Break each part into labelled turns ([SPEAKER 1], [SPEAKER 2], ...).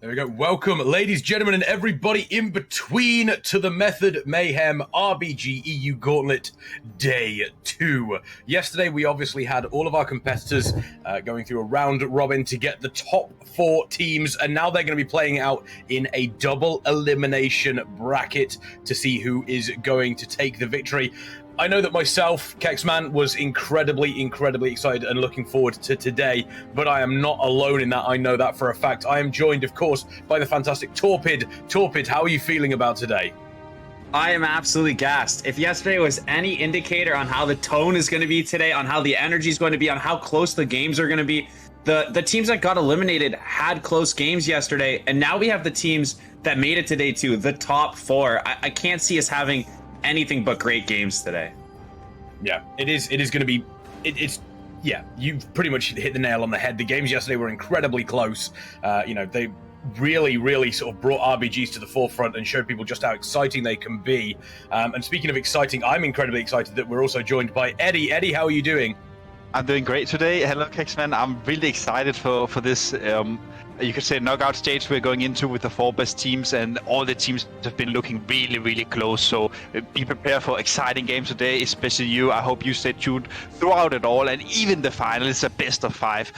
[SPEAKER 1] There we go. Welcome, ladies, gentlemen, and everybody in between to the Method Mayhem RBG EU Gauntlet Day 2. Yesterday, we obviously had all of our competitors going through a round robin to get the top 4 teams, and now they're going to be playing out in a double elimination bracket to see who is going to take the victory. I know that myself, Kexman, was incredibly excited and looking forward to today, but I am not alone in that. I know that for a fact. I am joined, of course, by the fantastic Torpid. Torpid, how are you feeling about today?
[SPEAKER 2] I am absolutely gassed. If yesterday was any indicator on how the tone is going to be today, on how the energy is going to be, on how close the games are going to be, the teams that got eliminated had close games yesterday, and now we have the teams that made it today too, the top 4. I can't see us having anything but great games today.
[SPEAKER 1] Yeah, it is going to be, yeah, you've pretty much hit the nail on the head. The games yesterday were incredibly close. They really sort of brought RBGs to the forefront and showed people just how exciting they can be. And speaking of exciting, I'm incredibly excited that we're also joined by Eddie. Eddie, how are you doing?
[SPEAKER 3] I'm doing great today. Hello, Kexman. I'm really excited for this, you could say, knockout stage we're going into with the 4 best teams, and all the teams have been looking really close. So be prepared for exciting games today, especially you. I hope you stay tuned throughout it all, and even the final is a best of 5,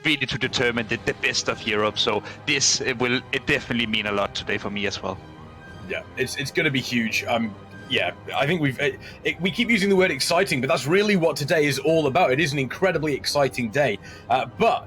[SPEAKER 3] really to determine the best of Europe. So this will definitely mean a lot today for me as well.
[SPEAKER 1] Yeah, it's going to be huge. Yeah, I think we keep using the word exciting, but that's really what today is all about. It is an incredibly exciting day, but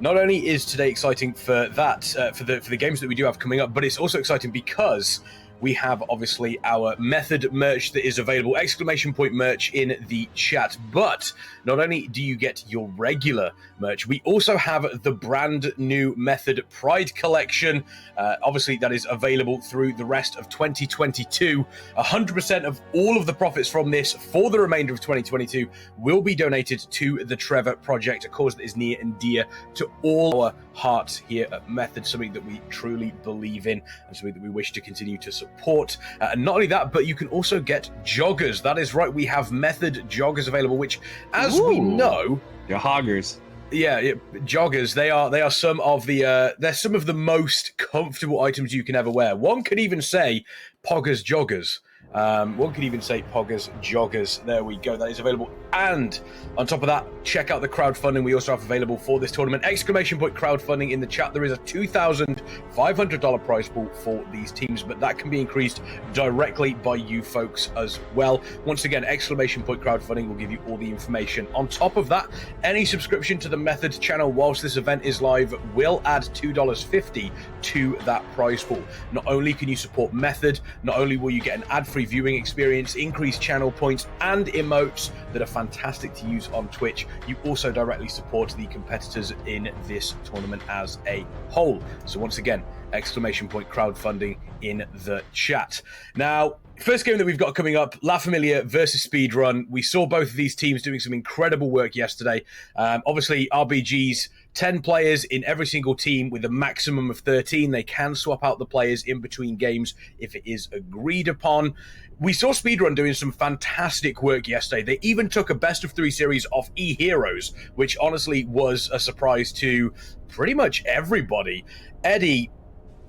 [SPEAKER 1] not only is today exciting for that, for the games that we do have coming up, but it's also exciting because we have obviously our Method merch that is available, exclamation point merch in the chat. But not only do you get your regular merch, we also have the brand new Method Pride collection. Obviously, that is available through the rest of 2022. 100% of all of the profits from this for the remainder of 2022 will be donated to the Trevor Project, a cause that is near and dear to all our hearts here at Method, something that we truly believe in and something that we wish to continue to support. And not only that, but you can also get joggers. That is right, we have Method joggers available, which, as we know,
[SPEAKER 2] Your hoggers.
[SPEAKER 1] Yeah, joggers. They are some of the they're some of the most comfortable items you can ever wear. One could even say Poggers joggers. One could even say Poggers joggers. There we go. That is available. And on top of that, check out the crowdfunding we also have available for this tournament. Exclamation point crowdfunding in the chat. There is a $2,500 prize pool for these teams, but that can be increased directly by you folks as well. Once again, exclamation point crowdfunding will give you all the information. On top of that, any subscription to the Method channel whilst this event is live will add $2.50 to that prize pool. Not only can you support Method, not only will you get an ad-free viewing experience, increased channel points, and emotes that are fantastic to use on Twitch, you also directly support the competitors in this tournament as a whole. So once again, exclamation point crowdfunding in the chat. Now, first game that we've got coming up, La Familia versus Speedrun. We saw both of these teams doing some incredible work yesterday. Obviously, RBG's 10 players in every single team with a maximum of 13. They can swap out the players in between games if it is agreed upon. We saw Speedrun doing some fantastic work yesterday. They even took a best of 3 series off Eheroes, which honestly was a surprise to pretty much everybody. Eddie,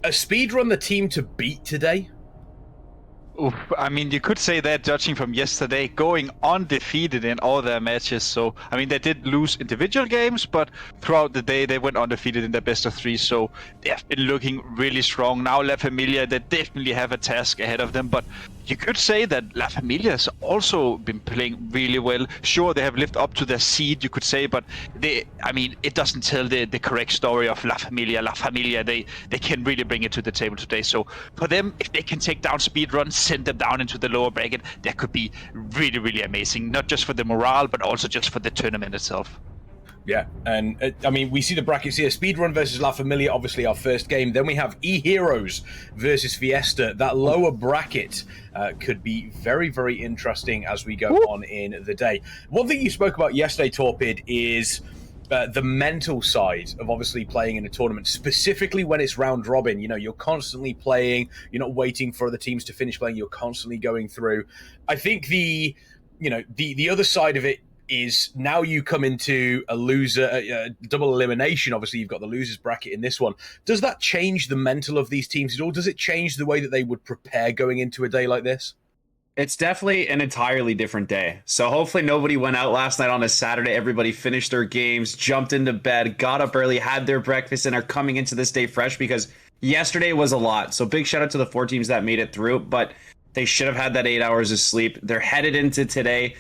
[SPEAKER 1] a Speedrun the team to beat today?
[SPEAKER 3] Oof, I mean, you could say that judging from yesterday, going undefeated in all their matches. So, I mean, they did lose individual games, but throughout the day, they went undefeated in their best of 3. So they have been looking really strong. Now, La Familia, they definitely have a task ahead of them. But you could say that La Familia has also been playing really well. Sure, they have lived up to their seed, you could say, but it doesn't tell the correct story of La Familia. La Familia, they can really bring it to the table today. So for them, if they can take down Speedrun, send them down into the lower bracket, that could be really amazing, not just for the morale, but also just for the tournament itself.
[SPEAKER 1] Yeah, and we see the brackets here. Speedrun versus La Familia, obviously our first game. Then we have Eheroes versus Fiesta. That lower bracket could be very interesting as we go on in the day. One thing you spoke about yesterday, Torpid, is the mental side of obviously playing in a tournament, specifically when it's round robin. You know, you're constantly playing, you're not waiting for other teams to finish playing, you're constantly going through. I think the other side of it is now you come into a loser, double elimination. Obviously, you've got the losers bracket in this one. Does that change the mental of these teams at all? Does it change the way that they would prepare going into a day like this?
[SPEAKER 2] It's definitely an entirely different day. So hopefully nobody went out last night on a Saturday. Everybody finished their games, jumped into bed, got up early, had their breakfast, and are coming into this day fresh, because yesterday was a lot. So big shout out to the 4 teams that made it through, but they should have had that 8 hours of sleep. They're headed into today.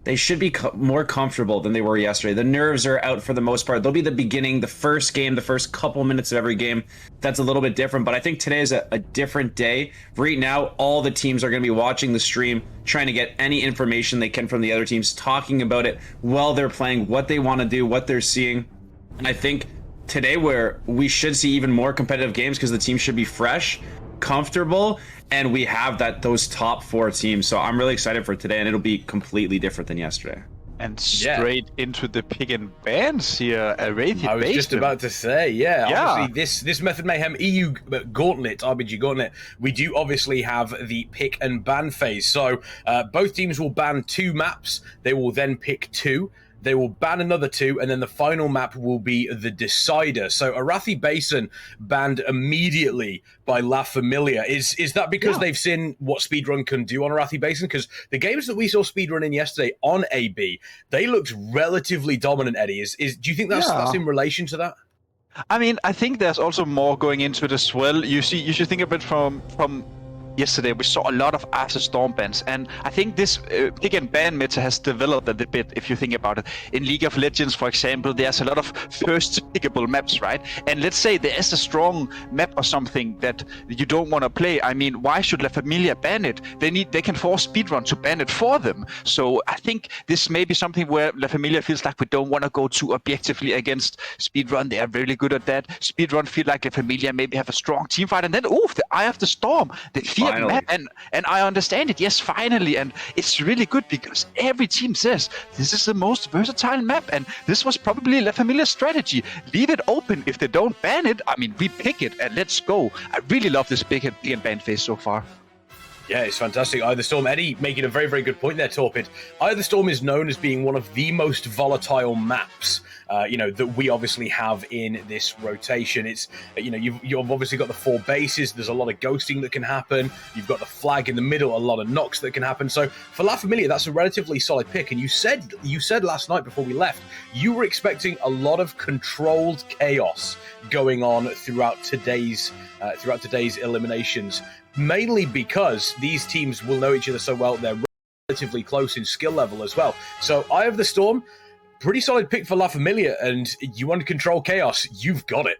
[SPEAKER 2] They should be more comfortable than they were yesterday. The nerves are out for the most part. They'll be the beginning, the first game, the first couple minutes of every game. That's a little bit different, but I think today is a different day. Right now, all the teams are going to be watching the stream, trying to get any information they can from the other teams, talking about it while they're playing, what they want to do, what they're seeing. And I think today we should see even more competitive games, because the team should be fresh, comfortable, and we have those top 4 teams. So I'm really excited for today, and it'll be completely different than yesterday.
[SPEAKER 3] And straight into the pick and bans here. I
[SPEAKER 1] was just about to say, obviously this Method Mayhem EU Gauntlet, RBG Gauntlet, we do obviously have the pick and ban phase. So both teams will ban 2 maps. They will then pick 2. They will ban another 2, and then the final map will be the decider. So Arathi Basin banned immediately by La Familia. Is that because they've seen what Speedrun can do on Arathi Basin? Because the games that we saw Speedrun in yesterday on AB, they looked relatively dominant, Eddie. Do you think that's in relation to that?
[SPEAKER 3] I mean, I think there's also more going into it as well. You should think of it from yesterday. We saw a lot of after storm bans, and I think this pick and ban meta has developed a little bit. If you think about it, in League of Legends, for example, there's a lot of first pickable maps, right? And let's say there is a strong map or something that you don't want to play. I mean, why should La Familia ban it? They can force Speedrun to ban it for them. So I think this may be something where La Familia feels like we don't want to go too objectively against Speedrun. They are really good at that. Speedrun feel like La Familia maybe have a strong team fight, and then the Eye of the Storm, they map, and I understand it. Yes, finally, and it's really good, because every team says this is the most versatile map, and this was probably La Familia's strategy. Leave it open. If they don't ban it, I mean, we pick it and let's go. I really love this pick and ban phase so far.
[SPEAKER 1] Yeah, it's fantastic. Eye of the Storm, Eddie making a very, very good point there, Torpid. Eye of the Storm is known as being one of the most volatile maps, that we obviously have in this rotation. It's, you've obviously got the 4 bases. There's a lot of ghosting that can happen. You've got the flag in the middle, a lot of knocks that can happen. So for La Familia, that's a relatively solid pick. And you said last night before we left, you were expecting a lot of controlled chaos going on throughout today's eliminations. Mainly because these teams will know each other so well. They're relatively close in skill level as well. So Eye of the Storm, pretty solid pick for La Familia, and you want to control chaos, you've got it.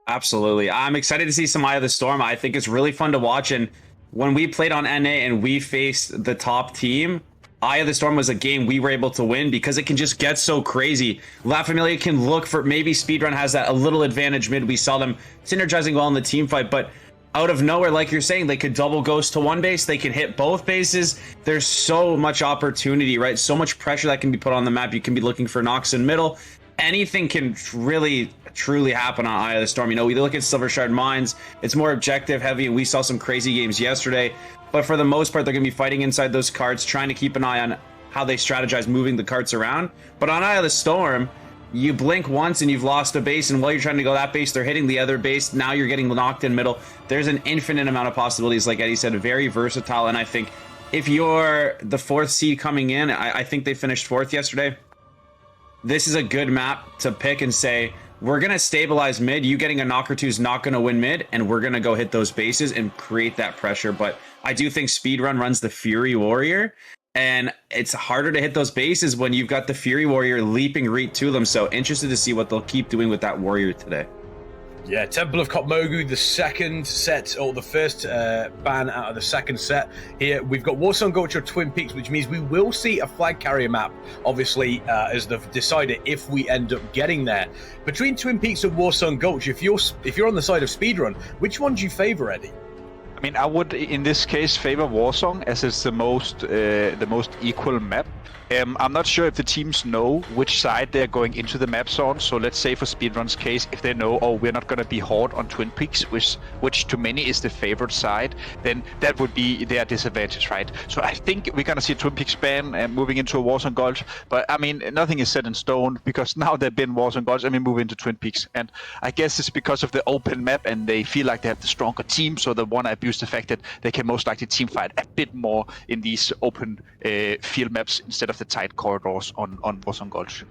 [SPEAKER 2] Absolutely. I'm excited to see some Eye of the Storm. I think it's really fun to watch, and when we played on NA and we faced the top team, Eye of the Storm was a game we were able to win because it can just get so crazy. La Familia can look for, maybe Speedrun has that a little advantage mid. We saw them synergizing well in the team fight, but out of nowhere, like you're saying, they could double ghost to one base. They can hit both bases. There's so much opportunity, right? So much pressure that can be put on the map. You can be looking for knocks in middle. Anything can really, truly happen on Eye of the Storm. We look at Silver Shard Mines. It's more objective heavy, and we saw some crazy games yesterday. But for the most part, they're going to be fighting inside those carts, trying to keep an eye on how they strategize moving the carts around. But on Eye of the Storm, you blink once and you've lost a base, and while you're trying to go that base, they're hitting the other base. Now you're getting knocked in middle. There's an infinite amount of possibilities, like Eddie said, very versatile. And I think if you're the 4th seed coming in, I think they finished 4th yesterday. This is a good map to pick and say, we're going to stabilize mid. You getting a knock or 2 is not going to win mid, and we're going to go hit those bases and create that pressure. But I do think Speedrun runs the Fury Warrior, and it's harder to hit those bases when you've got the Fury Warrior leaping right to them. So interested to see what they'll keep doing with that Warrior today.
[SPEAKER 1] Yeah, Temple of Kopmogu, the second set, or the first ban out of the second set. Here, we've got Warsong Gulch Twin Peaks, which means we will see a flag carrier map, obviously, as the decider if we end up getting there. Between Twin Peaks and Warsong Gulch, if you're on the side of Speedrun, which one do you favor, Eddie?
[SPEAKER 3] I mean, I would in this case favor Warsong as it's the most equal map. I'm not sure if the teams know which side they're going into the maps on. So let's say for Speedrun's case, if they know, oh, we're not going to be hard on Twin Peaks, which to many is the favorite side, then that would be their disadvantage, right? So I think we're going to see a Twin Peaks ban moving into a Warsong Gulch. But I mean, nothing is set in stone because now they've been Warsong Gulch and we move into Twin Peaks. And I guess it's because of the open map and they feel like they have the stronger team. So they want to abuse the fact that they can most likely team fight a bit more in these open field maps instead of the tight corridors on Warsong Gulch.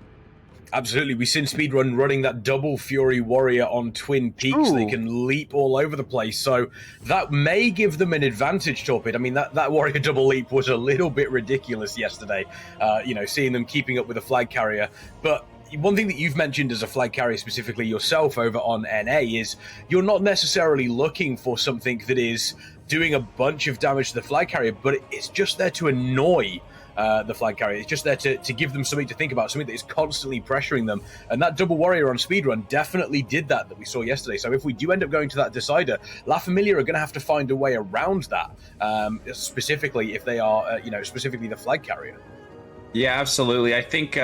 [SPEAKER 1] Absolutely. We've seen Speedrun running that double Fury Warrior on Twin Peaks. They can leap all over the place. So that may give them an advantage, Torpid. I mean, that Warrior double leap was a little bit ridiculous yesterday, seeing them keeping up with a flag carrier. But one thing that you've mentioned as a flag carrier, specifically yourself over on NA, is you're not necessarily looking for something that is doing a bunch of damage to the flag carrier, but it's just there to annoy the flag carrier. It's just there to give them something to think about, something that is constantly pressuring them. And that double warrior on Speedrun definitely did that we saw yesterday. So if we do end up going to that decider, La Familia are going to have to find a way around that, specifically if they are, specifically the flag carrier.
[SPEAKER 2] Yeah, absolutely. I think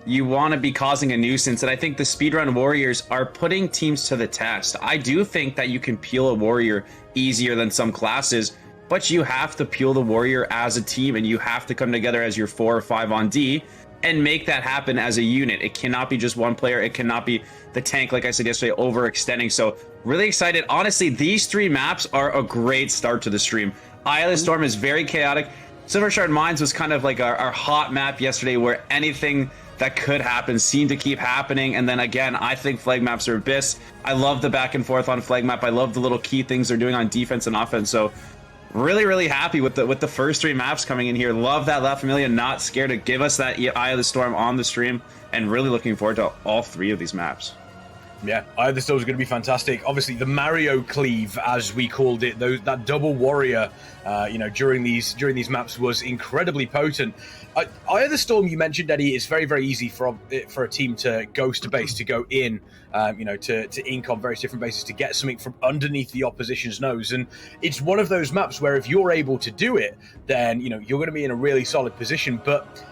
[SPEAKER 2] you want to be causing a nuisance, and I think the Speedrun Warriors are putting teams to the test. I do think that you can peel a warrior easier than some classes, but you have to peel the warrior as a team, and you have to come together as your 4 or 5 on D and make that happen as a unit. It cannot be just one player. It cannot be the tank, like I said yesterday, overextending. So really excited. Honestly, these 3 maps are a great start to the stream. Eye of the Storm is very chaotic. Silver Shard Mines was kind of like our hot map yesterday, where anything that could happen seemed to keep happening. And then again, I think flag maps are abyss. I love the back and forth on flag map. I love the little key things they're doing on defense and offense. So really, really happy with the first 3 maps coming in here. Love that La Familia not scared to give us that Eye of the Storm on the stream, and really looking forward to all 3 of these maps.
[SPEAKER 1] Yeah, Eye of the Storm is going to be fantastic. Obviously, the Mario cleave, as we called it, that double warrior, during these maps was incredibly potent. Eye of the Storm, you mentioned, Eddie, is very, very easy for a team to ghost a base, to go in, to ink on various different bases, to get something from underneath the opposition's nose. And it's one of those maps where if you're able to do it, then, you're going to be in a really solid position. But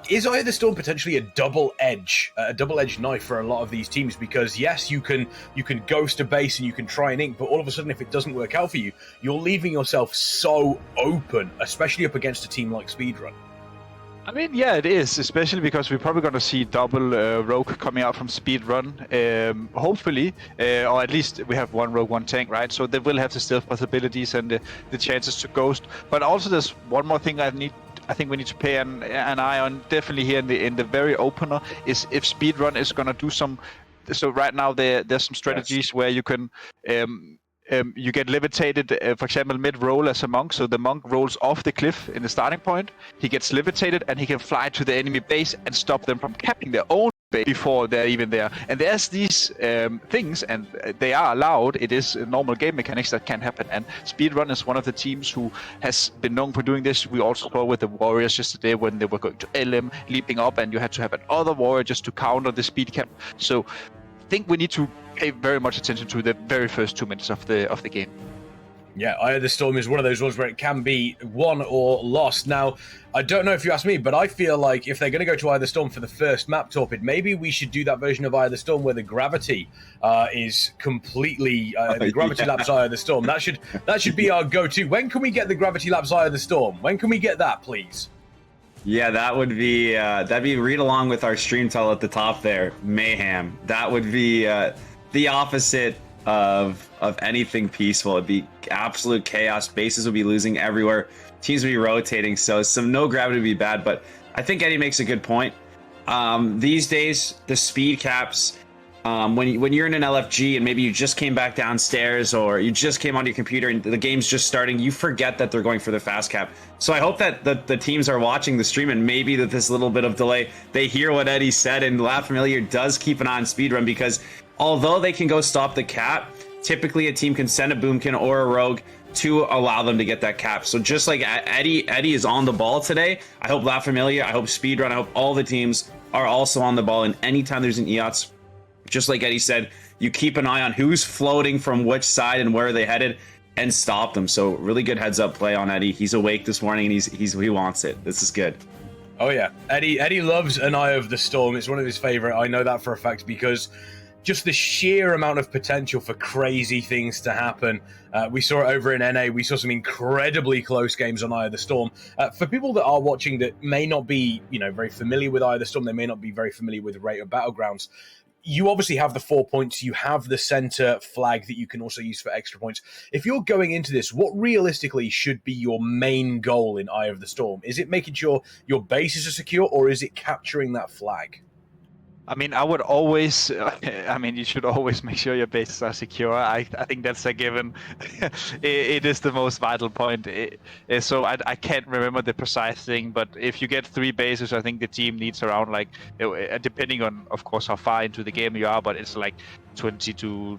[SPEAKER 1] is Eye of the Storm potentially a double-edged knife for a lot of these teams? Because yes, you can ghost a base and you can try and ink, but all of a sudden, if it doesn't work out for you, you're leaving yourself so open, especially up against a team like Speedrun.
[SPEAKER 3] I mean, yeah, it is, especially because we're probably going to see double rogue coming out from Speedrun, hopefully, or at least we have 1 rogue, 1 tank, right? So they will have the stealth possibilities and the chances to ghost. But also, there's one more thing I think we need to pay an eye on, definitely here in the very opener, is if Speedrun is going to do some. So right now there's some strategies where you can. You get levitated, for example, mid-roll as a monk. So the monk rolls off the cliff in the starting point. He gets levitated and he can fly to the enemy base and stop them from capping their own base before they're even there. And there's these things, and they are allowed. It is normal game mechanics that can happen. And Speedrun is one of the teams who has been known for doing this. We also saw with the Warriors yesterday when they were going to LM, leaping up, and you had to have another warrior just to counter the speed cap. So I think we need to pay very much attention to the very first 2 minutes of the game.
[SPEAKER 1] Yeah, Eye of the Storm is one of those ones where it can be won or lost. Now, I don't know if you ask me, but I feel like if they're going to go to Eye of the Storm for the first map, Torpid, maybe we should do that version of Eye of the Storm where the gravity is completely the gravity laps Eye of the Storm. That should be our go-to. When can we get the gravity laps Eye of the Storm? When can we get that, please?
[SPEAKER 2] Yeah, that would be that'd be read along with our stream title at the top there, Mayhem. That would be the opposite of anything peaceful. It'd be absolute chaos. Bases would be losing everywhere. Teams would be rotating. So some no gravity would be bad. But I think Eddie makes a good point. These days, the speed caps. When you're in an LFG and maybe you just came back downstairs or you just came onto your computer and the game's just starting, you forget that they're going for the fast cap. So I hope that the teams are watching the stream and maybe that this little bit of delay, they hear what Eddie said, and La Familia does keep an eye on Speedrun, because although they can go stop the cap, typically a team can send a boomkin or a rogue to allow them to get that cap. So just like Eddie is on the ball today, I hope La Familia, I hope Speedrun, I hope all the teams are also on the ball, and anytime there's an EOTS, just like Eddie said, you keep an eye on who's floating from which side and where are they headed. and stop them. So really good heads up play on Eddie. He's awake this morning and he wants it. This is good.
[SPEAKER 1] Oh yeah, Eddie loves an Eye of the Storm. It's one of his favorite. I know that for a fact because just the sheer amount of potential for crazy things to happen. We saw it over in NA. We saw some incredibly close games on Eye of the Storm. For people that are watching that may not be, very familiar with Eye of the Storm, they may not be very familiar with Rate of Battlegrounds. You obviously have the 4 points. You have the center flag that you can also use for extra points. If you're going into this, what realistically should be your main goal in Eye of the Storm? Is it making sure your bases are secure, or is it capturing that flag?
[SPEAKER 3] I mean, I would always, you should always make sure your bases are secure. I think that's a given. It is the most vital point. So I can't remember the precise thing, but if you get 3 bases, I think the team needs around, depending on, of course, how far into the game you are, but it's like 20 to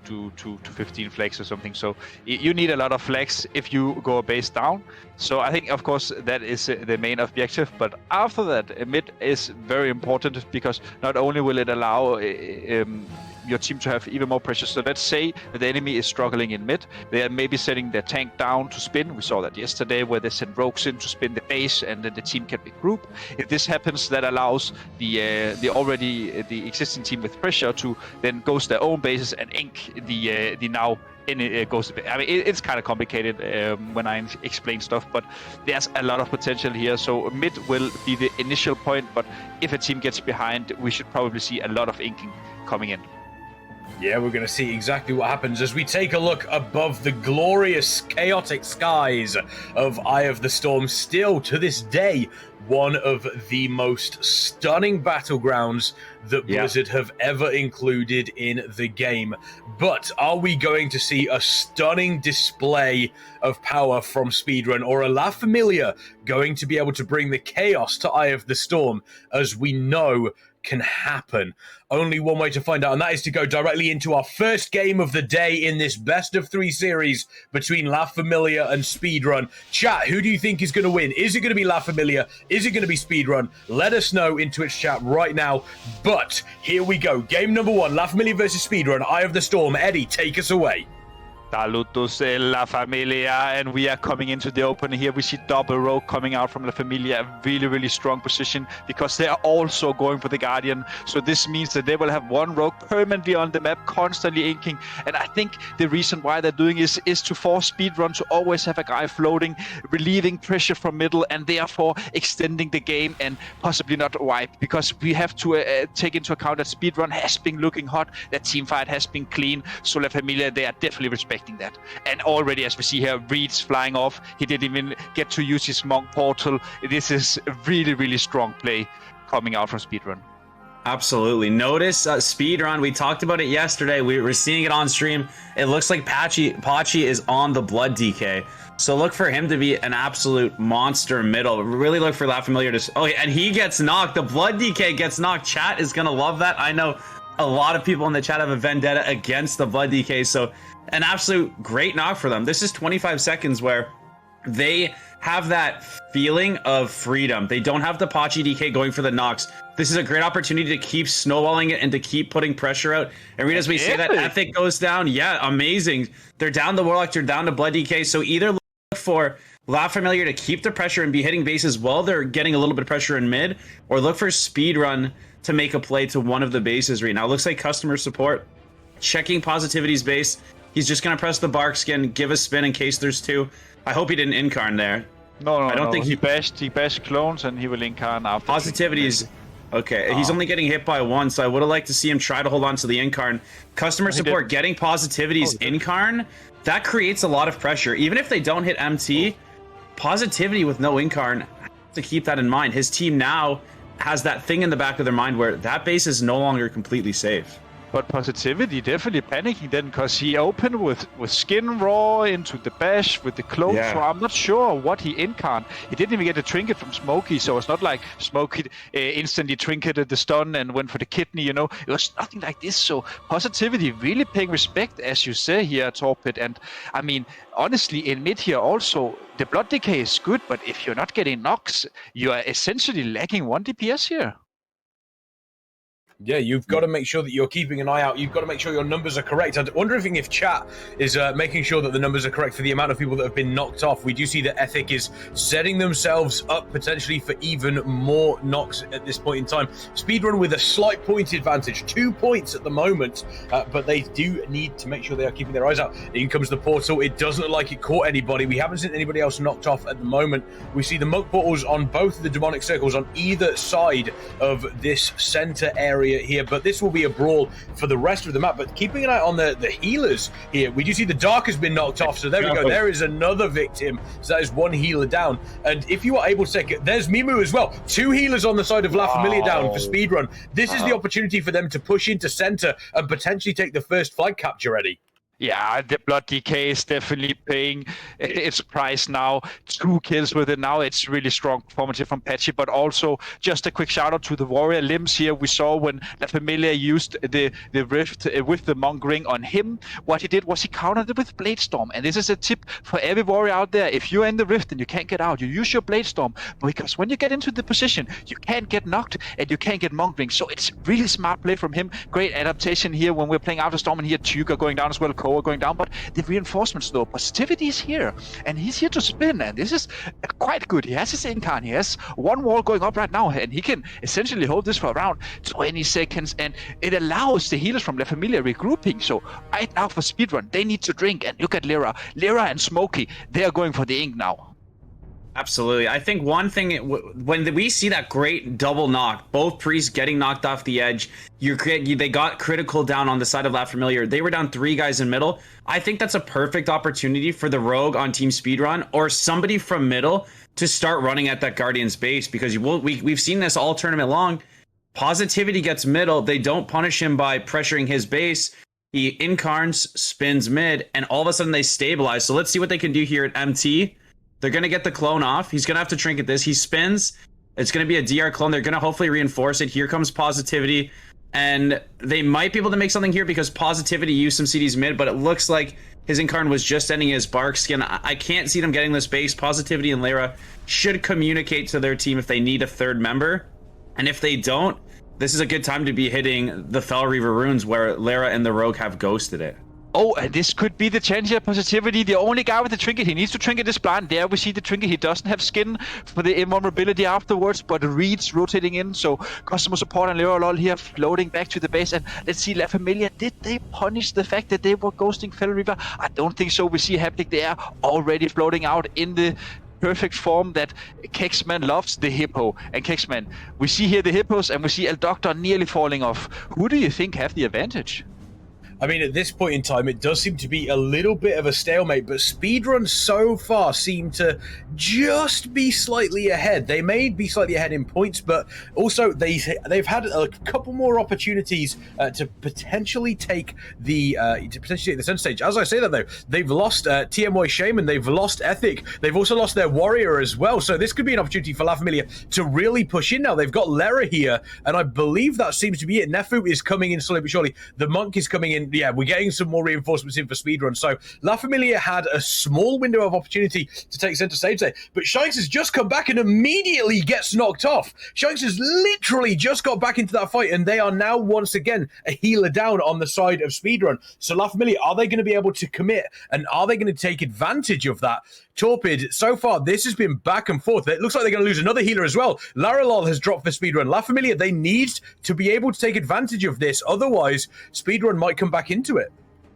[SPEAKER 3] 15 flags or something. So you need a lot of flags if you go a base down. So I think, of course, that is the main objective. But after that, mid is very important because not only will it allow your team to have even more pressure. So let's say that the enemy is struggling in mid. They are maybe setting their tank down to spin. We saw that yesterday where they sent rogues in to spin the base and then the team can regroup. If this happens, that allows the existing team with pressure to then go to their own bases and ink the now goes. I mean, it's kind of complicated when I explain stuff, but there's a lot of potential here. So mid will be the initial point, but if a team gets behind, we should probably see a lot of inking coming in.
[SPEAKER 1] Yeah, we're going to see exactly what happens as we take a look above the glorious, chaotic skies of Eye of the Storm. Still, to this day, one of the most stunning battlegrounds that Blizzard have ever included in the game. But are we going to see a stunning display of power from Speedrun, or are La Familia going to be able to bring the chaos to Eye of the Storm, as we know can happen? Only one way to find out, and that is to go directly into our first game of the day in this best of 3 series between La Familia and Speedrun. Chat, who do you think is going to win? Is it going to be La Familia? Is it going to be Speedrun? Let us know in Twitch chat right now. But here we go. Game number 1, La Familia versus Speedrun, Eye of the Storm. Eddie, take us away.
[SPEAKER 3] Saludos La Familia, and we are coming into the open here. We see double rogue coming out from La Familia, a really strong position because they are also going for the Guardian. So this means that they will have one rogue permanently on the map, constantly inking. And I think the reason why they're doing is to force Speedrun to always have a guy floating, relieving pressure from middle, and therefore extending the game and possibly not wipe. Because we have to take into account that Speedrun has been looking hot, that teamfight has been clean. So La Familia, they are definitely respecting that. And already, as we see here, Reed's flying off. He didn't even get to use his Monk portal. This is a really strong play coming out from Speedrun.
[SPEAKER 2] Absolutely. Notice Speedrun. We talked about it yesterday. We were seeing it on stream. It looks like Pachi is on the Blood DK. So look for him to be an absolute monster middle. Really look for La Familia to... Oh, and he gets knocked. The Blood DK gets knocked. Chat is going to love that. I know a lot of people in the chat have a vendetta against the Blood DK. So an absolute great knock for them. This is 25 seconds where they have that feeling of freedom. They don't have the Pachi DK going for the knocks. This is a great opportunity to keep snowballing it and to keep putting pressure out. And as we say that Ethic goes down, yeah, amazing. They're down to Warlock, they're down to Blood DK. So either look for La Familia to keep the pressure and be hitting bases while they're getting a little bit of pressure in mid, or look for Speedrun to make a play to one of the bases right now. It looks like customer support checking Positivity's base. He's just going to press the bark skin, give a spin in case there's 2. I hope he didn't incarn there.
[SPEAKER 3] No,
[SPEAKER 2] I don't think
[SPEAKER 3] he bashed clones and he will incarn after.
[SPEAKER 2] Positivity's okay. He's only getting hit by 1, so I would have liked to see him try to hold on to the incarn. Customer support getting Positivity's incarn, that creates a lot of pressure. Even if they don't hit MT, Positivity with no incarn, have to keep that in mind. His team now has that thing in the back of their mind where that base is no longer completely safe.
[SPEAKER 3] But Positivity definitely panicking then, because he opened with skin raw into the bash with the cloak. Yeah. So I'm not sure what he incarned. He didn't even get a trinket from Smokey, so it's not like Smokey instantly trinketed the stun and went for the kidney, you know. It was nothing like this. So Positivity really paying respect, as you say here, Torpid. And I mean, honestly, in mid here also, the blood decay is good, but if you're not getting knocks, you are essentially lacking 1 DPS here.
[SPEAKER 1] Yeah, you've got to make sure that you're keeping an eye out. You've got to make sure your numbers are correct. I'm wondering if chat is making sure that the numbers are correct for the amount of people that have been knocked off. We do see that Ethic is setting themselves up potentially for even more knocks at this point in time. Speedrun with a slight point advantage, 2 points at the moment, but they do need to make sure they are keeping their eyes out. In comes the portal. It doesn't look like it caught anybody. We haven't seen anybody else knocked off at the moment. We see the monk portals on both of the demonic circles on either side of this center area here, but this will be a brawl for the rest of the map. But keeping an eye on the healers here, we do see the Dark has been knocked off, so there we go. There is another victim, so that is one healer down. And if you are able to take it, there's Mimu as well. 2 healers on the side of La Familia down for Speedrun. This is the opportunity for them to push into center and potentially take the first flag capture, Eddie.
[SPEAKER 3] Yeah, the Blood Decay is definitely paying its price now. 2 kills with it now. It's really strong performance from Patchy, but also just a quick shout out to the Warrior Limbs here. We saw when La Familia used the Rift with the Monk Ring on him, what he did was he countered it with Blade Storm. And this is a tip for every warrior out there. If you're in the Rift and you can't get out, you use your Blade Storm, because when you get into the position, you can't get knocked and you can't get Monk Ring. So it's really smart play from him. Great adaptation here when we're playing After Storm, and here Tuga going down as well, going down, but the reinforcements though, positivity is here, and he's here to spin, and this is quite good. He has his incarn, he has 1 wall going up right now, and he can essentially hold this for around 20 seconds, and it allows the healers from La Familia regrouping. So right now for Speedrun, they need to drink, and look at Lyra and Smokey, they are going for the ink now.
[SPEAKER 2] Absolutely. I think one thing, when we see that great double knock, both priests getting knocked off the edge, they got critical down on the side of La Familia. They were down 3 guys in middle. I think that's a perfect opportunity for the Rogue on Team Speedrun or somebody from middle to start running at that Guardian's base, because we've seen this all tournament long. Positivity gets middle. They don't punish him by pressuring his base. He incarns, spins mid, and all of a sudden they stabilize. So let's see what they can do here at MT. They're going to get the clone off. He's going to have to trinket this. He spins. It's going to be a DR clone. They're going to hopefully reinforce it. Here comes Positivity. And they might be able to make something here because Positivity used some CDs mid, but it looks like his Incarn was just ending his Bark Skin. I can't see them getting this base. Positivity and Lyra should communicate to their team if they need a 3rd member. And if they don't, this is a good time to be hitting the Fel Reaver runes where Lyra and the Rogue have ghosted it.
[SPEAKER 3] Oh, and this could be the change here, Positivity. The only guy with the trinket, he needs to trinket this blind. There we see the trinket. He doesn't have skin for the invulnerability afterwards, but Reed's rotating in. So customer support and Lero here floating back to the base. And let's see, La Familia, did they punish the fact that they were ghosting Fel Reaver? I don't think so. We see Haptic there already floating out in the perfect form that Kexman loves, the hippo. And Kexman, we see here the hippos, and we see El Doctor nearly falling off. Who do you think have the advantage?
[SPEAKER 1] I mean, at this point in time, it does seem to be a little bit of a stalemate, but Speedrun so far seem to just be slightly ahead. They may be slightly ahead in points, but also they've had a couple more opportunities to potentially take the center stage. As I say that though, they've lost TMY Shaman, they've lost Ethic, they've also lost their Warrior as well. So this could be an opportunity for La Familia to really push in now. They've got Lera here, and I believe that seems to be it. Nefu is coming in slowly but surely. The Monk is coming in. Yeah, we're getting some more reinforcements in for Speedrun. So La Familia had a small window of opportunity to take center stage there, but Shanks has just come back and immediately gets knocked off. Shanks has literally just got back into that fight, and they are now once again a healer down on the side of Speedrun. So La Familia, are they going to be able to commit, and are they going to take advantage of that? Torpid, so far, this has been back and forth. It looks like they're going to lose another healer as well. Laralol has dropped for Speedrun. La Familia, they need to be able to take advantage of this. Otherwise, Speedrun might come back into it.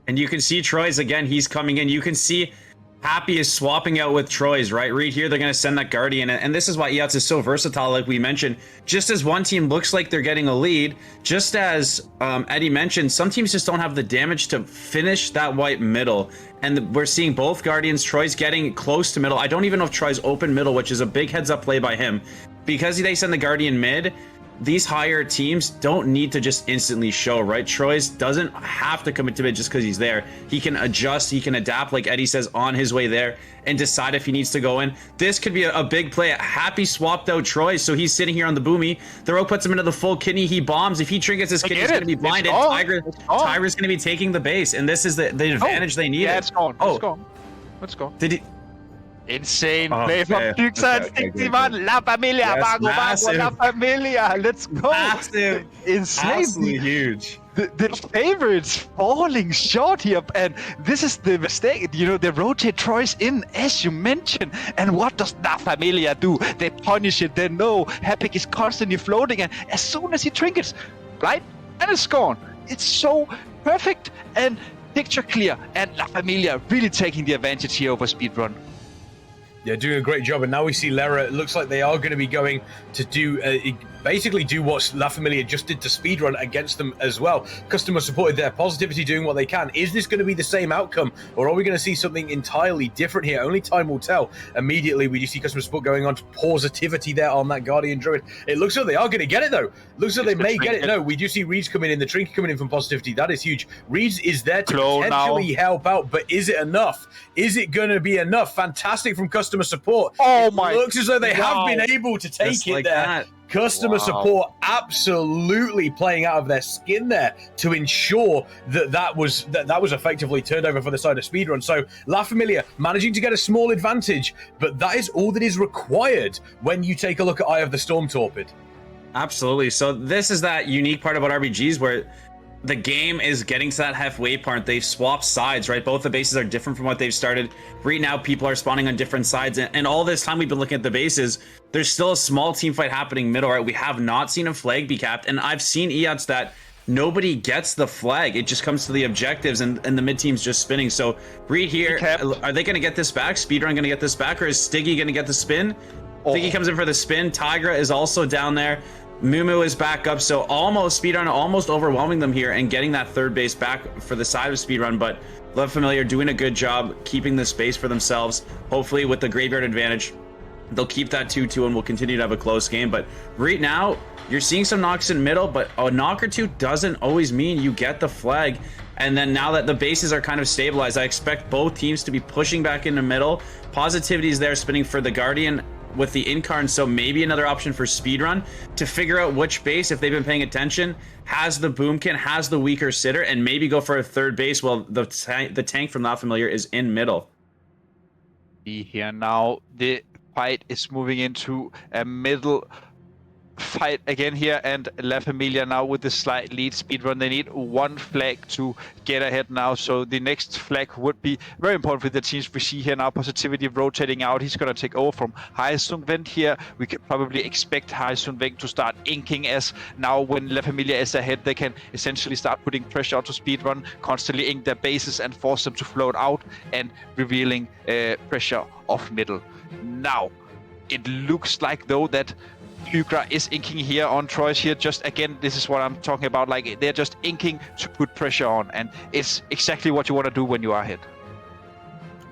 [SPEAKER 2] And you can see Troy's again. He's coming in. You can see Happy is swapping out with Troy's, right? Right here, they're going to send that Guardian. And this is why EOTS is so versatile, like we mentioned. Just as one team looks like they're getting a lead, just as Eddie mentioned, some teams just don't have the damage to finish that white middle. And we're seeing both Guardians. Troy's getting close to middle. I don't even know if Troy's open middle, which is a big heads-up play by him. Because they send the Guardian mid, these higher teams don't need to just instantly show, right? Troy's doesn't have to commit to it just because he's there. He can adjust, he can adapt, like Eddie says, on his way there and decide if he needs to go in. This could be a big play. Happy swapped out Troy, so he's sitting here on the boomy. The rogue puts him into the full kidney. He bombs. If he triggers his kidney, he's going to be blinded. Tiger's going to be taking the base, and this is the advantage they need.
[SPEAKER 3] Yeah, it's gone.
[SPEAKER 2] Oh,
[SPEAKER 3] It's gone. Let's go.
[SPEAKER 2] Did he?
[SPEAKER 3] Insane
[SPEAKER 2] Oh,
[SPEAKER 3] play from
[SPEAKER 2] okay.
[SPEAKER 3] Pixar and
[SPEAKER 2] Okay,
[SPEAKER 3] 61. La Familia,
[SPEAKER 2] Yes,
[SPEAKER 3] Mago, Mago,
[SPEAKER 2] massive.
[SPEAKER 3] La Familia. Let's go.
[SPEAKER 2] Massive.
[SPEAKER 3] Insane.
[SPEAKER 2] Absolutely huge.
[SPEAKER 3] The favorites falling short here, and this is the mistake. You know, they rotate Troy's in, as you mentioned. And what does La Familia do? They punish it. They know Hapik is constantly floating, and as soon as he trinkets, right, and it's gone. It's so perfect and picture clear. And La Familia really taking the advantage here over Speedrun.
[SPEAKER 1] Yeah, doing a great job. And now we see Lera. It looks like they are going to be going to do basically do what La Familia just did to Speedrun against them as well. Customer supported their positivity, doing what they can. Is this going to be the same outcome, or are we going to see something entirely different here? Only time will tell. Immediately, we do see customer support going on to positivity there on that Guardian Druid. It looks like they are going to get it, though. Looks like they may get it. No, we do see Reeds coming in, the Trinket coming in from positivity. That is huge. Reeds is there to potentially help out, but is it enough? Is it going to be enough? Fantastic from customer support.
[SPEAKER 3] Oh
[SPEAKER 1] it
[SPEAKER 3] my!
[SPEAKER 1] Looks as though they have been able to take
[SPEAKER 2] Just
[SPEAKER 1] it
[SPEAKER 2] like
[SPEAKER 1] there.
[SPEAKER 2] that.
[SPEAKER 1] Customer support absolutely playing out of their skin there to ensure that was effectively turned over for the side of Speedrun. So La Familia managing to get a small advantage, but that is all that is required when you take a look at Eye of the Storm Torpid.
[SPEAKER 2] Absolutely. So this is that unique part about RBGs where the game is getting to that halfway part. They've swapped sides, right? Both the bases are different from what they've started. Right now, people are spawning on different sides. And all this time we've been looking at the bases, there's still a small team fight happening middle, right? We have not seen a flag be capped. And I've seen EOTs that nobody gets the flag. It just comes to the objectives and the mid team's just spinning. So Reed here, are they going to get this back? Speedrun going to get this back? Or is Stiggy going to get the spin? Stiggy comes in for the spin. Tigra is also down there. Mumu is back up, so Speedrun almost overwhelming them here and getting that third base back for the side of Speedrun, but La Familia doing a good job keeping the space for themselves. Hopefully with the graveyard advantage, they'll keep that 2-2 and we'll continue to have a close game. But right now, you're seeing some knocks in middle, but a knock or two doesn't always mean you get the flag. And then now that the bases are kind of stabilized, I expect both teams to be pushing back into middle. Positivity is there spinning for the Guardian with the Incarn, so maybe another option for Speedrun to figure out which base, if they've been paying attention, has the Boomkin, has the weaker sitter, and maybe go for a third base while the tank from La Familiar is in middle.
[SPEAKER 3] Here now, the fight is moving into a middle fight again here, and La Familia now with the slight lead. Speedrun, they need one flag to get ahead now, so the next flag would be very important for the teams we see here now. Positivity rotating out, he's going to take over from Hyasung here. We could probably expect Hyasung to start inking, as now when La Familia is ahead, they can essentially start putting pressure onto Speedrun, constantly ink their bases and force them to float out and revealing pressure off middle. Now, it looks like though that Hygra is inking here on Troy's here. Just again, this is what I'm talking about. Like, they're just inking to put pressure on, and it's exactly what you want to do when you are ahead.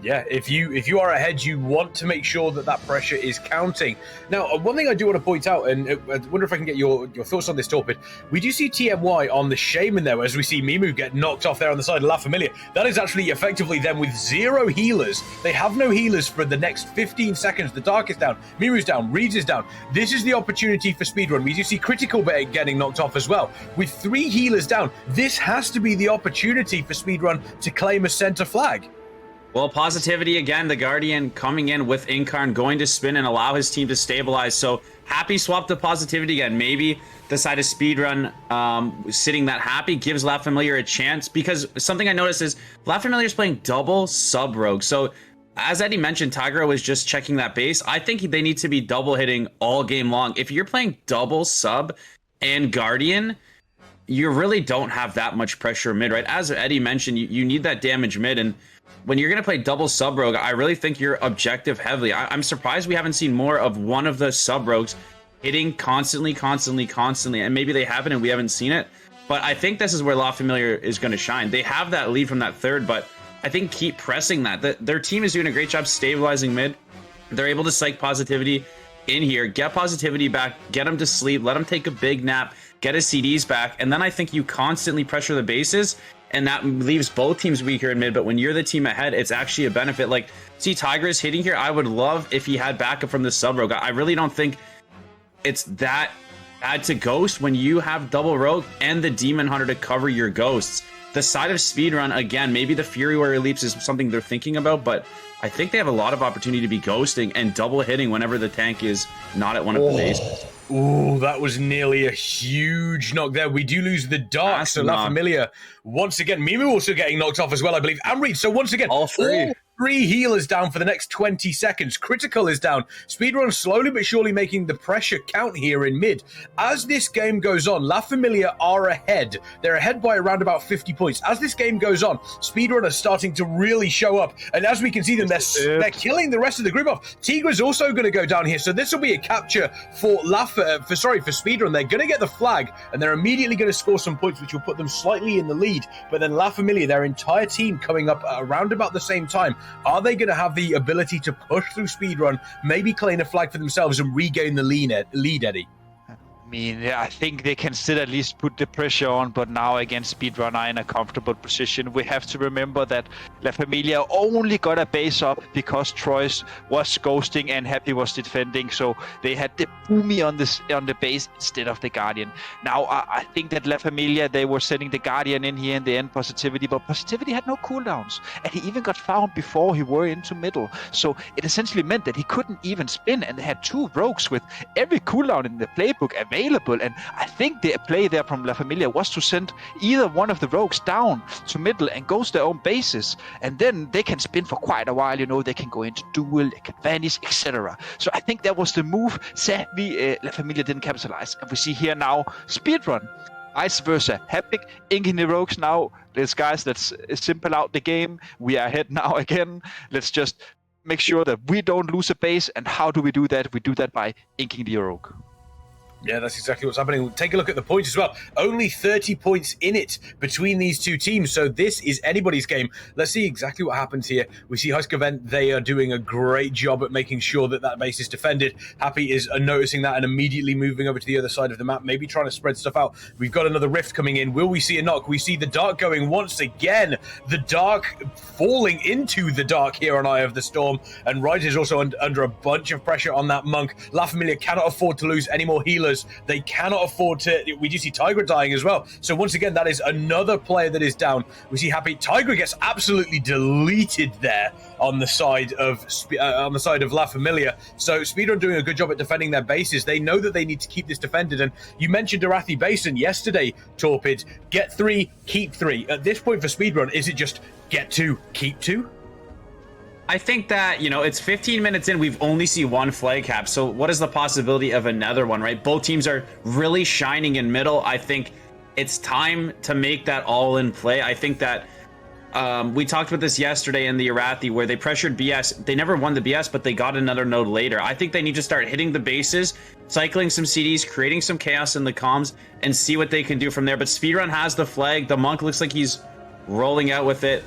[SPEAKER 1] Yeah, if you are ahead, you want to make sure that that pressure is counting. Now, one thing I do want to point out, and I wonder if I can get your thoughts on this, Torpid. We do see TMY on the Shaman there, as we see Mimu get knocked off there on the side of La Familia. That is actually effectively them with 0 healers. They have no healers for the next 15 seconds. The Dark is down, Mimu's down, Reeds is down. This is the opportunity for Speedrun. We do see Critical getting knocked off as well. With 3 healers down, this has to be the opportunity for Speedrun to claim a center flag.
[SPEAKER 2] Well, positivity again, the Guardian coming in with Incarn, going to spin and allow his team to stabilize. So Happy swap to positivity again. Maybe the side of Speedrun sitting that Happy gives La Familiar a chance, because something I noticed is La Familiar is playing double sub rogue. So as Eddie mentioned, Tigra was just checking that base. I think they need to be double hitting all game long. If you're playing double sub and Guardian, you really don't have that much pressure mid, right? As Eddie mentioned, you need that damage mid, and when you're going to play double sub rogue, I really think you're objective heavily. I'm surprised we haven't seen more of one of the sub rogues hitting constantly, and maybe they haven't and we haven't seen it. But I think this is where La Familiar is going to shine. They have that lead from that third, but I think keep pressing that. Their team is doing a great job stabilizing mid. They're able to psych positivity in here, get positivity back, get them to sleep, let them take a big nap, get his CDs back, and then I think you constantly pressure the bases, and that leaves both teams weaker in mid. But when you're the team ahead, it's actually a benefit. Like, see Tigra's hitting here. I would love if he had backup from the sub rogue. I really don't think it's that had to ghost when you have double rogue and the demon hunter to cover your ghosts. The side of Speedrun, again, maybe the Fury Warrior leaps is something they're thinking about, but I think they have a lot of opportunity to be ghosting and double hitting whenever the tank is not at one of the bases.
[SPEAKER 1] Ooh, that was nearly a huge knock there. We do lose the Dark, so La Familia, once again, Mimu also getting knocked off as well, I believe, and Reed, so once again,
[SPEAKER 2] all three
[SPEAKER 1] healers down for the next 20 seconds. Critical is down. Speedrun slowly but surely making the pressure count here in mid. As this game goes on, La Familia are ahead. They're ahead by around about 50 points. As this game goes on, Speedrun are starting to really show up. And as we can see them, they're killing the rest of the group off. Tigra's also going to go down here. So this will be a capture for Speedrun. They're going to get the flag, and they're immediately going to score some points, which will put them slightly in the lead. But then La Familia, their entire team coming up around about the same time. Are they going to have the ability to push through Speedrun, maybe claim a flag for themselves and regain the lead, Eddie?
[SPEAKER 3] I mean, yeah, I think they can still at least put the pressure on, but now against Speedrun are in a comfortable position. We have to remember that La Familia only got a base up because Troyes was ghosting and Happy was defending, so they had the Boomy on the base instead of the Guardian. Now, I think that La Familia, they were sending the Guardian in here in the end, Positivity, but Positivity had no cooldowns, and he even got found before he were into middle, so it essentially meant that he couldn't even spin, and they had two rogues with every cooldown in the playbook available. And I think the play there from La Familia was to send either one of the rogues down to middle and ghost their own bases, and then they can spin for quite a while. You know, they can go into duel, they can vanish, etc. So I think that was the move. Sadly, La Familia didn't capitalize, and we see here now Speedrun vice versa. Haptic inking the rogues now. Let's simple out the game. We are ahead now again. Let's just make sure that we don't lose a base. And how do we do that? We do that by inking the rogue.
[SPEAKER 1] Yeah, that's exactly what's happening. Take a look at the points as well. Only 30 points in it between these two teams, so this is anybody's game. Let's see exactly what happens here. We see Huskavent, they are doing a great job at making sure that that base is defended. Happy is noticing that and immediately moving over to the other side of the map, maybe trying to spread stuff out. We've got another rift coming in. Will we see a knock? We see the Dark going once again. The Dark falling into the Dark here on Eye of the Storm, and Ryder is also under a bunch of pressure on that Monk. La Familia cannot afford to lose any more healers. They cannot afford to. We do see Tigra dying as well. So once again, that is another player that is down. We see Happy. Tigra gets absolutely deleted there on the side of La Familia. So Speedrun doing a good job at defending their bases. They know that they need to keep this defended. And you mentioned Arathi Basin yesterday, Torpid. Get 3, keep 3. At this point for Speedrun, is it just get 2, keep 2?
[SPEAKER 2] I think that, you know, it's 15 minutes in, we've only seen one flag cap. So what is the possibility of another one, right? Both teams are really shining in middle. I think it's time to make that all in play. I think that we talked about this yesterday in the Arathi where they pressured BS. They never won the BS, but they got another node later. I think they need to start hitting the bases, cycling some CDs, creating some chaos in the comms, and see what they can do from there. But Speedrun has the flag. The Monk looks like he's rolling out with it.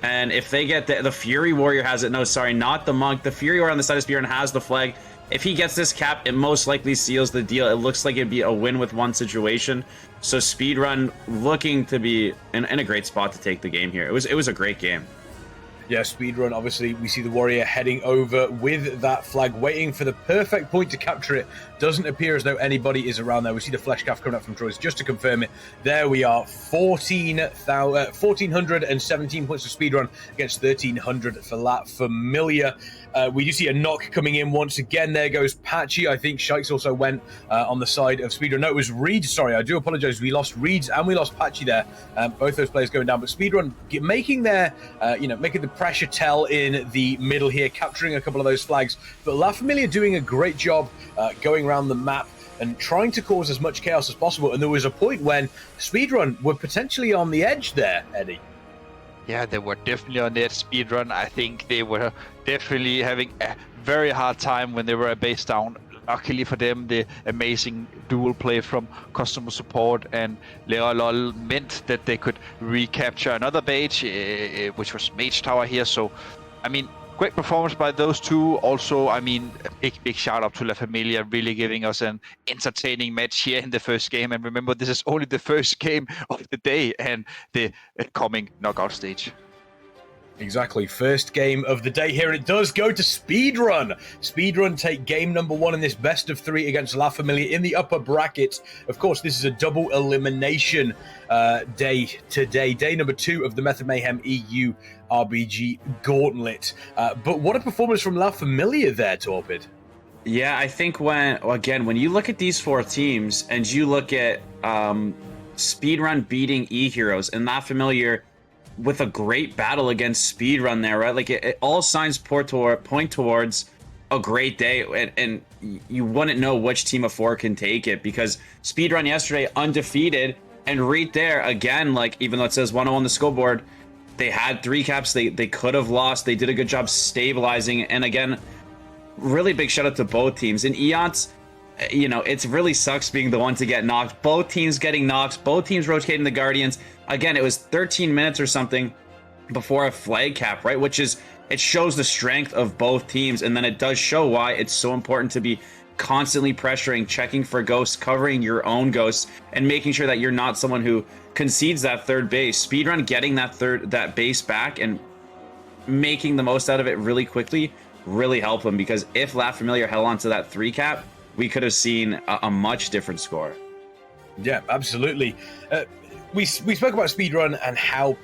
[SPEAKER 2] And if they get the Fury Warrior has it. No, sorry, not the Monk. The Fury Warrior on the side of Speedrun has the flag. If he gets this cap, it most likely seals the deal. It looks like it'd be a win with one situation. So Speedrun looking to be in a great spot to take the game here. It was a great game.
[SPEAKER 1] Yeah, Speedrun, obviously, we see the Warrior heading over with that flag, waiting for the perfect point to capture it. Doesn't appear as though anybody is around there. We see the Flesh Calf coming up from Troyes, just to confirm it. There we are, 1,417 points for Speedrun against 1,300 for La Familia. We do see a knock coming in once again. There goes Patchy. I think Shikes also went on the side of Speedrun. No, it was Reed. Sorry, I do apologize. We lost Reeds and we lost Patchy there. Both those players going down. But Speedrun making their, making the pressure tell in the middle here, capturing a couple of those flags. But La Familia doing a great job going around the map and trying to cause as much chaos as possible. And there was a point when Speedrun were potentially on the edge there, Eddie.
[SPEAKER 3] Yeah, they were definitely on the edge. Speedrun, I think they were definitely having a very hard time when they were a base down. Luckily for them, the amazing dual play from customer support and Leolol meant that they could recapture another base, which was Mage Tower here. So, I mean, great performance by those two. Also, I mean, a big shout out to La Familia, really giving us an entertaining match here in the first game. And remember, this is only the first game of the day and the coming knockout stage.
[SPEAKER 1] Exactly. First game of the day here, and it does go to Speedrun. Speedrun take game number 1 in this best of 3 against La Familia in the upper bracket. Of course, this is a double elimination day today. Day number 2 of the Method Mayhem EU RBG Gauntlet. But what a performance from La Familia there, Torpid.
[SPEAKER 2] Yeah, I think when you look at these 4 teams and you look at Speedrun beating Eheroes and La Familia with a great battle against Speedrun there, right? Like it all signs point towards a great day, and you wouldn't know which team of 4 can take it, because Speedrun yesterday undefeated, and right there again, like even though it says 1-0 on the scoreboard, they had 3 caps they could have lost. They did a good job stabilizing, and again, really big shout out to both teams. In Eons, you know, it's really sucks being the one to get knocked. Both teams getting knocked, both teams rotating the Guardians. Again, it was 13 minutes or something before a flag cap, right? Which is, it shows the strength of both teams, and then it does show why it's so important to be constantly pressuring, checking for ghosts, covering your own ghosts, and making sure that you're not someone who concedes that third base. Speedrun getting that base back and making the most out of it really quickly really helped them, because if La Familia held on to that 3 cap, we could have seen a much different score.
[SPEAKER 1] Yeah, absolutely. We spoke about Speedrun and how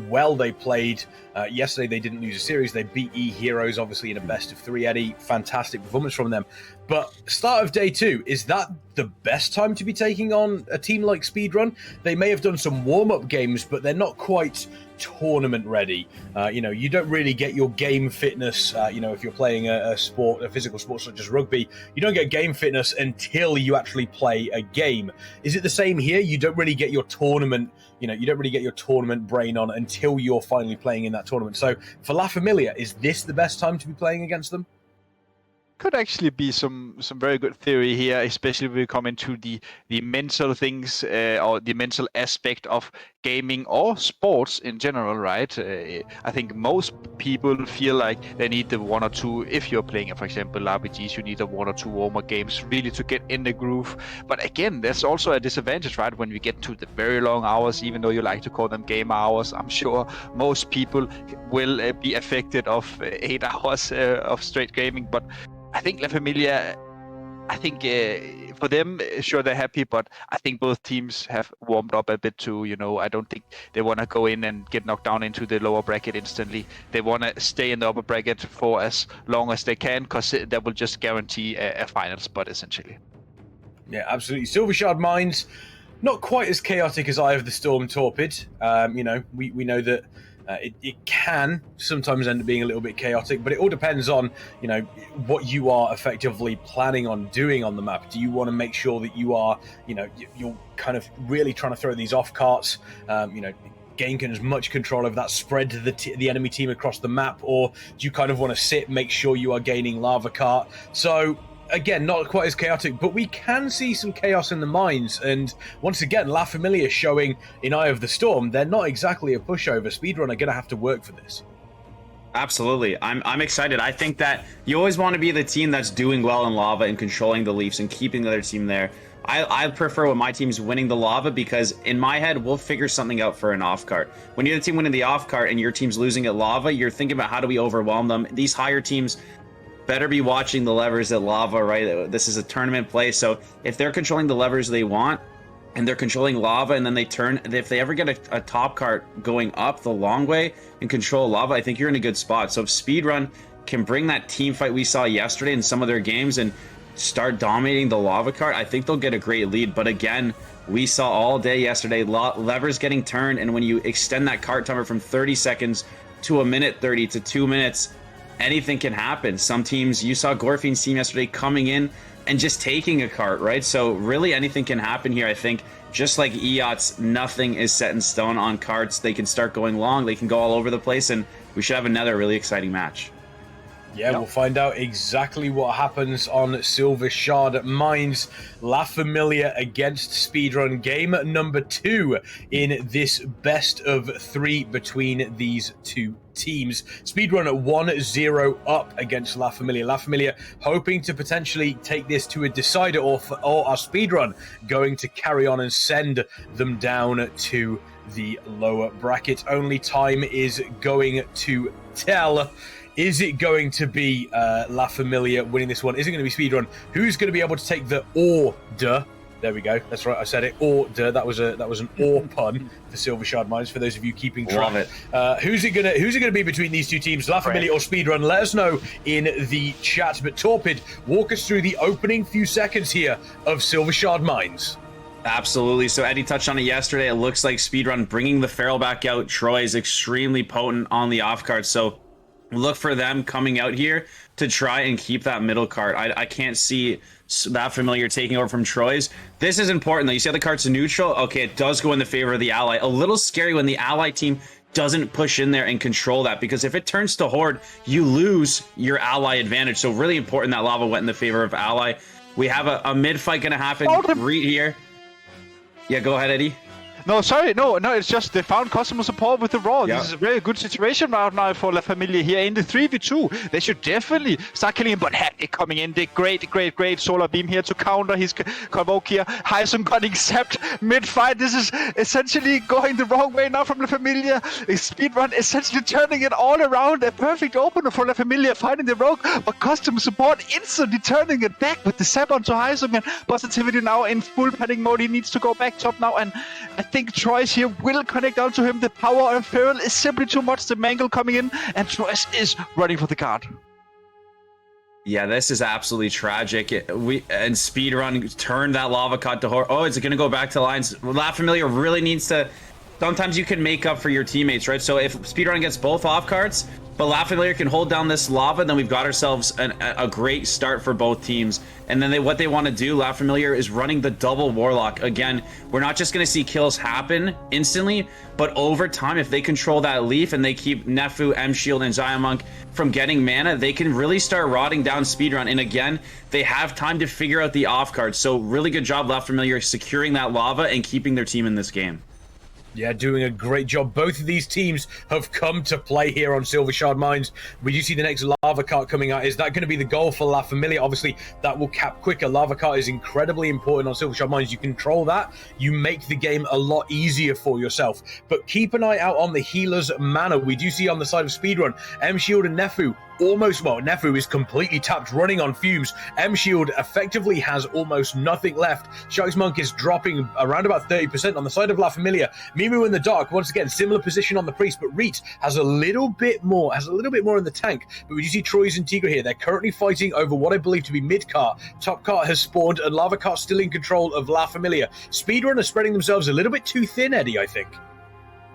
[SPEAKER 1] well they played. Yesterday they didn't lose a series. They beat Eheroes, obviously, in a best of 3, Eddie. Fantastic performance from them. But start of day 2, is that the best time to be taking on a team like Speedrun? They may have done some warm-up games, but they're not quite tournament ready. You know, you don't really get your game fitness, you know, if you're playing a physical sport such as rugby, you don't get game fitness until you actually play a game. Is it the same here? You don't really get your tournament, you know, you don't really get your tournament brain on until you're finally playing in that tournament. So for La Familia, is this the best time to be playing against them?
[SPEAKER 3] Could actually be some very good theory here, especially when we come into the mental things or the mental aspect of gaming or sports in general, right? I think most people feel like they need the 1 or 2. If you're playing, for example, RBGs, you need a 1 or 2 warm-up games really to get in the groove. But again, there's also a disadvantage, right? When we get to the very long hours, even though you like to call them game hours, I'm sure most people will be affected of 8 hours of straight gaming. But I think La Familia, I think for them, sure, they're happy, but I think both teams have warmed up a bit too. You know, I don't think they want to go in and get knocked down into the lower bracket instantly. They want to stay in the upper bracket for as long as they can, because that will just guarantee a final spot, essentially.
[SPEAKER 1] Yeah, absolutely. Silver Shard Mines, not quite as chaotic as Eye of the Storm Torpid. You know, we know that it can sometimes end up being a little bit chaotic, but it all depends on, you know, what you are effectively planning on doing on the map. Do you want to make sure that you are, you know, you're kind of really trying to throw these off carts, you know, gain as much control of that spread to the enemy team across the map, or do you kind of want to sit, make sure you are gaining lava cart? So again, not quite as chaotic, but we can see some chaos in the mines. And once again, La Familia showing in Eye of the Storm, they're not exactly a pushover. Speedrun are going to have to work for this.
[SPEAKER 2] Absolutely. I'm excited. I think that you always want to be the team that's doing well in lava and controlling the Leafs and keeping the other team there. I prefer when my team's winning the lava, because in my head, we'll figure something out for an off cart. When you're the team winning the off cart and your team's losing at lava, you're thinking about how do we overwhelm them. These higher teams better be watching the levers at lava, right? This is a tournament play, so if they're controlling the levers they want and they're controlling lava, and then they turn, if they ever get a top cart going up the long way and control lava, I think you're in a good spot. So if Speedrun can bring that team fight we saw yesterday in some of their games and start dominating the lava cart, I think they'll get a great lead. But again, we saw all day yesterday levers getting turned, and when you extend that cart timer from 30 seconds to 1:30 to 2 minutes, anything can happen. Some teams, you saw Gorfine's team yesterday coming in and just taking a cart, right? So really anything can happen here. I think just like EOTS, nothing is set in stone on carts. They can start going long, they can go all over the place, and we should have another really exciting match.
[SPEAKER 1] Yeah, we'll find out exactly what happens on Silver Shard Mines. La Familia against Speedrun, game number 2 in this best of 3 between these two teams. Speedrun at 1-0 up against La Familia. La Familia hoping to potentially take this to a decider, or are Speedrun going to carry on and send them down to the lower bracket. Only time is going to tell. Is it going to be La Familia winning this one? Is it going to be Speedrun? Who's going to be able to take the order? There we go. That's right. I said it. Order. That was an or pun for Silver Shard Mines. For those of you keeping track,
[SPEAKER 2] Love it.
[SPEAKER 1] Who's it gonna be between these two teams, La Familia or Speedrun? Let us know in the chat. But Torpid, walk us through the opening few seconds here of Silver Shard Mines.
[SPEAKER 2] Absolutely. So Eddie touched on it yesterday. It looks like Speedrun bringing the Feral back out. Troy is extremely potent on the off card. So look for them coming out here to try and keep that middle card. I can't see that Familiar taking over from Troy's. This is important though. You see how the card's neutral? Okay, it does go in the favor of the ally. A little scary when the ally team doesn't push in there and control that, because if it turns to Horde, you lose your ally advantage. So really important that lava went in the favor of ally. We have a mid fight gonna happen right here. Yeah, go ahead, Eddie.
[SPEAKER 3] No, sorry, no, it's just they found customer support with the Raw.
[SPEAKER 2] Yeah.
[SPEAKER 3] This is a very good situation right now for La Familia here in the 3v2. They should definitely start killing him, but Hackney coming in, the great Solar Beam here to counter his Convoke here. Hyson got accept mid-fight. This is essentially going the wrong way now from La Familia. Speedrun essentially turning it all around. A perfect opener for La Familia, finding the Rogue, but customer support instantly turning it back with the Zap onto Hyson, and Positivity now in full panic mode. He needs to go back top now, and I think Troy's here will connect onto him. The power of Feral is simply too much. The Mangle coming in, and Troy's is running for the card.
[SPEAKER 2] Yeah, this is absolutely tragic. And Speedrun turned that lava cut to Horde. Oh, is it going to go back to lines? La Familia really needs to... Sometimes you can make up for your teammates, right? So if Speedrun gets both off cards, but La Familia can hold down this lava, then we've got ourselves a great start for both teams. And then what they want to do, La Familia, is running the double Warlock. Again, we're not just going to see kills happen instantly, but over time, if they control that Leaf and they keep Nefu, M-Shield, and Xiamonk from getting mana, they can really start rotting down Speedrun. And again, they have time to figure out the off cards. So really good job, La Familia, securing that lava and keeping their team in this game.
[SPEAKER 1] Yeah, doing a great job. Both of these teams have come to play here on Silver Shard Mines. We do see the next lava cart coming out. Is that going to be the goal for La Familia? Obviously, that will cap quicker. Lava cart is incredibly important on Silver Shard Mines. You control that, you make the game a lot easier for yourself. But keep an eye out on the healer's mana. We do see on the side of Speedrun, M-Shield and Nefu almost, well, Nefu is completely tapped, running on fumes. M-Shield effectively has almost nothing left. Shark's Monk is dropping around about 30% on the side of La Familia. Mimu in the dark, once again, similar position on the Priest, but Reet has a little bit more in the tank. But we do see Troy's and Tigra here. They're currently fighting over what I believe to be mid-cart. Top cart has spawned, and Lava Cart still in control of La Familia. Speedrun are spreading themselves a little bit too thin, Eddie, I think.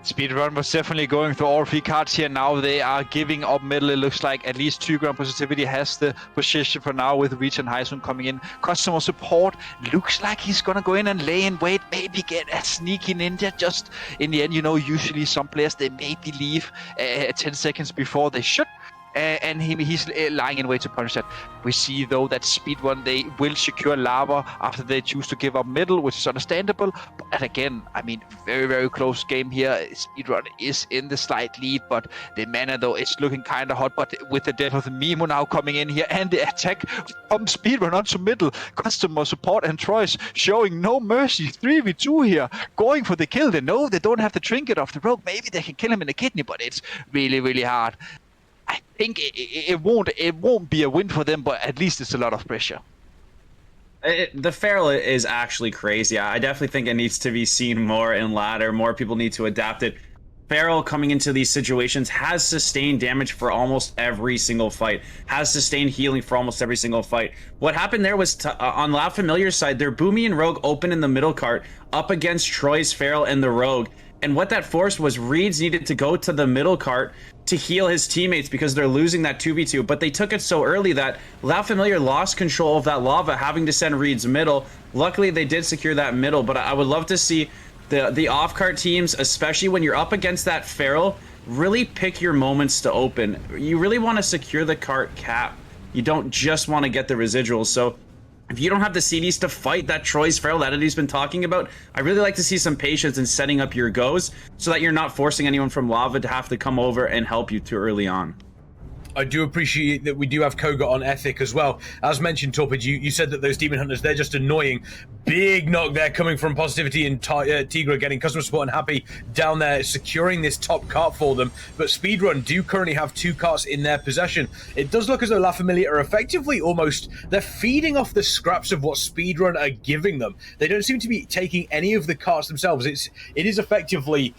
[SPEAKER 3] Speedrun was definitely going through all three cards here. Now they are giving up middle. It looks like at least 2 Grand Positivity has the position for now, with Reach and Hyson coming in. Customer support looks like he's gonna go in and lay in wait, maybe get a sneaky ninja. Just in the end, you know, usually some players, they maybe leave 10 seconds before they should. And he's lying in wait to punish that. We see though that Speedrun, they will secure lava after they choose to give up middle, which is understandable. But again, I mean, very close game here. Speedrun is in the slight lead, but the mana though is looking kind of hot. But with the death of the Mimo now coming in here, and the attack from Speedrun onto middle, customer support and Troy's showing no mercy. 3v2 here, going for the kill. They know they don't have the trinket off the Rogue. Maybe they can kill him in the kidney, but it's really hard. I think it won't be a win for them, but at least it's a lot of pressure.
[SPEAKER 2] The Feral is actually crazy. I definitely think it needs to be seen more in ladder. More people need to adapt it. Feral coming into these situations has sustained damage for almost every single fight, has sustained healing for almost every single fight. What happened there was on La Familiar's side, their Boomy and Rogue open in the middle cart up against Troy's Feral and the Rogue. And what that forced was Reeds needed to go to the middle cart to heal his teammates because they're losing that 2v2. But they took it so early that La Familiar lost control of that lava, having to send Reeds middle. Luckily, they did secure that middle, but I would love to see the off-cart teams, especially when you're up against that Feral, really pick your moments to open. You really want to secure the cart cap. You don't just want to get the residuals. So if you don't have the CDs to fight that Troy's Feral that Eddie's been talking about, I really like to see some patience in setting up your goes so that you're not forcing anyone from lava to have to come over and help you too early on.
[SPEAKER 1] I do appreciate that we do have Koga on Ethic as well. As mentioned, Torpid, you said that those Demon Hunters, they're just annoying. Big knock there coming from Positivity and Tigra getting customer support and Happy down there, securing this top cart for them. But Speedrun do currently have 2 carts in their possession. It does look as though La Familia are effectively almost, they're feeding off the scraps of what Speedrun are giving them. They don't seem to be taking any of the carts themselves. It is effectively,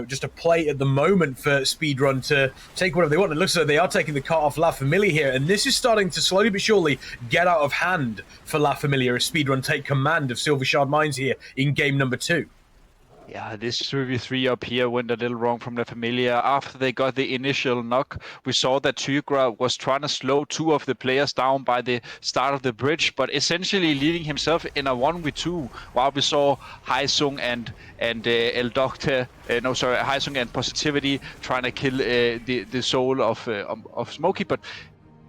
[SPEAKER 1] just a play at the moment for Speedrun to take whatever they want. It looks like they are taking the cart off La Familia here, and this is starting to slowly but surely get out of hand for La Familia as Speedrun take command of Silver Shard Mines here in game number 2.
[SPEAKER 3] Yeah, this 3v3 up here went a little wrong from La Familia. After they got the initial knock, we saw that Tigra was trying to slow 2 of the players down by the start of the bridge, but essentially leaving himself in a 1v2, while we saw Haisung and El Doctor, Haisung and Positivity trying to kill the soul of Smokey, but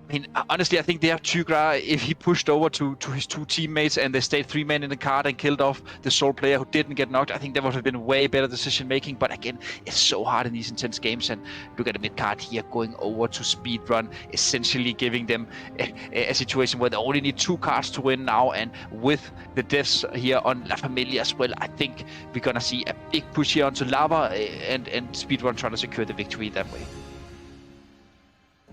[SPEAKER 3] I mean, honestly, I think they have Tigra. If he pushed over to his 2 teammates and they stayed 3 men in the cart and killed off the sole player who didn't get knocked, I think that would have been way better decision making. But again, it's so hard in these intense games. And look at the mid card here going over to Speedrun, essentially giving them a situation where they only need 2 cards to win now. And with the deaths here on La Familia as well, I think we're gonna see a big push here onto Lava and Speedrun trying to secure the victory that way.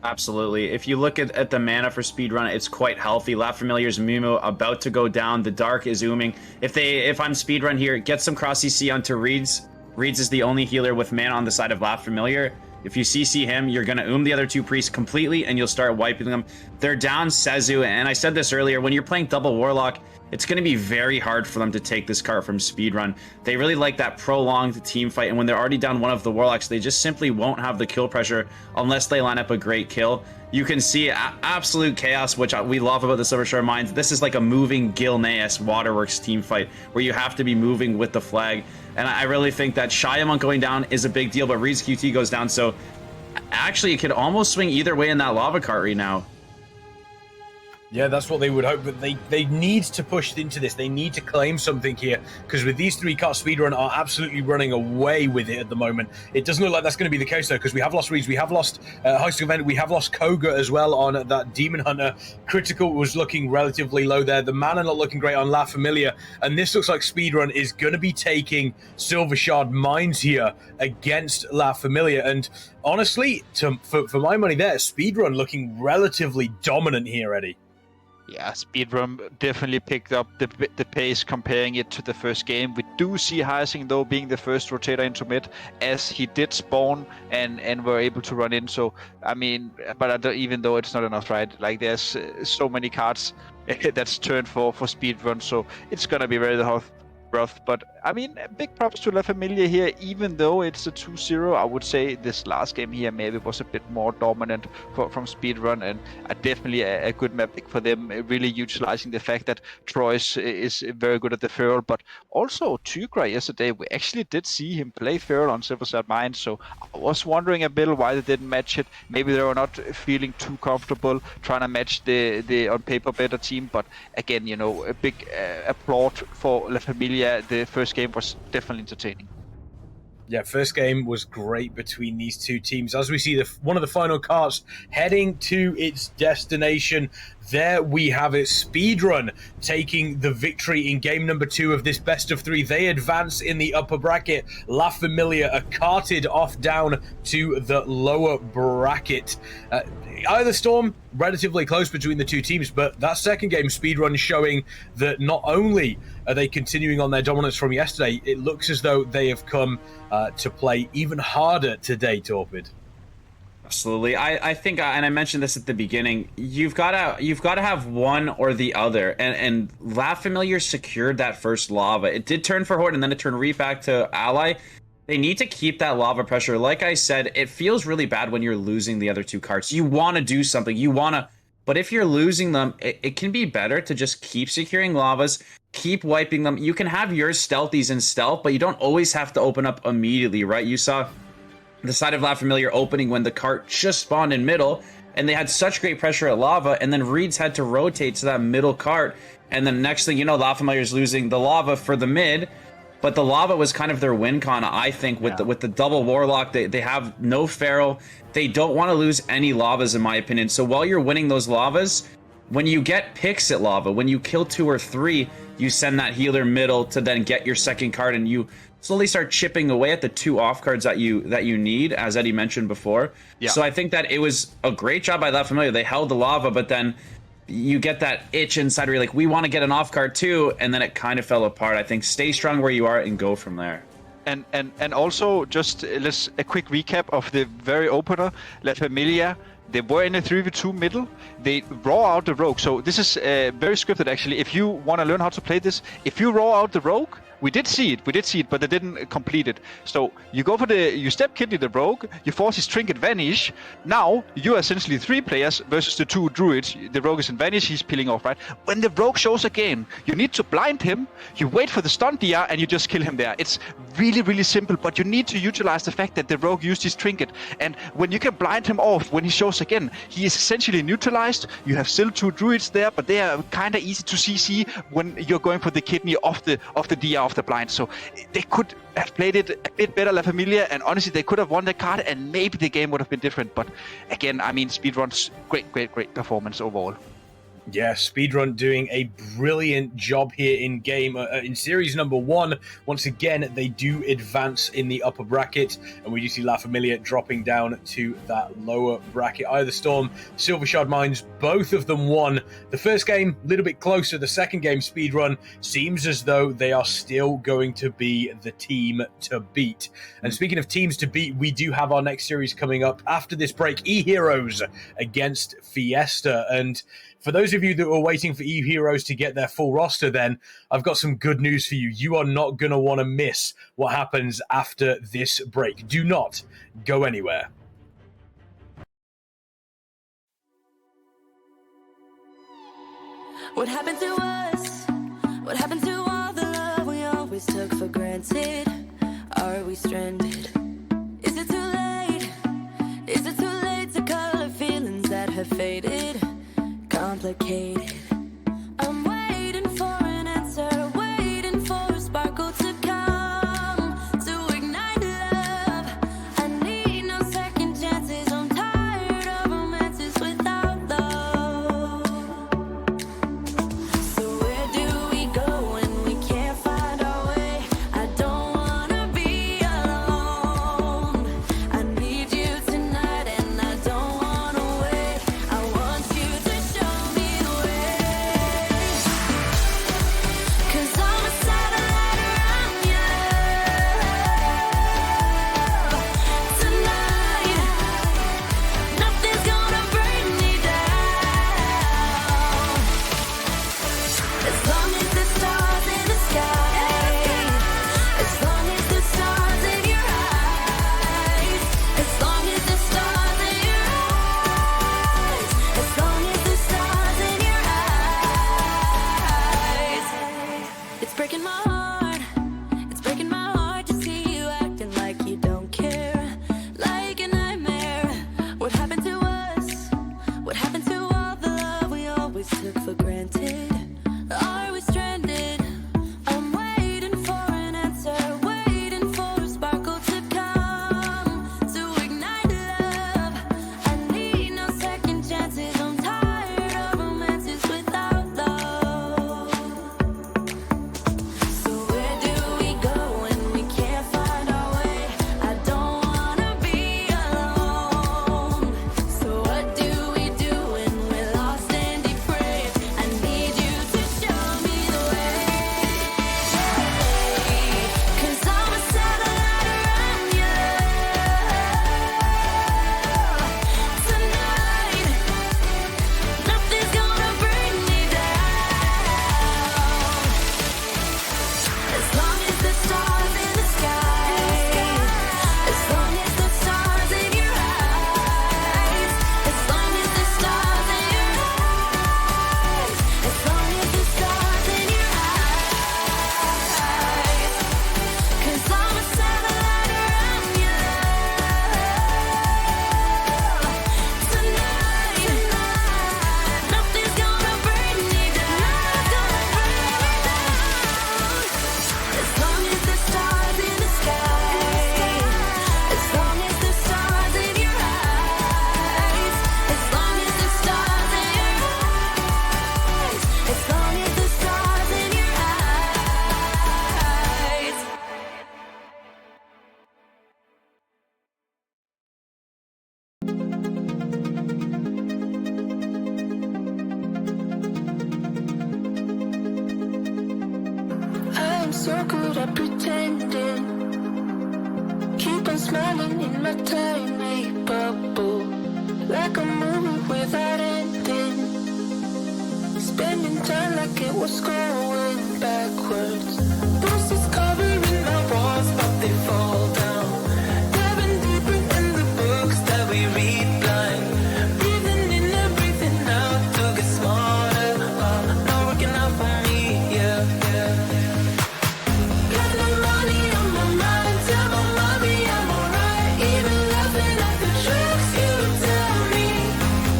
[SPEAKER 2] Absolutely. If you look at the mana for Speedrun, it's quite healthy. La Familia's Mumu about to go down. The Dark is ooming. If I'm Speedrun here, get some cross CC onto Reeds. Reeds is the only healer with mana on the side of La Familia. If you CC him, you're going to the other 2 priests completely, and you'll start wiping them. They're down Sezu, and I said this earlier, when you're playing double Warlock, it's going to be very hard for them to take this cart from Speedrun. They really like that prolonged team fight, and when they're already down one of the Warlocks, they just simply won't have the kill pressure unless they line up a great kill. You can see absolute chaos, which we love about the Silver Shore Mines. This is like a moving Gilneas Waterworks team fight, where you have to be moving with the flag. And I really think that Shyamont going down is a big deal, but Reed's QT goes down, so actually it could almost swing either way in that lava cart right now.
[SPEAKER 1] Yeah, that's what they would hope, but they need to push into this. They need to claim something here, because with these 3 carts, Speedrun are absolutely running away with it at the moment. It doesn't look like that's going to be the case, though, because we have lost Reeds, we have lost Heist Event, we have lost Koga as well on that Demon Hunter. Critical was looking relatively low there. The mana not looking great on La Familia, and this looks like Speedrun is going to be taking Silver Shard Mines here against La Familia, and honestly, for my money there, Speedrun looking relatively dominant here, Eddie.
[SPEAKER 3] Yeah, Speedrun definitely picked up the pace comparing it to the first game. We do see Heising, though, being the first rotator into mid, as he did spawn and were able to run in. So, I mean, but even though it's not enough, right? Like, there's so many cards that's turned for Speedrun, so it's going to be very rough. But, I mean, big props to La Familia here. Even though it's a 2-0, I would say this last game here maybe was a bit more dominant from Speedrun, and definitely a good map pick for them, really utilizing the fact that Troyes is very good at the Feral, but also Tigra yesterday, we actually did see him play Feral on Silver Shard Mines, so I was wondering a bit why they didn't match it. Maybe they were not feeling too comfortable trying to match the on paper better team, but again, you know, a big applaud for La Familia. The first game was definitely entertaining.
[SPEAKER 1] Yeah, first game was great between these 2 teams. As we see one of the final carts heading to its destination, there we have it. Speedrun taking the victory in game number 2 of this best of 3. They advance in the upper bracket. La Familia are carted off down to the lower bracket. Either Storm, relatively close between the 2 teams, but that second game, Speedrun showing that not only are they continuing on their dominance from yesterday, it looks as though they have come to play even harder today, Torpid.
[SPEAKER 2] Absolutely. I think, and I mentioned this at the beginning, you've got to have one or the other, and La Familia secured that first lava. It did turn for Horde, and then it turned back to Ally. They need to keep that lava pressure. Like I said, it feels really bad when you're losing the other 2 carts. You want to do something. But if you're losing them, it can be better to just keep securing lavas, keep wiping them. You can have your stealthies in stealth, but you don't always have to open up immediately, right? You saw the side of La Familia opening when the cart just spawned in middle, and they had such great pressure at lava, and then Reeds had to rotate to that middle cart, and then next thing you know, La Familia is losing the lava for the mid. But the lava was kind of their win con, I think, with the double warlock. They have no feral. They don't want to lose any lavas, in my opinion. So while you're winning those lavas, when you get picks at lava, when you kill 2 or 3, you send that healer middle to then get your second card, and you slowly start chipping away at the 2 off cards that you need, as Eddie mentioned before. Yeah. So I think that it was a great job by La Familia. They held the lava, but then you get that itch inside where you're like, we want to get an off card too, and then it kind of fell apart. I think stay strong where you are and go from there.
[SPEAKER 3] And also, just let's a quick recap of the very opener. La Familia, they were in a 3v2 middle. They raw out the rogue. So this is very scripted, actually. If you want to learn how to play this, if you raw out the rogue, we did see it, but they didn't complete it. So you go for you step kidney the rogue, you force his trinket vanish. Now you are essentially 3 players versus the 2 druids. The rogue is in vanish, he's peeling off, right? When the rogue shows again, you need to blind him, you wait for the stun DR, and you just kill him there. It's really, really simple, but you need to utilize the fact that the rogue used his trinket. And when you can blind him off, when he shows again, he is essentially neutralized. You have still 2 druids there, but they are kind of easy to CC when you're going for the kidney off the DR. The blind, so they could have played it a bit better, La Familia, and honestly they could have won the card and maybe the game would have been different. But again, I mean, Speedrun's great performance overall.
[SPEAKER 1] Yeah, Speedrun doing a brilliant job here in game. In series number 1, once again, they do advance in the upper bracket, and we do see La Familia dropping down to that lower bracket. Either Storm, Silver Shard Mines, both of them won. The first game, a little bit closer. The second game, Speedrun, seems as though they are still going to be the team to beat. And speaking of teams to beat, we do have our next series coming up after this break. Eheroes against Fiesta. And for those of you that were waiting for Eheroes to get their full roster, then I've got some good news for you. You are not going to want to miss what happens after this break. Do not go anywhere.
[SPEAKER 4] What happened to us? What happened to all the love we always took for granted? Are we stranded? Is it too late? Is it too late to color feelings that have faded? Complicated. I'm waiting for an answer, waiting for a sparkle to come to ignite love. I need no second chances. I'm tired of romances without love. So where do we go when we can't find our way? I don't wanna be alone. I need you tonight and I don't wanna wait. I want you to show me the way. good at pretending. Keep on smiling in my tiny bubble, like a movie without ending. Spending time like it was going backwards. Bruises covering my walls, but they fall down. Diving deeper in the books that we read blind. Breathing in and breathing out to get smarter. Not working out for me, yeah. Got no money on my mind. Tell my mommy I'm alright. Even laughing at the jokes you tell me.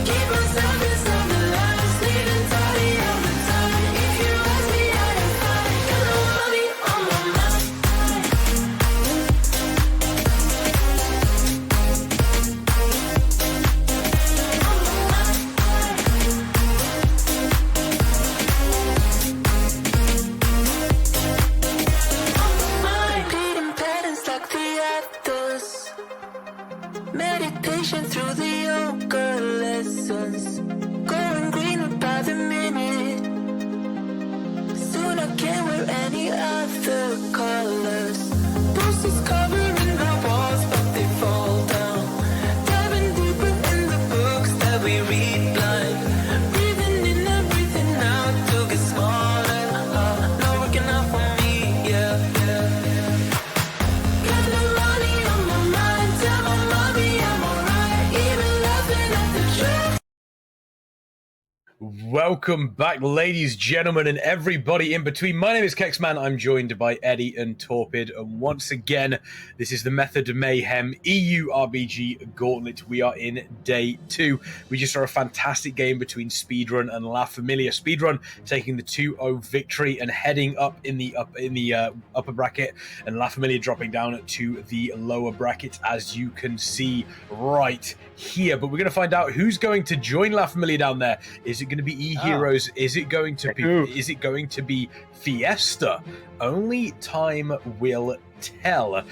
[SPEAKER 4] Keep myself inside the lines. Leading tidy all the time. If you ask me, I am fine. Got no money on my mind. Repeating patterns like the others. Meditation through the yoga lessons. Going greener by the minute. Soon I can't wear any other colors. Bruises covering my walls, but they fall down. Diving deeper in the books that we read blind. Breathing in and breathing out to get smarter. Not working out for me, yeah. Got no money on my mind. Tell my mommy I'm alright. Even laughing at the jokes.
[SPEAKER 1] Welcome back, ladies, gentlemen, and everybody in between. My name is Kexman. I'm joined by Eddie and Torpid, and once again, this is the Method Mayhem EU RBG Gauntlet. We are in day 2. We just saw a fantastic game between Speedrun and La Familia. Speedrun taking the 2-0 victory and heading up in the upper bracket, and La Familia dropping down to the lower bracket, as you can see right here. But we're going to find out who's going to join La Familia down there. Is it going to be Eheroes? Is it going to be? Is it going to be Fiesta? Only time will tell.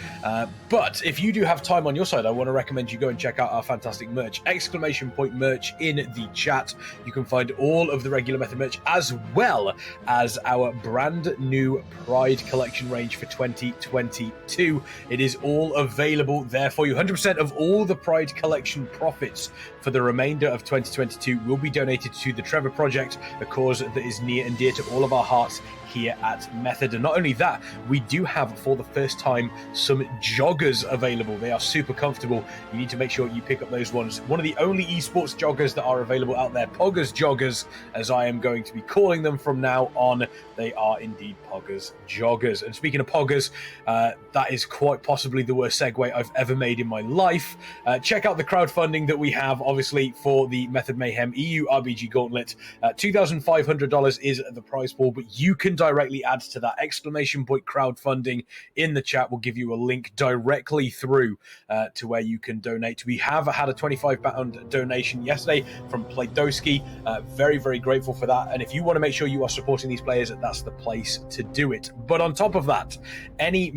[SPEAKER 1] But if you do have time on your side, I want to recommend you go and check out our fantastic merch. Exclamation point merch in the chat. You can find all of the regular Method merch as well as our brand new Pride collection range for 2022. It is all available there for you. 100% of all the Pride collection profits for the remainder of 2022 will be donated to the Trevor Project, a cause that is near and dear to all of our hearts here at Method. And not only that, we do have, for the first time, some joggers available. They are super comfortable. You need to make sure you pick up those ones. One of the only esports joggers that are available out there, Poggers joggers, as I am going to be calling them from now on. They are indeed Poggers joggers. And speaking of Poggers, that is quite possibly the worst segue I've ever made in my life. Check out the crowdfunding that we have, obviously, for the Method Mayhem EU RBG Gauntlet. $2,500 is the prize pool, but you can directly add to that. Exclamation point crowdfunding in the chat will give you a link directly through to where you can donate. We have had a £25 donation yesterday from Playdoski. Very, very grateful for that. And if you want to make sure you are supporting these players, that's the place to do it. But on top of that, any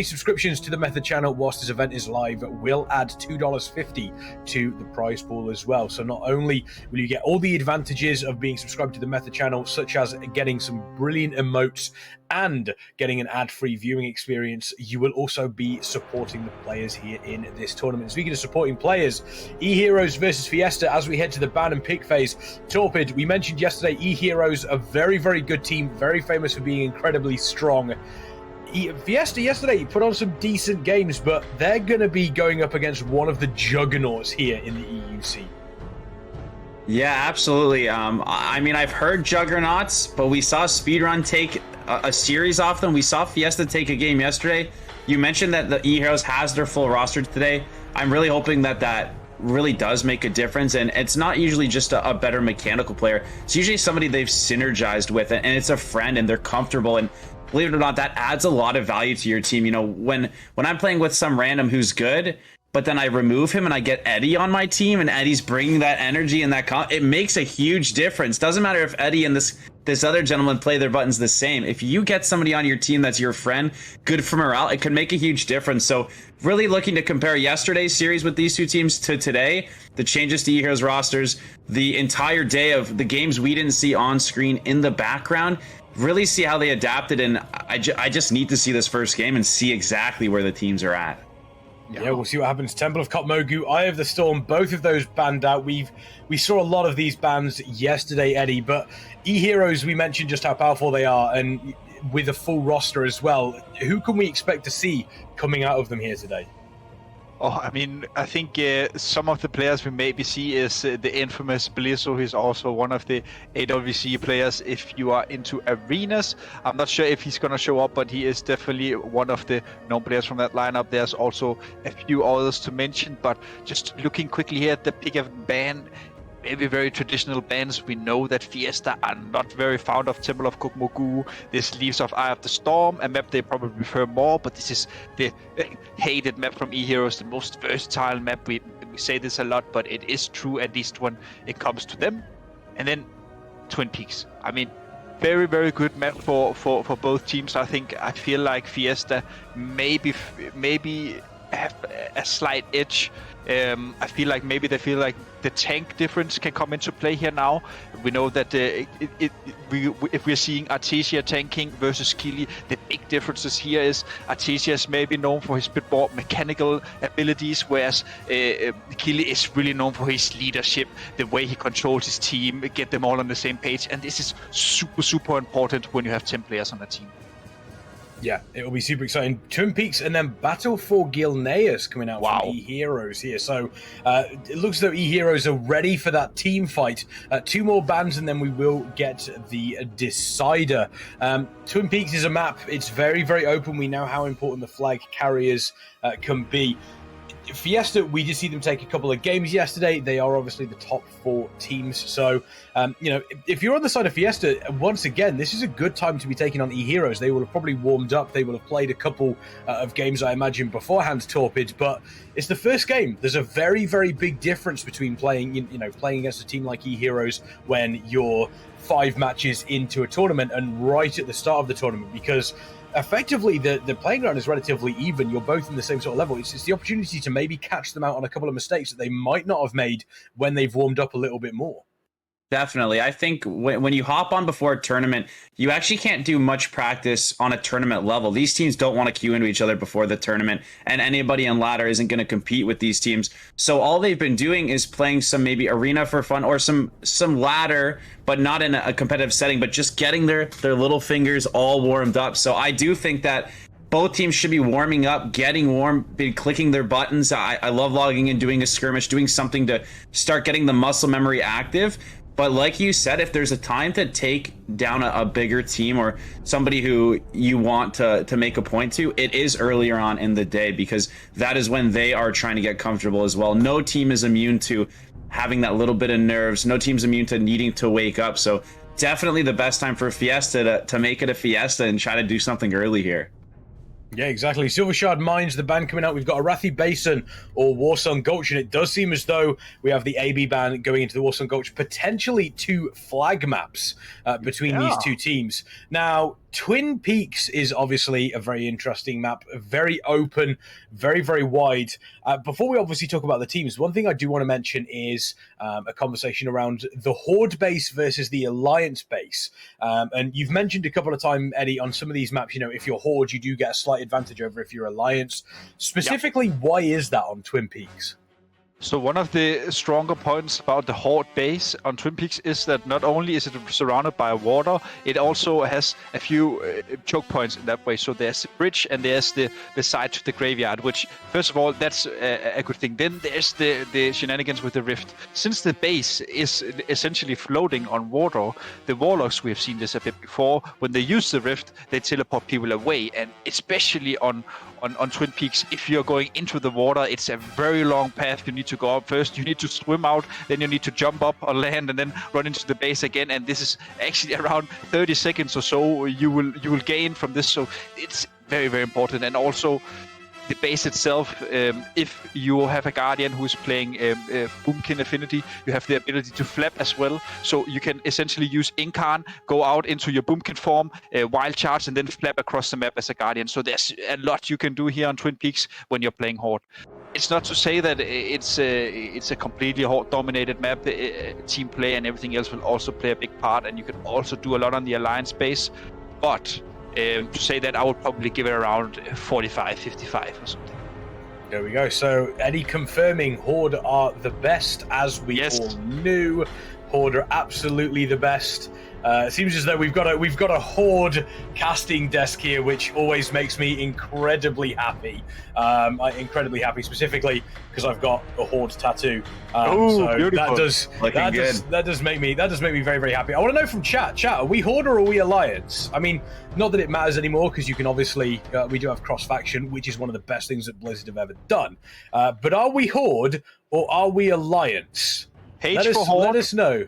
[SPEAKER 1] subscriptions to the Method channel whilst this event is live will add $2.50 to the prize pool as well. So not only will you get all the advantages of being subscribed to the Method channel, such as getting some brilliant emotes and getting an ad-free viewing experience, you will also be supporting the players here in this tournament. Speaking of supporting players, Eheroes versus Fiesta, as we head to the ban and pick phase. Torpid, we mentioned yesterday, Eheroes, a very, very good team, very famous for being incredibly strong. Fiesta yesterday put on some decent games, but they're going to be going up against one of the juggernauts here in the EUC.
[SPEAKER 2] Yeah, absolutely. I mean, I've heard juggernauts, but we saw Speedrun take a series off them. We saw Fiesta take a game yesterday. You mentioned that the Eheroes has their full roster today. I'm really hoping that that really does make a difference, and it's not usually just a better mechanical player. It's usually somebody they've synergized with, and it's a friend, and they're comfortable. And believe it or not, that adds a lot of value to your team. You know, when I'm playing with some random who's good, but then I remove him and I get Eddie on my team, and Eddie's bringing that energy and that it makes a huge difference. Doesn't matter if Eddie and this other gentleman play their buttons the same. If you get somebody on your team that's your friend, good for morale, it could make a huge difference. So really looking to compare yesterday's series with these two teams to today, the changes to Eheroes rosters, the entire day of the games we didn't see on screen in the background. really see how they adapted. And I just need to see this first game and see exactly where the teams are at.
[SPEAKER 1] Yeah, we'll see what happens. Temple of Kotmogu, Eye of the Storm, both of those banned out. We saw a lot of these bans yesterday, Eddie, but Eheroes, we mentioned just how powerful they are, and with a full roster as well. Who can we expect to see coming out of them here today?
[SPEAKER 3] Oh, I mean, I think some of the players we maybe see is the infamous Blizzo, who's also one of the AWC players. If you are into arenas, I'm not sure if he's going to show up, but he is definitely one of the known players from that lineup. There's also a few others to mention, but just looking quickly here at the pick of band, maybe very traditional bans. We know that Fiesta are not very fond of Temple of Kotmogu. This leaves off Eye of the Storm, a map they probably prefer more, but this is the hated map from Eheroes, the most versatile map. We say this a lot, but it is true, at least when it comes to them. And then Twin Peaks. I mean, very, very good map for both teams. I feel like Fiesta maybe have a slight edge. I feel like maybe they feel like the tank difference can come into play here now. We know that if we're seeing Artesia tanking versus Kili, the big differences here is Artesia is maybe known for his bit more mechanical abilities, whereas Kili is really known for his leadership, the way he controls his team, get them all on the same page, and this is super, super important when you have 10 players on a team.
[SPEAKER 1] Yeah, it will be super exciting. Twin Peaks and then Battle for Gilneas coming out from Eheroes here. So it looks as though Eheroes are ready for that team fight. 2 more bans and then we will get the decider. Twin Peaks is a map. It's very, very open. We know how important the flag carriers can be. Fiesta, we did see them take a couple of games yesterday. They are obviously the top 4 teams. So, if you're on the side of Fiesta, once again, this is a good time to be taking on Eheroes. They will have probably warmed up. They will have played a couple of games, I imagine, beforehand, Torpid. But it's the first game. There's a very, very big difference between playing, playing against a team like Eheroes when you're 5 matches into a tournament and right at the start of the tournament, because effectively the playing ground is relatively even. You're both in the same sort of level. It's the opportunity to maybe catch them out on a couple of mistakes that they might not have made when they've warmed up a little bit more.
[SPEAKER 2] Definitely. I think when you hop on before a tournament, you actually can't do much practice on a tournament level. These teams don't want to queue into each other before the tournament, and anybody on ladder isn't going to compete with these teams. So all they've been doing is playing some maybe arena for fun or some ladder, but not in a competitive setting, but just getting their little fingers all warmed up. So I do think that both teams should be warming up, getting warm, be clicking their buttons. I love logging in, doing a skirmish, doing something to start getting the muscle memory active. But like you said, if there's a time to take down a bigger team or somebody who you want to make a point to, it is earlier on in the day, because that is when they are trying to get comfortable as well. No team is immune to having that little bit of nerves. No team's immune to needing to wake up. So definitely the best time for Fiesta to make it a Fiesta and try to do something early here.
[SPEAKER 1] Yeah, exactly. Silver Shard Mines, the ban coming out. We've got Arathi Basin or Warsong Gulch, and it does seem as though we have the AB ban going into the Warsong Gulch, potentially 2 flag maps between these 2 teams. Now, Twin Peaks is obviously a very interesting map, very open, very, very wide. Before we obviously talk about the teams, one thing I do want to mention is a conversation around the Horde base versus the Alliance base. And you've mentioned a couple of times, Eddie, on some of these maps, if you're Horde, you do get a slight advantage over if you're Alliance. Specifically, why is that on Twin Peaks?
[SPEAKER 3] So one of the stronger points about the Horde base on Twin Peaks is that not only is it surrounded by water, it also has a few choke points in that way. So there's the bridge and there's the side to the graveyard, which, first of all, that's a good thing. Then there's the shenanigans with the rift. Since the base is essentially floating on water, the Warlocks, we have seen this a bit before, when they use the rift, they teleport people away. And especially on Twin Peaks, if you're going into the water, it's a very long path. You need to go up first, you need to swim out, then you need to jump up or land and then run into the base again, and this is actually around 30 seconds or so you will gain from this. So it's very, very important. And also the base itself, if you have a Guardian who is playing Boomkin Affinity, you have the ability to flap as well. So you can essentially use Incarn, go out into your Boomkin form, wild charge, and then flap across the map as a Guardian. So there's a lot you can do here on Twin Peaks when you're playing Horde. it's not to say that it's a completely dominated map. Team play and everything else will also play a big part, and you can also do a lot on the alliance base. But to say that, I would probably give it around 45, 55 or something.
[SPEAKER 1] There we go. So Eddie confirming Horde are the best, as we all knew. Horde are absolutely the best. It seems as though we've got a Horde casting desk here, which always makes me incredibly happy. Incredibly happy, specifically because I've got a Horde tattoo. So
[SPEAKER 3] beautiful.
[SPEAKER 1] that does make me very, very happy. I want to know from chat. Chat, are we Horde or are we Alliance? I mean, not that it matters anymore, because you can obviously we do have cross faction, which is one of the best things that Blizzard have ever done. But are we Horde or are we Alliance? Let us know.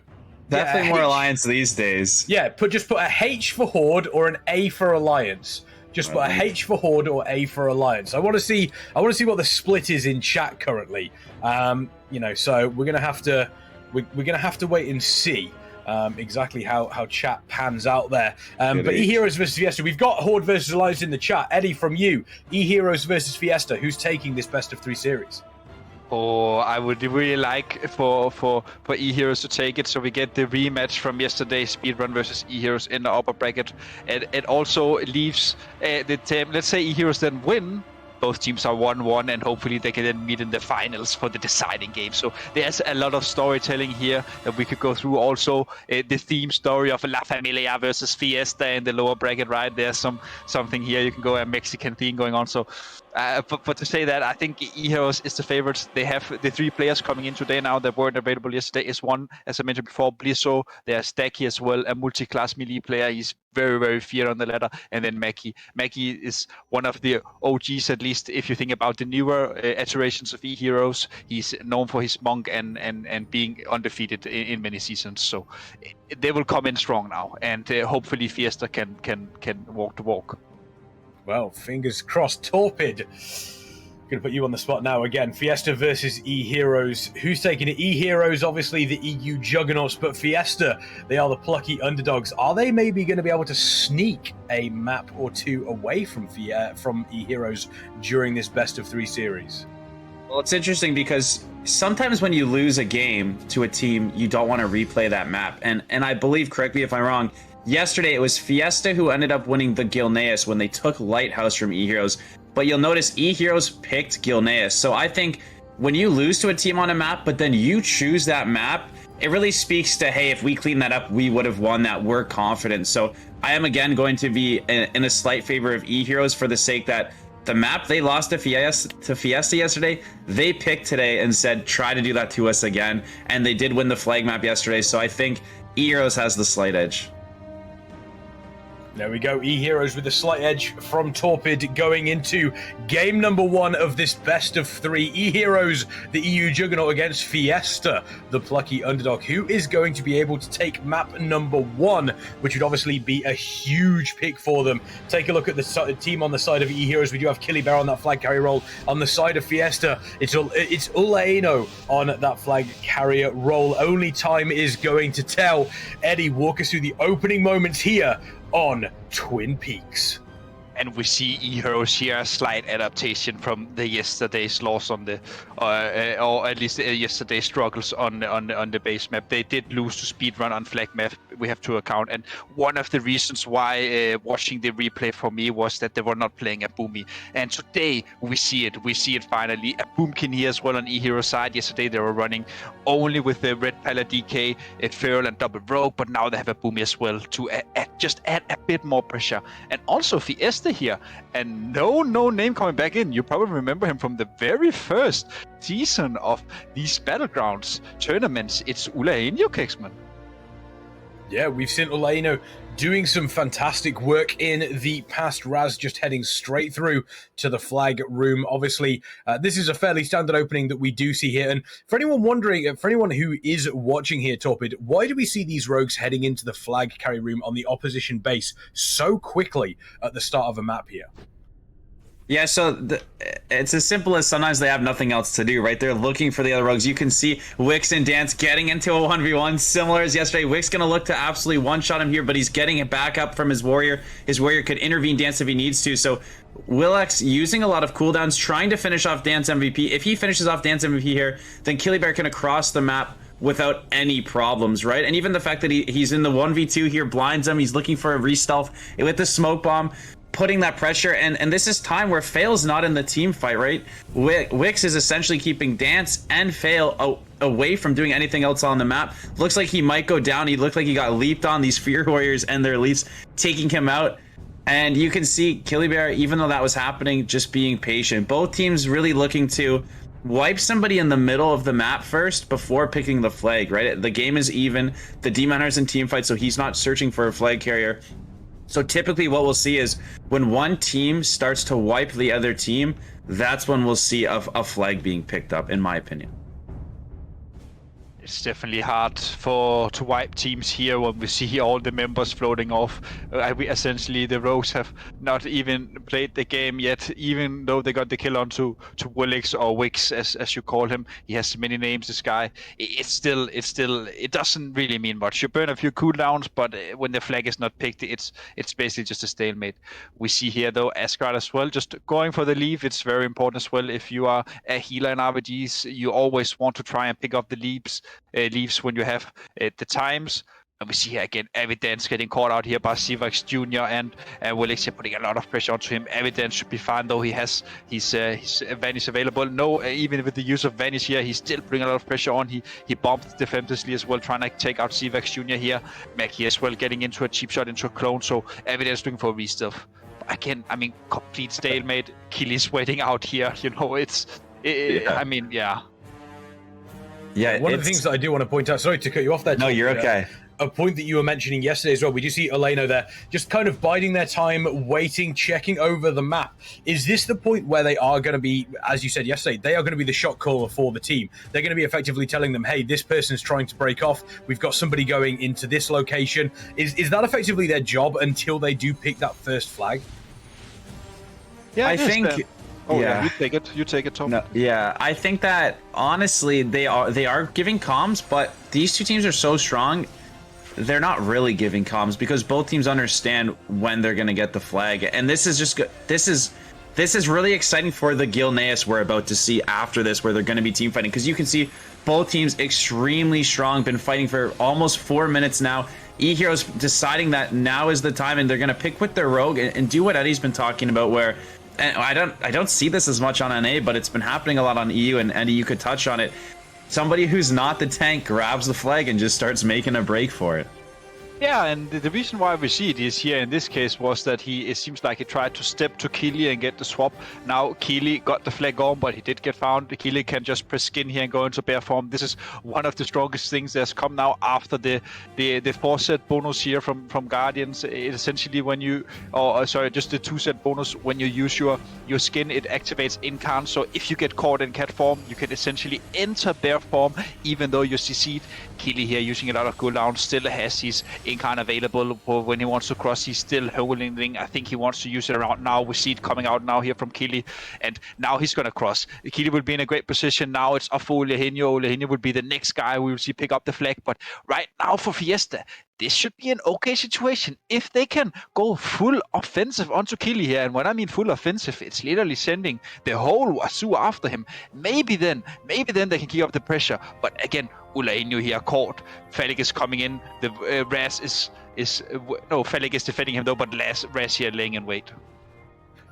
[SPEAKER 2] Definitely more Alliance these days.
[SPEAKER 1] Yeah, just put a H for Horde or an A for Alliance. Just put a H for Horde or A for Alliance. I want to see what the split is in chat currently. So we're gonna have to wait and see exactly how chat pans out there. But Eheroes versus Fiesta, we've got Horde versus Alliance in the chat. Eddie, from you, Eheroes versus Fiesta, who's taking this best of 3 series?
[SPEAKER 3] Oh, I would really like for Eheroes to take it, so we get the rematch from yesterday's Speedrun versus Eheroes in the upper bracket. And it also leaves the team. Let's say Eheroes then win. Both teams are 1-1, and hopefully they can then meet in the finals for the deciding game. So there's a lot of storytelling here that we could go through. Also, the theme story of La Familia versus Fiesta in the lower bracket, right? There's something here. You can go a Mexican theme going on. So, but to say that, I think Eheroes is the favorites. They have the 3 players coming in today now that weren't available yesterday. Is one, as I mentioned before, Blizzo. There's Stacky as well, a multi-class melee player. He's very, very feared on the ladder. And then Mackie. Mackie is one of the OGs, at least if you think about the newer iterations of Eheroes. He's known for his monk and being undefeated in many seasons. So they will come in strong now, and hopefully Fiesta can walk the walk.
[SPEAKER 1] Well, fingers crossed. Torpid, gonna put you on the spot now again. Fiesta versus Eheroes. Who's taking it? Eheroes, obviously the EU juggernauts, but Fiesta, they are the plucky underdogs. Are they maybe going to be able to sneak a map or 2 away from Eheroes during this best of 3 series?
[SPEAKER 2] Well, it's interesting because sometimes when you lose a game to a team, you don't want to replay that map. And I believe, correct me if I'm wrong, yesterday it was Fiesta who ended up winning the Gilneas when they took Lighthouse from Eheroes. But you'll notice Eheroes picked Gilneas. So I think when you lose to a team on a map, but then you choose that map, it really speaks to, hey, if we clean that up, we would have won that. We're confident. So I am, again, going to be in a slight favor of Eheroes for the sake that the map they lost to Fiesta yesterday, they picked today and said, try to do that to us again. And they did win the flag map yesterday. So I think Eheroes has the slight edge.
[SPEAKER 1] There we go, Eheroes with a slight edge from Torpid going into game number 1 of this best of 3. Eheroes, the EU juggernaut, against Fiesta, the plucky underdog, who is going to be able to take map number 1, which would obviously be a huge pick for them. Take a look at the team on the side of Eheroes. We do have Killy Bear on that flag carrier role. On the side of Fiesta, it's Ulaeno on that flag carrier role. Only time is going to tell. Eddie, walk us through the opening moments here on Twin Peaks.
[SPEAKER 3] And we see Eheroes here, a slight adaptation from the yesterday's loss on the, or at least yesterday's struggles on the base map. They did lose to Speedrun on flag map, we have to account. And one of the reasons why watching the replay for me was that they were not playing a Boomy. And today we see it finally. A Boomkin here as well on Eheroes side. Yesterday they were running only with the Red Pala DK, Feral and Double Rogue, but now they have a Boomy as well to just add a bit more pressure. And also Fiesta here, and no name coming back in. You probably remember him from the very first season of these Battlegrounds tournaments. It's Ulaeno, Kexman.
[SPEAKER 1] Yeah, we've seen Ulaeno doing some fantastic work in the past. Raz just heading straight through to the flag room. Obviously, this is a fairly standard opening that we do see here. And for anyone wondering, for anyone who is watching here, Torpid, why do we see these rogues heading into the flag carry room on the opposition base so quickly at the start of a map here?
[SPEAKER 2] Yeah, so it's as simple as sometimes they have nothing else to do, right? They're looking for the other rogues. You can see Wix and Dance getting into a 1v1, similar as yesterday. Wix going to look to absolutely one-shot him here, but he's getting it back up from his Warrior. His Warrior could intervene Dance if he needs to, so Willex using a lot of cooldowns, trying to finish off Dance MVP. If he finishes off Dance MVP here, then Killybear can cross the map without any problems, right? And even the fact that he's in the 1v2 here blinds him. He's looking for a re-stealth with the smoke bomb, putting that pressure, and this is time where Fail's not in the team fight, right? Wix is essentially keeping Dance and Fail away from doing anything else on the map. Looks like he might go down. He looked like he got leaped on. These Fear Warriors and their elites taking him out. And you can see Killybear, even though that was happening, just being patient. Both teams really looking to wipe somebody in the middle of the map first before picking the flag, right? The game is even. The Demon Hunter's in team fight, so he's not searching for a flag carrier. So typically what we'll see is when one team starts to wipe the other team, that's when we'll see a flag being picked up, in my opinion.
[SPEAKER 3] It's definitely hard to wipe teams here when we see all the members floating off. Essentially, the Rogues have not even played the game yet, even though they got the kill onto Willix or Wix, as you call him. He has many names, this guy. It doesn't really mean much. You burn a few cooldowns, but when the flag is not picked, it's basically just a stalemate. We see here, though, Asgard as well, just going for the leave. It's very important as well. If you are a healer in RBGs, you always want to try and pick up the leaves when you have the times. And we see here again Evidence getting caught out here by Civax Jr. and Willix putting a lot of pressure onto him. Evidence should be fine, though. He has his Vanish available. No, even with the use of Vanish here, he's still putting a lot of pressure on. He bombed defensively as well, trying to take out Civax Jr. here. Mackie as well getting into a cheap shot into a clone, so Evidence looking for a re-stealth. Again, I mean, complete stalemate. Killy's waiting out here. You know, I mean, yeah.
[SPEAKER 1] Yeah, one of the things that I do want to point out, sorry to cut you off there.
[SPEAKER 2] No, you're okay.
[SPEAKER 1] A point that you were mentioning yesterday as well, we do see Eleno there just kind of biding their time, waiting, checking over the map. Is this the point where they are going to be, as you said yesterday, they are going to be the shot caller for the team? They're going to be effectively telling them, hey, this person's trying to break off. We've got somebody going into this location. Is that effectively their job until they do pick that first flag?
[SPEAKER 2] Yeah, I think...
[SPEAKER 3] Oh yeah, you take it, Tom.
[SPEAKER 2] No, yeah, I think that honestly they are giving comms, but these two teams are so strong, they're not really giving comms because both teams understand when they're going to get the flag, and this is just good. This is really exciting for the Gilneas we're about to see after this, where they're going to be team fighting, because you can see both teams extremely strong, been fighting for almost 4 minutes now. Eheroes deciding that now is the time, and they're going to pick with their rogue and do what Eddie's been talking about, where. And I don't see this as much on NA, but it's been happening a lot on EU, and Eddie, you could touch on it. Somebody who's not the tank grabs the flag and just starts making a break for it.
[SPEAKER 3] Yeah, and the reason why we see it is here in this case was that it seems like he tried to step to Keely and get the swap. Now Keely got the flag on, but he did get found. Keely can just press skin here and go into bear form. This is one of the strongest things that's come now after the 4-set bonus here from Guardians. It essentially when you, just the 2-set bonus, when you use your skin, it activates incarn. So if you get caught in cat form, you can essentially enter bear form even though you're CC'd. Keely here using a lot of cooldown, still has his incarn available when he wants to cross. He's still holding. I think he wants to use it around now. We see it coming out now here from Keely, and now he's going to cross. Keely will be in a great position. Now it's off for Olehenio. Olehenio will be the next guy we will see pick up the flag, but right now for Fiesta, this should be an okay situation if they can go full offensive onto Keely here. And when I mean full offensive, it's literally sending the whole Wazoo after him. Maybe then they can keep up the pressure. But again, Ulainu here caught. Falik is coming in. The Raz Falik is defending him though, but Raz here laying in wait.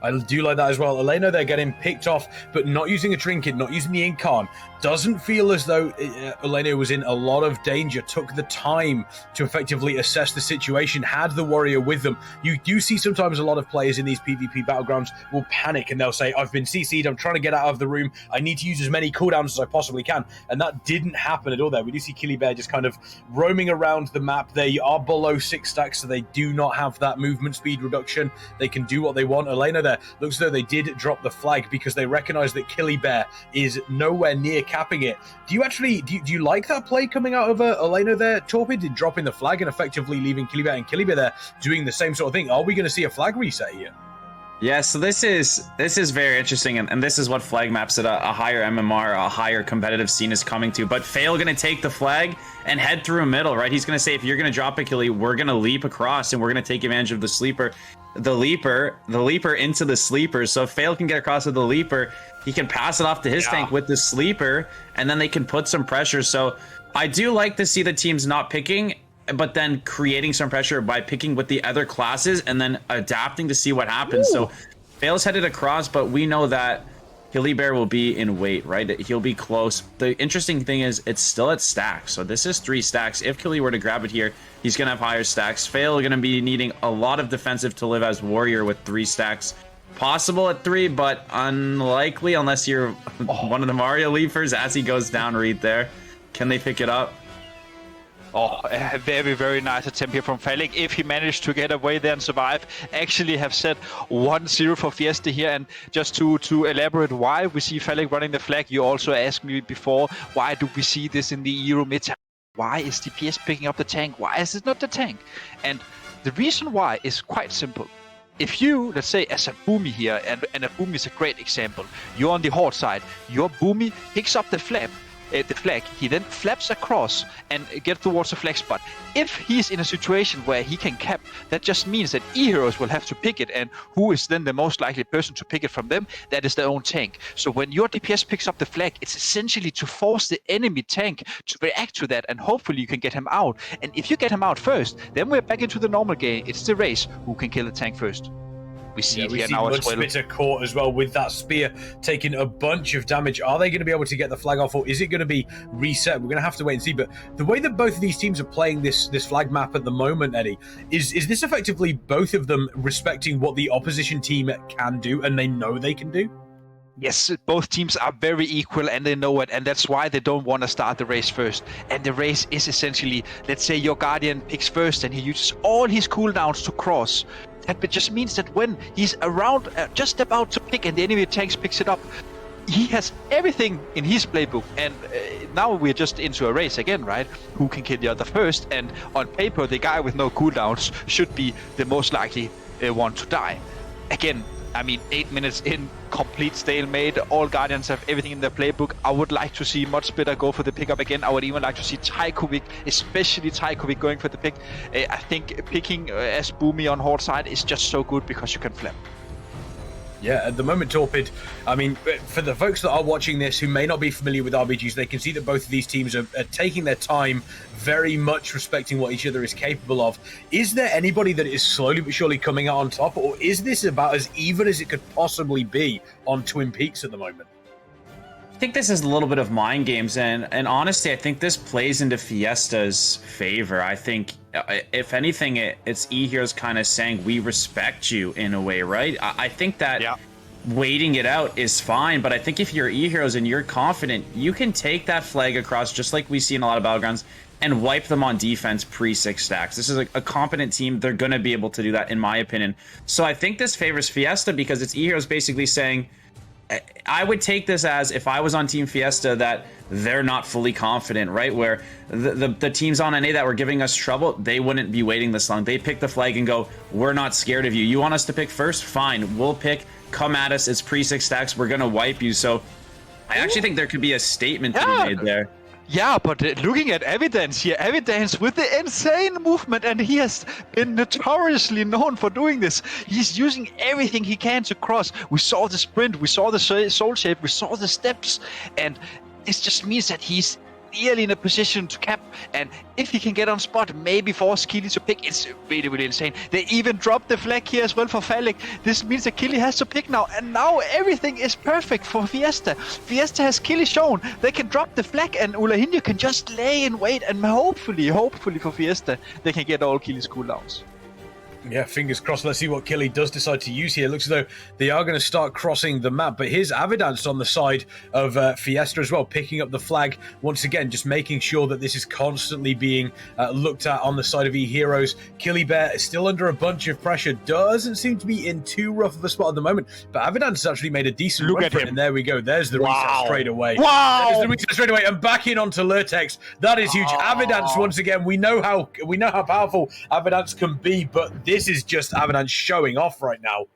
[SPEAKER 1] I do like that as well. Eleno, they're getting picked off, but not using a trinket, not using the incarn. Doesn't feel as though Eleno was in a lot of danger, took the time to effectively assess the situation, had the warrior with them. You do see sometimes a lot of players in these PvP battlegrounds will panic and they'll say, I've been CC'd, I'm trying to get out of the room, I need to use as many cooldowns as I possibly can. And that didn't happen at all there. We do see Killybear just kind of roaming around the map. They are below 6 stacks, so they do not have that movement speed reduction. They can do what they want. Eleno there looks as though they did drop the flag because they recognize that Killybear is nowhere near capping it. Do you like that play coming out of Eleno there, Torpid, dropping the flag and effectively leaving Killybear, and Killybear there doing the same sort of thing? Are we going to see a flag reset here?
[SPEAKER 2] Yeah, so this is very interesting, and this is what flag maps at a higher MMR, a higher competitive scene is coming to. But Fail gonna take the flag and head through middle, right? He's gonna say, if you're gonna drop a killie, we're gonna leap across, and we're gonna take advantage of the sleeper, the leaper into the sleeper. So if Fail can get across with the leaper, he can pass it off to his tank with the sleeper, and then they can put some pressure. So I do like to see the teams not picking, but then creating some pressure by picking with the other classes and then adapting to see what happens. Ooh. So Fail's headed across, but we know that Killy Bear will be in wait, right? He'll be close. The interesting thing is it's still at stacks. So this is 3 stacks. If Killy were to grab it here, he's going to have higher stacks. Fail going to be needing a lot of defensive to live as Warrior with 3 stacks. Possible at 3, but unlikely unless you're one of the Mario Leapers as he goes down right there. Can they pick it up?
[SPEAKER 3] Oh, a very, very nice attempt here from Falik. If he managed to get away there and survive, actually have set 1-0 for Fiesta here. And just to elaborate why we see Falik running the flag, you also asked me before, why do we see this in the Euro meta? Why is DPS picking up the tank? Why is it not the tank? And the reason why is quite simple. If you, let's say, as a Boomy here, and a Boomy is a great example, you're on the Horde side, your Boomy picks up the flag, he then flaps across and gets towards the flag spot. If he's in a situation where he can cap, that just means that Eheroes will have to pick it, and who is then the most likely person to pick it from them? That is their own tank. So when your DPS picks up the flag, it's essentially to force the enemy tank to react to that, and hopefully you can get him out. And if you get him out first, then we're back into the normal game. It's the race who can kill the tank first. We see it here now as well.
[SPEAKER 1] Mudspitter caught as well with that spear, taking a bunch of damage. Are they going to be able to get the flag off, or is it going to be reset? We're going to have to wait and see. But the way that both of these teams are playing this flag map at the moment, Eddie, is this effectively both of them respecting what the opposition team can do and they know they can do?
[SPEAKER 3] Yes, both teams are very equal and they know it, and that's why they don't want to start the race first. And the race is essentially, let's say your Guardian picks first and he uses all his cooldowns to cross. That just means that when he's around, just about to pick, and the enemy tanks picks it up, he has everything in his playbook. And now we're just into a race again, right? Who can kill the other first? And on paper, the guy with no cooldowns should be the most likely one to die. Again, I mean, 8 minutes in, complete stalemate. All Guardians have everything in their playbook. I would like to see Mudspitter go for the pickup again. I would even like to see Tykovic, especially Tykovic, going for the pick. I think picking as Boomy on Horde side is just so good because you can flip.
[SPEAKER 1] Yeah, at the moment, Torpid, I mean, for the folks that are watching this who may not be familiar with RBGs, they can see that both of these teams are taking their time, very much respecting what each other is capable of. Is there anybody that is slowly but surely coming out on top, or is this about as even as it could possibly be on Twin Peaks at the moment?
[SPEAKER 2] I think this is a little bit of mind games, and honestly, I think this plays into Fiesta's favor. I think, if anything, it's Eheroes kind of saying, we respect you in a way, right? I think that waiting it out is fine, but I think if you're Eheroes and you're confident, you can take that flag across, just like we see in a lot of Battlegrounds, and wipe them on defense pre-6 stacks. This is a competent team. They're going to be able to do that, in my opinion. So I think this favors Fiesta because it's Eheroes basically saying, I would take this as if I was on Team Fiesta that they're not fully confident, right? Where the teams on NA that were giving us trouble, they wouldn't be waiting this long. They pick the flag and go, we're not scared of you. You want us to pick first? Fine, we'll pick. Come at us. It's pre-6 stacks. We're going to wipe you. So I actually think there could be a statement to be made there.
[SPEAKER 3] Yeah, but looking at Evidence here, Evidence with the insane movement, and he has been notoriously known for doing this. He's using everything he can to cross. We saw the sprint, we saw the soul shape, we saw the steps, and this just means that he's nearly in a position to cap, and if he can get on spot, maybe force Killy to pick. It's really, really insane. They even dropped the flag here as well for Falik. This means that Killy has to pick now, and now everything is perfect for Fiesta. Fiesta has Killy shown. They can drop the flag, and Ulahinho can just lay in wait, and hopefully for Fiesta, they can get all Killy's cooldowns.
[SPEAKER 1] Yeah, fingers crossed. Let's see what Killy does decide to use here. Looks as though they are going to start crossing the map. But here's Avidance on the side of Fiesta as well, picking up the flag. Once again, just making sure that this is constantly being looked at on the side of Eheroes. Killy Bear is still under a bunch of pressure. Doesn't seem to be in too rough of a spot at the moment. But Avidance has actually made a decent run for it. And there we go. There's the reset straight away.
[SPEAKER 3] Wow!
[SPEAKER 1] There's the reset straight away. And back in onto Lurtex. That is huge. Avidance, once again, we know how powerful Avidance can be, but this is just Avidance showing off right now.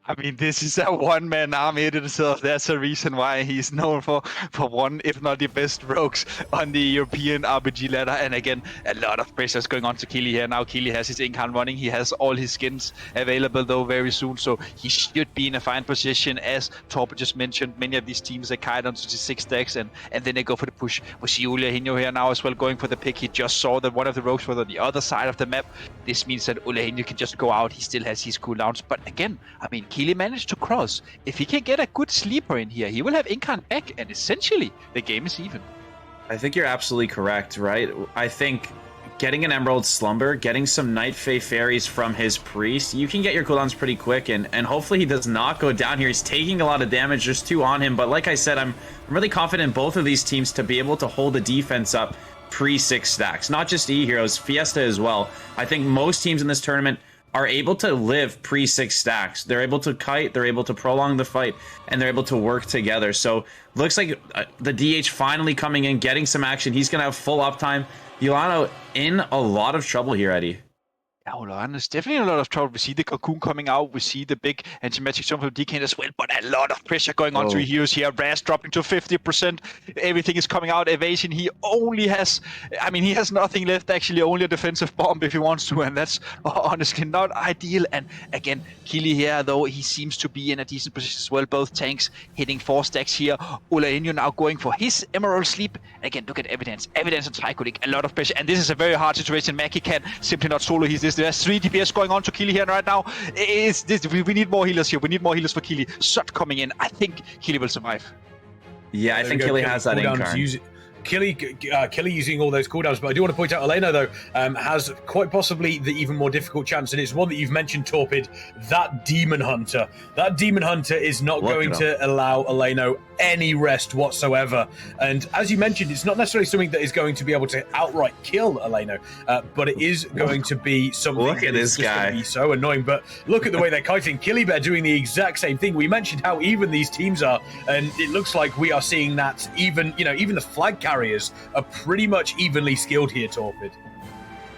[SPEAKER 3] I mean, this is a one-man army in itself. That's a reason why he's known for one, if not the best rogues on the European RBG ladder. And again, a lot of pressure is going on to Kili here. Now Kili has his Incarn running. He has all his skins available, though, very soon. So he should be in a fine position. As Torben just mentioned, many of these teams are kite onto the 6 stacks, and then they go for the push. We see Ulehinho here now as well going for the pick. He just saw that one of the rogues was on the other side of the map. This means that Ulehinho can just go out. He still has his cooldowns. But again, I mean, Kili managed to cross. If he can get a good sleeper in here, he will have Incarn back, and essentially the game is even.
[SPEAKER 2] I think you're absolutely correct, right? I think getting an Emerald Slumber, getting some Night Fae Fairies from his Priest, you can get your cooldowns pretty quick, and hopefully he does not go down here. He's taking a lot of damage, there's 2 on him, but like I said, I'm really confident in both of these teams to be able to hold the defense up pre-6 stacks. Not just Eheroes, Fiesta as well. I think most teams in this tournament are able to live pre-6 stacks. They're able to kite, they're able to prolong the fight, and they're able to work together. So looks like the DH finally coming in, getting some action. He's going to have full uptime. Yolano in a lot of trouble here, Eddie.
[SPEAKER 3] Yeah, Olan is definitely in a lot of trouble. We see the Cocoon coming out. We see the big anti-magic zone from DK as well, but a lot of pressure going on to Eheroes here. Raz dropping to 50%. Everything is coming out. Evasion, he only has, I mean, he has nothing left, actually, only a defensive bomb if he wants to, and that's honestly not ideal. And again, Kili here, though, he seems to be in a decent position as well. Both tanks hitting 4 stacks here. Ulehinho now going for his Emerald Sleep. And again, look at Evidence. Evidence and Tricholic, a lot of pressure. And this is a very hard situation. Mackie can simply not solo his. There's 3 DPS going on to Kili here right now. We need more healers here. We need more healers for Kili. Shot coming in. I think Kili will survive.
[SPEAKER 2] Yeah, I think Kili has that Incarn.
[SPEAKER 1] Kili using all those cooldowns, but I do want to point out Elena, though, has quite possibly the even more difficult chance, and it's one that you've mentioned, Torpid, that Demon Hunter. That Demon Hunter is not going to allow Elena any rest whatsoever, and as you mentioned, it's not necessarily something that is going to be able to outright kill Elena, but it is going to be something that is just going to be so annoying. But look at the way they're kiting. Killybear doing the exact same thing. We mentioned how even these teams are, and it looks like we are seeing that even the flag carriers are pretty much evenly skilled here, Torpid.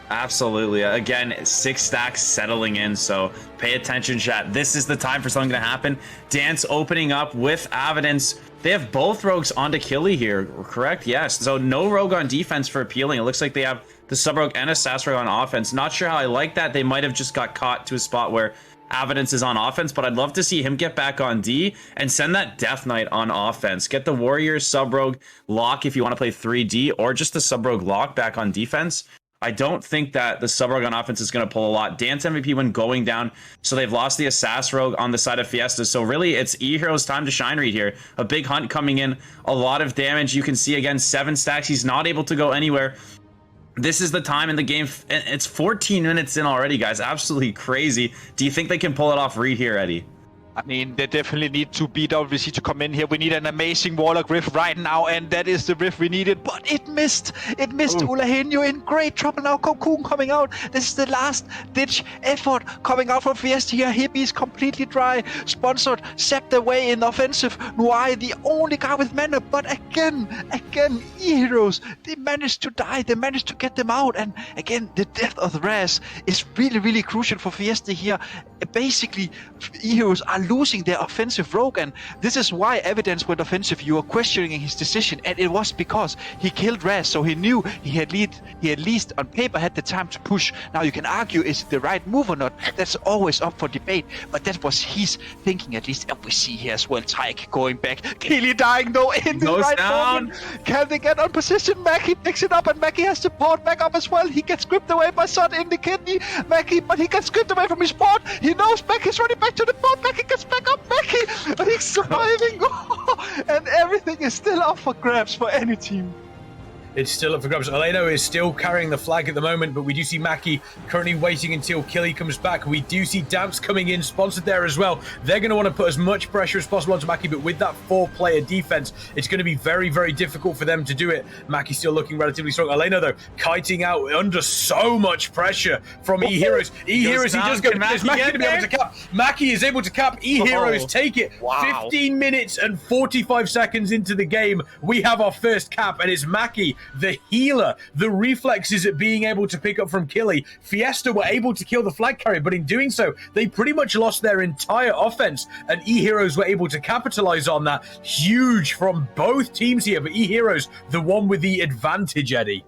[SPEAKER 2] Absolutely. Again, 6 stacks settling in, so pay attention, chat. This is the time for something to happen. Dance opening up with Evidence. They have both rogues onto Kili here, correct? Yes. So no rogue on defense for appealing. It looks like they have the sub-rogue and a sass rogue on offense. Not sure how I like that. They might have just got caught to a spot where Evidence is on offense, but I'd love to see him get back on D and send that Death Knight on offense. Get the Warrior sub-rogue lock if you want to play 3D, or just the sub-rogue lock back on defense. I don't think that the sub-rogue on offense is going to pull a lot. Dance MVP when going down, so they've lost the Assassin rogue on the side of Fiesta. So really, it's Eheroes' time to shine right here. A big hunt coming in, a lot of damage. You can see, again, 7 stacks. He's not able to go anywhere. This is the time in the game. It's 14 minutes in already, guys. Absolutely crazy. Do you think they can pull it off right here, Eddie?
[SPEAKER 3] I mean, they definitely need to beat WC to come in here. We need an amazing Warlock Rift right now, and that is the Rift we needed, but it missed. It missed. Ulehinho in great trouble now. Cocoon coming out. This is the last-ditch effort coming out from Fiesta here. Hippie is completely dry. Sponsored, sapped away in offensive. Nuai, the only guy with mana, but again, Eheroes, they managed to die. They managed to get them out, and again, the death of Raz is really, really crucial for Fiesta here. Basically, Eheroes are losing their offensive rogue, and this is why Evidence went offensive. You were questioning his decision, and it was because he killed Raz, so he knew he at least on paper had the time to push. Now you can argue, is it the right move or not? That's always up for debate, but that was his thinking at least. And we see here as well Tyke going back. Kili dying though in the right moment. Can they get on position? Mackie picks it up, and Mackie has to port back up as well. He gets gripped away by Sun in the kidney. Mackie, but he gets gripped away from his port. He knows Mackie's running back to the port. Mackie gets back up, Mackie, but he's surviving. And everything is still up for grabs for any team.
[SPEAKER 1] It's still up for grabs. Eleno is still carrying the flag at the moment, but we do see Mackie currently waiting until Kili comes back. We do see Dance coming in, sponsored there as well. They're going to want to put as much pressure as possible onto Mackie, but with that 4-player defense, it's going to be very, very difficult for them to do it. Mackie's still looking relatively strong. Eleno, though, kiting out under so much pressure from Eheroes. Eheroes, he does go. Is Mackie going to be able to cap? Mackie is able to cap. Eheroes take it. Wow. 15 minutes and 45 seconds into the game, we have our first cap, and it's Mackie the healer, the reflexes at being able to pick up from Killy. Fiesta were able to kill the flag carrier, but in doing so, they pretty much lost their entire offense, and Eheroes were able to capitalize on that. Huge from both teams here, but Eheroes, the one with the advantage, Eddie.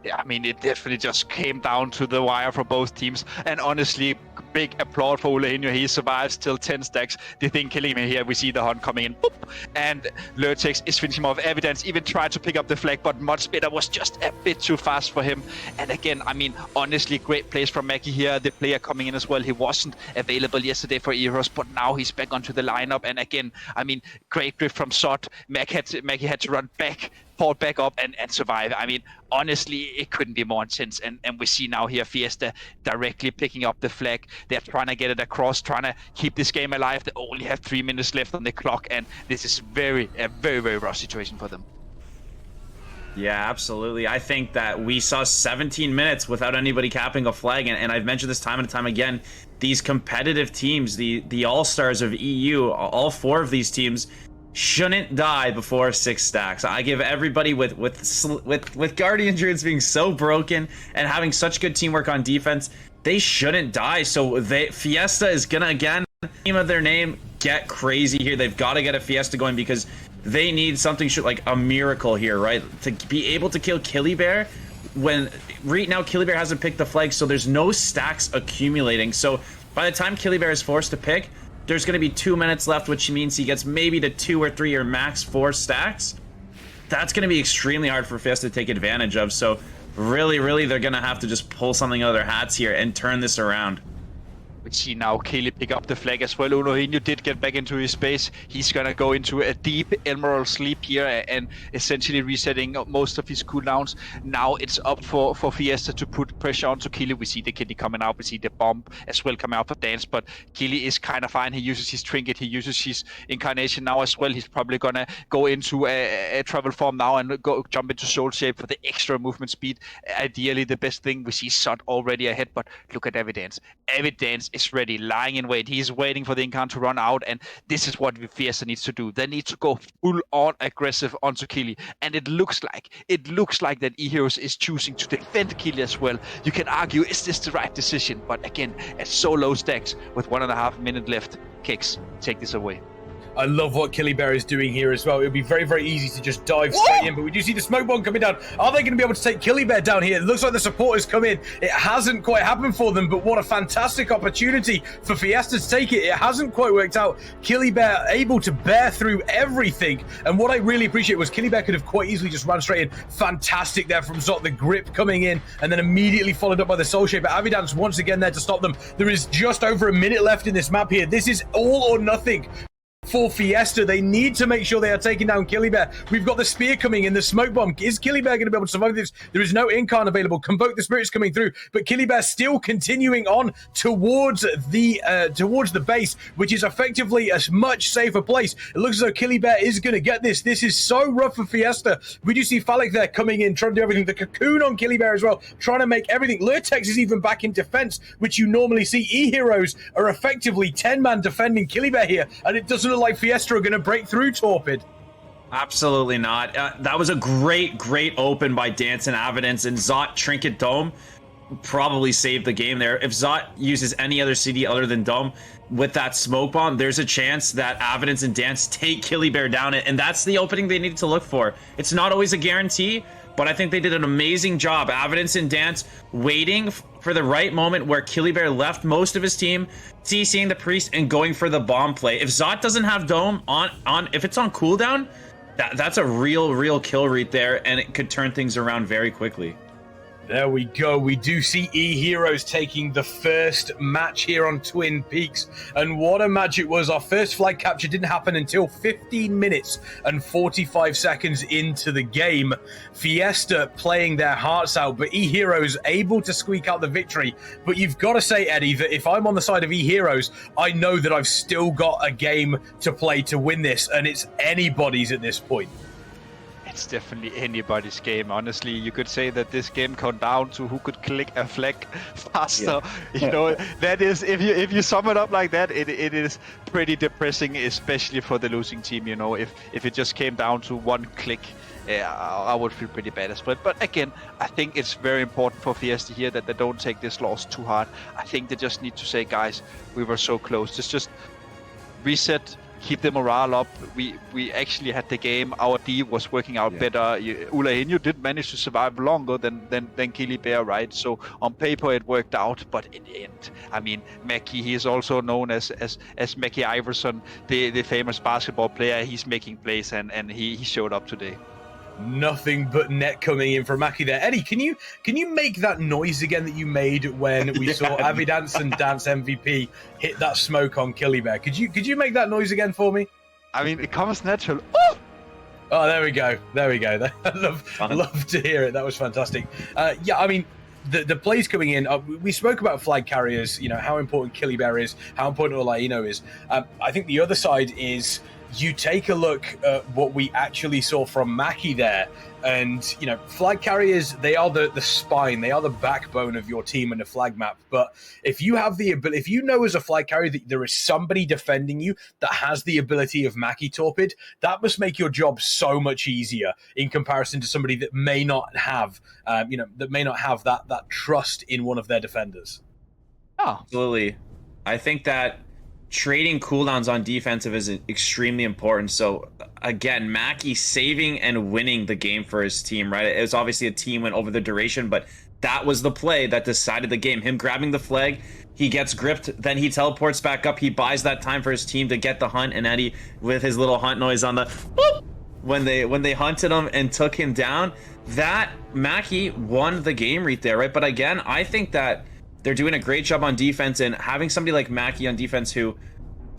[SPEAKER 3] Yeah, I mean, it definitely just came down to the wire for both teams. And honestly, big applaud for Olehinho. He survives still 10 stacks. The thing killing him here, we see the hunt coming in. Boop, and Lurtex is finishing off. Evidence even tried to pick up the flag, but Mudsplitter was just a bit too fast for him. And again, I mean, honestly, great plays from Mackie here. The player coming in as well. He wasn't available yesterday for Eheroes, but now he's back onto the lineup. And again, I mean, great grip from Sot. Mackie had to run back, fall back up and survive. I mean, honestly, it couldn't be more intense. And we see now here Fiesta directly picking up the flag. They're trying to get it across, trying to keep this game alive. They only have 3 minutes left on the clock, and this is a very, very rough situation for them.
[SPEAKER 2] Yeah, absolutely. I think that we saw 17 minutes without anybody capping a flag, and I've mentioned this time and time again. These competitive teams, the all-stars of EU, all 4 of these teams shouldn't die before 6 stacks. I give everybody with Guardian Druids being so broken and having such good teamwork on defense, they shouldn't die. So Fiesta is gonna, again, name of their name, get crazy here. They've got to get a Fiesta going because they need something like a miracle here, right? To be able to kill Killy Bear when right now Killy Bear hasn't picked the flag, so there's no stacks accumulating. So by the time Killy Bear is forced to pick, there's going to be 2 minutes left, which means he gets maybe to 2 or 3 or max 4 stacks. That's going to be extremely hard for Fiesta to take advantage of. So really, they're going to have to just pull something out of their hats here and turn this around.
[SPEAKER 3] We see now Kelly pick up the flag as well. Olehinho did get back into his space. He's gonna go into a deep emerald sleep here and essentially resetting most of his cooldowns. Now it's up for Fiesta to put pressure onto Kelly. We see the kitty coming out. We see the bomb as well coming out for Dance, but Kelly is kind of fine. He uses his trinket. He uses his incarnation now as well. He's probably gonna go into a travel form now and jump into soul shape for the extra movement speed. Ideally, the best thing. We see Sot already ahead, but look at Evidence. Evidence is ready, lying in wait. He's waiting for the encounter to run out, and this is what Fiesta needs to do. They need to go full on aggressive onto Killy, and it looks like that Eheroes is choosing to defend Killy as well. You can argue, is this the right decision? But again, at so low stacks with 1.5 minutes left, Kicks, take this away.
[SPEAKER 1] I love what Killy Bear is doing here as well. It would be very easy to just dive straight in, but we do see the smoke bomb coming down. Are they going to be able to take Killy Bear down here? It looks like the supporters come in. It hasn't quite happened for them, but what a fantastic opportunity for Fiesta to take it. It hasn't quite worked out. Killy Bear able to bear through everything, and what I really appreciate was Killy Bear could have quite easily just run straight in. Fantastic there from Zot, the grip coming in, and then immediately followed up by the Soul Shaper. Avidance once again there to stop them. There is just over a minute left in this map here. This is all or nothing for Fiesta. They need to make sure they are taking down Killy Bear. We've got the spear coming in, the smoke bomb. Is Killy Bear going to be able to survive this? There is no incarn available. Convoke the spirits coming through, but Killy Bear still continuing on towards the base, which is effectively a much safer place. It looks as though Killy Bear is going to get this. This is so rough for Fiesta. We do see Phallic there coming in, trying to do everything. The cocoon on Killy Bear as well, trying to make everything. Lurtex is even back in defense, which you normally see. Eheroes are effectively 10-man defending Killy Bear here, and it doesn't look like Fiesta are going to break through Torpid.
[SPEAKER 2] Absolutely not. That was a great open by Dance and Evidence, and Zot Trinket Dome probably saved the game there. If Zot uses any other CD other than Dome with that smoke bomb, there's a chance that Evidence and Dance take Killy Bear down, and that's the opening they needed to look for. It's not always a guarantee, but I think they did an amazing job. Evidence and Dance waiting for the right moment where Killy Bear left most of his team, CCing the Priest and going for the bomb play. If Zot doesn't have Dome on if it's on cooldown, that's a real kill right there, and it could turn things around very quickly.
[SPEAKER 1] There we go. We do see Eheroes taking the first match here on Twin Peaks. And what a match it was. Our first flag capture didn't happen until 15 minutes and 45 seconds into the game. Fiesta playing their hearts out, but Eheroes able to squeak out the victory. But you've got to say, Eddie, that if I'm on the side of Eheroes, I know that I've still got a game to play to win this, and it's anybody's at this point.
[SPEAKER 3] it's definitely anybody's game. Honestly, you could say that this game come down to who could click a flag faster.
[SPEAKER 2] Yeah.
[SPEAKER 3] You know, that is, if you sum it up like that, it is pretty depressing, especially for the losing team. You know, if it just came down to one click, I would feel pretty bad as well. But again, I think it's very important for Fiesta here that they don't take this loss too hard. I think they just need to say, guys, we were so close. Just reset, keep the morale up. We actually had the game. Our D was working out better. Eheroes did manage to survive longer than Killy Bear, right? So on paper it worked out, but in the end, I mean, Mackie, he is also known as Mackie Iverson, the famous basketball player. He's making plays, and he showed up today.
[SPEAKER 1] Nothing but net coming in from Maki there. Eddie, can you make that noise again that you made when we saw Avidance and Dance MVP hit that smoke on Killy Bear? Could you make that noise again for me?
[SPEAKER 3] I mean, it comes natural.
[SPEAKER 1] Oh, there we go. I love to hear it. That was fantastic. Yeah, I mean, the plays coming in, we spoke about flag carriers, you know, how important Killy Bear is, how important Olaino is. I think the other side is you take a look at what we actually saw from Mackie there, and, you know, flag carriers, they are the spine, they are the backbone of your team and the flag map. But if you have the ability, if you know as a flag carrier that there is somebody defending you that has the ability of Mackie Torpid, that must make your job so much easier in comparison to somebody that may not have, that trust in one of their defenders.
[SPEAKER 2] Oh, absolutely. I think that trading cooldowns on defensive is extremely important. So again, Mackie saving and winning the game for his team, right? It was obviously a team win over the duration, but that was the play that decided the game. Him grabbing the flag, he gets gripped, then he teleports back up, he buys that time for his team to get the hunt, and Eddie with his little hunt noise on the boop, when they hunted him and took him down, that Mackie won the game right there, right? But again, I think that they're doing a great job on defense, and having somebody like Mackie on defense who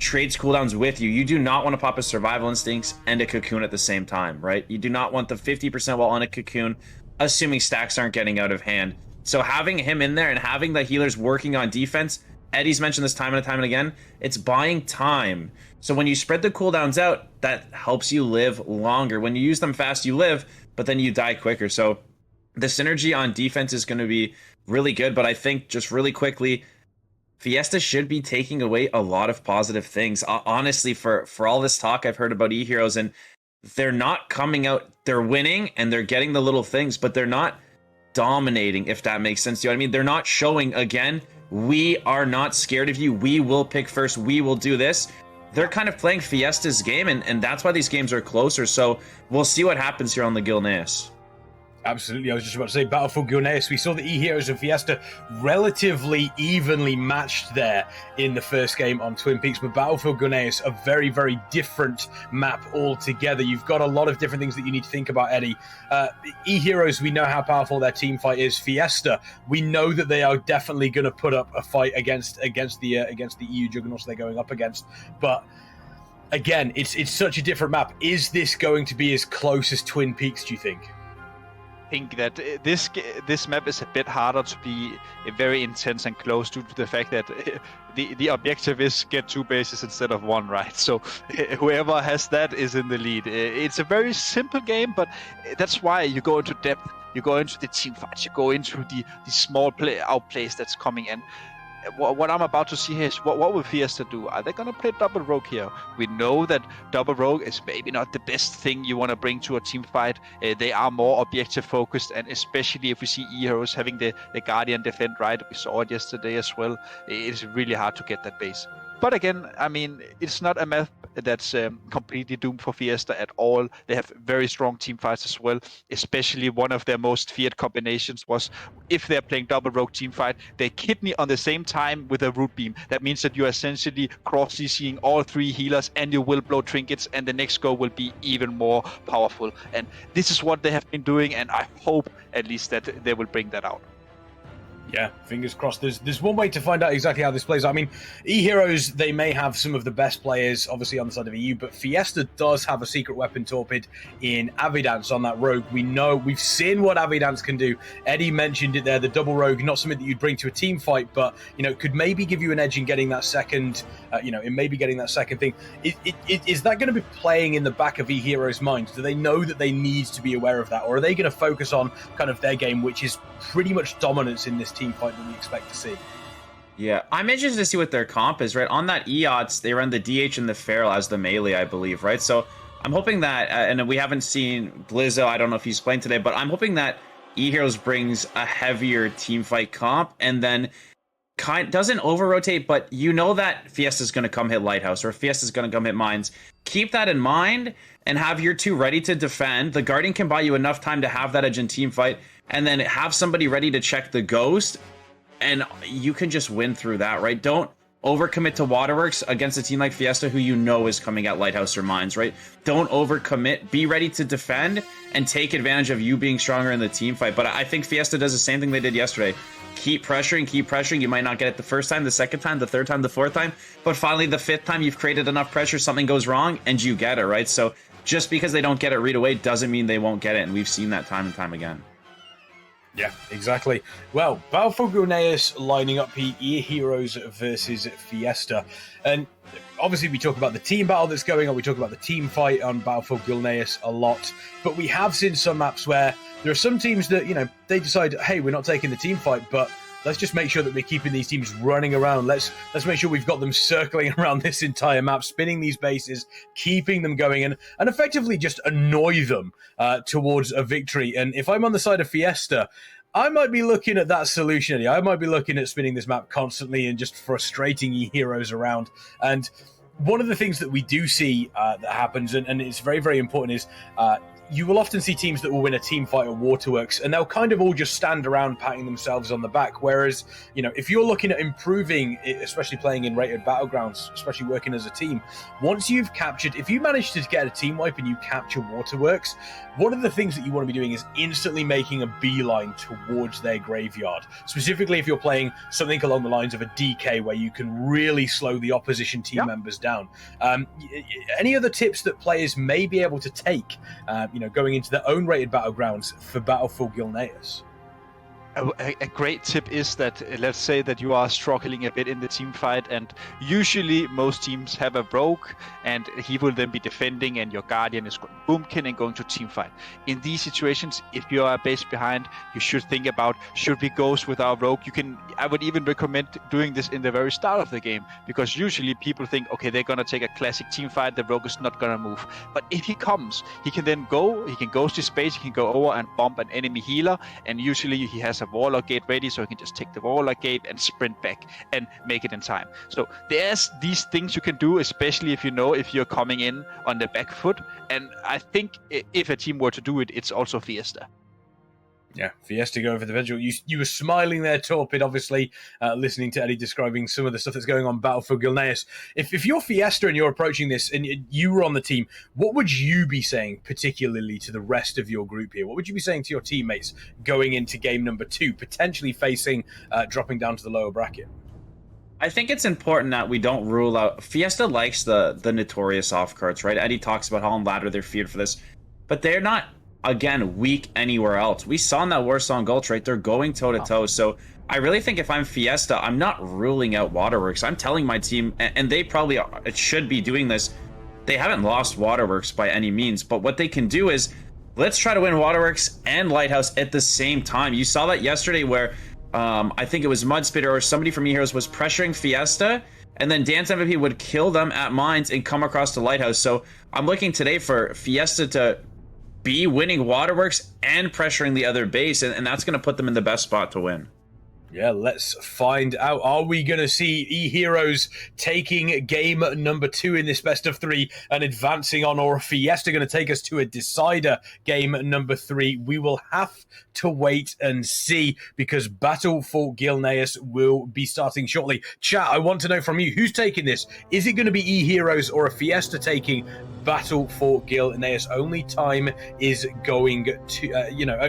[SPEAKER 2] trades cooldowns with you. You do not want to pop a survival instincts and a cocoon at the same time, right? You do not want the 50% while on a cocoon, assuming stacks aren't getting out of hand. So having him in there and having the healers working on defense, Eddie's mentioned this time and time and again, it's buying time. So when you spread the cooldowns out, that helps you live longer. When you use them fast, you live, but then you die quicker. So the synergy on defense is going to be really good, but I think just really quickly, Fiesta should be taking away a lot of positive things. Honestly, for all this talk I've heard about Eheroes, and they're not coming out, they're winning and they're getting the little things, but they're not dominating, if that makes sense to you. I mean, they're not showing, again, we are not scared of you, we will pick first, we will do this. They're kind of playing Fiesta's game, and that's why these games are closer. So we'll see what happens here on the Gilneas.
[SPEAKER 1] Absolutely, I was just about to say, Battlefield Gilneas, we saw the Eheroes and Fiesta relatively evenly matched there in the first game on Twin Peaks, but Battlefield Gilneas, a very, very different map altogether. You've got a lot of different things that you need to think about, Eddie. Eheroes, we know how powerful their team fight is. Fiesta, we know that they are definitely going to put up a fight against the EU juggernauts they're going up against, but again, it's such a different map. Is this going to be as close as Twin Peaks, do you think?
[SPEAKER 3] Think that this map is a bit harder to be very intense and close due to the fact that the objective is get 2 bases instead of 1, right? So whoever has that is in the lead. It's a very simple game, but that's why you go into depth, you go into the team fights, you go into the small outplays that's coming in. What I'm about to see here is what will Fiesta do? Are they going to play double rogue here? We know that double rogue is maybe not the best thing you want to bring to a team fight. They are more objective focused, and especially if we see Eheroes having the Guardian defend, right? We saw it yesterday as well. It's really hard to get that base. But again, I mean, it's not a map that's completely doomed for Fiesta at all. They have very strong team fights as well. Especially one of their most feared combinations was, if they're playing double rogue team fight, they kidney on the same time with a root beam. That means that you're essentially cross-CCing all 3 healers, and you will blow trinkets, and the next go will be even more powerful. And this is what they have been doing, and I hope at least that they will bring that out.
[SPEAKER 1] Yeah, fingers crossed. There's one way to find out exactly how this plays out. I mean, Eheroes, they may have some of the best players, obviously, on the side of EU, but Fiesta does have a secret weapon torpid in Avidance on that rogue. We know, we've seen what Avidance can do. Eddie mentioned it there, the double rogue, not something that you'd bring to a team fight, but, you know, could maybe give you an edge in getting that second, in maybe getting that second thing. Is that going to be playing in the back of Eheroes' minds? Do they know that they need to be aware of that? Or are they going to focus on kind of their game, which is pretty much dominance in this team fight that we expect to see?
[SPEAKER 2] Yeah, I'm interested to see what their comp is, right? On that EOTS, they run the DH and the Feral as the melee, I believe, right? So I'm hoping that, and we haven't seen Blizzo, I don't know if he's playing today, but I'm hoping that Eheroes brings a heavier team fight comp and then doesn't over-rotate, but you know that Fiesta's going to come hit Lighthouse or Fiesta's going to come hit Mines. Keep that in mind and have your two ready to defend. The Guardian can buy you enough time to have that edge in team fight and then have somebody ready to check the Ghost, and you can just win through that, right? Don't overcommit to Waterworks against a team like Fiesta who you know is coming at Lighthouse or Mines, right? Don't overcommit. Be ready to defend and take advantage of you being stronger in the team fight. But I think Fiesta does the same thing they did yesterday. Keep pressuring, keep pressuring. You might not get it the first time, the second time, the third time, the fourth time, but finally the fifth time you've created enough pressure, something goes wrong, and you get it, right? So just because they don't get it right away doesn't mean they won't get it, and we've seen that time and time again.
[SPEAKER 1] Yeah, exactly. Well, Battlefield Gilneas lining up Eheroes versus Fiesta. And obviously we talk about the team battle that's going on, we talk about the team fight on Battlefield Gilneas a lot, but we have seen some maps where there are some teams that, you know, they decide, hey, we're not taking the team fight, but let's just make sure that we're keeping these teams running around. Let's make sure we've got them circling around this entire map, spinning these bases, keeping them going, and effectively just annoy them towards a victory. And if I'm on the side of Fiesta, I might be looking at that solution, Eddie. I might be looking at spinning this map constantly and just frustrating Eheroes around. And one of the things that we do see that happens, and it's very, very important, is you will often see teams that will win a team fight or Waterworks, and they'll kind of all just stand around patting themselves on the back. Whereas, you know, if you're looking at improving, especially playing in rated battlegrounds, especially working as a team, once you've captured, if you manage to get a team wipe and you capture Waterworks, one of the things that you want to be doing is instantly making a beeline towards their graveyard. Specifically, if you're playing something along the lines of a DK where you can really slow the opposition team members down. Any other tips that players may be able to take, going into their own rated battlegrounds for Battlefield Gilneas?
[SPEAKER 3] A great tip is that, let's say that you are struggling a bit in the team fight, and usually most teams have a rogue, and he will then be defending, and your Guardian is boomkin and going to team fight. In these situations, if you are a base behind, you should think about, should we ghost with our rogue? I would even recommend doing this in the very start of the game, because usually people think, okay, they're gonna take a classic team fight, the rogue is not gonna move. But if he comes, he can then go, he can ghost his base, he can go over and bomb an enemy healer, and usually he has a Warlock gate ready, so he can just take the Warlock gate and sprint back and make it in time. So there's these things you can do, especially if you're coming in on the back foot. And I think if a team were to do it, it's also Fiesta.
[SPEAKER 1] Yeah, Fiesta go for the vigil. You were smiling there, Torpid, obviously, listening to Eddie describing some of the stuff that's going on Battlefield Gilneas. If you're Fiesta and you're approaching this and you were on the team, what would you be saying particularly to the rest of your group here? What would you be saying to your teammates going into game number 2, potentially facing dropping down to the lower bracket?
[SPEAKER 2] I think it's important that we don't rule out... Fiesta likes the notorious off cards, right? Eddie talks about how on ladder they're feared for this, but they're not... again, weak anywhere else. We saw in that Warsong Gulch, right? They're going toe-to-toe. So I really think if I'm Fiesta, I'm not ruling out Waterworks. I'm telling my team, and they probably should be doing this, they haven't lost Waterworks by any means, but what they can do is, let's try to win Waterworks and Lighthouse at the same time. You saw that yesterday where I think it was Mudspitter or somebody from Eheroes was pressuring Fiesta, and then Dance MVP would kill them at Mines and come across to Lighthouse. So I'm looking today for Fiesta to be winning Waterworks and pressuring the other base, and that's going to put them in the best spot to win.
[SPEAKER 1] Yeah, let's find out. Are we going to see Eheroes taking game number 2 in this best of 3 and advancing on, or Fiesta going to take us to a decider game number 3? We will have to wait and see, because Battle for Gilneas will be starting shortly. Chat, I want to know from you, who's taking this? Is it going to be Eheroes or a Fiesta taking battle for Gil and Aeus. Only time is going to,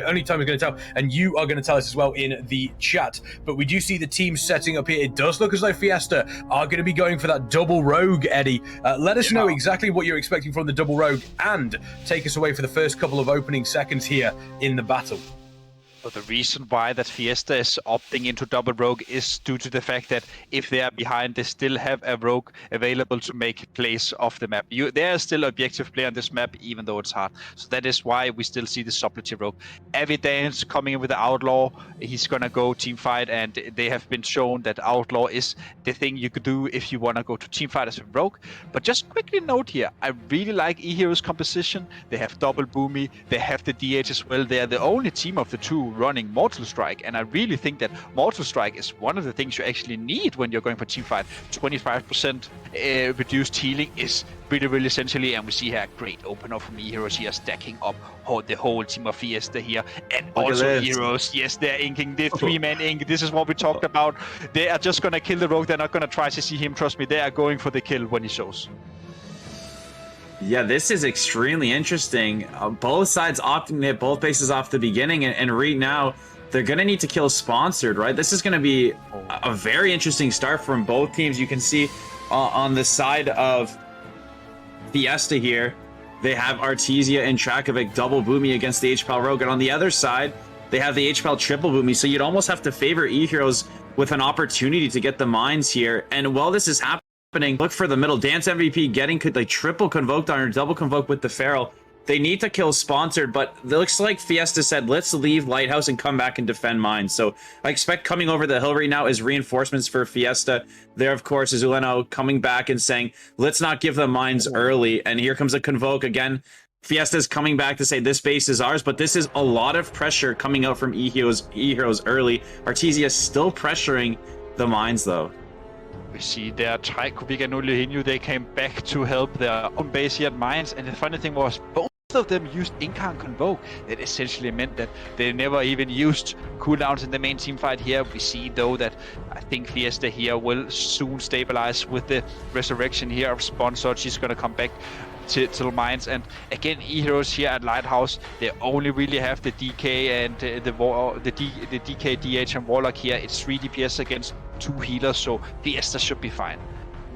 [SPEAKER 1] only time is going to tell, and you are going to tell us as well in the chat. But we do see the team setting up here. It does look as though Fiesta are going to be going for that double rogue, Eddie. Let us know exactly what you're expecting from the double rogue, and take us away for the first couple of opening seconds here in the battle.
[SPEAKER 3] But the reason why that Fiesta is opting into double rogue is due to the fact that if they are behind, they still have a rogue available to make plays off the map. There is still objective play on this map, even though it's hard. So that is why we still see the suppletive rogue. Evidence coming in with the outlaw. He's gonna go team fight, and they have been shown that outlaw is the thing you could do if you wanna go to team fight as a rogue. But just quickly note here, I really like Eheroes' composition. They have double boomy, they have the DH as well. They are the only team of the two running Mortal Strike, and I really think that Mortal Strike is one of the things you actually need when you're going for teamfight. 25% reduced healing is really essentially, and we see here a great opener from Eheroes here, stacking up the whole team of Fiesta here, and also Eheroes. Yes, they're inking the 3-man ink. This is what we talked about. They are just gonna kill the rogue. They're not gonna try to see him. Trust me, they are going for the kill when he shows.
[SPEAKER 2] Yeah, this is extremely interesting. Both sides opting to hit both bases off the beginning, and right now, they're going to need to kill Sponsored, right? This is going to be a very interesting start from both teams. You can see on the side of Fiesta here, they have Artesia and Trakovic double boomy against the HPAL Rogue, and on the other side, they have the HPAL triple boomy, so you'd almost have to favor Eheroes with an opportunity to get the mines here. And while this is happening, look for the middle. Dance MVP getting like triple convoked on or double convoked with the Feral. They need to kill Sponsored, but it looks like Fiesta said, let's leave Lighthouse and come back and defend mines. So I expect coming over the hill right now is reinforcements for Fiesta. There, of course, is Uleno coming back and saying, let's not give them mines early. And here comes a convoke again. Fiesta's coming back to say this base is ours, but this is a lot of pressure coming out from Eheroes early. Artesia still pressuring the mines, though.
[SPEAKER 3] We see there Trakovic and Uleno, they came back to help their own base here at mines, and the funny thing was both of them used Incarn Convoke. That essentially meant that they never even used cooldowns in the main team fight here. We see though that I think Fiesta here will soon stabilize with the resurrection here of Sponsor. She's gonna come back to the mines, and again Eheroes here at Lighthouse, they only really have the DK and the DK, DH and Warlock here. It's 3 DPS against 2 healers, so Fiesta should be fine.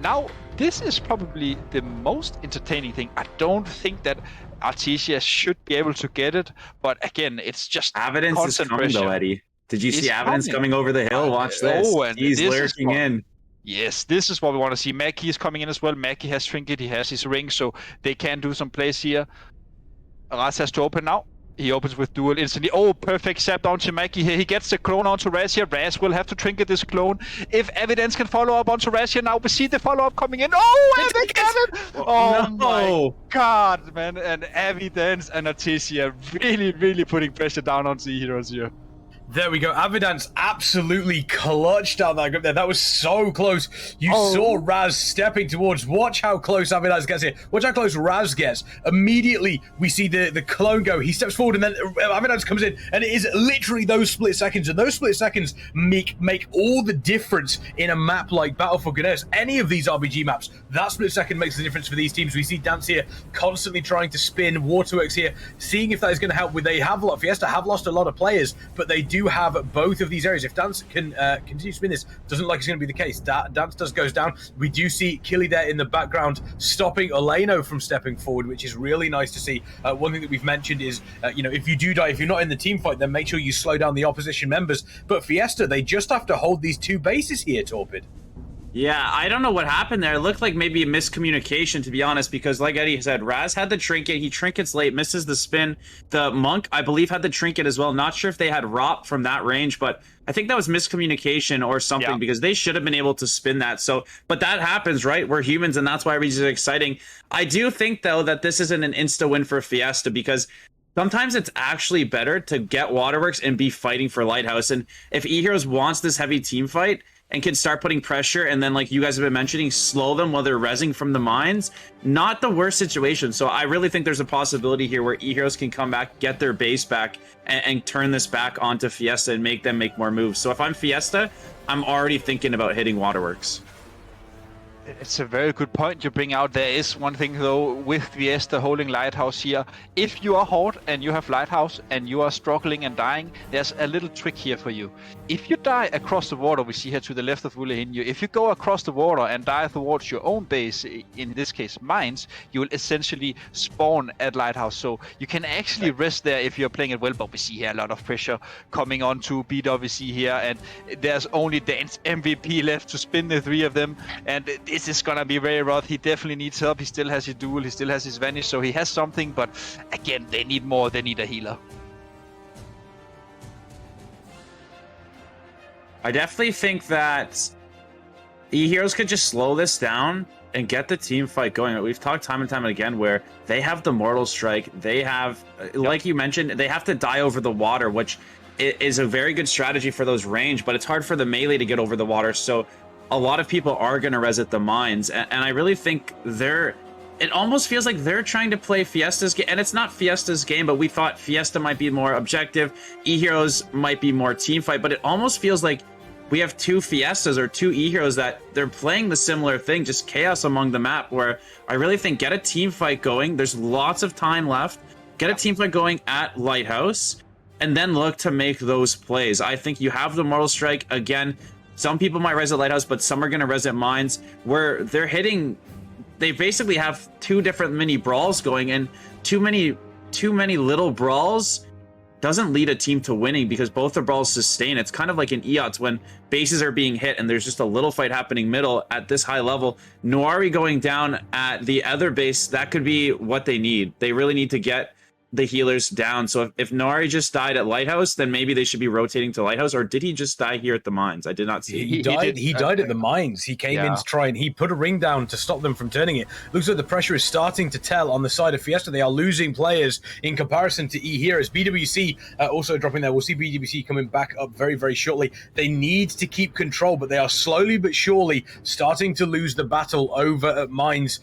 [SPEAKER 3] Now, this is probably the most entertaining thing. I don't think that Artesia should be able to get it, but again, it's just
[SPEAKER 2] Evidence is coming
[SPEAKER 3] pressure.
[SPEAKER 2] though, Eddie. Did you see Evidence coming over the hill? Watch this.
[SPEAKER 3] And
[SPEAKER 2] He's
[SPEAKER 3] this
[SPEAKER 2] lurking in.
[SPEAKER 3] Yes, this is what we want to see. Mackie is coming in as well. Mackie has Trinket, he has his ring, so they can do some plays here. Raz has to open now. He opens with duel instantly. Oh, perfect sap down to Mackie here. He gets the clone onto Raz here. Raz will have to trinket this clone. If Evidence can follow up onto Raz here now, we see the follow-up coming in. Oh, and they get it! Oh
[SPEAKER 2] no.
[SPEAKER 3] My god, man. And Evidence and Artesia really putting pressure down onto Eheroes here.
[SPEAKER 1] There we go. Avidance absolutely clutched out that grip there. That was so close. You saw Raz stepping towards. Watch how close Avidance gets here. Watch how close Raz gets. Immediately, we see the clone go. He steps forward, and then Avidance comes in, and it is literally those split seconds. And those split seconds make all the difference in a map like Battle for Ganesh. Any of these RBG maps, that split second makes the difference for these teams. We see Dance here constantly trying to spin. Waterworks here, seeing if that is going to help. Fiesta have lost a lot of players, but they do have both of these areas. If Dance can continue to spin this, doesn't like it's going to be the case. Dance goes down. We do see Killy there in the background stopping Uleno from stepping forward, which is really nice to see. One thing that we've mentioned is, if you do die, if you're not in the team fight, then make sure you slow down the opposition members. But Fiesta, they just have to hold these 2 bases here, Torpid.
[SPEAKER 2] Yeah, I don't know what happened there. It looked like maybe a miscommunication, to be honest, because like Eddie said, Raz had the trinket. He trinkets late, misses the spin. The Monk, I believe, had the trinket as well. Not sure if they had Rop from that range, but I think that was miscommunication or something, because they should have been able to spin that. So, but that happens, right? We're humans, and that's why RBG is exciting. I do think, though, that this isn't an insta win for Fiesta, because sometimes it's actually better to get Waterworks and be fighting for Lighthouse. And if Eheroes wants this heavy team fight and can start putting pressure, and then, like you guys have been mentioning, slow them while they're rezzing from the mines, not the worst situation. So I really think there's a possibility here where Eheroes can come back, get their base back, and turn this back onto Fiesta and make them make more moves. So if I'm Fiesta, I'm already thinking about hitting Waterworks.
[SPEAKER 3] It's a very good point you bring out. There is one thing though with Fiesta holding Lighthouse here. If you are Horde and you have Lighthouse and you are struggling and dying, there's a little trick here for you. If you die across the water, we see here to the left of Ulehinju, if you go across the water and die towards your own base, in this case mines, you will essentially spawn at Lighthouse. So you can actually rest there if you're playing it well, but we see here a lot of pressure coming on to BWC here, and there's only Dance MVP left to spin the three of them, and this is gonna be very rough. He definitely needs help. He still has his duel, he still has his vanish, so he has something, but again, they need more. They need a healer.
[SPEAKER 2] I definitely think that Eheroes could just slow this down and get the team fight going. We've talked time and time again where they have the Mortal Strike. They have, like you mentioned, they have to die over the water, which is a very good strategy for those range, but it's hard for the melee to get over the water. So a lot of people are going to res at the mines. And I really think it almost feels like they're trying to play Fiesta's game. And it's not Fiesta's game, but we thought Fiesta might be more objective. Eheroes might be more team fight, but it almost feels like we have two Fiestas or two Eheroes that they're playing the similar thing, just chaos among the map, where I really think get a team fight going. There's lots of time left. Get a team fight going at Lighthouse, and then look to make those plays. I think you have the Mortal Strike. Again, some people might res at Lighthouse, but some are going to res at Mines, where they're hitting... They basically have two different mini brawls going, and too many little brawls doesn't lead a team to winning, because both the brawls sustain. It's kind of like in EOTS when bases are being hit and there's just a little fight happening middle at this high level. Noiri going down at the other base, that could be what they need. They really need to get the healers down. So if Noiri just died at Lighthouse, then maybe they should be rotating to Lighthouse. Or did he just die here at the mines? I did not see.
[SPEAKER 1] He died at the mines. He came in to try and he put a ring down to stop them from turning it. Looks like the pressure is starting to tell on the side of Fiesta. They are losing players in comparison to Eheroes. BWC also dropping there. We'll see BWC coming back up very, very shortly. They need to keep control, but they are slowly but surely starting to lose the battle over at mines.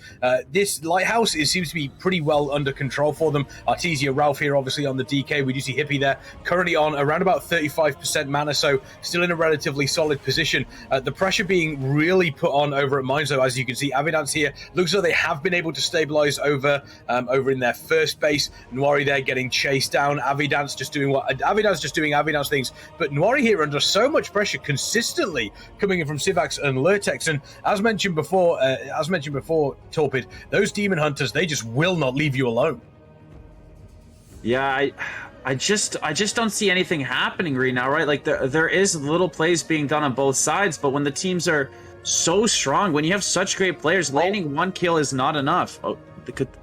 [SPEAKER 1] This Lighthouse seems to be pretty well under control for them. Artesia, Ralph here obviously on the DK. We do see Hippie there, currently on around about 35% mana, so still in a relatively solid position. The pressure being really put on over at mines, though, as you can see. Avidance here looks like they have been able to stabilize over in their first base. Noiri there getting chased down. Avidance just doing Avidance things, but Noiri here under so much pressure consistently coming in from Sivax and Lurtex. And as mentioned before, Torpid, those demon hunters, they just will not leave you alone.
[SPEAKER 2] Yeah, I just don't see anything happening right now, right? Like there is little plays being done on both sides, but when the teams are so strong, when you have such great players, landing one kill is not enough. Oh,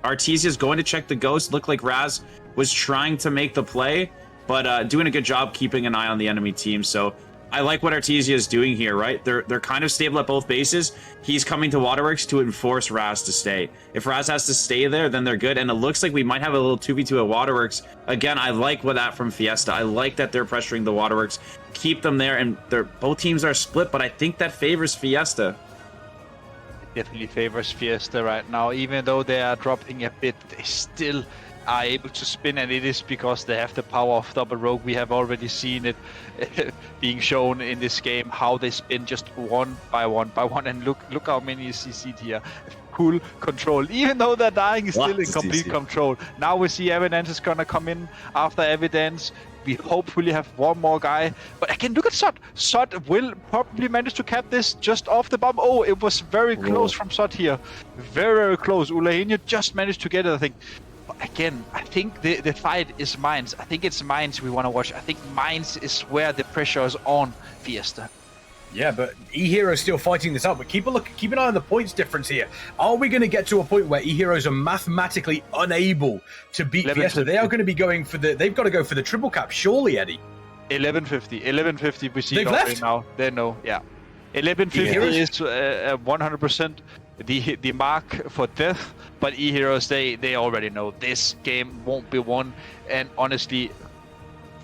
[SPEAKER 2] Artesia's going to check the ghost. Looked like Raz was trying to make the play, but doing a good job keeping an eye on the enemy team. So I like what Artesia is doing here, right? They're kind of stable at both bases. He's coming to Waterworks to enforce Raz to stay. If Raz has to stay there, then they're good. And it looks like we might have a little 2v2 at Waterworks. Again, I like that from Fiesta. I like that they're pressuring the Waterworks. Keep them there, and both teams are split, but I think that favors Fiesta.
[SPEAKER 3] It definitely favors Fiesta right now. Even though they are dropping a bit, they still are able to spin, and it is because they have the power of double rogue. We have already seen it being shown in this game, how they spin just one by one, and look how many you see here. Full control, even though they're dying, still in complete control. Now we see Evidence is gonna come in after Evidence. We hopefully have one more guy, but again, look at Sot. Sot will probably manage to cap this just off the bomb. Oh, it was very close from Sot here, very close. Ulehinju just managed to get it, I think. Again, I think the fight is Mines. I think it's Mines we want to watch. I think Mines is where the pressure is on Fiesta.
[SPEAKER 1] Yeah, but Eheroes still fighting this out. But keep an eye on the points difference here. Are we going to get to a point where Eheroes are mathematically unable to beat Fiesta? They are going to be going for they've got to go for the triple cap, surely, Eddie.
[SPEAKER 3] 1150 we see
[SPEAKER 1] left
[SPEAKER 3] now. They know, yeah. 1150 is 100% the mark for death, but Eheroes, they already know this game won't be won. And honestly,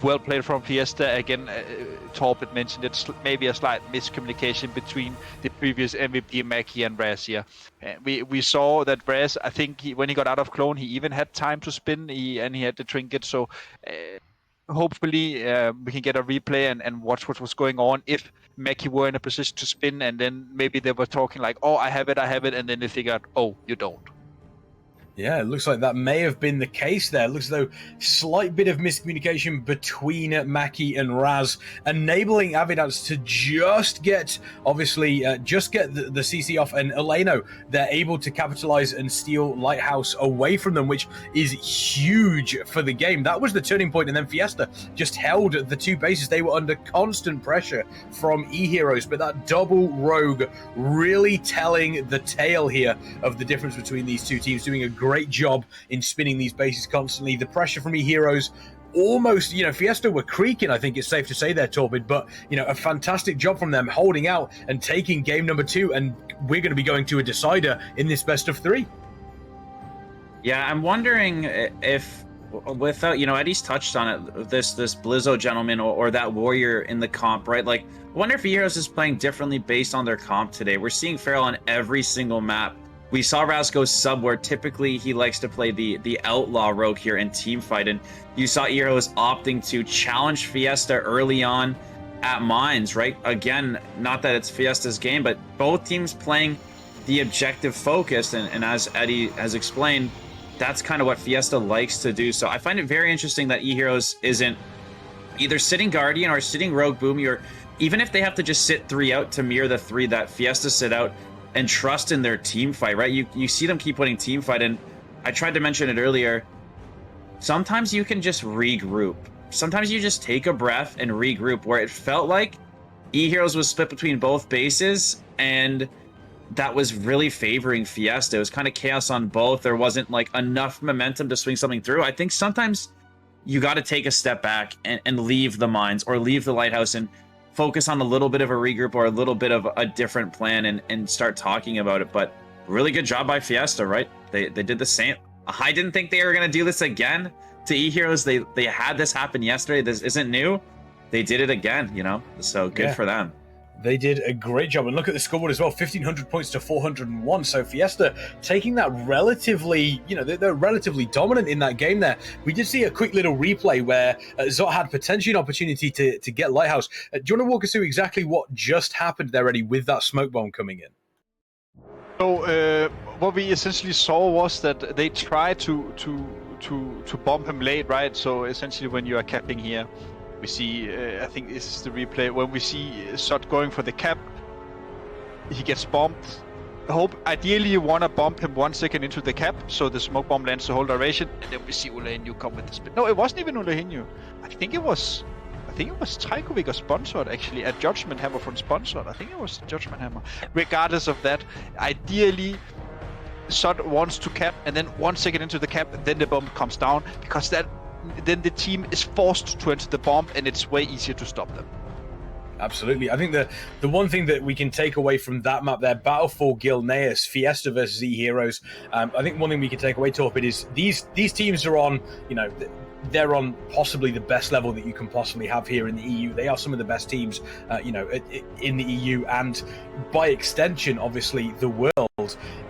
[SPEAKER 3] well played from Fiesta. Again, Torpid mentioned it's maybe a slight miscommunication between the previous MVP Mackie and Raz here. We saw that Raz, I think when he got out of clone, he even had time to spin, and he had the trinket. So hopefully we can get a replay and watch what was going on if Mackie were in a position to spin, and then maybe they were talking like, oh, I have it, and then they figured, oh, you don't.
[SPEAKER 1] Yeah, it looks like that may have been the case there. It looks as though slight bit of miscommunication between Mackie and Raz, enabling Avidance to just get, obviously, the CC off, and Eleno, they're able to capitalize and steal Lighthouse away from them, which is huge for the game. That was the turning point, and then Fiesta just held the two bases. They were under constant pressure from Eheroes, but that double rogue really telling the tale here of the difference between these two teams, doing a great job in spinning these bases constantly. The pressure from Eheroes almost, Fiesta were creaking, I think it's safe to say there, Torpid, but, a fantastic job from them holding out and taking game number 2, and we're going to be going to a decider in this best of 3.
[SPEAKER 2] Yeah, I'm wondering if, without, Eddie's touched on it, this Blizzo gentleman or that warrior in the comp, right? Like, I wonder if Eheroes is playing differently based on their comp today. We're seeing Feral on every single map. We saw Raz go sub, where typically he likes to play the outlaw rogue here in team fight, and you saw Eheroes opting to challenge Fiesta early on at mines, right? Again, not that it's Fiesta's game, but both teams playing the objective focused, and as Eddie has explained, that's kind of what Fiesta likes to do. So I find it very interesting that Eheroes isn't either sitting Guardian or sitting Rogue Boomy, or even if they have to just sit 3 out to mirror the 3 that Fiesta sit out, and trust in their team fight, right? You see them keep putting team fight, and I tried to mention it earlier. Sometimes you can just regroup. Sometimes you just take a breath and regroup, where it felt like Eheroes was split between both bases, and that was really favoring Fiesta. It was kind of chaos on both. There wasn't like enough momentum to swing something through. I think sometimes you got to take a step back and leave the mines or leave the lighthouse and focus on a little bit of a regroup or a little bit of a different plan and start talking about it. But really good job by Fiesta, right? They did the same. I didn't think they were going to do this again to Eheroes. They had this happen yesterday. This isn't new. They did it again, so good for them.
[SPEAKER 1] They did a great job. And look at the scoreboard as well, 1,500 points to 401. So Fiesta taking that relatively, they're relatively dominant in that game there. We did see a quick little replay where Zot had potentially an opportunity to get Lighthouse. Do you want to walk us through exactly what just happened there, Eddie, with that smoke bomb coming in?
[SPEAKER 3] So what we essentially saw was that they tried to bomb him late, right? So essentially when you are capping here, we see, I think this is the replay, when we see Sot going for the cap, he gets bombed. Ideally you want to bomb him 1 second into the cap, so the smoke bomb lands the whole duration, and then we see Ulahinyu come with the spin. No, it wasn't even Ulahinyu. I think it was Trajkovic or Sponsored, actually, a Judgment Hammer from Sponsored. I think it was Judgment Hammer. Regardless of that, ideally Sot wants to cap, and then 1 second into the cap, then the bomb comes down, because then the team is forced to enter the bomb, and it's way easier to stop them.
[SPEAKER 1] Absolutely. I think the one thing that we can take away from that map there, Battle for Gilneas, Fiesta versus Eheroes, I think one thing we can take away, Torpid, is these teams are on, they're on possibly the best level that you can possibly have here in the EU. They are some of the best teams, in the EU, and by extension, obviously, the world.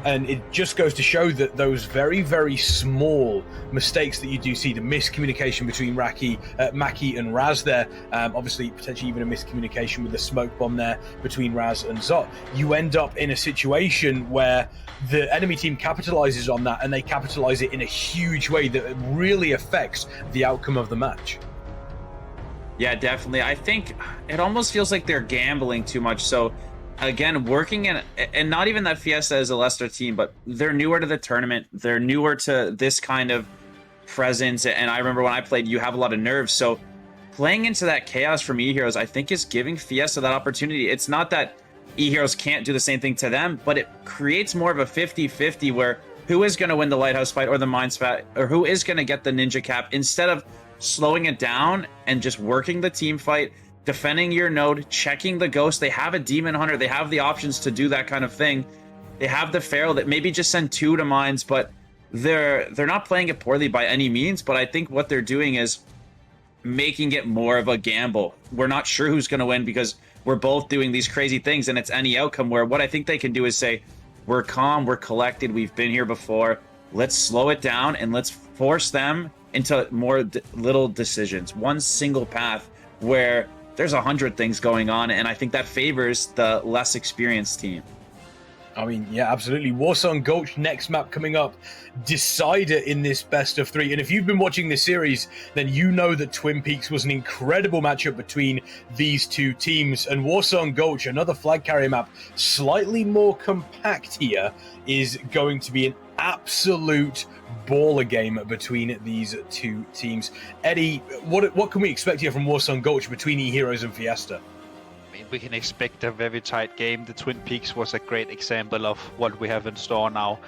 [SPEAKER 1] And it just goes to show that those very, very small mistakes that you do see, the miscommunication between Mackie and Raz there, obviously potentially even a miscommunication with the smoke bomb there between Raz and Zot, you end up in a situation where the enemy team capitalizes on that, and they capitalize it in a huge way that really affects the outcome of the match.
[SPEAKER 2] Yeah, definitely. I think it almost feels like they're gambling too much. So again, working in, and not even that Fiesta is a lesser team, but they're newer to the tournament. They're newer to this kind of presence. And I remember when I played, you have a lot of nerves. So playing into that chaos from Eheroes, I think, is giving Fiesta that opportunity. It's not that Eheroes can't do the same thing to them, but it creates more of a 50-50 where who is going to win the Lighthouse fight or the Mines fight, or who is going to get the Ninja Cap, instead of slowing it down and just working the team fight, defending your node, checking the ghost. They have a Demon Hunter. They have the options to do that kind of thing. They have the Feral that maybe just send 2 to Mines, but they're not playing it poorly by any means. But I think what they're doing is making it more of a gamble. We're not sure who's going to win because we're both doing these crazy things, and it's any outcome, where what I think they can do is say, we're calm, we're collected, we've been here before. Let's slow it down and let's force them into more little decisions, one single path where there's 100 things going on, and I think that favors the less experienced team.
[SPEAKER 1] I mean, yeah, absolutely. Warsong Gulch, next map coming up, decider in this best of 3. And if you've been watching this series, then you know that Twin Peaks was an incredible matchup between these two teams. And Warsong Gulch, another flag carrier map, slightly more compact here, is going to be an absolute baller game between these two teams. Eddie, what can we expect here from Warsong Gulch between Eheroes and Fiesta?
[SPEAKER 3] We can expect a very tight game. The Twin Peaks was a great example of what we have in store now.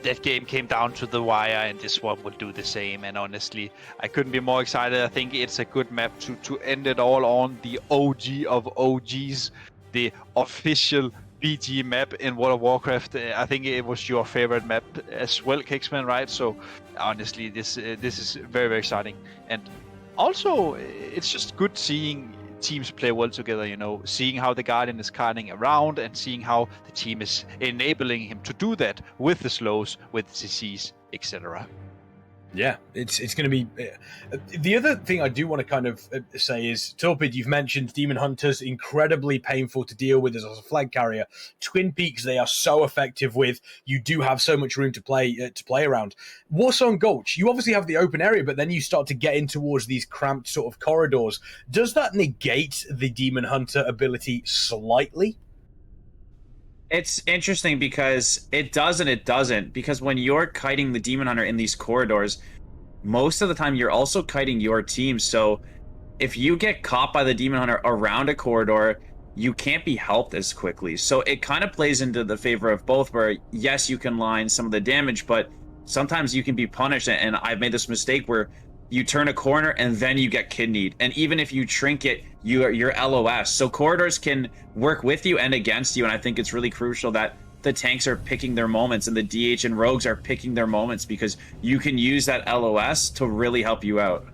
[SPEAKER 3] That game came down to the wire, and this one will do the same. And honestly, I couldn't be more excited. I think it's a good map to end it all on. The OG of OGs, the official BG map in World of Warcraft. I think it was your favorite map as well, Kicksman, right? So honestly, this is very, very exciting. And also, it's just good seeing teams play well together, you know, seeing how the Guardian is carting around and seeing how the team is enabling him to do that with the slows, with CCs, etc.
[SPEAKER 1] Yeah, it's going to be... The other thing I do want to kind of say is, Torpid, you've mentioned Demon Hunters, incredibly painful to deal with as a flag carrier. Twin Peaks, they are so effective with. You do have so much room to play around. Warsong Gulch, you obviously have the open area, but then you start to get in towards these cramped sort of corridors. Does that negate the Demon Hunter ability slightly?
[SPEAKER 2] It's interesting because it does and it doesn't. Because when you're kiting the Demon Hunter in these corridors, most of the time you're also kiting your team. So if you get caught by the Demon Hunter around a corridor, you can't be helped as quickly. So it kind of plays into the favor of both, where yes, you can line some of the damage, but sometimes you can be punished. And I've made this mistake where you turn a corner and then you get kidneyed. And even if you trinket, you're LOS. So corridors can work with you and against you. And I think it's really crucial that the tanks are picking their moments and the DH and rogues are picking their moments, because you can use that LOS to really help you out.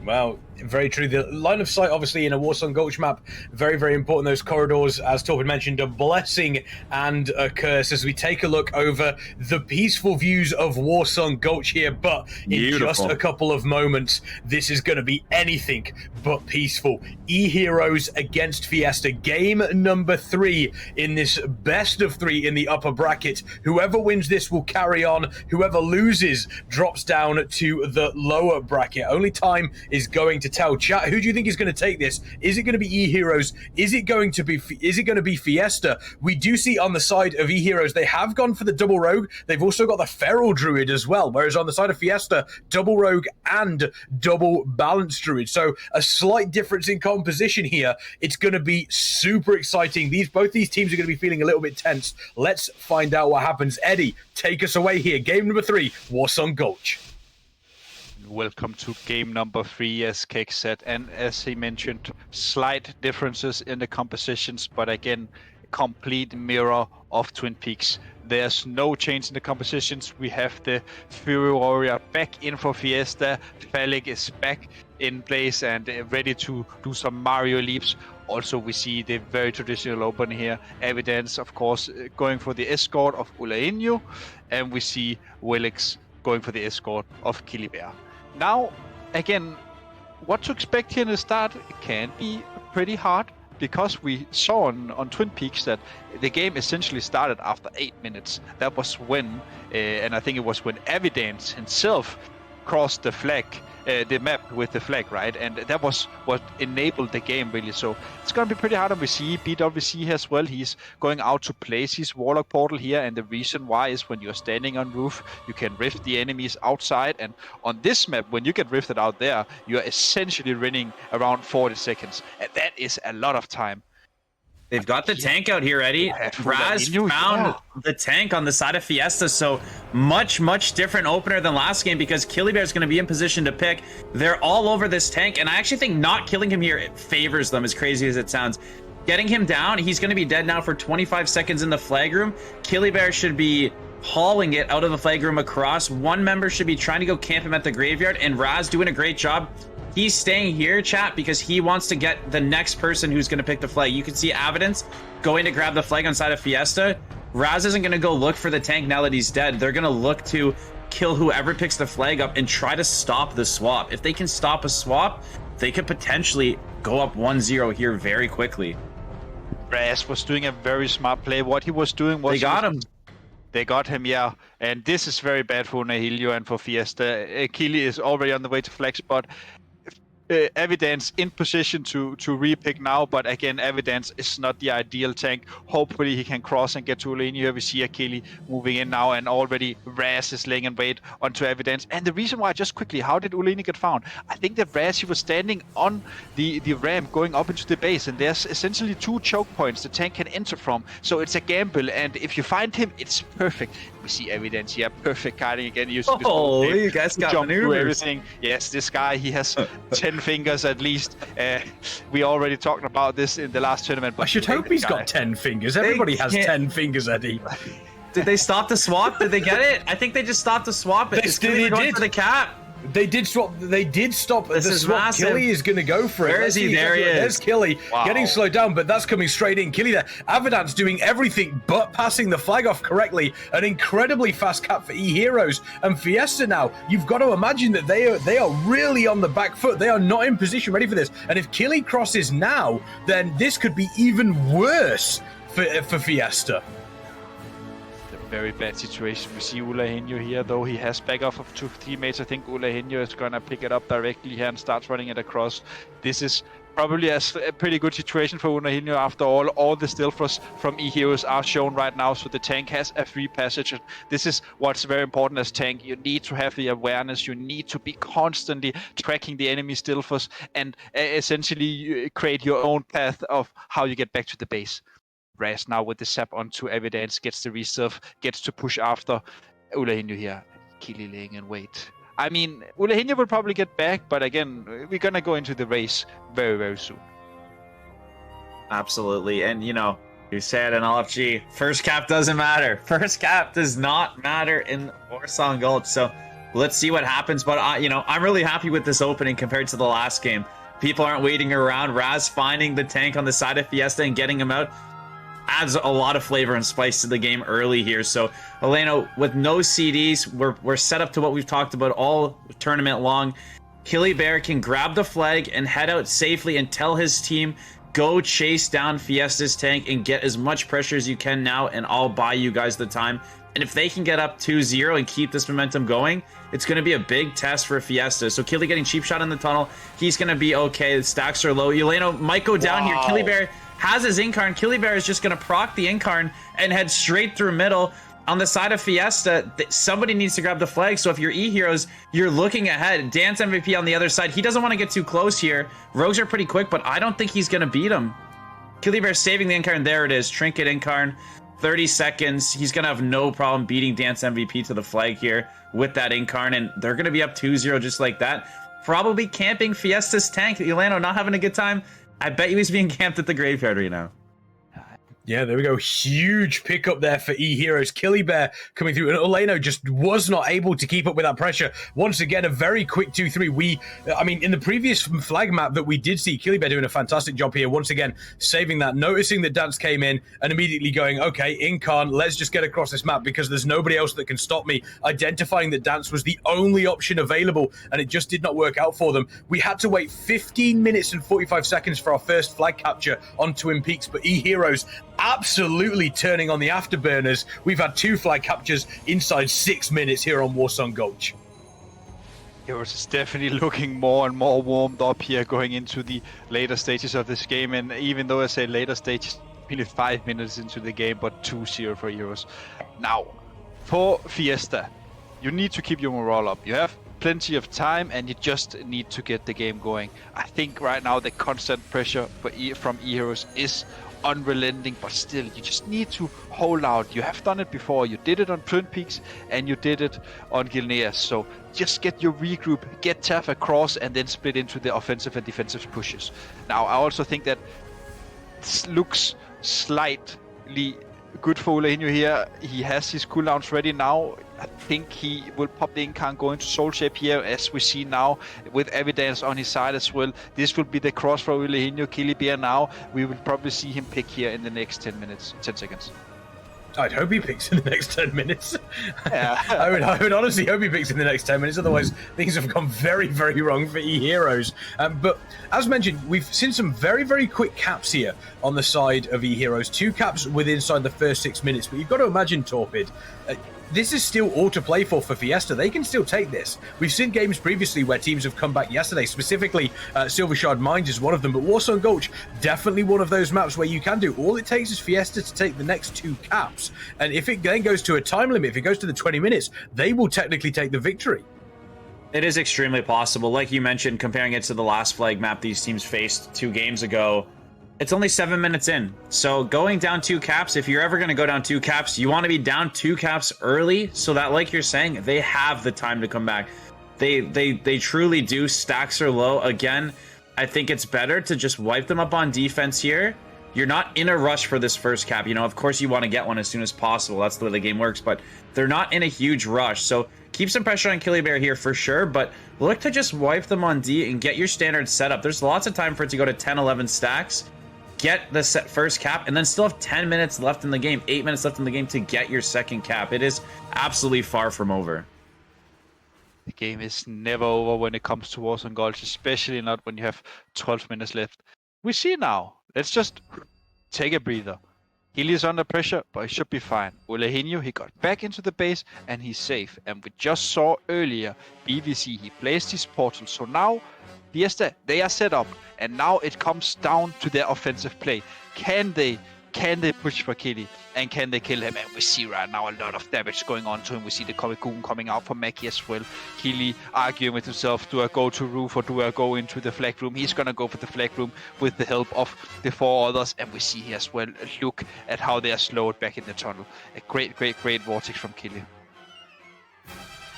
[SPEAKER 1] Well, very true. The line of sight, obviously, in a Warsong Gulch map, very, very important. Those corridors, as Torpid mentioned, a blessing and a curse as we take a look over the peaceful views of Warsong Gulch here. But in just a couple of moments, this is going to be anything but peaceful. Eheroes against Fiesta, game number 3 in this best of 3 in the upper bracket. Whoever wins this will carry on. Whoever loses drops down to the lower bracket. Only time is going to tell. Chat, who do you think is going to take this? Is it going to be Eheroes? Is it going to be Fiesta? We do see on the side of Eheroes, they have gone for the double rogue. They've also got the feral druid as well, whereas on the side of Fiesta, double rogue and double balanced druid. So a slight difference in composition here. It's going to be super exciting. Both these teams are going to be feeling a little bit tense. Let's find out what happens. Eddie, take us away here. Game number 3, Warsong Gulch.
[SPEAKER 3] Welcome to game number 3, as Keck said, and as he mentioned, slight differences in the compositions, but again, complete mirror of Twin Peaks. There's no change in the compositions. We have the Fury Warrior back in for Fiesta. Phallic is back in place and ready to do some Mario leaps. Also, we see the very traditional open here. Evidence, of course, going for the escort of Ulainu, and we see Willix going for the escort of Kilibear. Now, again, what to expect here in the start can be pretty hard, because we saw on Twin Peaks that the game essentially started after 8 minutes. That was when, and I think it was when Evidence himself crossed the flag, the map with the flag, right? And that was what enabled the game, really. So it's going to be pretty hard. And we see BWC as well. He's going out to place his Warlock portal here. And the reason why is when you're standing on roof, you can rift the enemies outside. And on this map, when you get rifted out there, you're essentially running around 40 seconds. And that is a lot of time.
[SPEAKER 2] They've got the tank out here, Eddie. Raz found the tank on the side of Fiesta, so much different opener than last game, because Kilibear is going to be in position to pick. They're all over this tank, and I actually think not killing him here, it favors them, as crazy as it sounds. Getting him down, he's going to be dead now for 25 seconds in the flag room. Kilibear should be hauling it out of the flag room across. One member should be trying to go camp him at the graveyard, and Raz doing a great job. He's staying here, chat, because he wants to get the next person who's going to pick the flag. You can see Evidence going to grab the flag on side of Fiesta. Raz isn't going to go look for the tank now that he's dead. They're going to look to kill whoever picks the flag up and try to stop the swap. If they can stop a swap, they could potentially go up 1-0 here very quickly.
[SPEAKER 3] Raz was doing a very smart play. What he was doing was...
[SPEAKER 2] They got him.
[SPEAKER 3] They got him, yeah. And this is very bad for Nahilio and for Fiesta. Kili is already on the way to flag spot. Evidence in position to repick now, but again, Evidence is not the ideal tank. Hopefully he can cross and get to Ulenio. Here we see Akili moving in now, and already Raz is laying in wait onto Evidence. And the reason why, just quickly, how did Ulenio get found? I think that Raz, he was standing on the ramp going up into the base, and there's essentially 2 choke points the tank can enter from. So it's a gamble, and if you find him, it's perfect. We see Evidence here, perfect guiding again. You
[SPEAKER 2] guys got
[SPEAKER 3] jump through
[SPEAKER 2] maneuvers.
[SPEAKER 3] everything. Yes, this guy, he has 10 fingers at least. We already talked about this in the last tournament. But
[SPEAKER 1] I should hope he's got 10 fingers. Everybody has 10 fingers, Eddie.
[SPEAKER 2] Did they stop the swap? Did they get it? I think they just stopped the swap.
[SPEAKER 1] They did.
[SPEAKER 2] For the cap.
[SPEAKER 1] They did swap. They did stop
[SPEAKER 2] This
[SPEAKER 1] the
[SPEAKER 2] is
[SPEAKER 1] swap.
[SPEAKER 2] massive.
[SPEAKER 1] Killy is going to go for it.
[SPEAKER 2] Where is he? There he is.
[SPEAKER 1] There's Killy getting slowed down, but that's coming straight in. Killy there. Avidance doing everything but passing the flag off correctly. An incredibly fast cap for Eheroes and Fiesta now. You've got to imagine that they are really on the back foot. They are not in position ready for this. And if Killy crosses now, then this could be even worse for Fiesta.
[SPEAKER 3] Very bad situation. We see Ulahenio here, though he has backup of 2 teammates. I think Ulahenio is gonna pick it up directly here and starts running it across. This is probably a pretty good situation for Ulahenio after all. All the stealthers from Eheroes are shown right now, so the tank has a free passage. And this is what's very important as tank. You need to have the awareness. You need to be constantly tracking the enemy stealthers and essentially create your own path of how you get back to the base. Raz now with the sap onto Evidence, gets the reserve, gets to push after Ulahenio here. Kili laying in wait. I mean, Ulahenio will probably get back, but again, we're gonna go into the race very, very soon.
[SPEAKER 2] Absolutely. And, you know, you said in LFG, first cap doesn't matter. First cap does not matter in Warsaw Gulch. So let's see what happens. But, I'm really happy with this opening compared to the last game. People aren't waiting around. Raz finding the tank on the side of Fiesta and getting him out adds a lot of flavor and spice to the game early here. So, Eleno, with no CDs, we're set up to what we've talked about all tournament long. Killy Bear can grab the flag and head out safely and tell his team, go chase down Fiesta's tank and get as much pressure as you can now, and I'll buy you guys the time. And if they can get up 2-0 and keep this momentum going, it's going to be a big test for Fiesta. So Killy getting cheap shot in the tunnel. He's going to be okay. The stacks are low. Eleno might go down here. Killy Bear has his incarn. Killy Bear is just going to proc the incarn and head straight through middle. On the side of Fiesta, somebody needs to grab the flag. So if you're Eheroes, you're looking ahead. Dance MVP on the other side. He doesn't want to get too close here. Rogues are pretty quick, but I don't think he's going to beat him. Killy Bear saving the incarn. There it is. Trinket incarn. 30 seconds. He's going to have no problem beating Dance MVP to the flag here with that incarn. And they're going to be up 2-0 just like that. Probably camping Fiesta's tank. Eleno not having a good time. I bet you he's being camped at the graveyard right now.
[SPEAKER 1] Yeah, there we go. Huge pickup there for Eheroes. Killy Bear coming through. And Eleno just was not able to keep up with that pressure. Once again, a very quick 2-3. In the previous flag map that we did see, Killy Bear doing a fantastic job here. Once again, saving that, noticing that Dance came in and immediately going, okay, Incarn, let's just get across this map because there's nobody else that can stop me. Identifying that Dance was the only option available, and it just did not work out for them. We had to wait 15 minutes and 45 seconds for our first flag capture on Twin Peaks, but Eheroes absolutely turning on the afterburners. We've had 2 flag captures inside 6 minutes here on Warsaw Gulch.
[SPEAKER 3] Eheroes is definitely looking more and more warmed up here going into the later stages of this game. And even though I say later stages, nearly 5 minutes into the game, but 2-0 for Eheroes. Now, for Fiesta, you need to keep your morale up. You have plenty of time and you just need to get the game going. I think right now the constant pressure from Eheroes is unrelenting, but still you just need to hold out. You have done it before. You did it on Twin Peaks and you did it on Gilneas. So just get your regroup, get Taff across, and then split into the offensive and defensive pushes. Now I also think that this looks slightly good for Ulahenio here. He has his cooldowns ready now. I think he will pop the incarn going to soul shape here, as we see now with Evidence on his side as well. This will be the cross for Ulahenio. Killy Bear now. We will probably see him pick here in the next 10 seconds.
[SPEAKER 1] I'd hope he picks in the next 10 minutes.
[SPEAKER 3] Yeah.
[SPEAKER 1] I would honestly hope he picks in the next 10 minutes. Otherwise, things have gone very, very wrong for Eheroes. But as mentioned, we've seen some very, very quick caps here on the side of Eheroes. 2 caps within inside the first 6 minutes. But you've got to imagine, Torpid, this is still all to play for Fiesta. They can still take this. We've seen games previously where teams have come back yesterday, specifically Silver Shard Mines is one of them, but Warsaw Gulch, definitely one of those maps where you can do. All it takes is Fiesta to take the next 2 caps, and if it then goes to a time limit, if it goes to the 20 minutes, they will technically take the victory.
[SPEAKER 2] It is extremely possible. Like you mentioned, comparing it to the last flag map these teams faced 2 games ago, it's only 7 minutes in. So going down 2 caps, if you're ever going to go down 2 caps, you want to be down 2 caps early so that, like you're saying, they have the time to come back. They truly do. Stacks are low. Again, I think it's better to just wipe them up on defense here. You're not in a rush for this first cap. You know, of course you want to get one as soon as possible. That's the way the game works, but they're not in a huge rush. So keep some pressure on Killybear here for sure, but look to just wipe them on D and get your standard setup. There's lots of time for it to go to 10, 11 stacks. Get the first cap, and then still have 10 minutes left in the game, 8 minutes left in the game to get your second cap. It is absolutely far from over.
[SPEAKER 3] The game is never over when it comes to Warsaw Gulch, especially not when you have 12 minutes left. We see now. Let's just take a breather. Healy is under pressure, but he should be fine. Eheroes, he got back into the base, and he's safe. And we just saw earlier, BVC, he placed his portal. So now, Fiesta, they are set up, and now it comes down to their offensive play. Can they push for Killy, and can they kill him? And we see right now a lot of damage going on to him. We see the Comic-Con coming out from Mackie as well. Killy arguing with himself, do I go to roof or do I go into the flag room? He's gonna go for the flag room with the help of the 4 others, and we see here as well, look at how they are slowed back in the tunnel. A great vortex from Killy.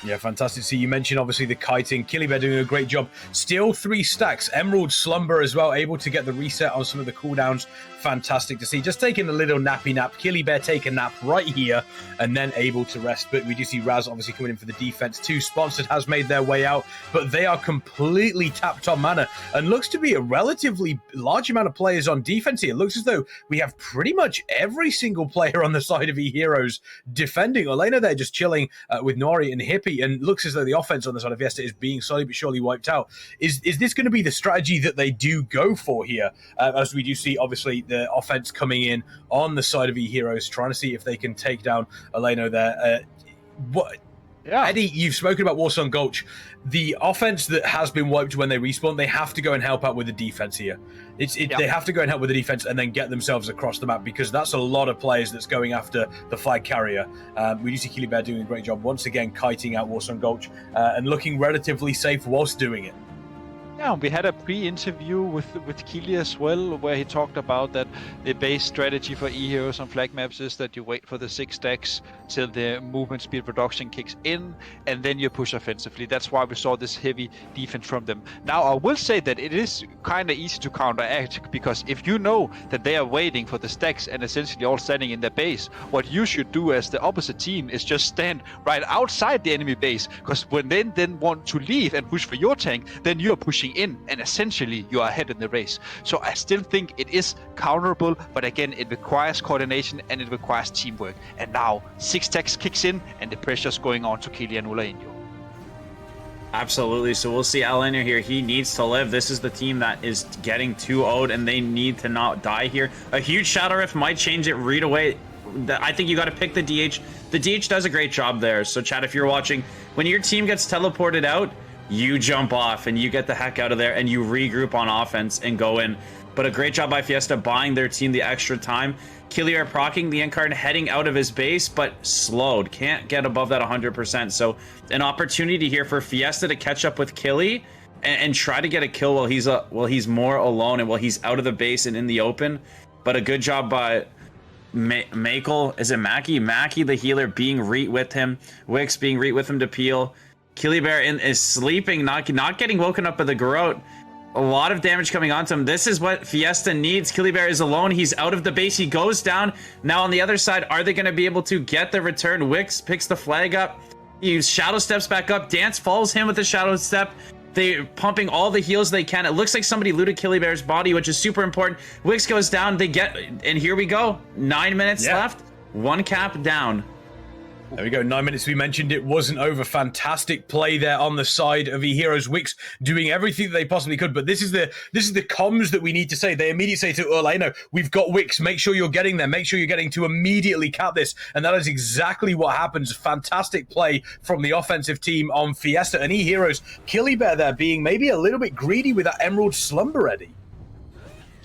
[SPEAKER 1] Yeah, fantastic. So you mentioned obviously the kiting. Killybear doing a great job. Still 3 stacks. Emerald Slumber as well, able to get the reset on some of the cooldowns. Fantastic to see. Just taking a little nappy nap. Killybear take a nap right here and then able to rest. But we do see Raz obviously coming in for the defense too. Sponsored has made their way out, but they are completely tapped on mana and looks to be a relatively large amount of players on defense here. Looks as though we have pretty much every single player on the side of Eheroes defending. Elena there just chilling with Nori and Hippie, and looks as though the offense on the side of Fiesta is being slowly but surely wiped out. Is this going to be the strategy that they do go for here? As we do see obviously the offense coming in on the side of Eheroes, trying to see if they can take down Eleno there. Yeah. Eddie, you've spoken about Warsaw Gulch. The offense that has been wiped when they respawn, they have to go and help out with the defense here. They have to go and help with the defense and then get themselves across the map, because that's a lot of players that's going after the flag carrier. We do see Killybear doing a great job once again, kiting out Warsaw Gulch and looking relatively safe whilst doing it.
[SPEAKER 3] Yeah, we had a pre-interview with Keely as well, where he talked about that the base strategy for Eheroes on flag maps is that you wait for the 6 stacks till the movement speed reduction kicks in, and then you push offensively. That's why we saw this heavy defense from them. Now, I will say that it is kind of easy to counteract, because if you know that they are waiting for the stacks and essentially all standing in their base, what you should do as the opposite team is just stand right outside the enemy base, because when they then want to leave and push for your tank, then you are pushing in, and essentially you are ahead in the race. So I still think it is counterable, but again, it requires coordination and it requires teamwork. And now 6 stacks kicks in, and the pressure's going on to Killy and Ulainho.
[SPEAKER 2] Absolutely. So we'll see Elena here. He needs to live. This is the team that is getting 2-0'd, and they need to not die here. A huge Shadow Rift might change it right away. I think you got to pick the DH. The DH does a great job there. So chat, if you're watching, when your team gets teleported out, you jump off and you get the heck out of there and you regroup on offense and go in. But a great job by Fiesta buying their team the extra time. Killier procking the Incarn, heading out of his base, but slowed. Can't get above that 100%. So an opportunity here for Fiesta to catch up with Killy and try to get a kill while he's more alone and while he's out of the base and in the open. But a good job by Makel. Is it Mackie? Mackie, the healer, being reet with him. Wix being reet with him to peel. Killybear is sleeping, not getting woken up by the Garrote. A lot of damage coming onto him. This is what Fiesta needs. Killybear is alone. He's out of the base. He goes down. Now on the other side, are they going to be able to get the return? Wix picks the flag up. He shadow steps back up. Dance follows him with a shadow step. They're pumping all the heals they can. It looks like somebody looted Killybear's body, which is super important. Wix goes down. They get, and here we go. 9 minutes left. One cap down.
[SPEAKER 1] There we go, 9 minutes. We mentioned it wasn't over. Fantastic play there on the side of Eheroes. Wix doing everything that they possibly could, but this is the comms that we need to say. They immediately say to Orlano, we've got Wix, make sure you're getting there, make sure you're getting to immediately cap this, and that is exactly what happens. Fantastic play from the offensive team on Fiesta, and Eheroes, Killybear there being maybe a little bit greedy with that Emerald Slumber, Eddie.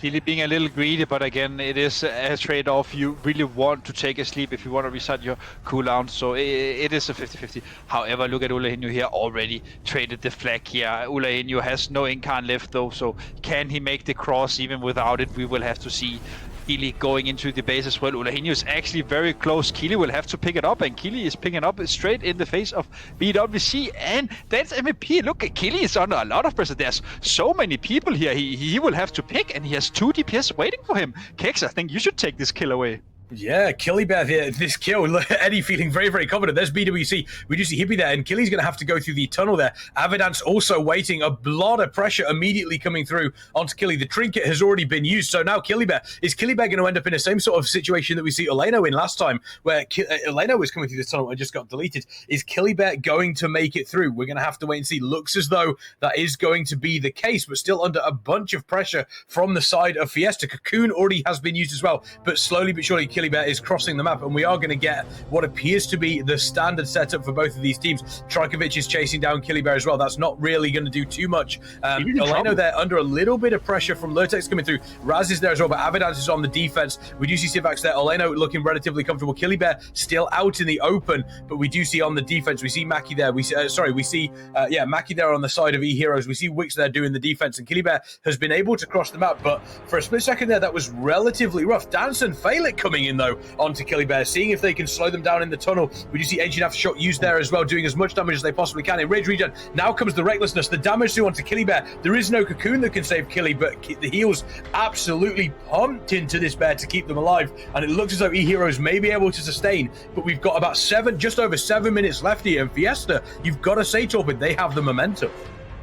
[SPEAKER 3] Really being a little greedy, but again, it is a trade-off. You really want to take a sleep if you want to reset your cooldown, so it is a 50-50. However, look at Ulahenyo here, already traded the flag here. Ulahenyo has no incarn left though, so can he make the cross even without it? We will have to see. Keely going into the base as well. Ulahenyo is actually very close. Keely will have to pick it up, and Keely is picking it up straight in the face of BWC, and that's MVP. Look, Keely is under a lot of pressure. There's so many people here he will have to pick, and he has 2 DPS waiting for him. Kex, I think you should take this kill away.
[SPEAKER 1] Yeah, Killybear here, this kill, Eddie feeling very, very confident. There's BWC, we do see Hippie there, and Killy's going to have to go through the tunnel there. Avidance also waiting, a lot of pressure immediately coming through onto Killy. The trinket has already been used, so now is Killybear going to end up in the same sort of situation that we see Eleno in last time, where Eleno was coming through this tunnel and just got deleted? Is Killybear going to make it through? We're going to have to wait and see. Looks as though that is going to be the case, but still under a bunch of pressure from the side of Fiesta. Cocoon already has been used as well, but slowly but surely Killybear is crossing the map, and we are going to get what appears to be the standard setup for both of these teams. Trajkovic is chasing down Killybear as well. That's not really going to do too much. Eleno there under a little bit of pressure from Lurtex coming through. Raz is there as well, but Avidance is on the defense. We do see Sivax there. Eleno looking relatively comfortable. Killybear still out in the open, but we do see on the defense, we see Maki there. Maki there on the side of Eheroes. We see Wix there doing the defense, and Killybear has been able to cross the map, but for a split second there, that was relatively rough. Dance and Failik coming in though onto Killybear, seeing if they can slow them down in the tunnel. We do see Ancient Aftershock used there as well, doing as much damage as they possibly can. In Rage Regen, now comes the recklessness, the damage through onto Killybear. There is no Cocoon that can save Killy, but the heals absolutely pumped into this bear to keep them alive, and it looks as though Eheroes may be able to sustain, but we've got about just over 7 minutes left here, and Fiesta, you've got to say, Torben, they have the momentum.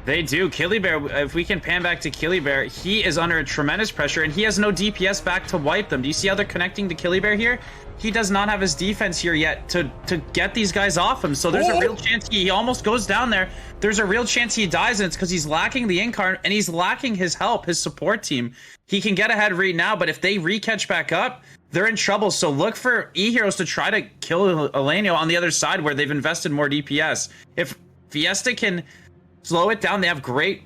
[SPEAKER 2] They do. Killybear, if we can pan back to Killybear, he is under tremendous pressure, and he has no DPS back to wipe them. Do you see how they're connecting to Killybear here? He does not have his defense here yet to get these guys off him, so there's a real chance he almost goes down there. There's a real chance he dies, and it's because he's lacking the incarn, and he's lacking his help, his support team. He can get ahead right now, but if they re-catch back up, they're in trouble. So look for Eheroes to try to kill Eleno on the other side where they've invested more DPS. If Fiesta can slow it down, they have great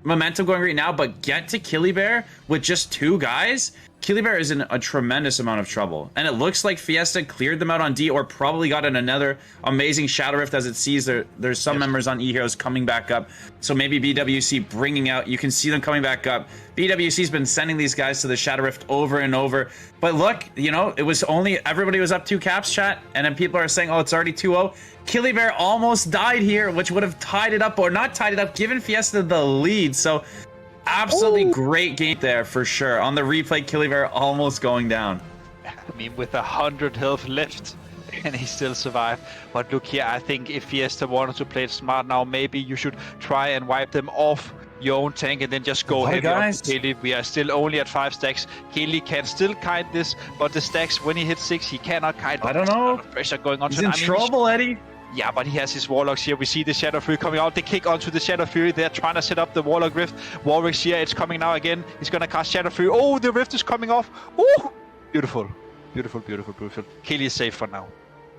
[SPEAKER 2] momentum going right now, but get to Killybear with just 2 guys, Killybear is in a tremendous amount of trouble. And it looks like Fiesta cleared them out on D, or probably got in another amazing Shadow Rift, as it sees there's some members on Eheroes coming back up. So maybe BWC bringing out, you can see them coming back up. BWC's been sending these guys to the Shadow Rift over and over. But look, you know, it was only, everybody was up 2 caps, chat, and then people are saying, oh, it's already 2-0. Killybear almost died here, which would have tied it up, or not tied it up, given Fiesta the lead. So absolutely great game there for sure. On the replay, Killybear almost going down.
[SPEAKER 3] I mean, with 100 health left, and he still survived. But look here, I think if Fiesta wanted to play it smart now, maybe you should try and wipe them off your own tank and then just go heavy on Keely. We are still only at 5 stacks. Keely can still kite this, but the stacks, when he hits 6, he cannot kite.
[SPEAKER 2] I don't know.
[SPEAKER 3] Pressure going on.
[SPEAKER 2] He's in trouble, Eddie.
[SPEAKER 3] Yeah, but he has his Warlocks here. We see the Shadow Fury coming out. They kick onto the Shadow Fury. They're trying to set up the Warlock Rift. Warwick's here. It's coming now again. He's going to cast Shadow Fury. Oh, the Rift is coming off. Oh, beautiful. Beautiful, beautiful, beautiful. Keely is safe for now.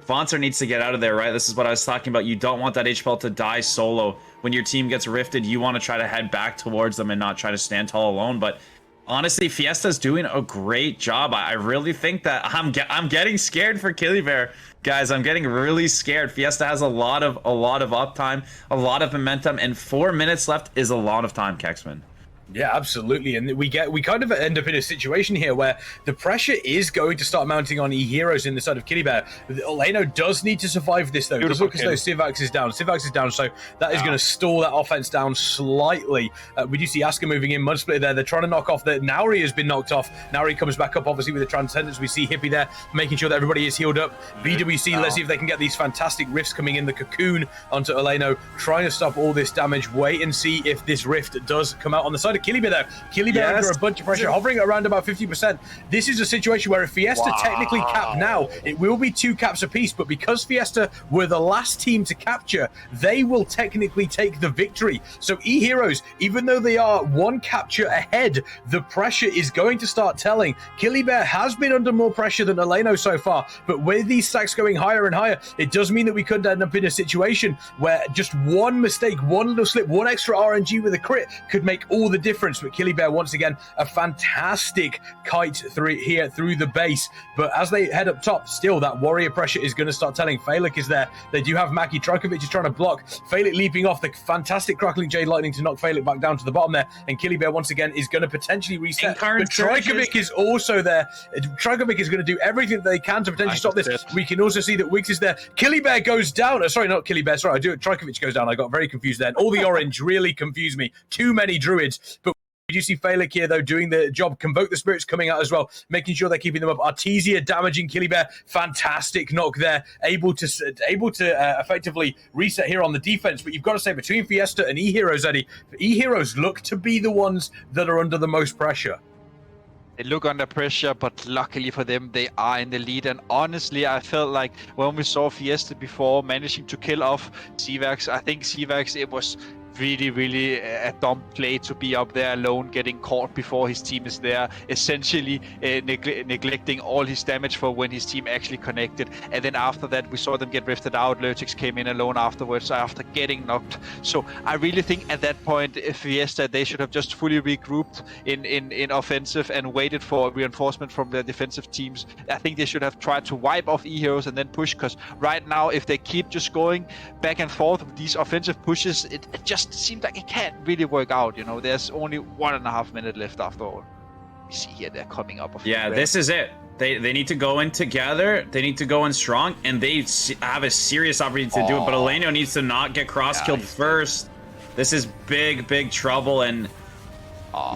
[SPEAKER 2] Fonser needs to get out of there, right? This is what I was talking about. You don't want that HPL to die solo. When your team gets rifted, you want to try to head back towards them and not try to stand tall alone. But honestly, Fiesta's doing a great job. I really think that I'm getting scared for Killybear, guys. I'm getting really scared. Fiesta has a lot of uptime, a lot of momentum, and 4 minutes left is a lot of time, Kexman.
[SPEAKER 1] Yeah, absolutely. And we kind of end up in a situation here where the pressure is going to start mounting on Eheroes in the side of Killybear. Eleno does need to survive this, though. It does look as though Sivax is down. Sivax is down, so that is going to stall that offense down slightly. We do see Asuka moving in, Mud Splitter there. They're trying to knock off the Nauri has been knocked off. Nauri comes back up, obviously, with the Transcendence. We see Hippie there, making sure that everybody is healed up. BWC, let's see if they can get these fantastic rifts coming in. The Cocoon onto Eleno, trying to stop all this damage. Wait and see if this rift does come out on the side of Killybear there. Killybear under a bunch of pressure, hovering around about 50%. This is a situation where if Fiesta technically cap now, it will be 2 caps apiece, but because Fiesta were the last team to capture, they will technically take the victory. So Eheroes, even though they are 1 capture ahead, the pressure is going to start telling. Killybear has been under more pressure than Eheroes so far, but with these stacks going higher and higher, it does mean that we could end up in a situation where just 1 mistake, 1 little slip, 1 extra RNG with a crit could make all the difference. But Killybear, once again, a fantastic kite through the base. But as they head up top, still that warrior pressure is going to start telling. Falik is there. They do have Maki. Trajkovic is trying to block. Falik leaping off the fantastic crackling Jade Lightning to knock Falik back down to the bottom there. And Killybear, once again, is going to potentially reset. But Trajkovic is also there. Trajkovic is going to do everything they can to potentially stop this. We can also see that Wiggs is there. Killybear goes down. Sorry, not Killybear. Sorry, Trajkovic goes down. I got very confused then. All the orange really confused me. Too many druids. But we do see Falik here, though, doing the job. Convoke the Spirits coming out as well, making sure they're keeping them up. Artesia damaging Killybear. Fantastic knock there. Able to effectively reset here on the defense. But you've got to say, between Fiesta and Eheroes, Eddie, Eheroes look to be the ones that are under the most pressure.
[SPEAKER 3] They look under pressure, but luckily for them, they are in the lead. And honestly, I felt like when we saw Fiesta before managing to kill off Civax, I think Civax, it was really a dumb play to be up there alone, getting caught before his team is there, essentially neglecting all his damage for when his team actually connected. And then after that, we saw them get rifted out. Lurtix came in alone afterwards after getting knocked. So I really think at that point, Fiesta, they should have just fully regrouped in offensive and waited for reinforcement from their defensive teams. I think they should have tried to wipe off Eheroes and then push, because right now, if they keep just going back and forth with these offensive pushes, it just seems like it can't really work out. You know, there's only 1.5 minutes left after all. You see here, they're coming up.
[SPEAKER 2] Yeah, this is it. They need to go in together. They need to go in strong, and they have a serious opportunity to do it. But Eleno needs to not get cross-killed first. This is big trouble, and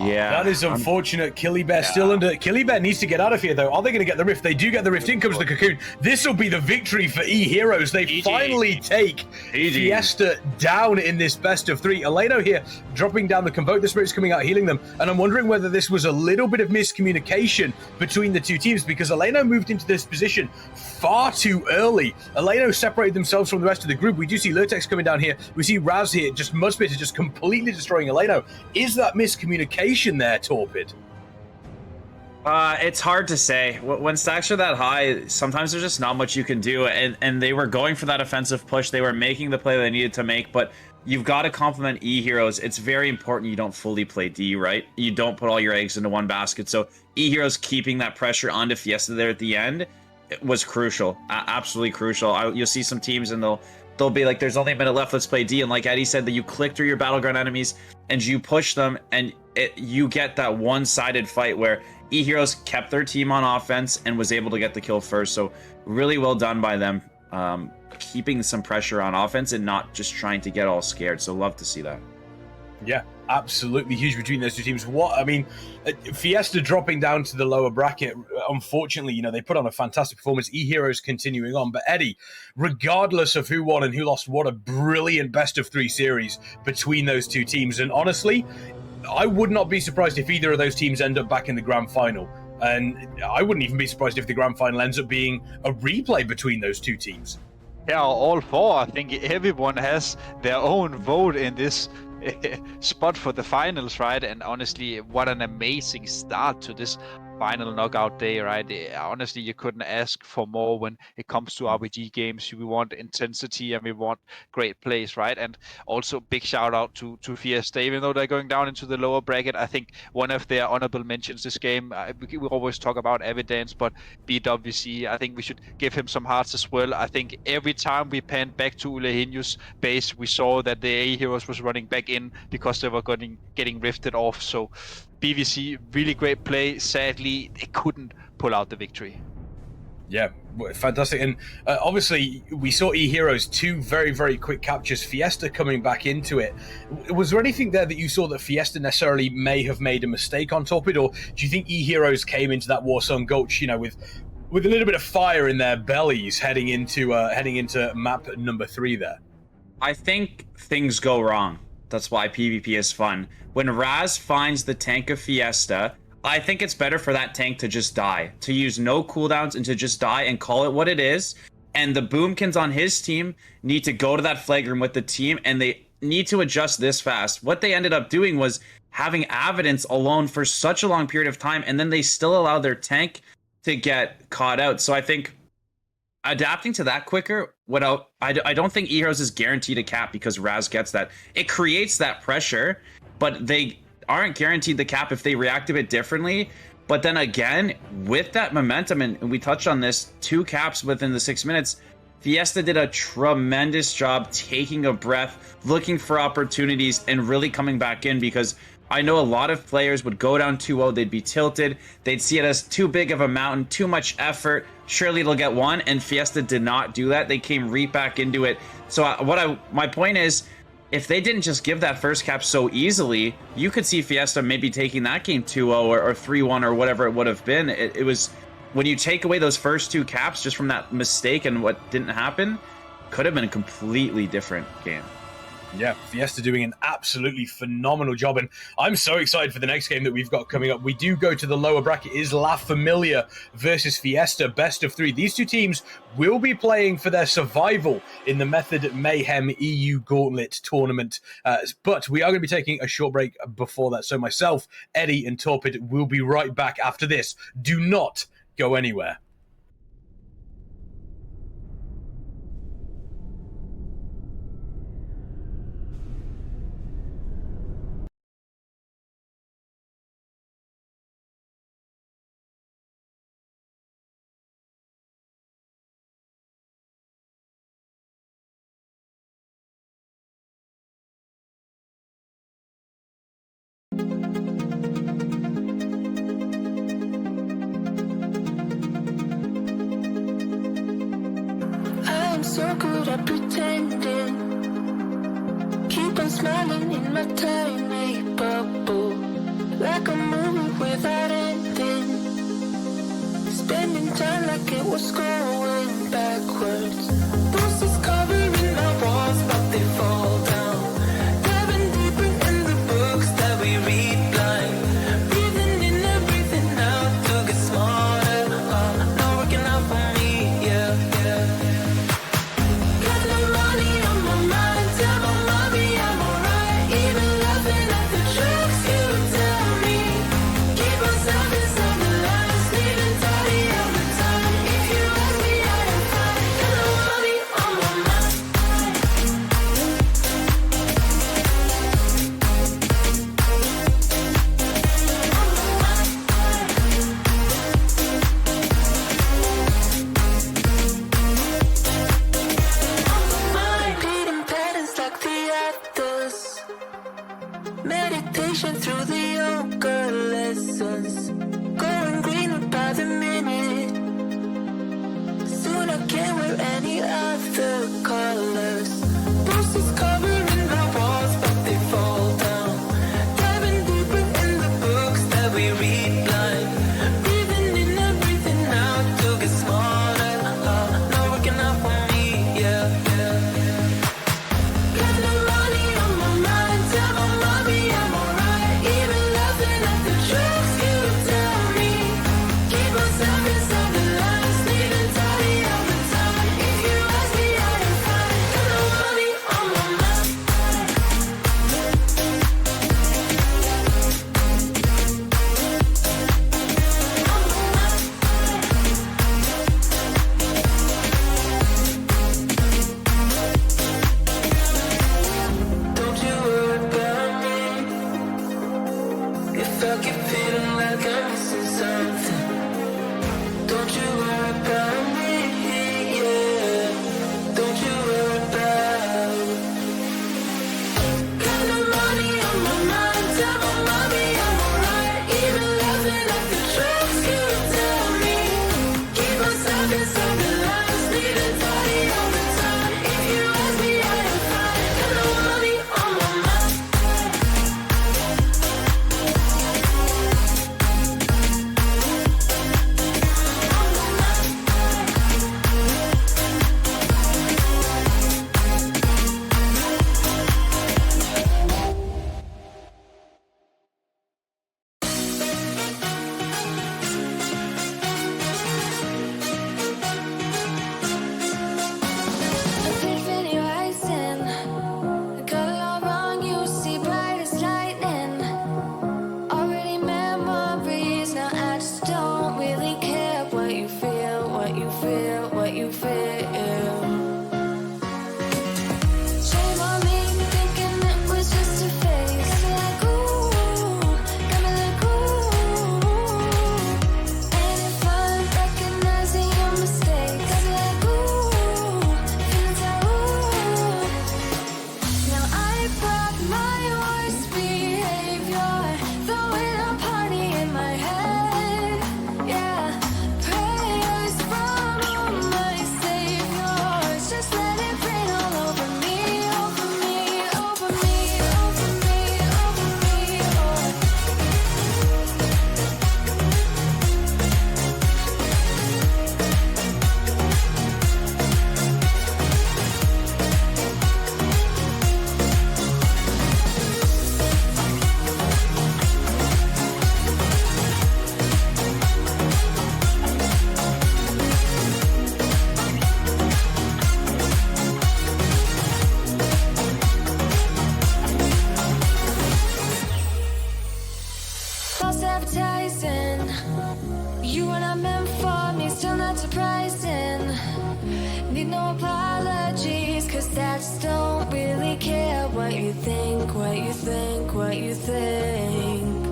[SPEAKER 2] yeah,
[SPEAKER 1] that is unfortunate. Killybear still under. Killybear needs to get out of here, though. Are they going to get the rift? They do get the rift. In comes the cocoon. This will be the victory for Eheroes. They finally take Fiesta down in this best of 3. Eleno here dropping down the Convoke the Spirits, coming out healing them. And I'm wondering whether this was a little bit of miscommunication between the two teams, because Eleno moved into this position far too early. Eleno separated themselves from the rest of the group. We do see Lurtex coming down here. We see Raz here, just Mudspit is just completely destroying Eleno. Is that miscommunication there, Torpid?
[SPEAKER 2] It's hard to say. When stacks are that high, sometimes there's just not much you can do, and they were going for that offensive push. They were making the play they needed to make, but you've got to compliment Eheroes. It's very important you don't fully play D, right? You don't put all your eggs into one basket. So Eheroes keeping that pressure onto Fiesta there at the end, it was crucial. Absolutely crucial. You'll see some teams and they'll be like, there's only a minute left, let's play D. And like Eddie said, that you click through your battleground enemies and you push them, and you get that one-sided fight where Eheroes kept their team on offense and was able to get the kill first. So really well done by them, keeping some pressure on offense and not just trying to get all scared. So love to see that. Yeah.
[SPEAKER 1] Absolutely huge between those two teams. Fiesta dropping down to the lower bracket, unfortunately, you know, they put on a fantastic performance. Eheroes continuing on. But Eddie, regardless of who won and who lost, what a brilliant best of 3 series between those two teams. And honestly, I would not be surprised if either of those teams end up back in the grand final. And I wouldn't even be surprised if the grand final ends up being a replay between those two teams.
[SPEAKER 3] Yeah, all 4. I think everyone has their own vote in this spot for the finals, right? And honestly, what an amazing start to this final knockout day, right? Honestly, you couldn't ask for more when it comes to RBG games. We want intensity and we want great plays, right? And also big shout out to Fiesta. Even though they're going down into the lower bracket, I think one of their honorable mentions this game, we always talk about Evidence, but BWC, I think we should give him some hearts as well. I think every time we panned back to Ulehinho's base, we saw that the Eheroes was running back in because they were getting rifted off. So BVC, really great play. Sadly, they couldn't pull out the victory.
[SPEAKER 1] Yeah, fantastic. And obviously, we saw Eheroes 2 very quick captures. Fiesta coming back into it. Was there anything there that you saw that Fiesta necessarily may have made a mistake on Torpid, or do you think Eheroes came into that Warsong Gulch, you know, with a little bit of fire in their bellies heading into map number 3 there?
[SPEAKER 2] I think things go wrong. That's why PvP is fun. When Raz finds the tank of Fiesta, I think it's better for that tank to just die, to use no cooldowns and to just die and call it what it is. And the Boomkins on his team need to go to that flag room with the team, and they need to adjust this fast. What they ended up doing was having Evidence alone for such a long period of time, and then they still allow their tank to get caught out. So I think adapting to that quicker, I don't think Eheroes is guaranteed a cap because Raz gets that. It creates that pressure, but they aren't guaranteed the cap if they react a bit differently. But then again, with that momentum, and we touched on this, 2 caps within the 6 minutes, Fiesta did a tremendous job taking a breath, looking for opportunities, and really coming back in, because I know a lot of players would go down 2-0, they'd be tilted, they'd see it as too big of a mountain, too much effort, surely it'll get one, and Fiesta did not do that. They came right back into it. So my point is, if they didn't just give that first cap so easily, you could see Fiesta maybe taking that game 2-0 or 3-1 or whatever it would have been. It was, when you take away those first 2 caps just from that mistake and what didn't happen, could have been a completely different game.
[SPEAKER 1] Yeah, Fiesta doing an absolutely phenomenal job, and I'm so excited for the next game that we've got coming up. We do go to the lower bracket. It is La Familia versus Fiesta, best of 3. These 2 teams will be playing for their survival in the Method Mayhem EU Gauntlet tournament, but we are going to be taking a short break before that. So myself, Eddie, and Torpid will be right back after this. Do not go anywhere.
[SPEAKER 4] So good at pretending, keep on smiling in my tiny bubble, like a movie without ending, spending time like it was going backwards. Bruises covering our walls, but they fall down, diving deeper in the books that we read blind, breathing in and breathing out to get smarter, not working out for me, yeah. Meditation through the yoga lessons, going greener by the minute. Soon I can't wear any other colors. Bruises covering our walls, but they fall down. Diving deeper in the books that we read blind. Breathing in and breathing out to get smarter. Not working out for me, yeah. Got no money on my mind, tell my mommy I'm alright. Even laughing at the jokes you tell me. Keep myself inside the lines, leaving tidy all the time. If you ask me, I am fine. Got no money on my mind. Don't you worry about me. If I keep feeling like I'm missing something, don't you worry about me, yeah. Don't you worry about. Got no money on my mind, tell my mommy I'm alright. Even laughing at the jokes you tell me. Keep myself inside the lines, leaving tidy all the time. If you ask me, I am fine. Got no money on my mind. not surprising. Need no apologies, cause I just don't really care what you think, what you think, what you think.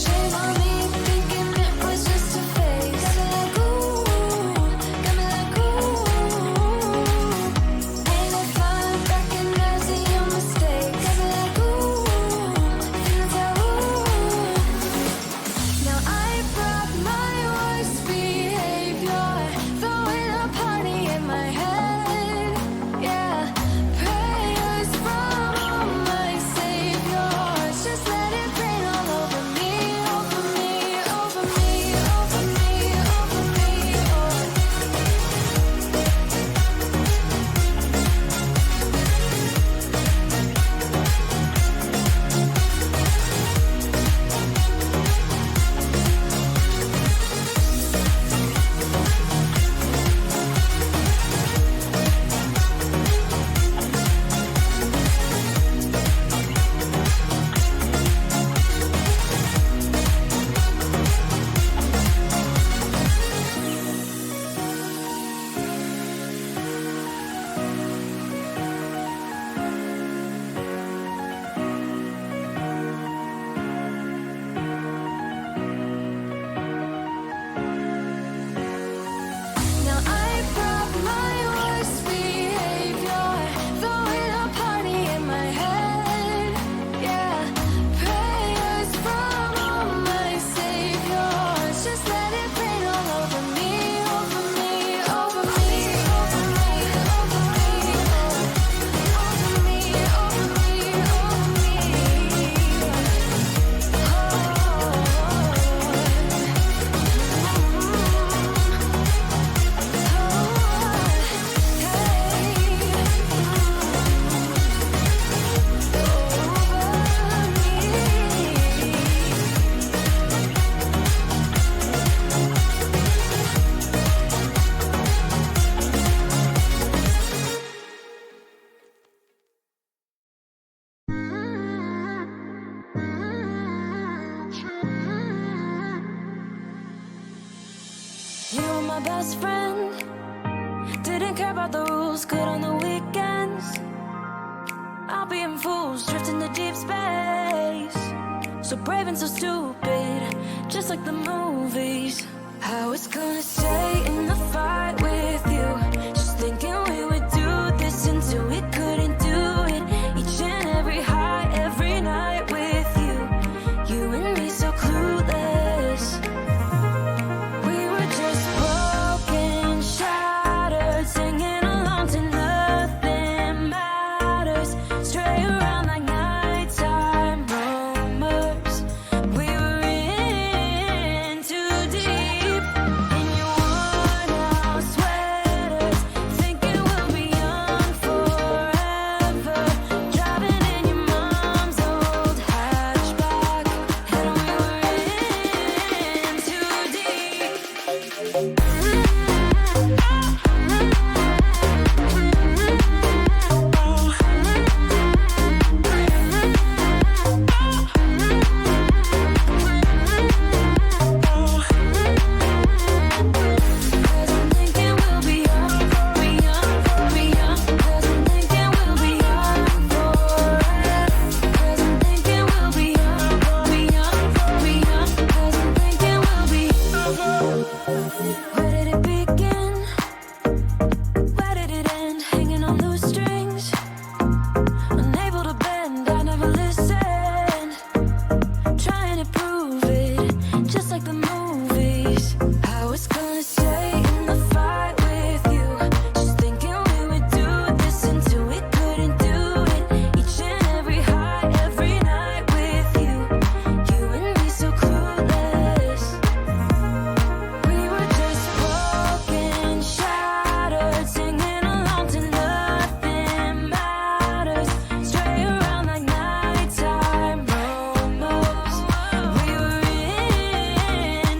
[SPEAKER 4] Shame on me thinking it was just a phase. Got me like ooh, got me like ooh. Ain't no fun recognizing your mistakes. Got me like ooh, feels like ooh. Now I brought my worst behavior, throwing a party in my head. Yeah, prayers from my saviors. Just let it rain all over me, over me, over me, over me, over me. Now I brought my worst behavior, throwing a party in my head. Yeah, prayers from my saviors. Just let it rain all over me, over me, over me, over me, over me, over me, over me, You were my best friend. Didn't care about the rules, good on the weekends. I'll be in fools, drifting to deep space. So brave and so stupid, just like the movies. I was gonna stay in the fight with you, just thinking we would do this until we couldn't do it. Each and every high, every night with you. You and me so clueless. We were just broken, shattered, singing along to nothing matters. Stray around like nighttime rumors. We were in too deep. In your worn out sweaters, thinking we'll be young forever. Driving in your mom's old hatchback, and we were in too deep. Cause I'm thinking we'll be young, be young, be young. Cause I'm thinking we'll be young forever. Cause I'm thinking we'll be young, be young, be young. Cause I'm thinking we'll be. Where did it begin? Where did it end? Hanging on those strings, unable to bend. I never listened, trying to prove it, just like the movies. I was gonna stay in the fight with you, just thinking we would do this until we couldn't do it. Each and every high, every night with you. You and me so clueless. We were just broken, shattered, singing along to nothing matters. Stray around like nighttime rumors. We were in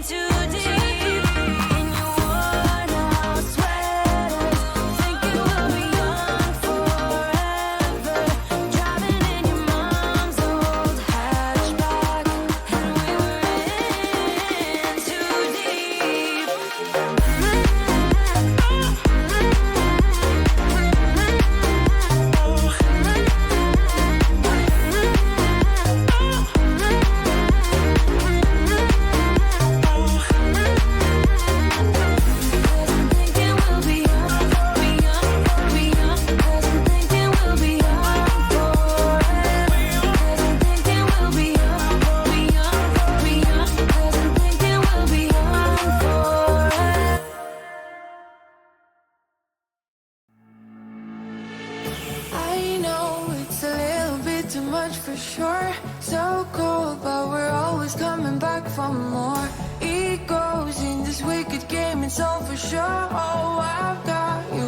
[SPEAKER 4] for more egos in this wicked game. It's all for sure. Oh, I've got you.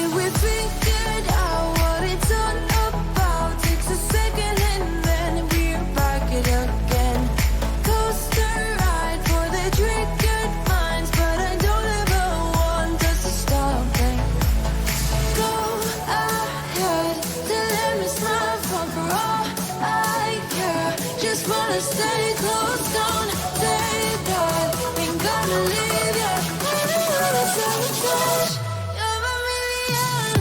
[SPEAKER 4] If we figured out what it's all about, takes a second and then we're back it again. Coaster ride for the triggered minds, but I don't ever want us to stop it. Go ahead, to let me smile for all I care. Just wanna stay close, don't take that. Ain't gonna leave ya. Sabotage. You're a million.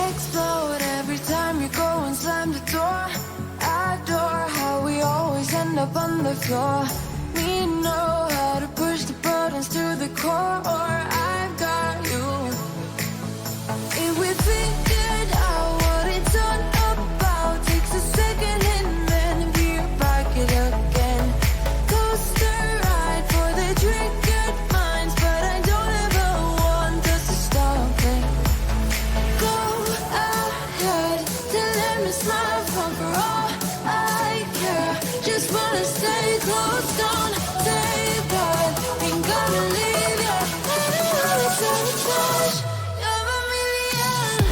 [SPEAKER 4] Explode every time you go and slam the door. Adore how we always end up on the floor. We know how to push the buttons to the core. I've got you. If we figured out what it's all about, takes a second and then we're back it again. Coaster ride for the triggered minds, but I don't ever want us to stop it. Go ahead, to let me smile for all I care. Just wanna stay close, don't take that. Ain't gonna leave ya. Sabotage. You're a million.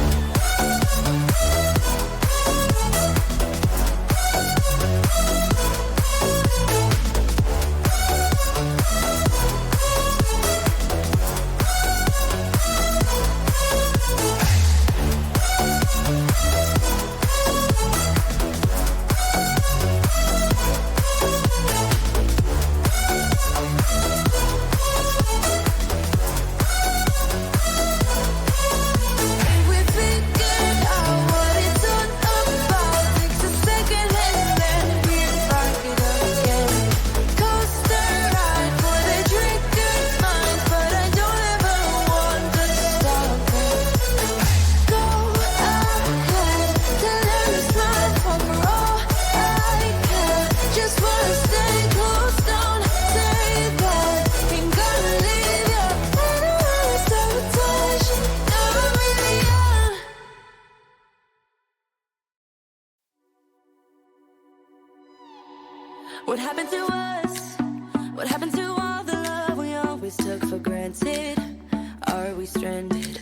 [SPEAKER 4] If we figured out what it's all about, takes a second and then we're back it again. Coaster ride for the triggered minds, but I don't ever want us to stop it. Go ahead, to let me smile for all I care. Just wanna stay close, don't take that. Ain't gonna leave ya. Sabotage. You're a million. What happened to us? What happened to all the love we always took for granted? Are we stranded?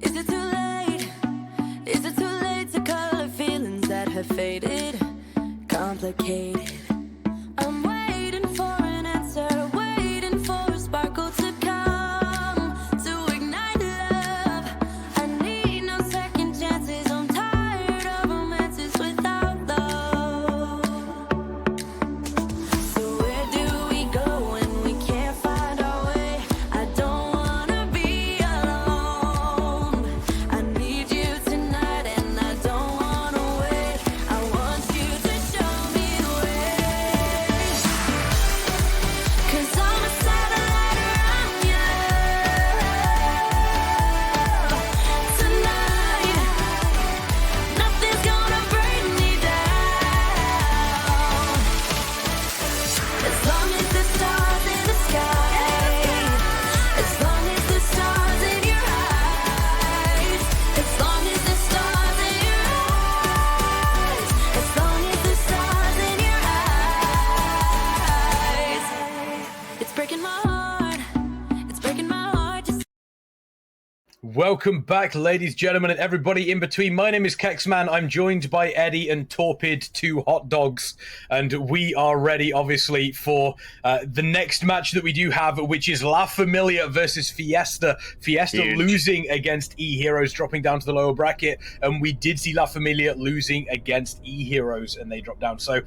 [SPEAKER 4] Is it too late? Is it too late to color feelings that have faded? Complicated. I'm waiting for an answer, waiting for a sparkle to come to ignite love. I need no second chances. I'm tired of romances without love. So where do we go when we can't find our way? I don't wanna be alone. I need you tonight and I don't wanna wait. I want you to show me the way. 'Cause I'm a satellite around you tonight. Nothing's gonna bring me down. As long as the stars in the sky, as long as the stars in your eyes, as long as the stars in your eyes, as long as the stars in your eyes. It's breaking my heart, it's breaking my heart to
[SPEAKER 1] Welcome back, ladies, gentlemen, and everybody in between. My name is Kexman. I'm joined by Eddie and Torpid, two hot dogs, and we are ready, obviously, for the next match that we do have, which is La Familia versus Fiesta. Fiesta
[SPEAKER 3] Huge.
[SPEAKER 1] losing against Eheroes, dropping down to the lower bracket, and we did see La Familia losing against Eheroes, and they dropped down. So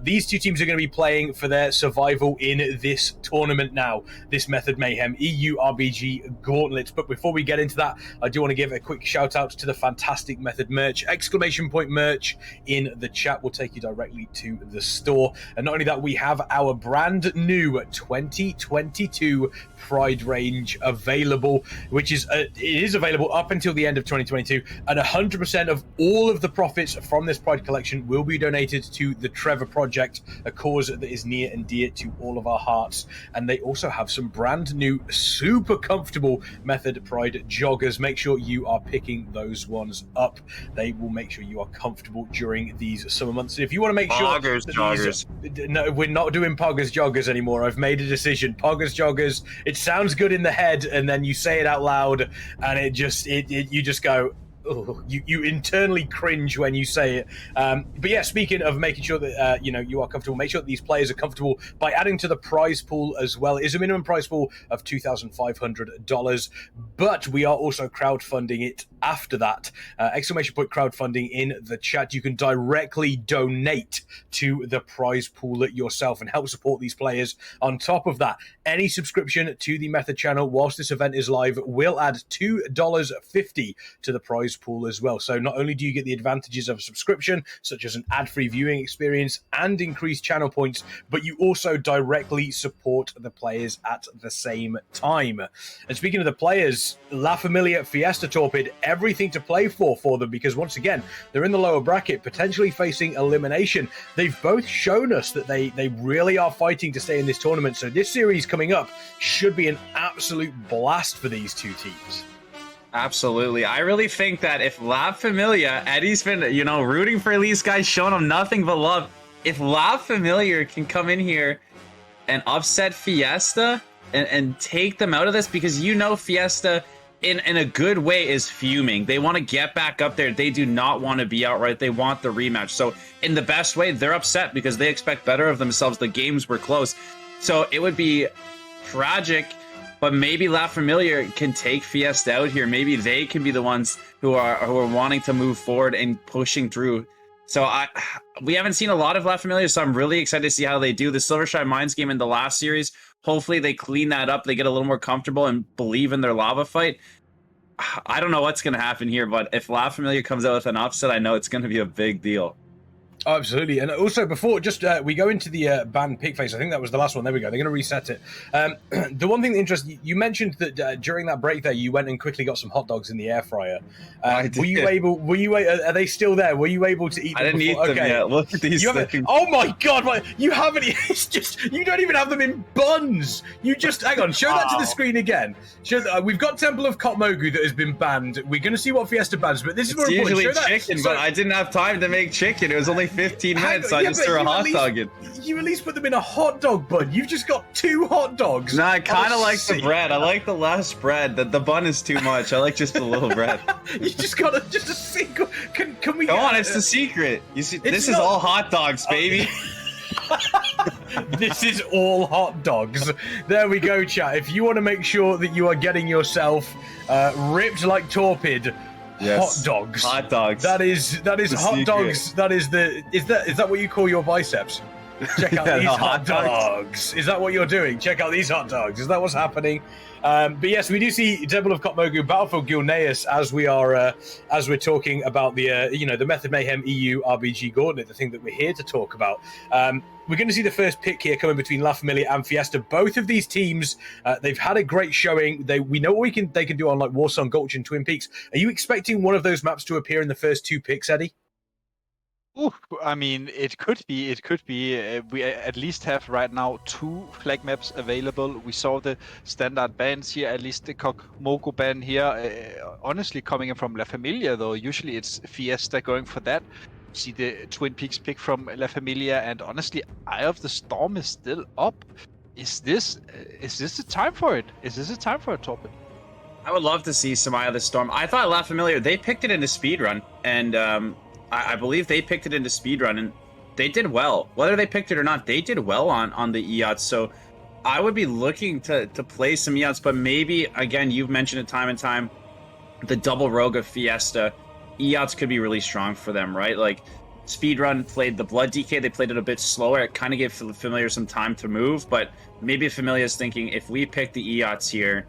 [SPEAKER 1] these two teams are going to be playing for their survival in this tournament now, this Method Mayhem EU RBG Gauntlet. But before we get into that, I do want to give a quick shout out to the fantastic Method merch, exclamation point merch in the chat will take you directly to the store. And not only that, we have our brand new 2022 Pride range available, which is it is available up until the end of 2022, and 100% of all of the profits from this Pride collection will be donated to the Trevor Project, a cause that is near and dear to all of our hearts. And they also have some brand new, super comfortable Method Pride joggers. Make sure you are picking those ones up. They will make sure you are comfortable during these summer months. And if you want to make
[SPEAKER 2] Poggers,
[SPEAKER 1] joggers. No, we're not doing Poggers joggers anymore. I've made a decision. Poggers joggers, it sounds good in the head, and then you say it out loud, and you just go, oh, you internally cringe when you say it. But yeah, speaking of making sure that you are comfortable, make sure that these players are comfortable by adding to the prize pool as well. It is a minimum prize pool of $2,500, but we are also crowdfunding it after that. Exclamation point crowdfunding in the chat. You can directly donate to the prize pool yourself and help support these players. On top of that, any subscription to the Method channel whilst this event is live will add $2.50 to the prize pool as well. So not only do you get the advantages of a subscription, such as an ad-free viewing experience and increased channel points, but you also directly support the players at the same time. And speaking of the players, La Familia Fiesta Torpid, everything to play for them, because once again, they're in the lower bracket, potentially facing elimination. They've both shown us that they really are fighting to stay in this tournament. So this series coming up should be an absolute blast for these two teams.
[SPEAKER 2] Absolutely. I really think that if La Familia, Eddie's been, rooting for these guys, showing them nothing but love. If La Familia can come in here and upset Fiesta and take them out of this, because Fiesta in a good way is fuming. They want to get back up there. They do not want to be outright. They want the rematch. So in the best way, they're upset because they expect better of themselves. The games were close. So it would be tragic, but maybe La Familia can take Fiesta out here. Maybe they can be the ones who are wanting to move forward and pushing through. So we haven't seen a lot of La Familia, so I'm really excited to see how they do. The Silvershine Mines game in the last series, hopefully they clean that up. They get a little more comfortable and believe in their lava fight. I don't know what's going to happen here, but if La Familia comes out with an upset, I know it's going to be a big deal.
[SPEAKER 1] Oh, absolutely. And also, before we go into the banned pick face, I think that was the last one. There we go. They're going to reset it. The one thing that interests you mentioned that during that break there, you went and quickly got some hot dogs in the air fryer. Were you able? Are they still there? Were you able to eat them?
[SPEAKER 2] I didn't eat them yet. Look at these things.
[SPEAKER 1] Oh my God! You haven't. It's just you don't even have them in buns. You just hang on. Show that to the screen again. We've got Temple of Kotmogu that has been banned. We're going to see what Fiesta bans, but this is more important.
[SPEAKER 2] Usually chicken, but I didn't have time to make chicken. It was only 15 minutes, so I just threw a hot dog in.
[SPEAKER 1] You at least put them in a hot dog bun. You've just got 2 hot dogs.
[SPEAKER 2] No, I kind of like the bread. I like the less bread. The bun is too much. I like just a little bread.
[SPEAKER 1] You just got just a single. Can we?
[SPEAKER 2] Come on, it's the secret. You see, this is all hot dogs, baby.
[SPEAKER 1] This is all hot dogs. There we go, chat. If you want to make sure that you are getting yourself ripped like Torpid. Yes. Hot dogs.
[SPEAKER 2] Hot dogs.
[SPEAKER 1] That is hot
[SPEAKER 2] secret.
[SPEAKER 1] Dogs. That is that what you call your biceps? Check out these hot dogs. Is that what you're doing? Check out these hot dogs. Is that what's happening? But yes, we do see Temple of Kotmogu, Battlefield Gilneas as we're talking about the the Method Mayhem EU RBG Gauntlet, the thing that we're here to talk about. We're going to see the first pick here coming between La Familia and Fiesta. Both of these teams, they've had a great showing. We know what they can do on like Warsong Gulch and Twin Peaks. Are you expecting one of those maps to appear in the first 2 picks, Eddie?
[SPEAKER 3] Ooh, I mean, it could be. We at least have right now 2 flag maps available. We saw the standard bans here, at least the Kotmogu ban here. Honestly, coming in from La Familia, though, usually it's Fiesta going for that. See the Twin Peaks pick from La Familia, and honestly, Eye of the Storm is still up. Is this the time for it? Is this a time for a Torpid?
[SPEAKER 2] I would love to see some Eye of the Storm. I thought La Familia, they picked it into Speedrun, and I believe they picked it into Speedrun, and they did well. Whether they picked it or not, they did well on the EOTs. So I would be looking to play some EOTs, but maybe, again, you've mentioned it time and time, the double rogue of Fiesta, EOTs could be really strong for them, right? Like, Speedrun played the Blood DK, they played it a bit slower. It kind of gave Familia some time to move, but maybe Familia is thinking, if we pick the EOTs here,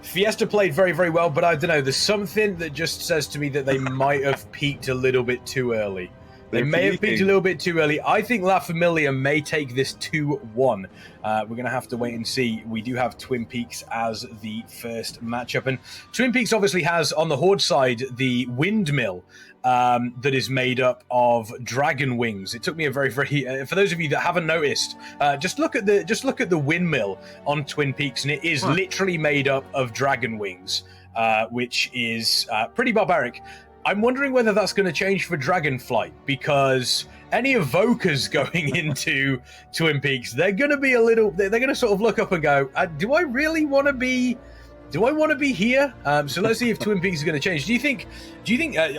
[SPEAKER 1] Fiesta played very, very well, but I don't know. There's something that just says to me that they might have peaked a little bit too early. They may have peaked a little bit too early. I think La Familia may take this 2-1. We're going to have to wait and see. We do have Twin Peaks as the first matchup. And Twin Peaks obviously has, on the Horde side, the windmill that is made up of dragon wings. It took me a very, very... for those of you that haven't noticed, just look at the windmill on Twin Peaks, and it is literally made up of dragon wings, which is pretty barbaric. I'm wondering whether that's going to change for Dragonflight, because any evokers going into Twin Peaks, they're going to be a little... They're going to sort of look up and go, do I really want to be... Do I want to be here? So let's see if Twin Peaks is going to change. Do you think?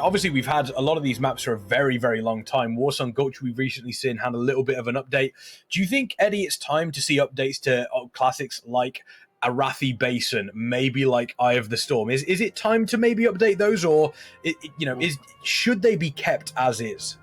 [SPEAKER 1] Obviously, we've had a lot of these maps for a very, very long time. Warsong Gulch, we've recently seen, had a little bit of an update. Do you think, Eddie, it's time to see updates to classics like Arathi Basin, maybe like Eye of the Storm? Is it time to maybe update those, or should they be kept as is?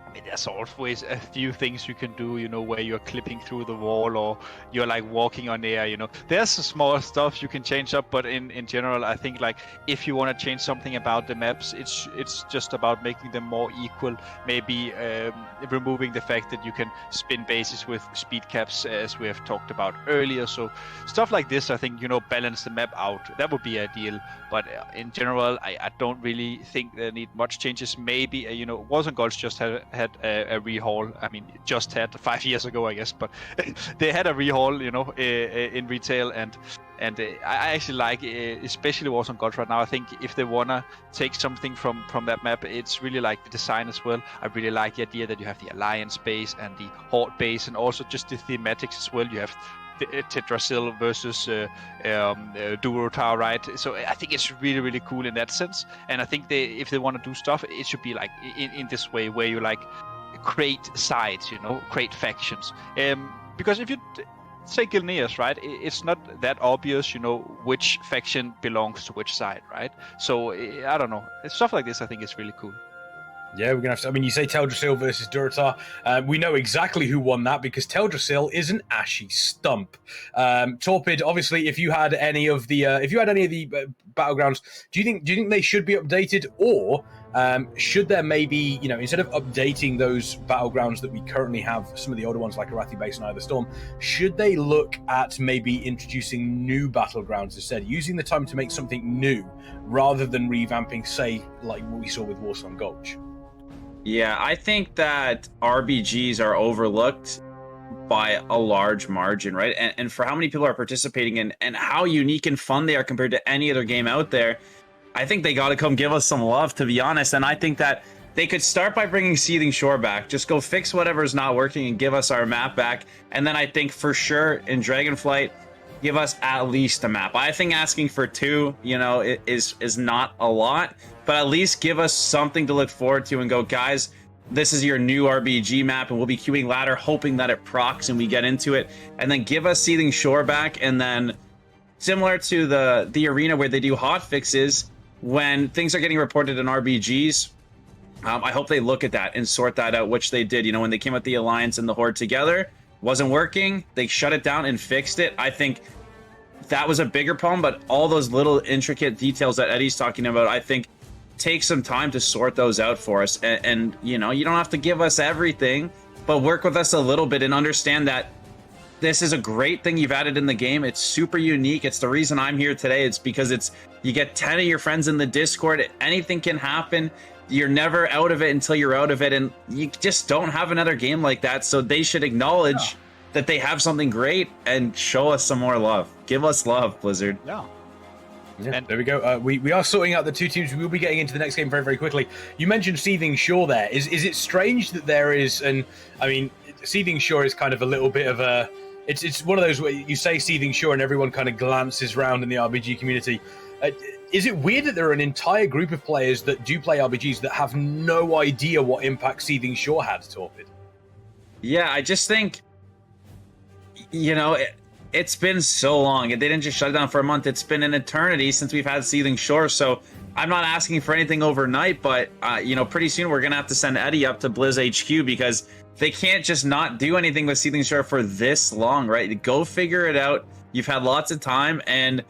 [SPEAKER 3] I mean, there's always a few things you can do, where you're clipping through the wall or you're like walking on air, There's some small stuff you can change up, but in general, I think like if you want to change something about the maps, it's just about making them more equal, maybe removing the fact that you can spin bases with speed caps, as we have talked about earlier. So stuff like this, I think, balance the map out. That would be ideal, but in general, I don't really think they need much changes. Maybe, Warzone Gulch just had a rehaul. I mean, just had 5 years ago, I guess, but they had a rehaul, in retail, and I actually like, especially Warzone Gulch right now. I think if they wanna take something from that map, it's really like the design as well. I really like the idea that you have the Alliance base and the Horde base, and also just the thematics as well. You have Tetrasil versus Duo Tower, right? So I think it's really, really cool in that sense. And I think if they want to do stuff, it should be like in this way, where you like create sides, create factions. Because if you say Gilneas, right, it's not that obvious, which faction belongs to which side, right? So I don't know. Stuff like this, I think, is really cool.
[SPEAKER 1] Yeah, we're going to have to... I mean, you say Teldrassil versus Durotar. We know exactly who won that, because Teldrassil is an ashy stump. Torpid, obviously, if you had any of the battlegrounds, do you think they should be updated, or should there maybe, instead of updating those battlegrounds that we currently have, some of the older ones like Arathi Base and Eye of the Storm, should they look at maybe introducing new battlegrounds instead, using the time to make something new rather than revamping, say, like what we saw with Warsong Gulch?
[SPEAKER 2] Yeah, I think that RBGs are overlooked by a large margin, right? And for how many people are participating in, and how unique and fun they are compared to any other game out there, I think they got to come give us some love, to be honest. And I think that they could start by bringing Seething Shore back. Just go fix whatever's not working and give us our map back. And then I think for sure in Dragonflight, give us at least a map. I think asking for 2, is not a lot, but at least give us something to look forward to and go, guys, this is your new RBG map, and we'll be queuing ladder, hoping that it procs and we get into it. And then give us Seething Shore back, and then similar to the arena where they do hot fixes, when things are getting reported in RBGs, I hope they look at that and sort that out, which they did. When they came with the Alliance and the Horde together, wasn't working, they shut it down and fixed it. I think that was a bigger problem, but all those little intricate details that Eddie's talking about, I think, take some time to sort those out for us. And you don't have to give us everything, but work with us a little bit and understand that this is a great thing you've added in the game. It's super unique. It's the reason I'm here today. It's because you get 10 of your friends in the Discord. Anything can happen. You're never out of it until you're out of it, and you just don't have another game like that. So they should acknowledge that they have something great and show us some more love. Give us love, Blizzard.
[SPEAKER 3] Yeah.
[SPEAKER 1] Yeah, and there we go. We are sorting out the 2 teams. We will be getting into the next game very, very quickly. You mentioned Seething Shore there. Is it strange that there is, and I mean, Seething Shore is kind of a little bit of a... It's one of those where you say Seething Shore and everyone kind of glances around in the RBG community. Is it weird that there are an entire group of players that do play RBGs that have no idea what impact Seething Shore had, Torpid?
[SPEAKER 2] Yeah, I just think, it's been so long. They didn't just shut it down for a month. It's been an eternity since we've had Seething Shore. So I'm not asking for anything overnight, but, pretty soon we're going to have to send Eddie up to Blizz HQ, because they can't just not do anything with Seething Shore for this long, right? Go figure it out. You've had lots of time, and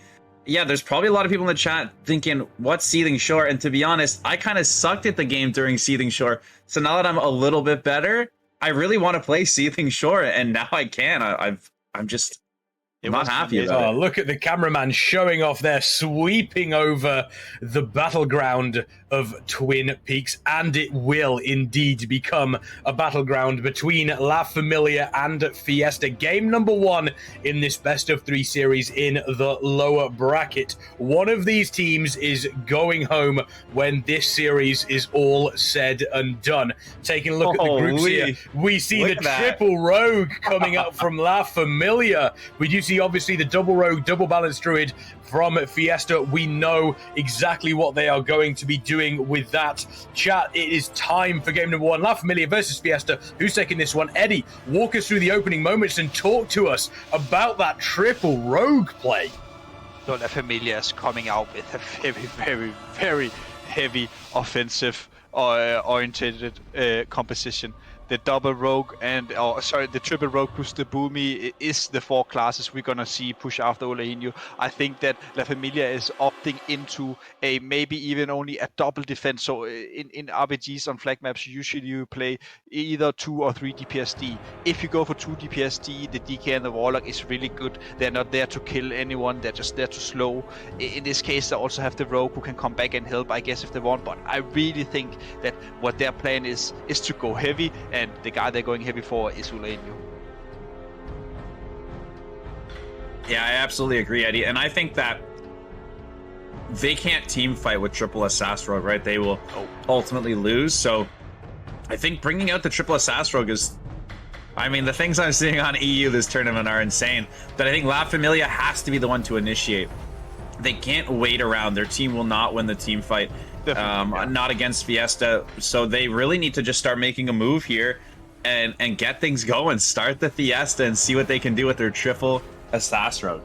[SPEAKER 2] yeah, there's probably a lot of people in the chat thinking, what's Seething Shore? And to be honest, I kind of sucked at the game during Seething Shore. So now that I'm a little bit better, I really want to play Seething Shore, and now I can. I'm just not happy about it.
[SPEAKER 1] Oh, look at the cameraman showing off there, sweeping over the battleground of Twin Peaks, and it will indeed become a battleground between La Familia and Fiesta. Game number 1 in this best of 3 series in the lower bracket. One of these teams is going home when this series is all said and done. Taking a look at the groups here, we see the triple rogue coming up from La Familia. We do see obviously the double rogue, double balanced druid from Fiesta. We know exactly what they are going to be doing with that. Chat, it is time for game number 1. La Familia versus Fiesta. Who's taking this one? Eddie, walk us through the opening moments and talk to us about that triple rogue play.
[SPEAKER 3] So La Familia is coming out with a very, very, very heavy offensive oriented composition. The double rogue the triple rogue plus the boomy is the 4 classes we're gonna see push after Olehinho. I think that La Familia is opting into a maybe even only a double defense. So in RBGs on flag maps, usually you play either 2 or 3 DPSD. If you go for 2 DPSD, the DK and the Warlock is really good. They're not there to kill anyone, they're just there to slow. In this case, they also have the rogue who can come back and help, I guess, if they want. But I really think that what their plan is to go heavy, and the guy they're going heavy for is Olehinho.
[SPEAKER 2] Yeah, I absolutely agree, Eddie. And I think that they can't team fight with triple Assassin Rogue, right? They will ultimately lose. So I think bringing out the triple Assassin Rogue is... I mean, the things I'm seeing on EU this tournament are insane. But I think La Familia has to be the one to initiate. They can't wait around. Their team will not win the team fight. Not against Fiesta. So they really need to just start making a move here and get things going. Start the Fiesta and see what they can do with their triple Assassin Rogue.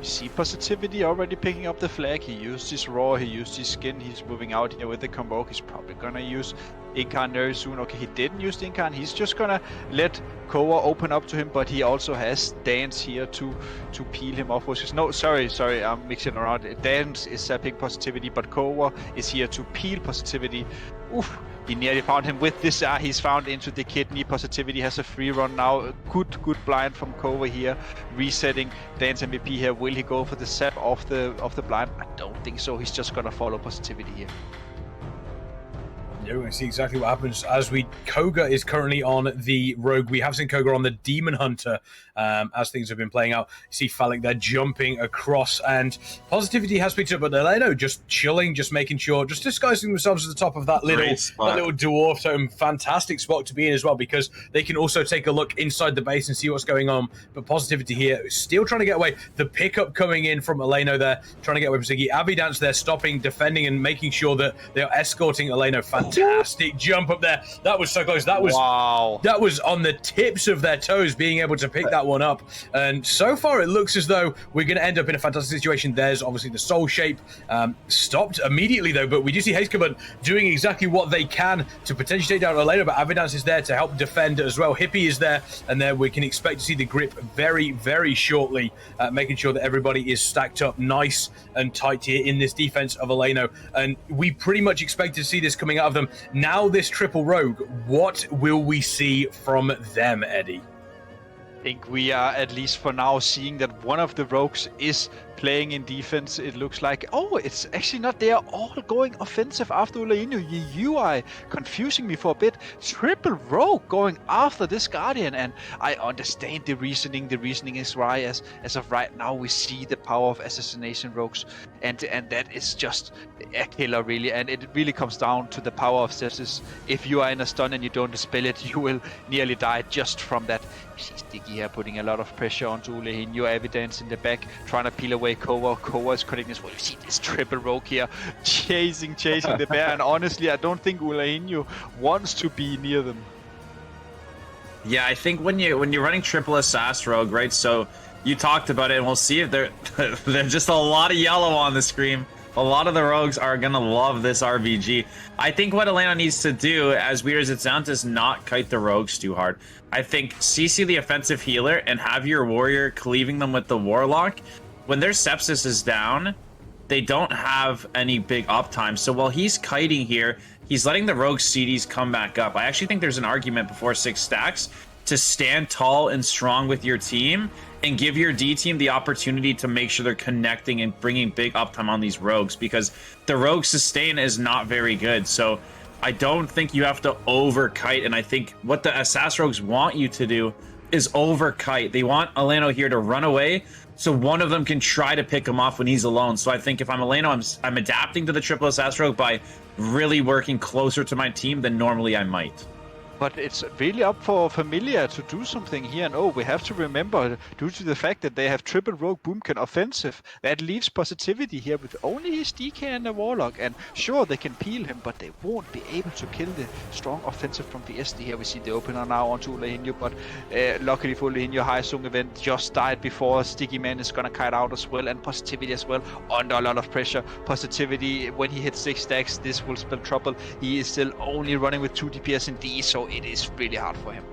[SPEAKER 3] You see Positivity already picking up the flag. He used his raw, he used his skin. He's moving out here with the Convoke. He's probably gonna use Incarn very soon. Okay, he didn't use the Incarn. He's just gonna let Koa open up to him, but he also has Dance here to peel him off. No, sorry, I'm mixing around. Dance is sapping Positivity, but Koa is here to peel Positivity. Oof, he nearly found him with this. He's found into the kidney. Positivity has a free run now. Good blind from Koa here, resetting Dance MVP here. Will he go for the sap off the blind? I don't think so. He's just gonna follow Positivity here.
[SPEAKER 1] Yeah, we're going to see exactly what happens as Koga is currently on the Rogue. We have seen Koga on the Demon Hunter as things have been playing out. You see Phallic there jumping across, and Positivity has picked up, but Eleno just chilling, just making sure, just disguising themselves at the top of that little dwarf tome. Fantastic spot to be in as well, because they can also take a look inside the base and see what's going on. But Positivity here still trying to get away. The pickup coming in from Eleno there, trying to get away from Ziggy. Avidance there stopping, defending, and making sure that they are escorting Eleno. Fantastic jump up there. That was so close. That was That was on the tips of their toes, being able to pick that one up. And so far, it looks as though we're going to end up in a fantastic situation. There's obviously the soul shape stopped immediately, though. But we do see Hazecoven doing exactly what they can to potentially take down Elena. But Avidance is there to help defend as well. Hippie is there, and then we can expect to see the grip very, very shortly, making sure that everybody is stacked up nice and tight here in this defense of Eleno. And we pretty much expect to see this coming out of them. Now this triple rogue, what will we see from them, Eddie?
[SPEAKER 3] I think we are, at least for now, seeing that one of the rogues is playing in defense. It looks like, oh, it's actually not. They are all going offensive after Olehinho. UI confusing me for a bit. Triple rogue going after this Guardian, and I understand the reasoning. The reasoning is right. As of right now, we see the power of assassination rogues, and that is just a killer, really. And it really comes down to the power of sepsis. If you are in a stun and you don't dispel it, you will nearly die just from that. You see Sticky here putting a lot of pressure onto Olehinho. Evidence in the back, trying to peel away Koa is cutting this. Well, you see this triple rogue here chasing the bear, and honestly, I don't think Olehinho wants to be near them.
[SPEAKER 2] Yeah, I think when you're running triple assassin rogue, right? So you talked about it, and we'll see if there's just a lot of yellow on the screen. A lot of the rogues are gonna love this RBG. I think what Elena needs to do, as weird as it sounds, is not kite the rogues too hard. I think CC the offensive healer and have your warrior cleaving them with the warlock when their Sepsis is down, they don't have any big uptime. So while he's kiting here, he's letting the rogue CDs come back up. I actually think there's an argument before 6 stacks to stand tall and strong with your team and give your D team the opportunity to make sure they're connecting and bringing big uptime on these rogues, because the rogue sustain is not very good. So I don't think you have to over kite, and I think what the Assassin rogues want you to do is over kite. They want Eleno here to run away so one of them can try to pick him off when he's alone. So I think if I'm Eleno, I'm adapting to the triple Assassin rogue by really working closer to my team than normally I might.
[SPEAKER 3] But it's really up for Familia to do something here. And we have to remember, due to the fact that they have triple rogue boomkin offensive, that leaves positivity here with only his DK and the Warlock. And sure, they can peel him, but they won't be able to kill the strong offensive from Fiesta. Here we see the opener now onto Ulehinho, but luckily for Ulehinho, Haisung event just died before Sticky Man is gonna kite out as well, and positivity as well, under a lot of pressure. Positivity, when he hits 6 stacks, this will spell trouble. He is still only running with 2 DPS and D, so it is really hard for him.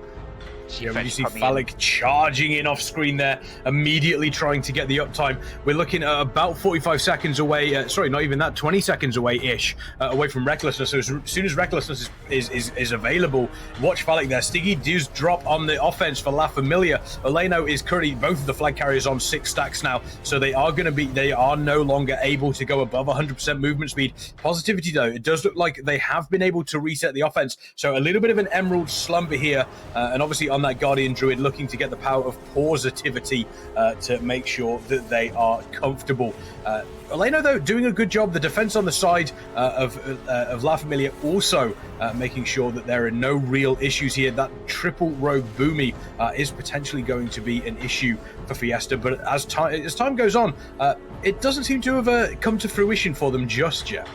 [SPEAKER 1] Yeah, when you see Phallic charging in off screen there, immediately trying to get the uptime. We're looking at about 45 seconds away, sorry, not even that, 20 seconds away-ish, away from Recklessness. So as soon as Recklessness is available, watch Phallic there. Stiggy does drop on the offense for La Familia. Eleno is currently, both of the flag carriers on 6 stacks now, so they are no longer able to go above 100% movement speed. Positivity though, it does look like they have been able to reset the offense. So a little bit of an Emerald slumber here, and obviously on that Guardian Druid looking to get the power of positivity to make sure that they are comfortable. Eleno, though, doing a good job. The defense on the side of La Familia also making sure that there are no real issues here. That triple rogue Boomy is potentially going to be an issue for Fiesta, but as time goes on, it doesn't seem to have come to fruition for them just yet.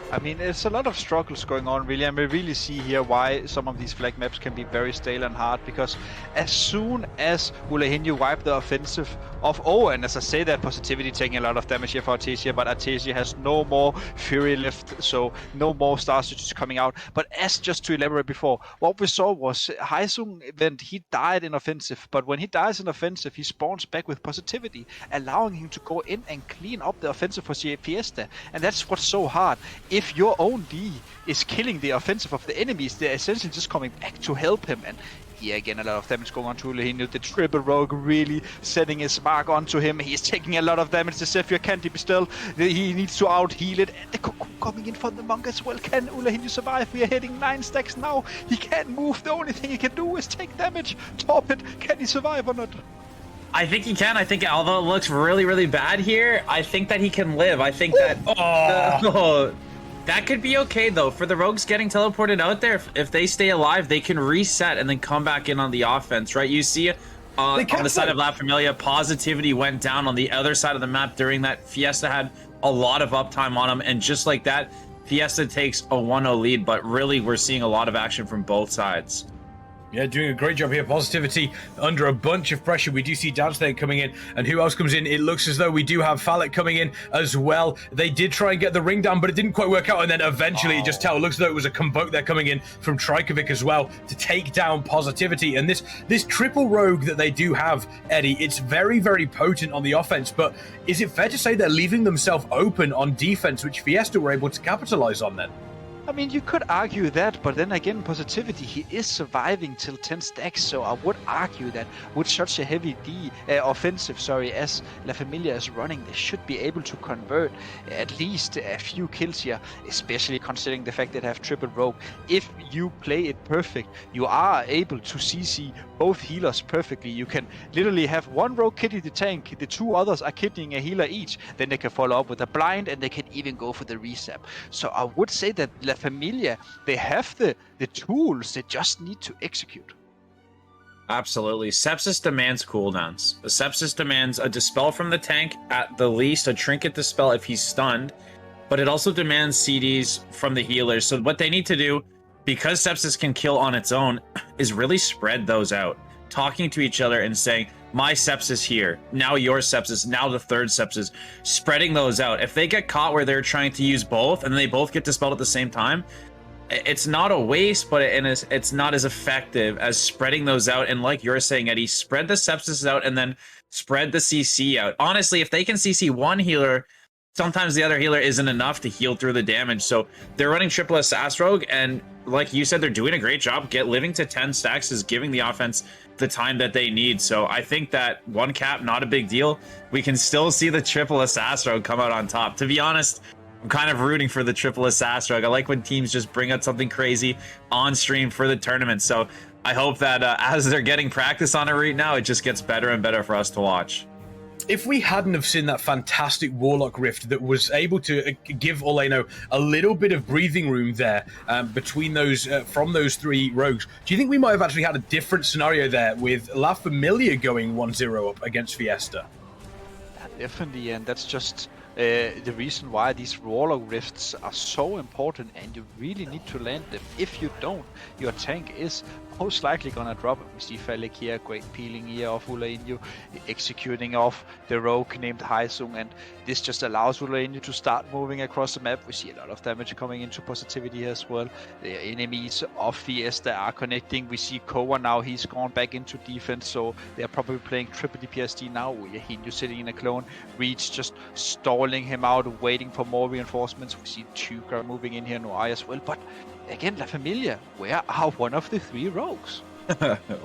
[SPEAKER 3] I mean, it's a lot of struggles going on, really, and we really see here why some of these flag maps can be very stale and hard, because as soon as Ulehinho wipe the offensive of and as I say that, positivity taking a lot of damage here for Artesia, but Artesia has no more Fury left, so no more Star Stitches coming out. But as just to elaborate before, what we saw was Haisung event, he died in offensive, but when he dies in offensive, he spawns back with positivity, allowing him to go in and clean up the offensive for Fiesta, and that's what's so hard. If your own D is killing the offensive of the enemies, they're essentially just coming back to help him. And here again, a lot of damage going on to Ulehinho. The triple rogue really setting his mark onto him. He's taking a lot of damage. The Zephyr can't be still. He needs to out heal it. And the Cocoon coming in from the monk as well. Can Ulehinho survive? We are hitting 9 stacks now. He can't move. The only thing he can do is take damage. Top it. Can he survive or not?
[SPEAKER 2] I think he can. I think although it looks really, really bad here, I think that he can live. I think that... that could be okay, though. For the rogues getting teleported out there, if they stay alive, they can reset and then come back in on the offense, right? You see on the side of La Familia, positivity went down on the other side of the map during that. Fiesta had a lot of uptime on him, and just like that, Fiesta takes a 1-0 lead, but really we're seeing a lot of action from both sides.
[SPEAKER 1] Yeah, doing a great job here. Positivity under a bunch of pressure. We do see Downstate coming in, and who else comes in? It looks as though we do have Phallic coming in as well. They did try and get the ring down, but it didn't quite work out, and then eventually it looks as though it was a Convoke there coming in from Trikovic as well to take down Positivity. And this triple rogue that they do have, Eddie, it's very, very potent on the offense, but is it fair to say they're leaving themselves open on defense, which Fiesta were able to capitalize on then?
[SPEAKER 3] I mean, you could argue that, but then again, positivity, he is surviving till 10 stacks, so I would argue that with such a heavy offensive, as La Familia is running, they should be able to convert at least a few kills here, especially considering the fact that they have triple rogue. If you play it perfect, you are able to CC both healers perfectly. You can literally have one rogue kitty the tank, the two others are kitting a healer each, then they can follow up with a blind, and they can even go for the reset. So I would say that La Familia, they have the tools, they just need to execute.
[SPEAKER 2] Absolutely. Sepsis demands cooldowns. The Sepsis demands a dispel from the tank, at the least a trinket dispel if he's stunned, but it also demands CDs from the healers. So what they need to do, because Sepsis can kill on its own, is really spread those out, talking to each other and saying, my Sepsis here, now your Sepsis, now the third Sepsis, spreading those out. If they get caught where they're trying to use both and they both get dispelled at the same time, it's not a waste, but it's not as effective as spreading those out. And like you're saying, Eddie, spread the sepsis out and then spread the CC out. Honestly, if they can CC one healer, sometimes the other healer isn't enough to heal through the damage. So they're running triple Assassin Rogue, and like you said, they're doing a great job. Living to 10 stacks is giving the offense the time that they need. So I think that one cap, not a big deal. We can still see the triple Assassin Rogue come out on top. To be honest, I'm kind of rooting for the triple Assassin Rogue. I like when teams just bring out something crazy on stream for the tournament. So I hope that as they're getting practice on it right now, it just gets better and better for us to watch.
[SPEAKER 1] If we hadn't have seen that fantastic Warlock Rift that was able to give Oleno a little bit of breathing room there between those, from those three rogues, do you think we might have actually had a different scenario there with La Familia going 1-0 up against Fiesta?
[SPEAKER 3] Yeah, definitely, and that's just the reason why these Warlock Rifts are so important, and you really need to land them. If you don't, your tank is most likely gonna drop. We see Falik here, great peeling here of Ulainu, executing off the rogue named Haizung, and this just allows Ulainu to start moving across the map. We see a lot of damage coming into Positivity as well. The enemies of Fiesta are connecting. We see Koa now, he's gone back into defense, so they're probably playing triple DPSD now. We hear Hindu sitting in a clone, Reach just stalling him out, waiting for more reinforcements. We see Tuka moving in here, Noai as well, but again, La Familia, where are one of the three rogues?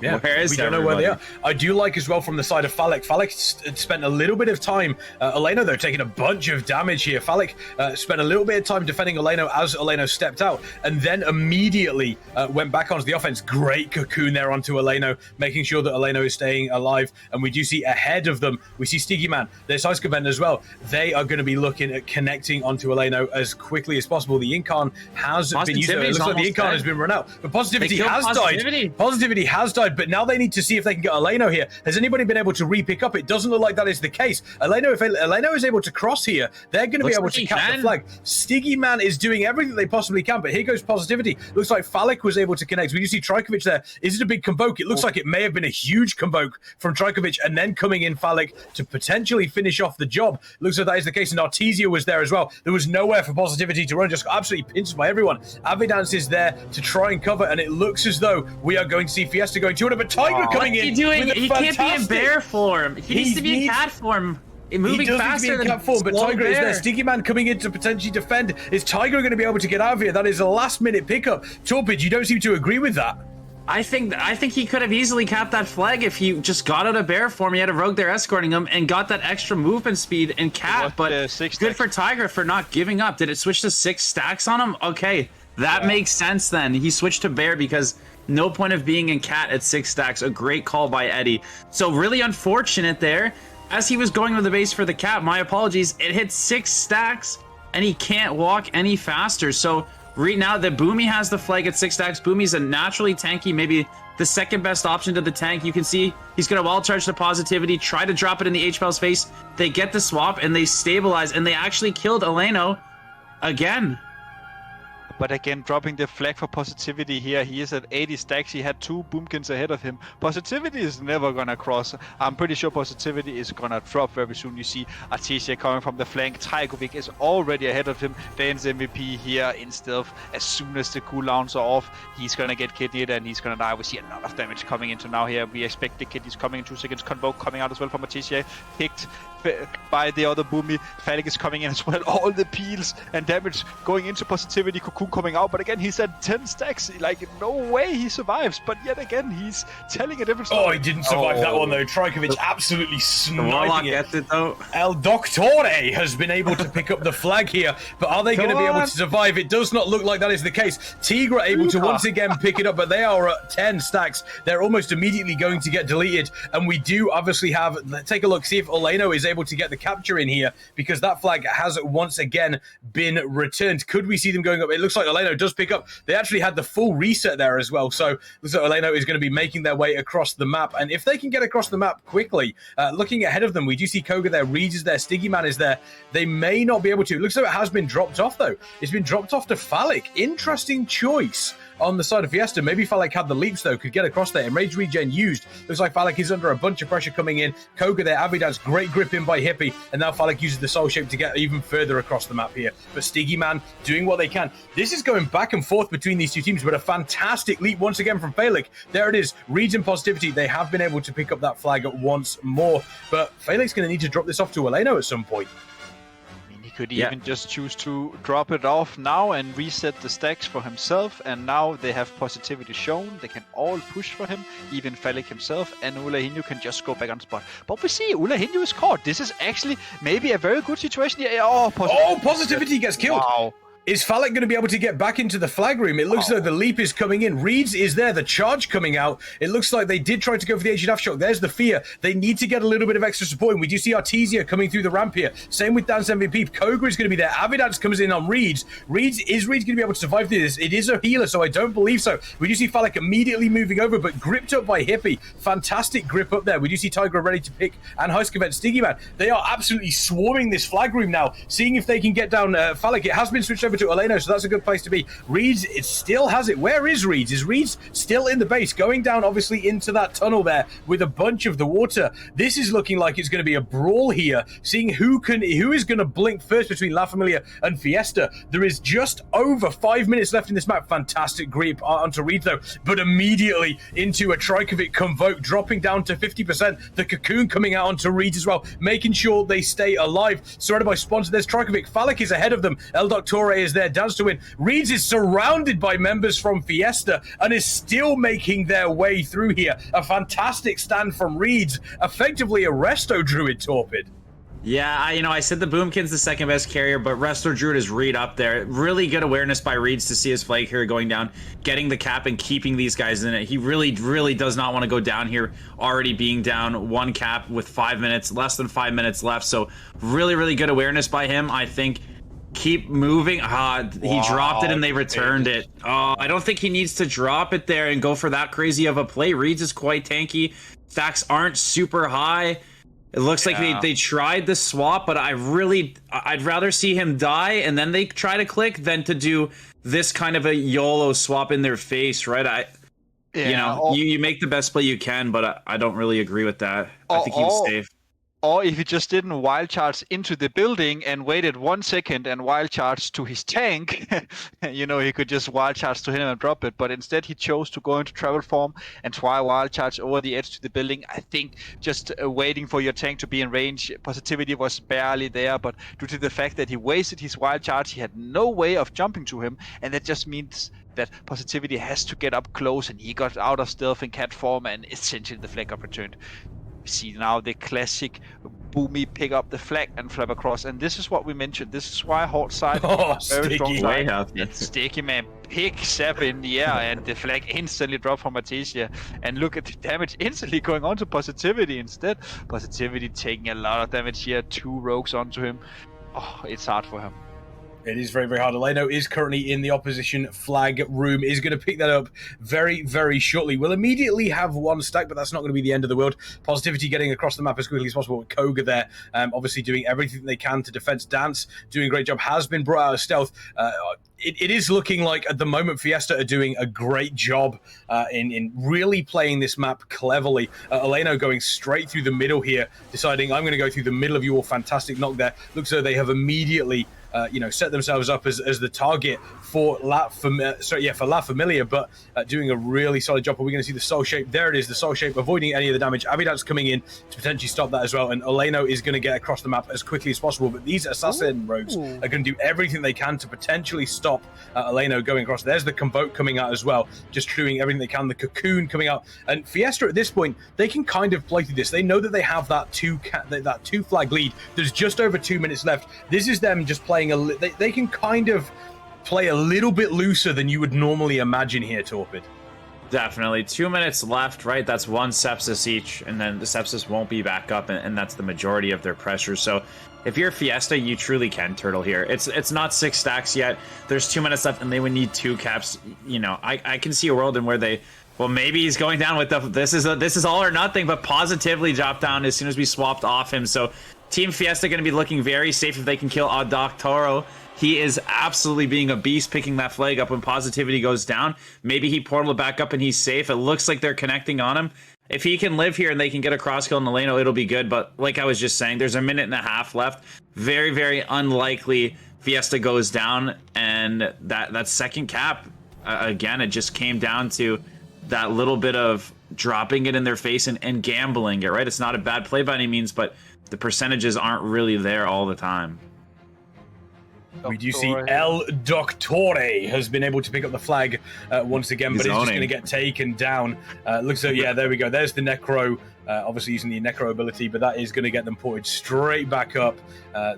[SPEAKER 1] Yeah,
[SPEAKER 2] where is
[SPEAKER 1] we don't know where they are. I do like as well from the side of Falik. Falik spent a little bit of time. Oleno, though, taking a bunch of damage here. Falik spent a little bit of time defending Oleno as Oleno stepped out, and then immediately went back onto the offense. Great cocoon there onto Oleno, making sure that Oleno is staying alive. And we do see ahead of them, we see Stiggy Man. There's Icecoven as well. They are going to be looking at connecting onto Oleno as quickly as possible. The Incarn has been used. It looks like the Incarn has been run out, but Positivity has died. Positivity has died, but now they need to see if they can get Oleno here. Has anybody been able to re-pick up? It doesn't look like that is the case. Oleno, if Oleno is able to cross here, they're going to be able to cap the flag. Stiggy Man is doing everything they possibly can, but here goes Positivity. Looks like Falik was able to connect. We do see Trajkovic there. Is it a big convoke? It looks like it may have been a huge convoke from Trajkovic, and then coming in Falik to potentially finish off the job. Looks like that is the case, and Artesia was there as well. There was nowhere for Positivity to run, just absolutely pinched by everyone. Avidance is there to try and cover, and it looks as though we are going to see Fiesta going 200, but Tiger coming in.
[SPEAKER 2] What's he doing? He can't be in bear form. He needs to be in cat form. Moving faster than cat form,
[SPEAKER 1] but Tiger is there. Stiggy Man coming in to potentially defend. Is Tiger going to be able to get out of here? That is a last-minute pickup. Torpid, you don't seem to agree with that.
[SPEAKER 2] I think he could have easily capped that flag if he just got out of bear form. He had a rogue there escorting him and got that extra movement speed and cap. But good for Tiger for not giving up. Did it switch to 6 stacks on him? Okay, that makes sense then. He switched to bear because no point of being in cat at 6 stacks. A great call by Eddie. So really unfortunate there. As he was going to the base for the cap, my apologies, it hit 6 stacks and he can't walk any faster. So right now the Boomy has the flag at 6 stacks. Boomy's a naturally tanky, maybe the second best option to the tank. You can see he's going to wall charge the Positivity, try to drop it in the HPL's face. They get the swap and they stabilize, and they actually killed Oleno again.
[SPEAKER 3] But again, dropping the flag for Positivity here. He is at 80 stacks. He had 2 Boomkins ahead of him. Positivity is never gonna cross. I'm pretty sure Positivity is gonna drop very soon. You see Artesia coming from the flank. Trajkovic is already ahead of him. Dan's MVP here in stealth. As soon as the cooldowns are off, he's gonna get kidneyed and he's gonna die. We see a lot of damage coming into now here. We expect the kidneys coming in 2 seconds. Convoke coming out as well from Artesia. Picked by the other Boomy. Falik is coming in as well. All the peels and damage going into Positivity. Cocoon coming out, but again, he's at 10 stacks. Like, no way he survives. But yet again, he's telling a different story.
[SPEAKER 1] Oh, he didn't survive that one though. Trajkovic absolutely sniping it.
[SPEAKER 2] Though.
[SPEAKER 1] El Doctore has been able to pick up the flag here, but are they going to be able to survive? It does not look like that is the case. Tigra able to once again pick it up, but they are at 10 stacks. They're almost immediately going to get deleted, and we do obviously have, take a look, see if Oleno is able to get the capture in here, because that flag has once again been returned. Could we see them going up? It looks like Oleno does pick up. They actually had the full reset there as well, so looks like Oleno is going to be making their way across the map, and if they can get across the map quickly, looking ahead of them, we do see Koga there, Reed is there, Stiggy Man is there. They may not be able to. It looks like it has been dropped off though. It's been dropped off to Falik. Interesting choice on the side of Fiesta. Maybe Falek had the leaps, though, could get across there. And Rage Regen used. Looks like Falek is under a bunch of pressure coming in. Koga there, Avidance, great grip in by Hippie. And now Falek uses the Soul Shape to get even further across the map here. But Stiggy Man doing what they can. This is going back and forth between these two teams, but a fantastic leap once again from Falek. There it is. Reeds and Positivity, they have been able to pick up that flag once more. But Falek's going to need to drop this off to Eleno at some point.
[SPEAKER 3] He could even just choose to drop it off now and reset the stacks for himself, and now they have Positivity shown. They can all push for him, even Falek himself, and Ulahinho can just go back on the spot. But we see Ulahinho is caught. This is actually maybe a very good situation. Yeah,
[SPEAKER 1] Positivity gets killed.
[SPEAKER 3] Wow.
[SPEAKER 1] Is Falek going to be able to get back into the flag room? It looks though the leap is coming in. Reeds is there, the charge coming out. It looks like they did try to go for the Aged Aftershock. There's the fear. They need to get a little bit of extra support, and we do see Artesia coming through the ramp here. Same with Dance MVP. Koga is going to be there. Avidance comes in on Reeds. Is Reeds going to be able to survive through this? It is a healer, so I don't believe so. We do see Falek immediately moving over, but gripped up by Hippie. Fantastic grip up there. We do see Tigra ready to pick, and Huskavet, Stiggy Man. They are absolutely swarming this flag room now, seeing if they can get down Falek. It has been switched over to Eleno, so that's a good place to be. Reeds, it still has it. Where is Reeds? Is Reeds still in the base? Going down, obviously, into that tunnel there with a bunch of the water. This is looking like it's going to be a brawl here, seeing who is going to blink first between La Familia and Fiesta. There is just over 5 minutes left in this map. Fantastic grip onto Reeds, though, but immediately into a Trikovic Convoke, dropping down to 50%. The Cocoon coming out onto Reeds as well, making sure they stay alive. Surrounded by sponsor, there's Trikovic. Falek is ahead of them. El Doctore is there. Dance to win. Reeds is surrounded by members from Fiesta and is still making their way through here. A fantastic stand from Reeds, effectively a Resto Druid Torpid.
[SPEAKER 2] Yeah, I said the Boomkin's the second best carrier, but Resto Druid is Reed up there. Really good awareness by Reeds to see his flag here going down, getting the cap and keeping these guys in it. He really, really does not want to go down here, already being down one cap with 5 minutes, less than 5 minutes left. So really, really good awareness by him. I think keep moving. He dropped it and they returned it. Oh, I don't think he needs to drop it there and go for that crazy of a play. Reeds is quite tanky. Stacks aren't super high. It looks like they tried the swap, but I'd rather see him die and then they try to click than to do this kind of a YOLO swap in their face, right? You make the best play you can, but I don't really agree with that. I think he was safe.
[SPEAKER 3] Or if he just didn't wild charge into the building and waited 1 second and wild charge to his tank, he could just wild charge to him and drop it. But instead he chose to go into travel form and try wild charge over the edge to the building. I think just waiting for your tank to be in range, Positivity was barely there, but due to the fact that he wasted his wild charge, he had no way of jumping to him, and that just means that Positivity has to get up close, and he got out of stealth in cat form, and essentially the flag got returned. See now the classic Boomy pick up the flag and flap across, and this is what we mentioned. This is why hard side very strong side. Sticky Man picks up in the air and the flag instantly dropped from Artesia, and look at the damage instantly going on to Positivity instead. Positivity taking a lot of damage here, 2 rogues onto him. Oh, it's hard for him.
[SPEAKER 1] It is very, very hard. Eleno is currently in the opposition flag room, is going to pick that up very, very shortly. We'll immediately have 1 stack, but that's not going to be the end of the world. Positivity getting across the map as quickly as possible with Koga there, obviously doing everything they can to defense. Dance doing a great job, has been brought out of stealth. It is looking like at the moment Fiesta are doing a great job in really playing this map cleverly. Eleno going straight through the middle here, deciding I'm going to go through the middle of you all. Fantastic knock there. Looks like they have immediately set themselves up as the target for La Familia, but doing a really solid job. Are we going to see the Soul Shape? There it is, the Soul Shape, avoiding any of the damage. Avidance coming in to potentially stop that as well, and Eleno is going to get across the map as quickly as possible, but these Assassin rogues are going to do everything they can to potentially stop Eleno going across. There's the Convoke coming out as well, just doing everything they can. The Cocoon coming out, and Fiesta at this point, they can kind of play through this. They know that they have that two flag lead. There's just over 2 minutes left. This is them just playing they can kind of play a little bit looser than you would normally imagine here, Torpid.
[SPEAKER 2] Definitely. 2 minutes left, right? That's 1 sepsis each, and then the sepsis won't be back up, and that's the majority of their pressure. So if you're Fiesta, you truly can turtle here. It's not 6 stacks yet. There's 2 minutes left, and they would need 2 caps. I can see a world in where maybe he's going down with this is all or nothing, but positively drop down as soon as we swapped off him. So Team Fiesta going to be looking very safe if they can kill Doctoro. He is absolutely being a beast, picking that flag up when positivity goes down. Maybe he portaled back up and he's safe. It looks like they're connecting on him. If he can live here and they can get a cross kill in the lane, it'll be good. But like I was just saying, there's a minute and a half left. Very, very unlikely Fiesta goes down. And that second cap, again, it just came down to that little bit of dropping it in their face and gambling it, right? It's not a bad play by any means, but the percentages aren't really there all the time.
[SPEAKER 1] We do see El Doctore has been able to pick up the flag once again, but it's just going to get taken down. Looks like, yeah, there we go. There's the Necro, obviously using the Necro ability, but that is going to get them ported straight back up.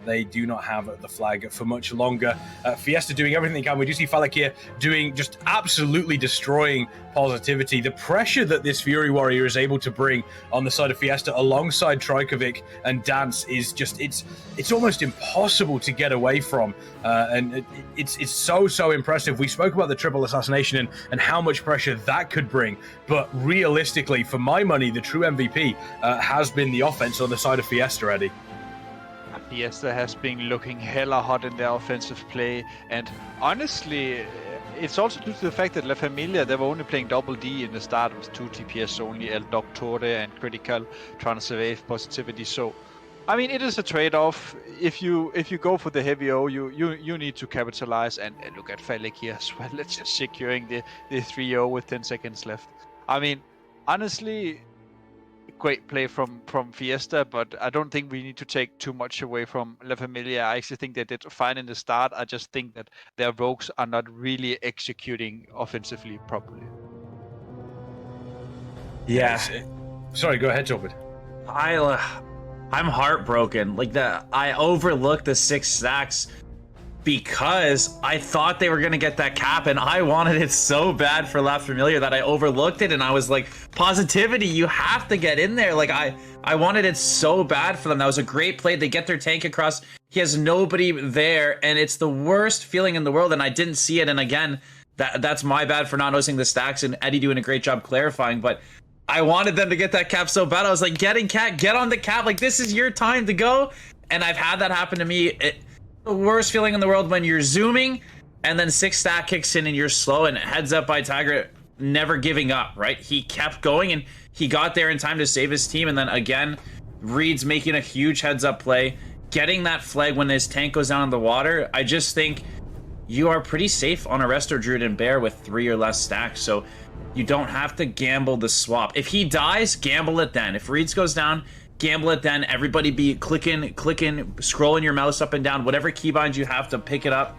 [SPEAKER 1] They do not have the flag for much longer. Fiesta doing everything they can. We do see Falek here doing just absolutely destroying positivity. The pressure that this Fury Warrior is able to bring on the side of Fiesta alongside Trajkovic and Dance is just, it's almost impossible to get away from. And it's so impressive. We spoke about the triple assassination and how much pressure that could bring, but realistically, for my money, the true MVP has been the offense on the side of Fiesta, Eddie.
[SPEAKER 3] Fiesta has been looking hella hot in their offensive play, and honestly, it's also due to the fact that La Familia, they were only playing double D in the start with 2 TPS only, El Doctore and Critical, trying to survive positivity. So, I mean, it is a trade-off. If you go for the heavy O, you need to capitalize, and look at Falek here as well. Let's just securing the 3-0 with 10 seconds left. I mean, honestly, great play from Fiesta, but I don't think we need to take too much away from La Familia. I actually think they did fine in the start. I just think that their rogues are not really executing offensively properly.
[SPEAKER 2] Yeah.
[SPEAKER 1] Sorry, go ahead, Torpid.
[SPEAKER 2] I'm heartbroken. Like, I overlooked the 6 stacks because I thought they were going to get that cap, and I wanted it so bad for La Familia that I overlooked it, and I was like, positivity, you have to get in there. Like, I wanted it so bad for them. That was a great play. They get their tank across. He has nobody there, and it's the worst feeling in the world, and I didn't see it. And again, that's my bad for not noticing the stacks, and Eddie doing a great job clarifying, but I wanted them to get that cap so bad. I was like, get on the cap. Like, this is your time to go. And I've had that happen to me. The worst feeling in the world when you're zooming and then 6 stack kicks in and you're slow, and heads up by Tiger, never giving up, right? He kept going and he got there in time to save his team. And then again, Reed's making a huge heads up play, getting that flag when his tank goes down in the water. I just think you are pretty safe on a Resto Druid and Bear with 3 or less stacks. So you don't have to gamble the swap. If he dies, gamble it then. If Reeds goes down, gamble it then. Everybody be clicking, scrolling your mouse up and down, whatever keybinds you have to pick it up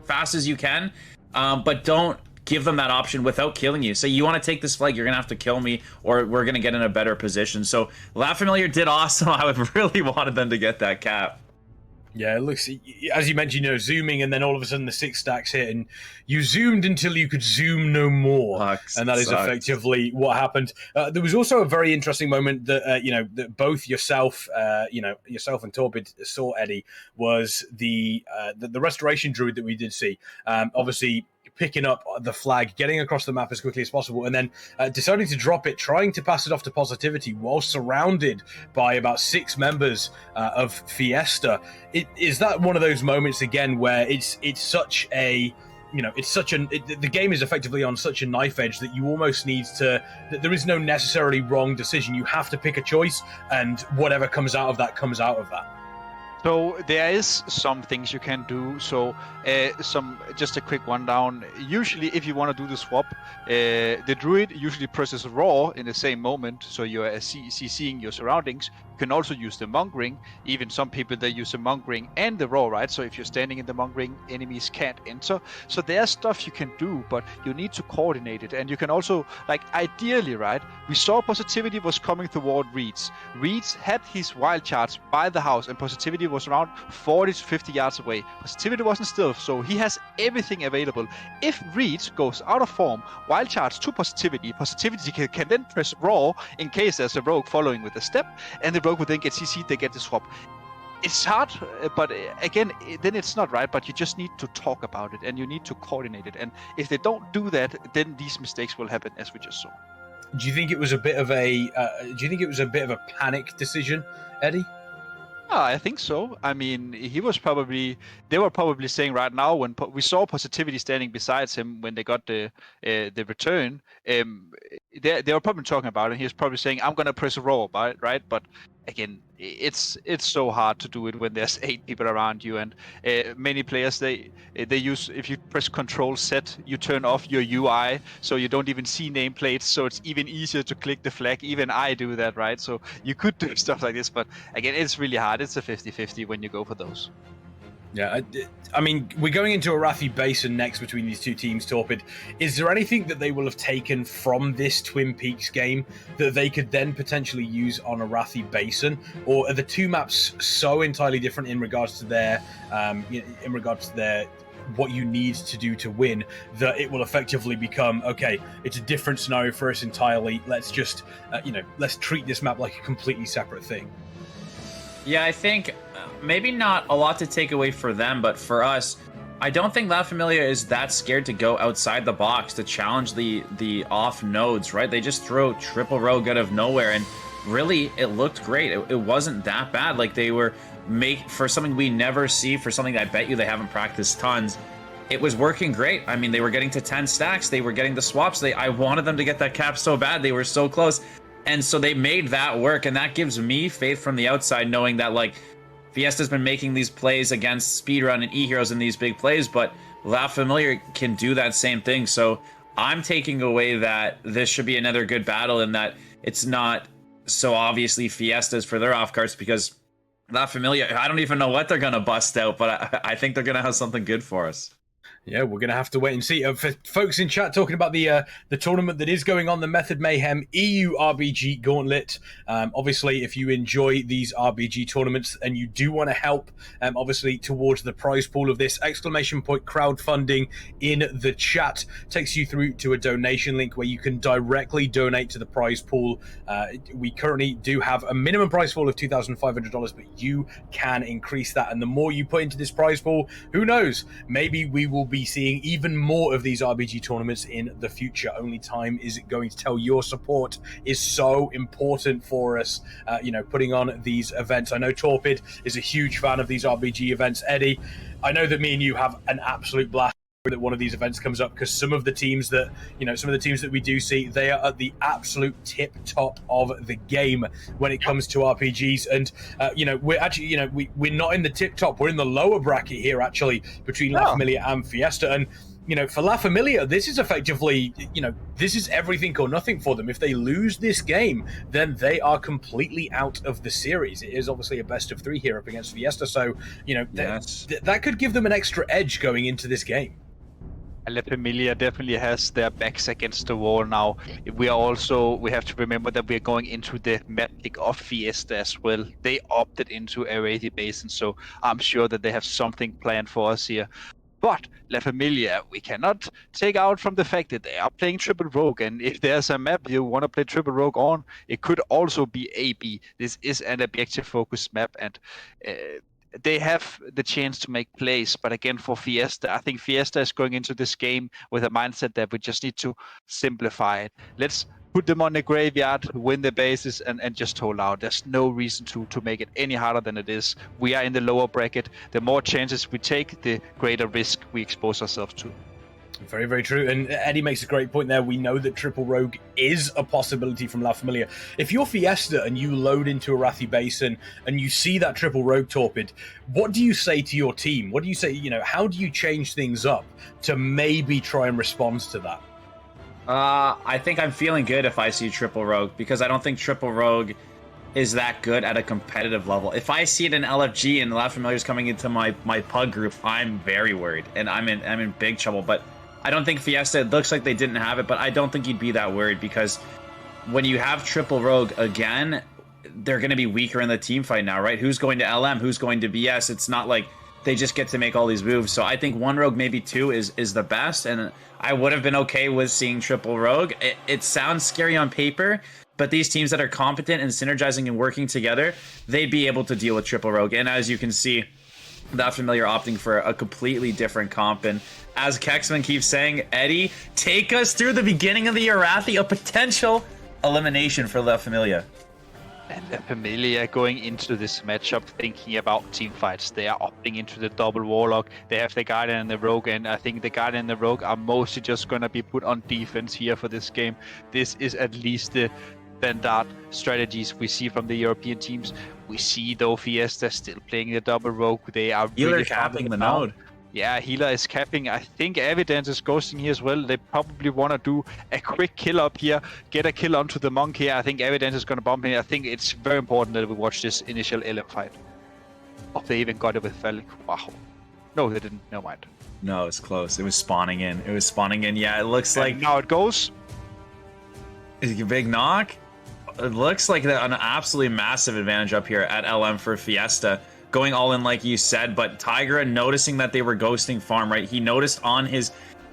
[SPEAKER 2] fast as you can. But don't give them that option without killing you. Say, you want to take this flag, you're going to have to kill me, or we're going to get in a better position. So La Familia did awesome. I would really wanted them to get that cap.
[SPEAKER 1] Yeah, it looks, as you mentioned, zooming, and then all of a sudden the 6 stacks hit, and you zoomed until you could zoom no more. And that is effectively what happened. There was also a very interesting moment that, that both yourself and Torpid saw, Eddie, was the restoration druid that we did see. Obviously, picking up the flag, getting across the map as quickly as possible, and then deciding to drop it, trying to pass it off to positivity while surrounded by about 6 members of Fiesta. Is that one of those moments again where it's such a, the game is effectively on such a knife edge that you almost need to, that there is no necessarily wrong decision. You have to pick a choice, and whatever comes out of that comes out of that.
[SPEAKER 3] So there is some things you can do. So just a quick rundown. Usually, if you want to do the swap, the druid usually presses raw in the same moment, so you are CCing your surroundings. You can also use the mongering. Even some people, they use the mongering and the raw, right? So if you're standing in the mongering, enemies can't enter. So there's stuff you can do, but you need to coordinate it. And you can also, ideally, right? We saw positivity was coming toward Reeds. Reeds had his wild charts by the house, and positivity was around 40 to 50 yards away. Positivity wasn't still, so he has everything available. If Reeds goes out of form, wild charts to positivity can then press raw in case there's a rogue following with a step, and the rogue will then get CC'd, they get the swap. It's hard, but again, then it's not right, but you just need to talk about it, and you need to coordinate it. And if they don't do that, then these mistakes will happen, as we just saw.
[SPEAKER 1] Do you think it was a bit of a panic decision, Eddie?
[SPEAKER 3] I think so. I mean, they were probably saying right now when we saw Positivity standing beside him when they got the return. They were probably talking about it. He was probably saying, "I'm gonna press a roll about it," right? But again, it's so hard to do it when there's 8 people around you, and many players they use, if you press Control Z, you turn off your UI, so you don't even see nameplates. So it's even easier to click the flag. Even I do that, right? So you could do stuff like this, but again, it's really hard. It's a 50-50 when you go for those.
[SPEAKER 1] Yeah, I mean, we're going into Arathi Basin next between these two teams, Torpid. Is there anything that they will have taken from this Twin Peaks game that they could then potentially use on Arathi Basin? Or are the two maps so entirely different in regards to their, what you need to do to win, that it will effectively become, okay, it's a different scenario for us entirely. Let's just, let's treat this map like a completely separate thing.
[SPEAKER 2] Yeah, I think maybe not a lot to take away for them, but for us, I don't think La Familia is that scared to go outside the box to challenge the off nodes, right? They just throw triple rogue out of nowhere, and really, it looked great. It wasn't that bad. Like, they were for something we never see, for something I bet you they haven't practiced tons. It was working great. I mean, they were getting to 10 stacks. They were getting the swaps. I wanted them to get that cap so bad. They were so close. And so they made that work, and that gives me faith from the outside, knowing that, like, Fiesta's been making these plays against Speedrun and Eheroes in these big plays, but La Familia can do that same thing. So I'm taking away that this should be another good battle, and that it's not so obviously Fiesta's for their off cards, because La Familia, I don't even know what they're going to bust out, but I think they're going to have something good for us.
[SPEAKER 1] Yeah, we're going to have to wait and see. For folks in chat talking about the tournament that is going on, the Method Mayhem EU RBG Gauntlet. Obviously, if you enjoy these RBG tournaments and you do want to help, obviously, towards the prize pool of this, exclamation point crowdfunding in the chat takes you through to a donation link where you can directly donate to the prize pool. We currently do have a minimum prize pool of $2,500, but you can increase that. And the more you put into this prize pool, who knows, maybe we will be seeing even more of these RBG tournaments in the future. Only time is going to tell. Your support is so important for us, putting on these events. I know Torpid is a huge fan of these RBG events. Eddie, I know that me and you have an absolute blast that one of these events comes up, because some of the teams that we do see, they are at the absolute tip top of the game when it comes to RPGs. And we're actually, we're not in the tip top, we're in the lower bracket here actually, between La Familia and Fiesta. And for La Familia, this is effectively, this is everything or nothing for them. If they lose this game, then they are completely out of the series. It is obviously a best of 3 here up against Fiesta, so that could give them an extra edge going into this game.
[SPEAKER 3] La Familia definitely has their backs against the wall now. We have to remember that we're going into the map pick of Fiesta as well. They opted into Arathi Basin, so I'm sure that they have something planned for us here. But La Familia, we cannot take out from the fact that they are playing Triple Rogue, and if there's a map you want to play Triple Rogue on, it could also be AB. This is an objective-focused map, and they have the chance to make plays. But again, for Fiesta, I think Fiesta is going into this game with a mindset that we just need to simplify it. Let's put them on the graveyard, win the bases, and just hold out. There's no reason to make it any harder than it is. We are in the lower bracket. The more chances we take, the greater risk we expose ourselves to.
[SPEAKER 1] Very, very true. And Eddie makes a great point there. We know that Triple Rogue is a possibility from La Familia. If you're Fiesta and you load into Arathi Basin and you see that Triple Rogue Torpid, what do you say to your team? What do you say, how do you change things up to maybe try and respond to that?
[SPEAKER 2] I think I'm feeling good if I see Triple Rogue, because I don't think Triple Rogue is that good at a competitive level. If I see it in LFG and La Familia is coming into my pug group, I'm very worried and I'm in big trouble. But I don't think Fiesta, it looks like they didn't have it, but I don't think you'd be that worried, because when you have Triple Rogue again, they're going to be weaker in the team fight now, right? Who's going to LM? Who's going to BS? It's not like they just get to make all these moves. So I think 1 Rogue, maybe 2 is the best, and I would have been okay with seeing Triple Rogue. It sounds scary on paper, but these teams that are competent and synergizing and working together, they'd be able to deal with Triple Rogue. And as you can see, La Familia opting for a completely different comp. And as Kexman keeps saying, Eddie, take us through the beginning of the Arathi, a potential elimination for La Familia.
[SPEAKER 3] And the Familia going into this matchup thinking about team fights. They are opting into the double Warlock. They have the Guardian and the Rogue, and I think the Guardian and the Rogue are mostly just going to be put on defense here for this game. This is at least the standard strategies we see from the European teams. We see, though, Fiesta still playing the double Rogue. They are really
[SPEAKER 5] capping the node.
[SPEAKER 3] Yeah, Healer is capping. I think Evidence is ghosting here as well. They probably want to do a quick kill up here, get a kill onto the Monk here. I think Evidence is going to bomb here. I think it's very important that we watch this initial LM fight. Oh, they even got it with Falik. Wow. No, they didn't. Never mind.
[SPEAKER 5] No, it's close. It was spawning in. Yeah, it looks like...
[SPEAKER 3] And now it goes.
[SPEAKER 5] Is it a big knock? It looks like an absolutely massive advantage up here at LM for Fiesta. Going all in like you said, but Tigra noticing that they were ghosting farm, right? He noticed on his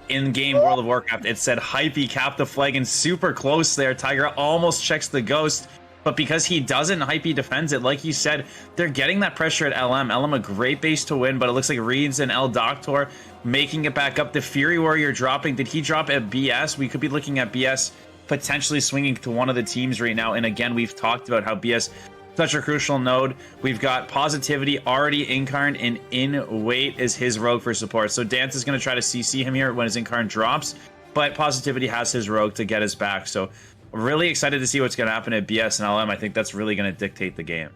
[SPEAKER 5] in-game World of Warcraft, it said Hypey capped the flag and super close there. Tigra almost checks the ghost, but because he doesn't, Hypey defends it. Like you said, they're getting that pressure at LM. LM a great base to win, but it looks like Reeds and El Doctor making it back up. The Fury Warrior dropping. Did he drop at BS? We could be looking at BS potentially swinging to one of the teams right now. And again, we've talked about how BS such a crucial node. We've got Positivity already incarned, and in wait is his rogue for support. So Dance is going to try to CC him here when his incarn drops, but Positivity has his rogue to get us back. So really excited to see what's going to happen at BS and LM. I think that's really going to dictate the game.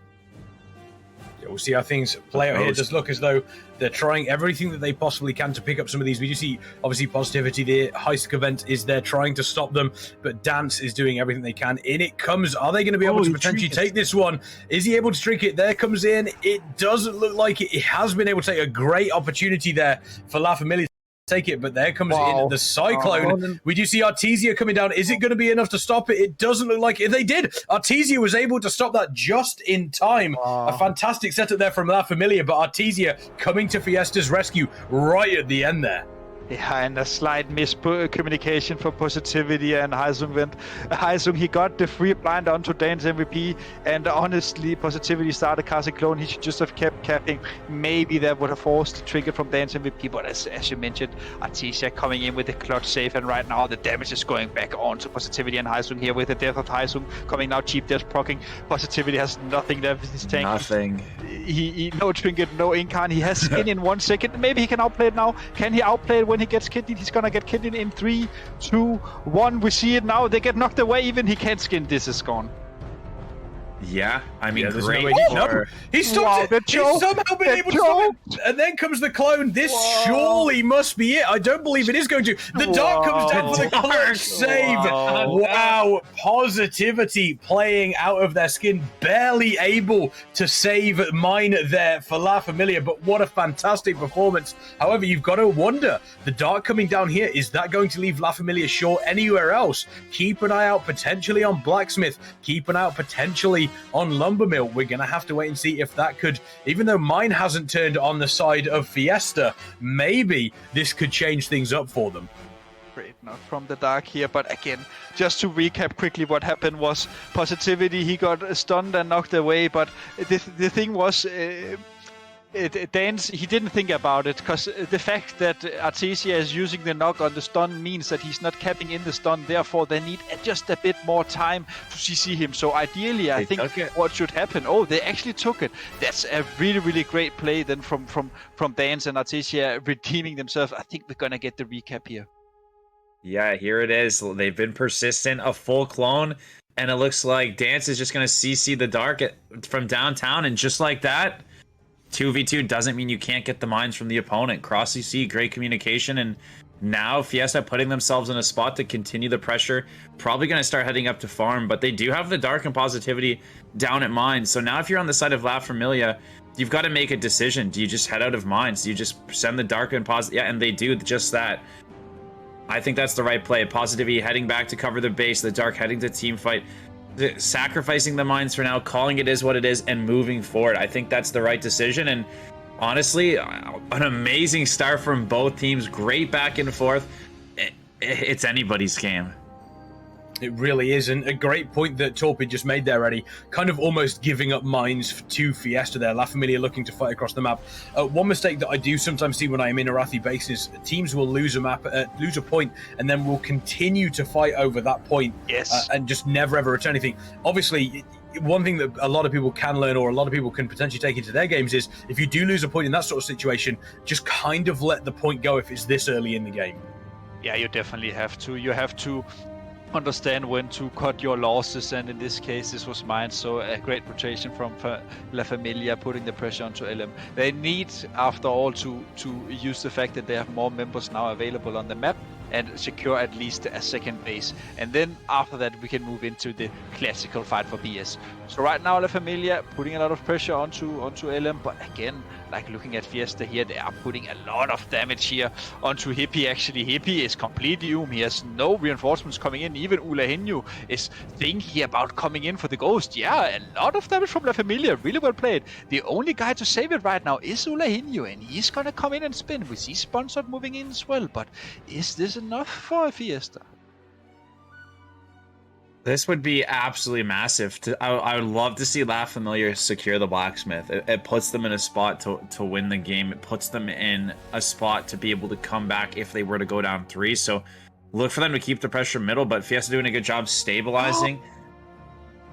[SPEAKER 1] We'll see how things play out here. It does look as though they're trying everything that they possibly can to pick up some of these. We do see, obviously, Positivity, the Heist event is there trying to stop them, but Dance is doing everything they can. In it comes. Are they going to be able to potentially take this one? Is he able to streak it? There comes in. It doesn't look like it. It has been able to take a great opportunity there for La Familia. Take it, but there comes in the Cyclone. We do see Artesia coming down. Is it going to be enough to stop it? It doesn't look like it. They did. Artesia was able to stop that just in time. A fantastic setup there from La Familia, but Artesia coming to Fiesta's rescue right at the end there.
[SPEAKER 3] Yeah, and a slight miscommunication for Positivity and Heisung went. Heisung, he got the free blind onto Dan's MVP, and honestly, Positivity started casting clone. He should just have kept capping. Maybe that would have forced the trigger from Dan's MVP, but as you mentioned, Artesia coming in with the clutch save, and right now the damage is going back on to Positivity and Heisung here with the death of Heisung coming now cheap death proccing. Positivity has nothing left in his tank.
[SPEAKER 5] Nothing.
[SPEAKER 3] He no trinket, no incarn. He has skin in 1 second. Maybe he can outplay it now. Can he outplay it when he gets kidneyed? He's gonna get kidneyed in 3, 2, 1. We see it now. They get knocked away. Even he can't skin. This is gone.
[SPEAKER 5] Yeah, I mean, great.
[SPEAKER 1] He stopped it. He's somehow been able to stop it. And then comes the clone. This surely must be it. I don't believe it is going to. The Dark comes down for the clutch save. Wow. Positivity playing out of their skin. Barely able to save mine there for La Familia. But what a fantastic performance. However, you've got to wonder, the Dark coming down here, is that going to leave La Familia short anywhere else? Keep an eye out potentially on Blacksmith. Keep an eye out potentially on Lumbermill. We're going to have to wait and see if that could, even though mine hasn't turned on the side of Fiesta, maybe this could change things up for them.
[SPEAKER 3] Great, not from the Dark here, but again, just to recap quickly, what happened was Positivity, he got stunned and knocked away, but the thing was, Dance, he didn't think about it, because the fact that Artesia is using the knock on the stun means that he's not capping in the stun, therefore they need just a bit more time to CC him. So ideally, I think what should happen, they actually took it. That's a really, really great play then from Dance and Artesia redeeming themselves. I think we're gonna get the recap here.
[SPEAKER 5] Yeah, here it is. They've been persistent, a full clone, and it looks like Dance is just gonna CC the Dark from downtown, and just like that, 2v2 doesn't mean you can't get the mines from the opponent. Cross CC, great communication, and now Fiesta putting themselves in a spot to continue the pressure. Probably going to start heading up to farm, but they do have the Dark and Positivity down at mines. So now if you're on the side of La Familia, you've got to make a decision. Do you just head out of mines? Do you just send the Dark and Positivity? Yeah, and they do just that. I think that's the right play. Positivity heading back to cover the base, the Dark heading to team fight. Sacrificing the mines for now, calling it is what it is, and moving forward. I think that's the right decision, and honestly, an amazing start from both teams. Great back and forth. It's anybody's game.
[SPEAKER 1] It really is, and a great point that Torpid just made there, Eddie. Kind of almost giving up mines to Fiesta there. La Familia looking to fight across the map. One mistake that I do sometimes see when I am in Arathi bases, teams will lose a point, and then will continue to fight over that point, and just never ever return anything. Obviously, one thing that a lot of people can learn, or a lot of people can potentially take into their games, is if you do lose a point in that sort of situation, just kind of let the point go if it's this early in the game.
[SPEAKER 3] Yeah, you definitely have to. You have to understand when to cut your losses, and in this case this was mine, so a great rotation from La Familia, putting the pressure onto LM. They need, after all, to use the fact that they have more members now available on the map and secure at least a second base, and then after that we can move into the classical fight for BS. So right now La Familia putting a lot of pressure onto LM, but again, like looking at Fiesta here, they are putting a lot of damage here onto Hippie. Actually, Hippie is completely he has no reinforcements coming in. Even Eheroes is thinking about coming in for the ghost. Yeah, a lot of damage from La Familia, really well played. The only guy to save it right now is Eheroes, and he's gonna come in and spin. We see Sponsored moving in as well, but is this enough for Fiesta?
[SPEAKER 5] This would be absolutely massive. I would love to see La Familia secure the blacksmith. It puts them in a spot to win the game. It puts them in a spot to be able to come back if they were to go down 3. So look for them to keep the pressure middle, but Fiesta doing a good job stabilizing.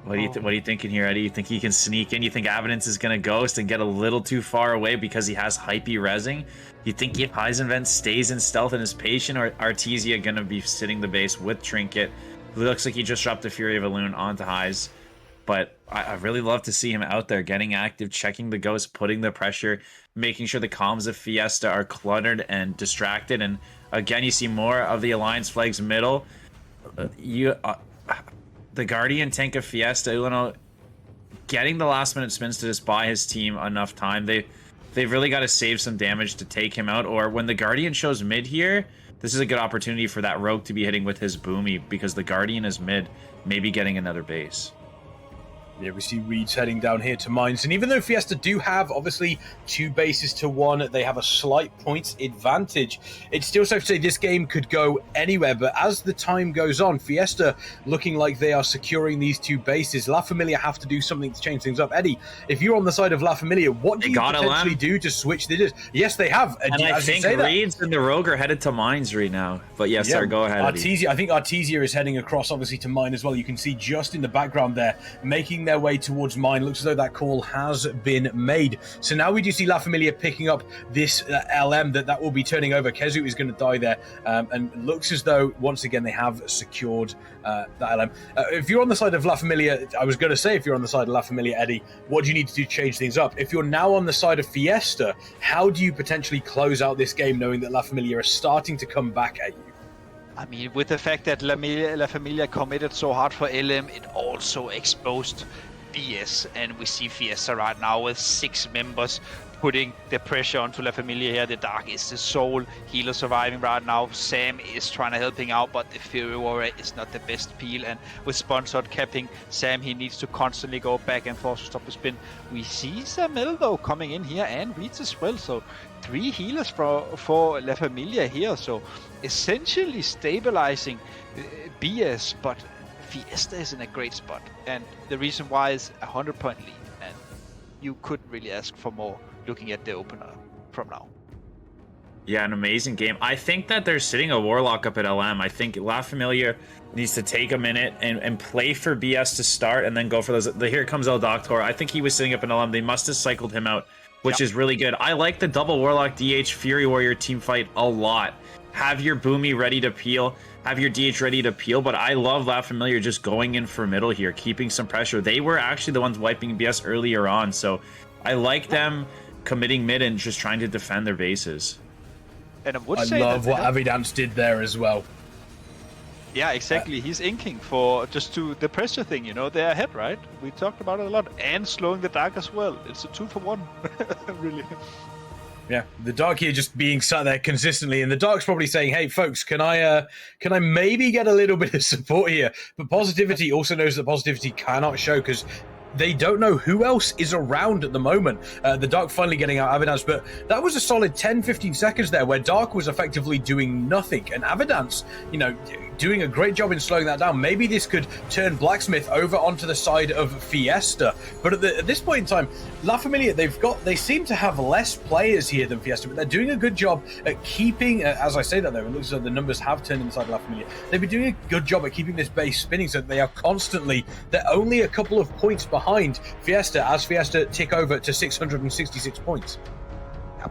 [SPEAKER 5] What are you thinking here, Eddie? You think he can sneak in? You think Evidence is going to ghost and get a little too far away because he has Hypey rezzing? You think if Heisenvent stays in stealth and is patient, or Artesia going to be sitting the base with Trinket? It looks like he just dropped the Fury of Elune onto Heis. But I really love to see him out there getting active, checking the ghost, putting the pressure, making sure the comms of Fiesta are cluttered and distracted. And again, you see more of the Alliance flags middle. The Guardian tank of Fiesta, Ulano, getting the last minute spins to just buy his team enough time. They've really got to save some damage to take him out. Or when the Guardian shows mid here, this is a good opportunity for that Rogue to be hitting with his Boomy, because the Guardian is mid, maybe getting another base.
[SPEAKER 1] Yeah, we see Reeds heading down here to mines, and even though Fiesta do have obviously 2 bases to 1, they have a slight points advantage. It's still safe to say this game could go anywhere, but as the time goes on, Fiesta looking like they are securing these 2 bases. La Familia have to do something to change things up. Eddie, if you're on the side of La Familia, what do you potentially do to switch this? Yes, they have.
[SPEAKER 5] And I think Reeds and the Rogue are headed to mines right now. But yes, sir, go ahead,
[SPEAKER 1] Artesia, I think Artesia is heading across, obviously, to mine as well. You can see just in the background there, making their way towards mine. Looks as though that call has been made. So now we do see La Familia picking up this LM that will be turning over. Kezu is going to die there, and looks as though once again they have secured that LM. If you're on the side of La Familia, I was going to say if you're on the side of La Familia, Eddie, what do you need to do to change things up? If you're now on the side of Fiesta, how do you potentially close out this game knowing that La Familia are starting to come back at you?
[SPEAKER 3] I mean, with the fact that La Familia committed so hard for LM, it also exposed BS, and we see Fiesta right now with 6 members putting the pressure onto La Familia here. The Dark is the sole healer surviving right now. Sam is trying to help him out, but the Fury Warrior is not the best peel, and with Sponsored capping Sam, he needs to constantly go back and forth to stop the spin. We see Samel though coming in here, and Reeds as well, so 3 healers for La Familia here, so essentially stabilizing BS, but Fiesta is in a great spot, and the reason why is a 100-point lead, and you couldn't really ask for more looking at the opener from now.
[SPEAKER 5] Yeah, an amazing game. I think that they're sitting a Warlock up at LM. I think La Familia needs to take a minute and play for BS to start, and then go for those. Here comes El Doctor. I think he was sitting up in LM. They must have cycled him out, which is really good. I like the double Warlock DH Fury Warrior team fight a lot. Have your Boomy ready to peel, have your DH ready to peel, but I love La Familia just going in for middle here, keeping some pressure. They were actually the ones wiping BS earlier on, so I like them committing mid and just trying to defend their bases.
[SPEAKER 3] And I
[SPEAKER 1] love what Avidance did there as well.
[SPEAKER 3] Yeah, exactly. He's inking for just to the pressure thing, you know, they're ahead, right? We talked about it a lot, and slowing the Dark as well. It's a 2-for-1, really.
[SPEAKER 1] Yeah, the Dark here just being sat there consistently, and the Dark's probably saying, "Hey, folks, can I maybe get a little bit of support here?" But Positivity also knows that Positivity cannot show because they don't know who else is around at the moment. The Dark finally getting out Avidance, but that was a solid 10-15 seconds there where Dark was effectively doing nothing, and Avidance, you know, doing a great job in slowing that down. Maybe this could turn Blacksmith over onto the side of Fiesta. But at this point in time, La Familia, they seem to have less players here than Fiesta, but they're doing a good job at keeping, as I say that though, it looks like the numbers have turned inside La Familia. They've been doing a good job at keeping this base spinning so that they are constantly, they're only a couple of points behind Fiesta as Fiesta tick over to 666 points.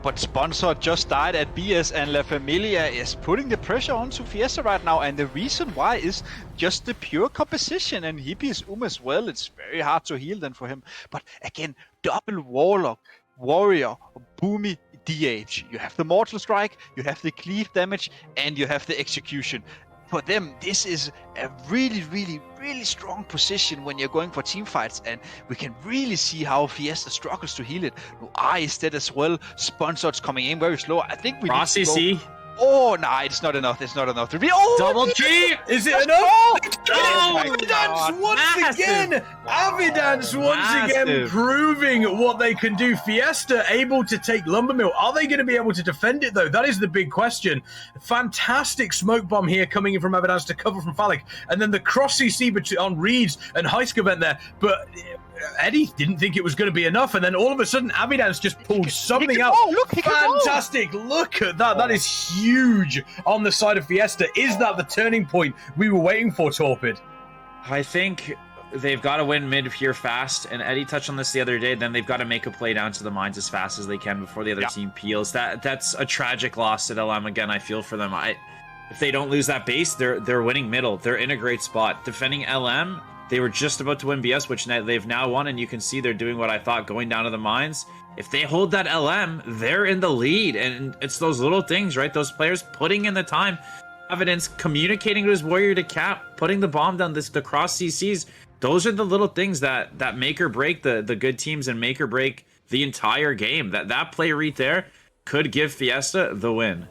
[SPEAKER 3] But Sponsor just died at BS, and La Familia is putting the pressure onto Fiesta right now, and the reason why is just the pure composition, and Hippie is as well. It's very hard to heal then for him. But again, double Warlock, Warrior, Boomy, DH. You have the Mortal Strike, you have the Cleave damage, and you have the Execution. For them, this is a really, really, really strong position when you're going for team fights, and we can really see how Fiesta struggles to heal it. Noir is dead as well. Sponsor's coming in very slow. I think we
[SPEAKER 5] Rossi
[SPEAKER 3] need to go... Oh, nah, it's not enough. It's not enough to be. Oh,
[SPEAKER 5] double G!
[SPEAKER 1] Is it enough?
[SPEAKER 3] Oh,
[SPEAKER 1] Avidance once again! Avidance once again proving what they can do. Fiesta able to take Lumbermill. Are they going to be able to defend it, though? That is the big question. Fantastic smoke bomb here coming in from Avidance to cover from Phallic. And then the cross CC on Reeds and Heiskevent there. But Eddie didn't think it was going to be enough, and then all of a sudden Avidance just pulled something out. Fantastic! Look at that. That is huge on the side of Fiesta. Is that the turning point we were waiting for, Torpid?
[SPEAKER 5] I think they've got to win mid here fast, and Eddie touched on this the other day. Then they've got to make a play down to the mines as fast as they can before the other team peels. That's a tragic loss at LM. Again, I feel for them. If they don't lose that base, they're winning middle. They're in a great spot. Defending LM, they were just about to win BS, which they've now won, and you can see they're doing what I thought, going down to the mines. If they hold that LM, they're in the lead, and it's those little things, right? Those players putting in the time, Evidence communicating to his warrior to cap, putting the bomb down, the cross CCs. Those are the little things that make or break the good teams and make or break the entire game. That play right there could give Fiesta the win.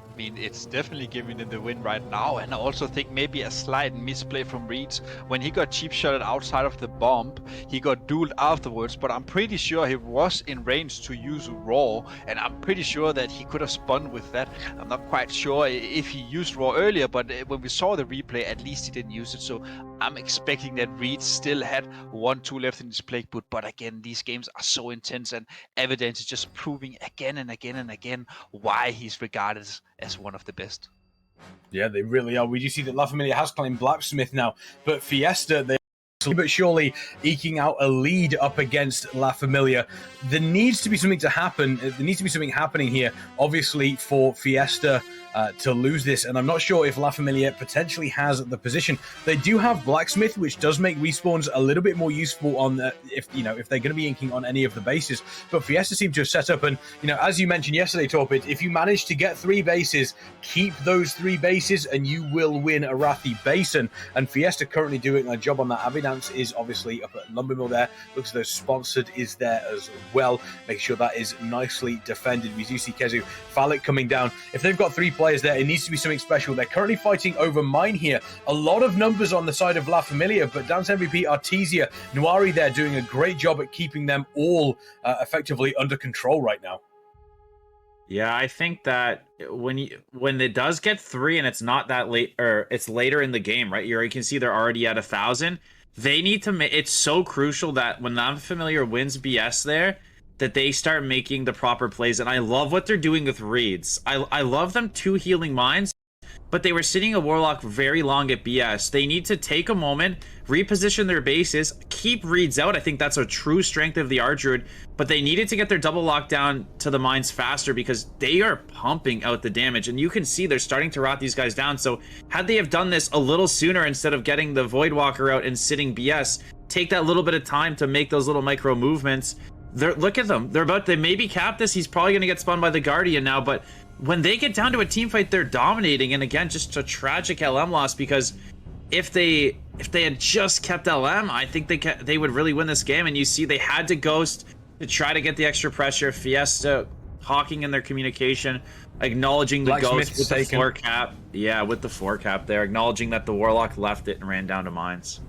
[SPEAKER 3] I mean, it's definitely giving them the win right now, and I also think maybe a slight misplay from Reeds. When he got cheap shotted outside of the bomb, he got dueled afterwards, but I'm pretty sure he was in range to use Raw, and I'm pretty sure that he could have spun with that. I'm not quite sure if he used Raw earlier, but when we saw the replay, at least he didn't use it, so I'm expecting that Reeds still had 1-2 left in his playbook, but again, these games are so intense, and Evidence is just proving again and again and again why he's regarded as one of the best.
[SPEAKER 1] Yeah, they really are. We do see that La Familia has claimed Blacksmith now, but Fiesta, they but surely eking out a lead up against La Familia. There needs to be something to happen. There needs to be something happening here, obviously, for Fiesta to lose this, and I'm not sure if La Familia potentially has the position. They do have Blacksmith, which does make respawns a little bit more useful on if they're going to be inking on any of the bases. But Fiesta seem to have set up, and as you mentioned yesterday, Torpid, if you manage to get 3 bases, keep those 3 bases, and you will win Arathi Basin. And Fiesta currently doing a job on that. Avidance is obviously up at Lumbermill there. Looks as though Sponsored is there as well. Make sure that is nicely defended. We do see Kezu Phallic coming down. If they've got 3 players there, it needs to be something special. They're currently fighting over mine here. A lot of numbers on the side of La Familia, but Dance MVP, Artesia, Noiri there doing a great job at keeping them all effectively under control right now.
[SPEAKER 5] Yeah, I think that when it does get 3 and it's not that late, or it's later in the game, right? You can see they're already at 1,000. They need to make it's so crucial that when La Familia wins BS there, that they start making the proper plays. And I love what they're doing with Reeds. I love them 2 healing mines, but they were sitting a Warlock very long at BS. They need to take a moment, reposition their bases, keep Reeds out. I think that's a true strength of the Archdruid, but they needed to get their double lockdown to the mines faster because they are pumping out the damage, and you can see they're starting to rot these guys down. So had they have done this a little sooner instead of getting the Voidwalker out and sitting BS, take that little bit of time to make those little micro movements. Look at them. They maybe cap this. He's probably going to get spun by the Guardian now, but when they get down to a team fight, they're dominating. And again, just a tragic LM loss, because if they had just kept LM, I think they would really win this game. And you see they had to ghost to try to get the extra pressure. Fiesta hawking in their communication, acknowledging the ghost with the floor cap. Yeah, with the floor cap there, acknowledging that the Warlock left it and ran down to mines.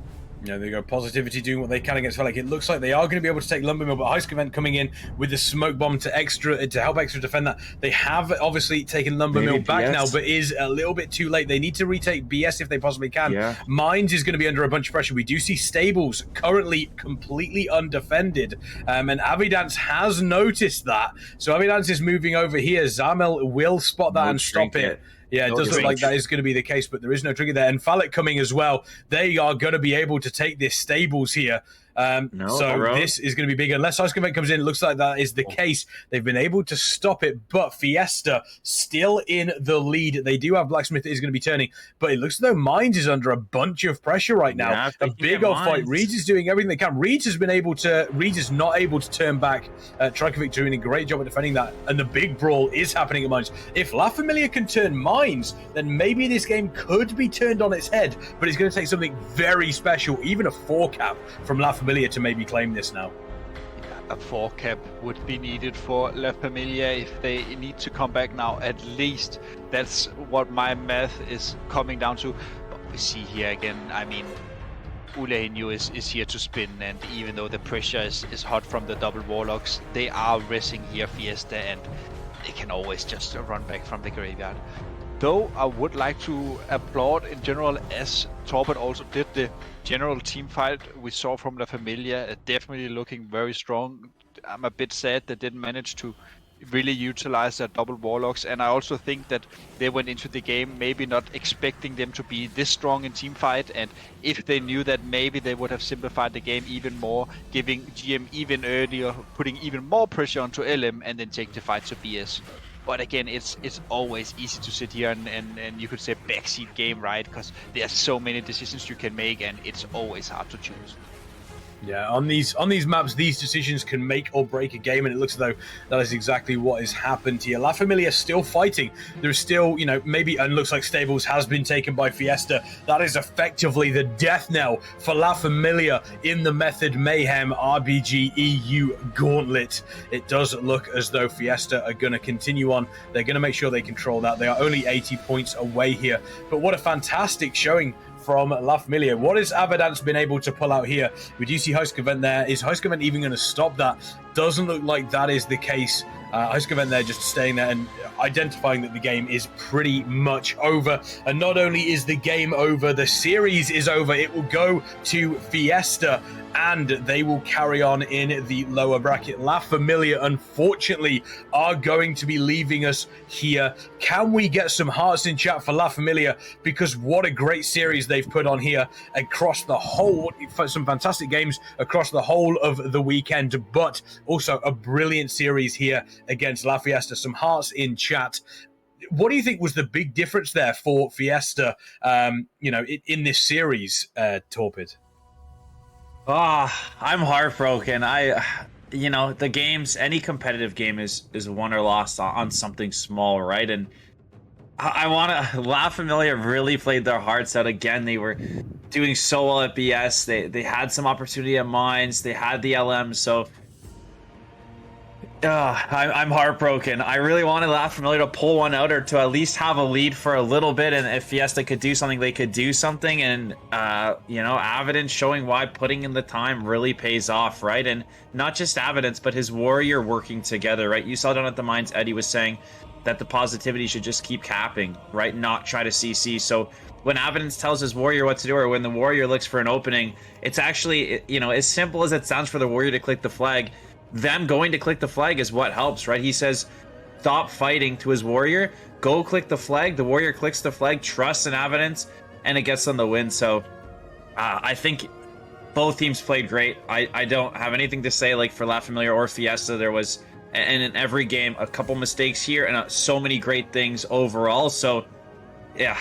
[SPEAKER 1] Yeah, there you go. Positivity doing what they can against Felix. It looks like they are going to be able to take Lumber Mill, but Huskevent coming in with the smoke bomb to help extra defend that. They have obviously taken Lumber Mill back now, but is a little bit too late. They need to retake BS if they possibly can.
[SPEAKER 5] Yeah.
[SPEAKER 1] Mines is going to be under a bunch of pressure. We do see Stables currently completely undefended, and Avidance has noticed that. So Avidance is moving over here. Zamel will spot that and stop it. Yeah, it does look like that is going to be the case, but there is no trigger there. And Falik coming as well. They are going to be able to take this Stables here. This is going to be big. Unless Huskevent comes in, it looks like that is the case. They've been able to stop it, but Fiesta still in the lead. They do have Blacksmith that is going to be turning, but it looks as though Mines is under a bunch of pressure right now.
[SPEAKER 5] Yeah,
[SPEAKER 1] a big old fight. Reeds is doing everything they can. Reeds is not able to turn back. Trikovic doing a great job at defending that, and the big brawl is happening at Mines. If La Familia can turn Mines, then maybe this game could be turned on its head, but it's going to take something very special, even a 4-cap from La Familia to maybe claim this now.
[SPEAKER 3] A 4-cap would be needed for La Familia if they need to come back now. At least that's what my math is coming down to. But we see here again, I mean, Ulehinho is here to spin, and even though the pressure is hot from the double warlocks, they are racing here Fiesta, and they can always just run back from the graveyard. Though I would like to applaud in general, as Torbert also did, the general team fight we saw from La Familia, definitely looking very strong. I'm a bit sad they didn't manage to really utilize their double warlocks, and I also think that they went into the game maybe not expecting them to be this strong in team fight, and if they knew that, maybe they would have simplified the game even more, giving GM even earlier, putting even more pressure onto LM, and then take the fight to BS. But again, it's always easy to sit here and you could say backseat game, right? Because there's so many decisions you can make, and it's always hard to choose.
[SPEAKER 1] Yeah, on these maps, these decisions can make or break a game, and it looks as though that is exactly what has happened here. La Familia still fighting. There's still, maybe, and looks like Stables has been taken by Fiesta. That is effectively the death knell for La Familia in the method Mayhem RBG EU Gauntlet. It does look as though Fiesta are going to continue on. They're going to make sure they control that. They are only 80 points away here. But what a fantastic showing from La Familia. What has Avidance been able to pull out here? We do see Huskevent there. Is Huskevent even going to stop that? Doesn't look like that is the case. Huskevent there just staying there and identifying that the game is pretty much over. And not only is the game over, the series is over. It will go to Fiesta, and they will carry on in the lower bracket. La Familia, unfortunately, are going to be leaving us here. Can we get some hearts in chat for La Familia? Because what a great series they've put on here across the whole, some fantastic games across the whole of the weekend, but also a brilliant series here against La Fiesta. Some hearts in chat. What do you think was the big difference there for Fiesta, in this series, Torpid?
[SPEAKER 5] I'm heartbroken. The games, any competitive game is won or lost on something small, right? And I want to. La Familia really played their hearts out again. They were doing so well at BS. They had some opportunity at Mines. They had the LM. So I'm heartbroken. I really wanted La Familia to pull one out, or to at least have a lead for a little bit. And if Fiesta could do something, they could do something. And Avidance showing why putting in the time really pays off, right? And not just Avidance, but his warrior working together, right? You saw down at the Mines, Eddie was saying that the positivity should just keep capping, right? Not try to CC. So when Avidance tells his warrior what to do, or when the warrior looks for an opening, it's actually, as simple as it sounds for the warrior to click the flag. Them going to click the flag is what helps, right? He says, stop fighting to his warrior, go click the flag. The warrior clicks the flag, trusts in Avidance, and it gets them the win. So I think both teams played great. I don't have anything to say like for La Familia or Fiesta. There was, and in every game, a couple mistakes here and so many great things overall. So yeah,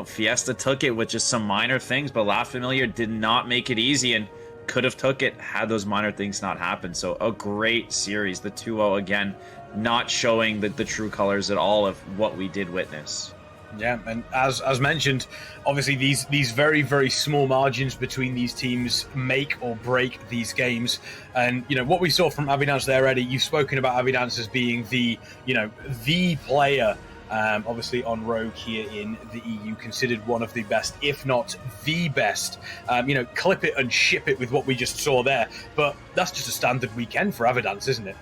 [SPEAKER 5] Fiesta took it with just some minor things, but La Familia did not make it easy, and could have took it had those minor things not happened. So a great series. The 2-0 again, not showing the true colors at all of what we did witness.
[SPEAKER 1] Yeah, and as mentioned, obviously these very, very small margins between these teams make or break these games. And what we saw from Avidance there, Eddie, you've spoken about Avidance as being the player obviously on Rogue here in the EU, considered one of the best, if not the best. Clip it and ship it with what we just saw there, but that's just a standard weekend for Avidance, isn't it?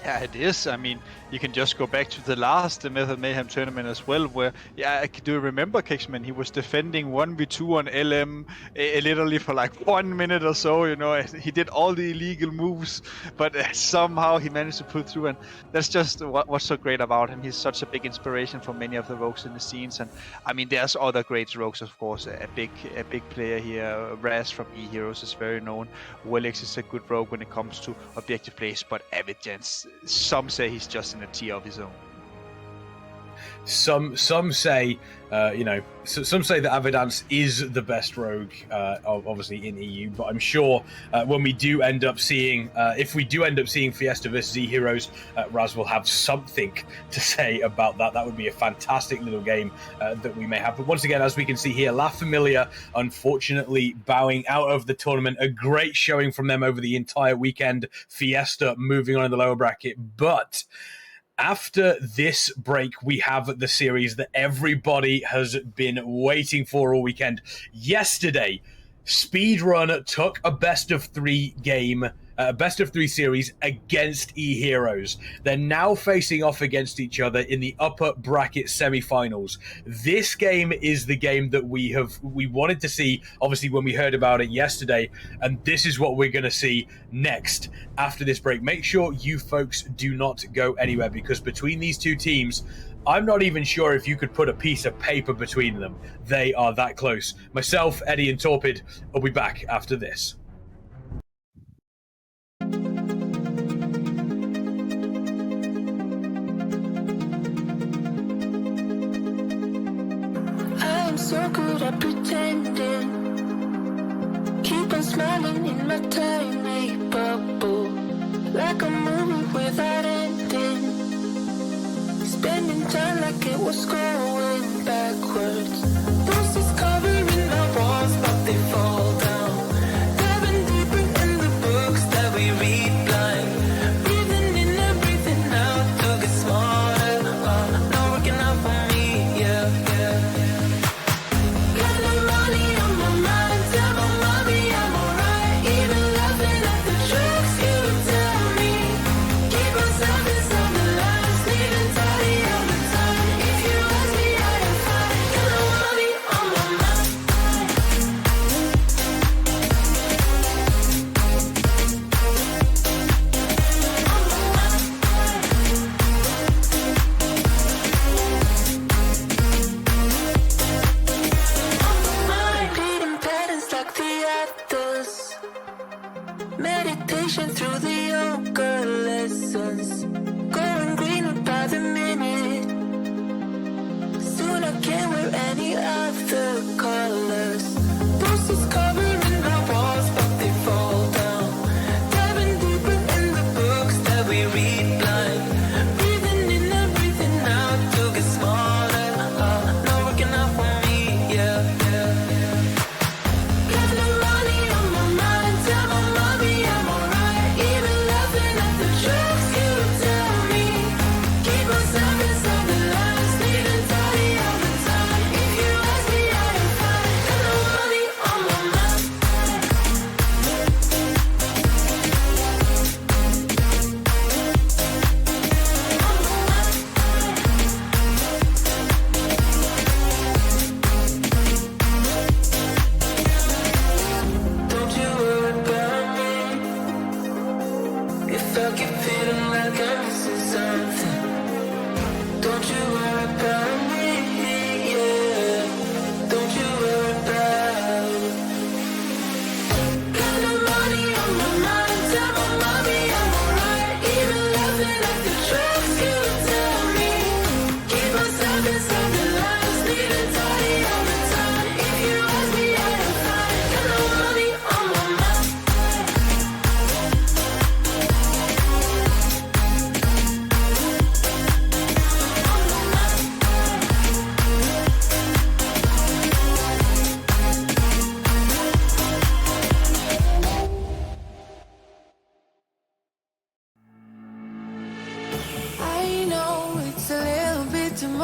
[SPEAKER 3] Yeah, it is. I mean, you can just go back to the last Method Mayhem tournament as well, where, I do remember Kixman, he was defending 1v2 on LM literally for like 1 minute or so, he did all the illegal moves, but somehow he managed to pull through, and that's just what's so great about him. He's such a big inspiration for many of the rogues in the scenes, and I mean, there's other great rogues, of course. A big player here, Raz from Eheroes is very known. Willex is a good rogue when it comes to objective plays, but Evidence, some say he's just in a tier of his own.
[SPEAKER 1] Some say, some say that Avidance is the best rogue, obviously in EU. But I'm sure when we do end up seeing, if we do end up seeing Fiesta vs Eheroes, Raz will have something to say about that. That would be a fantastic little game that we may have. But once again, as we can see here, La Familia unfortunately bowing out of the tournament. A great showing from them over the entire weekend. Fiesta moving on in the lower bracket, but after this break, we have the series that everybody has been waiting for all weekend. Yesterday, Speedrun took a best of three series against Eheroes. They're now facing off against each other in the upper bracket semi-finals. This game is the game that we wanted to see, obviously, when we heard about it yesterday, and this is what we're going to see next after this break. Make sure you folks do not go anywhere, because between these two teams, I'm not even sure if you could put a piece of paper between them. They are that close. Myself, Eddie, and Torpid will be back after this.
[SPEAKER 4] I'm so good at pretending. Keep on smiling in my tiny bubble, like a movie without ending. Spending time like it was going backwards. Bruises covering our walls, but they fall down. Diving deeper in the books that we read blind. Breathing in and breathing out to get smarter. Not working out for me, yeah. Got no money on my mind, tell my mommy I'm alright. Even laughing at the jokes you would tell me. Keep myself inside the lines, leaving tidy all the time. If you ask me, I am fine.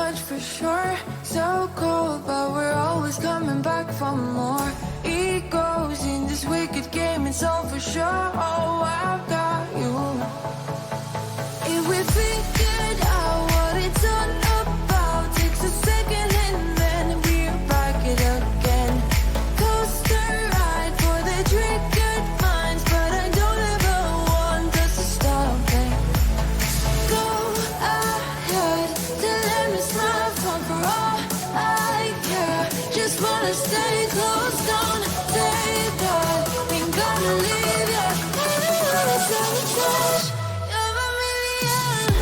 [SPEAKER 4] much for sure. So cold, but we're always coming back for more. Egos in this wicked game, it's all for sure. Oh, I've got you. If we figured out what it's all about, takes a second and then we're back it again. Coaster ride for the triggered minds, but I don't ever want us to stop it. Go ahead, tell me smile for all I care. Just wanna stay close, don't say that. Ain't gonna leave ya. Wanna sabotage. You're a million.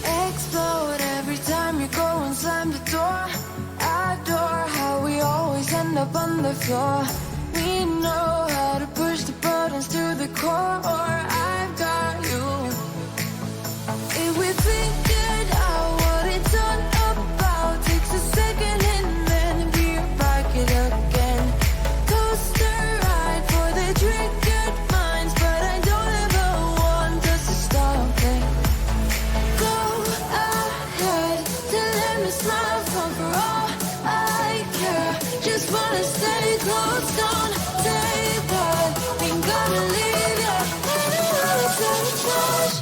[SPEAKER 4] Explode every time you go and slam the door. Adore how we always end up on the floor. We know how to push the buttons to the core. I've got you. If we figured out what it's all about, takes a second and then we're back it again. Coaster ride for the triggered minds, but I don't ever want us to stop it. Go ahead, tell me smile for all I care. Just wanna stay close, don't say that. Ain't gonna leave ya. Wanna sabotage.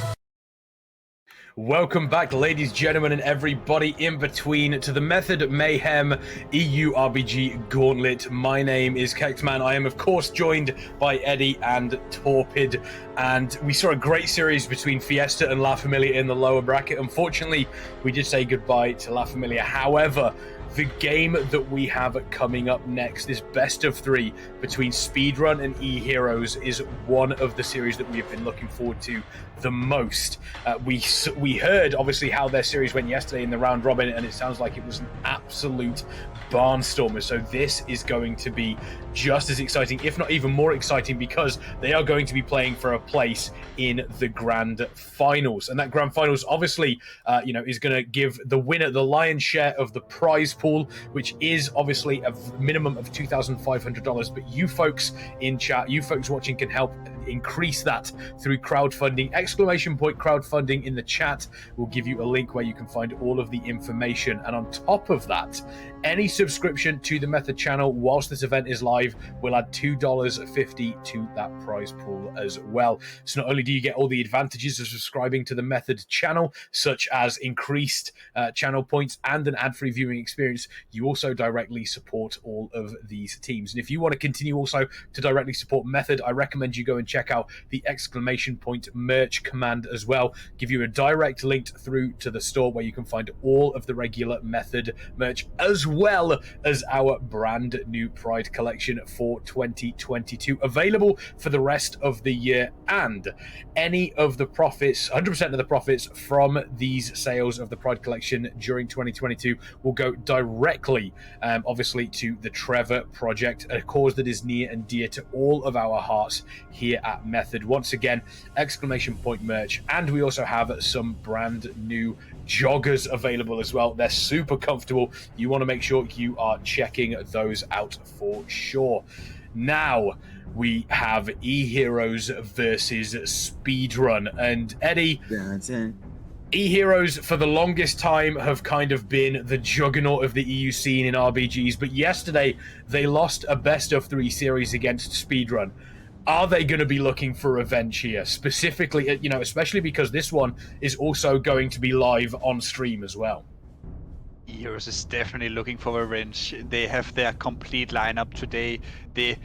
[SPEAKER 1] Welcome back, ladies, gentlemen, and everybody in between to the Method Mayhem EU RBG Gauntlet. My name is Kexman. I am, of course, joined by Eddie and Torpid, and we saw a great series between Fiesta and La Familia in the lower bracket. Unfortunately, we did say goodbye to La Familia. However, the game that we have coming up next, this best of three between Speedrun and Eheroes, is one of the series that we have been looking forward to the most. We heard obviously how their series went yesterday in the round robin, and it sounds like it was an absolute barnstormer. So this is going to be just as exciting, if not even more exciting, because they are going to be playing for a place in the grand finals, and that grand finals obviously is going to give the winner the lion's share of the prize pool, which is obviously a minimum of $2,500. But you folks in chat, you folks watching, can help increase that through crowdfunding. Exclamation point crowdfunding in the chat will give you a link where you can find all of the information. And on top of that, any subscription to the Method channel whilst this event is live will add $2.50 to that prize pool as well. So not only do you get all the advantages of subscribing to the Method channel, such as increased channel points and an ad-free viewing experience, you also directly support all of these teams. And if you want to continue also to directly support Method, I recommend you go and check out the exclamation point merch command as well. Give you a direct link through to the store where you can find all of the regular Method merch, as well as our brand new Pride collection for 2022, available for the rest of the year. And any of the profits, 100% of the profits from these sales of the Pride collection during 2022 will go directly, obviously, to the Trevor Project, a cause that is near and dear to all of our hearts here at Method. Once again, exclamation point merch, and we also have some brand new joggers available as well. They're super comfortable. You want to make sure you are checking those out for sure. Now we have Eheroes versus Speedrun, and Eddie,
[SPEAKER 6] That's it.
[SPEAKER 1] Eheroes for the longest time have kind of been the juggernaut of the EU scene in RBGs, but yesterday they lost a best of three series against Speedrun. Are they going to be looking for revenge here? Specifically, especially because this one is also going to be live on stream as well.
[SPEAKER 3] Eheroes is definitely looking for revenge. They have their complete lineup today. The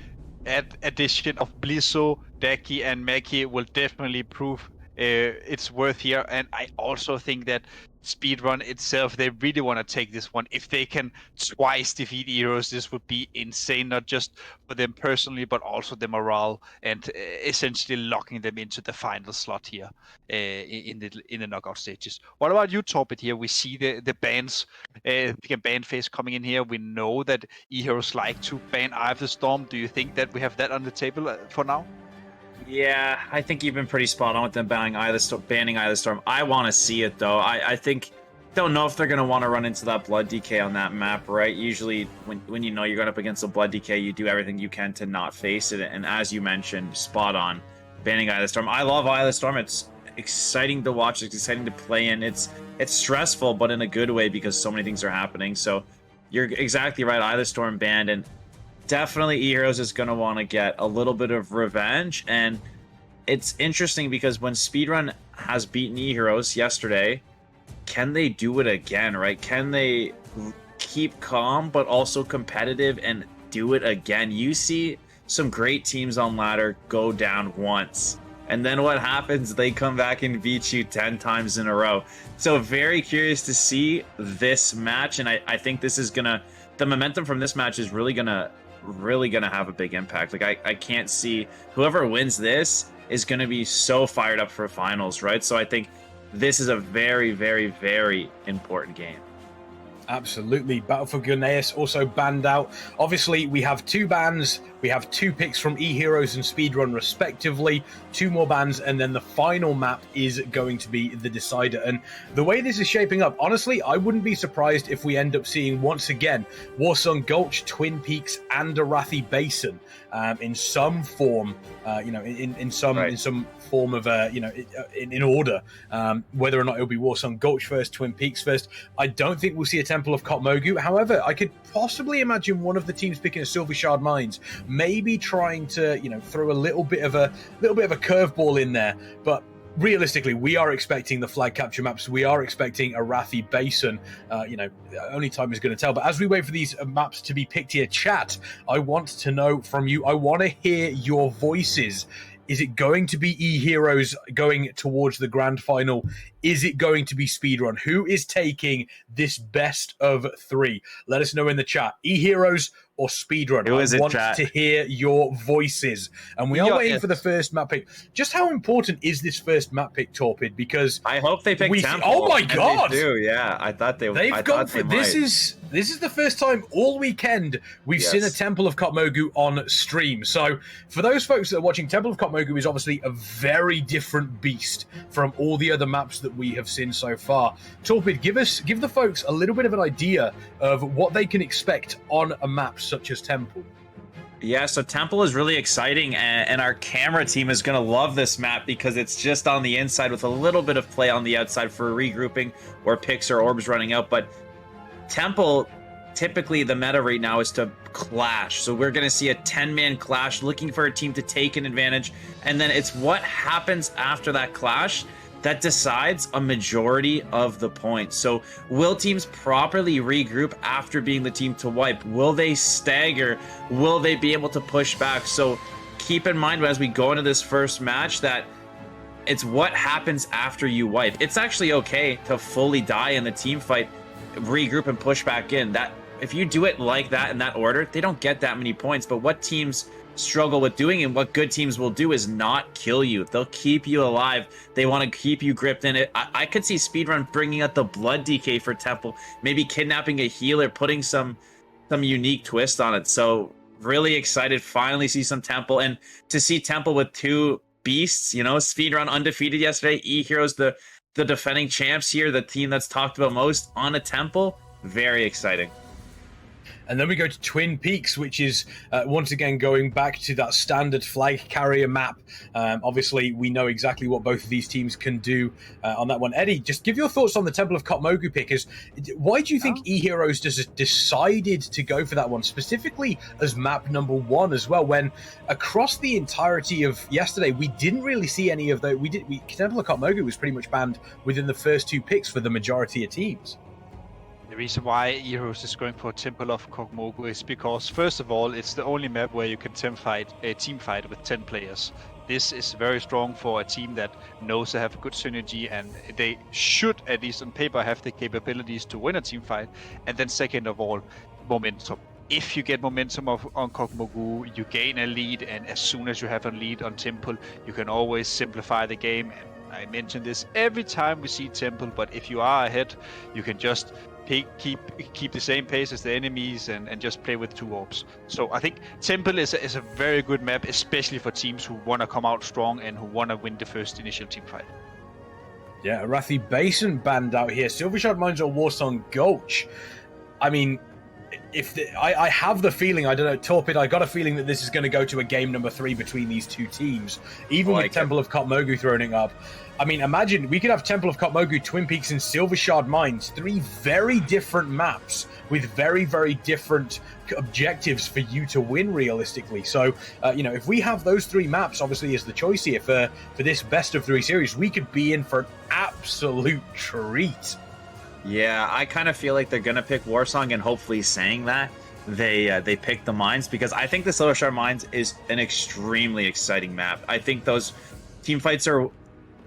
[SPEAKER 3] addition of Blizzo, Daki, and Maki will definitely prove it's worth here. And I also think that Speedrun itself, they really want to take this one. If they can twice defeat Eheroes, this would be insane, not just for them personally, but also the morale and essentially locking them into the final slot here in the knockout stages. What about you, Torpid? Here we see the bans, ban phase coming in here. We know that Eheroes like to ban Eye of the Storm. Do you think that we have that on the table for now?
[SPEAKER 5] Yeah, I think you've been pretty spot on with them banning Eye of the Storm. I want to see it though. I think don't know if they're gonna want to run into that Blood DK on that map, right? Usually, when you know you're going up against a Blood DK, you do everything you can to not face it. And as you mentioned, spot on, banning Eye of the Storm. I love Eye of the Storm. It's exciting to watch. It's exciting to play in. It's stressful, but in a good way because so many things are happening. So you're exactly right. Eye of the Storm banned, and definitely Eheroes is going to want to get a little bit of revenge. And it's interesting because when Speedrun has beaten Eheroes yesterday, can they do it again, right? Can they keep calm but also competitive and do it again? You see some great teams on ladder go down once, and then what happens? They come back and beat you 10 times in a row. So very curious to see this match, and I think this is gonna, the momentum from this match is really gonna have a big impact. Like I can't see whoever wins this is gonna be so fired up for finals, right? So I think this is a very, very, very important game.
[SPEAKER 1] Absolutely. Battle for Gunneus also banned out. Obviously, we have 2 bans. We have 2 picks from Eheroes and Speedrun, respectively. 2 more bans, and then the final map is going to be the decider. And the way this is shaping up, honestly, I wouldn't be surprised if we end up seeing, once again, Warsong Gulch, Twin Peaks, and Arathi Basin in some form, in some form of, in order. Whether or not it'll be Warsong Gulch first, Twin Peaks first, I don't think we'll see a Temple of Kotmogu. However, I could possibly imagine one of the teams picking a Silver Shard Mines, maybe trying to, throw a little bit of a curveball in there. But realistically, we are expecting the flag capture maps. We are expecting Arathi Basin. Only time is going to tell. But as we wait for these maps to be picked here, chat, I want to know from you. I want to hear your voices. Is it going to be Eheroes going towards the grand final? Is it going to be Speedrun? Who is taking this best of 3? Let us know in the chat. Eheroes or Speedrun? I want to hear your voices. And we are waiting for the first map pick. Just how important is this first map pick, Torpid? Because
[SPEAKER 5] I hope they pick Temple.
[SPEAKER 1] Oh my god!
[SPEAKER 5] They do, yeah. I thought they would.
[SPEAKER 1] They've gone for this is the first time all weekend we've seen a Temple of Kotmogu on stream. So for those folks that are watching, Temple of Kotmogu is obviously a very different beast from all the other maps that we have seen so far. Torpid, give the folks a little bit of an idea of what they can expect on a map such as Temple.
[SPEAKER 5] Yeah, so Temple is really exciting, and our camera team is going to love this map because it's just on the inside with a little bit of play on the outside for regrouping or picks or orbs running out. But Temple, typically the meta right now is to clash. So we're going to see a 10-man clash looking for a team to take an advantage. And then it's what happens after that clash that decides a majority of the points. So will teams properly regroup after being the team to wipe? Will they stagger? Will they be able to push back? So keep in mind as we go into this first match that it's what happens after you wipe. It's actually okay to fully die in the team fight, regroup and push back in. That if you do it like that in that order, they don't get that many points. But what teams struggle with doing and what good teams will do is not kill you. They'll keep you alive. They want to keep you gripped in it. I could see Speedrun bringing out the Blood DK for Temple, maybe kidnapping a healer, putting some unique twist on it. So really excited, finally see some Temple, and to see Temple with 2 beasts, Speedrun undefeated yesterday, Eheroes the defending champs here, the team that's talked about most on a Temple. Very exciting.
[SPEAKER 1] And then we go to Twin Peaks, which is once again going back to that standard flag carrier map. Obviously, we know exactly what both of these teams can do on that one. Eddie, just give your thoughts on the Temple of Kotmogu pick. Why do you think Eheroes just decided to go for that one, specifically as map number 1 as well, when across the entirety of yesterday, we didn't really see any of those. Temple of Kotmogu was pretty much banned within the first 2 picks for the majority of teams.
[SPEAKER 3] The reason why Eheroes is going for Temple of Kotmogu is because, first of all, it's the only map where you can team fight with 10 players. this is very strong for a team that knows they have good synergy, and they should, at least on paper, have the capabilities to win a team fight. And then second of all, momentum. If you get momentum on Kokmogu, you gain a lead, and as soon as you have a lead on Temple, you can always simplify the game. And I mention this every time we see Temple, but if you are ahead, you can just keep the same pace as the enemies and just play with 2 orbs. So I think Temple is a very good map, especially for teams who want to come out strong and who want to win the first initial team fight.
[SPEAKER 1] Yeah, Arathi Basin banned out here. Silvershard Mines or Warsong Gulch. I mean, I have the feeling, I don't know, Torpid, I got a feeling that this is going to go to a game number 3 between these 2 teams, even with Temple of Kotmogu throwing it up. I mean, imagine we could have Temple of Kotmogu, Twin Peaks, and Silvershard Mines, 3 very different maps with very, very different objectives for you to win realistically. So, you know, if we have those 3 maps, obviously, as the choice here for this best of 3 series, we could be in for an absolute treat.
[SPEAKER 5] Yeah, I kind of feel like they're gonna pick Warsong, and hopefully saying that they pick the mines, because I think the Silvershard Mines is an extremely exciting map. I think those team fights are...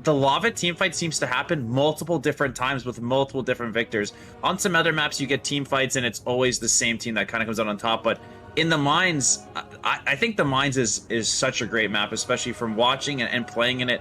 [SPEAKER 5] The Lava team fight seems to happen multiple different times with multiple different victors. On some other maps, you get team fights and it's always the same team that kind of comes out on top. But in the Mines, I think the Mines is such a great map, especially from watching and playing in it.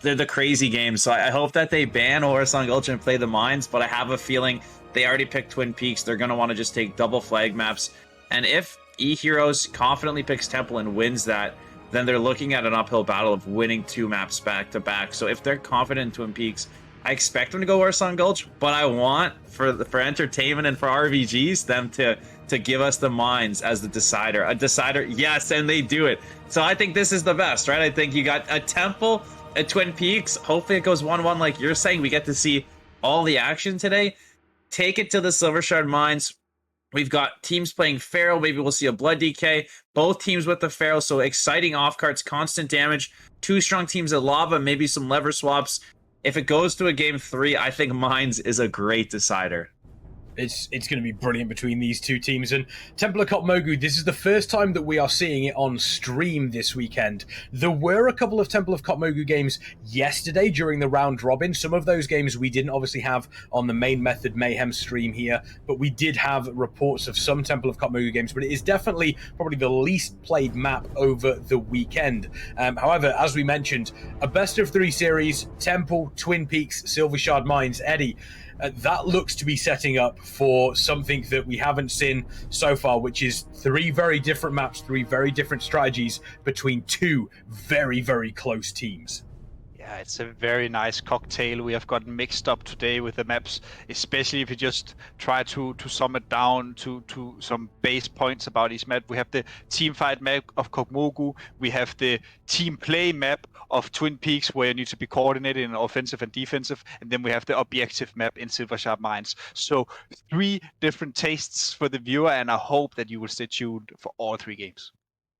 [SPEAKER 5] They're the crazy games. So I hope that they ban Warsong Gulch and play the Mines, but I have a feeling they already picked Twin Peaks. They're going to want to just take double flag maps. And if Eheroes confidently picks Temple and wins that, then they're looking at an uphill battle of winning 2 maps back to back. So if they're confident in Twin Peaks, I expect them to go Warsong Gulch, but I want for entertainment and for RBGs them to give us the Mines as the decider. A decider, yes, and they do it. So I think this is the best, right? I think you got a Temple, a Twin Peaks. Hopefully it goes 1-1 like you're saying. We get to see all the action today. Take it to the Silvershard Mines. We've got teams playing Pharaoh. Maybe we'll see a Blood DK. Both teams with the Pharaoh. So exciting off cards, constant damage. 2 strong teams at Lava, maybe some lever swaps. If it goes to a game 3, I think Mines is a great decider.
[SPEAKER 1] It's going to be brilliant between these 2 teams. And Temple of Kotmogu, this is the first time that we are seeing it on stream this weekend. There were a couple of Temple of Kotmogu games yesterday during the round robin. Some of those games we didn't obviously have on the main method Mayhem stream here, but we did have reports of some Temple of Kotmogu games, but it is definitely probably the least played map over the weekend. However, as we mentioned, a best of 3 series, Temple, Twin Peaks, Silvershard Mines. Eddie, that looks to be setting up for something that we haven't seen so far, which is 3 very different maps, 3 very different strategies between 2 very, very close teams.
[SPEAKER 3] Yeah, it's a very nice cocktail we have gotten mixed up today with the maps, especially if you just try to sum it down to some base points about each map. We have the team fight map of Kokmogu, we have the team play map of Twin Peaks, where you need to be coordinated in offensive and defensive, and then we have the objective map in Silvershard Mines. So 3 different tastes for the viewer, and I hope that you will stay tuned for all 3 games.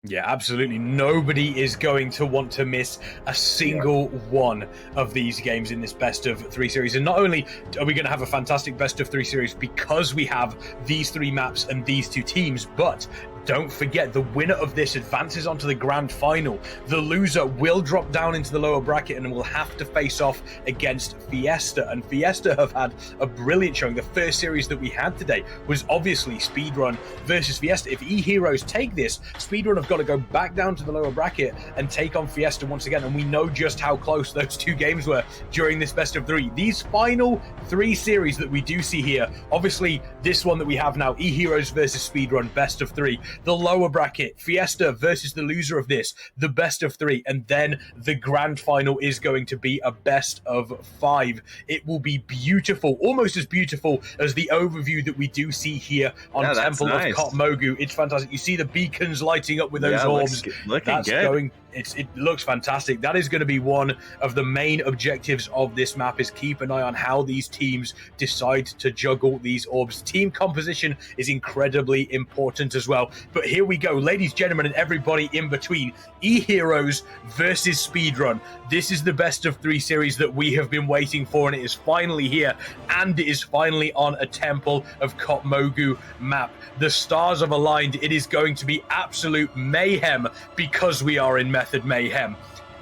[SPEAKER 1] Yeah, absolutely. Nobody is going to want to miss a single one of these games in this best of 3 series. And not only are we going to have a fantastic best of 3 series because we have these 3 maps and these 2 teams, but don't forget, the winner of this advances onto the grand final. The loser will drop down into the lower bracket and will have to face off against Fiesta. And Fiesta have had a brilliant showing. The first series that we had today was obviously Speedrun versus Fiesta. If Eheroes take this, Speedrun have got to go back down to the lower bracket and take on Fiesta once again. And we know just how close those 2 games were during this best of 3. These final 3 series that we do see here, obviously this one that we have now, Eheroes versus Speedrun, best of 3. The lower bracket, Fiesta versus the loser of this, the best of 3, and then the grand final is going to be a best of 5. It will be beautiful, almost as beautiful as the overview that we do see here on Temple of Kotmogu. It's fantastic. You see the beacons lighting up with those orbs.
[SPEAKER 5] Looking good.
[SPEAKER 1] It looks fantastic. That is going to be one of the main objectives of this map, is keep an eye on how these teams decide to juggle these orbs. Team composition is incredibly important as well. But here we go, ladies, gentlemen, and everybody in between. Eheroes versus Speedrun. This is the best of 3 series that we have been waiting for, and it is finally here, and it is finally on a Temple of Kotmogu map. The stars have aligned. It is going to be absolute mayhem because we are in Method Mayhem.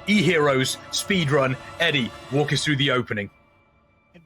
[SPEAKER 1] Eheroes Speedrun. Eddie, walk us through the opening.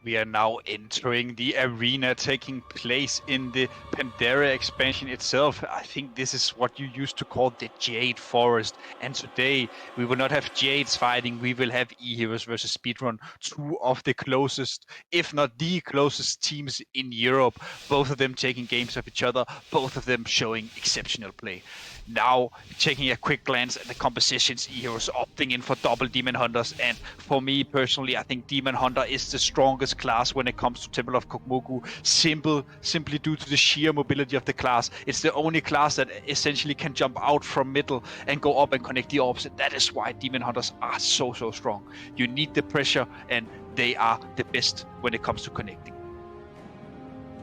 [SPEAKER 3] We are now entering the arena taking place in the Pandera expansion itself. I think this is what you used to call the Jade Forest. And today we will not have Jades fighting, we will have Eheroes versus Speedrun, two of the closest, if not the closest teams in Europe. Both of them taking games of each other, both of them showing exceptional play. Now, taking a quick glance at the compositions, Eheroes opting in for double Demon Hunters, and for me personally, I think Demon Hunter is the strongest class when it comes to Temple of Kokmoku, simply due to the sheer mobility of the class. It's the only class that essentially can jump out from middle and go up and connect the orbs, and that is why Demon Hunters are so strong. You need the pressure, and they are the best when it comes to connecting.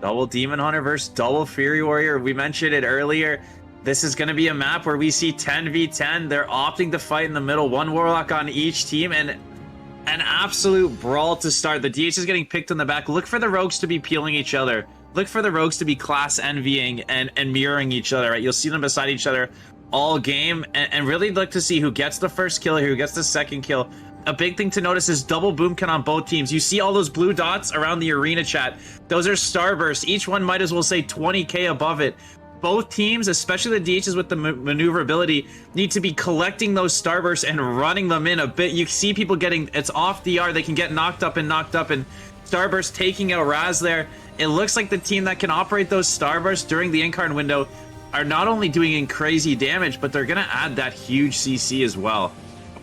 [SPEAKER 5] Double Demon Hunter versus double Fury Warrior. We mentioned it earlier. This is going to be a map where we see 10v10. They're opting to fight in the middle. One Warlock on each team, and an absolute brawl to start. The DH is getting picked on the back. Look for the rogues to be peeling each other. Look for the rogues to be class envying and mirroring each other, right? You'll see them beside each other all game, and really look to see who gets the first kill, who gets the second kill. A big thing to notice is double boom count on both teams. You see all those blue dots around the arena chat. Those are starbursts. Each one might as well say 20k above it. Both teams, especially the DHs with the maneuverability, need to be collecting those starbursts and running them in a bit. You see people getting, it's off the R, they can get knocked up, and starburst taking out Raz there. It looks like the team that can operate those starbursts during the incarn window are not only doing crazy damage, but they're going to add that huge CC as well.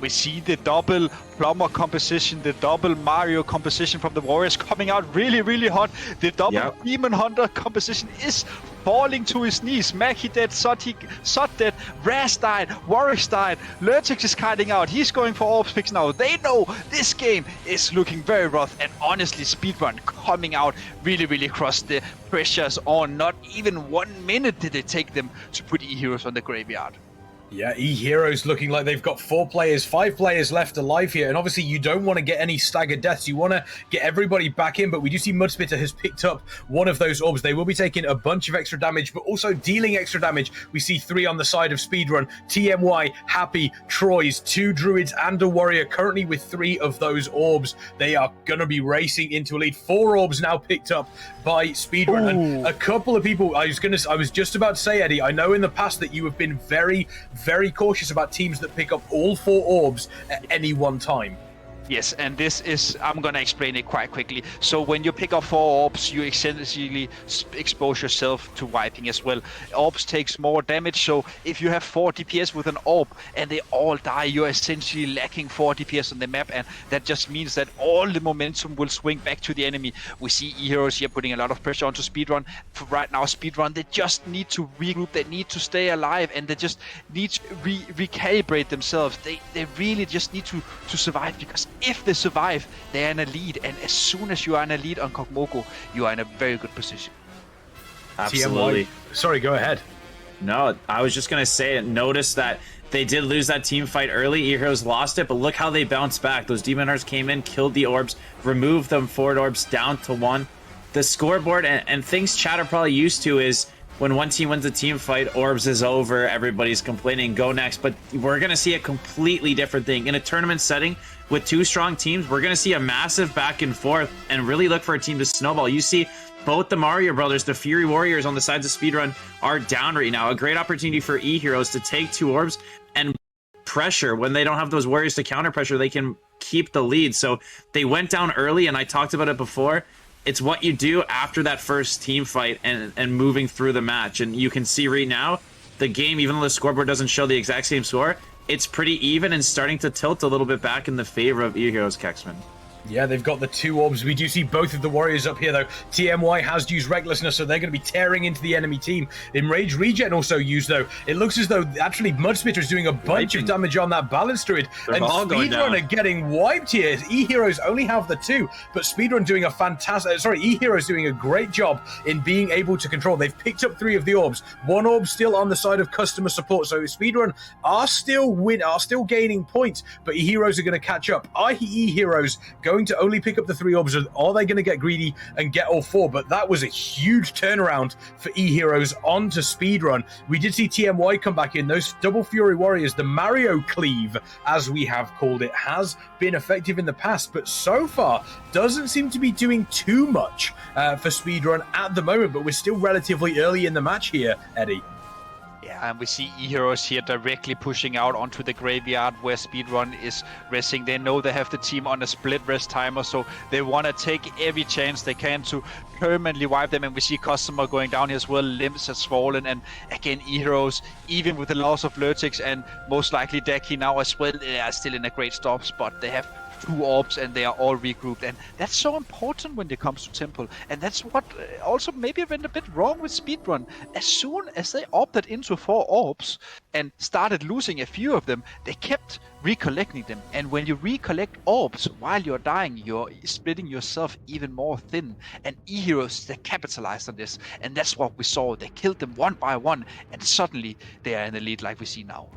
[SPEAKER 3] We see the double Plumber composition, the double Mario composition from the Warriors coming out really hot. The double Demon Hunter composition is falling to his knees. Maki dead, Sot dead, Raz died, Warwick died, Lurtix is kiting out. He's going for orbs picks now. They know this game is looking very rough, and honestly, Speedrun coming out really across the pressures on. Not even 1 minute did it take them to put Eheroes on the graveyard.
[SPEAKER 1] Yeah, Eheroes looking like they've got 5 players left alive here. And obviously you don't want to get any staggered deaths. You want to get everybody back in, but we do see Mudspitter has picked up one of those orbs. They will be taking a bunch of extra damage, but also dealing extra damage. We see 3 on the side of Speedrun. TMY, Happy, Troy's, 2 Druids and a Warrior currently with 3 of those orbs. They are going to be racing into a lead. 4 orbs now picked up by Speedrun. And a couple of people, I was just about to say, Eddie, I know in the past that you have been very cautious about teams that pick up all 4 orbs at any one time.
[SPEAKER 3] Yes, and this is, I'm gonna explain it quite quickly. So when you pick up 4 orbs, you essentially expose yourself to wiping as well. Orbs takes more damage, so if you have 4 DPS with an orb and they all die, you're essentially lacking 4 DPS on the map, and that just means that all the momentum will swing back to the enemy. We see Eheroes here putting a lot of pressure onto Speedrun. For right now, Speedrun, they just need to regroup, they need to stay alive, and they just need to recalibrate themselves. They really just need to survive, because if they survive, they are in a lead, and as soon as you are in a lead on Kokmoku, you are in a very good position.
[SPEAKER 5] Absolutely.
[SPEAKER 1] Sorry, go ahead.
[SPEAKER 5] No, I was just going to say it. Notice that they did lose that team fight early. Eheroes lost it, but look how they bounced back. Those Demon Hunters came in, killed the orbs, removed them forward orbs down to 1. The scoreboard and things chat are probably used to is when one team wins a team fight, orbs is over, everybody's complaining, go next. But we're going to see a completely different thing. In a tournament setting with 2 strong teams, we're going to see a massive back and forth and really look for a team to snowball. You see both the Mario brothers, the Fury Warriors on the sides of Speedrun are down right now. A great opportunity for Eheroes to take 2 orbs and pressure. When they don't have those Warriors to counter pressure, they can keep the lead. So they went down early, and I talked about it before. It's what you do after that first team fight and moving through the match. And you can see right now, the game, even though the scoreboard doesn't show the exact same score, it's pretty even and starting to tilt a little bit back in the favor of Eheroes, Kexman.
[SPEAKER 1] Yeah, they've got the 2 orbs. We do see both of the Warriors up here, though. TMY has used Recklessness, so they're going to be tearing into the enemy team. Enrage Regen also used, though. It looks as though, actually, Mudspitter is doing a bunch of damage on that Balance Druid. And Speedrun are getting wiped here. Eheroes only have the 2, but Speedrun doing a fantastic... Eheroes doing a great job in being able to control. They've picked up 3 of the orbs. 1 orb still on the side of customer support, so Speedrun are still gaining points, but Eheroes are going to catch up. Eheroes go going to only pick up the 3 orbs, or are they going to get greedy and get all 4? But that was a huge turnaround for Eheroes onto Speedrun. We did see TMY come back in. Those Double Fury Warriors, the Mario cleave, as we have called it, has been effective in the past, but so far doesn't seem to be doing too much for Speedrun at the moment. But we're still relatively early in the match here, Eddie.
[SPEAKER 3] Yeah, and we see Eheroes here directly pushing out onto the graveyard where Speedrun is resting. They know they have the team on a split rest timer, so they want to take every chance they can to permanently wipe them. And we see Customer going down here as well. Limbs has fallen, and again Eheroes, even with the loss of Lurtix and most likely Deki now as well, they are still in a great stop spot. They have 2 orbs and they are all regrouped, and that's so important when it comes to Temple. And that's what also maybe went a bit wrong with Speedrun. As soon as they opted into 4 orbs and started losing a few of them, they kept recollecting them. And when you recollect orbs while you're dying, you're splitting yourself even more thin. And Eheroes, they capitalized on this, and that's what we saw. They killed them one by one, and suddenly they are in the lead like we see now.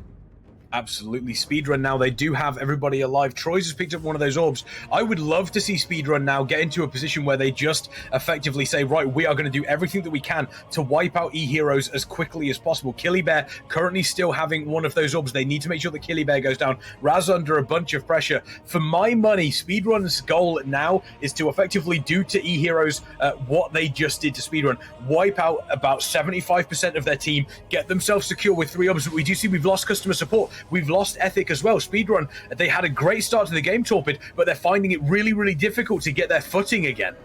[SPEAKER 1] Absolutely. Speedrun now, they do have everybody alive. Troyes has picked up one of those orbs. I would love to see Speedrun now get into a position where they just effectively say, right, we are going to do everything that we can to wipe out Eheroes as quickly as possible. Killybear currently still having one of those orbs. They need to make sure that Killybear goes down. Raz under a bunch of pressure. For my money, Speedrun's goal now is to effectively do to Eheroes what they just did to Speedrun. Wipe out about 75% of their team, get themselves secure with 3 orbs. But we do see we've lost customer support. We've lost Ethic as well. Speedrun, they had a great start to the game, Torpid, but they're finding it really, really difficult to get their footing again.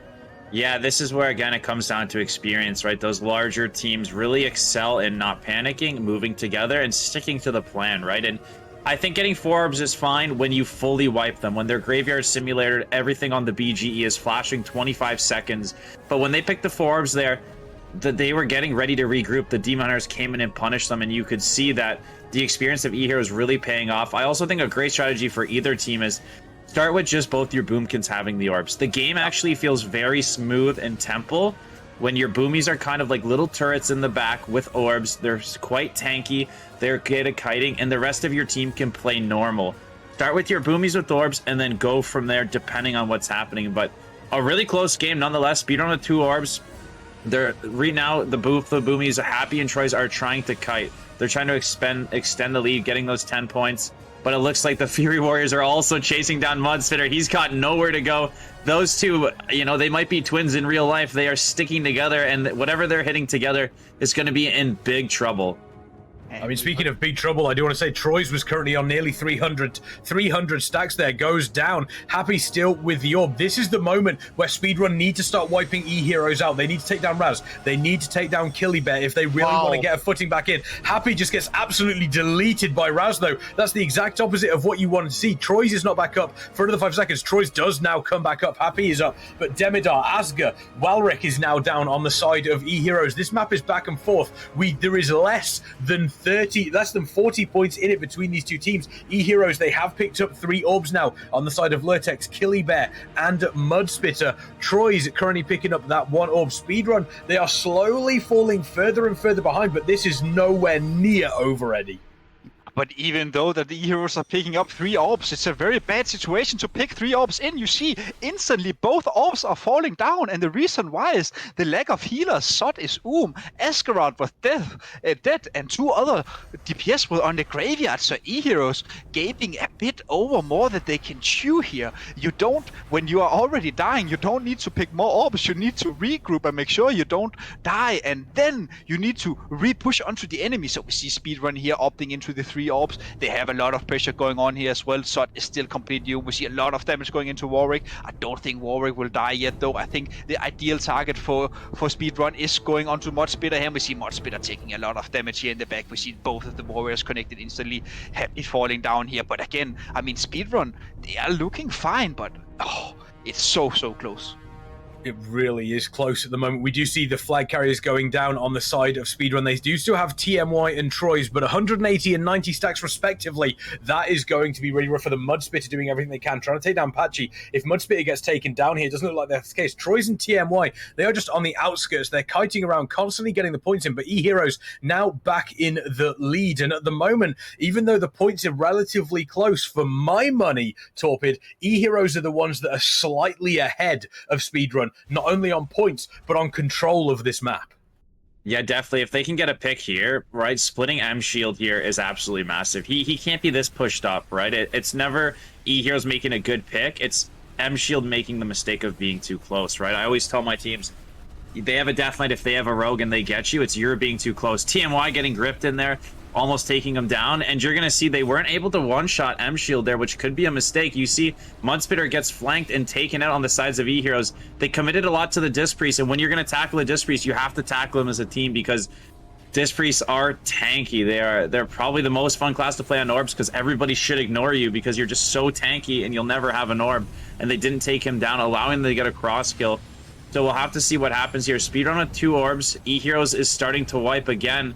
[SPEAKER 5] Yeah, this is where, again, it comes down to experience, right? Those larger teams really excel in not panicking, moving together, and sticking to the plan, right? And I think getting 4 orbs is fine when you fully wipe them. When their graveyard simulator, everything on the BGE is flashing 25 seconds. But when they picked the 4 orbs there, they were getting ready to regroup. The Demon Hunters came in and punished them, and you could see that the experience of Eheroes really paying off. I also think a great strategy for either team is start with just both your boomkins having the orbs. The game actually feels very smooth in Temple when your boomies are kind of like little turrets in the back with orbs. They're quite tanky, they're good at kiting, and the rest of your team can play normal. Start with your boomies with orbs and then go from there depending on what's happening. But a really close game nonetheless. Speedrun with 2 orbs. They're right now, the boomies, Happy and Troyes are trying to kite. They're trying to extend the lead, getting those 10 points. But it looks like the Fury Warriors are also chasing down Mudspitter. He's got nowhere to go. Those two, you know, they might be twins in real life. They are sticking together, and whatever they're hitting together is going to be in big trouble.
[SPEAKER 1] I mean, speaking of big trouble, I do want to say Troyes was currently on nearly 300 stacks there, goes down. Happy still with the orb. This is the moment where Speedrun need to start wiping Eheroes out. They need to take down Raz. They need to take down Killybear if they really want to get a footing back in. Happy just gets absolutely deleted by Raz, though. That's the exact opposite of what you want to see. Troyes is not back up for another 5 seconds. Troyes does now come back up. Happy is up, but Demidar, Asger, Walric is now down on the side of Eheroes. This map is back and forth. There is less than 40 points in it between these two teams. Eheroes, they have picked up 3 orbs now on the side of Lurtex, Killybear, and Mudspitter. Troyes currently picking up that 1 orb. Speedrun, they are slowly falling further and further behind, but this is nowhere near over, Eddie.
[SPEAKER 3] But even though that the Eheroes are picking up 3 orbs, it's a very bad situation to pick 3 orbs in. You see, instantly both orbs are falling down, and the reason why is the lack of healers. Sot is Eskarad was dead, and 2 other DPS were on the graveyard. So Eheroes gaping a bit over more that they can chew here. You don't, when you are already dying, you don't need to pick more orbs. You need to regroup and make sure you don't die, and then you need to re-push onto the enemy. So we see Speedrun here opting into the 3 orbs. They have a lot of pressure going on here as well. Sot is still complete new. We see a lot of damage going into Warwick. I don't think Warwick will die yet, though. I think the ideal target for Speedrun is going onto Mudspitter here. We see Mudspitter taking a lot of damage here in the back. We see both of the warriors connected instantly. Happy falling down here. But again, I mean, Speedrun, they are looking fine, but it's so close.
[SPEAKER 1] It really is close at the moment. We do see the flag carriers going down on the side of Speedrun. They do still have TMY and Troy's, but 180 and 90 stacks respectively. That is going to be really rough for the Mudspitter, doing everything they can, trying to take down Patchy. If Mudspitter gets taken down here, it doesn't look like that's the case. Troy's and TMY, they are just on the outskirts. They're kiting around, constantly getting the points in, but Eheroes now back in the lead. And at the moment, even though the points are relatively close, for my money, Torpid, Eheroes are the ones that are slightly ahead of Speedrun, not only on points, but on control of this map.
[SPEAKER 5] Yeah, definitely. If they can get a pick here, right, splitting M Shield here is absolutely massive. He can't be this pushed up, right? It's never Eheroes making a good pick. It's M Shield making the mistake of being too close, right? I always tell my teams, they have a Death Knight, if they have a Rogue and they get you, it's you're being too close. TMY getting gripped in there, almost taking them down, and you're going to see they weren't able to one-shot M Shield there, which could be a mistake. You see Mudspitter gets flanked and taken out on the sides of Eheroes. They committed a lot to the Disc Priest, and when you're going to tackle a Disc Priest, you have to tackle them as a team, because Disc Priests are tanky. They're probably the most fun class to play on Orbs, because everybody should ignore you because you're just so tanky and you'll never have an Orb, and they didn't take him down, allowing them to get a cross kill. So we'll have to see what happens here. Speedrun with 2 Orbs. Eheroes is starting to wipe again.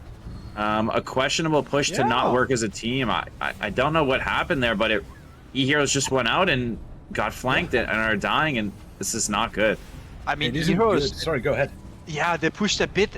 [SPEAKER 5] A questionable push to not work as a team. I don't know what happened there, but Eheroes just went out and got flanked and are dying, and this is not good.
[SPEAKER 3] I mean,
[SPEAKER 1] Eheroes... Sorry, go ahead.
[SPEAKER 3] Yeah, they pushed a bit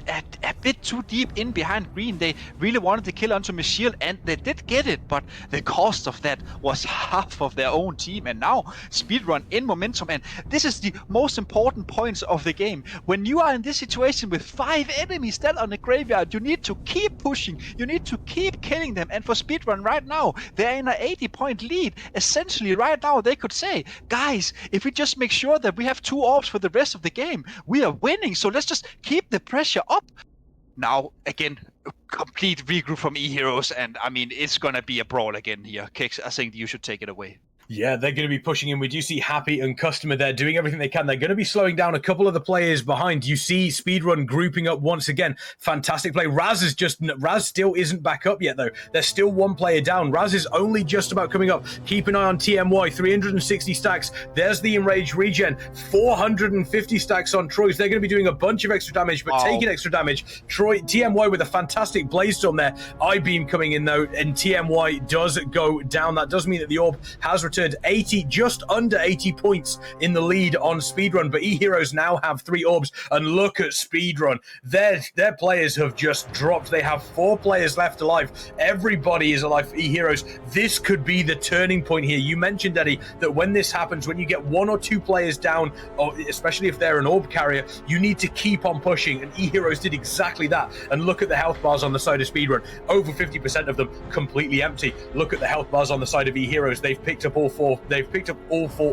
[SPEAKER 3] too deep in behind green. They really wanted to kill onto Michiel, and they did get it, but the cost of that was half of their own team. And now Speedrun in momentum, and this is the most important points of the game. When you are in this situation with 5 enemies still on the graveyard, you need to keep pushing. You need to keep killing them. And for Speedrun right now, they're in an 80-point lead. Essentially, right now they could say, guys, if we just make sure that we have 2 orbs for the rest of the game, we are winning. So let's just keep the pressure up. Now, again, complete regroup from Eheroes, and I mean, it's gonna be a brawl again here. Kix, I think you should take it away.
[SPEAKER 1] Yeah, they're going to be pushing in. We do see Happy and Customer there doing everything they can. They're going to be slowing down a couple of the players behind. You see Speedrun grouping up once again. Fantastic play. Raz still isn't back up yet, though. There's still 1 player down. Raz is only just about coming up. Keep an eye on TMY. 360 stacks. There's the Enraged regen. 450 stacks on Troy's. They're going to be doing a bunch of extra damage, but taking extra damage. TMY with a fantastic Blaze Storm there. I-Beam coming in, though, and TMY does go down. That does mean that the Orb has returned 80, just under 80 points in the lead on Speedrun, but Eheroes now have 3 orbs, and look at Speedrun. Their players have just dropped. They have 4 players left alive. Everybody is alive for Eheroes. This could be the turning point here. You mentioned, Eddie, that when this happens, when you get 1 or 2 players down, or especially if they're an orb carrier, you need to keep on pushing, and Eheroes did exactly that. And look at the health bars on the side of Speedrun. Over 50% of them completely empty. Look at the health bars on the side of Eheroes. They've picked up all 4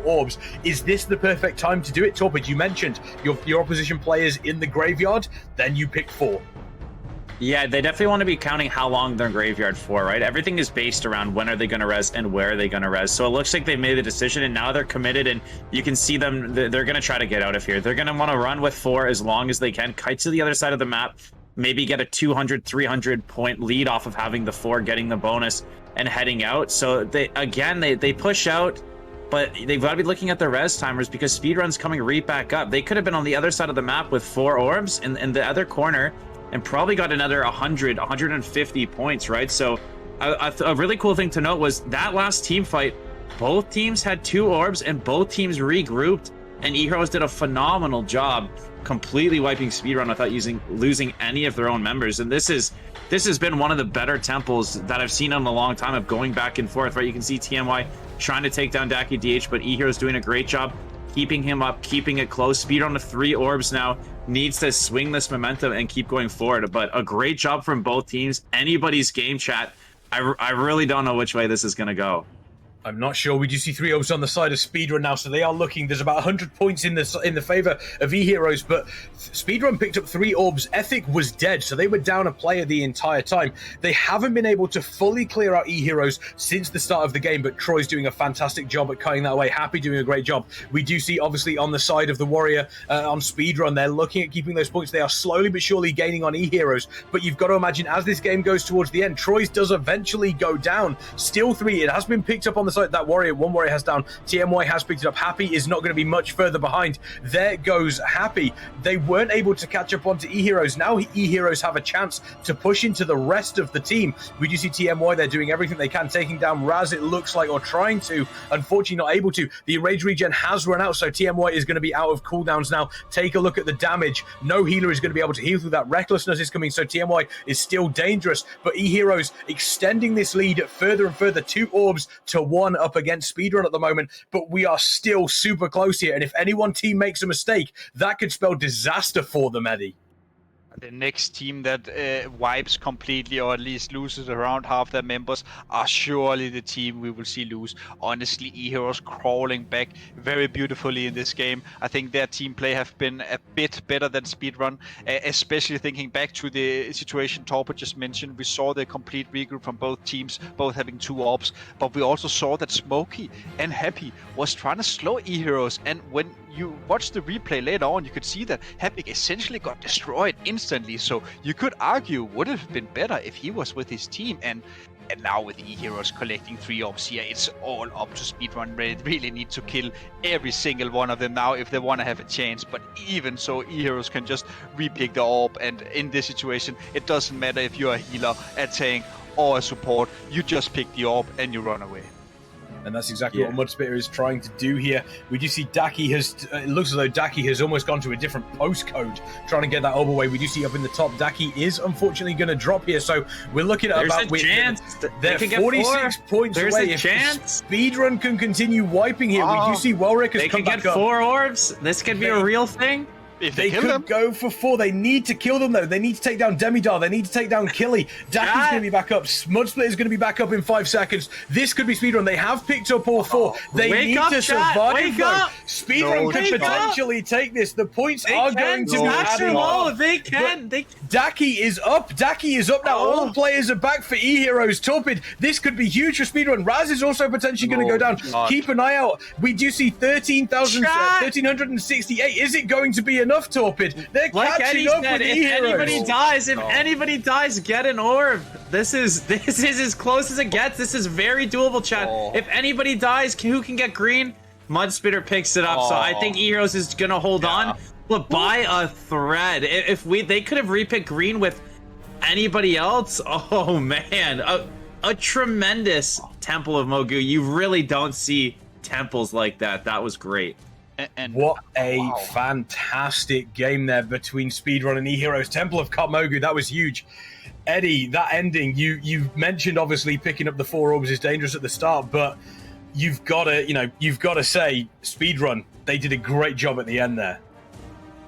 [SPEAKER 1] orbs. Is this the perfect time to do it, Torpid? You mentioned your opposition players in the graveyard, then you pick 4.
[SPEAKER 5] Yeah, they definitely want to be counting how long they're graveyard for, right? Everything is based around when are they going to res and where are they going to res. So it looks like they made a decision, and now they're committed, and you can see them, they're going to try to get out of here. They're going to want to run with 4 as long as they can, kite to the other side of the map, maybe get a 200, 300 point lead off of having the 4, getting the bonus, and heading out. So they push out, but they've got to be looking at their res timers, because Speedrun's coming right back up. They could have been on the other side of the map with 4 orbs in the other corner and probably got another 100, 150 points, right? So a really cool thing to note was that last team fight, both teams had 2 orbs and both teams regrouped, and Eheroes did a phenomenal job completely wiping Speedrun without losing any of their own members. And this has been one of the better temples that I've seen in a long time of going back and forth, right? You can see TMY trying to take down Daki DH, but Eheroes doing a great job keeping him up, keeping it close. Speedrun with 3 orbs now needs to swing this momentum and keep going forward. But a great job from both teams. Anybody's game, chat. I really don't know which way this is going to go.
[SPEAKER 1] I'm not sure. We do see 3 orbs on the side of Speedrun now, so they are looking. There's about 100 points in the favor of Eheroes, but Speedrun picked up 3 orbs. Ethic was dead, so they were down a player the entire time. They haven't been able to fully clear out Eheroes since the start of the game, but Troy's doing a fantastic job at cutting that away. Happy doing a great job. We do see, obviously, on the side of the Warrior on Speedrun, they're looking at keeping those points. They are slowly but surely gaining on Eheroes, but you've got to imagine as this game goes towards the end, Troy's does eventually go down. Still 3. It has been picked up on the side. That warrior, one warrior has down. TMY has picked it up. Happy is not going to be much further behind. There goes Happy. They weren't able to catch up onto Eheroes. Now Eheroes have a chance to push into the rest of the team. We do see TMY, they're doing everything they can, taking down Raz, it looks like, or trying to. Unfortunately, not able to. The rage regen has run out, so TMY is going to be out of cooldowns now. Take a look at the damage. No healer is going to be able to heal through that. Recklessness is coming, so TMY is still dangerous, but Eheroes extending this lead further and further. 2 orbs to 1 up against Speedrun at the moment, but we are still super close here, and if any one team makes a mistake, that could spell disaster for them, Eddie.
[SPEAKER 3] The next team that wipes completely, or at least loses around half their members, are surely the team we will see lose. Honestly, Eheroes crawling back very beautifully in this game. I think their team play have been a bit better than Speedrun, especially thinking back to the situation Torpo just mentioned. We saw the complete regroup from both teams, both having 2 orbs, but we also saw that Smokey and Happy was trying to slow Eheroes, and when you watch the replay later on, you could see that Happy essentially got destroyed instantly. So you could argue would have been better if he was with his team. And now with Eheroes collecting 3 orbs here, it's all up to Speedrun. They really need to kill every single one of them now if they want to have a chance. But even so, Eheroes can just repick the orb. And in this situation, it doesn't matter if you're a healer, a tank, or a support. You just pick the orb and you run away.
[SPEAKER 1] And that's exactly what Mudspitter is trying to do here. We do see Daki has, it looks as though Daki has almost gone to a different postcode, trying to get that orb away. We do see up in the top, Daki is unfortunately going to drop here. So we're looking at
[SPEAKER 2] There's a chance.
[SPEAKER 1] They're 46 points
[SPEAKER 2] There's
[SPEAKER 1] away.
[SPEAKER 2] A chance.
[SPEAKER 1] Speedrun can continue wiping here. We do see Welrick has come back up.
[SPEAKER 2] They could get 4 orbs. This could be a real thing.
[SPEAKER 3] If
[SPEAKER 1] they could go for 4. They need to kill them, though. They need to take down Demidar. They need to take down Killy. Daki's going to be back up. Mudsplit is going to be back up in 5 seconds. This could be Speedrun. They have picked up all 4. They need to survive, though. Speedrun could potentially take this. The points are going to be adding up.
[SPEAKER 2] They can.
[SPEAKER 1] Daki is up. Daki is up now. All players are back for Eheroes. Torpid, this could be huge for Speedrun. Raz is also potentially going to go down. Keep an eye out. We do see 13,068. Is it going to be enough, Torpid? They're catching up with Eheroes.
[SPEAKER 2] If anybody dies, get an orb. This is as close as it gets. This is very doable, chat. If anybody dies, who can get green? Mudspitter picks it up, so I think Eheroes is gonna hold on. But by a thread. If they could have repicked green with anybody else, oh man, a tremendous Temple of Mogu. You really don't see temples like that. That was great.
[SPEAKER 1] And what a fantastic game there between Speedrun and Eheroes. Temple of Kotmogu, that was huge. Eddie, that ending, you mentioned obviously picking up the 4 orbs is dangerous at the start, but you've got to say Speedrun, they did a great job at the end there.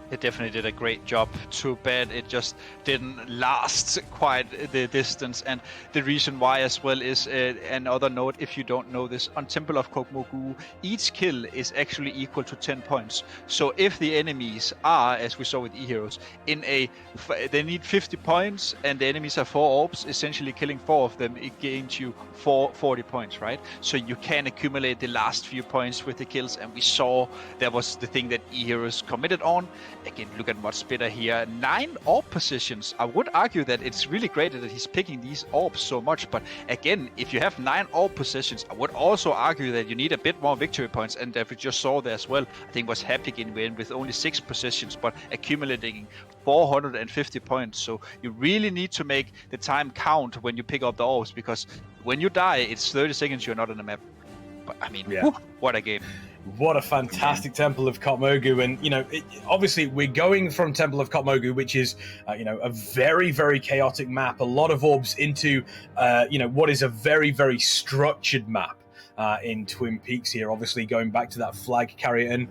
[SPEAKER 3] It definitely did a great job. Too bad it just didn't last quite the distance. And the reason why as well is another note, if you don't know this, on Temple of Kokmogu, each kill is actually equal to 10 points. So if the enemies are, as we saw with Eheroes, they need 50 points and the enemies have 4 orbs, essentially killing 4 of them, it gains you 40 points, right? So you can accumulate the last few points with the kills, and we saw that was the thing that Eheroes committed on. Again, look at Mudspitter here. 9 orb positions. I would argue that it's really great that he's picking these orbs so much, but again, if you have 9 orb positions, I would also argue that you need a bit more victory points, and if we just saw there as well, I think was Happy in win with only 6 positions, but accumulating 450 points. So you really need to make the time count when you pick up the orbs, because when you die, it's 30 seconds you're not on the map. But I mean, what a game.
[SPEAKER 1] What a fantastic Temple of Kotmogu. And, obviously we're going from Temple of Kotmogu, which is, a very, very chaotic map. A lot of orbs into, what is a very, very structured map in Twin Peaks here. Obviously going back to that flag carrier. And,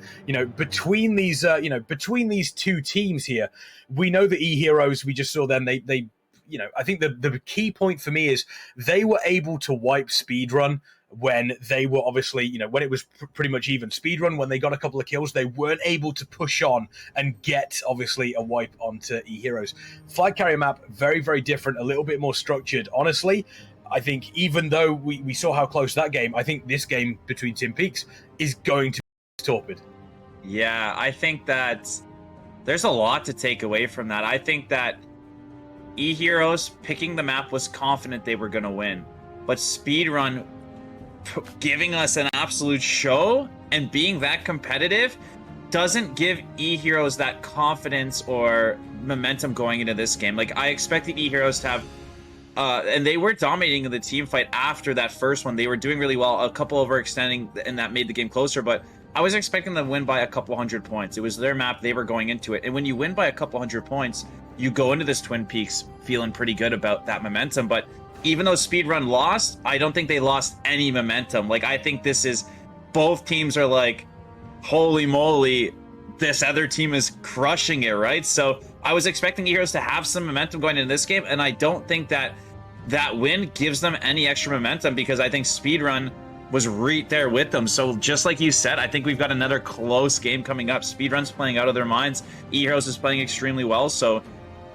[SPEAKER 1] between these, between these 2 teams here, we know the Eheroes, we just saw them, they I think the key point for me is they were able to wipe Speedrun when they were obviously, when it was pretty much even. Speedrun, when they got a couple of kills, they weren't able to push on and get, obviously, a wipe onto Eheroes. Flag carrier map, very, very different, a little bit more structured. Honestly, I think even though we saw how close that game, I think this game between Twin Peaks is going to be torpid.
[SPEAKER 2] Yeah, I think that there's a lot to take away from that. I think that Eheroes picking the map was confident they were going to win, but Speedrun giving us an absolute show and being that competitive doesn't give Eheroes that confidence or momentum going into this game. Like, I expected Eheroes to have and they were dominating the team fight after that first one. They were doing really well, a couple overextending, and that made the game closer, but I was expecting them to win by a couple hundred points. It was their map, they were going into it. And when you win by a couple hundred points, you go into this Twin Peaks feeling pretty good about that momentum. But even though Speedrun lost, I don't think they lost any momentum. Like, I think this is, both teams are like, holy moly, this other team is crushing it, right? So I was expecting Eheroes to have some momentum going into this game, and I don't think that that win gives them any extra momentum, because I think Speedrun was right there with them. So just like you said, I think we've got another close game coming up. Speedrun's playing out of their minds. Eheroes is playing extremely well, so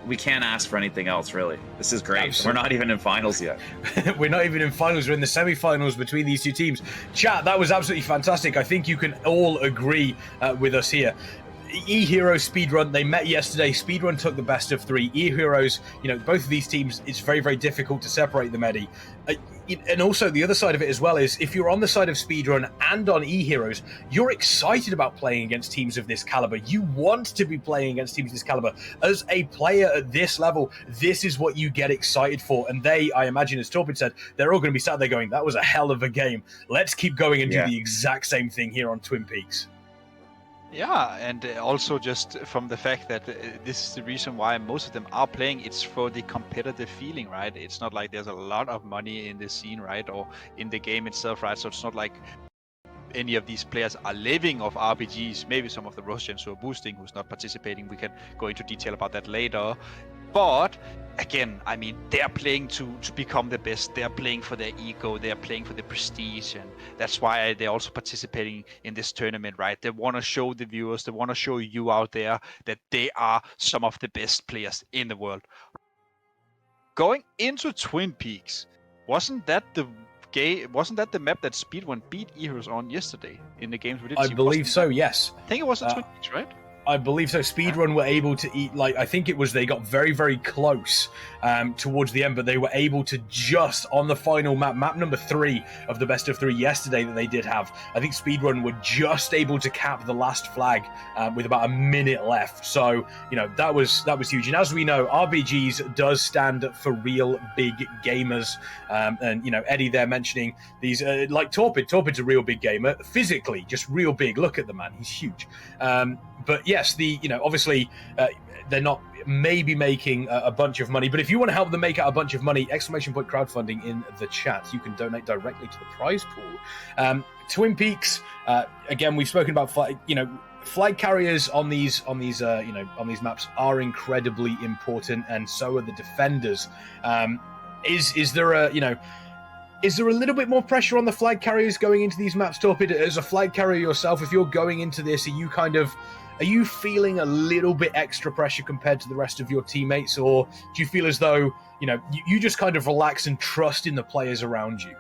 [SPEAKER 2] we can't ask for anything else, really. This is great. Absolutely. We're not even in finals yet.
[SPEAKER 1] We're not even in finals. We're in the semi-finals between these two teams. Chat, that was absolutely fantastic. I think you can all agree with us here. Eheroes, Speedrun, they met yesterday. Speedrun took the best of 3. Eheroes, both of these teams, it's very, very difficult to separate them, Eddie. And also the other side of it as well is, if you're on the side of Speedrun and on Eheroes, you're excited about playing against teams of this caliber. You want to be playing against teams of this caliber. As a player at this level, this is what you get excited for. And they, I imagine, as Torpid said, they're all going to be sat there going, that was a hell of a game. Let's keep going and do the exact same thing here on Twin Peaks.
[SPEAKER 3] Yeah, and also just from the fact that this is the reason why most of them are playing, it's for the competitive feeling, right? It's not like there's a lot of money in the scene, right? Or in the game itself, right? So it's not like any of these players are living off RBGs. Maybe some of the Russians who are boosting, who's not participating. We can go into detail about that later. But again, I mean, they are playing to become the best. They are playing for their ego. They are playing for the prestige, and that's why they're also participating in this tournament, right? They want to show the viewers, they want to show you out there that they are some of the best players in the world. Going into Twin Peaks, wasn't that the map that Speedrun beat Eheroes on yesterday in the games we did?
[SPEAKER 1] I believe so, yes.
[SPEAKER 3] I think it was in Twin Peaks, right?
[SPEAKER 1] I believe so. Speedrun were able to eat, I think it was, they got very, very close towards the end, but they were able to just, on the final map number 3 of the best of 3 yesterday that they did have, I think Speedrun were just able to cap the last flag with about a minute left. So, that was huge. And as we know, RBGs does stand for real big gamers. And, Eddie there mentioning these, like Torpid's a real big gamer, physically, just real big. Look at the man, he's huge. But yes, obviously they're not maybe making a bunch of money, but if you want to help them make out a bunch of money, ! crowdfunding in the chat. You can donate directly to the prize pool. Twin Peaks, again, we've spoken about flag carriers on these maps are incredibly important, and so are the defenders. Is there a little bit more pressure on the flag carriers going into these maps, Torpid? As a flag carrier yourself, if you're going into this, are you feeling a little bit extra pressure compared to the rest of your teammates, or do you feel as though, you just kind of relax and trust in the players around you?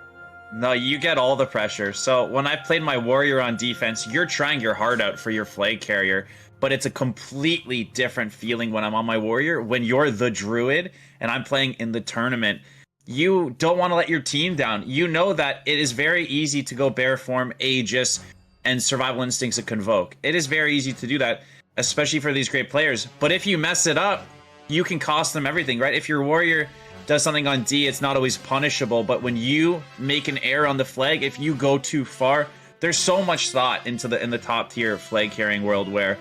[SPEAKER 2] No, you get all the pressure. So when I played my warrior on defense, you're trying your heart out for your flag carrier, but it's a completely different feeling when I'm on my warrior. When you're the druid and I'm playing in the tournament, you don't want to let your team down. You know that it is very easy to go bear form, Aegis, and survival instincts of Convoke. It is very easy to do that, especially for these great players. But if you mess it up, you can cost them everything, right? If your warrior does something on D, it's not always punishable. But when you make an error on the flag, if you go too far, there's so much thought in the top tier flag carrying world where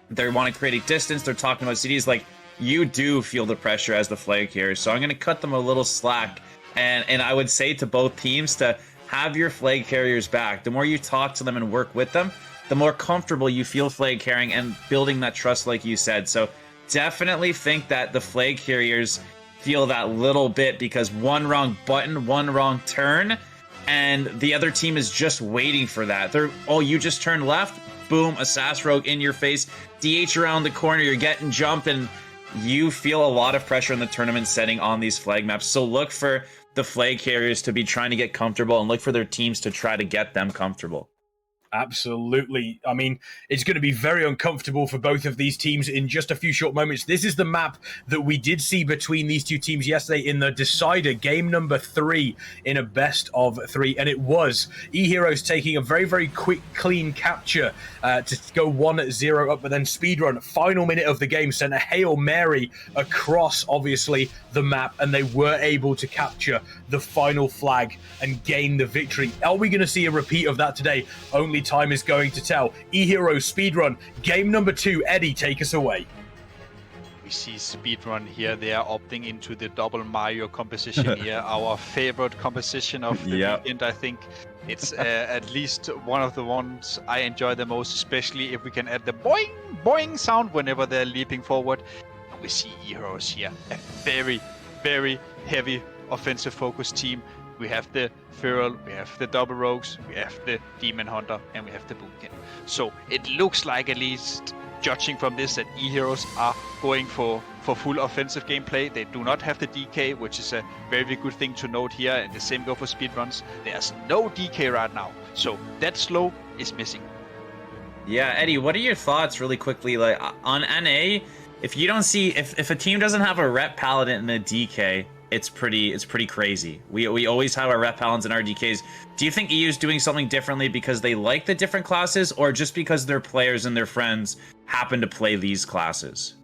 [SPEAKER 2] they want to create a distance. They're talking about CDs. Like, you do feel the pressure as the flag carrier. So I'm going to cut them a little slack. And I would say to both teams to have your flag carriers back. The more you talk to them and work with them, the more comfortable you feel flag carrying and building that trust, like you said. So definitely think that the flag carriers feel that little bit, because one wrong button, one wrong turn, and the other team is just waiting for that. You just turned left, boom, Assassin Rogue in your face, DH around the corner, you're getting jumped, and you feel a lot of pressure in the tournament setting on these flag maps. So look for the flag carriers to be trying to get comfortable, and look for their teams to try to get them comfortable.
[SPEAKER 1] Absolutely. I mean, it's going to be very uncomfortable for both of these teams in just a few short moments. This is the map that we did see between these two teams yesterday in the decider, game number 3 in a best of 3. And it was Eheroes taking a very, very quick, clean capture to go 1-0 up. But then Speedrun, final minute of the game, sent a Hail Mary across, obviously, the map. And they were able to capture the final flag and gain the victory. Are we going to see a repeat of that today? Only time is going to tell. Eheroes Speedrun, game number 2. Eddie, take us away.
[SPEAKER 3] We see Speedrun here. They are opting into the double Mario composition here. Our favorite composition of the weekend. I think it's at least one of the ones I enjoy the most, especially if we can add the boing, boing sound whenever they're leaping forward. And we see Eheroes here. A very, very heavy offensive focused team. We have the Feral, we have the Double Rogues, we have the Demon Hunter, and we have the Boomkin. So it looks like, at least judging from this, that Eheroes are going for full offensive gameplay. They do not have the DK, which is a very good thing to note here, and the same go for speedruns. There's no DK right now, so that slow is missing.
[SPEAKER 5] Yeah, Eddie, what are your thoughts really quickly, like on NA? If you don't see, if a team doesn't have a rep paladin and a DK, it's pretty crazy. We always have our rep paladins and our DKs. Do you think EU's doing something differently because they like the different classes, or just because their players and their friends happen to play these classes?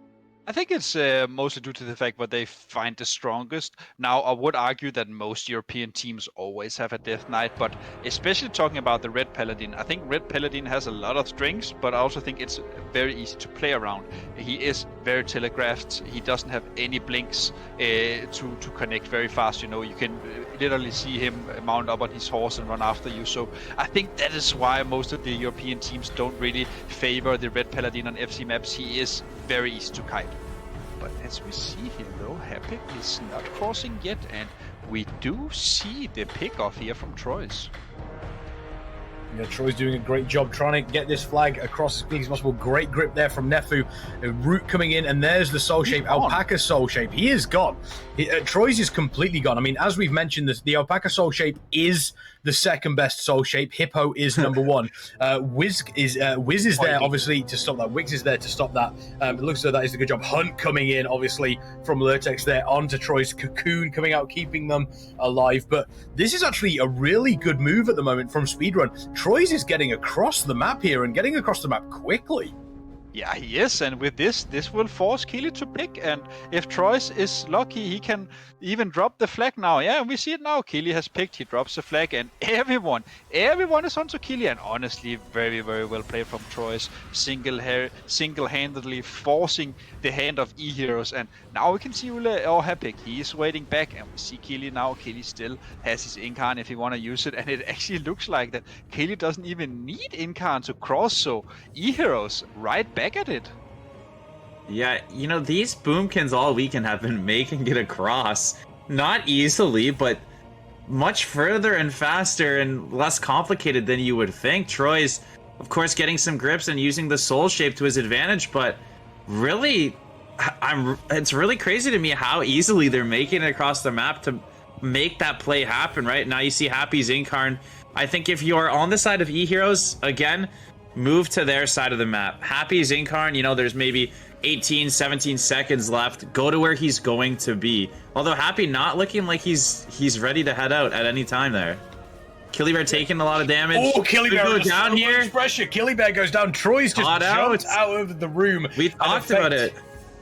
[SPEAKER 3] I think it's mostly due to the fact that they find the strongest. Now, I would argue that most European teams always have a Death Knight, but especially talking about the Red Paladin, I think Red Paladin has a lot of strengths, but I also think it's very easy to play around. He is very telegraphed. He doesn't have any blinks to connect very fast. You know, you can literally see him mount up on his horse and run after you. So I think that is why most of the European teams don't really favor the Red Paladin on FC maps. He is very easy to kite. But as we see here, though, Happy is not crossing yet, and we do see the pick-off here from Troyes.
[SPEAKER 1] Yeah, Troy's doing a great job trying to get this flag across as quickly as possible. Great grip there from Nefu. A root coming in, and there's the soul shape, Alpaca soul shape. He is gone. Troy's is completely gone. I mean, as we've mentioned, the Alpaca soul shape is the second best soul shape. Hippo is number 1. Wiz is there, obviously, to stop that. Wix is there to stop that. It looks like that is a good job. Hunt coming in, obviously, from Lurtex there onto Troy's. Cocoon coming out, keeping them alive. But this is actually a really good move at the moment from Speedrun. Troy's is getting across the map here, and getting across the map quickly.
[SPEAKER 3] Yeah, he is, and with this will force Keely to pick, and if Troyes is lucky, he can even drop the flag now. Yeah, we see it now. Keely has picked, he drops the flag, and everyone is onto Keely, and honestly, very, very well played from Troyes, single-handedly forcing the hand of Eheroes, and now we can see Happy. He is waiting back, and we see Keely now. Keely still has his Incarn if he want to use it, and it actually looks like that Keely doesn't even need Incarn to cross, so Eheroes right back at it.
[SPEAKER 5] Yeah, you know, these Boomkins all weekend have been making it across. Not easily, but much further and faster and less complicated than you would think. Troy's, of course, getting some grips and using the soul shape to his advantage, but really, it's really crazy to me how easily they're making it across the map to make that play happen, right? Now you see Happy's Incarn. I think if you're on the side of Eheroes, again, move to their side of the map. Happy's Incarn, you know, there's maybe 18, 17 seconds left. Go to where he's going to be. Although Happy not looking like he's ready to head out at any time there. Killybear taking a lot of damage.
[SPEAKER 1] Oh, Killybear
[SPEAKER 5] goes down here.
[SPEAKER 1] Much pressure. Killybear goes down. Troy's just jumped out of the room.
[SPEAKER 5] We talked about it.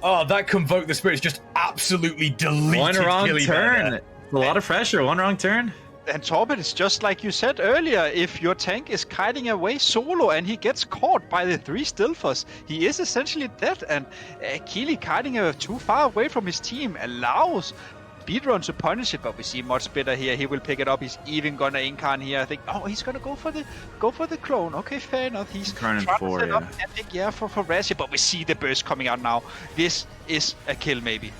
[SPEAKER 1] Oh, that Convoke the Spirits just absolutely deleted
[SPEAKER 5] one wrong
[SPEAKER 1] Killybear
[SPEAKER 5] turn.
[SPEAKER 1] there.
[SPEAKER 5] A lot of pressure. One wrong turn.
[SPEAKER 3] And Torben, it's just like you said earlier, if your tank is kiting away solo and he gets caught by the 3 Stilfers, he is essentially dead, and Keely kiting too far away from his team allows Speedrun to punish it, but we see much better here. He will pick it up. He's even gonna Incarn here. I think, oh, he's gonna go for the clone. Okay, fair enough. He's trying to set up Epic, for Rashi, but we see the burst coming out now. This is a kill, maybe.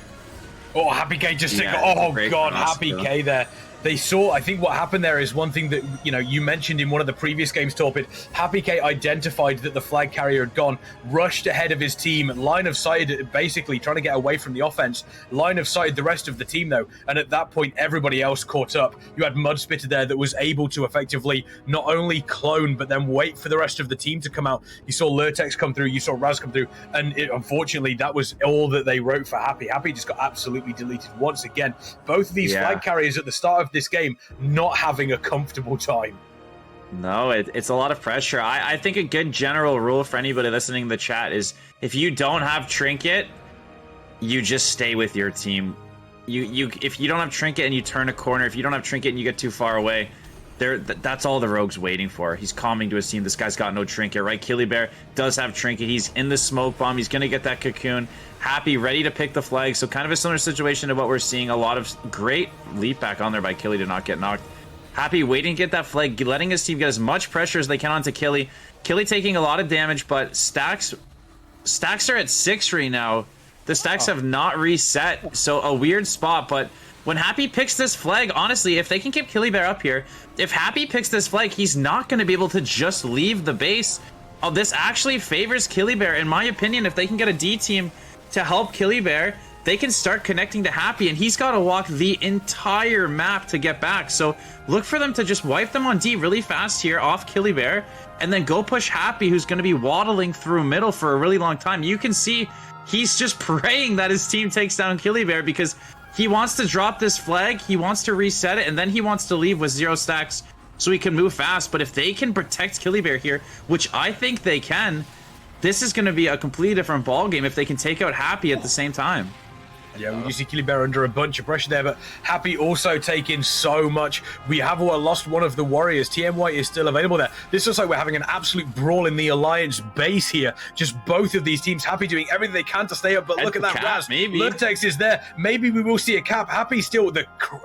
[SPEAKER 1] Oh, Happy K just
[SPEAKER 5] yeah,
[SPEAKER 1] oh god, Happy K there. they saw, I think what happened there is one thing that, you know, you mentioned in one of the previous games, Torpid. Happy K identified that the flag carrier had gone, rushed ahead of his team, line of sighted, basically trying to get away from the offense, line of sighted the rest of the team though, and at that point everybody else caught up. You had Mudspitter there that was able to effectively not only clone but then wait for the rest of the team to come out. You saw Lurtex come through, you saw Raz come through, and unfortunately that was all that they wrote for Happy. Happy just got absolutely deleted once again. Both of these flag carriers at the start of this game not having a comfortable time.
[SPEAKER 5] No, it's a lot of pressure. I think a good general rule for anybody listening in the chat is if you don't have Trinket, you just stay with your team. If you don't have Trinket and you turn a corner, if you don't have Trinket and you get too far away, that's all the Rogue's waiting for. He's calming to his team. This guy's got no Trinket, right? Killy Bear does have Trinket. He's in the smoke bomb. He's going to get that cocoon. Happy, ready to pick the flag. So kind of a similar situation to what we're seeing. A lot of great leap back on there by Killy to not get knocked. Happy waiting to get that flag, letting his team get as much pressure as they can onto Killy. Killy taking a lot of damage, but stacks are at 6 right now. The stacks have not reset, so a weird spot. But when Happy picks this flag, honestly, if they can keep Killy Bear up here, if Happy picks this flag, he's not going to be able to just leave the base. Oh, this actually favors Killy Bear, in my opinion. If they can get a D team to help Killy Bear, they can start connecting to Happy, and he's got to walk the entire map to get back. So look for them to just wipe them on D really fast here off Killy Bear, and then go push Happy, who's going to be waddling through middle for a really long time. You can see he's just praying that his team takes down Killy Bear because he wants to drop this flag, he wants to reset it, and then he wants to leave with 0 stacks so he can move fast. But if they can protect Killy Bear here, which I think they can, this is going to be a completely different ball game if they can take out Happy at the same time.
[SPEAKER 1] Yeah, we do see Killy Bear under a bunch of pressure there, but Happy also taking so much. We have lost one of the warriors. TM White is still available there. This looks like we're having an absolute brawl in the Alliance base here. Just both of these teams, Happy doing everything they can to stay up, but look at that Raz.
[SPEAKER 5] Maybe.
[SPEAKER 1] Lurtex is there. Maybe we will see a cap. Happy still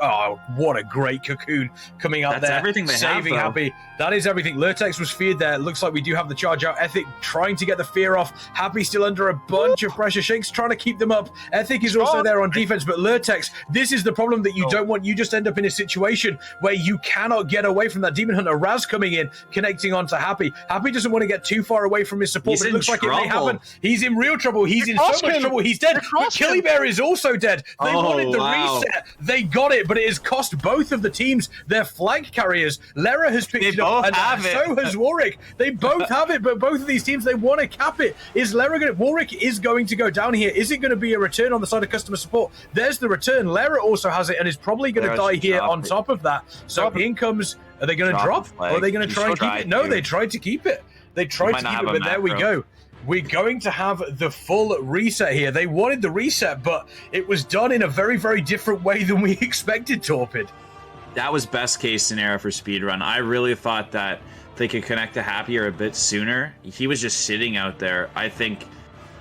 [SPEAKER 1] oh, what a great cocoon coming out there.
[SPEAKER 5] That's everything they
[SPEAKER 1] saving
[SPEAKER 5] have,
[SPEAKER 1] Happy. That is everything. Lurtex was feared there. Looks like we do have the charge out. Ethic trying to get the fear off. Happy still under a bunch of pressure. Shake's trying to keep them up. Ethic is also there on defense, but Lurtex, this is the problem that you don't want. You just end up in a situation where you cannot get away from that Demon Hunter. Raz coming in, connecting onto Happy. Happy doesn't want to get too far away from his support, but it looks like it may happen. He's in real trouble. He's in so much trouble. He's dead. But Killy Bear is also dead. They wanted the reset. They got it, but it has cost both of the teams their flag carriers. Lera has picked it up, and so has Warwick. They both have it, but both of these teams, they want to cap it. Is Lera going to... Warwick is going to go down here. Is it going to be a return on the side of customer support? There's the return. Lera also has it and is probably going to die here on top of that. So in comes... Are they going to drop? Or are they going to try and keep it? No, they tried to keep it. They tried to keep it, but there we go. We're going to have the full reset here. They wanted the reset, but it was done in a very, very different way than we expected, Torpid.
[SPEAKER 5] That was best case scenario for Speedrun. I really thought that they could connect to Happier a bit sooner. He was just sitting out there. I think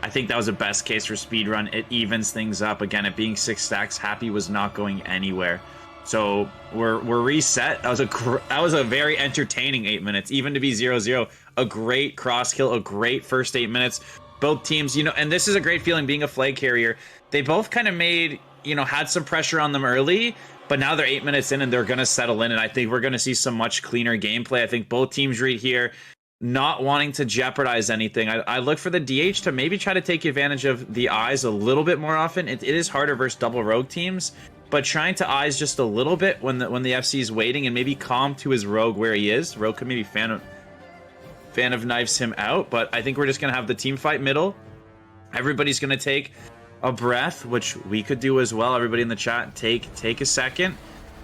[SPEAKER 5] that was a best case for Speedrun. It evens things up. Again, it being 6 stacks, Happy was not going anywhere. So we're reset. That was a very entertaining 8 minutes, even to be 0-0. A great cross kill, a great first 8 minutes. Both teams, you know, and this is a great feeling being a flag carrier. They both kind of made, you know, had some pressure on them early, but now they're 8 minutes in and they're going to settle in. And I think we're going to see some much cleaner gameplay. I think both teams right here not wanting to jeopardize anything. I look for the DH to maybe try to take advantage of the eyes a little bit more often. It is harder versus double rogue teams, but trying to eyes just a little bit when the FC is waiting and maybe calm to his rogue where he is. Rogue could maybe fan of knives him out, but I think we're just going to have the team fight middle. Everybody's going to take a breath, which we could do as well. Everybody in the chat, take a second.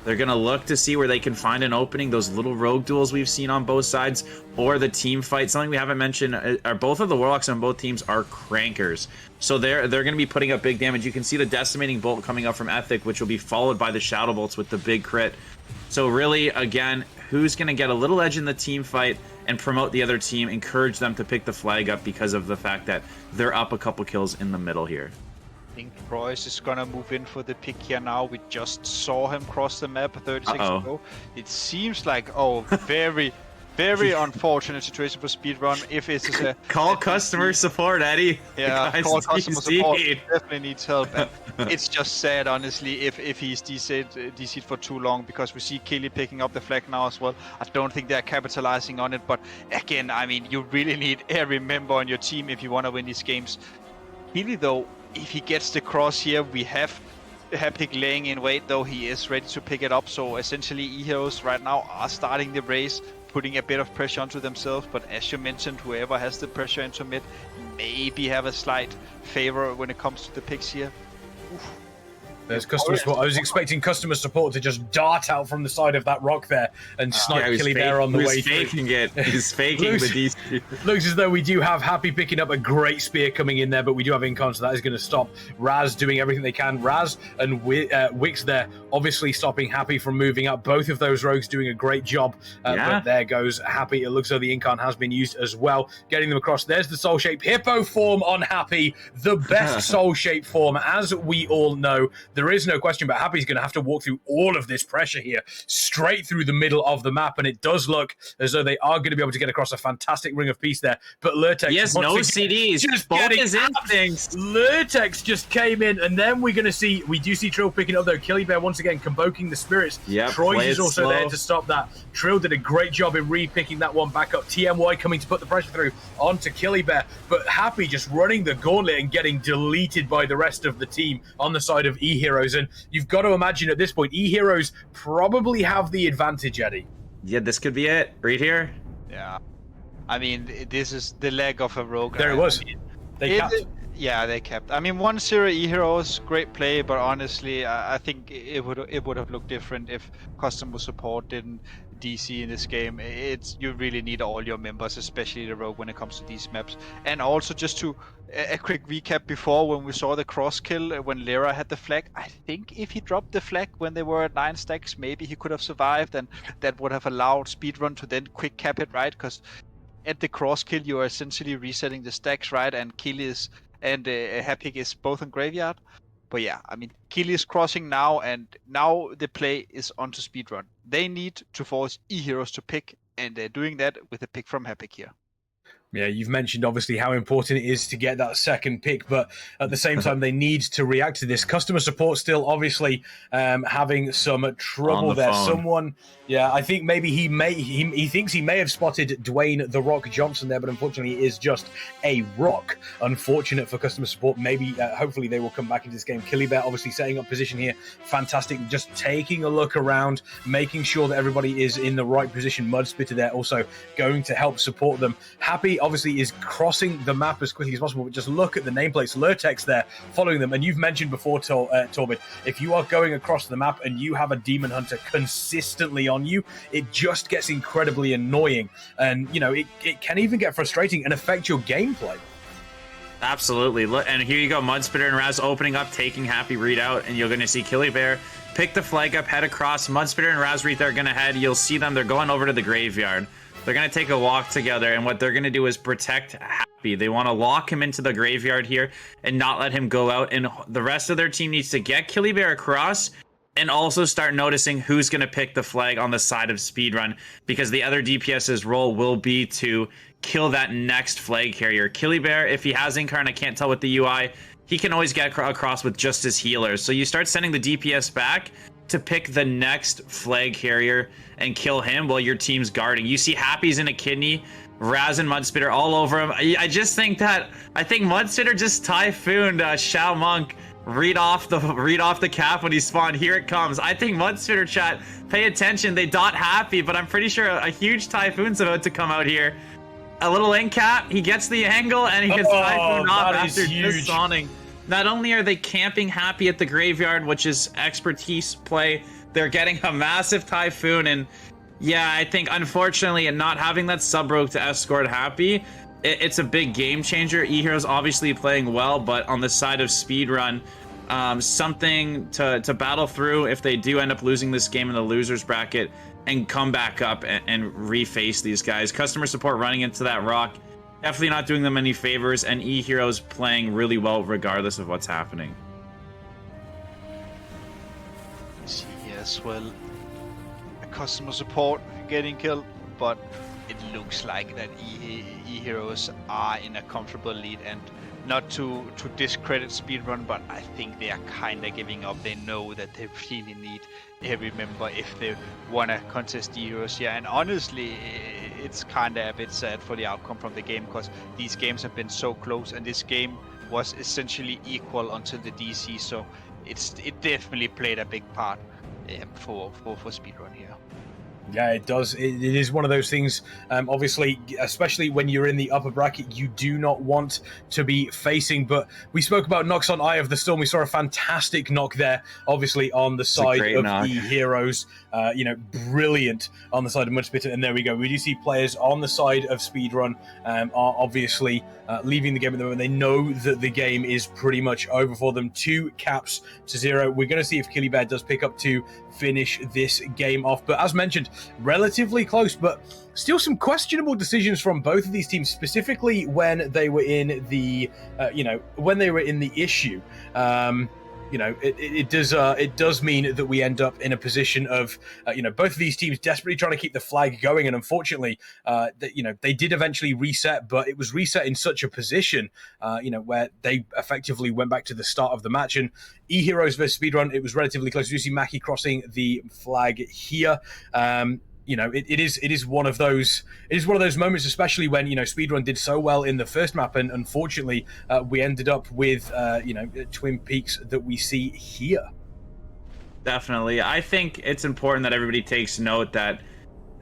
[SPEAKER 5] They're going to look to see where they can find an opening. Those little rogue duels we've seen on both sides, or the team fight. Something we haven't mentioned are both of the warlocks on both teams are crankers. So they're going to be putting up big damage. You can see the decimating bolt coming up from Ethic, which will be followed by the shadow bolts with the big crit. So really, again, who's going to get a little edge in the team fight and promote the other team, encourage them to pick the flag up because of the fact that they're up a couple kills in the middle here.
[SPEAKER 3] I think Royce is gonna move in for the pick here now. We just saw him cross the map 30 seconds ago. It seems like, very, Very unfortunate situation for Speedrun. If it is a
[SPEAKER 2] Call customer support, Eddie.
[SPEAKER 3] yeah,
[SPEAKER 2] Guys,
[SPEAKER 3] call customer support.
[SPEAKER 2] DC.
[SPEAKER 3] Definitely needs help. And it's just sad, honestly, if he's DC'd for too long, because we see Killy picking up the flag now as well. I don't think they're capitalizing on it. But again, I mean, you really need every member on your team if you want to win these games. Killy, though, if he gets the cross here, we have Happy laying in wait, though he is ready to pick it up. So essentially, Eheroes right now are starting the race, putting a bit of pressure onto themselves. But as you mentioned, whoever has the pressure into mid maybe have a slight favor when it comes to the picks here. Oof.
[SPEAKER 1] There's customer support. I was expecting customer support to just dart out from the side of that rock there and snipe Killy there on the way through.
[SPEAKER 2] He's faking it. He's faking the DC.
[SPEAKER 1] Looks as though we do have Happy picking up a great spear coming in there, but we do have Incon, so that is going to stop Raz doing everything they can. Raz and Wix there obviously stopping Happy from moving up. Both of those rogues doing a great job. But there goes Happy. It looks as though the Incon has been used as well, getting them across. There's the Soul Shape Hippo form on Happy, the best Soul Shape form, as we all know. There is no question, but Happy's going to have to walk through all of this pressure here, straight through the middle of the map, and it does look as though they are going to be able to get across a fantastic ring of peace there. But Lurtex,
[SPEAKER 2] yes, no CDs,
[SPEAKER 1] just
[SPEAKER 2] both
[SPEAKER 1] getting
[SPEAKER 2] his instincts.
[SPEAKER 1] Lurtex just came in, and then we do see Trill picking up though. Killy Bear once again convoking the spirits.
[SPEAKER 2] Yep,
[SPEAKER 1] Troy's is also
[SPEAKER 2] slow.
[SPEAKER 1] there to stop that. Trill did a great job in re-picking that one back up. TMY coming to put the pressure through onto Killy Bear, but Happy just running the gauntlet and getting deleted by the rest of the team on the side of Eheroes. And you've got to imagine at this point, Eheroes probably have the advantage, Eddie.
[SPEAKER 2] Yeah, this could be it right here.
[SPEAKER 3] Yeah, I mean, this is the leg of a rogue.
[SPEAKER 1] There it was. They capped.
[SPEAKER 3] Yeah, they kept. I mean, 1-0 Eheroes, great play, but honestly, I think it would have looked different if customer support didn't DC in this game. You really need all your members, especially the rogue, when it comes to these maps. And also, just to a quick recap before, when we saw the cross kill when Lera had the flag, I think if he dropped the flag when they were at 9 stacks, maybe he could have survived, and that would have allowed Speedrun to then quick cap it, right? Because at the cross kill, you are essentially resetting the stacks, right? And Kill is and Happy is both on graveyard. But yeah, I mean, Kill is crossing now, and now the play is onto Speedrun. They need to force Eheroes to pick, and they're doing that with a pick from Happy here.
[SPEAKER 1] Yeah, you've mentioned obviously how important it is to get that second pick, but at the same time, they need to react to this. Customer support still obviously having some trouble there.
[SPEAKER 2] Phone.
[SPEAKER 1] Someone, yeah, I think maybe he thinks he may have spotted Dwayne The Rock Johnson there, but unfortunately it is just a rock. Unfortunate for customer support. Maybe, hopefully they will come back into this game. Killy Bear obviously setting up position here. Fantastic. Just taking a look around, making sure that everybody is in the right position. Mudspitter there also going to help support them. Happy obviously is crossing the map as quickly as possible, but just look at the nameplates. Lurtex there following them, and you've mentioned before, Torbid, if you are going across the map and you have a Demon Hunter consistently on you, it just gets incredibly annoying, and you know it can even get frustrating and affect your gameplay.
[SPEAKER 2] Absolutely. And here you go, Mudspitter and Raz opening up, taking Happy read out, and you're going to see Killy Bear pick the flag up, head across. Mudspitter and Raz read are going to head. You'll see them. They're going over to the graveyard. They're going to take a walk together, and what they're going to do is protect Happy. They want to lock him into the graveyard here and not let him go out, and the rest of their team needs to get Killy Bear across and also start noticing who's going to pick the flag on the side of Speedrun, because the other DPS's role will be to kill that next flag carrier. Killy Bear, if he has Incarn, I can't tell with the UI, he can always get across with just his healers. So you start sending the DPS back to pick the next flag carrier and kill him while your team's guarding. You see Happy's in a kidney, Raz and Mudspitter all over him. I think Mudspitter just typhooned Shao Monk read off the cap when he spawned. Here it comes. I think Mudspitter chat, pay attention. They dot Happy, but I'm pretty sure a huge typhoon's about to come out here. A little in cap, he gets the angle and he gets typhooned off after just zoning. Not only are they camping Happy at the graveyard, which is expertise play, they're getting a massive typhoon. And yeah, I think unfortunately, and not having that sub rogue to escort Happy, it's a big game changer. Eheroes obviously playing well, but on the side of Speedrun, something to battle through if they do end up losing this game in the losers bracket and come back up and reface these guys. Customer support running into that rock, definitely not doing them any favors, and Eheroes playing really well regardless of what's happening.
[SPEAKER 3] See here as well, customer support getting killed, but it looks like that Eheroes are in a comfortable lead, and not to discredit Speedrun, but I think they are kind of giving up. They know that they really need every member if they want to contest Eheroes here. And honestly, it's kind of a bit sad for the outcome from the game, because these games have been so close, and this game was essentially equal until the DC. So it definitely played a big part for Speedrun here.
[SPEAKER 1] Yeah, it does. It is one of those things, obviously, especially when you're in the upper bracket, you do not want to be facing. But we spoke about knocks on Eye of the Storm. We saw a fantastic knock there, obviously, on the side of Eheroes. Brilliant on the side of Mudspit. And there we go. We do see players on the side of Speedrun are obviously leaving the game at the moment. They know that the game is pretty much over for them. 2 caps to 0. We're going to see if Killy Bear does pick up to finish this game off. But as mentioned, relatively close, but still some questionable decisions from both of these teams, specifically when they were in the, when they were in the issue. It does mean that we end up in a position of, both of these teams desperately trying to keep the flag going. And unfortunately, they did eventually reset, but it was reset in such a position, where they effectively went back to the start of the match. And Eheroes versus Speedrun, it was relatively close. You see Mackie crossing the flag here. It is one of those moments, especially when Speedrun did so well in the first map, and unfortunately we ended up with Twin Peaks that we see here.
[SPEAKER 5] Definitely. I think it's important that everybody takes note that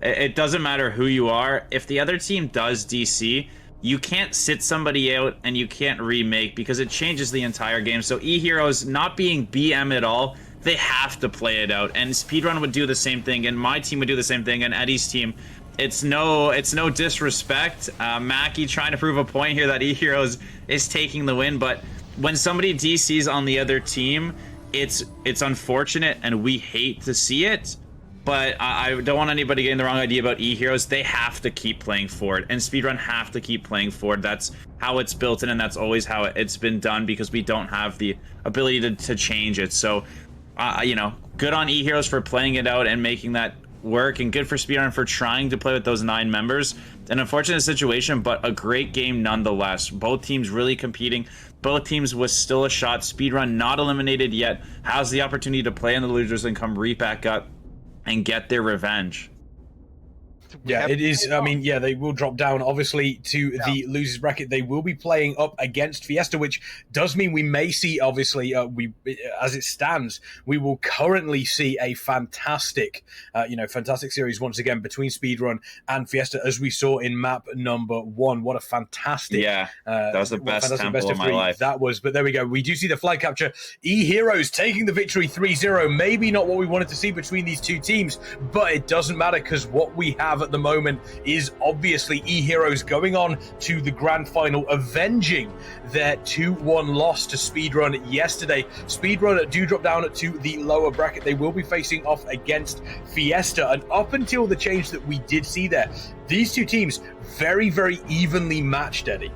[SPEAKER 5] it doesn't matter who you are. If the other team does DC, you can't sit somebody out and you can't remake, because it changes the entire game. So Eheroes not being BM at all, they have to play it out, and Speedrun would do the same thing, and my team would do the same thing, and Eddie's team. It's no disrespect. Mackie trying to prove a point here that Eheroes is taking the win, but when somebody DCs on the other team, it's unfortunate, and we hate to see it. But I don't want anybody getting the wrong idea about Eheroes. They have to keep playing forward, and Speedrun have to keep playing forward. That's how it's built in, and that's always how it's been done, because we don't have the ability to change it. So, good on Eheroes for playing it out and making that work, and good for Speedrun for trying to play with those 9 members. An unfortunate situation, but a great game nonetheless. Both teams really competing. Both teams with still a shot. Speedrun not eliminated yet, has the opportunity to play in the losers and come right back up and get their revenge.
[SPEAKER 1] Yeah, it is. I mean, yeah, they will drop down, obviously, to the losers bracket. They will be playing up against Fiesta, which does mean we may see, obviously, as it stands, we will currently see a fantastic series once again between Speedrun and Fiesta, as we saw in map number 1. What a fantastic,
[SPEAKER 5] that was the best tempo of my life.
[SPEAKER 1] That was, but there we go. We do see the flag capture. Eheroes taking the victory 3-0. Maybe not what we wanted to see between these two teams, but it doesn't matter, because what we have at the moment is obviously Eheroes going on to the grand final, avenging their 2-1 loss to Speedrun yesterday. Speedrun do drop down to the lower bracket. They will be facing off against Fiesta, and up until the change that we did see there, these two teams very, very evenly matched, Eddie.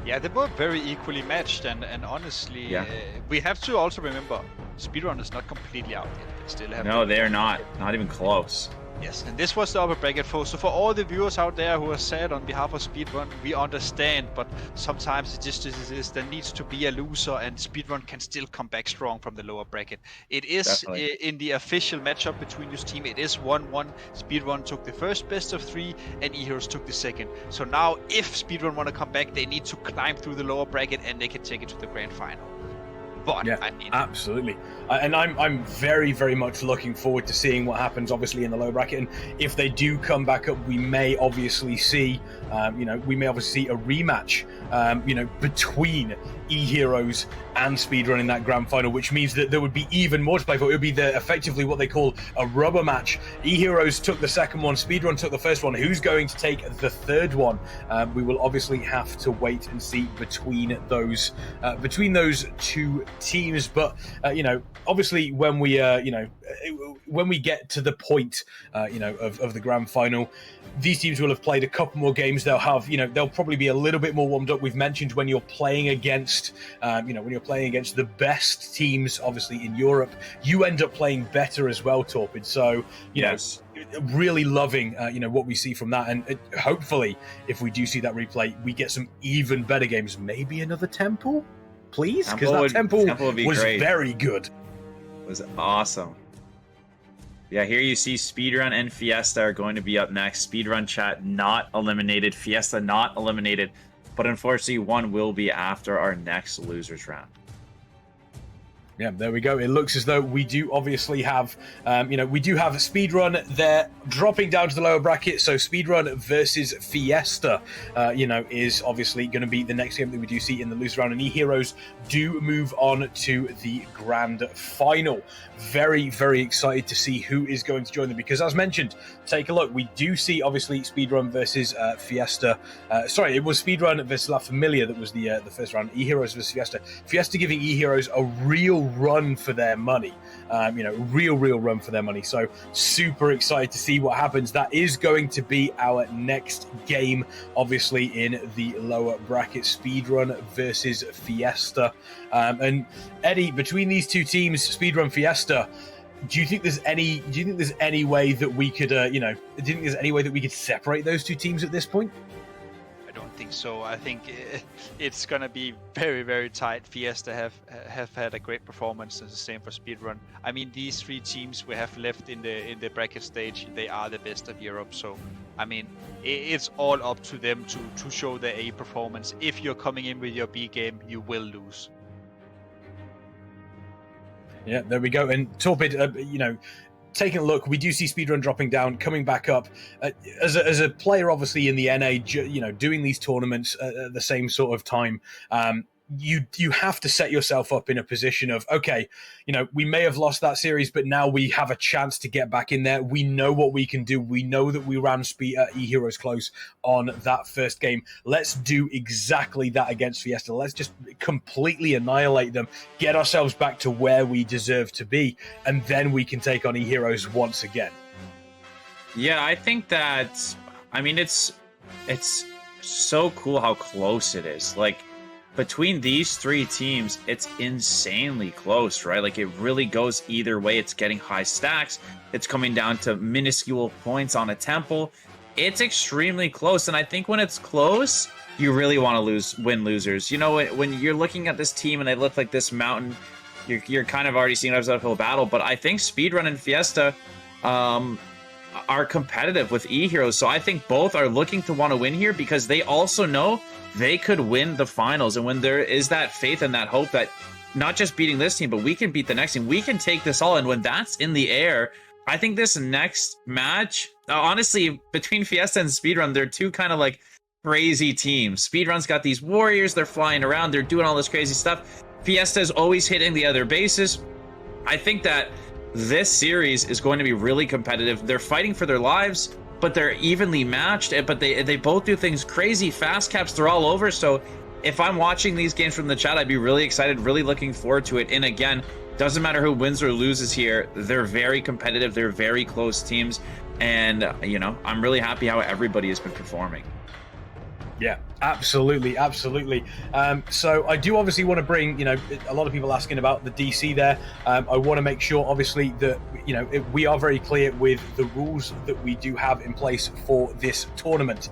[SPEAKER 3] Yeah, they were very equally matched, and honestly, we have to also remember, Speedrun is not completely out yet. They still have
[SPEAKER 5] they're not even close.
[SPEAKER 3] Yes, and this was the upper bracket for. So for all the viewers out there who are sad on behalf of Speedrun, we understand, but sometimes it just is there needs to be a loser, and Speedrun can still come back strong from the lower bracket. It is in the official matchup between this team, it is 1-1. Speedrun took the first best of 3, and Eheroes took the second. So now, if Speedrun want to come back, they need to climb through the lower bracket, and they can take it to the grand final. But,
[SPEAKER 1] yeah, absolutely. And I'm very, very much looking forward to seeing what happens, obviously, in the lower bracket. And if they do come back up, we may obviously see, a rematch, between Eheroes and Speedrun in that grand final, which means that there would be even more to play for. It would be effectively what they call a rubber match. Eheroes took the second one, Speedrun took the first one. Who's going to take the third one? We will obviously have to wait and see between those two teams, but obviously when we when we get to the point of the grand final, these teams will have played a couple more games. They'll have they'll probably be a little bit more warmed up. We've mentioned when you're playing against when you're playing against the best teams, obviously in Europe, you end up playing better as well, Torpid. So
[SPEAKER 5] Yes.
[SPEAKER 1] Really loving what we see from that, and hopefully if we do see that replay, we get some even better games. Maybe another Temple, please, because that Temple
[SPEAKER 5] would be
[SPEAKER 1] was
[SPEAKER 5] great.
[SPEAKER 1] very good.
[SPEAKER 5] It was awesome. Yeah, here you see Speedrun and Fiesta are going to be up next. Speedrun chat not eliminated, Fiesta not eliminated, but unfortunately one will be after our next losers round.
[SPEAKER 1] Yeah, there we go. It looks as though we do obviously have, we do have Speedrun there dropping down to the lower bracket. So Speedrun versus Fiesta, is obviously going to be the next game that we do see in the loser round. And Eheroes do move on to the grand final. Very, very excited to see who is going to join them, because as mentioned, take a look. We do see obviously Speedrun versus Fiesta. Sorry, it was Speedrun versus La Familia that was the first round. Eheroes versus Fiesta. Fiesta giving Eheroes a real run for their money. Real run for their money. So super excited to see what happens. That is going to be our next game, obviously in the lower bracket. Speedrun versus Fiesta. And Eddie, between these two teams, Speedrun Fiesta, do you think there's any way that we could do you think there's any way that we could separate those two teams at this point?
[SPEAKER 3] I don't think so. I think it's gonna be very, very tight. Fiesta have had a great performance, and the same for Speedrun. I mean, these three teams we have left in the bracket stage, they are the best of Europe. So, I mean, it's all up to them to show their A performance. If you're coming in with your B game, you will lose.
[SPEAKER 1] Yeah, there we go. And Torpid, taking a look, we do see Speedrun dropping down, coming back up. As a player, obviously, in the NA, doing these tournaments at the same sort of time, you have to set yourself up in a position of, okay, we may have lost that series, but now we have a chance to get back in there. We know what we can do. We know that we ran Eheroes close on that first game. Let's do exactly that against Fiesta. Let's just completely annihilate them, get ourselves back to where we deserve to be, and then we can take on Eheroes once again.
[SPEAKER 5] Yeah, I think that, it's so cool how close it is. Like, between these three teams, it's insanely close, right? Like, it really goes either way. It's getting high stacks. It's coming down to minuscule points on a Temple. It's extremely close, and I think when it's close, you really want to win losers. When you're looking at this team and they look like this mountain, you're kind of already seeing an uphill battle, but I think Speedrun and Fiesta are competitive with Eheroes, so I think both are looking to want to win here because they also know they could win the finals. And when there is that faith and that hope that not just beating this team, but we can beat the next team, we can take this all. And when that's in the air, I think this next match, honestly, between Fiesta and Speedrun, they're two kind of like crazy teams. Speedrun's got these warriors, they're flying around, they're doing all this crazy stuff. Fiesta is always hitting the other bases. I think that this series is going to be really competitive. They're fighting for their lives, but they're evenly matched, but they both do things crazy. Fast caps, they're all over. So if I'm watching these games from the chat, I'd be really excited, really looking forward to it. And again, doesn't matter who wins or loses here. They're very competitive. They're very close teams. And, I'm really happy how everybody has been performing.
[SPEAKER 1] Yeah, absolutely. So I do obviously want to bring, a lot of people asking about the DC there. I want to make sure, obviously, that, we are very clear with the rules that we do have in place for this tournament.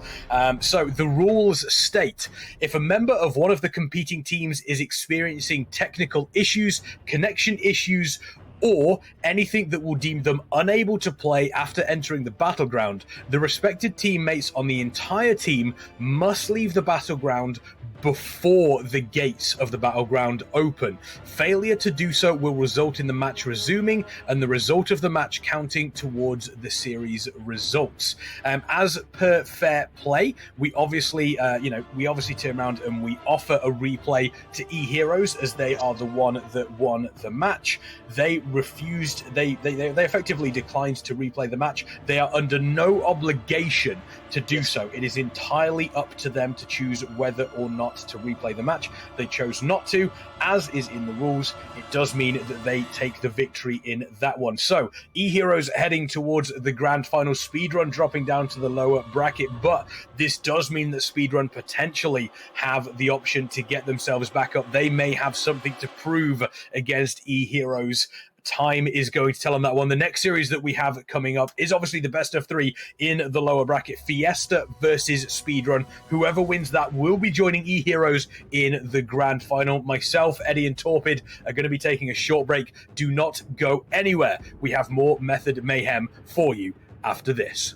[SPEAKER 1] So the rules state, if a member of one of the competing teams is experiencing technical issues, connection issues, or anything that will deem them unable to play after entering the battleground, the respected teammates on the entire team must leave the battleground before the gates of the battleground open. Failure to do so will result in the match resuming and the result of the match counting towards the series results. As per fair play, we obviously turn around and we offer a replay to Eheroes as they are the one that won the match. They refused, they effectively declined to replay the match. They are under no obligation to do so. It is entirely up to them to choose whether or not to replay the match. They chose not to, as is in the rules. It does mean that they take the victory in that one. So, Eheroes heading towards the grand final, Speedrun dropping down to the lower bracket, but this does mean that Speedrun potentially have the option to get themselves back up. They may have something to prove against Eheroes. Time is going to tell on that one. The next series that we have coming up is obviously the best of 3 in the lower bracket, Fiesta versus Speedrun. Whoever wins that will be joining Eheroes in the grand final. Myself, Eddie, and Torpid are going to be taking a short break. Do not go anywhere. We have more Method Mayhem for you after this.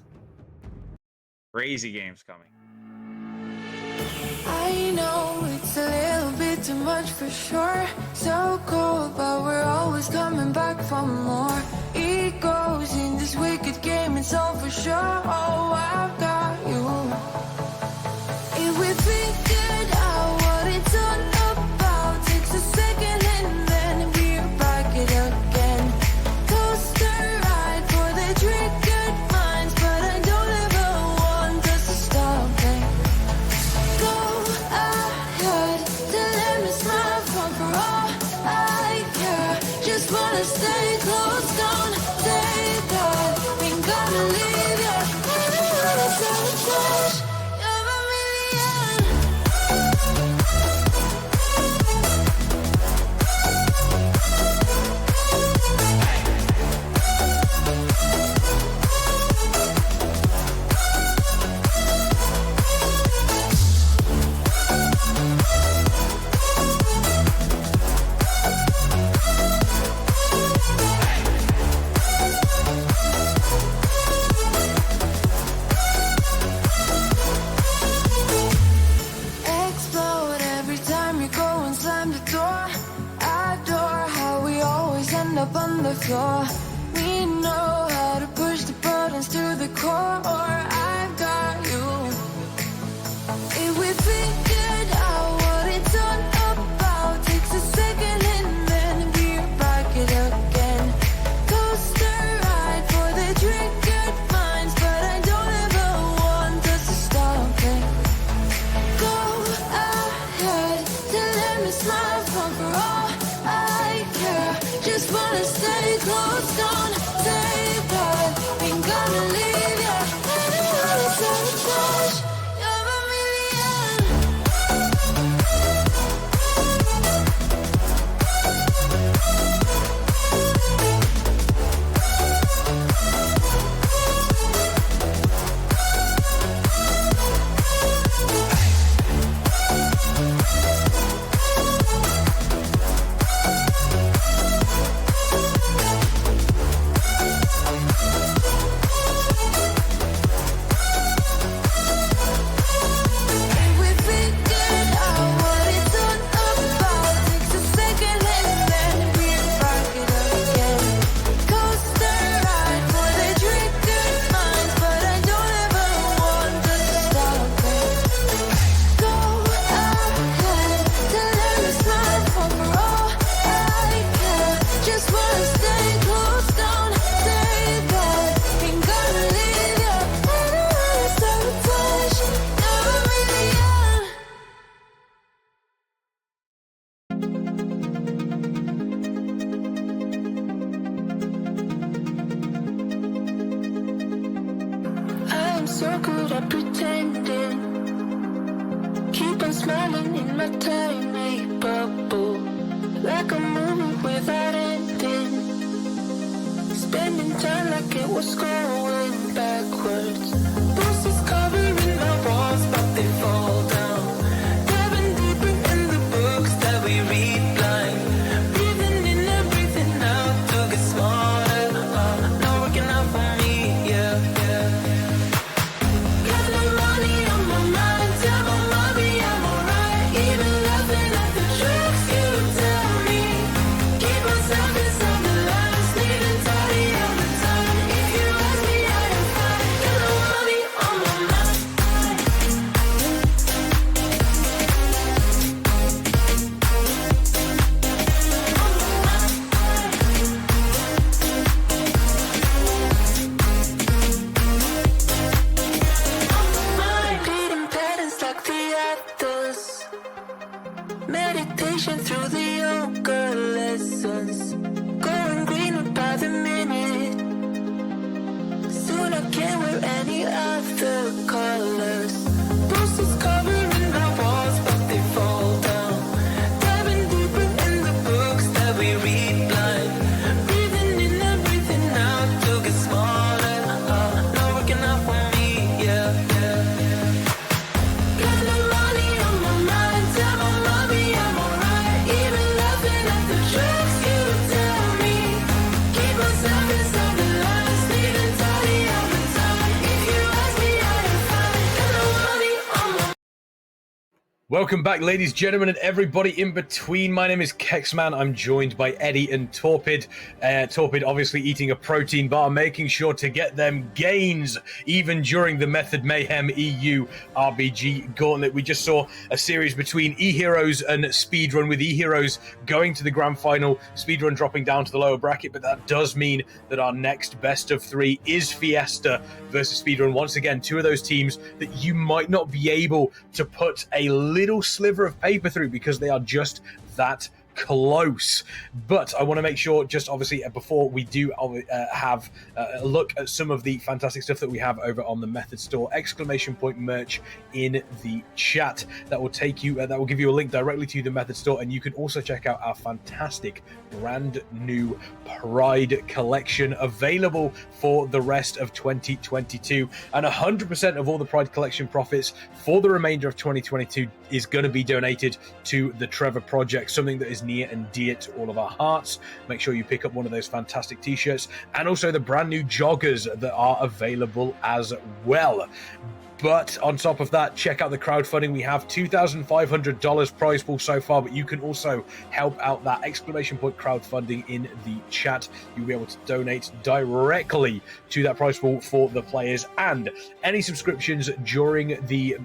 [SPEAKER 5] Crazy games coming.
[SPEAKER 4] I know it's a little bit too much for sure. So cold, but we're always coming back for more. Egos in this wicked game, it's all for sure. Oh, I've got you. If we figured out what it's all about, takes a second and then we're back it again. Coaster ride for the triggered minds, but I don't ever want us to stop it. Just wanna stay close, don't take that. Ain't gonna leave ya. Sabotage, you're a million. Explode every time you go and slam the door. Adore how we always end up on the floor. We know how to push the buttons to the core. I've got you. If we figured out what it's all about, takes a second and then we're back it again. Coaster ride for the triggered minds, but I don't ever want us to stop it. Go ahead, to let me smile for all I care. Just wanna stay close, don't take that. Ain't gonna leave ya. Sabotage, you're a million. So good at pretending. Keep on smiling in my tiny bubble, like a movie without ending. Spending time like it was going backwards. Bruises covering our walls, but they fall down. Diving deeper in the books that we read blind. Breathing in and breathing out to get smarter. Not working out for me, yeah. Keep on any other colors. Posters covering our walls, but they fall down. Diving deeper in the books that we read blind. Breathing in and breathing out to get smaller. Not working out for me, yeah, yeah. Got no money on my mind, tell my mommy I'm alright. Even laughing at the jokes you tell me. Keep myself inside the lines, feeling tidy all the time. If you ask me, I am fine. Got no money on my
[SPEAKER 1] Welcome back, ladies, gentlemen, and everybody in between. My name is Kexman. I'm joined by Eddie and Torpid. Torpid obviously eating a protein bar, making sure to get them gains even during the Method Mayhem EU RBG Gauntlet. We just saw a series between Eheroes and Speedrun, with Eheroes going to the grand final, Speedrun dropping down to the lower bracket, but that does mean that our next best of three is Fiesta versus Speedrun. Once again, two of those teams that you might not be able to put a little sliver of paper through because they are just that close. But I want to make sure, just obviously before we do have a look at some of the fantastic stuff that we have over on the Method Store, exclamation point merch in the chat that will take you that will give you a link directly to the Method Store, and you can also check out our fantastic brand new Pride collection available for the rest of 2022, and 100% of all the Pride collection profits for the remainder of 2022 is going to be donated to the Trevor Project, something that is near and dear to all of our hearts. Make sure you pick up one of those fantastic t-shirts, and also the brand new joggers that are available as well. But on top of that, check out the crowdfunding. We have $2,500 prize pool so far, but you can also help out that exclamation point crowdfunding in the chat. You'll be able to donate directly to that prize pool for the players, and any subscriptions during the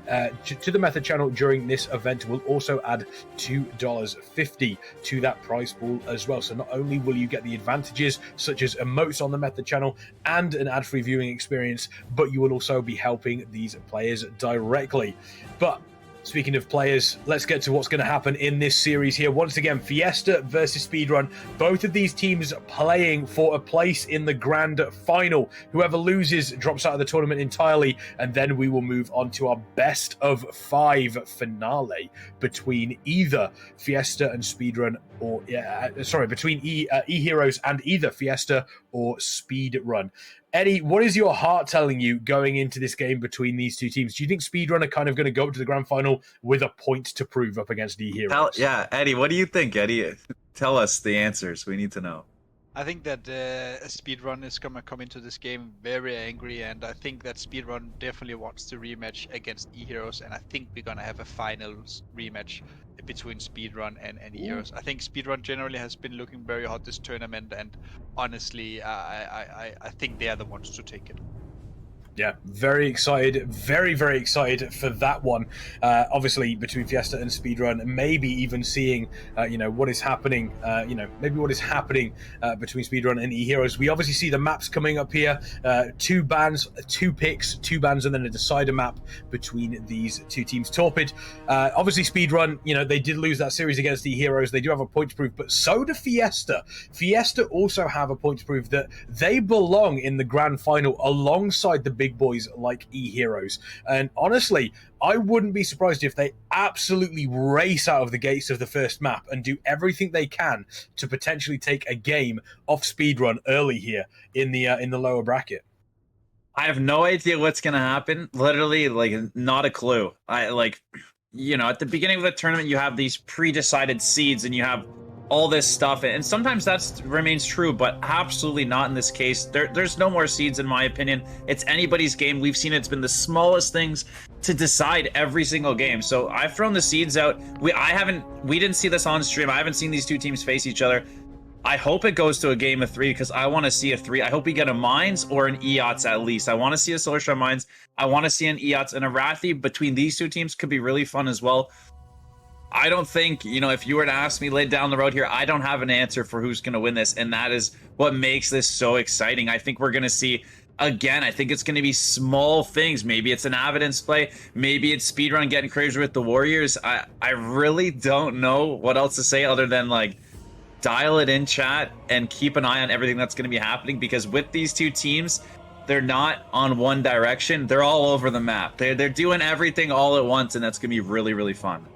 [SPEAKER 1] to the Method channel during this event will also add $2.50 to that prize pool as well. So not only will you get the advantages such as emotes on the Method channel and an ad-free viewing experience, but you will also be helping these players directly. But speaking of players, let's get to what's going to happen in this series here. Once again, Fiesta versus Speedrun. Both of these teams playing for a place in the grand final. Whoever loses drops out of the tournament entirely, and then we will move on to our best of 5 finale between either Fiesta and Speedrun, or between Eheroes and either Fiesta or Speedrun. Eddie, what is your heart telling you going into this game between these two teams? Do you think Speedrun are kind of going to go up to the grand final with a point to prove up against Eheroes?
[SPEAKER 5] Yeah, Eddie, what do you think, Eddie? Tell us the answers. We need to know.
[SPEAKER 3] I think that Speedrun is gonna come into this game very angry, and I think that Speedrun definitely wants to rematch against Eheroes, and I think we're gonna have a finals rematch between Speedrun and Eheroes. I think Speedrun generally has been looking very hot this tournament, and honestly, I think they are the ones to take it.
[SPEAKER 1] Yeah, very excited, very, very excited for that one. Obviously, between Fiesta and Speedrun, maybe even seeing, what is happening, between Speedrun and Eheroes. We obviously see the maps coming up here, 2 bans, 2 picks, 2 bans, and then a decider map between these two teams. Torpid, obviously Speedrun, they did lose that series against Eheroes. They do have a point to prove, but so do Fiesta. Fiesta also have a point to prove that they belong in the grand final alongside the big boys like Eheroes. And honestly, I wouldn't be surprised if they absolutely race out of the gates of the first map and do everything they can to potentially take a game off Speedrun early here in the lower bracket.
[SPEAKER 5] I have no idea what's going to happen. Literally, not a clue. At the beginning of the tournament, you have these pre-decided seeds and you have all this stuff, and sometimes that remains true, but absolutely not in this case. There's no more seeds, in my opinion. It's anybody's game. We've seen it's been the smallest things to decide every single game. So I've thrown the seeds out. We didn't see this on stream. I haven't seen these two teams face each other. I hope it goes to a game of 3 because I want to see a 3. I hope we get a Mines or an EOTS at least. I want to see a Solarstrom Mines. I want to see an EOTS, and a Rathi between these two teams could be really fun as well. I don't think, if you were to ask me later down the road here, I don't have an answer for who's going to win this, and that is what makes this so exciting. I think we're going to see, again, I think it's going to be small things. Maybe it's an evidence play. Maybe it's Speedrun getting crazy with the Warriors. I really don't know what else to say other than, dial it in, chat, and keep an eye on everything that's going to be happening, because with these two teams, they're not on one direction. They're all over the map. They're doing everything all at once, and that's going to be really, really fun.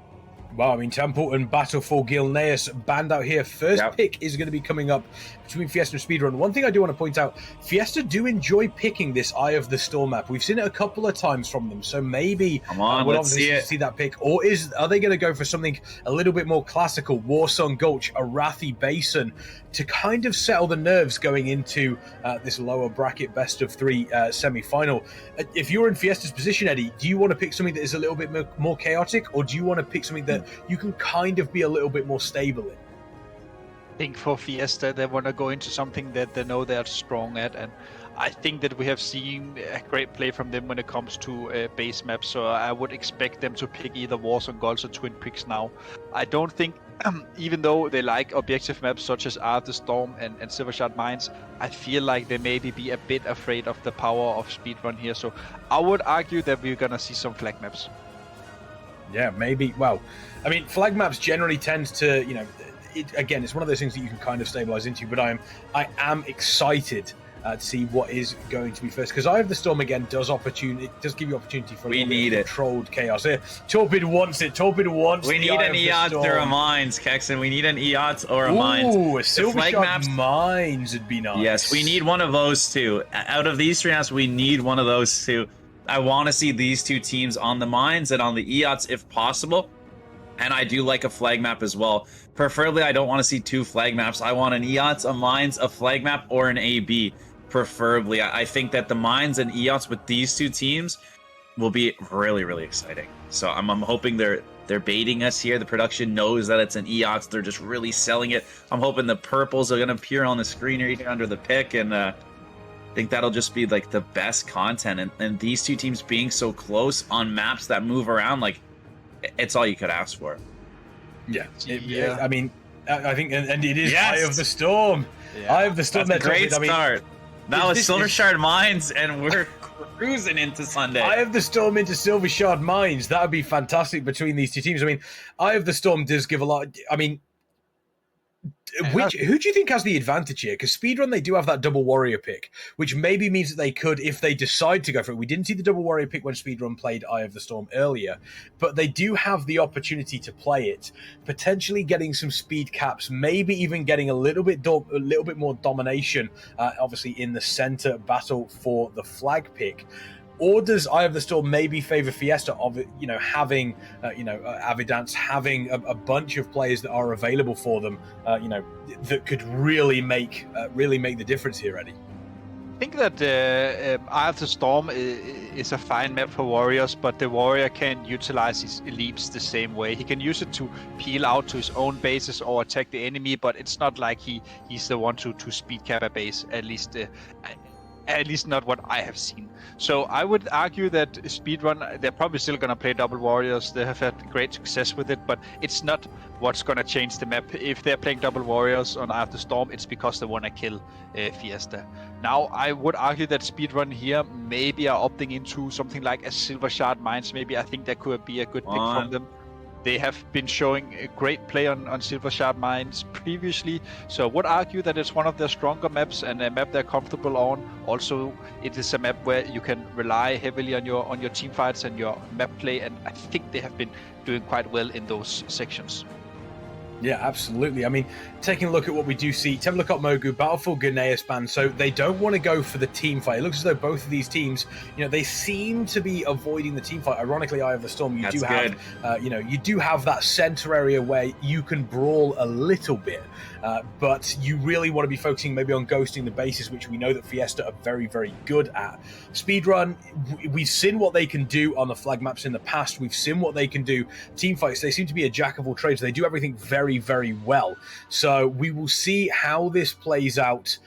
[SPEAKER 1] Well, I mean, Templeton Battle for Gilneas banned out here. First
[SPEAKER 5] Yep.
[SPEAKER 1] pick is going to be coming up between Fiesta and Speedrun. One thing I do want to point out, Fiesta do enjoy picking this Eye of the Storm map. We've seen it a couple of times from them, so maybe
[SPEAKER 5] Come on,
[SPEAKER 1] we'll
[SPEAKER 5] let's see it.
[SPEAKER 1] see that pick. Or are they going to go for something a little bit more classical, Warsong Gulch, Arathi Basin, to kind of settle the nerves going into this lower bracket best of three semi-final? If you're in Fiesta's position, Eddie, do you want to pick something that is a little bit more chaotic, or do you want to pick something that you can kind of be a little bit more stable in?
[SPEAKER 3] I think for Fiesta, they want to go into something that they know they're strong at, and I think that we have seen a great play from them when it comes to base maps, so I would expect them to pick either Wars on Goals or Twin Peaks now. I don't think, even though they like objective maps such as Eye of the Storm and Silvershard Mines, I feel like they maybe be a bit afraid of the power of Speedrun here, so I would argue that we're going to see some flag maps.
[SPEAKER 1] Yeah, maybe. Well, I mean, flag maps generally tend to, you know, again, it's one of those things that you can kind of stabilize into, but I am excited to see what is going to be first, because Eye of the Storm again does give you opportunity for controlled chaos here. Torpid wants it. Torpid wants.
[SPEAKER 5] We need an EOT or a Mines, Kexon. We need an EOT or a Mines.
[SPEAKER 1] Ooh, a Silvershard Mines would be nice.
[SPEAKER 5] Yes, we need one of those two. Out of these three maps, we need one of those two. I want to see these two teams on the Mines and on the EOTs if possible. And I do like a flag map as well. Preferably, I don't want to see two flag maps. I want an EOTs, a Mines, a flag map, or an AB. Preferably, I think that the Mines and EOTs with these two teams will be really, really exciting. So I'm hoping they're baiting us here. The production knows that it's an EOTs. They're just really selling it. I'm hoping the purples are going to appear on the screen here under the pick, and I think that'll just be like the best content. And these two teams being so close on maps that move around, like, it's all you could ask for.
[SPEAKER 1] Yeah. I mean, I think, and it is Eye of the Storm.
[SPEAKER 5] Yeah.
[SPEAKER 1] Eye of the Storm.
[SPEAKER 5] That's a great start. That was Silvershard Mines, and we're cruising into Sunday.
[SPEAKER 1] Eye of the Storm into Silvershard Mines. That would be fantastic between these two teams. I mean, Eye of the Storm does give a lot. I mean, who do you think has the advantage here? Because Speedrun, they do have that double warrior pick, which maybe means that they could, if they decide to go for it. We didn't see the double warrior pick when Speedrun played Eye of the Storm earlier, but they do have the opportunity to play it, potentially getting some speed caps, maybe even getting a little bit more domination, obviously in the center battle for the flag pick. Or does Eye of the Storm maybe favor Fiesta of, you know, having, Avidance, having a bunch of players that are available for them, that could really make the difference here, Eddie?
[SPEAKER 3] I think that Eye of the Storm is a fine map for warriors, but the warrior can utilize his elites the same way. He can use it to peel out to his own bases or attack the enemy, but it's not like he's the one to speed cap a base, at least not what I have seen. So I would argue that Speedrun, they're probably still going to play double warriors. They have had great success with it, but it's not what's going to change the map. If they're playing double warriors on Eye of the Storm, it's because they want to kill Fiesta. Now, I would argue that Speedrun here maybe are opting into something like a Silvershard Mines. Maybe I think that could be a good pick from them. They have been showing a great play on Silvershard Mines previously, so I would argue that it's one of their stronger maps and a map they're comfortable on. Also, it is a map where you can rely heavily on your team fights and your map play, and I think they have been doing quite well in those sections.
[SPEAKER 1] Yeah, absolutely. I mean, taking a look at what we do see, Templocop Mogu, Battlefield Gneas band, so they don't want to go for the team fight. It looks as though both of these teams, they seem to be avoiding the team fight. Ironically, Eye of the Storm, you do have that center area where you can brawl a little bit, but you really want to be focusing maybe on ghosting the bases, which we know that Fiesta are very, very good at. Speedrun, we've seen what they can do on the flag maps in the past. We've seen what they can do. Team fights, they seem to be a jack of all trades. They do everything very, very well. So we will see how this plays out.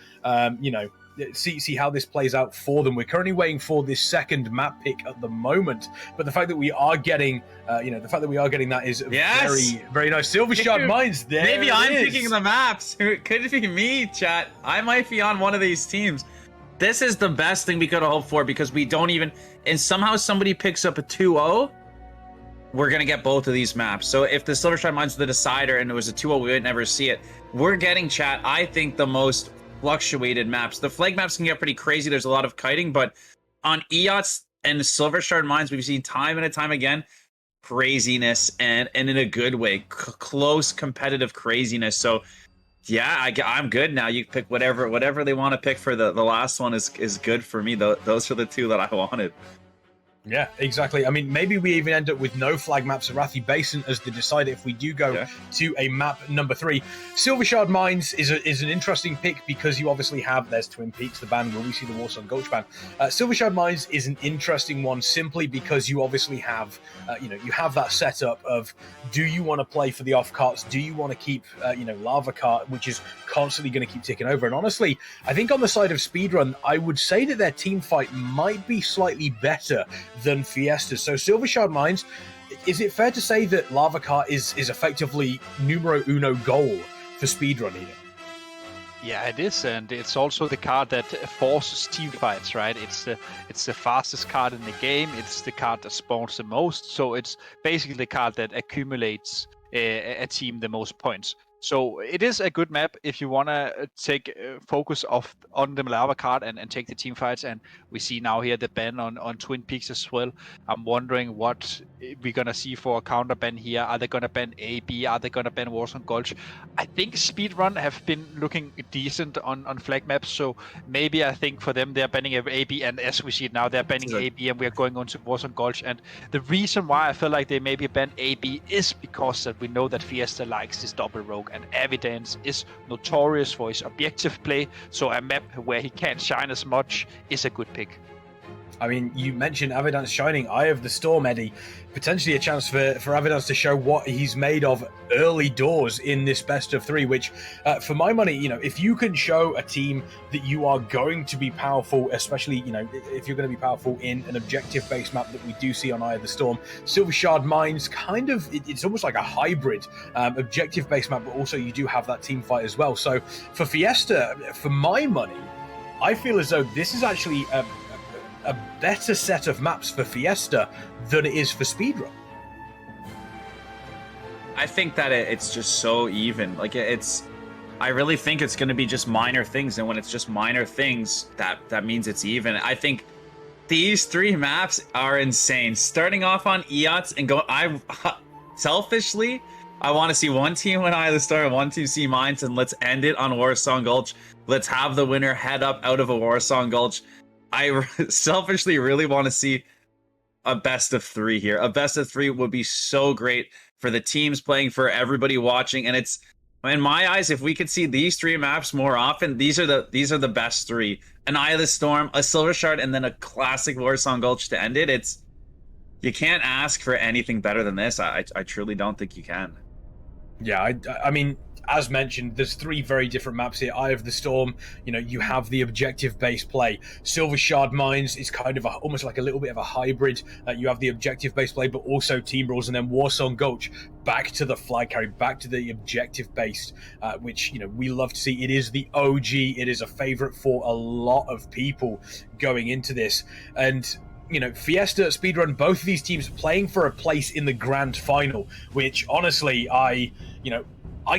[SPEAKER 1] See how this plays out for them. We're currently waiting for this second map pick at the moment, but the fact that we are getting, that is very, very nice. Silvershard Mines. There.
[SPEAKER 5] Maybe I'm picking the maps. It could be me, chat. I might be on one of these teams. This is the best thing we could have hoped for, because we don't even, and somehow somebody picks up a 2-0. We're going to get both of these maps. So if the Silvershard Mines is the decider and it was a 2-0, we would never see it. We're getting, chat, I think the most fluctuated maps. The flag maps can get pretty crazy. There's a lot of kiting, but on EOTS and Silver Shard Mines, we've seen time and time again craziness, and in a good way, close competitive craziness. So yeah, I'm good now. You pick whatever they want to pick for the last one is good for me. Those are the two that I wanted.
[SPEAKER 1] Yeah, exactly. I mean, maybe we even end up with no flag maps, Arathi Basin as the decider if we do go to a map number 3. Silver Shard Mines is an interesting pick because you obviously have, there's Twin Peaks, the ban, will we see the Warsong Gulch ban? Silver Shard Mines is an interesting one simply because you obviously have, you have that setup of, do you want to play for the off carts? Do you want to keep, Lava Cart, which is constantly going to keep ticking over? And honestly, I think on the side of Speedrun, I would say that their team fight might be slightly better than Fiesta. So Silver Shard Mines, is it fair to say that Lava Cart is effectively numero uno goal for Speedrun here?
[SPEAKER 3] Yeah, it is, and it's also the card that forces team fights, right? It's the fastest card in the game. It's the card that spawns the most. So it's basically the card that accumulates a team the most points. So it is a good map if you want to take focus on the Lava card and take the team fights. And we see now here the ban on Twin Peaks as well. I'm wondering what we're going to see for a counter ban here. Are they going to ban AB? Are they going to ban Warsong Gulch? I think Speedrun have been looking decent on flag maps. So maybe I think for them, they're banning AB. And as we see it now, they're banning AB and we're going on to Warsong Gulch. And the reason why I feel like they maybe ban AB is because that we know that Fiesta likes this double rogue. And Evidence is notorious for his objective play, so a map where he can't shine as much is a good pick.
[SPEAKER 1] I mean, you mentioned Evidence shining. Eye of the Storm, Eddie. Potentially a chance for Evidence to show what he's made of early doors in this best of 3, which, for my money, if you can show a team that you are going to be powerful, especially, if you're going to be powerful in an objective-based map that we do see on Eye of the Storm, Silver Shard Mines, it's almost like a hybrid objective-based map, but also you do have that team fight as well. So for Fiesta, for my money, I feel as though this is actually a better set of maps for Fiesta than it is for Speedrun.
[SPEAKER 5] I think that it's just so even. I really think it's going to be just minor things, and when it's just minor things, that means it's even. I think these 3 maps are insane. Starting off on EOTS and selfishly, I want to see one team win Eye of the Storm, one team see Mines, and let's end it on Warsong Gulch. Let's have the winner head up out of a Warsong Gulch. I selfishly really want to see a best of 3 here. A best of 3 would be so great for the teams playing, for everybody watching. And it's, in my eyes, if we could see these 3 maps more often, these are the best 3. An Eye of the Storm, a Silver Shard, and then a classic Warsong Gulch to end it. You can't ask for anything better than this. I truly don't think you can.
[SPEAKER 1] Yeah, I mean, as mentioned, there's 3 very different maps here. Eye of the Storm, you have the objective-based play. Silver Shard Mines is kind of almost like a little bit of a hybrid. You have the objective-based play, but also team rules. And then Warsong Gulch, back to the flag carry, back to the objective-based, which, we love to see. It is the OG. It is a favorite for a lot of people going into this. And Fiesta, Speedrun, both of these teams playing for a place in the grand final, which honestly, I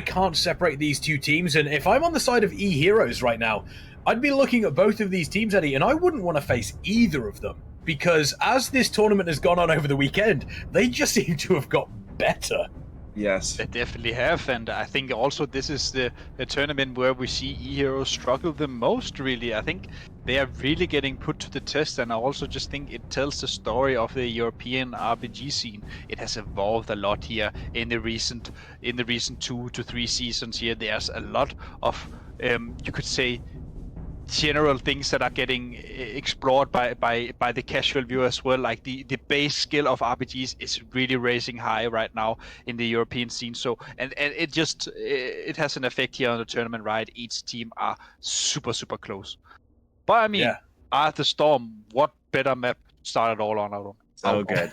[SPEAKER 1] can't separate these 2 teams. And if I'm on the side of Eheroes right now, I'd be looking at both of these teams, Eddie, and I wouldn't want to face either of them, because as this tournament has gone on over the weekend, they just seem to have got better.
[SPEAKER 5] Yes,
[SPEAKER 3] they definitely have, and I think also this is the tournament where we see Eheroes struggle the most, really. I think they are really getting put to the test, and I also just think it tells the story of the European RBG scene. It has evolved a lot here in the recent 2 to 3 seasons here. There's a lot of, you could say, general things that are getting explored by the casual viewer as well. Like the base skill of RPGs is really raising high right now in the European scene. So and it has an effect here on the tournament, right? Each team are super close. But I mean, Eye of the Storm, what better map started all on?
[SPEAKER 5] So good.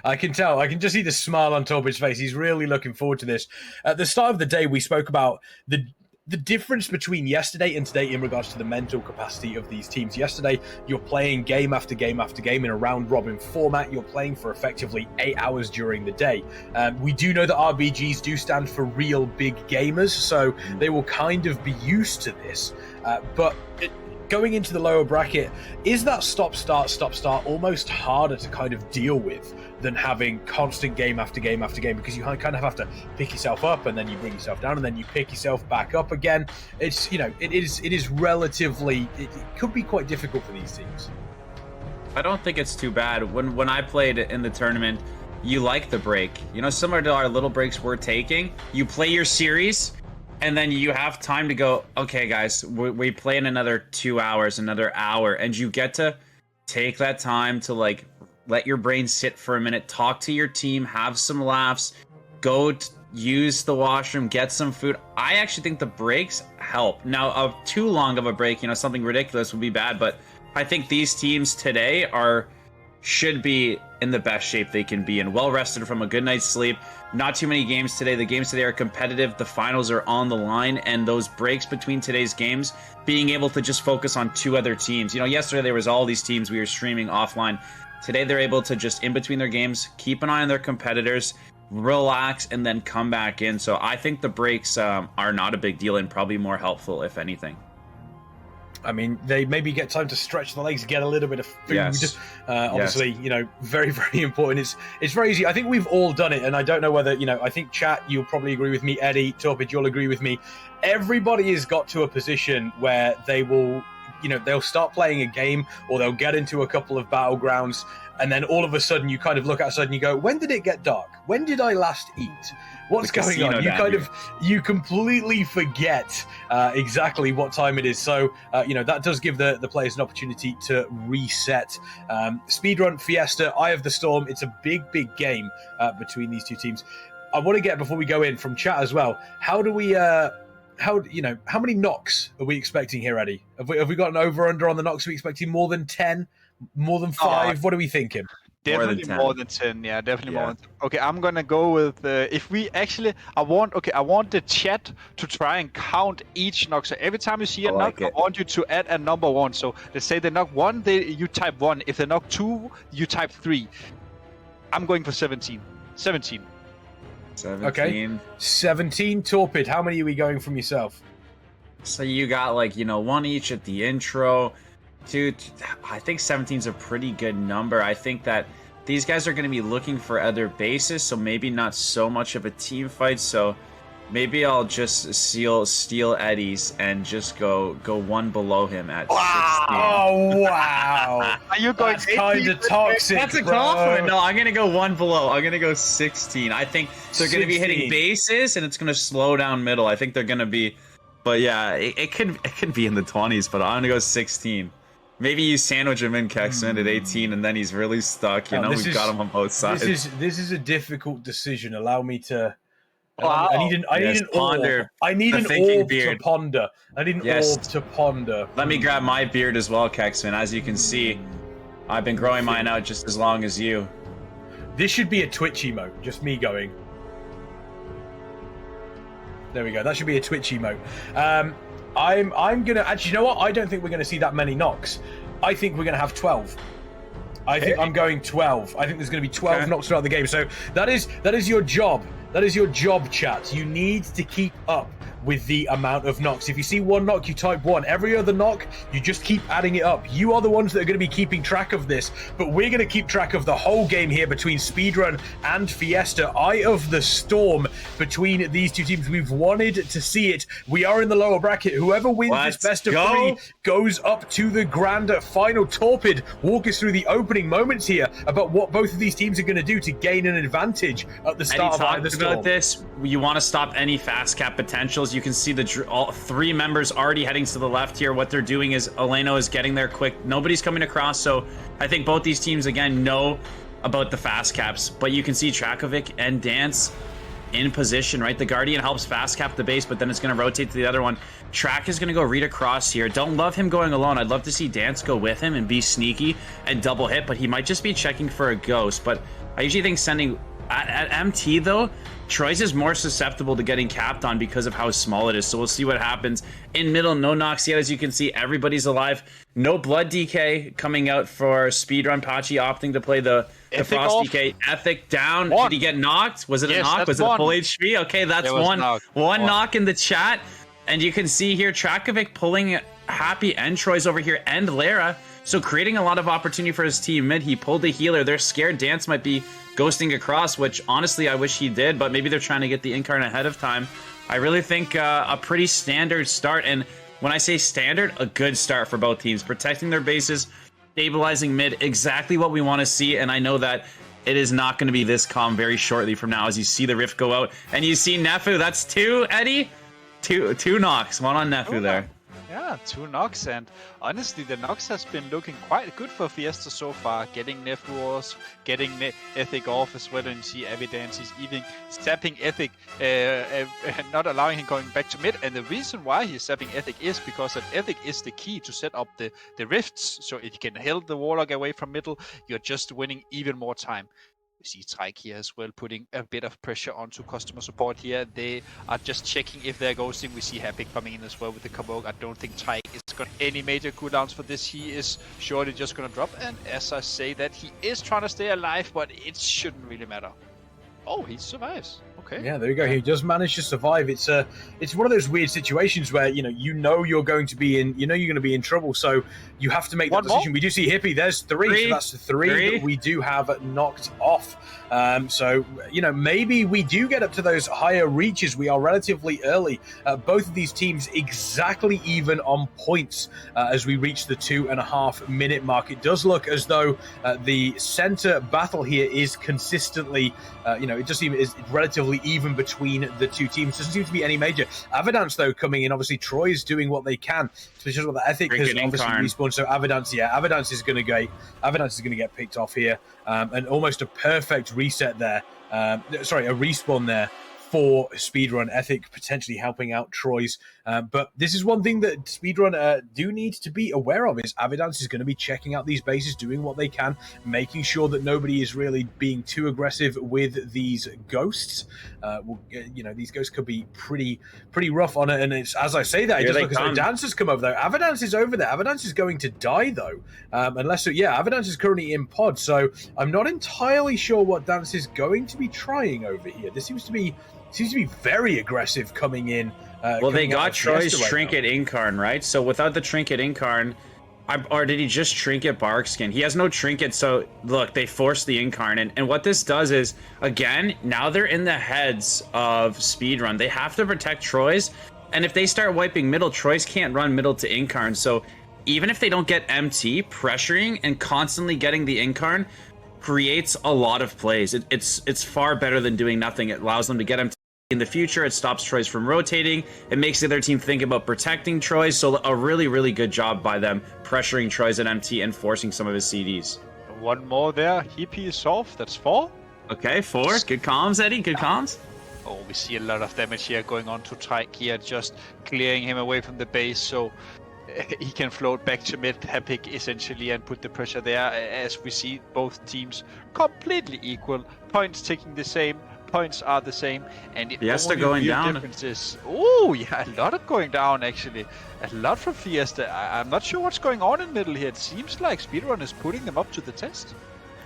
[SPEAKER 1] I can tell. I can just see the smile on Torbj's face. He's really looking forward to this. At the start of the day, we spoke about the the difference between yesterday and today in regards to the mental capacity of these teams. Yesterday, you're playing game after game after game in a round-robin format. You're playing for effectively 8 hours during the day. We do know that RBGs do stand for real big gamers, so they will kind of be used to this. But going into the lower bracket, is that stop-start almost harder to kind of deal with than having constant game after game after game, because you kind of have to pick yourself up and then you bring yourself down and then you pick yourself back up again? It's, you know, it is relatively, it could be quite difficult for these teams.
[SPEAKER 2] I don't think it's too bad. When I played in the tournament, you like the break. You know, similar to our little breaks we're taking, you play your series and then you have time to go, okay guys, we play in another 2 hours, another hour, and you get to take that time to like let your brain sit for a minute, talk to your team, have some laughs, go use the washroom, get some food. I actually think the breaks help. Now, too long of a break, you know, something ridiculous would be bad, but I think these teams today should be in the best shape they can be in, well rested from a good night's sleep. Not too many games today. The games today are competitive. The finals are on the line, and those breaks between today's games, being able to just focus on 2 other teams. You know, yesterday there was all these teams we were streaming offline. Today they're able to just, in between their games, keep an eye on their competitors, relax, and then come back in. So I think the breaks are not a big deal and probably more helpful, if anything.
[SPEAKER 1] I mean, they maybe get time to stretch the legs, get a little bit of food.
[SPEAKER 2] Yes.
[SPEAKER 1] Obviously, you know, very, very important. It's very easy. I think we've all done it, and I don't know whether, you know, I think chat, you'll probably agree with me. Eddie, Torpid, you'll agree with me. Everybody has got to a position where they will, you know, they'll start playing a game or they'll get into a couple of battlegrounds, and then all of a sudden you kind of look outside and you go, when did it get dark? When did I last eat? What's going on? You completely forget exactly what time it is. So, you know, that does give the players an opportunity to reset. Speedrun Fiesta, Eye of the Storm. It's a big, big game between these two teams. I want to get, before we go in, from chat as well, how do we... how many knocks are we expecting here, Eddie? Have we got an over-under on the knocks? Are we expecting more than 10? More than 5? What are we thinking?
[SPEAKER 3] Definitely more than 10. Yeah, definitely more than 10. Okay, I'm gonna go with if we actually, I want the chat to try and count each knock. So every time you see a knock, I want you to add a number 1. So let's say they knock 1, you type 1. If they knock 2, you type 3. I'm going for 17. 17.
[SPEAKER 1] Okay. 17. Torpid, how many are we going from yourself?
[SPEAKER 2] So you got, like, you know, 1 each at the intro. Dude, I think 17 is a pretty good number. I think that these guys are going to be looking for other bases, so maybe not so much of a team fight. So maybe I'll just steal Eddie's and just go 1 below him at 16.
[SPEAKER 1] Oh, wow.
[SPEAKER 3] Are you going
[SPEAKER 1] kind of toxic?
[SPEAKER 2] That's a compliment. No, I'm going to go 1 below. I'm going to go 16. I think they're going to be hitting bases, and it's going to slow down middle. I think they're going to be... But yeah, it could be in the 20s, but I'm going to go 16. Maybe you sandwich him in Kexman at 18, and then he's really stuck. You know, we've got him on both sides.
[SPEAKER 1] This is a difficult decision. Allow me to...
[SPEAKER 2] Wow.
[SPEAKER 1] I need an orb. I need an orb to ponder. I need an orb to ponder.
[SPEAKER 2] Let me grab my beard as well, Kexman. As you can see, I've been growing mine out just as long as you.
[SPEAKER 1] This should be a Twitch emote. Just me going. There we go. That should be a Twitch emote. I'm gonna actually. You know what? I don't think we're gonna see that many knocks. I think we're gonna have 12. I think I'm going 12. I think there's gonna be 12 knocks throughout the game. So that is your job. That is your job, chat. You need to keep up with the amount of knocks. If you see 1 knock, you type 1. Every other knock, you just keep adding it up. You are the ones that are going to be keeping track of this, but we're going to keep track of the whole game here between Speedrun and Fiesta. Eye of the Storm between these two teams. We've wanted to see it. We are in the lower bracket. Whoever wins this best of 3 goes up to the grand final. Torpid, walk us through the opening moments here about what both of these teams are going to do to gain an advantage at the start of Eye of the Storm.
[SPEAKER 2] About this, you want to stop any fast cap potentials. You can see all 3 members already heading to the left here. What they're doing is Eleno is getting there quick. Nobody's coming across, so I think both these teams, again, know about the fast caps. But you can see Trakovic and Dance in position, right? The Guardian helps fast cap the base, but then it's going to rotate to the other one. Track is going to go read across here. Don't love him going alone. I'd love to see Dance go with him and be sneaky and double hit, but he might just be checking for a ghost. But I usually think sending... At MT, though, Troy's is more susceptible to getting capped on because of how small it is. So we'll see what happens. In middle, no knocks yet, as you can see. Everybody's alive. No blood DK coming out for Speedrun. Pachi opting to play the Frost
[SPEAKER 3] off.
[SPEAKER 2] DK. Ethic down.
[SPEAKER 3] One.
[SPEAKER 2] Did he get knocked? Was it a
[SPEAKER 3] Yes,
[SPEAKER 2] knock?
[SPEAKER 3] that's
[SPEAKER 2] Was it a
[SPEAKER 3] one.
[SPEAKER 2] full HP? Okay, that's
[SPEAKER 3] It was
[SPEAKER 2] one.
[SPEAKER 3] knocked.
[SPEAKER 2] One
[SPEAKER 3] One.
[SPEAKER 2] knock in the chat. And you can see here, Trakovic pulling Happy and Troy's over here, and Lara. So creating a lot of opportunity for his team mid. He pulled the healer. They're scared Dance might be ghosting across, which honestly I wish he did, but maybe they're trying to get the incarn ahead of time. I really think a pretty standard start, and when I say standard, a good start for both teams. Protecting their bases, stabilizing mid, exactly what we want to see, and I know that it is not going to be this calm very shortly from now as you see the rift go out. And you see Nefu, that's two, Eddie? Two knocks, one on Nefu there.
[SPEAKER 3] Yeah, 2 knocks, and honestly, the knocks has been looking quite good for Fiesta so far. Getting Nefuos, getting Ethic off as well, and you see Evidence, he's even stepping Ethic, not allowing him going back to mid. And the reason why he's stepping Ethic is because that Ethic is the key to set up the rifts. So if you can hold the Warlock away from middle, you're just winning even more time. We see Trike here as well, putting a bit of pressure onto customer support here. They are just checking if they're ghosting. We see Happy coming in as well with the Kabok. I don't think Trike is got any major cooldowns for this. He is surely just going to drop. And as I say that, he is trying to stay alive, but it shouldn't really matter. Oh, he survives. Okay.
[SPEAKER 1] Yeah, there you go. He does manage to survive. It's one of those weird situations where you're going to be in trouble, so you have to make that decision. We do see Hippie. There's three. So that's the three that we do have knocked off. So maybe we do get up to those higher reaches. We are relatively early. Both of these teams exactly even on points as we reach the 2.5 minute mark. It does look as though the center battle here is consistently, it just seems is relatively even between the two teams. Doesn't seem to be any major. Avidance though coming in. Obviously Troy is doing what they can. So it's just what the Ethic has obviously respawned. So Avidance is going to get picked off here, and almost a perfect reset there. A respawn there for Speedrun. Ethic potentially helping out Troy's. But this is one thing that Speedrun do need to be aware of is Avidance is going to be checking out these bases, doing what they can, making sure that nobody is really being too aggressive with these ghosts. These ghosts could be pretty rough on it. And it's as I say that, it just looks like Dance has come over though. Avidance is over there. Avidance is going to die though. Avidance is currently in pod. So I'm not entirely sure what Dance is going to be trying over here. This seems to be very aggressive coming in.
[SPEAKER 2] Well, they got Troy's Trinket Incarn, right? So without the Trinket Incarn, or did he just Trinket Barkskin? He has no Trinket, so look, they forced the Incarn. And what this does is, again, now they're in the heads of Speedrun. They have to protect Troy's, and if they start wiping middle, Troy's can't run middle to Incarn. So even if they don't get MT, pressuring and constantly getting the Incarn creates a lot of plays. It's far better than doing nothing. It allows them to get MT. In the future, it stops Troy's from rotating. It makes the other team think about protecting Troy's. So a really, really good job by them pressuring Troy's at MT and forcing some of his CDs.
[SPEAKER 3] One more there. Hippie is off. That's 4.
[SPEAKER 2] Okay, 4. Good comms, Eddie. Good comms.
[SPEAKER 3] Oh, we see a lot of damage here going on to Trike here, just clearing him away from the base. So he can float back to mid, Hapic essentially, and put the pressure there. As we see both teams completely equal. Points taking the same. Points are the same, and
[SPEAKER 2] Fiesta going down.
[SPEAKER 3] Differences. Oh yeah, a lot of going down actually. A lot from Fiesta. I'm not sure what's going on in middle here. It seems like Speedrun is putting them up to the test.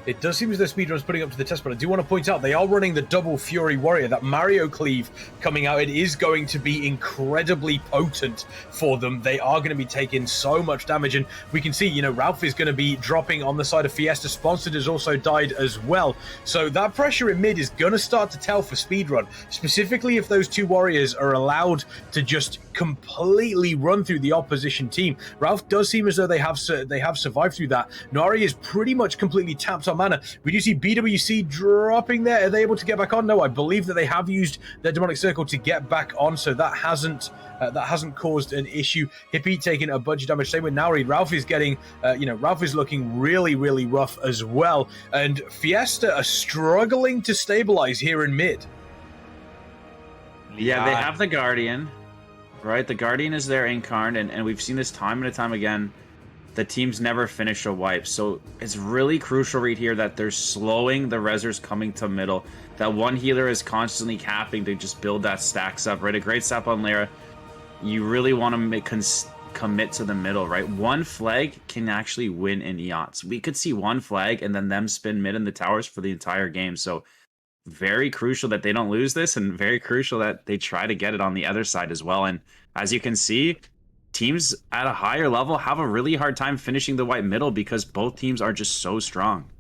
[SPEAKER 1] It does seem as though Speedrun's putting up to the test, but I do want to point out they are running the double Fury Warrior. That Mario Cleave coming out, it is going to be incredibly potent for them. They are going to be taking so much damage, and we can see, Ralph is going to be dropping on the side of Fiesta. Sponsored has also died as well. So that pressure in mid is going to start to tell for Speedrun, specifically if those two warriors are allowed to just completely run through the opposition team. Ralph does seem as though they have survived through that. Nari is pretty much completely tapped on mana. We do see BWC dropping there. Are they able to get back on? No, I believe that they have used their demonic circle to get back on, so that hasn't caused an issue. Hippie taking a bunch of damage. Same with Nari. Ralph is getting, Ralph is looking really, really rough as well. And Fiesta are struggling to stabilize here in mid.
[SPEAKER 2] Yeah, they have the Guardian. Right, the Guardian is their Incarn, and we've seen this time and time again.
[SPEAKER 5] the teams never finish a wipe. So it's really crucial right here that they're slowing the resers coming to middle. That one healer is constantly capping to just build that stacks up, right? A great step on Lara. You really want to commit to the middle, right? One flag can actually win in Eots. We could see one flag and then them spin mid in the towers for the entire game. So very crucial that they don't lose this, and very crucial that they try to get it on the other side as well. And as you can see, teams at a higher level have a really hard time finishing the white middle because both teams are just so strong.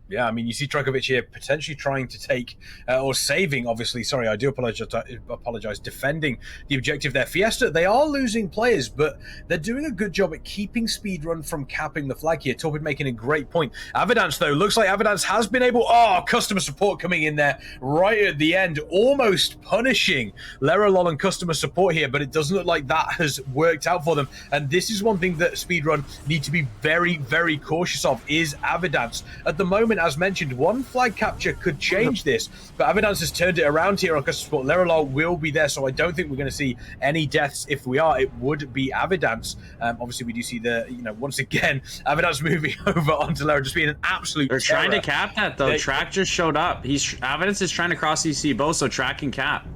[SPEAKER 1] Yeah, I mean, you see Trajkovic here potentially trying to take, or saving, obviously, sorry, I do apologize, defending the objective there. Fiesta, they are losing players, but they're doing a good job at keeping Speedrun from capping the flag here. Torpid making a great point. Avidance, though, looks like Avidance has been able, customer support coming in there right at the end, almost punishing Lerolol and customer support here, but it doesn't look like that has worked out for them. And this is one thing that Speedrun need to be very, very cautious of, is Avidance. At the moment, as mentioned, one flag capture could change this, but Avidance has turned it around here on customer support. Lerolol will be there, so I don't think we're going to see any deaths. If we are, it would be Avidance. Obviously, we do see the, once again, Avidance moving over onto Lerolol, just being an absolute
[SPEAKER 5] They're
[SPEAKER 1] terror.
[SPEAKER 5] trying to cap that, though. Track just showed up. Avidance is trying to cross CC both, so Track can cap.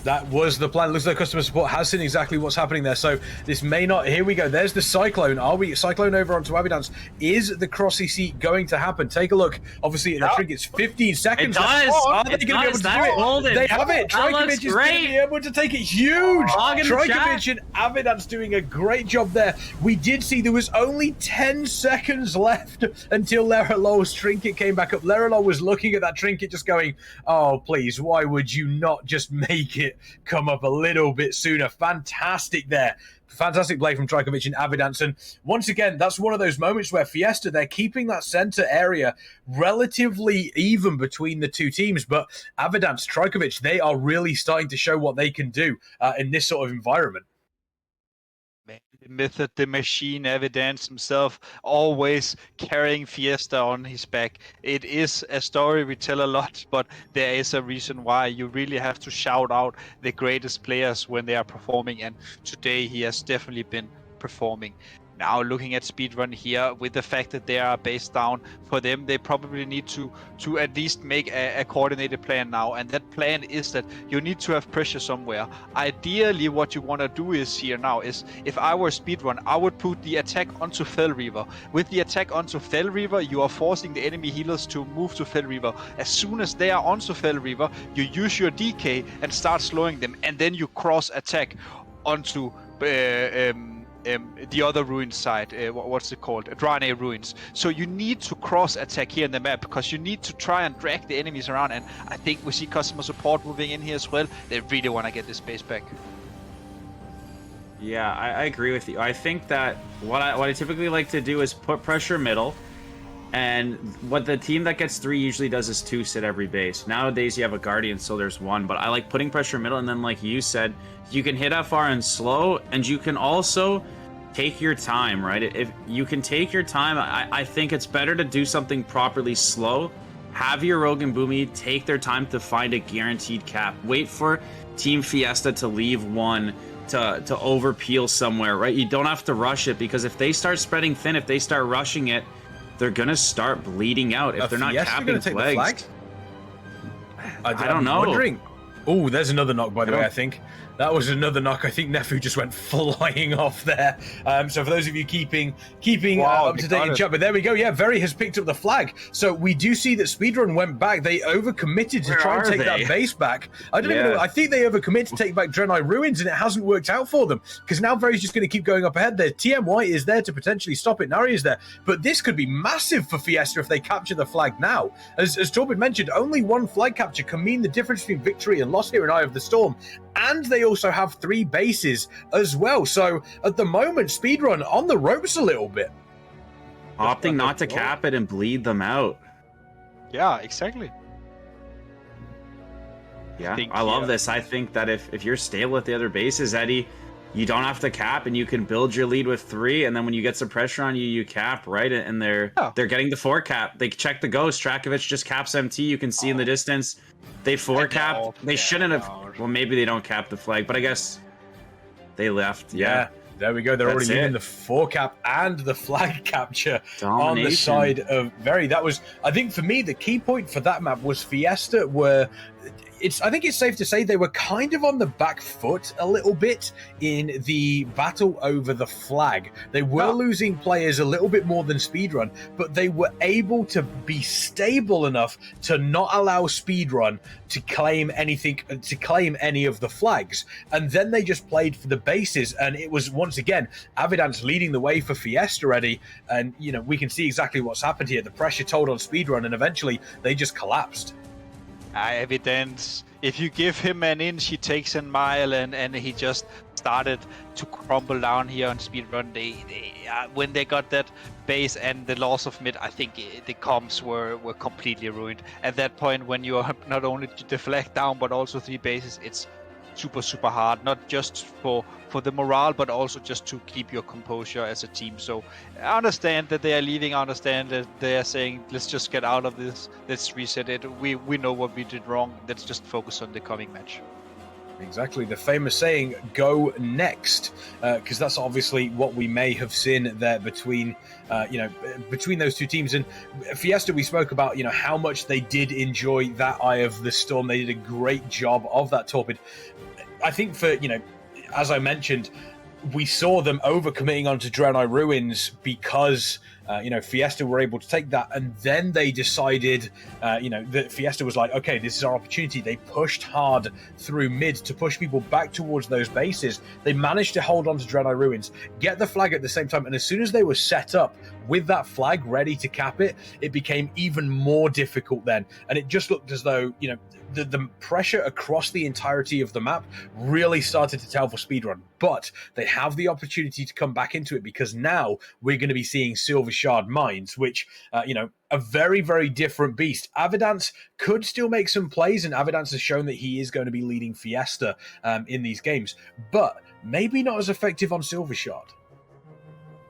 [SPEAKER 1] That was the plan. Looks like customer support has seen exactly what's happening there. So this may not. Here we go. There's the Cyclone. Cyclone over onto Avidance? Is the cross CC going to happen? Take a look. Obviously, I think it's 15 seconds.
[SPEAKER 5] It does.
[SPEAKER 1] Are they going to be able to do it?
[SPEAKER 5] Golden.
[SPEAKER 1] They have it. Trajkovic is going to be able to take it. Huge. Trajkovic and Avidance doing a great job there. We did see there was only 10 seconds left until Lerolol's trinket came back up. Lerolol was looking at that trinket just going, oh, please, why would you not just make it come up a little bit sooner? Fantastic there. Fantastic play from Trajkovic and Avidance. And once again, that's one of those moments where Fiesta, they're keeping that center area relatively even between the two teams. But Avidance, Trajkovic, they are really starting to show what they can do in this sort of environment.
[SPEAKER 3] The method, the machine, Evidence himself, always carrying Fiesta on his back. It is a story we tell a lot, but there is a reason why. You really have to shout out the greatest players when they are performing, and today he has definitely been performing. Now looking at Speedrun here, with the fact that they are based down, for them they probably need to at least make a coordinated plan now, and that plan is that you need to have pressure somewhere. Ideally what you want to do is here now is, if I were Speedrun, I would put the attack onto Fell Reaver. With the attack onto Fell Reaver, you are forcing the enemy healers to move to Fell Reaver. As soon as they are onto Fell Reaver, you use your DK and start slowing them, and then you cross attack onto the other ruin side, what's it called? Drane ruins. So you need to cross attack here in the map, because you need to try and drag the enemies around, and I think we see customer support moving in here as well. They really want to get this base back.
[SPEAKER 5] Yeah, I agree with you. I think that what I typically like to do is put pressure middle, and what the team that gets 3 usually does is 2 sit every base. Nowadays you have a Guardian, so there's 1, but I like putting pressure middle, and then like you said, you can hit FR and slow, and you can also take your time, right? If you can take your time, I think it's better to do something properly slow. Have your Rogue and Boomy take their time to find a guaranteed cap. Wait for Team Fiesta to leave one to over peel somewhere, right? You don't have to rush it, because if they start spreading thin, if they start rushing it, they're gonna start bleeding out if they're not capping flags.
[SPEAKER 1] I
[SPEAKER 5] don't know.
[SPEAKER 1] Wondering. Oh, there's another knock, by the way, I think. That was another knock. I think Nefu just went flying off there. So for those of you keeping up to date in chat, but there we go. Yeah, Very has picked up the flag. So we do see that Speedrun went back. They overcommitted to try and take that base back. I don't even know. I think they overcommitted to take back Draenei Ruins, and it hasn't worked out for them, because now Very's just going to keep going up ahead there. TMY is there to potentially stop it. Nari is there. But this could be massive for Fiesta if they capture the flag now. As Torben mentioned, only one flag capture can mean the difference between victory and loss here in Eye of the Storm. And they also have 3 bases as well. So at the moment, Speedrun on the ropes a little bit.
[SPEAKER 5] Opting not to cap it and bleed them out.
[SPEAKER 3] Yeah, exactly.
[SPEAKER 5] Yeah, I love this. I think that if you're stable with the other bases, Eddie, you don't have to cap, and you can build your lead with 3, and then when you get some pressure on you, you cap, right? And they're getting the 4 cap. They check the ghost. Trajkovic just caps MT. You can see in the distance. They 4 cap. They shouldn't have. Well, maybe they don't cap the flag, but I guess they left. Yeah.
[SPEAKER 1] There we go. They're
[SPEAKER 5] That's
[SPEAKER 1] already
[SPEAKER 5] it.
[SPEAKER 1] using the 4-cap and the flag capture on the
[SPEAKER 2] Domination.
[SPEAKER 1] side of Very. That was, I think, for me, the key point for that map was Fiesta were. I think it's safe to say they were kind of on the back foot a little bit in the battle over the flag. They were losing players a little bit more than Speedrun, but they were able to be stable enough to not allow Speedrun to claim anything, to claim any of the flags. And then they just played for the bases, and it was once again Avidance leading the way for Fiesta Ready. And you know, we can see exactly what's happened here. The pressure told on Speedrun, and eventually they just collapsed.
[SPEAKER 3] Evidence. If you give him an inch, he takes a mile, and he just started to crumble down here on Speedrun. When they got that base and the loss of mid, I think the comms were completely ruined. At that point, when you are not only the flag down, but also 3 bases, it's super hard, not just for the morale, but also just to keep your composure as a team. So I understand that they are leaving. I understand that they are saying, let's just get out of this, let's reset it. We know what we did wrong, let's just focus on the coming match.
[SPEAKER 1] Exactly, the famous saying, go next, because that's obviously what we may have seen there between between those two teams. And Fiesta, we spoke about, how much they did enjoy that Eye of the Storm. They did a great job of that torpid. I think for, as I mentioned, we saw them overcommitting onto Draenei Ruins because, Fiesta were able to take that, and then they decided, that Fiesta was like, okay, this is our opportunity. They pushed hard through mid to push people back towards those bases. They managed to hold on to Draenei Ruins, get the flag at the same time, and as soon as they were set up with that flag ready to cap it, it became even more difficult then. And it just looked as though, the pressure across the entirety of the map really started to tell for Speedrun. But they have the opportunity to come back into it, because now we're going to be seeing Silver Shard Mines, which, a very, very different beast. Avidance could still make some plays, and Avidance has shown that he is going to be leading Fiesta in these games, but maybe not as effective on Silver Shard.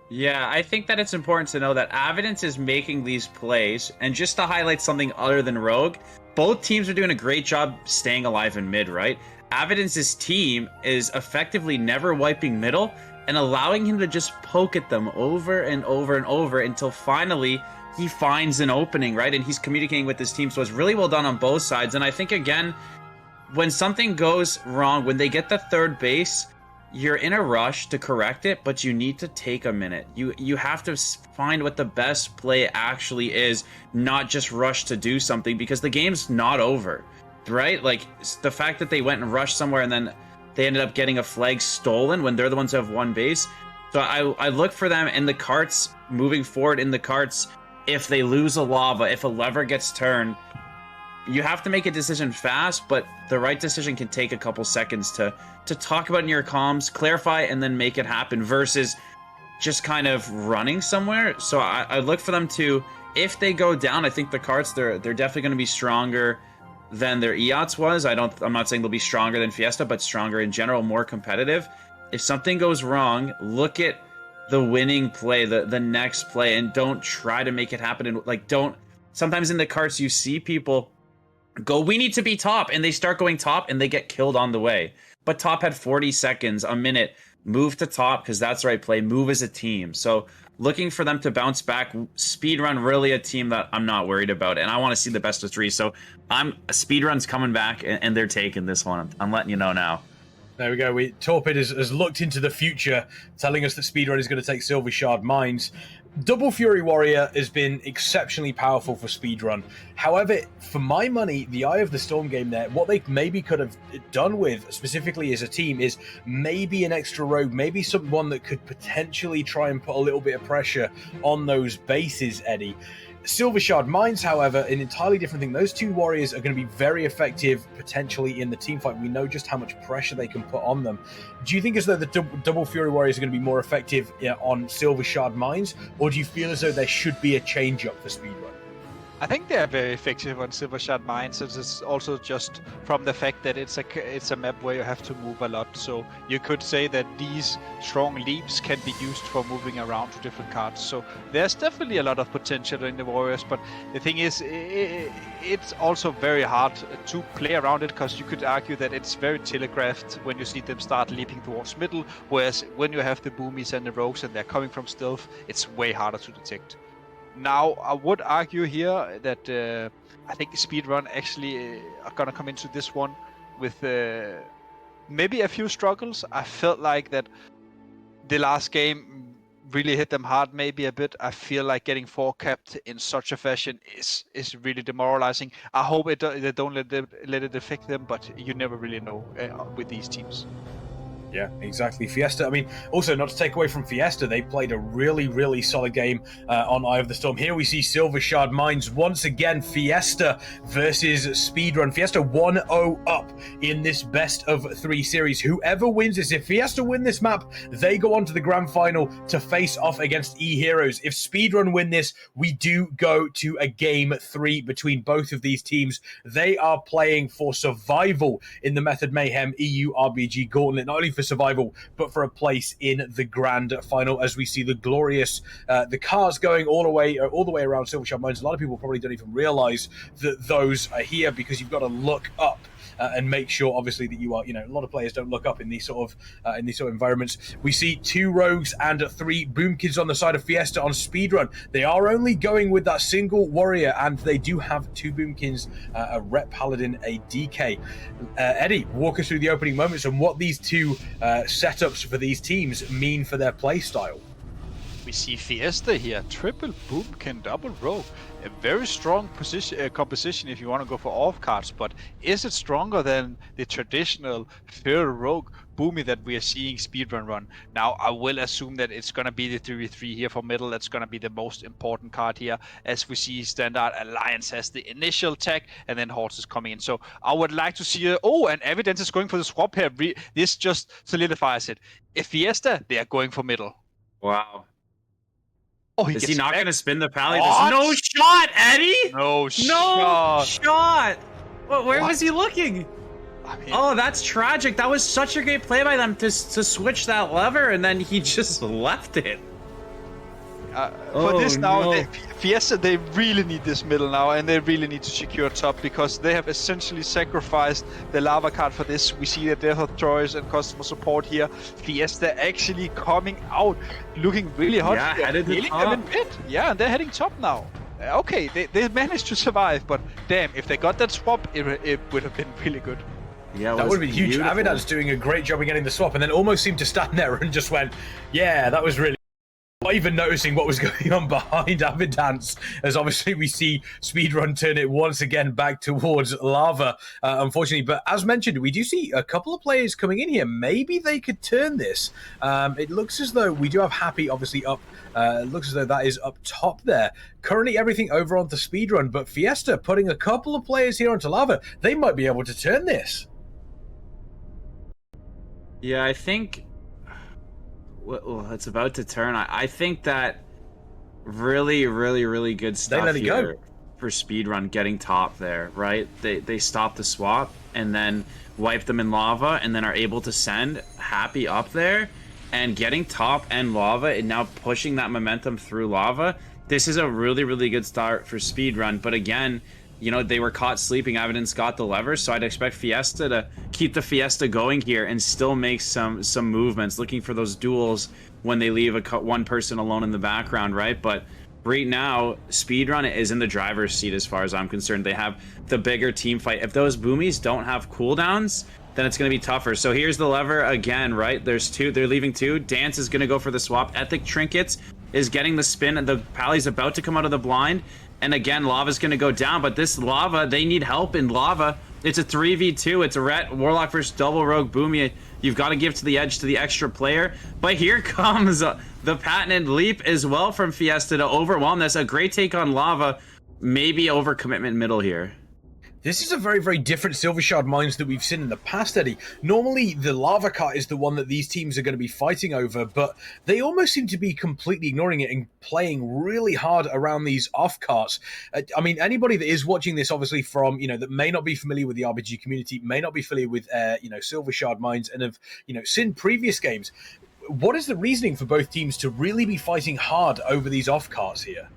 [SPEAKER 2] Yeah, I think that it's important to know that Avidance is making these plays, and just to highlight something other than Rogue, both teams are doing a great job staying alive in mid, right? Avidance's team is effectively never wiping middle and allowing him to just poke at them over and over and over until finally he finds an opening, right? And he's communicating with his team, so it's really well done on both sides. And I think, again, when something goes wrong, when they get the third base, you're in a rush to correct it, but you need to take a minute. You have to find what the best play actually is, not just rush to do something, because the game's not over, right? Like, the fact that they went and rushed somewhere and then they ended up getting a flag stolen when they're the ones who have one base. So I look for them in the carts, moving forward in the carts. If they lose a lava, if a lever gets turned, you have to make a decision fast, but the right decision can take a couple seconds to talk about in your comms, clarify, and then make it happen, versus just kind of running somewhere. So I look for them to, if they go down, I think the carts, they're definitely going to be stronger than their EOTS was. I'm not saying they'll be stronger than Fiesta, but stronger in general, more competitive. If something goes wrong, look at the winning play, the next play, and don't try to make it happen. And sometimes in the carts you see people go, we need to be top, and they start going top and they get killed on the way. But top had 40 seconds, a minute, move to top because that's the right play, move as a team. So looking for them to bounce back. Speedrun, really a team that I'm not worried about, and I want to see the best of 3. So Speedrun's coming back, and they're taking this one. I'm letting you know now.
[SPEAKER 1] There we go. Torpid has looked into the future, telling us that Speedrun is going to take Silver Shard Mines. Double Fury Warrior has been exceptionally powerful for Speedrun. However, for my money, the Eye of the Storm game there, what they maybe could have done with, specifically as a team, is maybe an extra rogue, maybe someone that could potentially try and put a little bit of pressure on those bases, Eddie. Silver Shard Mines, however, an entirely different thing. Those two warriors are going to be very effective potentially in the team fight. We know just how much pressure they can put on them. Do you think as though the Double Fury Warriors are going to be more effective on Silver Shard Mines, or do you feel as though there should be a change-up for Speedrun?
[SPEAKER 3] I think they are very effective on Silver Shard Mines. It's also just from the fact that it's a map where you have to move a lot. So you could say that these strong leaps can be used for moving around to different cards. So there's definitely a lot of potential in the Warriors. But the thing is, it's also very hard to play around it, because you could argue that it's very telegraphed when you see them start leaping towards middle. Whereas when you have the Boomies and the Rogues and they're coming from stealth, it's way harder to detect. Now, I would argue here that I think Speedrun actually are gonna come into this one with maybe a few struggles. I felt like that the last game really hit them hard, maybe a bit. I feel like getting 4-capped in such a fashion is really demoralizing. I hope they don't let it affect them, but you never really know with these teams.
[SPEAKER 1] Yeah, exactly. Fiesta, I mean, also not to take away from Fiesta, they played a really, really solid game on Eye of the Storm. Here we see Silver Shard Mines once again. Fiesta versus Speedrun. Fiesta 1-0 up in this best of 3 series. Whoever wins this, if Fiesta win this map, they go on to the grand final to face off against Eheroes. If Speedrun win this, we do go to a game 3 between both of these teams. They are playing for survival in the Method Mayhem EU RBG Gauntlet, not only for survival but for a place in the grand final, as we see the glorious the cars going all the way around Silver Shard Mines. A lot of people probably don't even realize that those are here, because you've got to look up and make sure, obviously, that you are, a lot of players don't look up in these sort of environments. We see 2 rogues and 3 boom kids on the side of Fiesta on Speedrun. They are only going with that single warrior, and they do have 2 boom kids, a rep paladin, a DK. Eddie, walk us through the opening moments and what these 2 setups for these teams mean for their play style.
[SPEAKER 3] We see Fiesta here, triple boomkin, double rogue. A very strong position, composition if you want to go for off cards, but is it stronger than the traditional third rogue boomy that we are seeing Speedrun run? Now, I will assume that it's going to be the 3v3 here for middle. That's going to be the most important card here, as we see Standard Alliance has the initial tech, and then Horse is coming in. So I would like to see, and Evidence is going for the swap here. This just solidifies it. If Fiesta, they are going for middle.
[SPEAKER 5] Wow.
[SPEAKER 3] Oh,
[SPEAKER 5] is he not going to spin the pally?
[SPEAKER 3] What?
[SPEAKER 5] No shot, Eddie!
[SPEAKER 3] No shot!
[SPEAKER 5] No shot! Where was he looking?
[SPEAKER 3] I mean,
[SPEAKER 5] oh, that's tragic. That was such a great play by them to switch that lever, and then he just left it.
[SPEAKER 3] For this now, Fiesta, they really need this middle now, and they really need to secure top, because they have essentially sacrificed the lava card for this. We see the Death of Troyes and customer support here. Fiesta actually coming out, looking really hot.
[SPEAKER 5] Yeah, headed to top.
[SPEAKER 3] Them in pit. Yeah, and they're heading top now. Okay, they managed to survive, but damn, if they got that swap, it would have been really good.
[SPEAKER 5] Yeah,
[SPEAKER 1] that would have been huge. Avidan's doing a great job of getting the swap, and then almost seemed to stand there and just went, yeah, that was really... Not even noticing what was going on behind Avidance, as obviously we see Speedrun turn it once again back towards lava, unfortunately. But as mentioned, we do see a couple of players coming in here. Maybe they could turn this. It looks as though we do have Happy obviously up. It looks as though that is up top there. Currently everything over onto Speedrun, but Fiesta putting a couple of players here onto lava. They might be able to turn this.
[SPEAKER 5] Yeah, I think... Well, it's about to turn. I think that really, really, really good stuff here for Speedrun getting top there, right? They stop the swap and then wipe them in lava, and then are able to send Happy up there and getting top and lava, and now pushing that momentum through lava. This is a really, really good start for Speedrun. But again, they were caught sleeping. Evidence got the lever, so I'd expect Fiesta to keep the Fiesta going here and still make some movements, looking for those duels when they leave one person alone in the background, right? But right now, Speedrun is in the driver's seat as far as I'm concerned. They have the bigger team fight. If those boomies don't have cooldowns, then it's going to be tougher. So here's the lever again, right? There's 2. They're leaving 2. Dance is going to go for the swap. Ethic Trinkets is getting the spin, and the pally's about to come out of the blind. And again, lava's going to go down, but this lava, they need help in lava. It's a 3v2. It's a Ret Warlock versus double rogue Boomy. You've got to give to the edge to the extra player. But here comes the patented leap as well from Fiesta to overwhelm this. A great take on lava. Maybe overcommitment middle here.
[SPEAKER 1] This is a very, very different Silver Shard Mines that we've seen in the past, Eddie. Normally, the lava cart is the one that these teams are going to be fighting over, but they almost seem to be completely ignoring it and playing really hard around these off carts. I mean, anybody that is watching this, obviously, from, that may not be familiar with the RBG community, may not be familiar with, Silver Shard Mines, and have, seen previous games. What is the reasoning for both teams to really be fighting hard over these off carts here?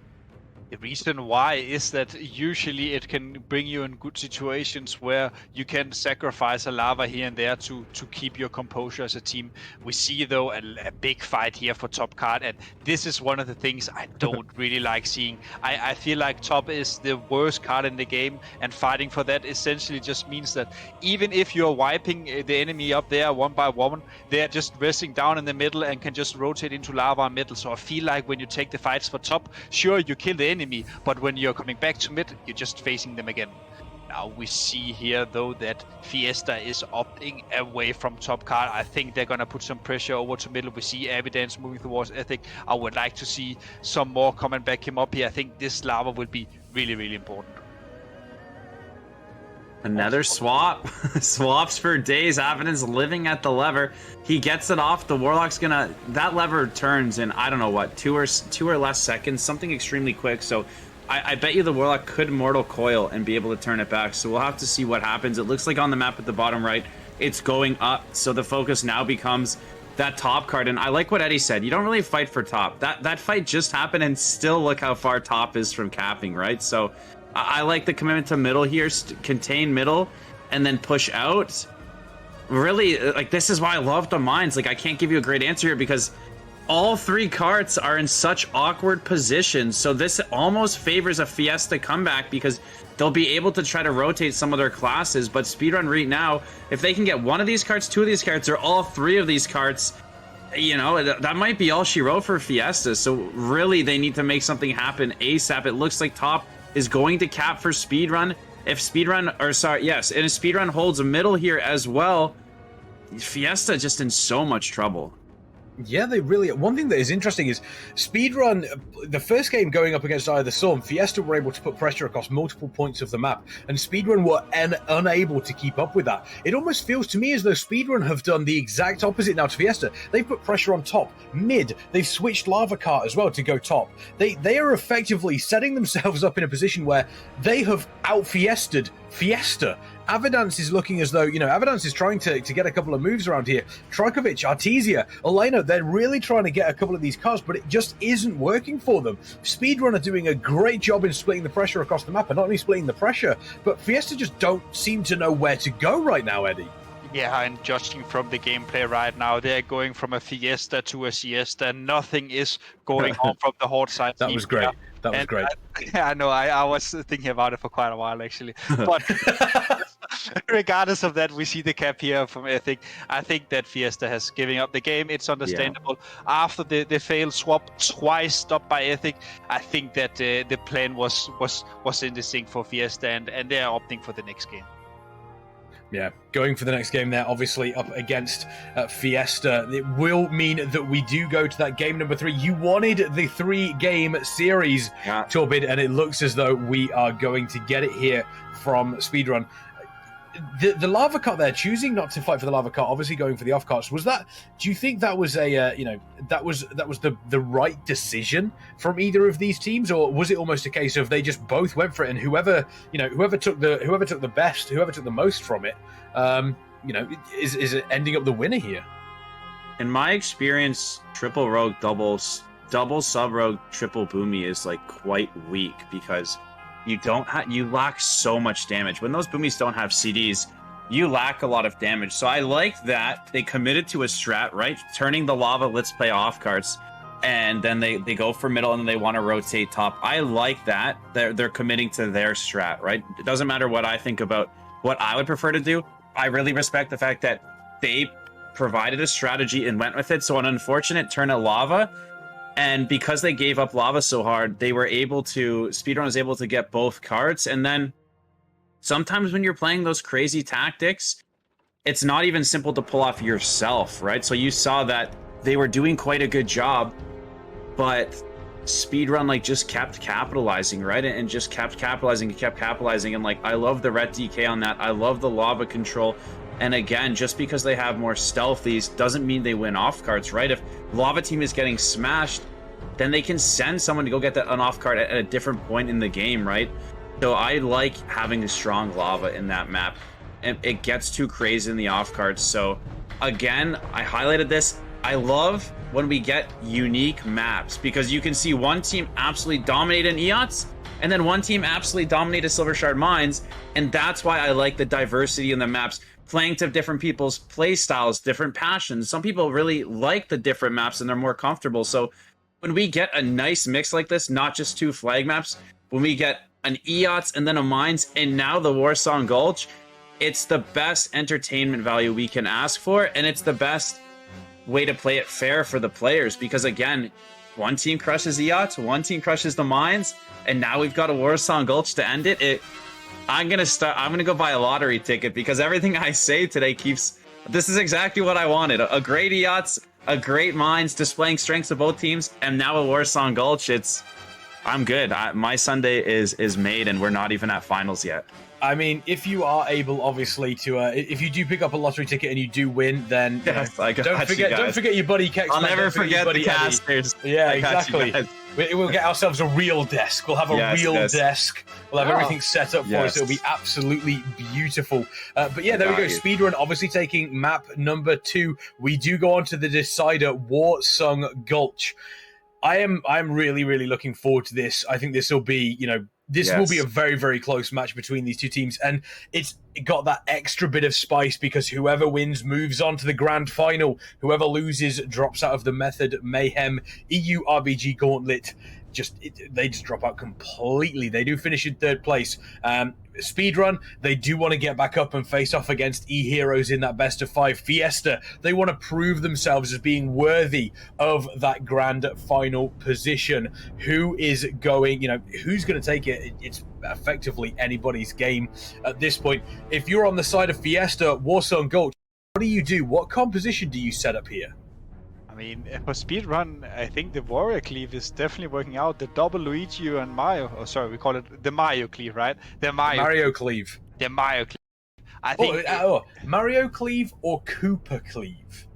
[SPEAKER 3] The reason why is that usually it can bring you in good situations where you can sacrifice a lava here and there to keep your composure as a team. We see though a big fight here for top card, and this is one of the things I don't really like seeing. I feel like top is the worst card in the game, and fighting for that essentially just means that even if you're wiping the enemy up there one by one, they're just resting down in the middle and can just rotate into lava and middle. So I feel like when you take the fights for top, sure, you kill the enemy, but when you're coming back to mid, you're just facing them again. Now we see here though that Fiesta is opting away from top card. I think they're gonna put some pressure over to middle. We see Evidence moving towards Ethic. I would like to see some more come and back him up here. I think this lava will be really, really important.
[SPEAKER 5] Another swap. Swaps for days. Evidence living at the lever. He gets it off. The Warlock's gonna... That lever turns in, I don't know what, two or less seconds. Something extremely quick. So I bet you the Warlock could Mortal Coil and be able to turn it back. So we'll have to see what happens. It looks like on the map at the bottom right, it's going up. So the focus now becomes that top card. And I like what Eddie said. You don't really fight for top. That fight just happened, and still look how far top is from capping, right? So... I like the commitment to middle here, contain middle, and then push out. Really, like, this is why I love the mines. Like, I can't give you a great answer here because all three carts are in such awkward positions. So this almost favors a Fiesta comeback because they'll be able to try to rotate some of their classes. But Speedrun right now, if they can get one of these carts, two of these carts, or all three of these carts, that might be all she wrote for Fiesta. So really, they need to make something happen ASAP. It looks like top is going to cap for Speedrun. If Speedrun, or sorry, yes, and if Speedrun holds a middle here as well, Fiesta just in so much trouble.
[SPEAKER 1] Yeah, they really... One thing that is interesting is Speedrun, the first game going up against Eye of the Storm, Fiesta were able to put pressure across multiple points of the map, and Speedrun were unable to keep up with that. It almost feels to me as though Speedrun have done the exact opposite now to Fiesta. They've put pressure on top, mid, they've switched Lava Cart as well to go top. They are effectively setting themselves up in a position where they have out-Fiested Fiesta. Avidance is looking as though, Avidance is trying to get a couple of moves around here. Trajkovic, Artesia, Elena, they're really trying to get a couple of these cards, but it just isn't working for them. Speedrun are doing a great job in splitting the pressure across the map, and not only splitting the pressure, but Fiesta just don't seem to know where to go right now, Eddie.
[SPEAKER 3] Yeah, and judging from the gameplay right now, they're going from a Fiesta to a Siesta. Nothing is going on from the Horde side.
[SPEAKER 1] That was great. That was great.
[SPEAKER 3] I know. I was thinking about it for quite a while, actually. But regardless of that, we see the cap here from Ethic. I think that Fiesta has given up the game. It's understandable. Yeah. After the failed swap twice stopped by Ethic, I think that the plan was in the sync for Fiesta, and they're opting for the next game.
[SPEAKER 1] Yeah, going for the next game there, obviously up against Fiesta. It will mean that we do go to that game number 3. You wanted the 3-game series, yeah, Torbid, and it looks as though we are going to get it here from Speedrun. The lava cart there, choosing not to fight for the lava cart, obviously going for the off carts. Was that? Do you think that was a that was the right decision from either of these teams, or was it almost a case of they just both went for it, and whoever took the best, whoever took the most from it, is it ending up the winner here?
[SPEAKER 5] In my experience, triple rogue, double sub rogue, triple boomy is like quite weak because you lack so much damage. When those boomies don't have CDs, you lack a lot of damage. So I like that they committed to a strat, right? Turning the lava let's play off cards, and then they go for middle and they want to rotate top. I like that. They're committing to their strat, right? It doesn't matter what I think about what I would prefer to do. I really respect the fact that they provided a strategy and went with it. So an unfortunate turn at lava, and because they gave up lava so hard, Speedrun was able to get both cards. And then sometimes when you're playing those crazy tactics, it's not even simple to pull off yourself, right? So you saw that they were doing quite a good job, but Speedrun like just kept capitalizing, right? And just kept capitalizing and kept capitalizing. And like, I love the ret DK on that. I love the lava control. And again, just because they have more stealthies doesn't mean they win off cards, right? If lava team is getting smashed, then they can send someone to go get that off card at a different point in the game, right? So I like having a strong lava in that map. And it gets too crazy in the off cards. So again, I highlighted this. I love when we get unique maps because you can see one team absolutely dominate in EOTS and then one team absolutely dominate a Silver Shard Mines. And that's why I like the diversity in the maps, playing to different people's play styles, different passions. Some people really like the different maps and they're more comfortable. So when we get a nice mix like this, not just 2 flag maps, when we get an EOTS and then a Mines and now the Warsong Gulch, it's the best entertainment value we can ask for. And it's the best way to play it fair for the players because again, one team crushes EOTS, one team crushes the Mines, and now we've got a Warsong Gulch to end it. I'm gonna go buy a lottery ticket because everything I say today this is exactly what I wanted. A great EOTS, a great Mines, displaying strengths of both teams, and now a Warsong Gulch. I'm good. My Sunday is made and we're not even at finals yet.
[SPEAKER 1] I mean, if you are able, obviously, to if you do pick up a lottery ticket and you do win, then don't forget your buddy Kex.
[SPEAKER 5] I'll never forget the casters.
[SPEAKER 1] Yeah, exactly. We'll get ourselves a real desk. We'll have a real desk. We'll have everything set up for us. It'll be absolutely beautiful. But yeah, there we go. Speedrun obviously taking map number 2. We do go on to the decider, Warsong Gulch. I'm really, really looking forward to this. I think this will be, this will be a very, very close match between these 2 teams. And it's got that extra bit of spice because whoever wins moves on to the grand final. Whoever loses drops out of the method. Mayhem, EU, RBG, Gauntlet, they just drop out completely. They do finish in 3rd place. Speedrun, they do want to get back up and face off against Eheroes in that best of 5. Fiesta, they want to prove themselves as being worthy of that grand final position. Who is going, who's going to take it? It's effectively anybody's game at this point. If you're on the side of Fiesta, Warsong Gulch, what do you do? What composition do you set up here?
[SPEAKER 3] I mean, for Speedrun, I think the Warrior Cleave is definitely working out. The double Luigi and Mario, we call it the Mario Cleave, right? The Mario Cleave. The Mario Cleave. I think
[SPEAKER 1] Mario Cleave or Koopa Cleave?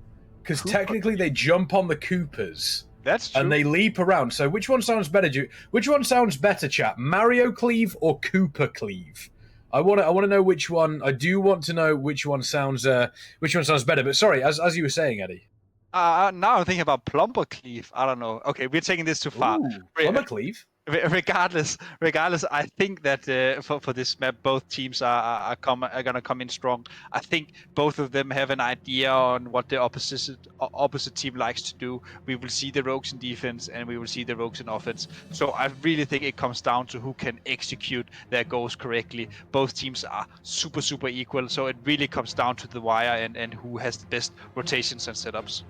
[SPEAKER 1] Because technically they jump on the Koopas.
[SPEAKER 3] That's true.
[SPEAKER 1] And they leap around. So which one sounds better? Which one sounds better, chat? Mario Cleave or Koopa Cleave? I want to know which one. I do want to know which one sounds better. But sorry, as you were saying, Eddie.
[SPEAKER 3] Now I'm thinking about Plumber Cleave. I don't know. Okay, we're taking this too far.
[SPEAKER 1] Ooh, Plumber Cleave?
[SPEAKER 3] Regardless, I think that for this map, both teams are gonna come in strong. I think both of them have an idea on what the opposite team likes to do. We will see the rogues in defense, and we will see the rogues in offense. So I really think it comes down to who can execute their goals correctly. Both teams are super equal, so it really comes down to the wire and who has the best rotations and setups.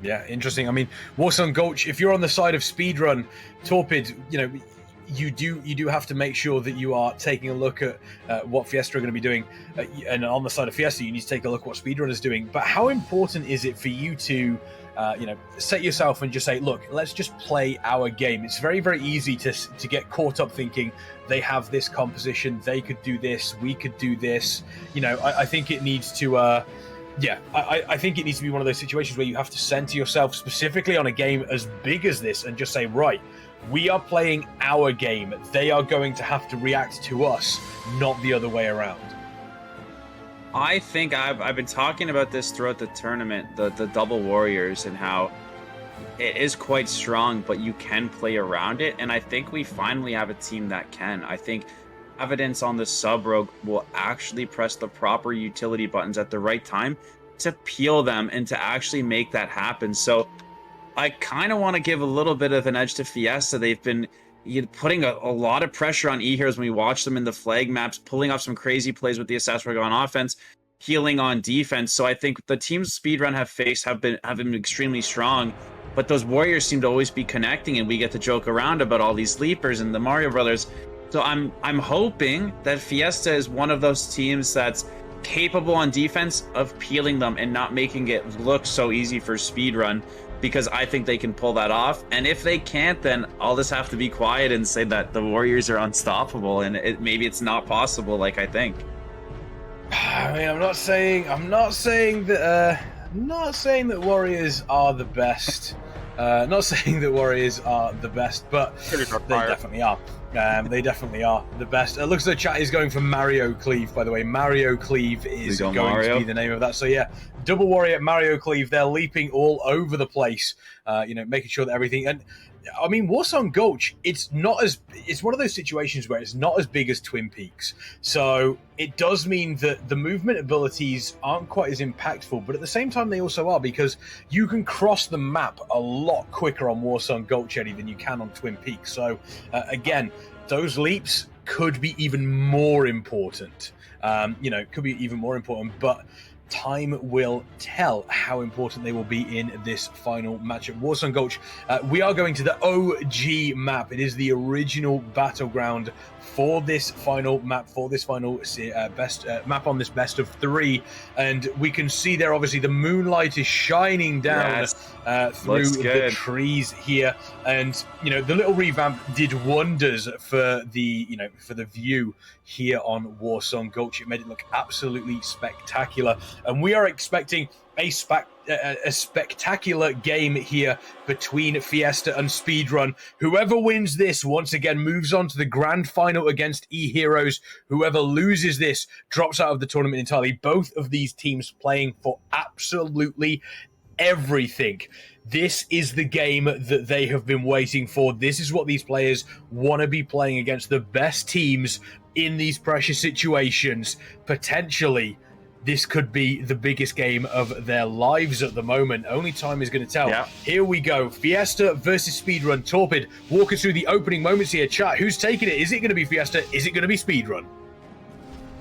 [SPEAKER 1] Yeah, interesting. I mean, Warsong Gulch, if you're on the side of Speedrun, Torpid, you do have to make sure that you are taking a look at what Fiesta are going to be doing. And on the side of Fiesta, you need to take a look at what Speedrun is doing. But how important is it for you to, set yourself and just say, look, let's just play our game? It's very, very easy to get caught up thinking they have this composition, they could do this, we could do this. I think it needs to... I think it needs to be one of those situations where you have to center yourself specifically on a game as big as this and just say, right, we are playing our game. They are going to have to react to us, not the other way around.
[SPEAKER 5] I think I've been talking about this throughout the tournament, the double warriors, and how it is quite strong, but you can play around it. And I think we finally have a team that can. I think Evidence on the sub rogue will actually press the proper utility buttons at the right time to peel them and to actually make that happen. So I kind of want to give a little bit of an edge to Fiesta. They've been putting a lot of pressure on Eheroes when we watch them in the flag maps, pulling off some crazy plays with the Assassin Rogue on offense, healing on defense. So I think the teams Speedrun have faced have been extremely strong, but those warriors seem to always be connecting, and we get to joke around about all these sleepers and the Mario Brothers. So I'm hoping that Fiesta is one of those teams that's capable on defense of peeling them and not making it look so easy for Speedrun. because I think they can pull that off. And if they can't, then I'll just have to be quiet and say that the Warriors are unstoppable, and maybe it's not possible like I think.
[SPEAKER 1] I mean, I'm not saying that Warriors are the best. Not saying that Warriors are the best, but they definitely are. They definitely are the best. It looks like the chat is going for Mario Cleave, by the way. Mario Cleave is going to be the name of that. So yeah, Double Warrior, Mario Cleave, they're leaping all over the place, making sure that everything... And I mean, Warsong Gulch, it's one of those situations where it's not as big as Twin Peaks. So it does mean that the movement abilities aren't quite as impactful, but at the same time they also are, because you can cross the map a lot quicker on Warsong Gulch, Eddie, than you can on Twin Peaks. So again, those leaps could be even more important. But time will tell how important they will be in this final matchup. Warsong Gulch, we are going to the OG map. It is the original battleground for this final map, best map on this best of 3. And we can see there, obviously, the moonlight is shining down through the trees here. And, the little revamp did wonders for the view here on Warsong Gulch. It made it look absolutely spectacular. And we are expecting a spectacular game here between Fiesta and Speedrun. Whoever wins this, once again, moves on to the grand final against Eheroes. Whoever loses this drops out of the tournament entirely. Both of these teams playing for absolutely everything. This is the game that they have been waiting for. This is what these players want to be playing against the best teams in these pressure situations. Potentially, this could be the biggest game of their lives at the moment. Only time is going to tell. Yeah. Here we go. Fiesta versus Speedrun. Torpid, walk us through the opening moments here. Chat, who's taking it? Is it going to be Fiesta? Is it going to be Speedrun?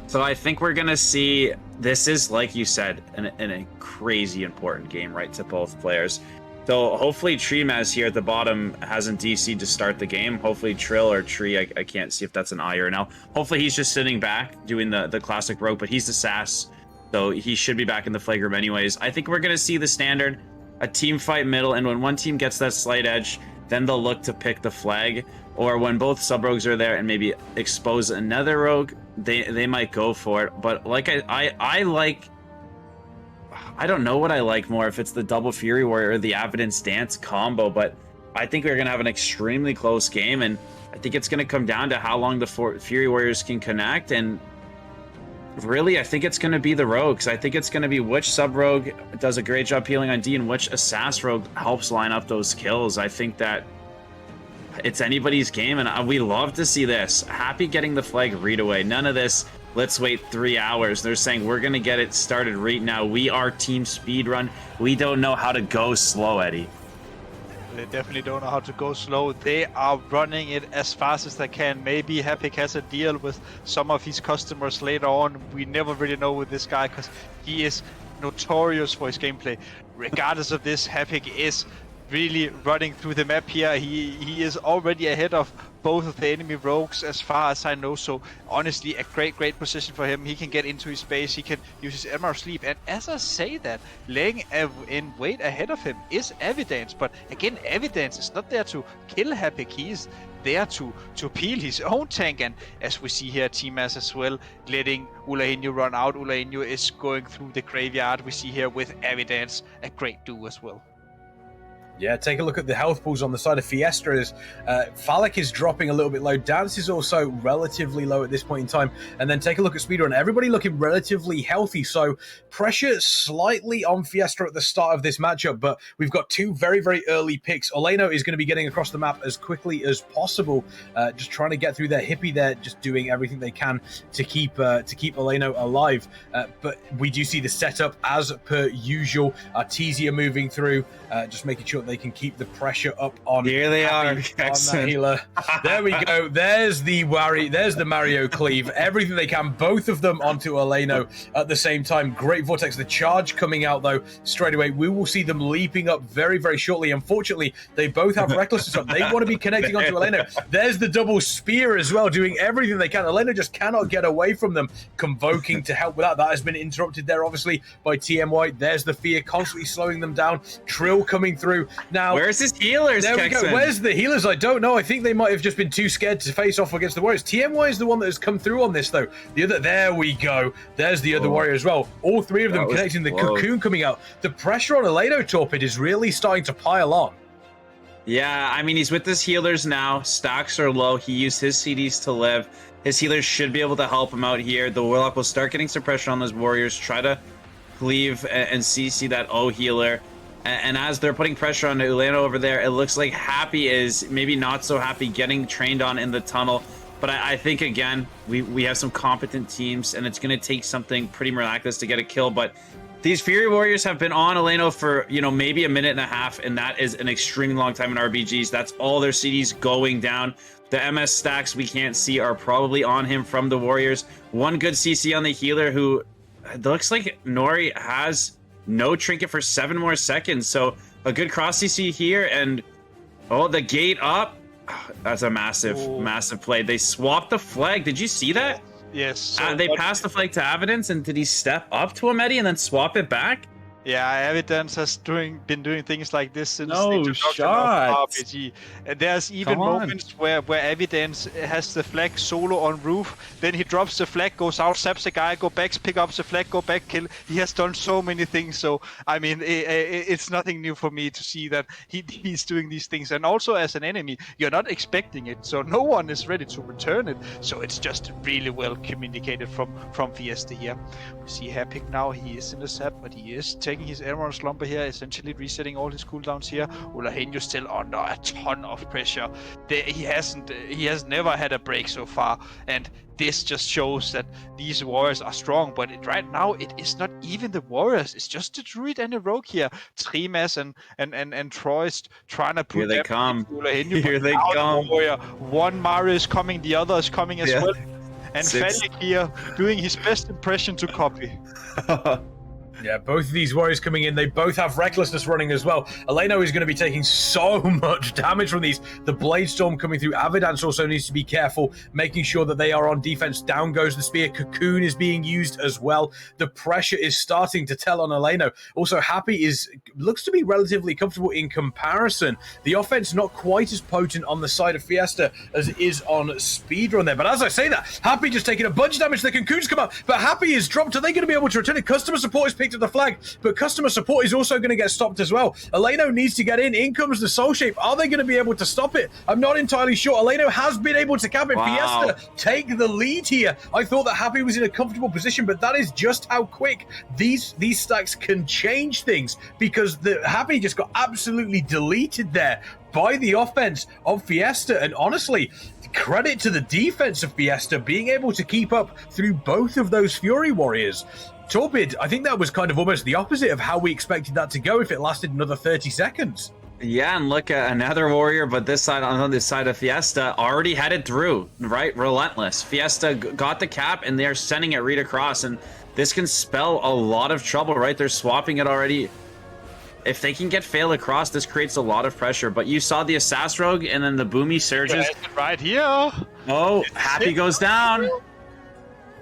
[SPEAKER 5] So I think we're going to see, this is, like you said, a crazy important game, right, to both players. So hopefully Treemaz here at the bottom hasn't DC'd to start the game. Hopefully Trill or Tree, I can't see if that's an I or an L. Hopefully he's just sitting back doing the classic rope, but he's the sass. So he should be back in the flag room anyways. I think we're going to see the standard, a team fight middle, and when one team gets that slight edge, then they'll look to pick the flag. Or when both sub-rogues are there and maybe expose another rogue, they might go for it. But like I like... I don't know what I like more, if it's the double Fury Warrior or the Evidence Dance combo, but I think we're going to have an extremely close game, and I think it's going to come down to how long the Fury Warriors can connect, and really, I think it's going to be the rogues. I think it's going to be which sub-rogue does a great job healing on D and which assassin rogue helps line up those kills. I think that it's anybody's game, and we love to see this. Happy getting the flag read away. None of this, let's wait 3 hours. They're saying we're going to get it started right now. We are Team Speedrun. We don't know how to go slow, Eddie.
[SPEAKER 3] They definitely don't know how to go slow. They are running it as fast as they can. Maybe Hapik has a deal with some of his customers later on. We never really know with this guy because he is notorious for his gameplay. Regardless of this, Hapik is really running through the map here. He is already ahead of both of the enemy rogues as far as I know, so honestly a great position for him. He can get into his space, he can use his Emerald Sleep, and as I say that, laying in wait ahead of him is Evidence, but again, Evidence is not there to kill Hapik, he is there to peel his own tank, and as we see here, Treemaz as well, letting Ulainu run out. Ulainu is going through the graveyard. We see here with Evidence, a great duo as well.
[SPEAKER 1] Yeah, take a look at the health pools on the side of Fiesta as Phallic is dropping a little bit low. Dance is also relatively low at this point in time. And then take a look at Speedrun. Everybody looking relatively healthy. So pressure slightly on Fiesta at the start of this matchup, but we've got two very, very early picks. Oleno is going to be getting across the map as quickly as possible, just trying to get through there. Hippie there, just doing everything they can to keep Oleno alive. But we do see the setup as per usual. Artesia moving through, just making sure that they can keep the pressure up on.
[SPEAKER 2] Here they are,
[SPEAKER 1] on that healer. There we go. There's the Mario cleave. Everything they can, both of them onto Eleno at the same time. Great vortex. The charge coming out though straight away. We will see them leaping up very, very shortly. Unfortunately, they both have recklessness up. They want to be connecting onto Eleno. There's the double spear as well, doing everything they can. Eleno just cannot get away from them. Convoking to help with that. That has been interrupted there, obviously, by TMY. There's the fear constantly slowing them down. Trill coming through. Now,
[SPEAKER 2] where's his healers,
[SPEAKER 1] there we go. Where's the healers? I don't know. I think they might have just been too scared to face off against the Warriors. TMY is the one that has come through on this, though. The other, there we go. There's the other Warrior as well. All three of them connecting. The cocoon coming out. The pressure on Eleno Torpid is really starting to pile on.
[SPEAKER 2] Yeah, I mean, he's with his healers now. Stacks are low. He used his CDs to live. His healers should be able to help him out here. The Warlock will start getting some pressure on those Warriors. Try to cleave and CC that O healer. And as they're putting pressure on Eleno over there, it looks like Happy is maybe not so happy getting trained on in the tunnel. But I think, again, we have some competent teams, and it's going to take something pretty miraculous to get a kill. But these Fury Warriors have been on Eleno for, maybe a minute and a half, and that is an extremely long time in RBGs. That's all their CDs going down. The MS stacks we can't see are probably on him from the Warriors. One good CC on the healer, who it looks like Nori has no trinket for 7 more seconds. So a good cross CC here, and the gate up. That's a massive play. They swapped the flag. Did you see that?
[SPEAKER 3] Yes. So
[SPEAKER 2] they passed the flag to Evidence, and did he step up to Amedi and then swap it back?
[SPEAKER 3] Yeah, Evidence has been doing things like this since
[SPEAKER 2] no
[SPEAKER 3] the introduction
[SPEAKER 2] shot.
[SPEAKER 3] of RBG. And there's even moments where Evidence has the flag solo on roof, then he drops the flag, goes out, saps a guy, go back, pick up the flag, go back, kill. He has done so many things. So I mean, it's nothing new for me to see that he's doing these things. And also as an enemy, you're not expecting it, so no one is ready to return it. So it's just really well communicated from Fiesta here. We see Hairpick now. He is in the sap, but he is taking his Emerald Slumber here, essentially resetting all his cooldowns here. Ulahenyo still under a ton of pressure. He has never had a break so far, and this just shows that these Warriors are strong. But right now, it is not even the Warriors. It's just the Druid and the Rogue here. Trimas and Troy's trying to put
[SPEAKER 2] here they come. Here they come.
[SPEAKER 3] One Mario is coming, the other is coming as well. And Falik here doing his best impression to copy.
[SPEAKER 1] Yeah, both of these Warriors coming in, they both have Recklessness running as well. Eleno is going to be taking so much damage from these. The Blade Storm coming through. Avidance also needs to be careful, making sure that they are on defense. Down goes the Spear. Cocoon is being used as well. The pressure is starting to tell on Eleno. Also, Happy looks to be relatively comfortable in comparison. The offense not quite as potent on the side of Fiesta as it is on Speedrun there. But as I say that, Happy just taking a bunch of damage. The Cocoon's come up, but Happy is dropped. Are they going to be able to return it? Customer support is picked up the flag, but customer support is also going to get stopped as well. Eleno needs to get in. In comes the Soul Shape. Are they going to be able to stop it? I'm not entirely sure. Eleno has been able to cap it.
[SPEAKER 2] Wow.
[SPEAKER 1] Fiesta take the lead here. I thought that Happy was in a comfortable position, but that is just how quick these stacks can change things, because the Happy just got absolutely deleted there by the offense of Fiesta. And honestly, credit to the defense of Fiesta being able to keep up through both of those Fury Warriors. Torpid, I think that was kind of almost the opposite of how we expected that to go if it lasted another 30 seconds.
[SPEAKER 2] Yeah, and look at another Warrior, but this side, on this side of Fiesta, already headed through, right? Relentless. Fiesta got the cap, and they're sending it right across, and this can spell a lot of trouble, right? They're swapping it already. If they can get Fail across, this creates a lot of pressure. But you saw the Assassin Rogue, and then the Boomy surges.
[SPEAKER 3] Right here.
[SPEAKER 2] Oh, Happy goes down.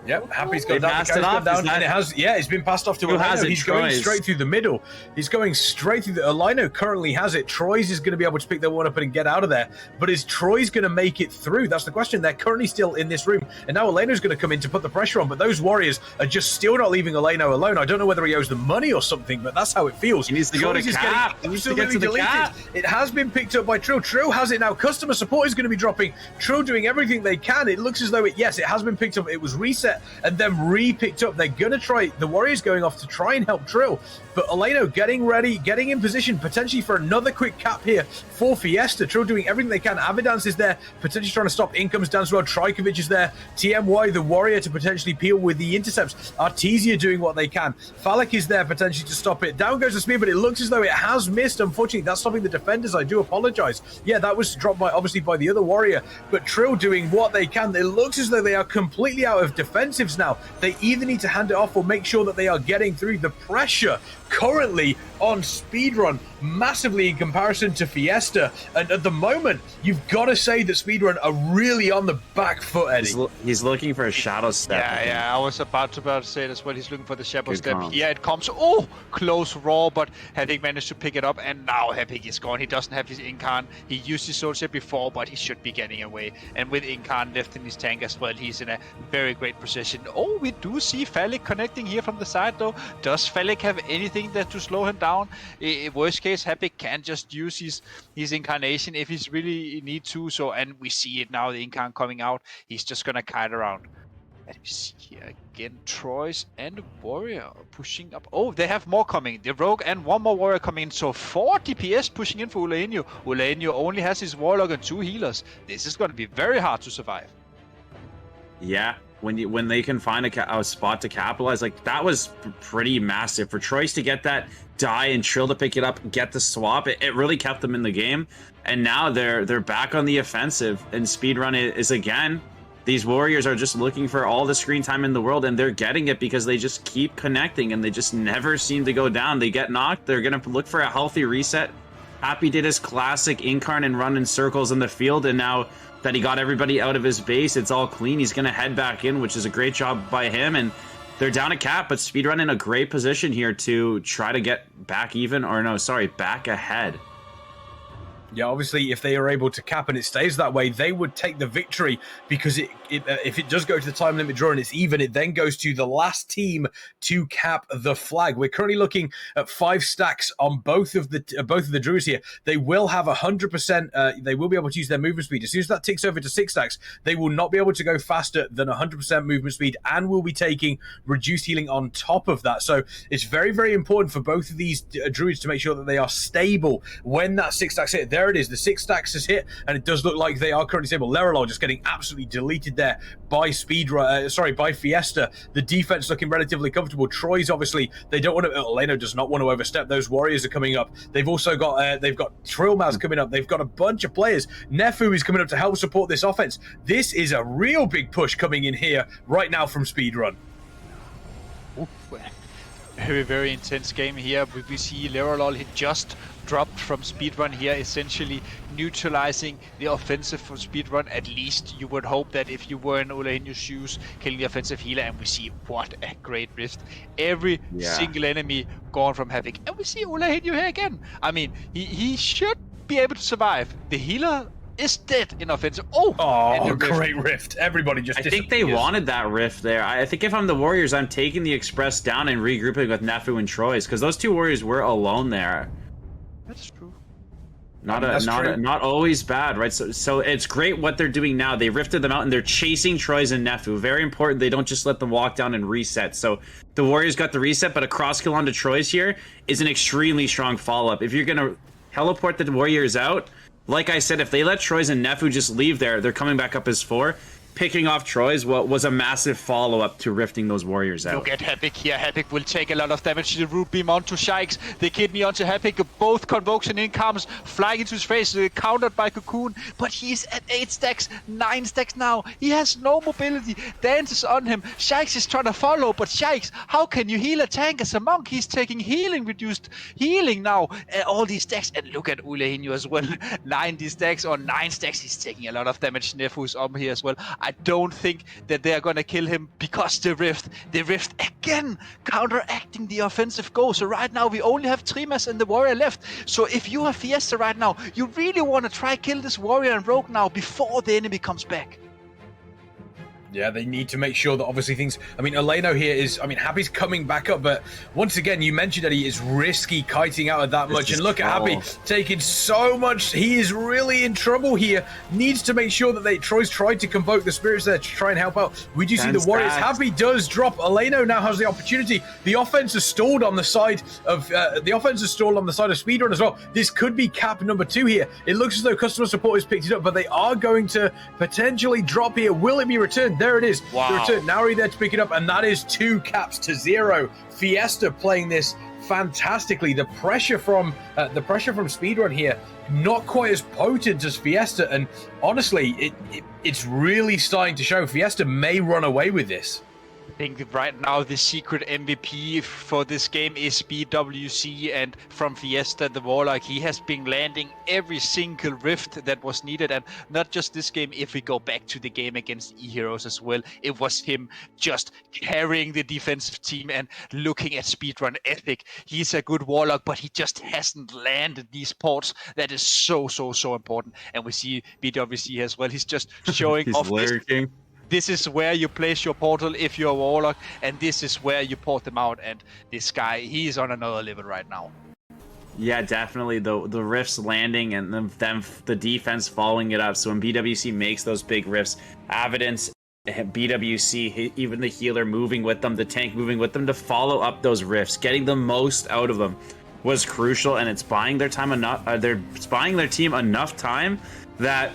[SPEAKER 1] Yep, Happy's got down, and it has, it's been passed off to Eleno. He's going straight through the middle. He's going straight through the, Eleno currently has it. Troy's is going to be able to pick that one up and get out of there, but is Troy's going to make it through? That's the question. They're currently still in this room, and now Eleno's going to come in to put the pressure on, but those Warriors are just still not leaving Eleno alone. I don't know whether he owes them money or something, but that's how it feels.
[SPEAKER 2] He needs to go to cap. He needs to get to the cap.
[SPEAKER 1] It has been picked up by Trill. Trill has it now. Customer support is going to be dropping. Trill doing everything they can. It looks as though it has been picked up. It was reset reset and then re-picked up. They're going to try, the Warriors going off to try and help Trill, but Eleno getting ready, getting in position, potentially for another quick cap here for Fiesta. Trill doing everything they can. Avidance is there, potentially trying to stop Incomes down as well. Trikovic is there. TMY, the Warrior, to potentially peel with the intercepts. Artesia doing what they can. Falek is there potentially to stop it. Down goes the spear, but it looks as though it has missed. Unfortunately, that's stopping the defenders. I do apologize. Yeah, that was dropped by, obviously, by the other Warrior, but Trill doing what they can. It looks as though they are completely out of defensives now. They either need to hand it off or make sure that they are getting through. The pressure currently on Speedrun massively in comparison to Fiesta, and at the moment you've got to say that Speedrun are really on the back foot, Eddie.
[SPEAKER 5] He's looking for a shadow step.
[SPEAKER 3] Yeah, I was about to say that's what he's looking for, the shadow
[SPEAKER 5] Good
[SPEAKER 3] step.
[SPEAKER 5] call.
[SPEAKER 3] Here it comes. Oh, close raw, but Havik managed to pick it up, and now Havik is gone. He doesn't have his Incarn. He used his Soul Ship before, but he should be getting away. And with Incarn left in his tank as well, he's in a very great position. Oh, we do see Falek connecting here from the side, though. Does Falek have anything that to slow him down? Worst case, Havik can just use his Incarnation if he's really need to. So, and we see it now, the Incarn coming out. He's just gonna kite around. And we see here again, Troyes and Warrior pushing up. Oh, they have more coming. The Rogue and one more Warrior coming in. So 4 DPS pushing in for Ulainio. Ulainio only has his Warlock and 2 healers. This is going to be very hard to survive.
[SPEAKER 5] Yeah, when they can find a spot to capitalize, like that was pretty massive for Troyes to get that die and Trill to pick it up, get the swap. It really kept them in the game, and now they're back on the offensive. And Speedrun is again. These Warriors are just looking for all the screen time in the world, and they're getting it because they just keep connecting, and they just never seem to go down. They get knocked, they're going to look for a healthy reset. Happy did his classic Incarn and run in circles in the field, and now that he got everybody out of his base, it's all clean. He's going to head back in, which is a great job by him, and they're down a cap, but Speedrun in a great position here to try to get back even, or no, sorry, back ahead.
[SPEAKER 1] Yeah, obviously, if they are able to cap and it stays that way, they would take the victory, because if it does go to the time limit draw and it's even, it then goes to the last team to cap the flag. We're currently looking at 5 stacks on both of the Druids here. They will have 100%. They will be able to use their movement speed. As soon as that ticks over to 6 stacks, they will not be able to go faster than 100% movement speed, and will be taking reduced healing on top of that. So it's very, very important for both of these Druids to make sure that they are stable when that 6 stacks hit. There it is. The 6 stacks has hit, and it does look like they are currently stable. Lerolol just getting absolutely deleted there by by Fiesta. The defense looking relatively comfortable. Troyes, obviously, they don't want to. Eleno does not want to overstep. Those Warriors are coming up. They've also got Trillmaz coming up. They've got a bunch of players. Nefu is coming up to help support this offense. This is a real big push coming in here right now from Speedrun.
[SPEAKER 3] Very, very intense game here. We see Lerolol, he just dropped from Speedrun here, essentially neutralizing the offensive for Speedrun. At least you would hope that if you were in Ulainio's shoes, killing the offensive healer, and we see what a great rift. Every single enemy gone from Havik. And we see Ulainio here again. I mean, he should be able to survive. The healer is dead in offensive. Oh,
[SPEAKER 1] great rift. Everybody just
[SPEAKER 5] I think they wanted that rift there. I think if I'm the Warriors, I'm taking the Express down and regrouping with Nefu and Troyes, because those 2 Warriors were alone there.
[SPEAKER 3] That's true.
[SPEAKER 5] Not always bad, right? So it's great what they're doing now. They rifted them out and they're chasing Troyes and Nefu. Very important. They don't just let them walk down and reset. So the Warriors got the reset, but a cross kill onto Troyes here is an extremely strong follow-up. If you're gonna teleport the Warriors out, like I said, if they let Troyes and Nefu just leave there, they're coming back up as 4. Picking off Troyes was a massive follow-up to rifting those Warriors out.
[SPEAKER 3] Look at Havik here. Havik will take a lot of damage. The Root Beam onto Shikes. The Kidney onto Havik. Both Convocation incomes flying into his face, countered by Cocoon. But he's at 8 stacks, 9 stacks now. He has no mobility. Dances on him. Shikes is trying to follow, but Shikes, how can you heal a tank as a monk? He's taking reduced healing now. All these stacks. And look at Ulainio as well. 90 stacks or 9 stacks. He's taking a lot of damage. Nefu's up here as well. I don't think that they are going to kill him because the rift again counteracting the offensive goal. So right now we only have Trimas and the Warrior left. So if you have Fiesta right now, you really want to try kill this Warrior and Rogue now before the enemy comes back.
[SPEAKER 1] Yeah, they need to make sure that obviously things... I mean, Eleno here is... I mean, Happy's coming back up, but once again, you mentioned that he is risky kiting out of that much. And look at Happy taking so much. He is really in trouble here. Needs to make sure that Troy's tried to convoke the spirits there to try and help out. We do see the Warriors. Happy does drop. Eleno now has the opportunity. The offense is stalled on the side of... Speedrun as well. This could be cap number 2 here. It looks as though customer support has picked it up, but they are going to potentially drop here. Will it be returned? There it is.
[SPEAKER 2] Wow.
[SPEAKER 1] The return. Nauri there to pick it up, and that is 2 caps to 0. Fiesta playing this fantastically. The pressure from Speedrun here, not quite as potent as Fiesta, and honestly, it's really starting to show. Fiesta may run away with this.
[SPEAKER 3] I think right now the secret MVP for this game is BWC, and from Fiesta, the Warlock, he has been landing every single rift that was needed, and not just this game. If we go back to the game against Eheroes as well, it was him just carrying the defensive team and looking at Speedrun ethic. He's a good Warlock, but he just hasn't landed these ports. That is so important, and we see BWC as well. He's just showing off
[SPEAKER 5] lurking.
[SPEAKER 3] This is where you place your portal if you're a Warlock, and this is where you port them out. And this guy, he's on another level right now.
[SPEAKER 5] Yeah, definitely. The rifts landing and the defense following it up. So when BWC makes those big rifts, Evidence, BWC, even the healer moving with them, the tank moving with them to follow up those rifts, getting the most out of them was crucial, and it's buying their time enough. They're buying their team enough time that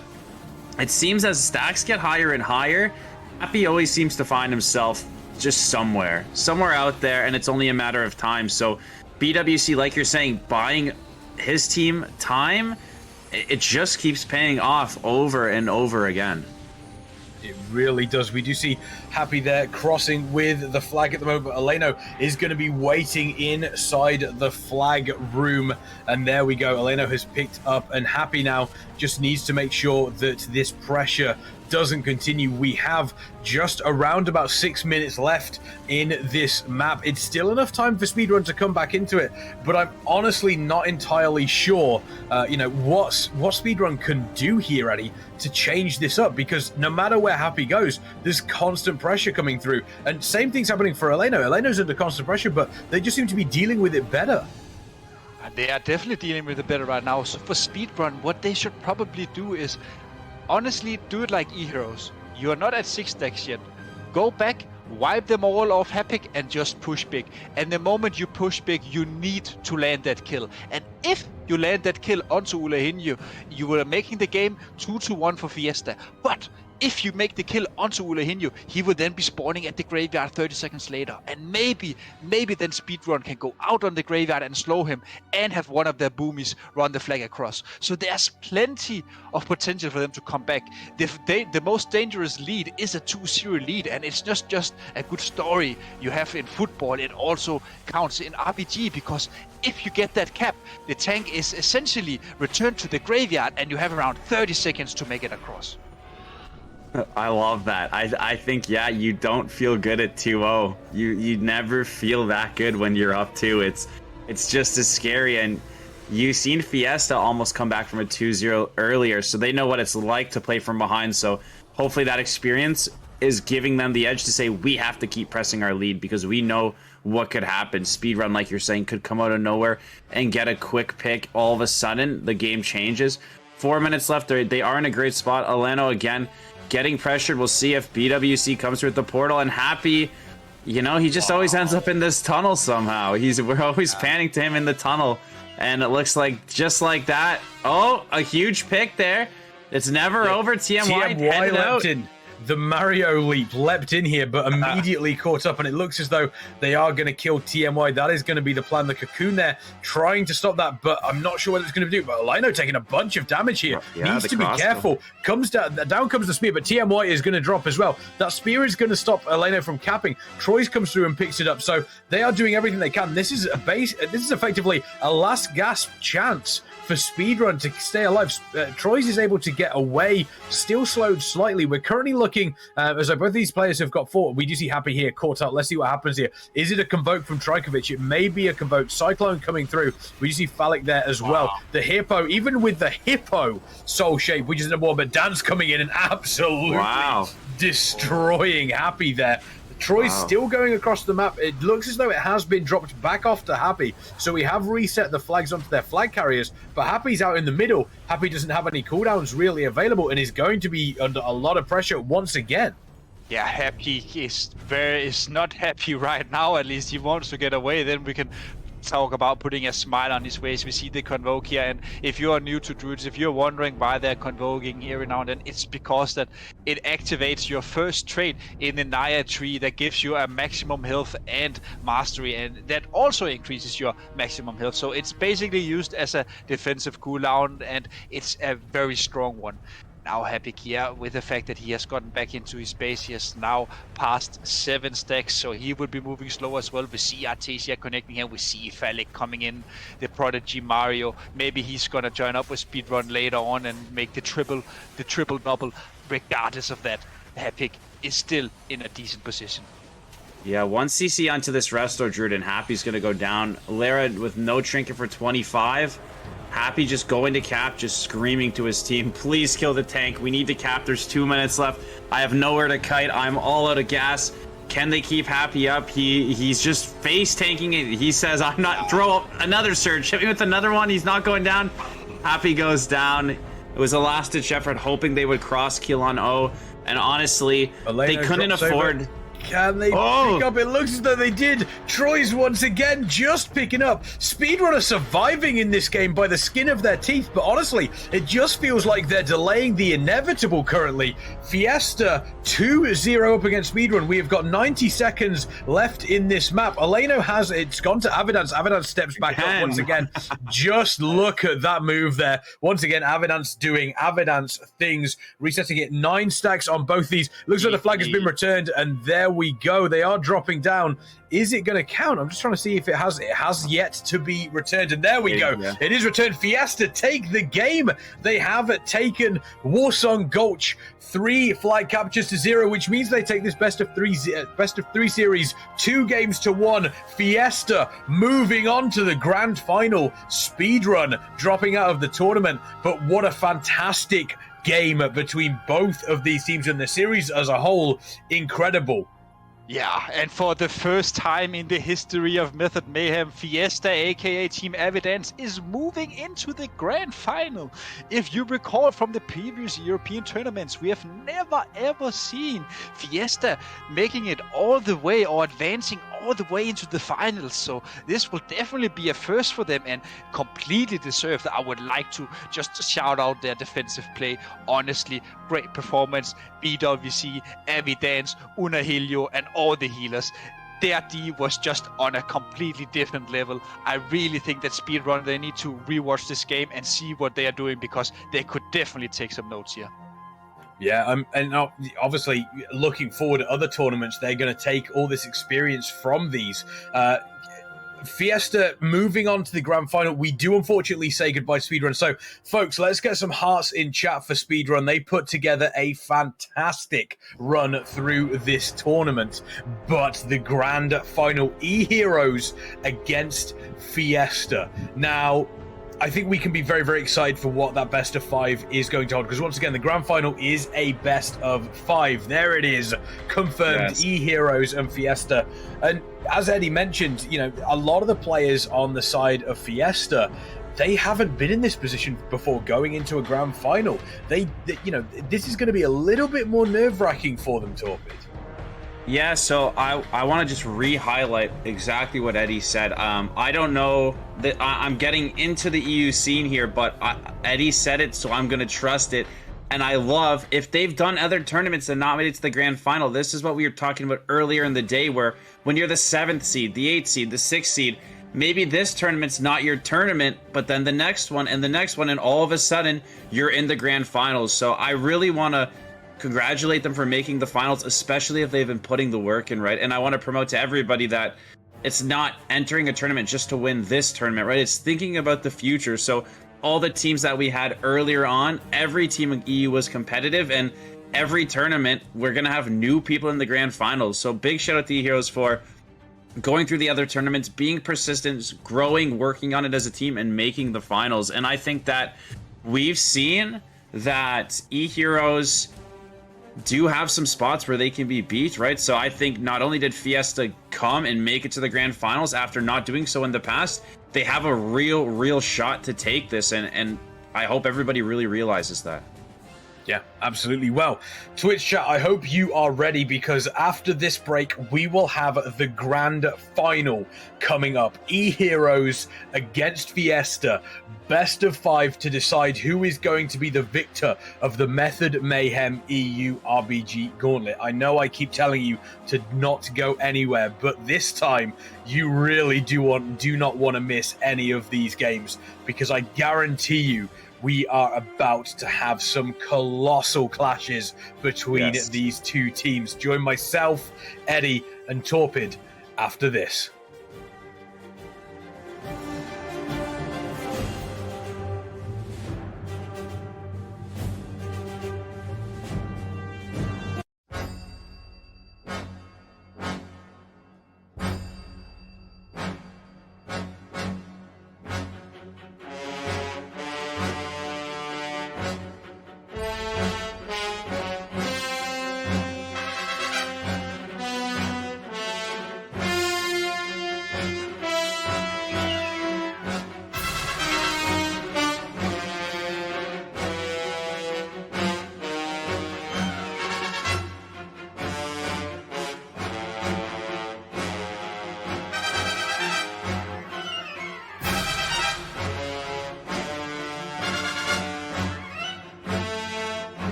[SPEAKER 5] it seems as stacks get higher and higher, Happy always seems to find himself just somewhere out there, and it's only a matter of time. So BWC, like you're saying, buying his team time, it just keeps paying off over and over again.
[SPEAKER 1] It really does. We do see Happy there crossing with the flag at the moment. Eleno is going to be waiting inside the flag room. And there we go. Eleno has picked up, and Happy now just needs to make sure that this pressure doesn't continue. We have just around about 6 minutes left in this map. It's still enough time for Speedrun to come back into it, but I'm honestly not entirely sure, what Speedrun can do here, Eddie, to change this up, because no matter where Happy goes, there's constant pressure coming through. And same thing's happening for Eleno. Eleno's under constant pressure, but they just seem to be dealing with it better.
[SPEAKER 3] They are definitely dealing with it better right now. So for Speedrun, what they should probably do is honestly do it like Eheroes. You are not at 6 stacks yet. Go back, wipe them all off Hapic, and just push big. And the moment you push big, you need to land that kill. And if you land that kill onto Ulahinho, you are making the game 2-1 for Fiesta. But if you make the kill onto Ulahinho, he will then be spawning at the graveyard 30 seconds later. And maybe then Speedrun can go out on the graveyard and slow him and have one of their boomies run the flag across. So there's plenty of potential for them to come back. The most dangerous lead is a 2-0 lead, and it's not just a good story you have in football. It also counts in RBG, because if you get that cap, the tank is essentially returned to the graveyard, and you have around 30 seconds to make it across.
[SPEAKER 5] I love that. I think, yeah, you don't feel good at 2-0. You never feel that good when you're up 2. It's just as scary, and you've seen Fiesta almost come back from a 2-0 earlier, so they know what it's like to play from behind. So hopefully that experience is giving them the edge to say, we have to keep pressing our lead, because we know what could happen. Speedrun, like you're saying, could come out of nowhere and get a quick pick. All of a sudden, the game changes. 4 minutes left. They are in a great spot. Eleno again getting pressured. We'll see if BWC comes through with the portal, and Happy, he just always ends up in this tunnel somehow. We're always panning to him in the tunnel, and it looks like just like that. Oh, a huge pick there. It's never over. TMY headed out.
[SPEAKER 1] The Mario leap leapt in here, but immediately caught up, and it looks as though they are going to kill TMY. That is going to be the plan. The Cocoon there trying to stop that, but I'm not sure what it's going to do. But Eleno taking a bunch of damage here.
[SPEAKER 5] Yeah,
[SPEAKER 1] needs to be careful. Comes down comes the spear, but TMY is going to drop as well. That spear is going to stop Eleno from capping. Troy's comes through and picks it up, so they are doing everything they can. This is effectively a last gasp chance for Speedrun to stay alive. Troyes is able to get away, still slowed slightly. We're currently looking, as both these players have got fought. We do see Happy here caught up. Let's see what happens here. Is it a Convoke from Trajkovic? It may be a Convoke. Cyclone coming through. We do see Phallic there as well. The Hippo, even with the Hippo soul shape, which is number one, but Dan's coming in and absolutely destroying Happy there. Troy's still going across the map. It looks as though it has been dropped back off to Happy. So we have reset the flags onto their flag carriers, but Happy's out in the middle. Happy doesn't have any cooldowns really available and is going to be under a lot of pressure once again.
[SPEAKER 3] Yeah, Happy is not happy right now. At least he wants to get away. Then we can talk about putting a smile on his face. We see the Convoke here, and if you are new to Druids, if you're wondering why they're convoking every now and then, it's because that it activates your first trait in the Naya tree that gives you a maximum health and mastery, and that also increases your maximum health. So it's basically used as a defensive cooldown, and it's a very strong one. Now Happy here, with the fact that he has gotten back into his base, he has now passed 7 stacks, so he will be moving slow as well. We see Artesia connecting here, we see Phallic coming in, the Prodigy Mario. Maybe he's gonna join up with Speedrun later on and make the triple double. Regardless of that, Happy is still in a decent position.
[SPEAKER 2] Yeah, 1 CC onto this Resto Druid, and Happy's gonna go down. Lara with no trinket for 25. Happy just going to cap, just screaming to his team, please kill the tank. We need to cap. There's 2 minutes left. I have nowhere to kite. I'm all out of gas. Can they keep Happy up? He's just face tanking it. He says, I'm not, throw up another surge. Hit me with another one. He's not going down. Happy goes down. It was a last-ditch effort, hoping they would cross kill on O. And honestly, they couldn't afford...
[SPEAKER 1] Can they pick up? It looks as though they did. Troyes once again just picking up. Speedrun are surviving in this game by the skin of their teeth, but honestly, it just feels like they're delaying the inevitable currently. Fiesta 2-0 up against Speedrun. We have got 90 seconds left in this map. Eleno has, it's gone to Avidance. Avidance steps back up once again. Just look at that move there. Once again, Avidance doing Avidance things, resetting it 9 stacks on both these. Looks like the flag has been returned, and there we go. They are dropping down. Is it going to count? I'm just trying to see if it has. It has yet to be returned, and there we go. Yeah. It is returned. Fiesta take the game. They have taken Warsong Gulch 3 flag captures to 0, which means they take this best of three series 2 games to 1. Fiesta moving on to the grand final. Speedrun dropping out of the tournament, but what a fantastic game between both of these teams, and the series as a whole, incredible.
[SPEAKER 3] Yeah, and for the first time in the history of Method Mayhem, Fiesta, aka Team Evidence, is moving into the grand final. If you recall from the previous European tournaments, we have never ever seen Fiesta making it all the way or advancing all the way into the finals. So this will definitely be a first for them, and completely deserved. I would like to just shout out their defensive play. Honestly, great performance. BWC, Evidence, Unahilio, and all the healers. Their D was just on a completely different level. I really think that Speedrun, they need to rewatch this game and see what they are doing, because they could definitely take some notes here.
[SPEAKER 1] Yeah, and obviously looking forward at other tournaments, they're going to take all this experience from these. Fiesta moving on to the grand final. We do unfortunately say goodbye to Speedrun. So, folks, let's get some hearts in chat for Speedrun. They put together a fantastic run through this tournament. But the grand final, Eheroes against Fiesta. Now, I think we can be very, very excited for what that best of 5 is going to hold, because once again, the grand final is a best of 5. There it is, confirmed. Yes. Eheroes and Fiesta. And as Eddie mentioned, you know, a lot of the players on the side of Fiesta, they haven't been in this position before going into a grand final. They you know, this is going to be a little bit more nerve-wracking for them, Torpid.
[SPEAKER 2] Yeah, so I want to just re-highlight exactly what Eddie said. I don't know that I'm getting into the EU scene here, but Eddie said it, so I'm going to trust it. And I love, if they've done other tournaments and not made it to the grand final, this is what we were talking about earlier in the day, where when you're the 7th seed, the 8th seed, the 6th seed, maybe this tournament's not your tournament, but then the next one and the next one, and all of a sudden you're in the grand finals. So I really want to congratulate them for making the finals, especially if they've been putting the work in, right? And I want to promote to everybody that it's not entering a tournament just to win this tournament, right? It's thinking about the future. So all the teams that we had earlier on, every team in EU was competitive, and every tournament we're gonna have new people in the grand finals. So big shout out to Eheroes for going through the other tournaments, being persistent, growing, working on it as a team, and making the finals. And I think that we've seen that Eheroes do have some spots where they can be beat, right? So I think not only did Fiesta come and make it to the grand finals after not doing so in the past, they have a real shot to take this, and I hope everybody really realizes that.
[SPEAKER 1] Yeah, absolutely. Well, Twitch chat, I hope you are ready, because after this break, we will have the grand final coming up. Eheroes against Fiesta, best of 5 to decide who is going to be the victor of the Method Mayhem EU RBG Gauntlet. I know I keep telling you to not go anywhere, but this time you really do not want to miss any of these games, because I guarantee you we are about to have some colossal clashes between these two teams. Join myself, Eddie, and Torpid after this.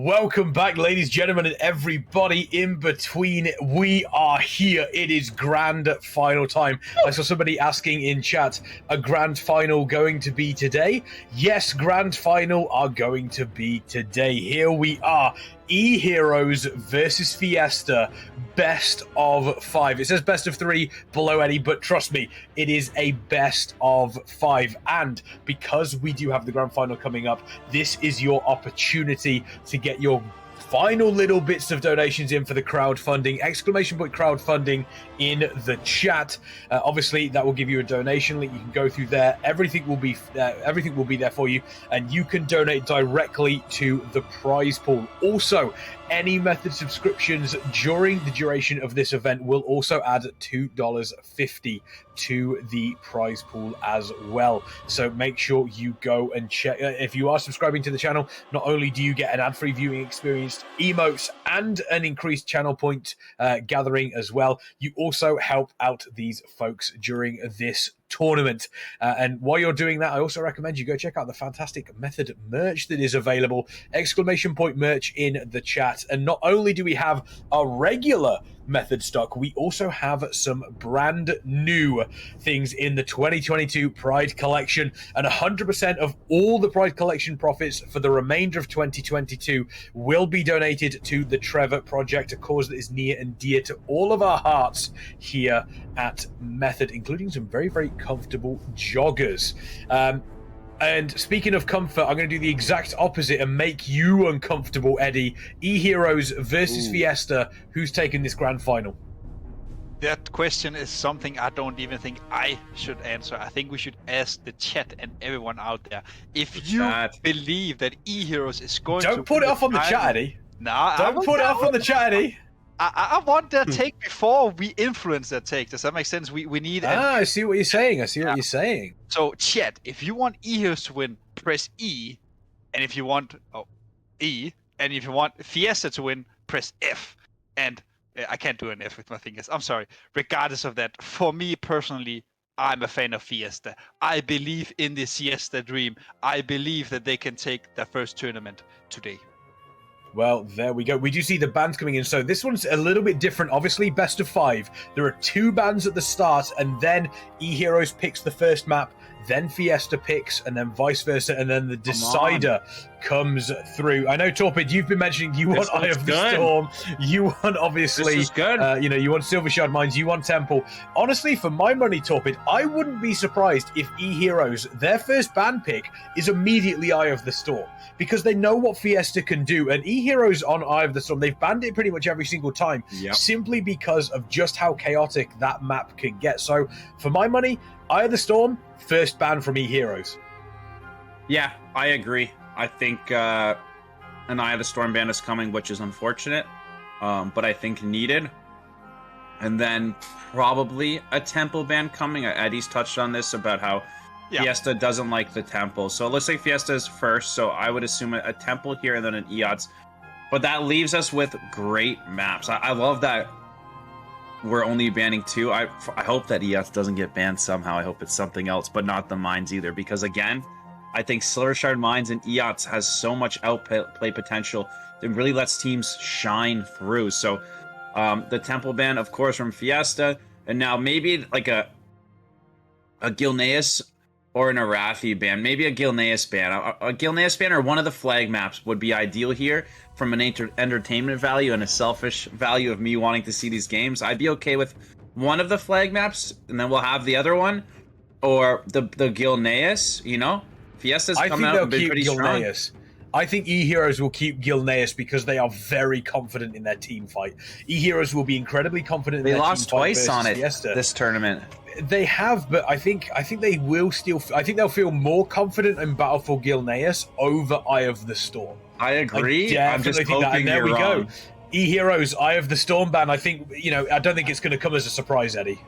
[SPEAKER 1] Welcome back, ladies, gentlemen, and everybody in between. We are here. It is grand final time. I saw somebody asking in chat, a grand final going to be today? Yes, grand final are going to be today. Here we are. Eheroes versus Fiesta, best of 5. It says best of 3 below Eddie, but trust me, it is a best of 5. And because we do have the grand final coming up, this is your opportunity to get your final little bits of donations in for the crowdfunding, exclamation point crowdfunding in the chat. Obviously, that will give you a donation link. You can go through there. Everything will be there for you, and you can donate directly to the prize pool. Also, any method subscriptions during the duration of this event will also add $2.50 to the prize pool as well. So make sure you go and check. If you are subscribing to the channel, not only do you get an ad-free viewing experience, emotes, and an increased channel point gathering as well, you also help out these folks during this tournament. And while you're doing that, I also recommend you go check out the fantastic Method merch that is available. Exclamation point merch in the chat. And not only do we have a regular Method stock, we also have some brand new things in the 2022 Pride Collection, and 100% of all the Pride Collection profits for the remainder of 2022 will be donated to the Trevor Project, a cause that is near and dear to all of our hearts here at Method, including some very, very comfortable joggers. And speaking of comfort, I'm going to do the exact opposite and make you uncomfortable, Eddie. Eheroes versus Fiesta. Who's taking this grand final?
[SPEAKER 3] That question is something I don't even think I should answer. I think we should ask the chat and everyone out there. If you believe that Eheroes is going to...
[SPEAKER 1] Don't put it off on the chat, Eddie.
[SPEAKER 3] Nah,
[SPEAKER 1] don't put it off on the chat, Eddie.
[SPEAKER 3] I want their take before we influence their take. Does that make sense? We need...
[SPEAKER 1] I see what you're saying. I see what you're saying.
[SPEAKER 3] So, chat, if you want Eheroes to win, press E. And if you want... E. And if you want Fiesta to win, press F. And I can't do an F with my fingers. I'm sorry. Regardless of that, for me personally, I'm a fan of Fiesta. I believe in the Fiesta dream. I believe that they can take their first tournament today.
[SPEAKER 1] Well, there we go. We do see the bands coming in. So this one's a little bit different. Obviously, best of 5. There are 2 bands at the start, and then Eheroes picks the first map, then Fiesta picks, and then vice versa, and then the decider comes through. I know, Torpid, you've been mentioning you want Eye of the Storm. You want, obviously, you want Silver Shard Mines, you want Temple. Honestly, for my money, Torpid, I wouldn't be surprised if Eheroes, their first band pick, is immediately Eye of the Storm, because they know what Fiesta can do. And Eheroes on Eye of the Storm, they've banned it pretty much every single time, simply because of just how chaotic that map can get. So, for my money, Eye of the Storm, first ban from Eheroes.
[SPEAKER 5] Yeah, I agree. I think an Eye of the Storm ban is coming, which is unfortunate, but I think needed. And then probably a Temple ban coming. Eddie's touched on this about how Fiesta doesn't like the Temple. So let's say Fiesta is first, so I would assume a Temple here and then an EOTS. But that leaves us with great maps. I love that we're only banning 2. I hope that EOTS doesn't get banned somehow. I hope it's something else, but not the mines either. Because again, I think Silver Shard Mines and EOTS has so much outplay potential. It really lets teams shine through. So the Temple ban, of course, from Fiesta. And now maybe like a Gilneas or an Arathi ban. Maybe a Gilneas ban. A Gilneas ban or one of the flag maps would be ideal here from an entertainment value and a selfish value of me wanting to see these games. I'd be okay with one of the flag maps, and then we'll have the other one. Or the Gilneas, you know? Fiesta's come out and been pretty strong.
[SPEAKER 1] I think Eheroes will keep Gilneas because they are very confident in their team fight. Eheroes will be incredibly confident in their team fight. They lost
[SPEAKER 5] twice on it this tournament.
[SPEAKER 1] They have, but I think they will still. I think they'll feel more confident in Battle for Gilneas over Eye of the Storm.
[SPEAKER 5] I agree.
[SPEAKER 1] I'm just hoping there we go. Eheroes, Eye of the Storm ban. I think I don't think it's going to come as a surprise, Eddie.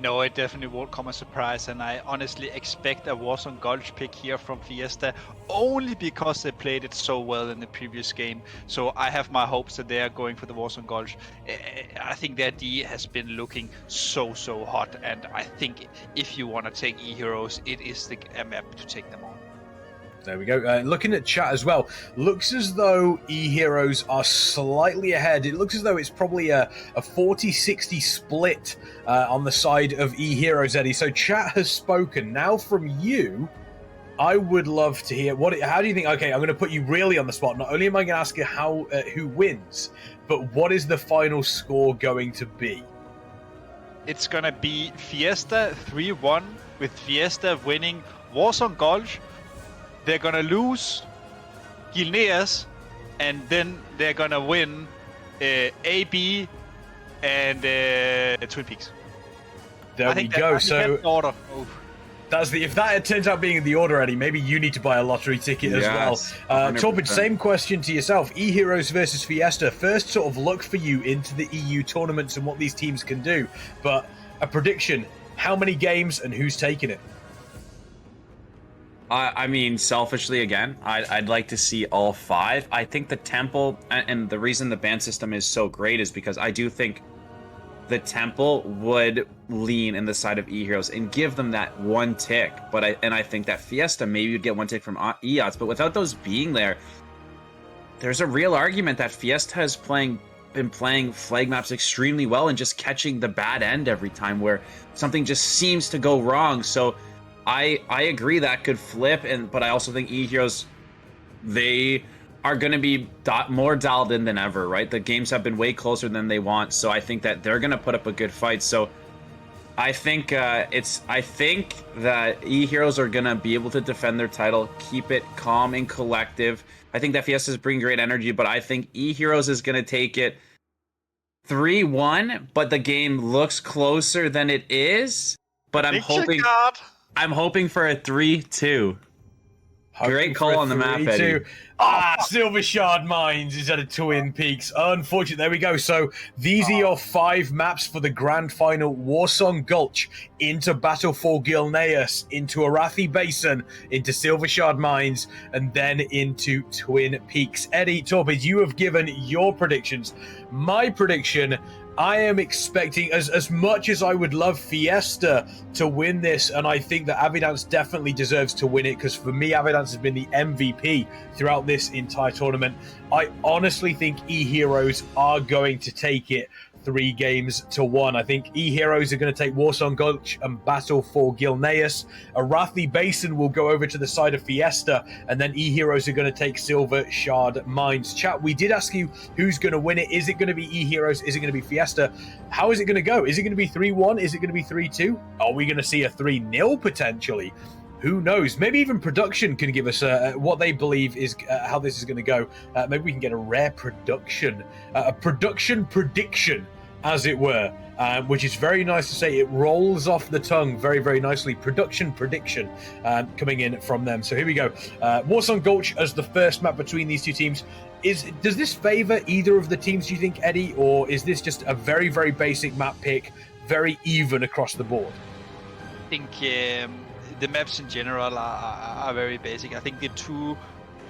[SPEAKER 3] No, it definitely won't come as a surprise, and I honestly expect a Warzone Gulch pick here from Fiesta, only because they played it so well in the previous game. So I have my hopes that they are going for the Warzone Gulch. I think their D has been looking so hot, and I think if you want to take Eheroes, it is a map to take them on.
[SPEAKER 1] There we go. Looking at chat as well, looks as though Eheroes are slightly ahead. It looks as though it's probably a 40-60 split on the side of Eheroes, Eddie. So chat has spoken. Now from you, I would love to hear how do you think? Okay, I'm going to put you really on the spot. Not only am I going to ask you who wins, but what is the final score going to be?
[SPEAKER 3] It's gonna be Fiesta 3-1 with Fiesta winning Warzone Gulch. They're gonna lose Gilneas, and then they're gonna win AB and Twin Peaks.
[SPEAKER 1] There we go. So
[SPEAKER 3] order.
[SPEAKER 1] that's if that turns out being the order, Eddie, maybe you need to buy a lottery ticket as well. Torpid, same question to yourself. Eheroes versus Fiesta. First sort of look for you into the EU tournaments and what these teams can do. But a prediction, how many games and who's taking it?
[SPEAKER 2] I mean, selfishly, again, I'd like to see all 5. I think the Temple, and the reason the ban system is so great is because I do think the Temple would lean in the side of Eheroes and give them that one tick. But I think that Fiesta maybe would get one tick from EOTS, but without those being there, there's a real argument that Fiesta has been playing flag maps extremely well and just catching the bad end every time where something just seems to go wrong. So I agree that could flip, but I also think Eheroes, they are going to be more dialed in than ever, right? The games have been way closer than they want, so I think that they're going to put up a good fight. So I think that Eheroes are going to be able to defend their title, keep it calm and collective. I think that Fiesta's bringing great energy, but I think Eheroes is going to take it 3-1, but the game looks closer than it is. But I'm hoping for a 3-2. Great call on the map, Eddie.
[SPEAKER 1] Silver Shard Mines is at a Twin Peaks. Unfortunately, there we go. So these are your 5 maps for the grand final. Warsong Gulch, into Battle for Gilneas, into Arathi Basin, into Silver Shard Mines, and then into Twin Peaks. Eddie, Torpid, you have given your predictions. My prediction, I am expecting, as much as I would love Fiesta to win this, and I think that Avidance definitely deserves to win it, because for me, Avidance has been the MVP throughout this entire tournament. I honestly think Eheroes are going to take it 3-1. I think Eheroes are going to take Warsong Gulch and Battle for Gilneas. Arathi Basin will go over to the side of Fiesta, and then Eheroes are going to take Silver Shard Mines. Chat, we did ask you who's going to win it. Is it going to be Eheroes? Is it going to be Fiesta? How is it going to go? Is it going to be 3-1? Is it going to be 3-2? Are we going to see a 3-0 potentially? Who knows? Maybe even production can give us what they believe is how this is going to go. Maybe we can get a rare production, a production prediction, as it were, which is very nice to say. It rolls off the tongue very, very nicely. Production prediction coming in from them. So here we go. Warsong Gulch as the first map between these two teams. Does this favor either of the teams, do you think, Eddie, or is this just a very, very basic map pick, very even across the board?
[SPEAKER 3] I think the maps in general are very basic. I think the 2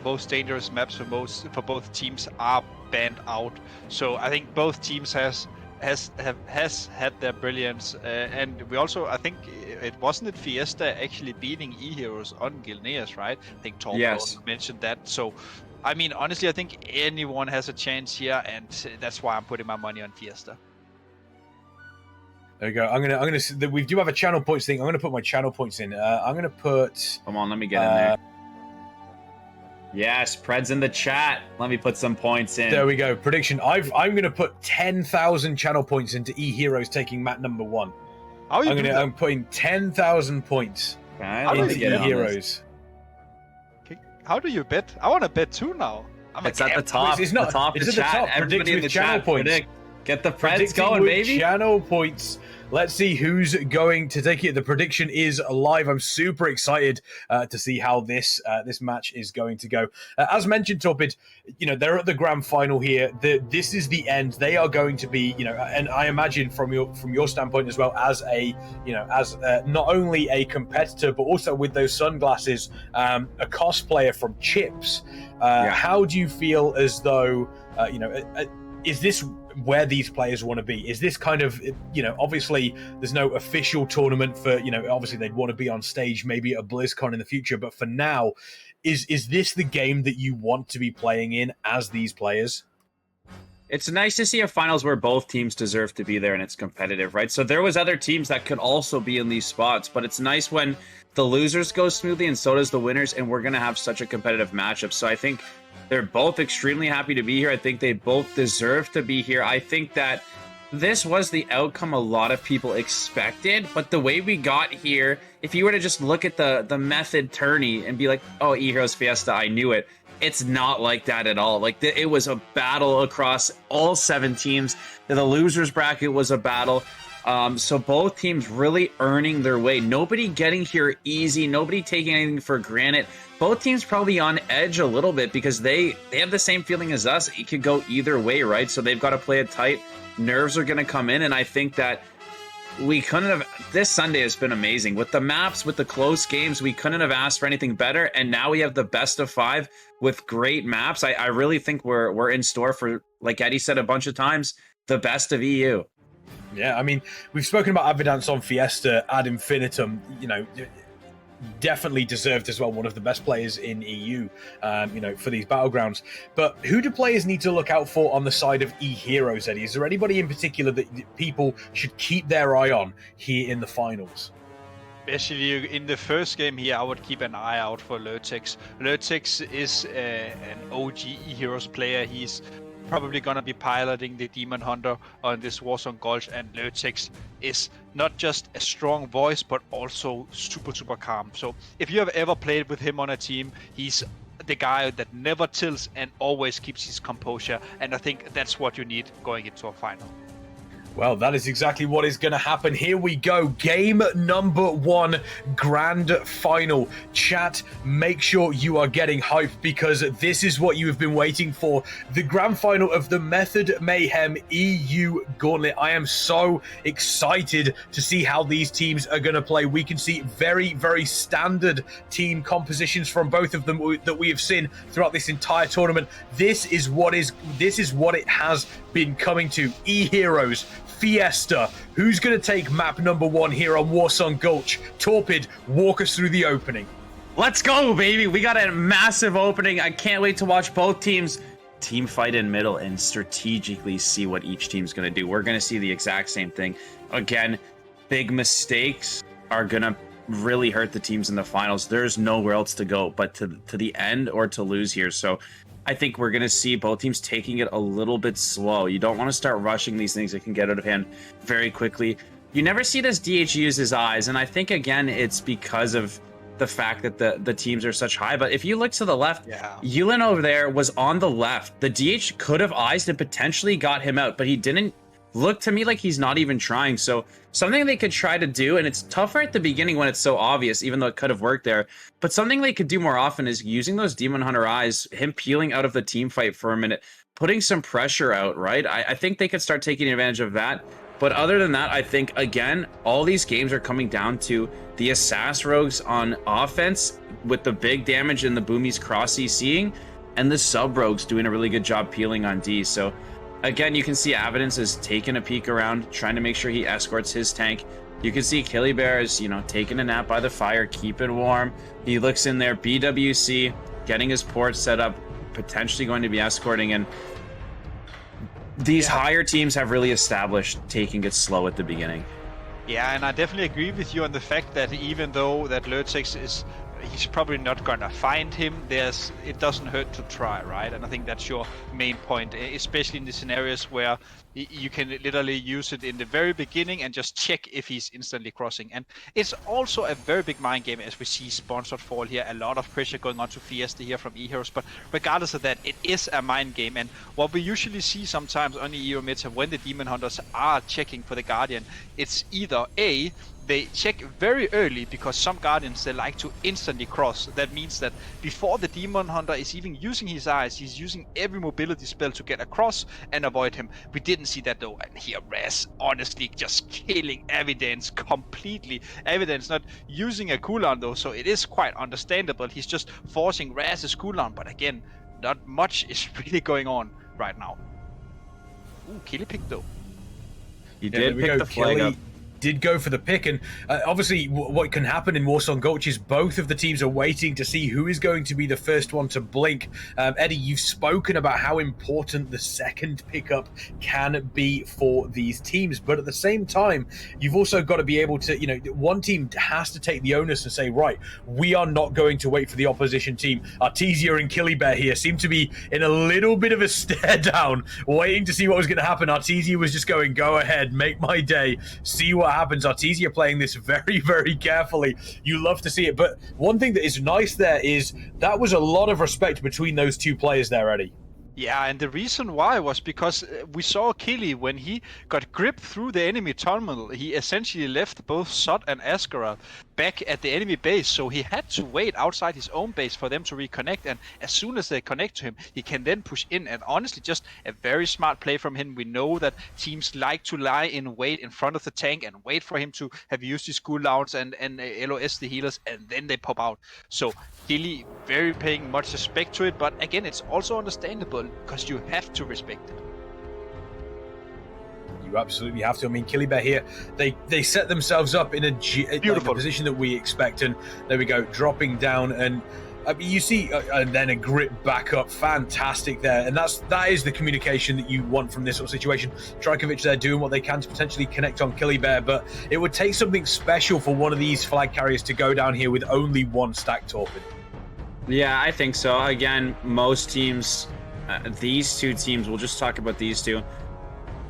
[SPEAKER 3] most dangerous maps for both teams are banned out. So I think both teams has had their brilliance, and we also, I think it wasn't Fiesta actually beating Eheroes on Gilneas, right? I think Tom also mentioned that. So I mean, honestly, I think anyone has a chance here, and that's why I'm putting my money on Fiesta.
[SPEAKER 1] There we go. We do have a channel points thing. I'm gonna put my channel points in. I'm gonna put.
[SPEAKER 2] Come on, let me get in there. Yes, Pred's in the chat. Let me put some points in.
[SPEAKER 1] There we go. Prediction. I'm gonna put 10,000 channel points into Eheroes taking map number 1. I'm putting 10,000 points into Eheroes.
[SPEAKER 3] How do you bet? I want to bet too now.
[SPEAKER 2] It's at the top. It's not. It's at the top. Everybody in the
[SPEAKER 1] channel
[SPEAKER 2] chat.
[SPEAKER 1] Points.
[SPEAKER 2] Get the Preds going, baby.
[SPEAKER 1] Channel points. Let's see who's going to take it. The prediction is live. I'm super excited to see how this match is going to go. As mentioned, Torpid, they're at the grand final here. This is the end. They are going to be, and I imagine from your standpoint as well, as not only a competitor but also with those sunglasses, a cosplayer from Chips. How do you feel as though is this where these players want to be? Is this kind of, obviously there's no official tournament for, obviously they'd want to be on stage maybe at BlizzCon in the future, but for now, Is this the game that you want to be playing in as these players?
[SPEAKER 2] It's nice to see a finals where both teams deserve to be there and it's competitive, right? So there was other teams that could also be in these spots, but it's nice when the losers go smoothly and so does the winners, and we're going to have such a competitive matchup. So I think they're both extremely happy to be here. I think they both deserve to be here. I think that this was the outcome a lot of people expected, but the way we got here, if you were to just look at the method tourney and be like, oh, Eheroes Fiesta, I knew it. It's not like that at all. Like, it was a battle across all 7 teams. The losers bracket was a battle. So both teams really earning their way. Nobody getting here easy. Nobody taking anything for granted. Both teams probably on edge a little bit because they have the same feeling as us. It could go either way, right? So they've got to play it tight. Nerves are going to come in, and I think that we couldn't have. This Sunday has been amazing with the maps, with the close games. We couldn't have asked for anything better, and now we have the best of 5 with great maps. I really think we're in store for, like Eddie said a bunch of times, the best of EU.
[SPEAKER 1] Yeah, I mean, we've spoken about Evidence on Fiesta ad infinitum. You know, definitely deserved as well, one of the best players in EU, you know, for these battlegrounds. But who do players need to look out for on the side of Eheroes, Eddie? Is there anybody in particular that people should keep their eye on here in the finals?
[SPEAKER 3] Especially in the first game here, I would keep an eye out for Lurtex. Lurtex is an OG Eheroes player. He's probably gonna be piloting the Demon Hunter on this Warzone Gulch, and Lurtex is not just a strong voice, but also super calm. So if you have ever played with him on a team, he's the guy that never tilts and always keeps his composure, and I think that's what you need going into a final.
[SPEAKER 1] Well, that is exactly what is going to happen. Here we go. Game number 1, grand final. Chat, make sure you are getting hyped because this is what you have been waiting for. The grand final of the Method Mayhem EU Gauntlet. I am so excited to see how these teams are going to play. We can see very standard team compositions from both of them that we have seen throughout this entire tournament. This is what it has been coming to. Eheroes Fiesta. Who's going to take map number 1 here on Warzone Gulch? Torpid, walk us through the opening.
[SPEAKER 2] Let's go, baby. We got a massive opening. I can't wait to watch both teams team fight in middle and strategically see what each team's going to do. We're going to see the exact same thing. Again, big mistakes are going to really hurt the teams in the finals. There's nowhere else to go but to the end or to lose here. So I think we're going to see both teams taking it a little bit slow. You don't want to start rushing these things that can get out of hand very quickly. You never see this DH use his eyes, and I think, again, it's because of the fact that the teams are such high. But if you look to the left, Yulin over there was on the left. The DH could have eyes and potentially got him out, but he didn't. Look to me like he's not even trying. So something they could try to do, and it's tougher at the beginning when it's so obvious, even though it could have worked there, but something they could do more often is using those Demon Hunter eyes, him peeling out of the team fight for a minute, putting some pressure out, right? I think they could start taking advantage of that. But other than that, I think, again, all these games are coming down to the Assas Rogues on offense with the big damage and the Boomies cross-CCing, and the Sub Rogues doing a really good job peeling on D. So again, you can see Evidence is taking a peek around, trying to make sure he escorts his tank. You can see Killy Bear is, you know, taking a nap by the fire, keeping warm. He looks in there, BWC, getting his port set up, potentially going to be escorting. And these higher teams have really established taking it slow at the beginning.
[SPEAKER 3] Yeah, and I definitely agree with you on the fact that even though that Lurtex is, he's probably not gonna find him, it doesn't hurt to try, right? And I think that's your main point, especially in the scenarios where you can literally use it in the very beginning and just check if he's instantly crossing. And it's also a very big mind game, as we see Sponsored Fall here, a lot of pressure going on to Fiesta here from Eheroes, but regardless of that, it is a mind game. And what we usually see sometimes on the Euro meta when the Demon Hunters are checking for the Guardian, it's either A, they check very early because some Guardians, they like to instantly cross. That means that before the Demon Hunter is even using his eyes, he's using every mobility spell to get across and avoid him. We didn't see that though, and here Raz honestly just killing Evidence completely. Evidence not using a cooldown though, so it is quite understandable. He's just forcing Raz's cooldown, but again, not much is really going on right now. Ooh, Killy pick though.
[SPEAKER 2] He did pick the flag up.
[SPEAKER 1] did go for the pick. And obviously what can happen in Warsaw Gulch is both of the teams are waiting to see who is going to be the first one to blink. Eddie, you've spoken about how important the second pickup can be for these teams, but at the same time, you've also got to be able to, one team has to take the onus and say, right, we are not going to wait for the opposition team. Artesia and Killybear here seem to be in a little bit of a stare down, waiting to see what was going to happen. Artesia was just going, go ahead, make my day, see what happens. Artesia playing this very, very carefully. You love to see it. But one thing that is nice there is that was a lot of respect between those two players there, Eddie.
[SPEAKER 3] Yeah, and the reason why was because we saw Killy, when he got gripped through the enemy tunnel, he essentially left both Sot and Asgara back at the enemy base, so he had to wait outside his own base for them to reconnect, and as soon as they connect to him, he can then push in, and honestly, just a very smart play from him. We know that teams like to lie in wait in front of the tank and wait for him to have used his cooldowns and LOS the healers, and then they pop out. So Killy very paying much respect to it, but again, it's also understandable because you have to respect it.
[SPEAKER 1] You absolutely have to. I mean, Killybear here, they set themselves up in a position that we expect, and there we go, dropping down, and you see, and then a grip back up, fantastic there, and that is the communication that you want from this sort of situation. Trajkovic there doing what they can to potentially connect on Killybear, but it would take something special for one of these flag carriers to go down here with only one stack torpid.
[SPEAKER 2] Yeah, I think so. Again, most teams, these two teams, we'll just talk about these two.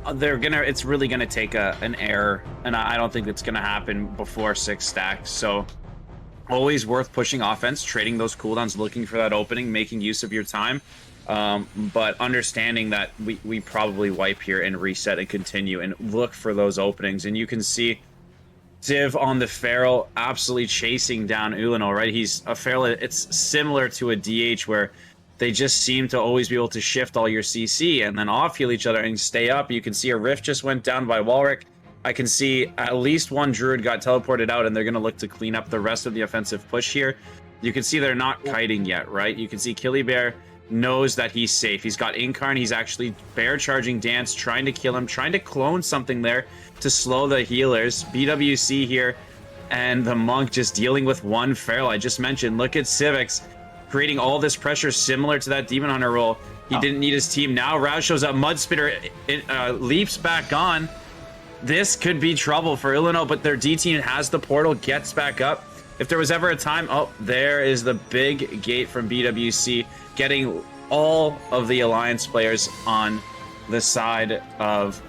[SPEAKER 2] It's really gonna take an error, and I don't think it's gonna happen before 6 stacks. So always worth pushing offense, trading those cooldowns, looking for that opening, making use of your time, but understanding that we probably wipe here and reset and continue and look for those openings. And you can see Div on the Feral absolutely chasing down Ulanol, right? He's a Feral. It's similar to a DH where they just seem to always be able to shift all your CC and then off heal each other and stay up. You can see a Rift just went down by Walrick. I can see at least one Druid got teleported out, and they're going to look to clean up the rest of the offensive push here. You can see they're not kiting yet, right? You can see Killybear knows that he's safe. He's got Incarn. He's actually bear charging Dance, trying to kill him, trying to clone something there to slow the healers. BWC here and the Monk just dealing with one Feral. I just mentioned, look at Civics creating all this pressure similar to that Demon Hunter role. He didn't need his team. Now Rouse shows up. Mudspitter leaps back on. This could be trouble for Illinois, but their D team has the portal, gets back up. If there was ever a time, there is the big gate from BWC, getting all of the Alliance players on the side of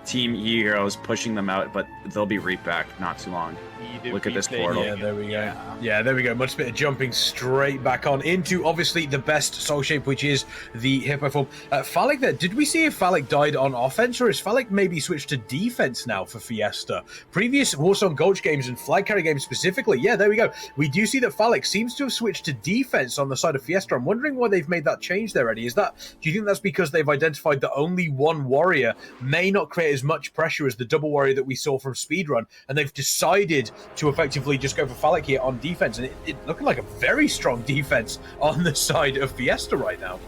[SPEAKER 2] Team Eheroes, pushing them out, but they'll be right back not too long. Look at this portal.
[SPEAKER 1] Yeah, there we go. Yeah, there we go. Much better jumping straight back on into, obviously, the best soul shape, which is the Hippo form. Phallic there, did we see if Phallic died on offense, or is Phallic maybe switched to defense now for Fiesta? Previous Warsaw Gulch games and flag carry games specifically, yeah, there we go. We do see that Phallic seems to have switched to defense on the side of Fiesta. I'm wondering why they've made that change there, Eddie. Do you think that's because they've identified that only one warrior may not create as much pressure as the double warrior that we saw from Speedrun, and they've decided to effectively just go for Phallic here on defense, and it looking like a very strong defense on the side of Fiesta right now.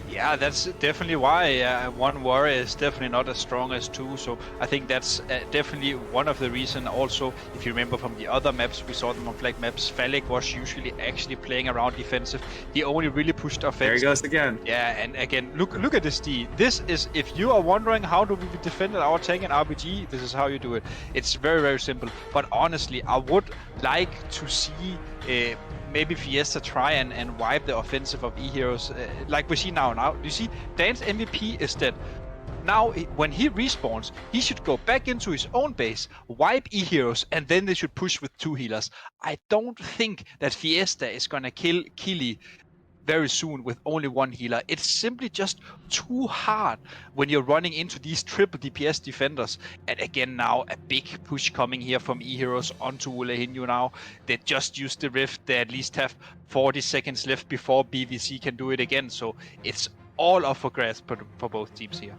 [SPEAKER 3] Yeah, that's definitely why one warrior is definitely not as strong as two. So I think that's definitely one of the reasons. Also, if you remember from the other maps, we saw them on flag maps, Phallic was usually actually playing around defensive. He only really pushed offense.
[SPEAKER 2] There he goes again.
[SPEAKER 3] Yeah, and again, look at this D. This is, if you are wondering how do we defend our tank in RBG, this is how you do it. It's very, very simple. But honestly, I would like to see maybe Fiesta try and wipe the offensive of Eheroes, like we see now. Now, you see, Dance MVP is dead. Now, when he respawns, he should go back into his own base, wipe Eheroes, and then they should push with 2 healers. I don't think that Fiesta is gonna kill Killy very soon with only 1 healer. It's simply just too hard when you're running into these triple DPS defenders. And again now, a big push coming here from Eheroes onto Ulehinyu now. They just used the Rift. They at least have 40 seconds left before BVC can do it again. So it's all up for grabs for both teams here.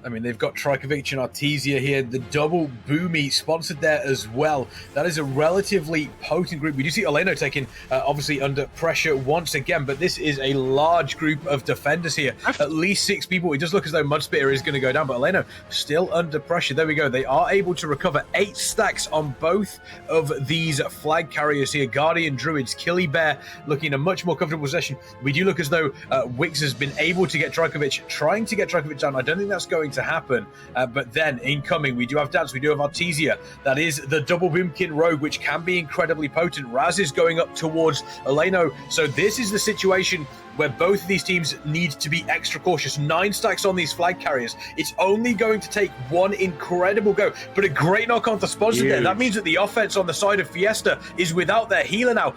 [SPEAKER 1] I mean, they've got Trikovic and Artesia here. The double Boomy sponsored there as well. That is a relatively potent group. We do see Eleno taking, obviously, under pressure once again, but this is a large group of defenders here. At least 6 people. It does look as though Mudspitter is going to go down, but Eleno still under pressure. There we go. They are able to recover 8 stacks on both of these flag carriers here. Guardian Druids, Killy Bear looking in a much more comfortable position. We do look as though Wix has been able to get Trikovic, trying to get Trikovic down. I don't think that's going to happen, but then incoming we do have Dance, we do have Artesia. That is the double Boomkin Rogue, which can be incredibly potent. Raz is going up towards Eleno, so this is the situation where both of these teams need to be extra cautious. 9 stacks on these flag carriers. It's only going to take one incredible go, but a great knock on the sponsor there. That means that the offense on the side of Fiesta is without their healer now.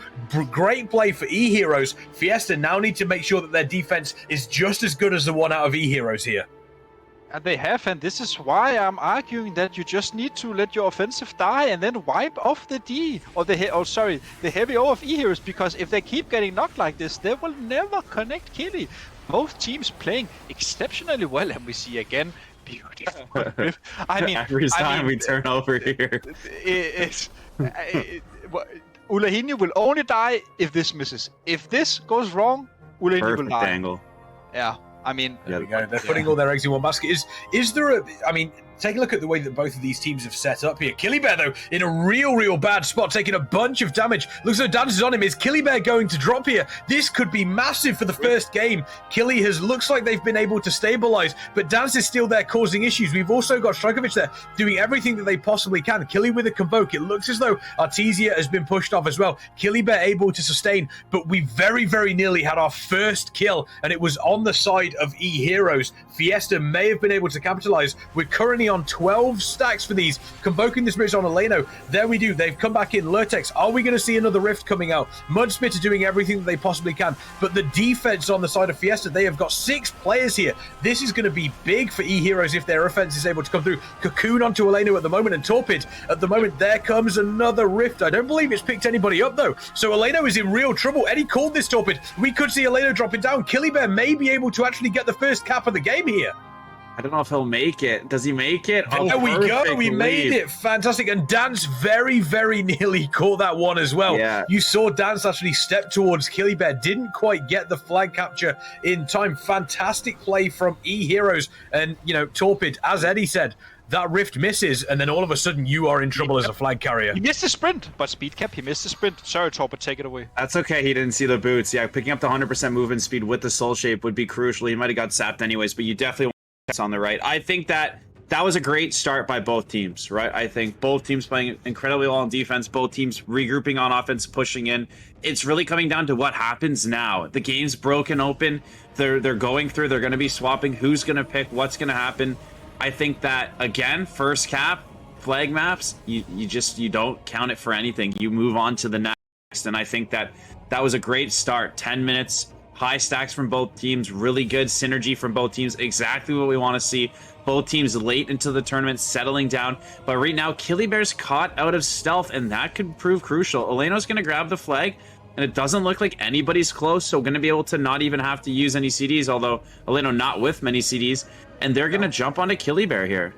[SPEAKER 1] Great play for Eheroes. Fiesta now need to make sure that their defense is just as good as the one out of Eheroes here.
[SPEAKER 3] And they have, and this is why I'm arguing that you just need to let your offensive die and then wipe off the D, or the heavy O of Eheroes, because if they keep getting knocked like this, they will never connect Killy. Both teams playing exceptionally well, and we see again, beautiful. I mean,
[SPEAKER 5] every time we turn over here.
[SPEAKER 3] Ulahinho will only die if this misses. If this goes wrong, Ulahinho will die.
[SPEAKER 5] Angle.
[SPEAKER 3] Yeah. I mean,
[SPEAKER 1] there we go. They're putting all their eggs in one basket. Is there a? I mean, take a look at the way that both of these teams have set up here. Killy Bear, though, in a real bad spot, taking a bunch of damage. Looks like Dance is on him. Is Killy Bear going to drop here? This could be massive for the first game. Killy looks like they've been able to stabilize, but Dance is still there causing issues. We've also got Strikovic there doing everything that they possibly can. Killy with a Convoke. It looks as though Artesia has been pushed off as well. Killy Bear able to sustain, but we very nearly had our first kill, and it was on the side of Eheroes. Fiesta may have been able to capitalize. We're currently on 12 stacks for these. Convoking the spirits on Eleno. There we do. They've come back in. Lurtex. Are we going to see another rift coming out? Mudspit are doing everything that they possibly can. But the defense on the side of Fiesta, they have got 6 players here. This is going to be big for Eheroes if their offense is able to come through. Cocoon onto Eleno at the moment, and Torpid at the moment. There comes another rift. I don't believe it's picked anybody up though. So Eleno is in real trouble. Eddie called this Torpid. We could see Eleno dropping down. Killy Bear may be able to actually get the first cap of the game here.
[SPEAKER 5] I don't know if he'll make it. Does he make it?
[SPEAKER 1] There we go. We made it. Fantastic. And Dance very nearly caught that one as well.
[SPEAKER 5] Yeah.
[SPEAKER 1] You saw Dance actually step towards Killy Bear. Didn't quite get the flag capture in time. Fantastic play from Eheroes. And, you know, Torpid, as Eddie said, that rift misses, and then all of a sudden you are in trouble as a flag carrier.
[SPEAKER 3] He missed the sprint, but speed cap, he missed the sprint. Sorry, Torpid, take it away.
[SPEAKER 5] That's okay, he didn't see the boots. Yeah, picking up the 100% movement speed with the soul shape would be crucial. He might have got sapped anyways, but you definitely want to on the right. I think that was a great start by both teams, right? I think both teams playing incredibly well on defense, both teams regrouping on offense, pushing in. It's really coming down to what happens now. The game's broken open. They're going through. They're going to be swapping. Who's going to pick? What's going to happen? I think that, again, first cap, flag maps, you don't count it for anything. You move on to the next, and I think that was a great start. 10 minutes, high stacks from both teams, really good synergy from both teams, exactly what we want to see. Both teams late into the tournament, settling down. But right now, Killy Bear's caught out of stealth, and that could prove crucial. Eleno's going to grab the flag, and it doesn't look like anybody's close, so going to be able to not even have to use any CDs, although Eleno not with many CDs. And they're going to jump onto Killy Bear here.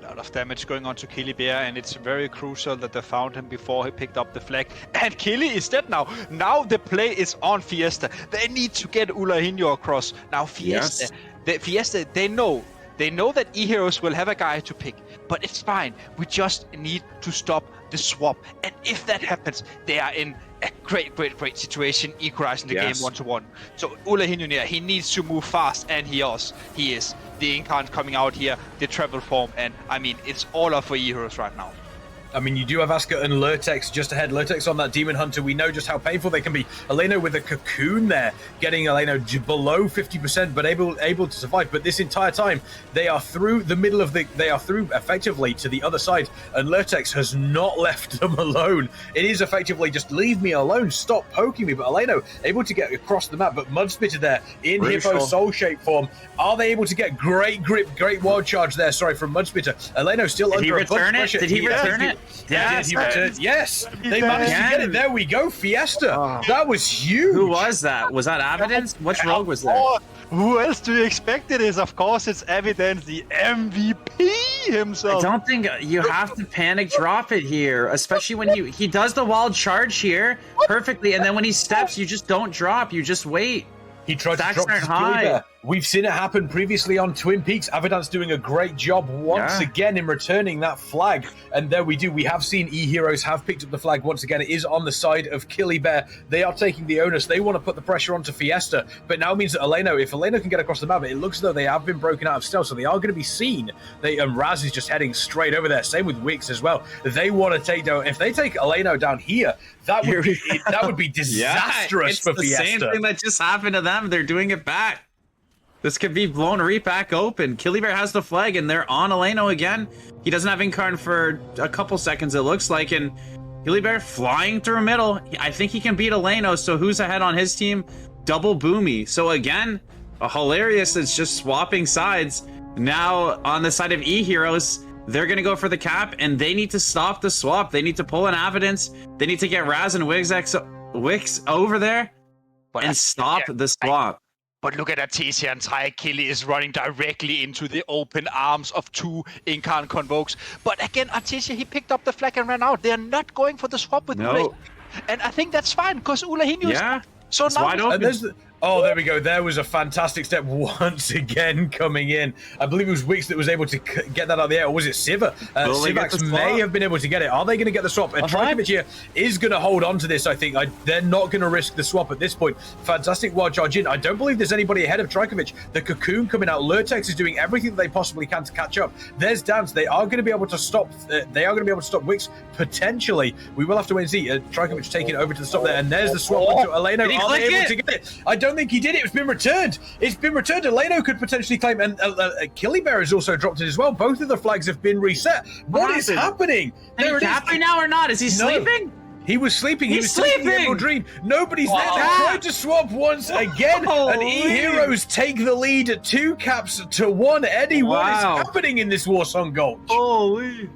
[SPEAKER 3] A lot of damage going on to Killy Bear, and it's very crucial that they found him before he picked up the flag. And Killy is dead now. Now the play is on Fiesta. They need to get Ulahinho across. Now Fiesta, Fiesta, they know that Eheroes will have a guy to pick, but it's fine. We just need to stop the swap. And if that happens, they are in a great situation, equalizing the game 1-1. So Ulahinho, he needs to move fast, and he is. The Incarn coming out here, the treble form, and I mean, it's all up for Eheroes right now.
[SPEAKER 1] I mean, you do have Asuka and Lurtex just ahead. Lurtex on that Demon Hunter. We know just how painful they can be. Eleno with a Cocoon there, getting Eleno below 50%, but able to survive. But this entire time, they are through the middle of they are through effectively to the other side, and Lurtex has not left them alone. It is effectively just leave me alone, stop poking me. But Eleno able to get across the map, but Mudspitter there in Hippo Soul Shape form. Are they able to get great grip, great wild charge there? Sorry, from Mudspitter. Eleno still under a bunch of pressure.
[SPEAKER 5] Did he return it?
[SPEAKER 1] Yes, he returned. Yes, they
[SPEAKER 3] did.
[SPEAKER 1] managed to get it. There we go, Fiesta. That was huge.
[SPEAKER 2] Who was that? Was that Evidence? Which rogue was there?
[SPEAKER 3] Oh, who else do you expect it is? Of course, it's Evidence, the MVP himself.
[SPEAKER 2] I don't think you have to panic drop it here, especially when he does the wild charge here perfectly, and then when he steps, you just don't drop. You just wait.
[SPEAKER 1] He tried
[SPEAKER 2] Stacks
[SPEAKER 1] to drop
[SPEAKER 2] aren't
[SPEAKER 1] his
[SPEAKER 2] high.
[SPEAKER 1] there. We've seen it happen previously on Twin Peaks. Avidance doing a great job once again in returning that flag. And there we do. We have seen Eheroes have picked up the flag once again. It is on the side of Killybear. They are taking the onus. They want to put the pressure onto Fiesta. But now means that Eleno, if Eleno can get across the map, it looks as though they have been broken out of stealth. So they are going to be seen. Raz is just heading straight over there. Same with Wix as well. They want to take down. If they take Eleno down here, that would be disastrous for Fiesta.
[SPEAKER 2] It's the same thing that just happened to them. They're doing it back. This could be blown right back open. Killybear has the flag, and they're on Eleno again. He doesn't have Incarn for a couple seconds, it looks like, and Killybear flying through middle. I think he can beat Eleno, so who's ahead on his team? Double Boomy. So again, a hilarious, it's just swapping sides. Now, on the side of Eheroes, they're going to go for the cap, and they need to stop the swap. They need to pull an Evidence. They need to get Raz and Wix over there and stop the swap.
[SPEAKER 3] But look at Artesia and Killy is running directly into the open arms of two Incarn Convokes. But again, Artesia, he picked up the flag and ran out. They're not going for the swap with Ule. And I think that's fine, because Ulahinho is so now
[SPEAKER 2] wide open.
[SPEAKER 1] Oh, there we go. There was a fantastic step once again coming in. I believe it was Wix that was able to get that out of the air. Or was it Siva? Sivax may have been able to get it. Are they going to get the swap? And Trikovic here is going to hold on to this, I think. They're not going to risk the swap at this point. Fantastic wild charge in. I don't believe there's anybody ahead of Trikovic. The Cocoon coming out. Lurtex is doing everything that they possibly can to catch up. There's Dance. They are going to be able to stop. They are going to be able to stop Wix potentially. We will have to wait and see. Trikovic taking it over to the stop there. And there's the swap onto Eleno. Are they able to get it? I don't think he did it. It's been returned. It's been returned. Eleno could potentially claim, and Killybear has also dropped it as well. Both of the flags have been reset. What is happening?
[SPEAKER 2] Is he happy now or not? Is he sleeping?
[SPEAKER 1] He was sleeping. He was
[SPEAKER 2] sleeping.
[SPEAKER 1] taking the Emerald Dream. Nobody's there. They tried to swap once again, and Eheroes take the lead at 2 caps to 1. Eddie, what is happening in this Warsong Gulch?
[SPEAKER 2] Holy.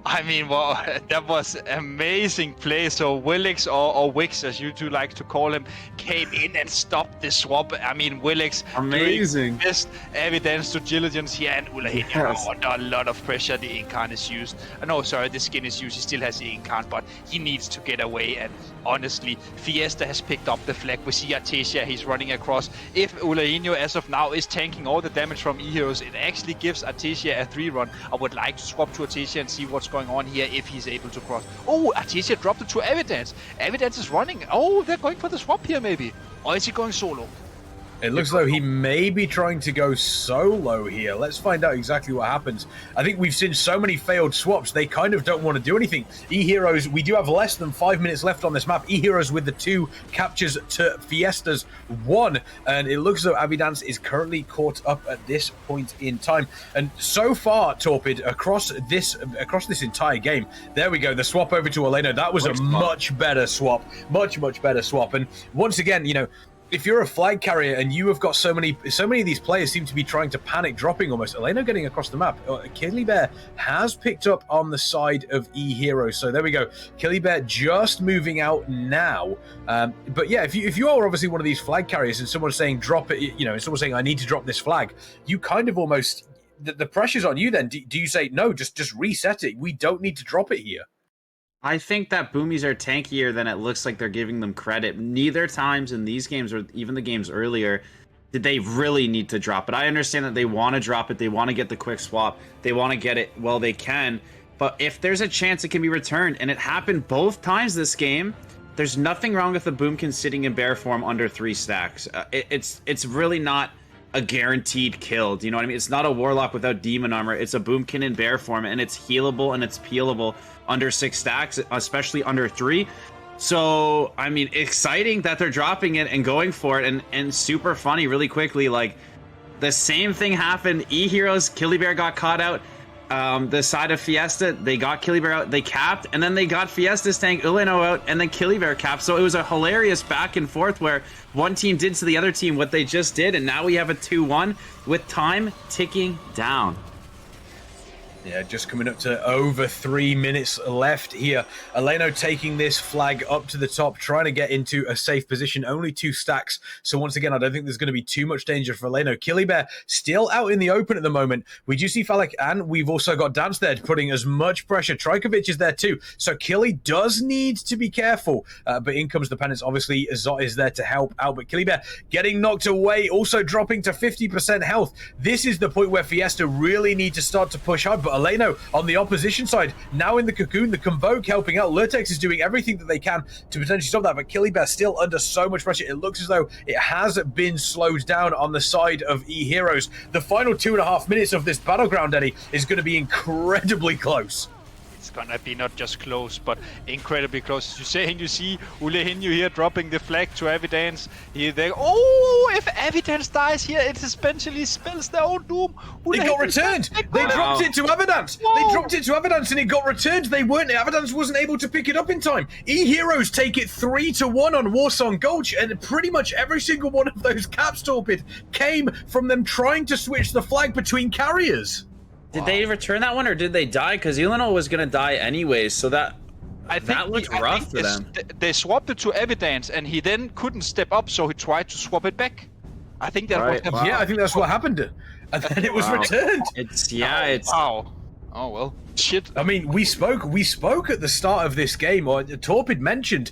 [SPEAKER 3] I mean, well, that was amazing play. So Willix or Wix, as you two like to call him, came in and stopped the swap. I mean, Willix
[SPEAKER 2] amazing
[SPEAKER 3] best Evidence to diligence here, and Ulahinho under a lot of pressure. The Incarn is used. No, sorry, the skin is used. He still has the Incarn, but he needs to get away. And honestly, Fiesta has picked up the flag. We see Artesia, he's running across. If Ulahinho, as of now, is tanking all the damage from Eheroes, it actually gives Artesia a 3-run. I would like to swap to Artesia and see what's going on here if he's able to cross. Oh, Artesia dropped it to Evidence. Evidence is running. Oh, they're going for the swap here maybe. Or is he going solo?
[SPEAKER 1] It looks though he may be trying to go solo here. Let's find out exactly what happens. I think we've seen so many failed swaps, they kind of don't want to do anything. Eheroes, we do have less than 5 minutes left on this map. Eheroes with the 2 captures to Fiesta's 1. And it looks as though Avidance is currently caught up at this point in time. And so far, Torpid, across this entire game, there we go, the swap over to Eleno. That was a much better swap. Much better swap. And once again, you know, if you're a flag carrier and you have got so many of these players seem to be trying to panic dropping almost. Eleno getting across the map. Killybear has picked up on the side of Eheroes. So there we go. Killybear just moving out now. But yeah, if you are obviously one of these flag carriers and someone's saying drop it, you know, someone's saying I need to drop this flag, you kind of almost, the pressure's on you then. Do you say no, just reset it? We don't need to drop it here.
[SPEAKER 2] I think that Boomies are tankier than it looks like they're giving them credit. Neither times in these games or even the games earlier did they really need to drop it. I understand that they want to drop it. They want to get the quick swap. They want to get it while they can. But if there's a chance it can be returned, and it happened both times this game, there's nothing wrong with the Boomkin sitting in bear form under 3 stacks. It's really not a guaranteed kill. Do you know what I mean? It's not a Warlock without Demon Armor. It's a Boomkin in bear form, and it's healable and it's peelable under 6 stacks, especially under 3. So, I mean, exciting that they're dropping it and going for it, and super funny really quickly. Like, the same thing happened. Eheroes, Killybear got caught out. The side of Fiesta, they got Killybear out, they capped, and then they got Fiesta's tank Uleno out, and then Killybear capped. So it was a hilarious back and forth where one team did to the other team what they just did, and now we have a 2-1 with time ticking down.
[SPEAKER 1] Yeah, just coming up to over 3 minutes left here. Eleno taking this flag up to the top, trying to get into a safe position. Only 2 stacks. So once again, I don't think there's going to be too much danger for Eleno. Killybear still out in the open at the moment. We do see Falek, and we've also got Dance there putting as much pressure. Trajkovic is there too. So Killy does need to be careful. But in comes the penance. Obviously, Zot is there to help out. But Killybear getting knocked away, also dropping to 50% health. This is the point where Fiesta really need to start to push hard. But Eleno on the opposition side, now in the cocoon, the Convoke helping out. Lurtex is doing everything that they can to potentially stop that, but Killybear still under so much pressure. It looks as though it has been slowed down on the side of Eheroes. The final 2.5 minutes of this battleground, Eddie, is going to be incredibly close.
[SPEAKER 3] It's gonna be not just close, but incredibly close. As you say, and you see Ulehinyu here dropping the flag to Evidence. Here they if Evidence dies here, it essentially spells their own doom.
[SPEAKER 1] It got returned. They dropped it to Evidence. They dropped it to Evidence, and it got returned. Evidence wasn't able to pick it up in time. Eheroes take it 3-1 on Warsong Gulch, and pretty much every single one of those caps, Torpid, came from them trying to switch the flag between carriers.
[SPEAKER 2] Did they return that one, or did they die? Because Eleno was going to die anyways, so that looked rough for them.
[SPEAKER 3] They swapped it to Evidence, and he then couldn't step up, so he tried to swap it back. I think that was
[SPEAKER 1] wow. Yeah, I think that's what happened. And then it was returned.
[SPEAKER 2] It's
[SPEAKER 3] wow. Oh well, shit.
[SPEAKER 1] I mean, we spoke at the start of this game, or Torpid mentioned,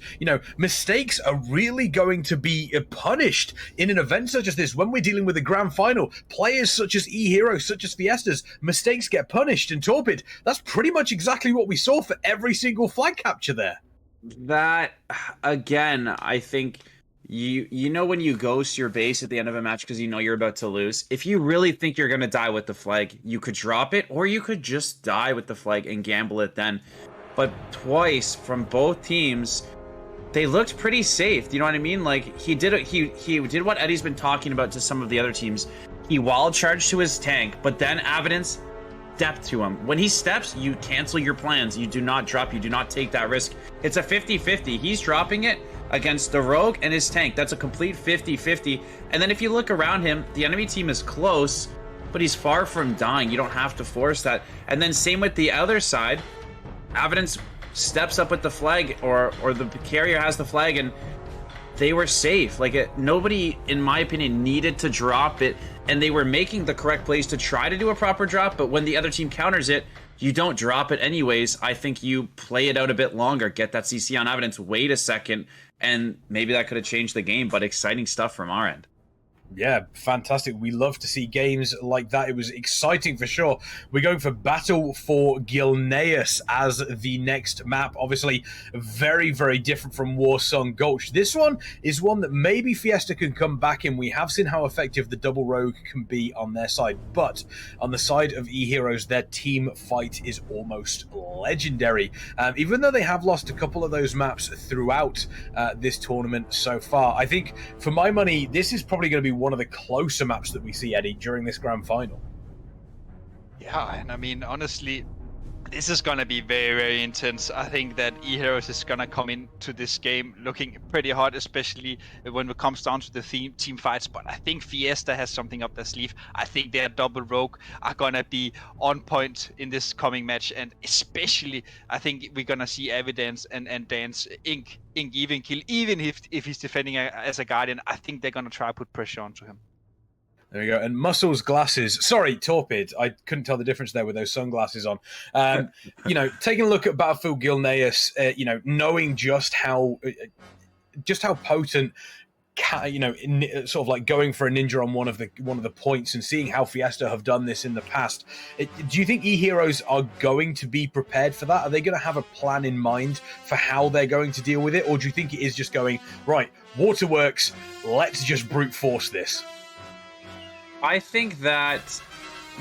[SPEAKER 1] mistakes are really going to be punished in an event such as this. When we're dealing with a grand final, players such as Eheroes, such as Fiestas, mistakes get punished. And Torpid, that's pretty much exactly what we saw for every single flag capture there.
[SPEAKER 2] That, again, I think... You know when you ghost your base at the end of a match because you know you're about to lose? If you really think you're going to die with the flag, you could drop it, or you could just die with the flag and gamble it then. But twice from both teams, they looked pretty safe. You know what I mean? Like, he did what Eddie's been talking about to some of the other teams. He wild charged to his tank, but then Evidence stepped to him. When he steps, you cancel your plans. You do not drop. You do not take that risk. It's a 50-50. He's dropping it against the Rogue and his tank. That's a complete 50-50. And then if you look around him, the enemy team is close, but he's far from dying. You don't have to force that. And then same with the other side. Evidence steps up with the flag, or the carrier has the flag, and they were safe. Like, nobody, in my opinion, needed to drop it, and they were making the correct plays to try to do a proper drop, but when the other team counters it, you don't drop it anyways. I think you play it out a bit longer, get that CC on Evidence, wait a second, and maybe that could have changed the game, but exciting stuff from our end.
[SPEAKER 1] Yeah, fantastic. We love to see games like that. It was exciting for sure. We're going for Battle for Gilneas as the next map. Obviously, very, very different from Warsong Gulch. This one is one that maybe Fiesta can come back in. We have seen how effective the double rogue can be on their side, but on the side of Eheroes, their team fight is almost legendary. Even though they have lost a couple of those maps throughout this tournament so far, I think, for my money, this is probably going to be one of the closer maps that we see, Eddie, during this grand final.
[SPEAKER 3] Yeah, and I mean, honestly, this is gonna be very, very intense. I think that Eheroes is gonna come into this game looking pretty hot, especially when it comes down to the team fights. But I think Fiesta has something up their sleeve. I think their double rogue are gonna be on point in this coming match, and especially I think we're gonna see Evidence and Dance Ink even kill, even if he's defending as a guardian. I think they're gonna try to put pressure onto him.
[SPEAKER 1] There we go. And Muscles glasses. Sorry, Torpid. I couldn't tell the difference there with those sunglasses on. Taking a look at Battlefield Gilneas, knowing just how potent, sort of like going for a ninja on one of the points and seeing how Fiesta have done this in the past. Do you think Eheroes are going to be prepared for that? Are they going to have a plan in mind for how they're going to deal with it? Or do you think it is just going, right, waterworks, let's just brute force this?
[SPEAKER 2] I think that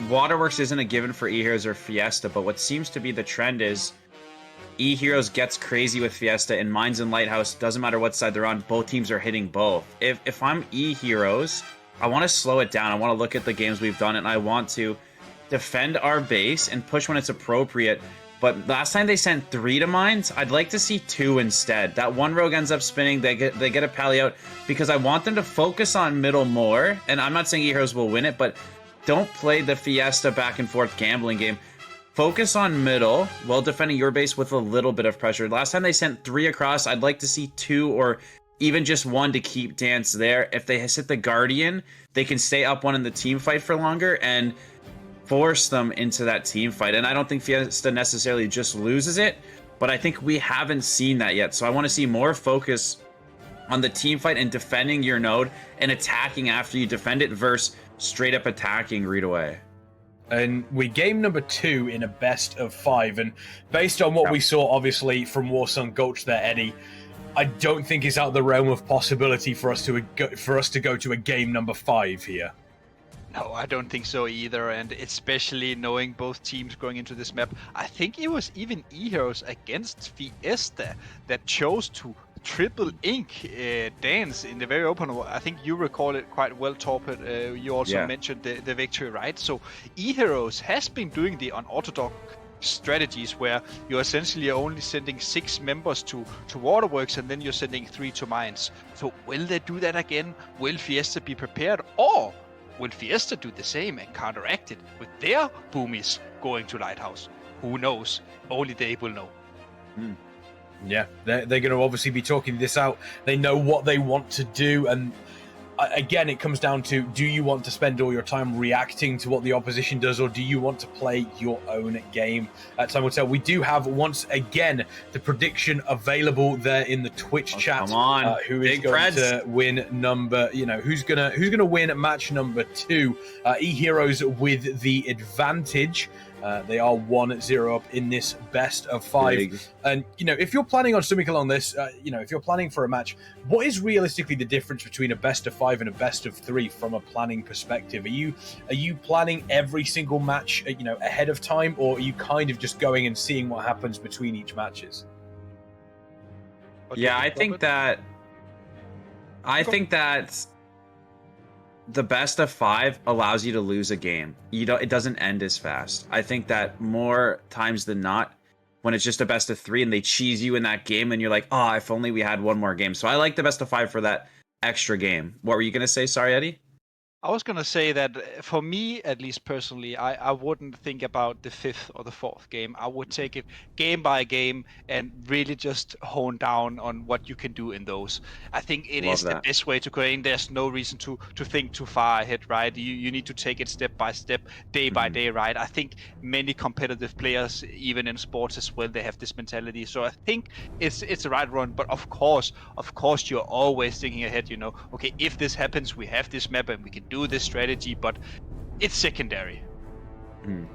[SPEAKER 2] Waterworks isn't a given for Eheroes or Fiesta, but what seems to be the trend is Eheroes gets crazy with Fiesta, and Mines and Lighthouse, doesn't matter what side they're on, both teams are hitting both. If I'm Eheroes, I want to slow it down. I want to look at the games we've done, and I want to defend our base and push when it's appropriate. But last time they sent 3 to Mines, I'd like to see 2 instead. That one rogue ends up spinning, they get a pally out, because I want them to focus on middle more. And I'm not saying Eheroes will win it, but don't play the Fiesta back and forth gambling game. focus on middle while defending your base with a little bit of pressure. Last time they sent 3 across. I'd like to see 2 or even just 1 to keep Dance there. If they hit the Guardian, they can stay up 1 in the team fight for longer and force them into that team fight. And I don't think Fiesta necessarily just loses it, but I think we haven't seen that yet. So I want to see more focus on the team fight and defending your node and attacking after you defend it versus straight up attacking right away.
[SPEAKER 1] And we game number 2 in a best of 5, and based on what we saw obviously from Warsong Gulch there, Eddie, I don't think it's out of the realm of possibility for us to go to a game number 5 here.
[SPEAKER 3] No, I don't think so either, and especially knowing both teams going into this map, I think it was even Eheroes against Fiesta that chose to triple ink Dance in the very open. I think you recall it quite well, Torped. You also mentioned the victory, right? So Eheroes has been doing the unorthodox strategies where you're essentially only sending 6 members to Waterworks and then you're sending 3 to Mines. So will they do that again? Will Fiesta be prepared? Or will Fiesta do the same and counteract it with their boomies going to Lighthouse? Who knows? Only they will know.
[SPEAKER 1] Yeah, they're going to obviously be talking this out. They know what they want to do, and again, it comes down to, do you want to spend all your time reacting to what the opposition does, or do you want to play your own game? Time will tell. We do have, once again, the prediction available there in the Twitch chat.
[SPEAKER 2] Come on,
[SPEAKER 1] who is going to win number, who's gonna win match number 2? Eheroes with the advantage. They are 1-0 up in this best of 5. Big. And, if you're planning on something along this, if you're planning for a match, what is realistically the difference between a best of 5 and a best of 3 from a planning perspective? Are you planning every single match, ahead of time, or are you kind of just going and seeing what happens between each matches?
[SPEAKER 2] Yeah, I think that the best of 5 allows you to lose a game. It doesn't end as fast. I think that more times than not, when it's just a best of 3 and they cheese you in that game and you're like, oh, if only we had one more game. So I like the best of 5 for that extra game. What were you going to say? Sorry, Eddie?
[SPEAKER 3] I was going to say that for me, at least personally, I wouldn't think about the 5th or the 4th game. I would take it game by game and really just hone down on what you can do in those. I think it is the best way to go in. There's no reason to think too far ahead, right? You need to take it step by step, day by day, right? I think many competitive players, even in sports as well, they have this mentality. So I think it's the right run. But of course, you're always thinking ahead, okay, if this happens, we have this map and we can do this strategy, but it's secondary.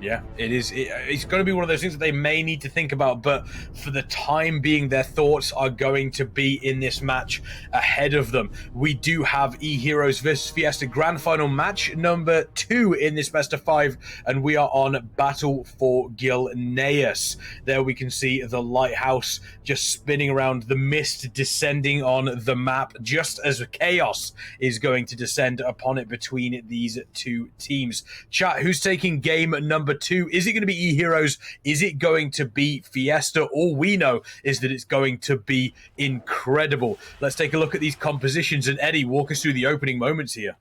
[SPEAKER 1] Yeah, it is. It's going to be one of those things that they may need to think about, but for the time being, their thoughts are going to be in this match ahead of them. We do have Eheroes vs Fiesta Grand Final match number 2 in this best of 5, and we are on Battle for Gilneas. There we can see the lighthouse just spinning around, the mist descending on the map, just as chaos is going to descend upon it between these 2 teams. Chat, who's taking game number 2? Is it going to be Eheroes? Is it going to be Fiesta? All we know is that it's going to be incredible. Let's take a look at these compositions, and Eddie, walk us through the opening moments here.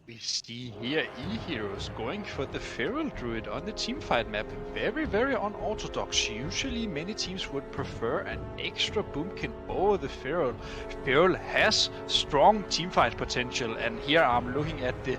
[SPEAKER 3] We see here Eheroes going for the Feral Druid on the teamfight map. Very, very unorthodox. Usually many teams would prefer an extra boomkin over the Feral. Feral has strong teamfight potential, and here I'm looking at the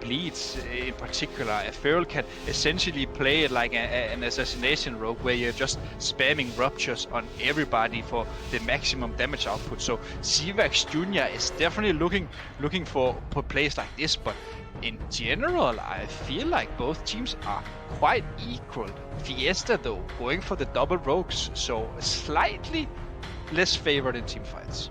[SPEAKER 3] bleeds in particular. A Feral can essentially play it like an assassination rogue where you're just spamming ruptures on everybody for the maximum damage output. So Zivax Jr. is definitely looking for plays like this, but in general, I feel like both teams are quite equal. Fiesta, though, going for the double rogues, so slightly less favored in team fights.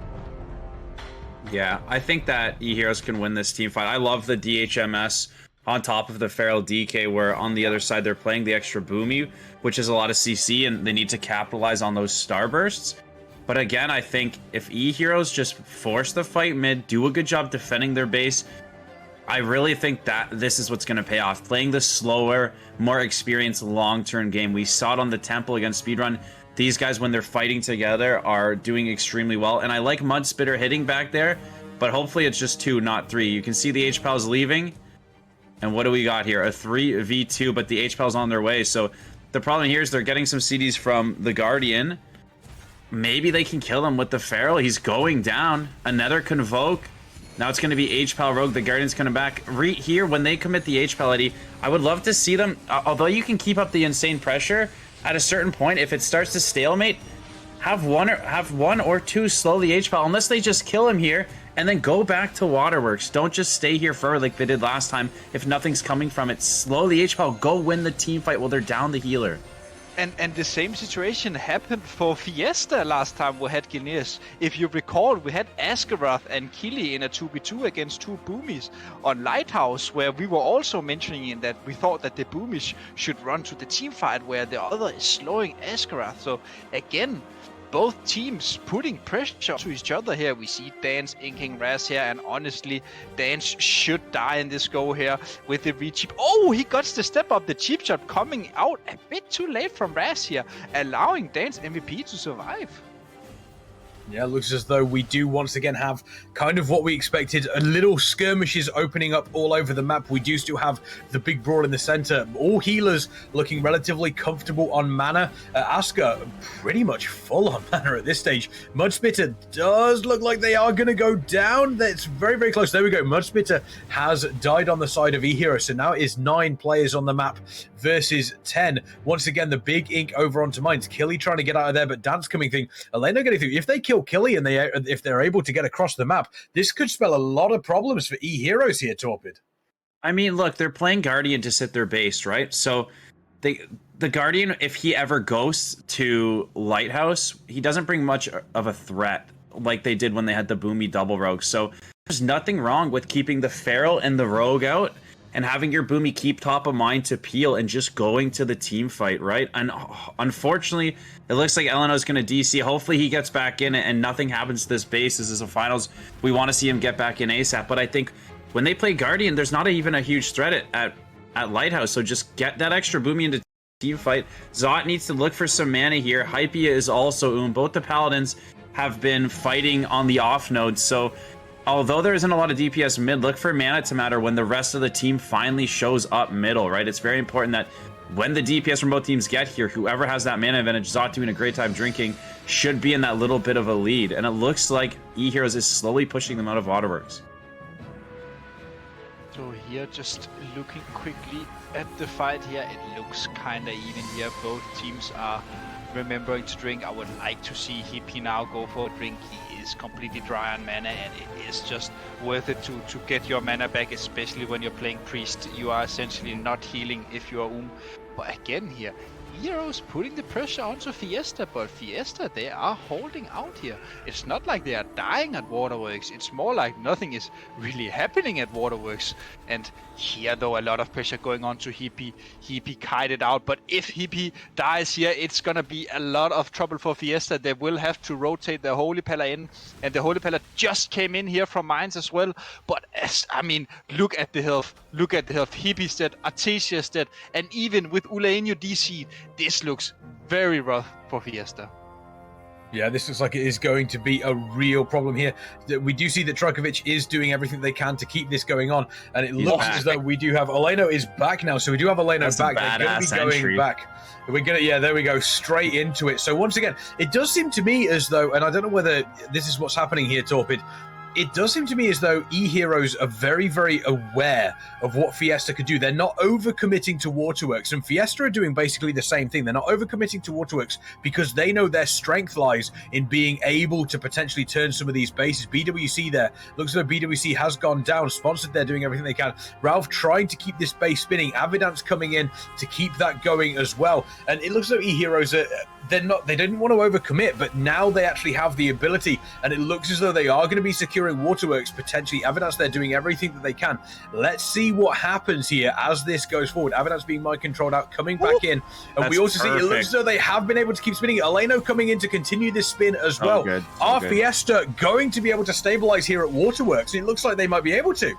[SPEAKER 2] Yeah, I think that Eheroes can win this team fight. I love the DHMS on top of the Feral DK, where on the other side they're playing the extra Boomy, which is a lot of CC, and they need to capitalize on those starbursts. But again, I think if Eheroes just force the fight mid, do a good job defending their base, I really think that this is what's going to pay off. Playing the slower, more experienced long-term game. We saw it on the Temple against Speedrun. These guys, when they're fighting together, are doing extremely well. And I like Mudspitter hitting back there, but hopefully it's just 2, not 3. You can see the H-Pals leaving. And what do we got here? A 3v2, but the H-Pals on their way. So The problem here is they're getting some CDs from the Guardian. Maybe they can kill him with the Feral. He's going down. Another Convoke. Now it's going to be H-Pal Rogue. The Guardian's coming back. Here, when they commit the H-Pal Eddie, I would love to see them, although you can keep up the insane pressure, at a certain point, if it starts to stalemate, have one or two slow the H-Pal, unless they just kill him here, and then go back to Waterworks. Don't just stay here forever like they did last time. If nothing's coming from it, slow the H-Pal, go win the team fight while they're down the healer.
[SPEAKER 3] And the same situation happened for Fiesta last time we had Guinness. If you recall, we had Askerath and Killy in a 2v2 against two Boomies on Lighthouse, where we were also mentioning that we thought that the Boomies should run to the team fight where the other is slowing Askerath. So again, both teams putting pressure to each other here. We see Dance inking Raz here, and honestly, Dance should die in this go here with the re-cheap. Oh, he got the step up, the cheap shot coming out a bit too late from Raz here, allowing Dance MVP to survive.
[SPEAKER 1] Yeah, it looks as though we do once again have kind of what we expected, a little skirmishes opening up all over the map. We do still have the big brawl in the center. All healers looking relatively comfortable on mana. Asuka pretty much full on mana at this stage. Mudspitter does look like they are going to go down. That's very, very close. There we go. Mudspitter has died on the side of Eheroes, so now it is 9 players on the map versus 10. Once again, the big ink over onto mines. Killy trying to get out of there, but Dance coming through. Elena getting through. If they kill Killy and if they're able to get across the map, this could spell a lot of problems for Eheroes here, Torpid.
[SPEAKER 2] I mean, look, they're playing Guardian to sit their base, right? So the Guardian, if he ever goes to Lighthouse, he doesn't bring much of a threat like they did when they had the Boomy double Rogue. So there's nothing wrong with keeping the Feral and the Rogue out and having your Boomy keep top of mind to peel and just going to the team fight, right? And unfortunately, it looks like Eleno's going to DC. Hopefully he gets back in and nothing happens to this base. This is a finals. We want to see him get back in ASAP. But I think when they play Guardian, there's not even a huge threat at Lighthouse. So just get that extra Boomy into team fight. Zot needs to look for some mana here. Hypia is also Both the Paladins have been fighting on the off nodes. So although there isn't a lot of DPS mid, look for mana to matter when the rest of the team finally shows up middle, right? It's very important that when the DPS from both teams get here, whoever has that mana advantage, Zot doing a great time drinking, should be in that little bit of a lead. And it looks like Eheroes is slowly pushing them out of Waterworks.
[SPEAKER 3] So here, just looking quickly at the fight here, it looks kind of even here. Both teams are remembering to drink. I would like to see Hippie now go for a drink. He is completely dry on mana, and it is just worth it to get your mana back, especially when you're playing Priest. You are essentially not healing if you are But again here, Eheroes putting the pressure onto Fiesta, but Fiesta, they are holding out here. It's not like they are dying at Waterworks, it's more like nothing is really happening at Waterworks. And here though, a lot of pressure going on to Hippie. Hippie kited out, but if Hippie dies here, it's gonna be a lot of trouble for Fiesta. They will have to rotate the Holy Pella in, and the Holy Pella just came in here from mines as well. But I mean, look at the health, Hippie's dead, Artesia's dead, and even with Ulaenio DC, this looks very rough for Fiesta.
[SPEAKER 1] Yeah, this looks like it is going to be a real problem here. We do see that Trajkovic is doing everything they can to keep this going on, and it looks as though we do have Eleno is back now. So we do have Eleno back. They're going to be going back. Yeah, there we go, straight into it. So once again, it does seem to me as though, and I don't know whether this is what's happening here, Torpid, it does seem to me as though Eheroes are very, very aware of what Fiesta could do. They're not overcommitting to Waterworks, and Fiesta are doing basically the same thing. They're not overcommitting to Waterworks because they know their strength lies in being able to potentially turn some of these bases. BWC there, looks as though BWC has gone down. Sponsored, they're doing everything they can. Ralph trying to keep this base spinning. Avidance coming in to keep that going as well. And it looks like Eheroes are... They didn't want to overcommit, but now they actually have the ability, and it looks as though they are going to be securing Waterworks, potentially. Avidance, they're doing everything that they can. Let's see what happens here as this goes forward. Avidance being mind-controlled out, coming back in, and we also see it looks as though they have been able to keep spinning. Eleno coming in to continue this spin as well. Are Fiesta going to be able to stabilize here at Waterworks? It looks like they might be able to.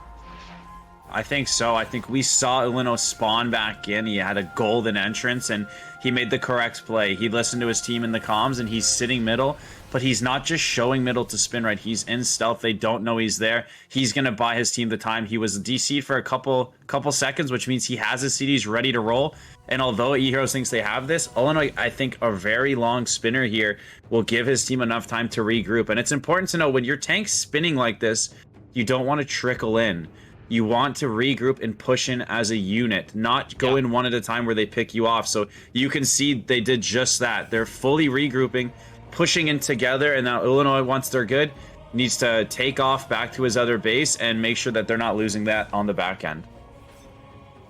[SPEAKER 2] I think so. I think we saw Eleno spawn back in. He had a golden entrance, and he made the correct play. He listened to his team in the comms, and he's sitting middle, but he's not just showing middle to spin right. He's in stealth. They don't know he's there. He's going to buy his team the time. He was DC'd for a couple seconds, which means he has his CDs ready to roll.
[SPEAKER 5] And although Eheroes thinks they have this, Illinois, I think a very long spinner here will give his team enough time to regroup. And it's important to know when your tank's spinning like this, you don't want to trickle in. You want to regroup and push in as a unit, not go in one at a time where they pick you off. So you can see they did just that. They're fully regrouping, pushing in together, and now Illinois, once they're good, needs to take off back to his other base and make sure that they're not losing that on the back end.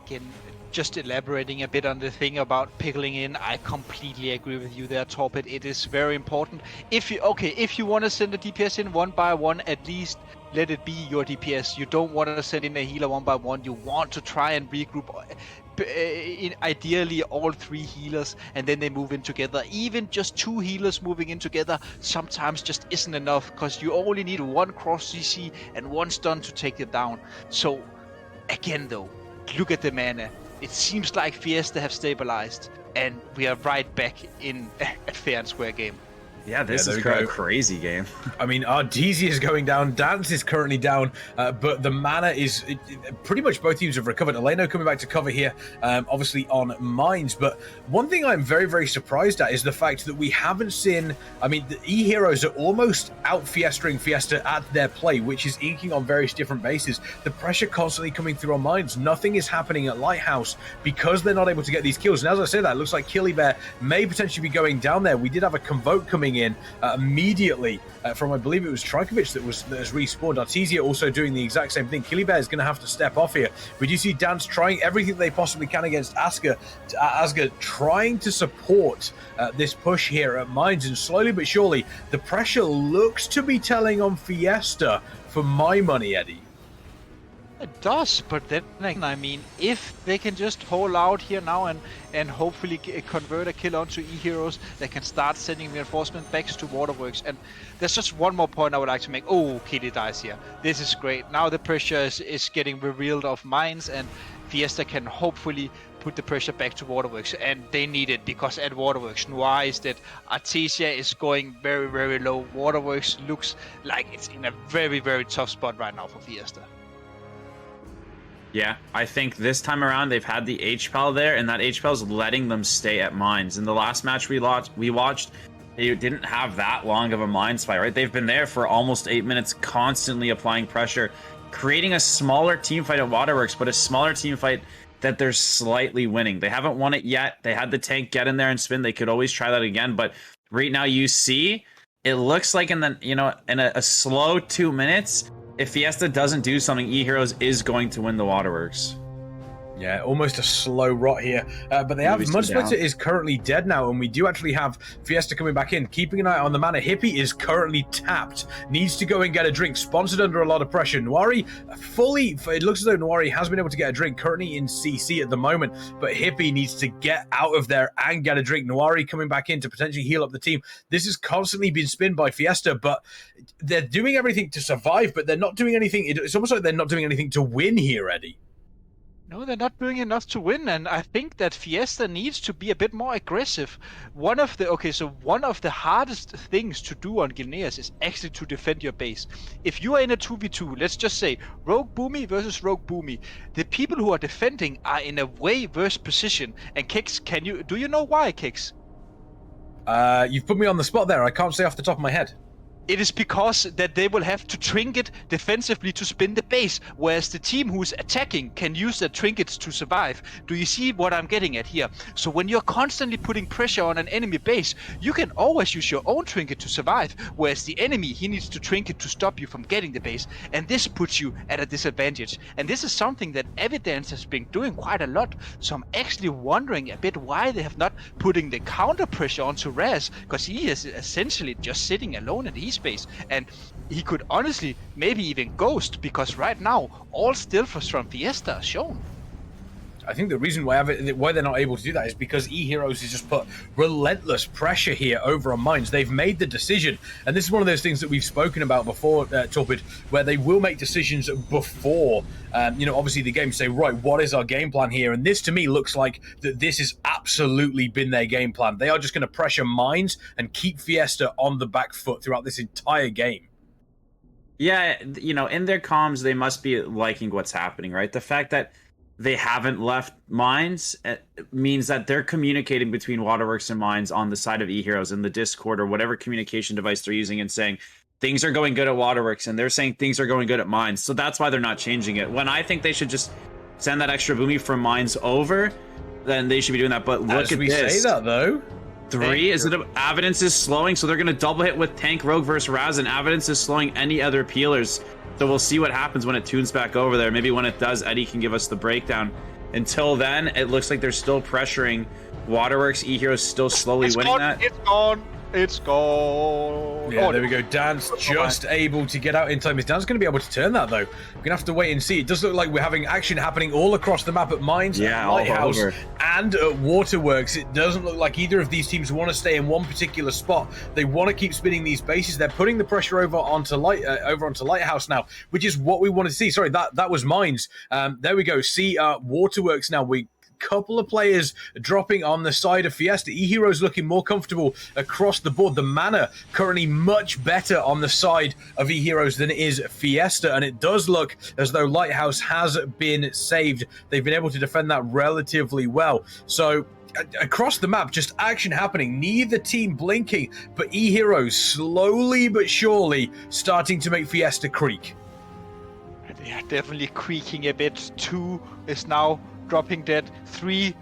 [SPEAKER 6] Again, just elaborating a bit on the thing about pickling in, I completely agree with you there, Torpid. It is very important. If you want to send a DPS in one by one, at least let it be your DPS. You don't want to send in a healer one by one. You want to try and regroup ideally all 3 healers, and then they move in together. Even just 2 healers moving in together sometimes just isn't enough, because you only need 1 cross CC and 1 stun to take it down. So again though, look at the mana. It seems like Fiesta have stabilized, and we are right back in a fair and square game.
[SPEAKER 5] Yeah, this is a crazy game.
[SPEAKER 1] I mean, our DZ is going down, Dance is currently down, but the mana is pretty much both teams have recovered. Eleno coming back to cover here, obviously on mines. But one thing I'm very, very surprised at is the fact that we haven't seen. I mean, the Eheroes are almost out Fiestering Fiesta at their play, which is inking on various different bases. The pressure constantly coming through on mines. Nothing is happening at Lighthouse because they're not able to get these kills. And as I say that, it looks like Killy Bear may potentially be going down there. We did have a Convoke coming in immediately from, I believe it was Trajkovic that has respawned. Artesia also doing the exact same thing. Killy Bear is going to have to step off here. We do see Dance trying everything they possibly can against Asger. Asger trying to support this push here at mines, and slowly but surely the pressure looks to be telling on Fiesta for my money, Eddie.
[SPEAKER 6] It does, but then I mean, if they can just hold out here now and hopefully convert a kill onto Eheroes, they can start sending reinforcement back to Waterworks. And there's just one more point I would like to make. Oh, Kitty dies here. This is great. Now the pressure is getting revealed of mines, and Fiesta can hopefully put the pressure back to Waterworks, and they need it, because at Waterworks, Noir is dead. Artesia is going very, very low. Waterworks looks like it's in a very, very tough spot right now for Fiesta.
[SPEAKER 5] Yeah, I think this time around they've had the HPAL there, and that HPAL is letting them stay at mines. In the last match we watched, they didn't have that long of a mines fight, right? They've been there for almost 8 minutes, constantly applying pressure, creating a smaller team fight at Waterworks, but a smaller team fight that they're slightly winning. They haven't won it yet. They had the tank get in there and spin. They could always try that again, but right now you see, it looks like in a slow 2 minutes, if Fiesta doesn't do something, Eheroes is going to win the Waterworks.
[SPEAKER 1] Yeah, almost a slow rot here. But they have Mudsplitter is currently dead now, and we do actually have Fiesta coming back in. Keeping an eye on the mana. Hippie is currently tapped. Needs to go and get a drink. Sponsored under a lot of pressure. Noiri it looks as though Noiri has been able to get a drink. Currently in CC at the moment, but Hippie needs to get out of there and get a drink. Noiri coming back in to potentially heal up the team. This has constantly been spinned by Fiesta, but they're doing everything to survive, but they're not doing anything. It's almost like they're not doing anything to win here, Eddie.
[SPEAKER 6] No, they're not doing enough to win, and I think that Fiesta needs to be a bit more aggressive. One of the hardest things to do on Gilneas is actually to defend your base. If you are in a 2v2, let's just say Rogue Boomy versus Rogue Boomy, the people who are defending are in a way worse position. And Kix, do you know why, Kix?
[SPEAKER 1] You've put me on the spot there. I can't say off the top of my head.
[SPEAKER 6] It is because that they will have to trinket defensively to spin the base, whereas the team who's attacking can use their trinkets to survive. Do you see what I'm getting at here? So when you're constantly putting pressure on an enemy base, you can always use your own trinket to survive, whereas the enemy, he needs to trinket to stop you from getting the base, and this puts you at a disadvantage. And this is something that Evidence has been doing quite a lot, so I'm actually wondering a bit why they have not putting the counter pressure onto Raz, because he is essentially just sitting alone in his space, and he could honestly maybe even ghost, because right now all stills from Fiesta are shown.
[SPEAKER 1] I think the reason why they're not able to do that is because Eheroes has just put relentless pressure here over on mines. They've made the decision, and this is one of those things that we've spoken about before, Torpid, where they will make decisions before, obviously the game, say, right, what is our game plan here? And this to me looks like that this has absolutely been their game plan. They are just going to pressure mines and keep Fiesta on the back foot throughout this entire game.
[SPEAKER 5] Yeah, in their comms, they must be liking what's happening, right? The fact that they haven't left Mines. It means that they're communicating between Waterworks and Mines on the side of Eheroes in the Discord or whatever communication device they're using and saying things are going good at Waterworks, and they're saying things are going good at Mines. So that's why they're not changing it. When I think they should just send that extra boomy from Mines over, then they should be doing that. But look at this.
[SPEAKER 1] Say that though.
[SPEAKER 5] 3 is it Evidence is slowing, so they're going to double hit with Tank Rogue versus Raz, and Evidence is slowing any other peelers. So we'll see what happens when it tunes back over there. Maybe when it does, Eddie can give us the breakdown. Until then, it looks like they're still pressuring Waterworks. Eheroes still slowly winning that.
[SPEAKER 6] It's gone. It's gone.
[SPEAKER 1] Yeah, there we go. Dan's just able to get out in time. Is Dan's going to be able to turn that, though? We're going to have to wait and see. It does look like we're having action happening all across the map at Mines, at Lighthouse, and at Waterworks. It doesn't look like either of these teams want to stay in one particular spot. They want to keep spinning these bases. They're putting the pressure over onto Lighthouse now, which is what we wanted to see. Sorry, that was Mines. There we go. See Waterworks now. Couple of players dropping on the side of Fiesta. Eheroes looking more comfortable across the board. The mana currently much better on the side of Eheroes than it is Fiesta, and it does look as though Lighthouse has been saved. They've been able to defend that relatively well. So across the map, just action happening. Neither team blinking, but Eheroes slowly but surely starting to make Fiesta creak.
[SPEAKER 6] Yeah, definitely creaking a bit. 2 is now dropping dead. 3,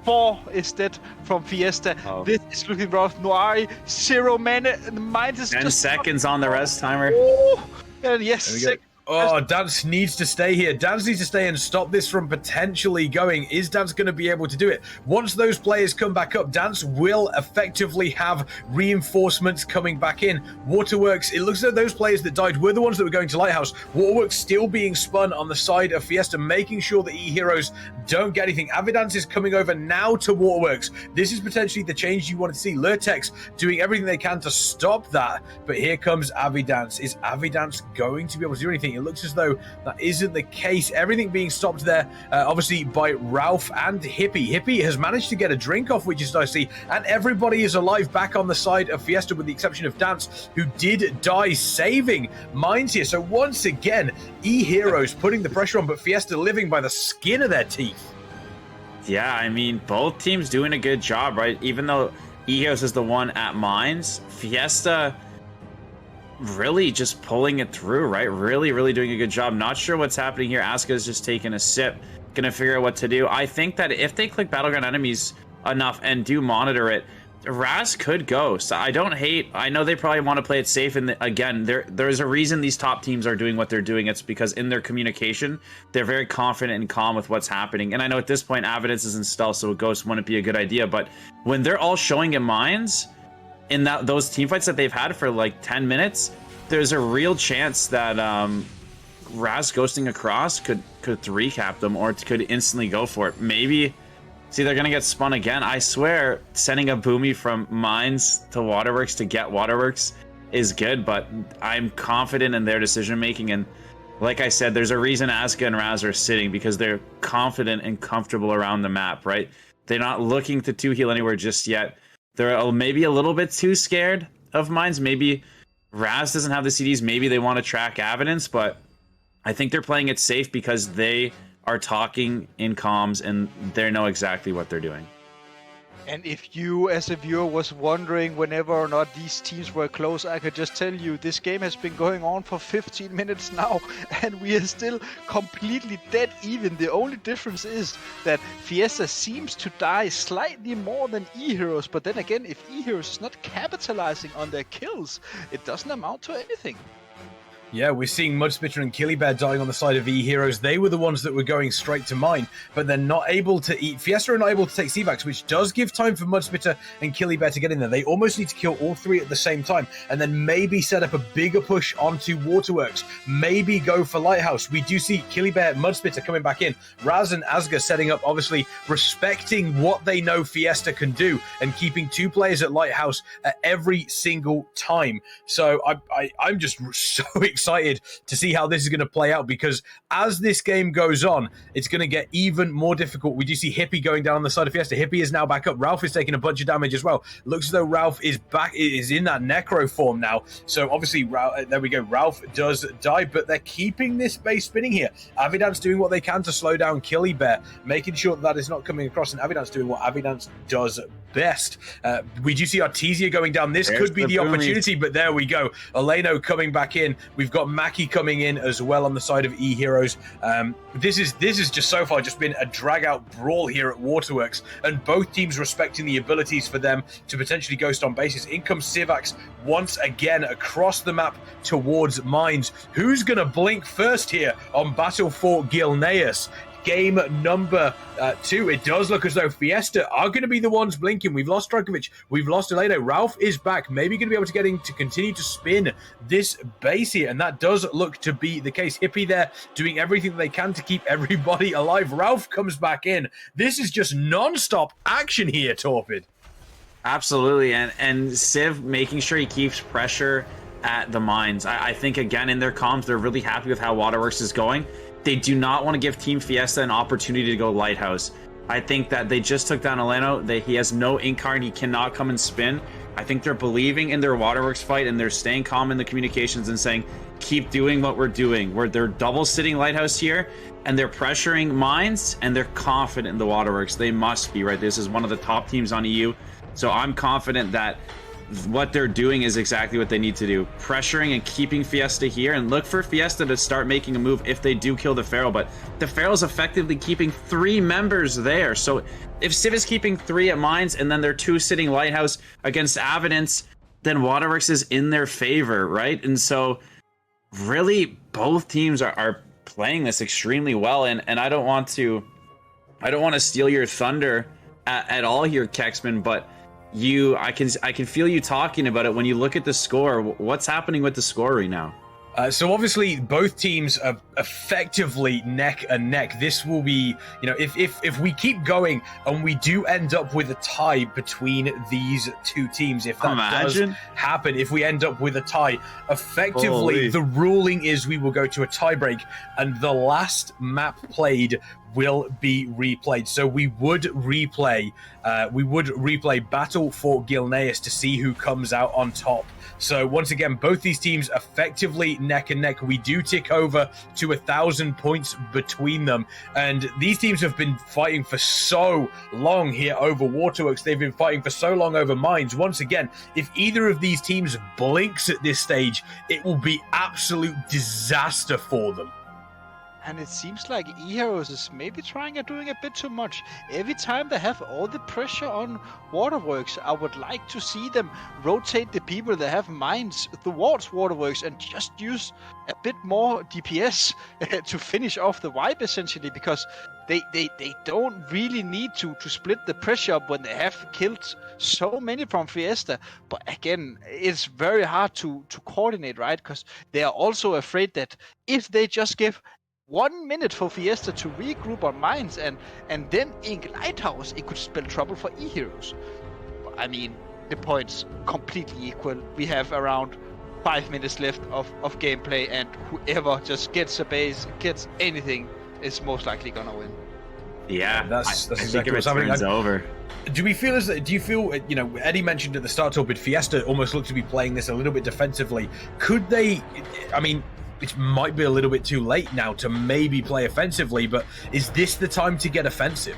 [SPEAKER 6] 4 is dead from Fiesta. This is looking rough. Noari, 0 mana. The Mines is
[SPEAKER 5] 10
[SPEAKER 6] just
[SPEAKER 5] seconds on the rest timer.
[SPEAKER 6] Oh, and yes,
[SPEAKER 1] Oh, Dance needs to stay here. Dance needs to stay and stop this from potentially going. Is Dance going to be able to do it? Once those players come back up, Dance will effectively have reinforcements coming back in. Waterworks, it looks like those players that died were the ones that were going to Lighthouse. Waterworks still being spun on the side of Fiesta, making sure that Eheroes don't get anything. Avidance is coming over now to Waterworks. This is potentially the change you want to see. Lurtex doing everything they can to stop that. But here comes Avidance. Is Avidance going to be able to do anything? It looks as though that isn't the case. Everything being stopped there, obviously, by Ralph and Hippie. Hippie has managed to get a drink off, which is nice to see, and everybody is alive back on the side of Fiesta, with the exception of Dance, who did die, saving Mines here. So once again, Eheroes putting the pressure on, but Fiesta living by the skin of their teeth.
[SPEAKER 5] Yeah, I mean, both teams doing a good job, right? Even though Eheroes is the one at Mines, Fiesta really just pulling it through, right? Really doing a good job. Not sure what's happening here. Asuka's just taking a sip, gonna figure out what to do. I think that if they click Battleground Enemies enough and do monitor it, Raz could go. So I know they probably want to play it safe, and again, there's a reason these top teams are doing what they're doing. It's because in their communication, they're very confident and calm with what's happening. And I know at this point, Evidence is in stealth, so a ghost wouldn't be a good idea, but when they're all showing in Mines, in those team fights that they've had for like 10 minutes, there's a real chance that Raz ghosting across could 3-cap them, or could instantly go for it. Maybe, see, they're gonna get spun again. I swear, sending a boomy from Mines to Waterworks to get Waterworks is good, but I'm confident in their decision making. And like I said, there's a reason Asuka and Raz are sitting, because they're confident and comfortable around the map, right? They're not looking to 2-heal anywhere just yet. They're maybe a little bit too scared of Mines. Maybe Raz doesn't have the CDs. Maybe they want to track Evidence, but I think they're playing it safe because they are talking in comms and they know exactly what they're doing.
[SPEAKER 6] And if you, as a viewer, was wondering whenever or not these teams were close, I could just tell you this game has been going on for 15 minutes now, and we are still completely dead even. The only difference is that Fiesta seems to die slightly more than Eheroes, but then again, if Eheroes is not capitalizing on their kills, it doesn't amount to anything.
[SPEAKER 1] Yeah, we're seeing Mudspitter and Killybear dying on the side of Eheroes. They were the ones that were going straight to mine, but they're not able to eat. Fiesta are not able to take C-backs, which does give time for Mudspitter and Killybear to get in there. They almost need to kill all 3 at the same time, and then maybe set up a bigger push onto Waterworks. Maybe go for Lighthouse. We do see Killybear, Mudspitter coming back in. Raz and Asga setting up, obviously respecting what they know Fiesta can do, and keeping 2 players at Lighthouse at every single time. So I'm just so excited excited to see how this is going to play out, because as this game goes on, it's going to get even more difficult. We do see Hippie going down on the side of Fiesta. Hippie is now back up. Ralph is taking a bunch of damage as well. Looks as though Ralph is back, is in that Necro form now. So obviously, there we go. Ralph does die, but they're keeping this base spinning here. Avidance doing what they can to slow down Killy Bear, making sure that is not coming across, and Avidance doing what Avidance does best. We do see Artesia going down. This could be the opportunity, but there we go. Eleno coming back in. We've got Mackie coming in as well on the side of Eheroes. This is just so far just been a drag-out brawl here at Waterworks, and both teams respecting the abilities for them to potentially ghost on bases. In comes Sivax once again across the map towards Mines. Who's going to blink first here on Battle for Gilneas? Game number 2. It does look as though Fiesta are going to be the ones blinking. We've lost Drakovic. We've lost Eleno. Ralph is back. Maybe going to be able to get in to continue to spin this base here. And that does look to be the case. Hippie there doing everything they can to keep everybody alive. Ralph comes back in. This is just non-stop action here, Torpid.
[SPEAKER 5] Absolutely. And Civ making sure he keeps pressure at the mines. I think, again, in their comms, they're really happy with how Waterworks is going. They do not want to give Team Fiesta an opportunity to go Lighthouse. I think that they just took down Eleno. He has no ink card. He cannot come and spin. I think they're believing in their Waterworks fight, and they're staying calm in the communications and saying, keep doing what we're doing. They're double sitting Lighthouse here, and they're pressuring Mines, and they're confident in the Waterworks. They must be, right? This is one of the top teams on EU. So I'm confident that what they're doing is exactly what they need to do. Pressuring and keeping Fiesta here, and look for Fiesta to start making a move if they do kill the Feral. But the Feral is effectively keeping 3 members there. So if Civ is keeping 3 at Mines, and then they're 2 sitting Lighthouse against Avidance, then Waterworks is in their favor, right? And so really both teams are playing this extremely well. And I don't want to steal your thunder at all here, Kexman, but I can feel you talking about it when you look at the score. What's happening with the score right now?
[SPEAKER 1] So obviously both teams are effectively neck and neck. This will be, if we keep going and we do end up with a tie between these two teams, if that does happen, if we end up with a tie, effectively the ruling is we will go to a tie break, and the last map played will be replayed. So we would replay Battle for Gilneas to see who comes out on top. So once again, both these teams effectively neck and neck. We do tick over to 1,000 points between them, and these teams have been fighting for so long here over Waterworks. They've been fighting for so long over Mines. Once again, if either of these teams blinks at this stage, it will be absolute disaster for them.
[SPEAKER 6] And it seems like Eheroes is maybe trying and doing a bit too much. Every time they have all the pressure on Waterworks, I would like to see them rotate the people that have Mines towards Waterworks and just use a bit more DPS to finish off the wipe, essentially, because they don't really need to split the pressure up when they have killed so many from Fiesta. But again, it's very hard to coordinate, right? Because they are also afraid that if they just give 1 minute for Fiesta to regroup on Mines and then ink Lighthouse, it could spell trouble for Eheroes. I mean, the points completely equal. We have around 5 minutes left of gameplay, and whoever just gets a base, gets anything, is most likely gonna win.
[SPEAKER 5] Yeah,
[SPEAKER 1] that's
[SPEAKER 5] I
[SPEAKER 1] exactly
[SPEAKER 5] think
[SPEAKER 1] what's happening.
[SPEAKER 5] It's over.
[SPEAKER 1] Do you feel, Eddie mentioned at the start, Torpid, Fiesta almost looked to be playing this a little bit defensively. Could they, it might be a little bit too late now to maybe play offensively, but is this the time to get offensive?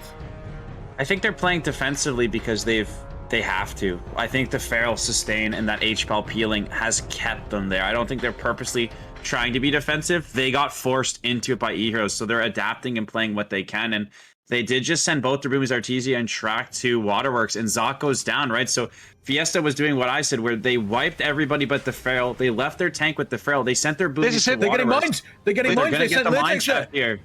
[SPEAKER 5] I think they're playing defensively because they have to. I think the Feral sustain and that HPAL peeling has kept them there. I don't think they're purposely trying to be defensive. They got forced into it by Eheroes, so they're adapting and playing what they can. And they did just send both the Roomies, Artesia, and Track to Waterworks, and Zot goes down, right? So Fiesta was doing what I said, where they wiped everybody but the Feral. They left their tank with the Feral. They sent their booties to
[SPEAKER 1] They're getting mines. They're getting mines. They sent
[SPEAKER 5] mines here.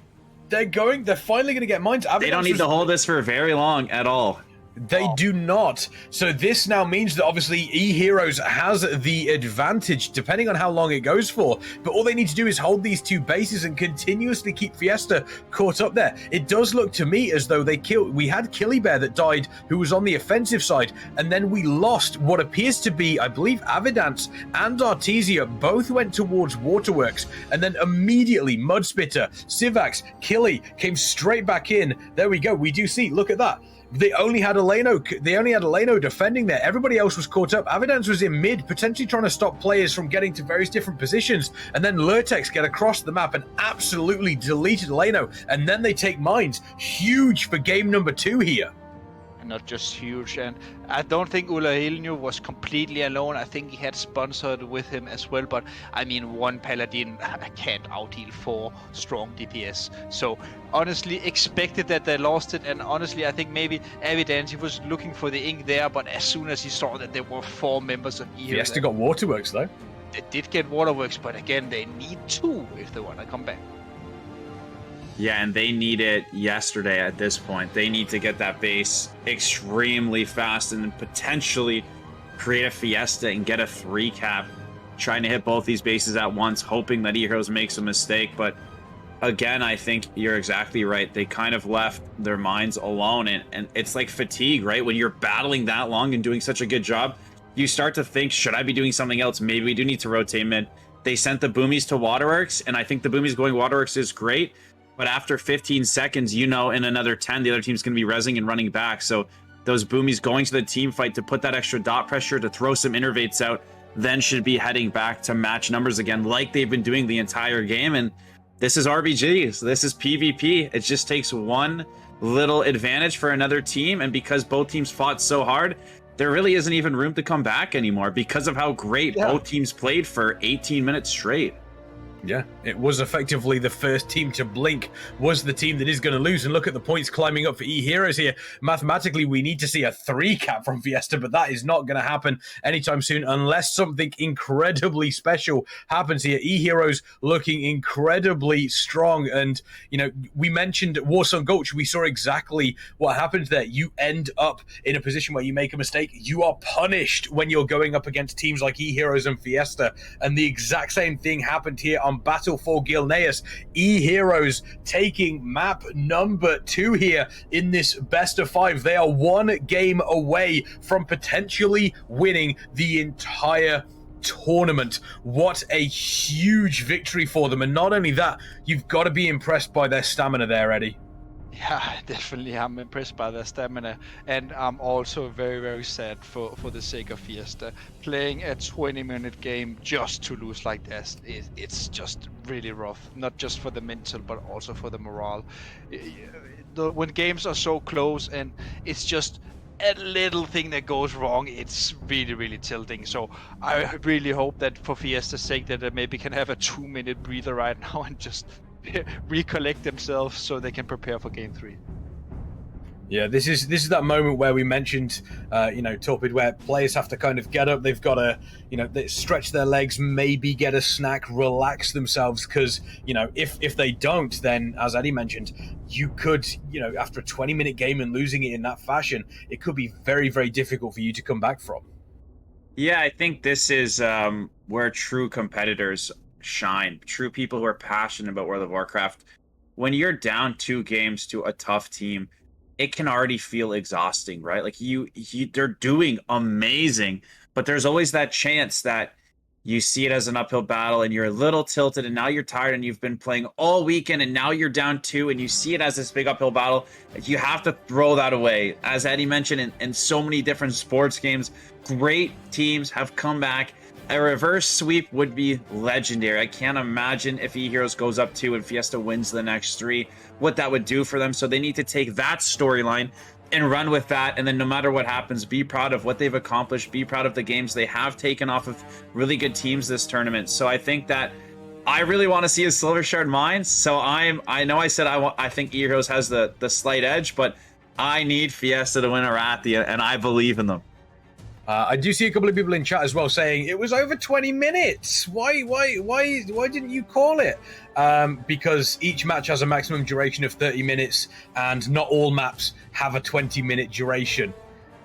[SPEAKER 1] They're finally going to get mines.
[SPEAKER 5] They don't need to hold this for very long at all.
[SPEAKER 1] They do not. So this now means that obviously Eheroes has the advantage, depending on how long it goes for. But all they need to do is hold these two bases and continuously keep Fiesta caught up there. It does look to me as though we had Killybear that died, who was on the offensive side, and then we lost what appears to be, I believe, Avidance and Artesia both went towards Waterworks, and then immediately Mudspitter, Sivax, Killy came straight back in. There we go. We do see, look at that. They only had Eleno defending there. Everybody else was caught up. Avidance was in mid, potentially trying to stop players from getting to various different positions. And then Lurtex get across the map and absolutely deleted Eleno. And then they take mines. Huge for game number 2 here.
[SPEAKER 6] Not just huge, and I don't think Ulahelnu was completely alone. I think he had sponsored with him as well, but I mean, one Paladin can't out-heal 4 strong DPS. So honestly, expected that they lost it, and honestly, I think maybe Evidence, he was looking for the ink there, but as soon as he saw that there were 4 members of Eheroes...
[SPEAKER 1] Fiesta got Waterworks, though.
[SPEAKER 6] They did get Waterworks, but again, they need 2 if they want to come back.
[SPEAKER 5] Yeah, and they need it yesterday at this point. They need to get that base extremely fast and then potentially create a Fiesta and get a 3 cap. Trying to hit both these bases at once, hoping that Eheroes makes a mistake. But again, I think you're exactly right. They kind of left their minds alone. And it's like fatigue, right? When you're battling that long and doing such a good job, you start to think, should I be doing something else? Maybe we do need to rotate mid. They sent the Boomies to Waterworks, and I think the Boomies going Waterworks is great. But after 15 seconds, you know, in another 10, the other team's going to be rezzing and running back. So those Boomies going to the team fight to put that extra dot pressure, to throw some innervates out, then should be heading back to match numbers again, like they've been doing the entire game. And this is RBG, so this is PvP. It just takes one little advantage for another team. And because both teams fought so hard, there really isn't even room to come back anymore because of how great both teams played for 18 minutes straight.
[SPEAKER 1] Yeah, it was effectively the first team to blink was the team that is going to lose. And look at the points climbing up for Eheroes here. Mathematically, we need to see a 3 cap from Fiesta, but that is not going to happen anytime soon unless something incredibly special happens here. Eheroes looking incredibly strong. And, you know, we mentioned Warsong Gulch. We saw exactly what happened there. You end up in a position where you make a mistake. You are punished when you're going up against teams like Eheroes and Fiesta. And the exact same thing happened here on Battle for Gilneas. Eheroes taking map number 2 here in this best of 5. They are 1 game away from potentially winning the entire tournament. What a huge victory for them. And not only that, you've got to be impressed by their stamina there, Eddie.
[SPEAKER 6] Yeah, definitely. I'm impressed by their stamina, and I'm also very, very sad for the sake of Fiesta. Playing a 20-minute game just to lose like this, it's just really rough. Not just for the mental, but also for the morale. When games are so close and it's just a little thing that goes wrong, it's really, really tilting. So I really hope that for Fiesta's sake that they maybe can have a 2-minute breather right now and just recollect themselves so they can prepare for game 3.
[SPEAKER 1] Yeah, this is that moment where we mentioned, you know, Torpid, where players have to kind of get up. They've got to, you know, stretch their legs, maybe get a snack, relax themselves. Because, you know, if they don't, then as Eddie mentioned, you could, you know, after a 20-minute game and losing it in that fashion, it could be very, very difficult for you to come back from.
[SPEAKER 5] Yeah, I think this is where true competitors shine. True people who are passionate about World of Warcraft. When you're down 2 games to a tough team, it can already feel exhausting, right? Like they're doing amazing, but there's always that chance that you see it as an uphill battle and you're a little tilted and now you're tired and you've been playing all weekend and now you're down 2 and you see it as this big uphill battle. You have to throw that away. As Eddie mentioned, in so many different sports games, great teams have come back. A reverse sweep would be legendary. I can't imagine if Eheroes goes up 2 and Fiesta wins the next 3, what that would do for them. So they need to take that storyline and run with that. And then no matter what happens, be proud of what they've accomplished. Be proud of the games they have taken off of really good teams this tournament. So I think that I really want to see a Silver Shard Mines. So I know I said I think Eheroes has the slight edge, but I need Fiesta to win Arathia, and I believe in them.
[SPEAKER 1] I do see a couple of people in chat as well saying it was over 20 minutes. Why didn't you call it? Because each match has a maximum duration of 30 minutes, and not all maps have a 20-minute duration.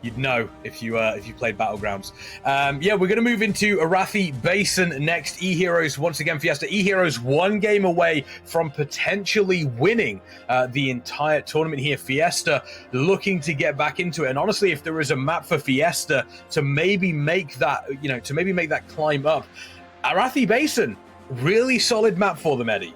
[SPEAKER 1] you'd know if you played Battlegrounds. Yeah, we're going to move into Arathi Basin next. Eheroes, once again, Fiesta. Eheroes 1 game away from potentially winning the entire tournament here. Fiesta looking to get back into it. And honestly, if there is a map for Fiesta to maybe make that, climb up, Arathi Basin, really solid map for them, Eddie.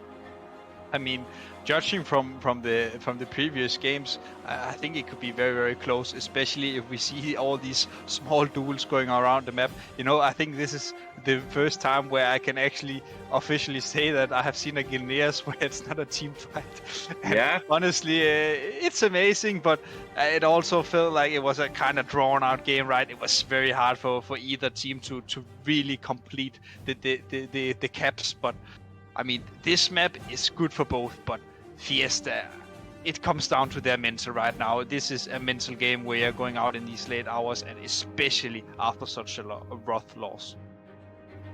[SPEAKER 6] I mean, judging from the previous games, I think it could be very, very close, especially if we see all these small duels going around the map. You know, I think this is the first time where I can actually officially say that I have seen a Gilneas where it's not a team fight.
[SPEAKER 5] Yeah.
[SPEAKER 6] Honestly, it's amazing, but it also felt like it was a kind of drawn out game, right? It was very hard for either team to really complete the caps, but I mean, this map is good for both, but Fiesta, it comes down to their mental right now. This is a mental game where you're going out in these late hours, and especially after such a rough loss.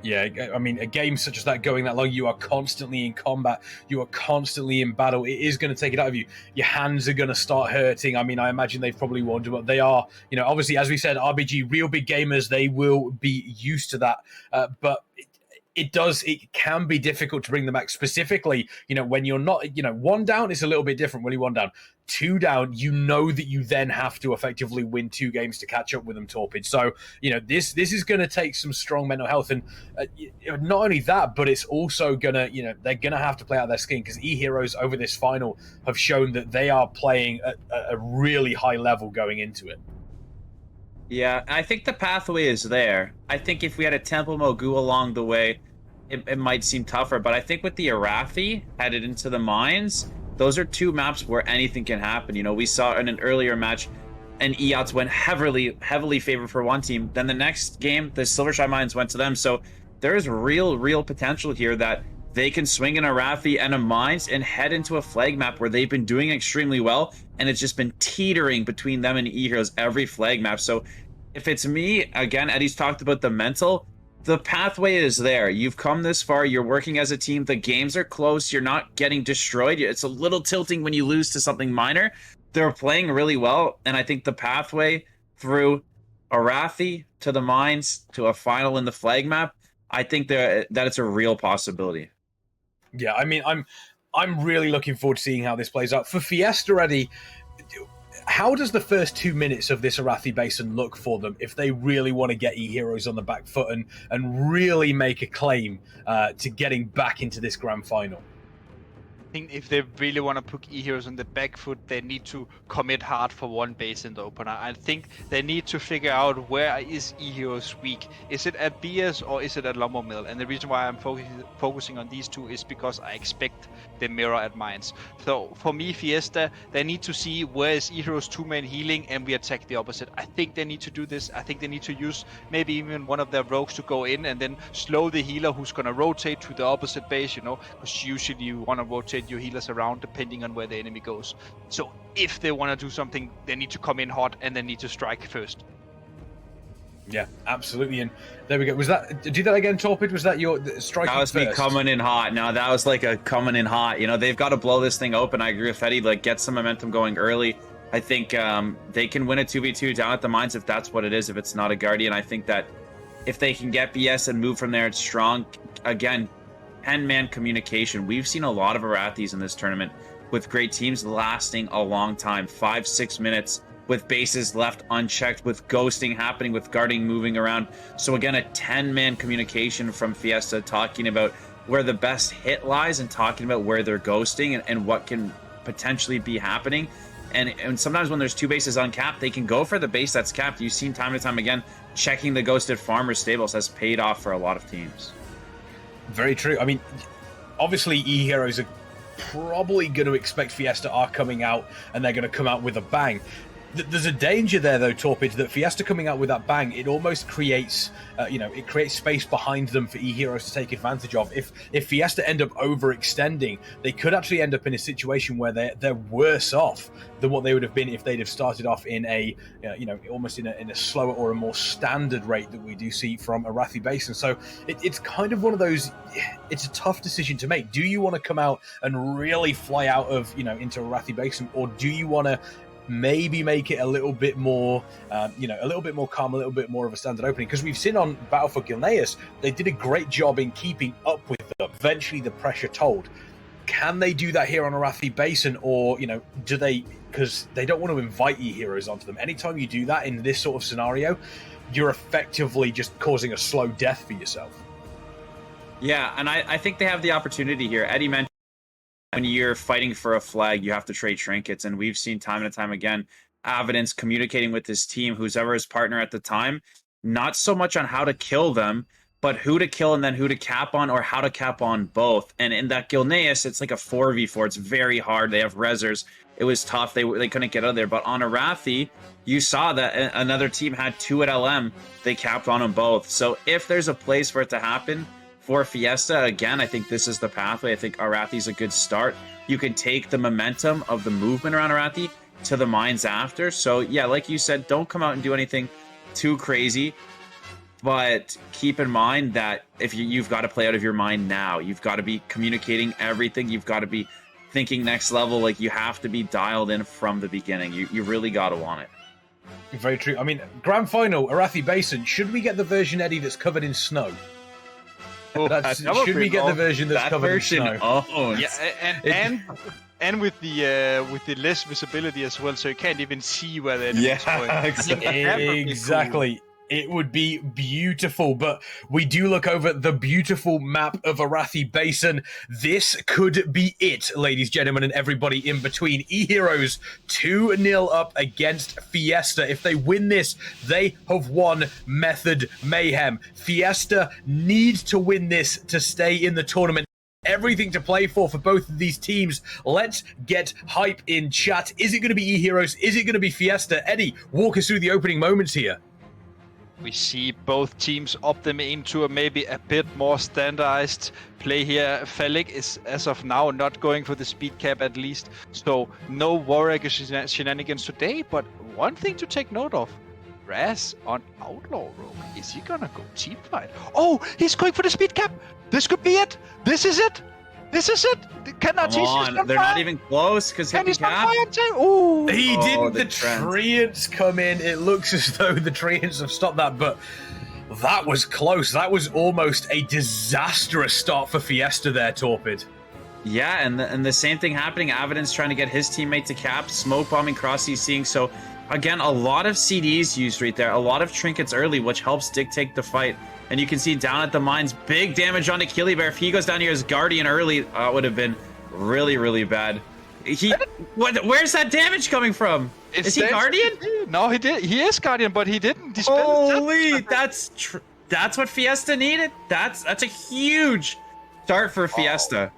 [SPEAKER 1] Yeah, I mean, a game such as that going that long, you are constantly in combat, you are constantly in battle. It is going to take it out of you. Your hands are going to start hurting. I mean, I imagine they've probably warned you, but they are, obviously, as we said, RBG, real big gamers, they will be used to that. But it can be difficult to bring them back, specifically, when you're not, 1 down is a little bit different when you're 1 down. 2 down, that you then have to effectively win 2 games to catch up with them, Torpid. So, this is going to take some strong mental health. And not only that, but it's also going to, they're going to have to play out their skin, because Eheroes over this final have shown that they are playing at a really high level going into it.
[SPEAKER 5] Yeah, I think the pathway is there. I think if we had a Temple Mogu along the way, it might seem tougher. But I think with the Arathi headed into the mines, those are 2 maps where anything can happen. We saw in an earlier match, and EOTS went heavily favored for one team. Then the next game, the Silvershine Mines went to them. So there is real potential here that they can swing an Arathi and a Mines and head into a flag map where they've been doing extremely well, and it's just been teetering between them and Eheroes every flag map. So if it's me, again, Eddie's talked about the mental, the pathway is there. You've come this far, you're working as a team, the games are close, you're not getting destroyed. It's a little tilting when you lose to something minor. They're playing really well, and I think the pathway through Arathi to the Mines to a final in the flag map, I think that it's a real possibility.
[SPEAKER 1] Yeah, I mean, I'm really looking forward to seeing how this plays out. For Fiesta, Eddie, how does the first 2 minutes of this Arathi Basin look for them if they really want to get Eheroes on the back foot and really make a claim to getting back into this grand final?
[SPEAKER 6] I think if they really want to put Eheroes on the back foot, they need to commit hard for 1 base in the opener. I think they need to figure out where is Eheroes weak. Is it at BS or is it at Lumber Mill? And the reason why I'm focusing on these 2 is because I expect the mirror at Mines. So for me, Fiesta, they need to see where is Eheroes 2-man healing and we attack the opposite. I think they need to do this. I think they need to use maybe even one of their rogues to go in and then slow the healer who's going to rotate to the opposite base, because usually you want to rotate your healers around depending on where the enemy goes. So if they want to do something, they need to come in hot and they need to strike first.
[SPEAKER 1] Yeah, absolutely. And there we go. Was that, do that again, Torpid? Was that your striking
[SPEAKER 5] That was
[SPEAKER 1] first?
[SPEAKER 5] me coming in hot. No, that was like a coming in hot. They've got to blow this thing open. I agree with Eddie, get some momentum going early. I think they can win a 2v2 down at the Mines if that's what it is, if it's not a Guardian. I think that if they can get BS and move from there, it's strong. Again, 10-man communication. We've seen a lot of Arathis in this tournament with great teams lasting a long time, 5-6 minutes, with bases left unchecked, with ghosting happening, with guarding moving around. So again, a 10-man communication from Fiesta talking about where the best hit lies and talking about where they're ghosting and what can potentially be happening. And sometimes when there's 2 bases uncapped, they can go for the base that's capped. You've seen time and time again, checking the ghosted farmer stables has paid off for a lot of teams.
[SPEAKER 1] Very true. I mean, obviously Eheroes are probably going to expect Fiesta are coming out and they're going to come out with a bang. There's a danger there, though, Torpid, that Fiesta coming out with that bang, it almost creates, it creates space behind them for Eheroes to take advantage of. If Fiesta end up overextending, they could actually end up in a situation where they're worse off than what they would have been if they'd have started off in a, almost in a slower or a more standard rate that we do see from Arathi Basin. So it's kind of one of those, it's a tough decision to make. Do you want to come out and really fly out of, into Arathi Basin, or do you want to maybe make it a little bit more, a little bit more calm, a little bit more of a standard opening. Because we've seen on Battle for Gilneas, they did a great job in keeping up with them. Eventually, the pressure told. Can they do that here on Arathi Basin, or do they? Because they don't want to invite Eheroes onto them. Anytime you do that in this sort of scenario, you're effectively just causing a slow death for yourself.
[SPEAKER 5] Yeah, and I think they have the opportunity here. Eddie mentioned when you're fighting for a flag, you have to trade trinkets, and we've seen time and time again Evidence communicating with his team, who's ever his partner at the time, not so much on how to kill them, but who to kill and then who to cap on, or how to cap on both. And in that Gilneas, it's like a 4v4. It's very hard. They have rezzers. It was tough. They couldn't get out of there. But on Arathi, you saw that another team had 2 at LM. They capped on them both. So if there's a place for it to happen for Fiesta, again, I think this is the pathway. I think Arathi's a good start. You can take the momentum of the movement around Arathi to the mines after. So yeah, like you said, don't come out and do anything too crazy. But keep in mind that if you've got to play out of your mind now, you've got to be communicating everything. You've got to be thinking next level. Like, you have to be dialed in from the beginning. You really got to want it.
[SPEAKER 1] Very true. I mean, grand final, Arathi Basin. Should we get the version, Eddie, that's covered in snow? Should we get the version that's covered in snow?
[SPEAKER 5] Oh,
[SPEAKER 6] yeah, and with the less visibility as well, so you can't even see where the enemy's going.
[SPEAKER 1] Exactly. It would be beautiful, but we do look over the beautiful map of Arathi Basin. This could be it, ladies, gentlemen, and everybody in between. Eheroes 2-0 up against Fiesta. If they win this, they have won Method Mayhem. Fiesta needs to win this to stay in the tournament. Everything to play for both of these teams. Let's get hype in chat. Is it going to be Eheroes? Is it going to be Fiesta? Eddie, walk us through the opening moments here.
[SPEAKER 6] We see both teams up them into maybe a bit more standardized play here. Falik is, as of now, not going for the speed cap at least. So no Warwick shenanigans today. But one thing to take note of. Raz on Outlaw Rogue. Is he gonna go team fight? Oh, he's going for the speed cap. This could be it. This is it. This is it. Cannot
[SPEAKER 5] Come on, they're not even close because he
[SPEAKER 6] didn't.
[SPEAKER 1] The treants come in. It looks as though the treants have stopped that, but that was close. That was almost a disastrous start for Fiesta there, Torpid.
[SPEAKER 5] Yeah, and the same thing happening. Evidence trying to get his teammate to cap, smoke bombing cross seeing. So again, a lot of CDs used right there, a lot of trinkets early, which helps dictate the fight. And you can see down at the mines, big damage on Achille Bear. If he goes down here as Guardian early, it would have been really, really bad. Where's that damage coming from? Is he Guardian?
[SPEAKER 6] No, he did. He is Guardian, but he didn't dispel.
[SPEAKER 5] Holy, that's what Fiesta needed. That's a huge start for Fiesta.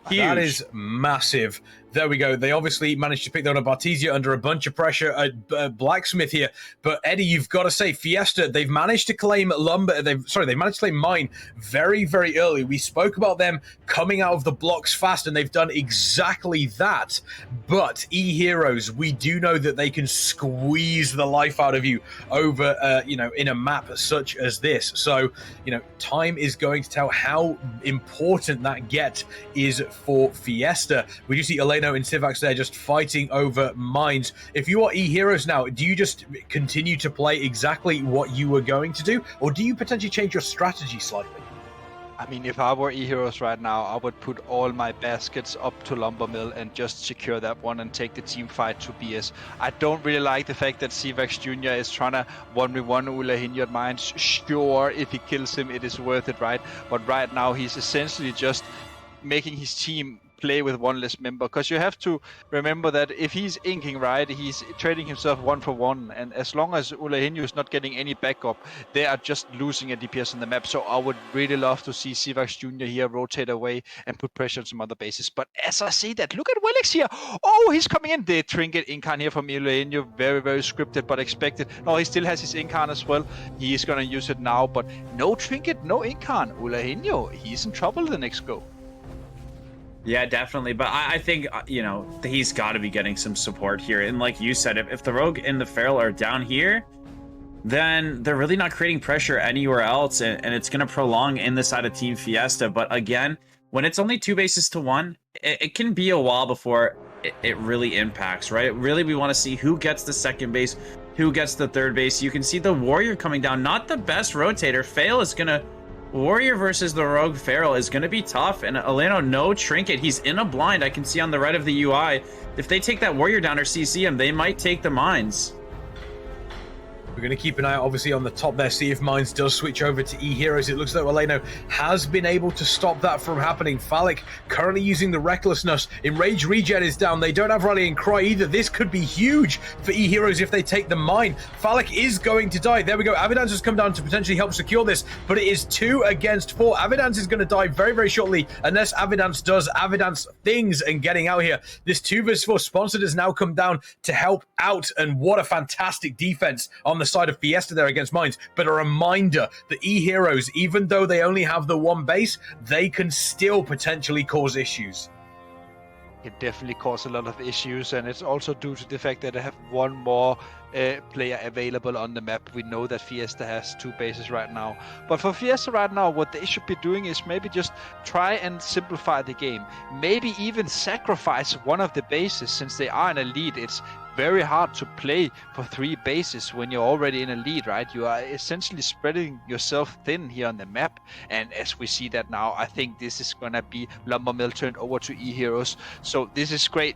[SPEAKER 5] Huge.
[SPEAKER 1] That is massive. There we go. They obviously managed to pick that up. Artesia under a bunch of pressure at Blacksmith here. But Eddie, you've got to say, Fiesta, they've managed to claim lumber. They managed to claim mine very, very early. We spoke about them coming out of the blocks fast, and they've done exactly that. But Eheroes, we do know that they can squeeze the life out of you over, in a map such as this. So, time is going to tell how important that get is for Fiesta. We do see Eleno and Sivax there just fighting over mines. If you are Eheroes now, do you just continue to play exactly what you were going to do, or do you potentially change your strategy slightly?
[SPEAKER 6] I mean, if I were Eheroes right now, I would put all my baskets up to Lumber Mill and just secure that one and take the team fight to BS. I don't really like the fact that Sivax Jr. is trying to 1v1 Ulahinyo at mines. Sure, if he kills him, it is worth it, right? But right now, he's essentially just making his team play with one less member, because you have to remember that if he's inking, right, he's trading himself 1-for-1, and as long as Ulahinyo is not getting any backup, they are just losing a DPS on the map. So I would really love to see Sivax Jr. here rotate away and put pressure on some other bases. But as I say that, look at Willix here. Oh, he's coming in. The trinket incarn here from Ulahinyo, very, very scripted but expected. No, he still has his incarn as well. He is going to use it now, but no trinket, no incarn. Ulahinyo, he's in trouble the next go.
[SPEAKER 5] Yeah, definitely. But I think, he's got to be getting some support here. And like you said, if the Rogue and the Feral are down here, then they're really not creating pressure anywhere else. And it's going to prolong in the side of Team Fiesta. But again, when it's only 2 bases to 1, it can be a while before it really impacts, right? Really, we want to see who gets the second base, who gets the third base. You can see the Warrior coming down, not the best rotator. Fail is gonna, Warrior versus the Rogue Feral is gonna be tough, and Eleno, no trinket. He's in a blind. I can see on the right of the UI. If they take that Warrior down or CC him, they might take the mines.
[SPEAKER 1] We're going to keep an eye out, obviously, on the top there, see if Mines does switch over to Eheroes. It looks like Eleno has been able to stop that from happening. Phallic currently using the Recklessness. Enrage Regen is down. They don't have Rallying Cry either. This could be huge for Eheroes if they take the mine. Phallic is going to die. There we go. Avidance has come down to potentially help secure this, but it is 2 against 4. Avidance is going to die very, very shortly, unless Avidance does Avidance things and getting out here. This 2 vs 4 sponsored has now come down to help out, and what a fantastic defense on the side of Fiesta there against Mines. But a reminder that Eheroes, even though they only have the 1 base, they can still potentially cause issues.
[SPEAKER 6] It definitely cause a lot of issues, and it's also due to the fact that they have 1 more player available on the map. We know that Fiesta has 2 bases right now, but for Fiesta right now, what they should be doing is maybe just try and simplify the game. Maybe even sacrifice one of the bases, since they are in a lead. It's very hard to play for 3 bases when you're already in a lead, right? You are essentially spreading yourself thin here on the map, and as we see that now, I think this is gonna be Lumbermill turned over to Eheroes. So this is great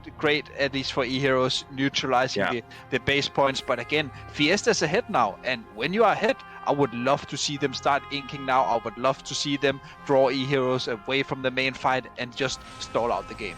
[SPEAKER 6] at least for Eheroes, neutralizing the base points. But again, Fiesta's ahead now, and when you are ahead, I would love to see them start inking now. I would love to see them draw Eheroes away from the main fight and just stall out the game.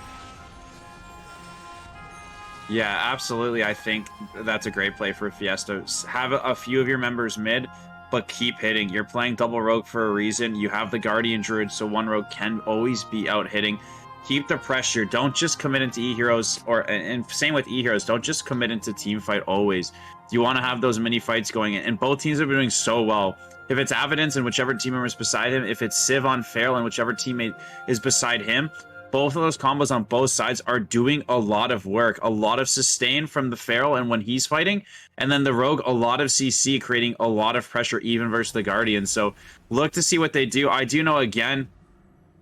[SPEAKER 5] Yeah, absolutely. I think that's a great play for Fiesta. Have a few of your members mid, but keep hitting. You're playing double rogue for a reason. You have the Guardian Druid, so 1 rogue can always be out hitting. Keep the pressure. Don't just commit into Eheroes, and same with Eheroes. Don't just commit into team fight always. You want to have those mini fights going in, and both teams are doing so well. If it's Avidance and whichever team member is beside him, if it's Civ on Feral and whichever teammate is beside him, both of those combos on both sides are doing a lot of work, a lot of sustain from the Feral and when he's fighting, and then the Rogue, a lot of CC, creating a lot of pressure even versus the Guardian. So look to see what they do. I do know, again,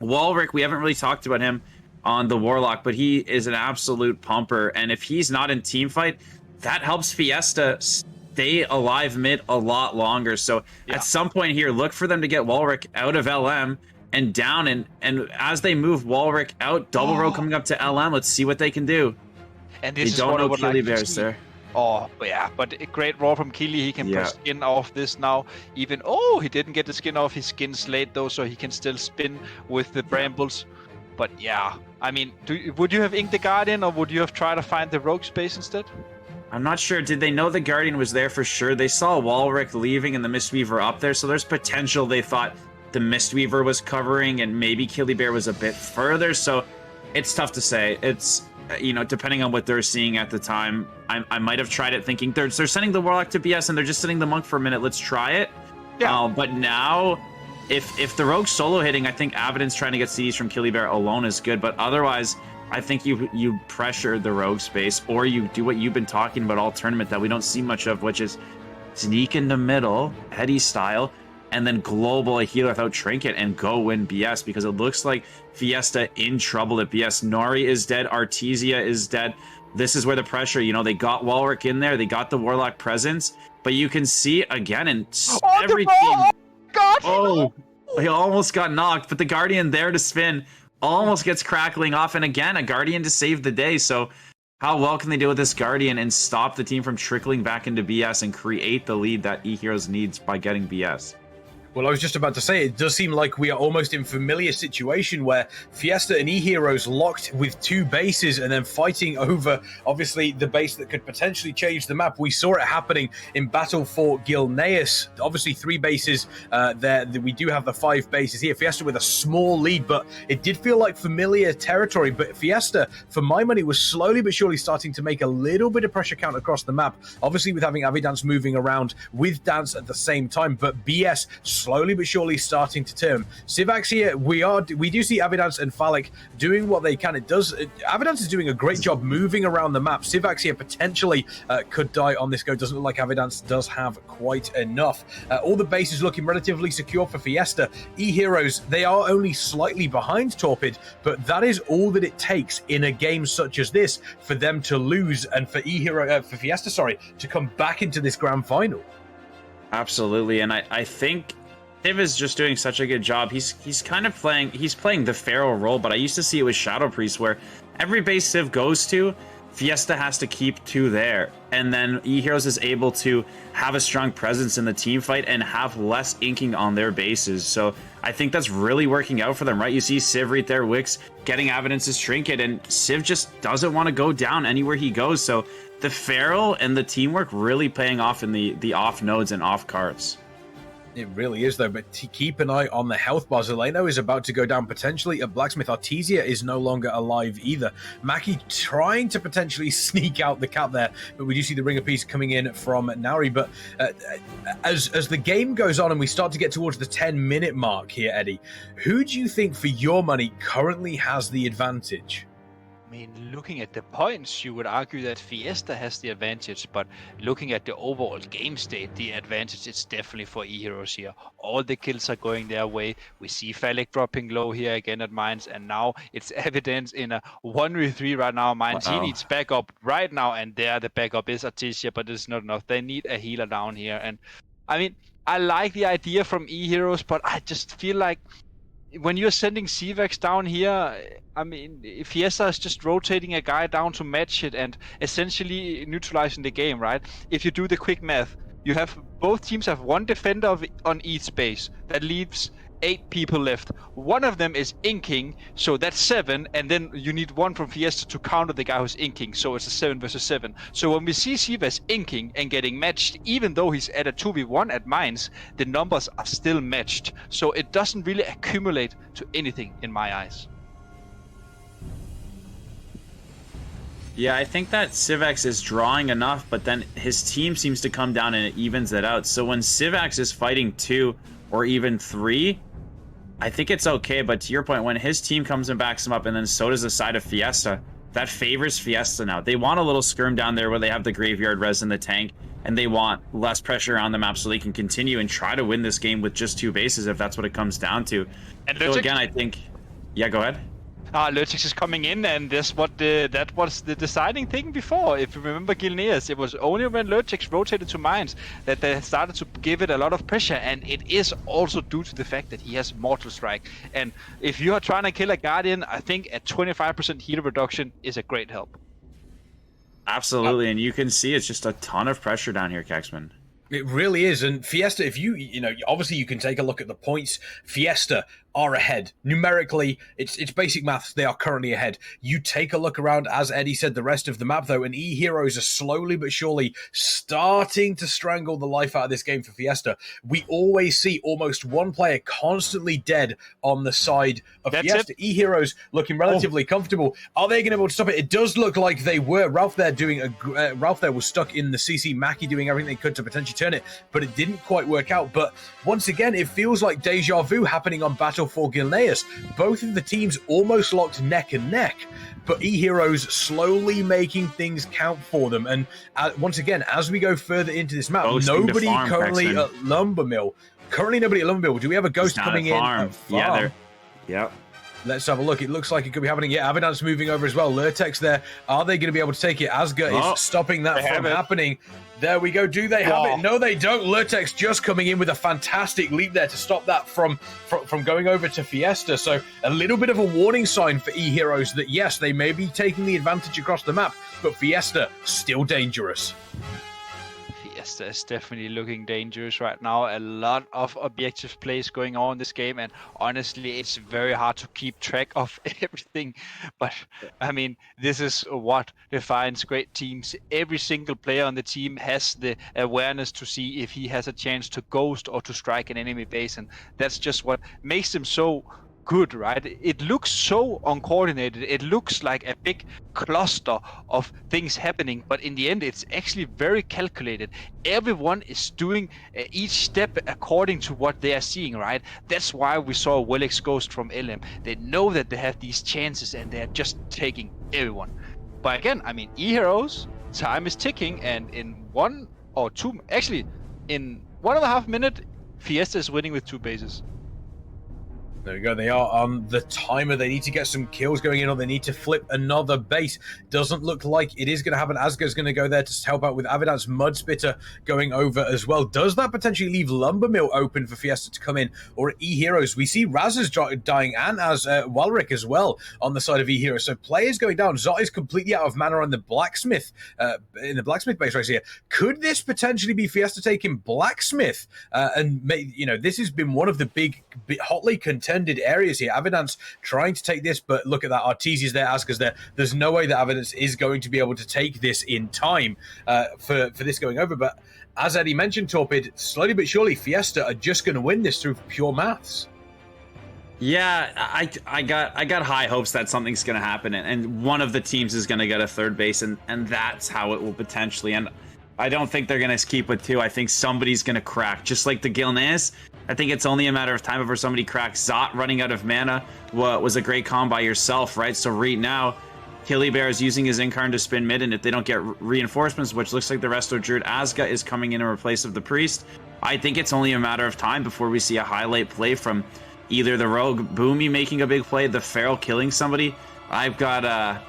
[SPEAKER 5] Walrick, we haven't really talked about him on the Warlock, but he is an absolute pumper, and if he's not in team fight, that helps Fiesta stay alive mid a lot longer. So at some point here, look for them to get Walrick out of LM and down, and as they move Walrick out, double row coming up to LM. Let's see what they can do.
[SPEAKER 6] And this is
[SPEAKER 5] don't
[SPEAKER 6] what
[SPEAKER 5] know
[SPEAKER 6] I would
[SPEAKER 5] Killy
[SPEAKER 6] like to
[SPEAKER 5] Bears
[SPEAKER 6] see.
[SPEAKER 5] there.
[SPEAKER 6] Oh, yeah, but a great roll from Killy. He can put skin off this now. Even, he didn't get the skin off. His skin's late though, so he can still spin with the brambles. But yeah, I mean, would you have inked the Guardian, or would you have tried to find the rogue space instead?
[SPEAKER 5] I'm not sure. Did they know the Guardian was there for sure? They saw Walrick leaving and the Mistweaver up there, so there's potential they thought the Mistweaver was covering and maybe Killy Bear was a bit further. So it's tough to say. It's, you know, depending on what they're seeing at the time. I might have tried it thinking they're sending the Warlock to BS and they're just sending the Monk for a minute. Let's try it. Yeah. But now, if the Rogue solo hitting, I think Avidance trying to get CDs from Killy Bear alone is good. But otherwise, I think you pressure the Rogue space, or you do what you've been talking about all tournament that we don't see much of, which is sneak in the middle, Heady style, and then global a healer without trinket and go win BS, because it looks like Fiesta in trouble at BS. Nori is dead, Artesia is dead. This is where the pressure, you know, they got Walrick in there, they got the Warlock presence, but you can see again in every team. Oh, he almost got knocked, but the Guardian there to spin almost gets crackling off, and again, a Guardian to save the day. So how well can they deal with this Guardian and stop the team from trickling back into BS and create the lead that Eheroes needs by getting BS?
[SPEAKER 1] Well, I was just about to say, it does seem like we are almost in familiar situation where Fiesta and Eheroes locked with 2 bases and then fighting over, obviously, the base that could potentially change the map. We saw it happening in Battle for Gilneas. Obviously, 3 bases there. We do have the 5 bases here. Fiesta with a small lead, but it did feel like familiar territory. But Fiesta, for my money, was slowly but surely starting to make a little bit of pressure count across the map. Obviously, with having Avidance moving around with Dance at the same time, but BS slowly but surely starting to turn. Civax here, we do see Avidance and Phallic doing what they can. Avidance is doing a great job moving around the map. Civax here potentially could die on this go. Doesn't look like Avidance does have quite enough. All the bases looking relatively secure for Fiesta. Eheroes, they are only slightly behind Torpid, but that is all that it takes in a game such as this for them to lose and for Fiesta, to come back into this grand final.
[SPEAKER 5] Absolutely, and I think Civ is just doing such a good job. He's kind of playing the Pharaoh role, but I used to see it with Shadow Priest where every base Civ goes to, Fiesta has to keep 2 there, and then Eheroes is able to have a strong presence in the team fight and have less inking on their bases. So I think that's really working out for them, right? You see Civ right there, Wix getting Avidance's trinket, and Civ just doesn't want to go down anywhere he goes. So the Feral and the teamwork really paying off in the off nodes and off carts.
[SPEAKER 1] It really is, though, but keep an eye on the health bar. Zeleno is about to go down potentially. A Blacksmith Artesia is no longer alive either. Maki trying to potentially sneak out the cap there, but we do see the ringer piece coming in from Nauri. But as the game goes on and we start to get towards the 10-minute mark here, Eddie, who do you think, for your money, currently has the advantage?
[SPEAKER 6] I mean, looking at the points, you would argue that Fiesta has the advantage, but looking at the overall game state, the advantage is definitely for Eheroes here. All the kills are going their way. We see Phallic dropping low here again at Mines, and now it's evidence in a 1v3 right now. Mines, he needs backup right now, and there the backup is Artesia, but it's not enough. They need a healer down here, and I mean, I like the idea from Eheroes, but I just feel like when you're sending Civax down here, I mean, Fiesta is just rotating a guy down to match it and essentially neutralizing the game, right? If you do the quick math, you have both teams have 1 defender on each space. That leaves 8 people left. One of them is inking, so that's 7, and then you need 1 from Fiesta to counter the guy who's inking, so it's a 7 versus 7. So when we see Civax inking and getting matched, even though he's at a 2v1 at Mines, the numbers are still matched. So it doesn't really accumulate to anything in my eyes.
[SPEAKER 5] Yeah, I think that Civax is drawing enough, but then his team seems to come down and it evens it out. So when Civax is fighting 2 or even 3, I think it's okay. But to your point, when his team comes and backs him up, and then so does the side of Fiesta, that favors Fiesta now. They want a little skirm down there where they have the graveyard res in the tank, and they want less pressure on the map so they can continue and try to win this game with just 2 bases if that's what it comes down to.
[SPEAKER 6] And
[SPEAKER 5] so again, I think... Yeah, go ahead.
[SPEAKER 6] Lurtix is coming in, and that was the deciding thing before. If you remember Gilneas, it was only when Lurtix rotated to Mines that they started to give it a lot of pressure, and it is also due to the fact that he has Mortal Strike. And if you are trying to kill a Guardian, I think a 25% heal reduction is a great help.
[SPEAKER 5] Absolutely, and you can see it's just a ton of pressure down here, Kexman.
[SPEAKER 1] It really is, and Fiesta, if you know, obviously you can take a look at the points. Fiesta are ahead. Numerically, it's basic maths, they are currently ahead. You take a look around, as Eddie said, the rest of the map, though, and Eheroes are slowly but surely starting to strangle the life out of this game for Fiesta. We always see almost 1 player constantly dead on the side of Fiesta. Eheroes looking relatively comfortable. Are they going to be able to stop it? It does look like they were. Ralph there was stuck in the CC. Maki doing everything they could to potentially turn it, but it didn't quite work out. But once again, it feels like deja vu happening on Battle for Gilneas. Both of the teams almost locked neck and neck, but Eheroes slowly making things count for them. And once again, as we go further into this map, nobody currently at Lumbermill. Do we have a ghost coming in?
[SPEAKER 5] Yeah, yep.
[SPEAKER 1] Let's have a look. It looks like it could be happening. Yeah, Avidance moving over as well. Lurtex there. Are they going to be able to take it? Asga is stopping that from happening. There we go. Do they have it? No, they don't. Lurtex just coming in with a fantastic leap there to stop that from going over to Fiesta. So a little bit of a warning sign for Eheroes that, yes, they may be taking the advantage across the map, but Fiesta still dangerous.
[SPEAKER 6] Fiesta is definitely looking dangerous right now. A lot of objective plays going on in this game, and honestly, it's very hard to keep track of everything. But I mean, this is what defines great teams. Every single player on the team has the awareness to see if he has a chance to ghost or to strike an enemy base, and that's just what makes them so good, right? It looks so uncoordinated. It looks like a big cluster of things happening, but in the end, it's actually very calculated. Everyone is doing each step according to what they are seeing, right? That's why we saw Willex Ghost from LM. They know that they have these chances and they're just taking everyone. But again, I mean, Eheroes, time is ticking, and in 1 or 2, actually, in 1.5 minutes, Fiesta is winning with 2 bases.
[SPEAKER 1] There we go. They are on the timer. They need to get some kills going in, or they need to flip another base. Doesn't look like it is going to happen. Asga's going to go there to help out with Avidance. Mudspitter going over as well. Does that potentially leave Lumbermill open for Fiesta to come in, or Eheroes? We see Raz's dying, and as Walric as well on the side of Eheroes. So players going down. Zot is completely out of mana on the blacksmith in the blacksmith base right here. Could this potentially be Fiesta taking blacksmith? This has been one of the big hotly contended areas here. Avidance trying to take this, but look at that. Arteesia's there, Asga's there. There's no way that Avidance is going to be able to take this in time for this going over. But as Eddie mentioned, Torpid, slowly but surely, Fiesta are just going to win this through pure maths.
[SPEAKER 5] Yeah, I got high hopes that something's going to happen, and one of the teams is going to get a third base, and that's how it will potentially end. I don't think they're going to keep with 2. I think somebody's going to crack, just like the Gilnes. I think it's only a matter of time before somebody cracks. Zot running out of mana was a great combo by yourself, right? So right now, Hilly Bear is using his Incarn to spin mid, and if they don't get reinforcements, which looks like the Resto Druid, Asga is coming in replace of the Priest. I think it's only a matter of time before we see a highlight play from either the Rogue Boomy making a big play, the Feral killing somebody. I've got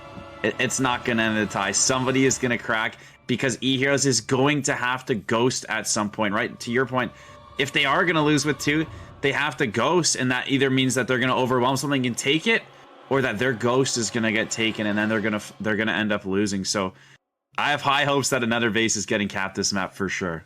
[SPEAKER 5] it's not going to end the tie. Somebody is going to crack, because Eheroes is going to have to ghost at some point, right? To your point, if they are going to lose with 2, they have to ghost, and that either means that they're going to overwhelm something and take it, or that their ghost is going to get taken, and then they're going to end up losing. So I have high hopes that another base is getting capped this map for sure.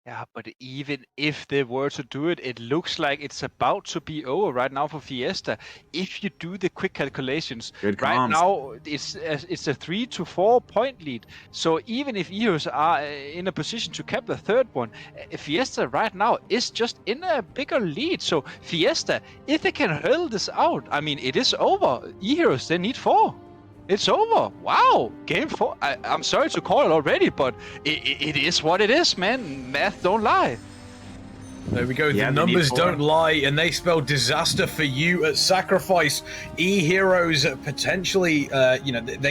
[SPEAKER 6] Yeah, but even if they were to do it, it looks like it's about to be over right now for Fiesta. If you do the quick calculations, right now it's a 3 to 4 point lead. So even if Eheroes are in a position to cap the third one, Fiesta right now is just in a bigger lead. So Fiesta, if they can hold this out, I mean, it is over. Eheroes, they need 4. It's over. Wow. Game 4. I'm sorry to call it already, but it is what it is, man. Math don't lie.
[SPEAKER 1] There we go. Yeah, the numbers don't lie, and they spell disaster for you at Sacrifice. Eheroes potentially, they're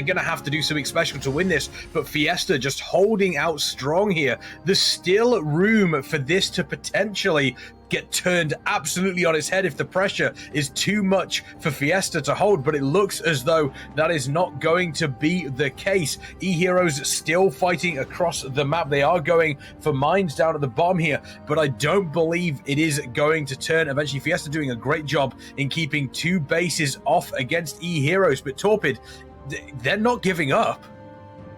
[SPEAKER 1] going to have to do something special to win this, but Fiesta just holding out strong here. There's still room for this to potentially get turned absolutely on its head if the pressure is too much for Fiesta to hold, but it looks as though that is not going to be the case. Eheroes still fighting across the map. They are going for mines down at the bottom here, but I don't believe it is going to turn. Eventually, Fiesta doing a great job in keeping 2 bases off against Eheroes, but Torpid, they're not giving up.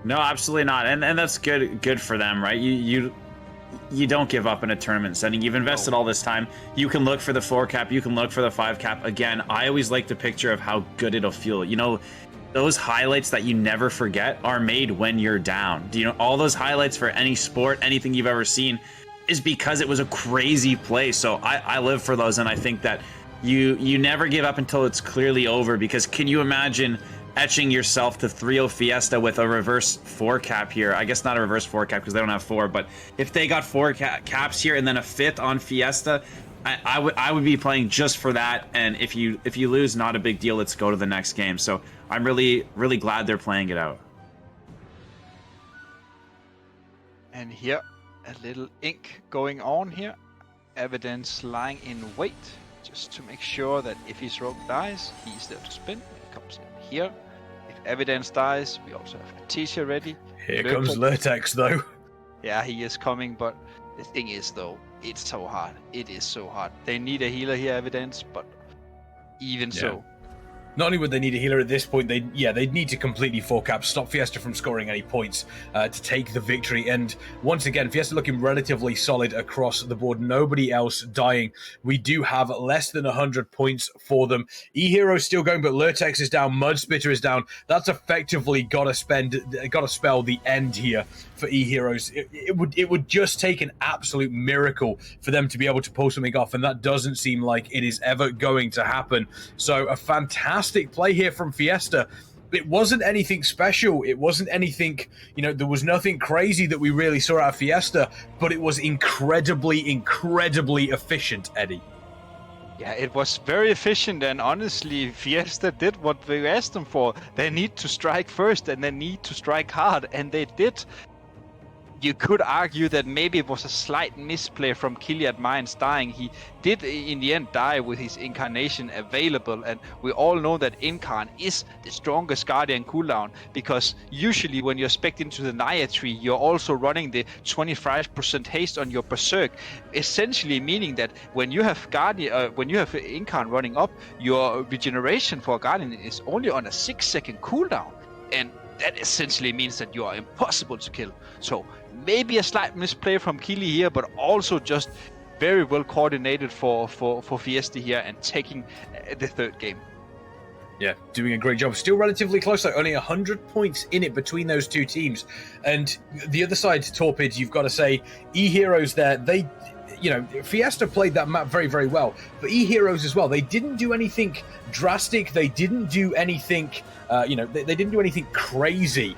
[SPEAKER 5] No, absolutely not, and that's good for them, right? You don't give up in a tournament setting. You've invested all this time. You can look for the 4 cap. You can look for the 5 cap. Again, I always like the picture of how good it'll feel. You know, those highlights that you never forget are made when you're down. You know, all those highlights for any sport, anything you've ever seen, is because it was a crazy play. So I live for those, and I think that you never give up until it's clearly over, because can you imagine etching yourself to 3-0 Fiesta with a reverse 4 cap here? I guess not a reverse 4 cap because they don't have 4, but if they got 4 caps here and then a 5th on Fiesta, I would be playing just for that. And if you lose, not a big deal. Let's go to the next game. So I'm really glad they're playing it out.
[SPEAKER 6] And here, a little ink going on here. Evidence lying in wait, just to make sure that if his rogue dies, he's there to spin. It comes in here. If Evidence dies, we also have Arteesia ready.
[SPEAKER 1] Here comes Lurtex, though.
[SPEAKER 6] Yeah, he is coming, but the thing is, though, it's so hard. It is so hard. They need a healer here, Evidence, but even so.
[SPEAKER 1] Not only would they need a healer at this point, they'd need to completely 4-cap, stop Fiesta from scoring any points to take the victory. And once again, Fiesta looking relatively solid across the board. Nobody else dying. We do have less than 100 points for them. Eheroes still going, but Lurtex is down. Mudspitter is down. That's effectively got to spell the end here for Eheroes. It would just take an absolute miracle for them to be able to pull something off, and that doesn't seem like it is ever going to happen. So a fantastic play here from Fiesta. It wasn't anything special. It wasn't anything, there was nothing crazy that we really saw out of Fiesta, but it was incredibly efficient, Eddie.
[SPEAKER 6] Yeah, it was very efficient, and honestly, Fiesta did what we asked them for. They need to strike first, and they need to strike hard, and they did. You could argue that maybe it was a slight misplay from Kiliad Mines dying. He did in the end die with his incarnation available, and we all know that Incarn is the strongest Guardian cooldown, because usually when you're spec'd into the Naya tree, you're also running the 25% haste on your Berserk, essentially meaning that when you have Incarn running up, your regeneration for Guardian is only on a 6-second cooldown, and that essentially means that you are impossible to kill. So maybe a slight misplay from Kili here, but also just very well coordinated for Fiesta here and taking the third game.
[SPEAKER 1] Yeah, doing a great job. Still relatively close, though. Only 100 points in it between those two teams. And the other side, Torpid, you've got to say, Eheroes there, Fiesta played that map very, very well. But Eheroes as well, they didn't do anything drastic. They didn't do anything, they didn't do anything crazy,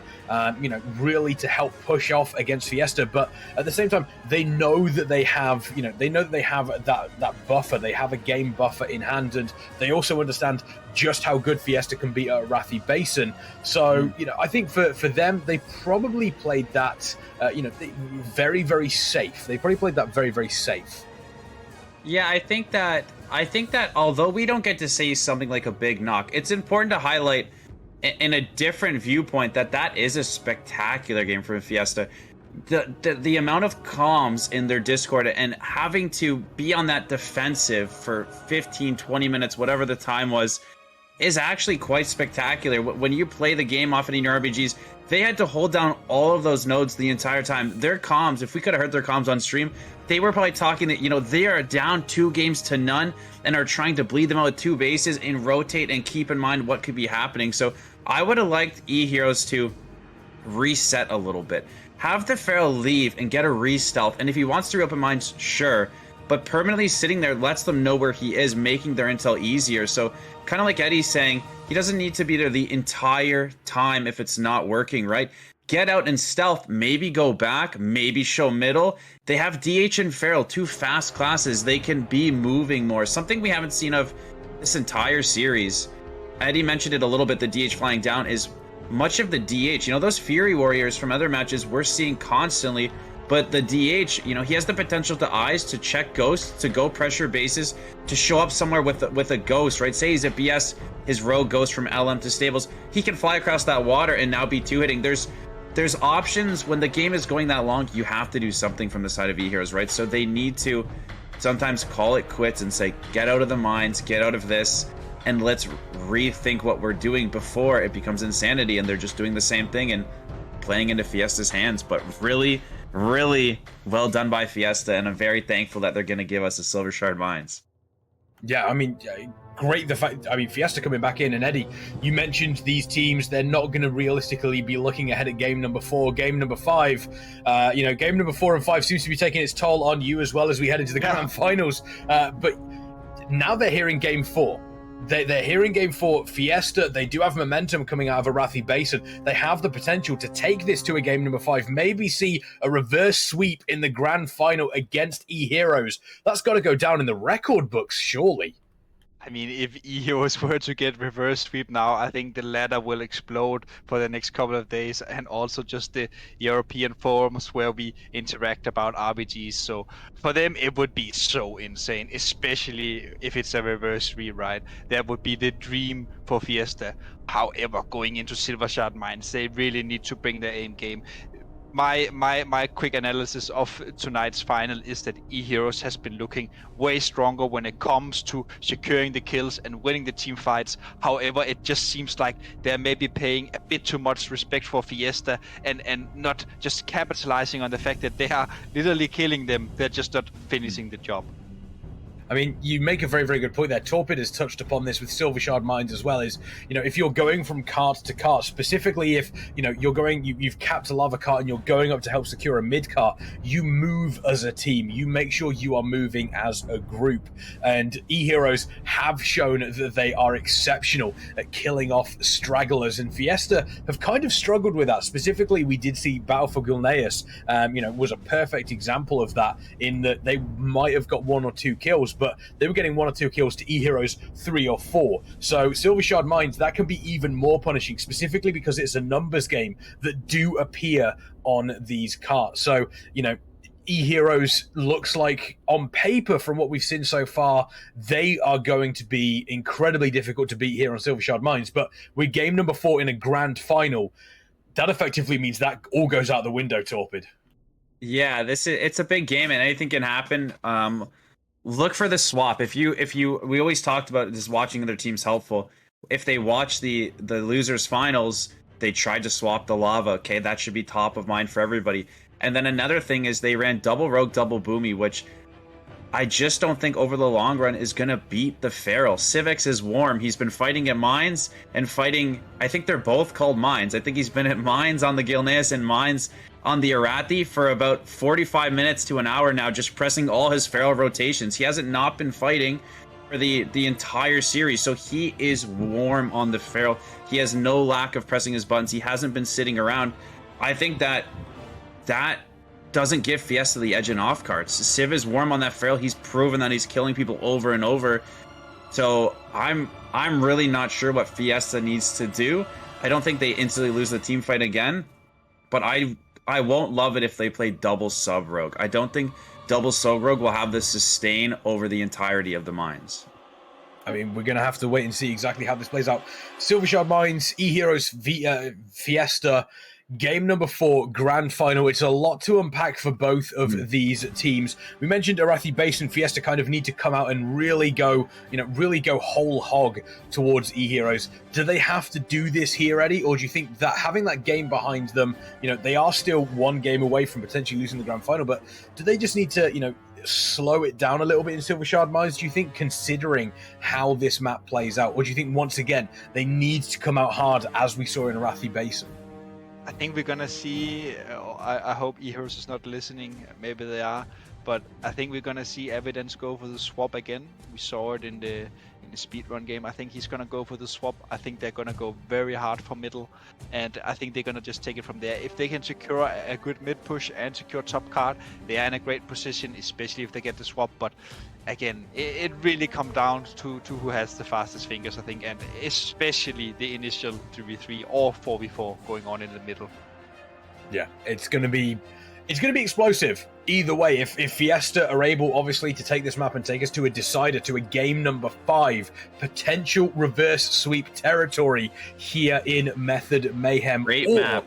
[SPEAKER 1] really to help push off against Fiesta. But at the same time, they know that they have, that buffer. They have a game buffer in hand, and they also understand just how good Fiesta can be at Arathi Basin. So, I think for them, they probably played that, very, very safe. They probably played that very, very safe.
[SPEAKER 2] Yeah, I think that although we don't get to see something like a big knock, it's important to highlight in a different viewpoint that is a spectacular game from Fiesta. The amount of comms in their Discord and having to be on that defensive for 15, 20 minutes, whatever the time was, is actually quite spectacular. When you play the game often in your RBGs, they had to hold down all of those nodes the entire time. Their comms, if we could have heard their comms on stream, they were probably talking that, they are down 2-0 and are trying to bleed them out with 2 bases and rotate and keep in mind what could be happening. So I would have liked Eheroes to reset a little bit. Have the Pharaoh leave and get a re-stealth. And if he wants to reopen mines, sure. But permanently sitting there lets them know where he is, making their intel easier. So kind of like Eddie's saying, he doesn't need to be there the entire time if it's not working, right? Get out and stealth, maybe go back, maybe show middle. They have DH and Feral, 2 fast classes. They can be moving more, something we haven't seen of this entire series. Eddie mentioned it a little bit, the DH flying down is much of the DH. Those Fury Warriors from other matches we're seeing constantly, but the DH, he has the potential to eyes, to check ghosts, to go pressure bases, to show up somewhere with a ghost, right? Say he's at BS, his rogue goes from LM to stables. He can fly across that water and now be 2-hitting. There's options. When the game is going that long, you have to do something from the side of Eheroes, right? So they need to sometimes call it quits and say, get out of the mines, get out of this, and let's rethink what we're doing before it becomes insanity and they're just doing the same thing and playing into Fiesta's hands. But really, really well done by Fiesta, and I'm very thankful that they're going to give us the Silver Shard mines.
[SPEAKER 1] Yeah, great. Fiesta coming back in, and Eddie, you mentioned these teams, they're not going to realistically be looking ahead at game number 4, game number 5. Game number 4 and 5 seems to be taking its toll on you as well as we head into the grand finals. But now they're here in game 4. They're here in game 4. Fiesta, they do have momentum coming out of Arathi Basin. They have the potential to take this to a game number 5, maybe see a reverse sweep in the grand final against Eheroes. That's got to go down in the record books, surely.
[SPEAKER 6] I mean, if Eheroes were to get reverse sweep now, I think the ladder will explode for the next couple of days, and also just the European forums where we interact about RBGs. So for them, it would be so insane, especially if it's a reverse rewrite. That would be the dream for Fiesta. However, going into Silver Shard Mines, they really need to bring their aim game. My quick analysis of tonight's final is that Eheroes has been looking way stronger when it comes to securing the kills and winning the team fights. However, it just seems like they're maybe paying a bit too much respect for Fiesta and not just capitalizing on the fact that they are literally killing them. They're just not finishing the job.
[SPEAKER 1] I mean, you make a very, very good point there. Torpid has touched upon this with Silver Shard Mines as well. Is, you know, if you're going from cart to cart, specifically if, you know, you're going, you've capped a lava cart and you're going up to help secure a mid cart, you move as a team. You make sure you are moving as a group. And Eheroes have shown that they are exceptional at killing off stragglers, and Fiesta have kind of struggled with that. Specifically, we did see Battle for Gulneus, you know, was a perfect example of that, in that they might have got 1 or 2 kills, but they were getting 1 or 2 kills to Eheroes 3 or 4. So Silver Shard Mines, that can be even more punishing, specifically because it's a numbers game that do appear on these carts. So, you know, Eheroes looks like, on paper, from what we've seen so far, they are going to be incredibly difficult to beat here on Silver Shard Mines. But with game number 4 in a grand final, that effectively means that all goes out the window, Torpid.
[SPEAKER 5] Yeah, it's a big game and anything can happen. Look for the swap. We always talked about just watching other teams helpful. If they watch the losers finals, they tried to swap the lava. Okay, that should be top of mind for everybody. And then another thing is they ran double rogue, double boomy, which I just don't think over the long run is gonna beat the Feral. Civix is warm. He's been fighting at mines and fighting. I think they're both called mines. I think he's been at mines on the Gilneas and mines on the Arathi for about 45 minutes to an hour now, just pressing all his Feral rotations. He hasn't not been fighting for the entire series, so he is warm on the Feral. He has no lack of pressing his buttons. He hasn't been sitting around. I think that doesn't give Fiesta the edge in off carts. Civ is warm on that Feral. He's proven that he's killing people over and over. So I'm really not sure what Fiesta needs to do. I don't think they instantly lose the team fight again, but I won't love it if they play double sub rogue. I don't think double sub rogue will have the sustain over the entirety of the mines.
[SPEAKER 1] I mean, we're going to have to wait and see exactly how this plays out. Silver Shard Mines, Eheroes Fiesta, game number 4, grand final. It's a lot to unpack for both of these teams. We mentioned Arathi Base and Fiesta kind of need to come out and really go, you know, really go whole hog towards Eheroes. Do they have to do this here, Eddie? Or do you think that having that game behind them, you know, they are still 1 game away from potentially losing the grand final, but do they just need to, you know, slow it down a little bit in Silver Shard Mines, do you think, considering how this map plays out? Or do you think, once again, they need to come out hard as we saw in Arathi Basin?
[SPEAKER 6] I think we're gonna see, I hope Eheroes is not listening, maybe they are, but I think we're gonna see Evidence go for the swap again. We saw it in the speedrun game. I think he's gonna go for the swap. I think they're gonna go very hard for middle, and I think they're gonna just take it from there. If they can secure a good mid push and secure top card, they are in a great position, especially if they get the swap. But again, it really comes down to who has the fastest fingers, I think, and especially the initial 3v3 or 4v4 going on in the middle.
[SPEAKER 1] Yeah, it's going to be explosive either way. If Fiesta are able, obviously, to take this map and take us to a decider, to a game number 5, potential reverse sweep territory here in Method Mayhem.
[SPEAKER 5] Great
[SPEAKER 1] or
[SPEAKER 5] map.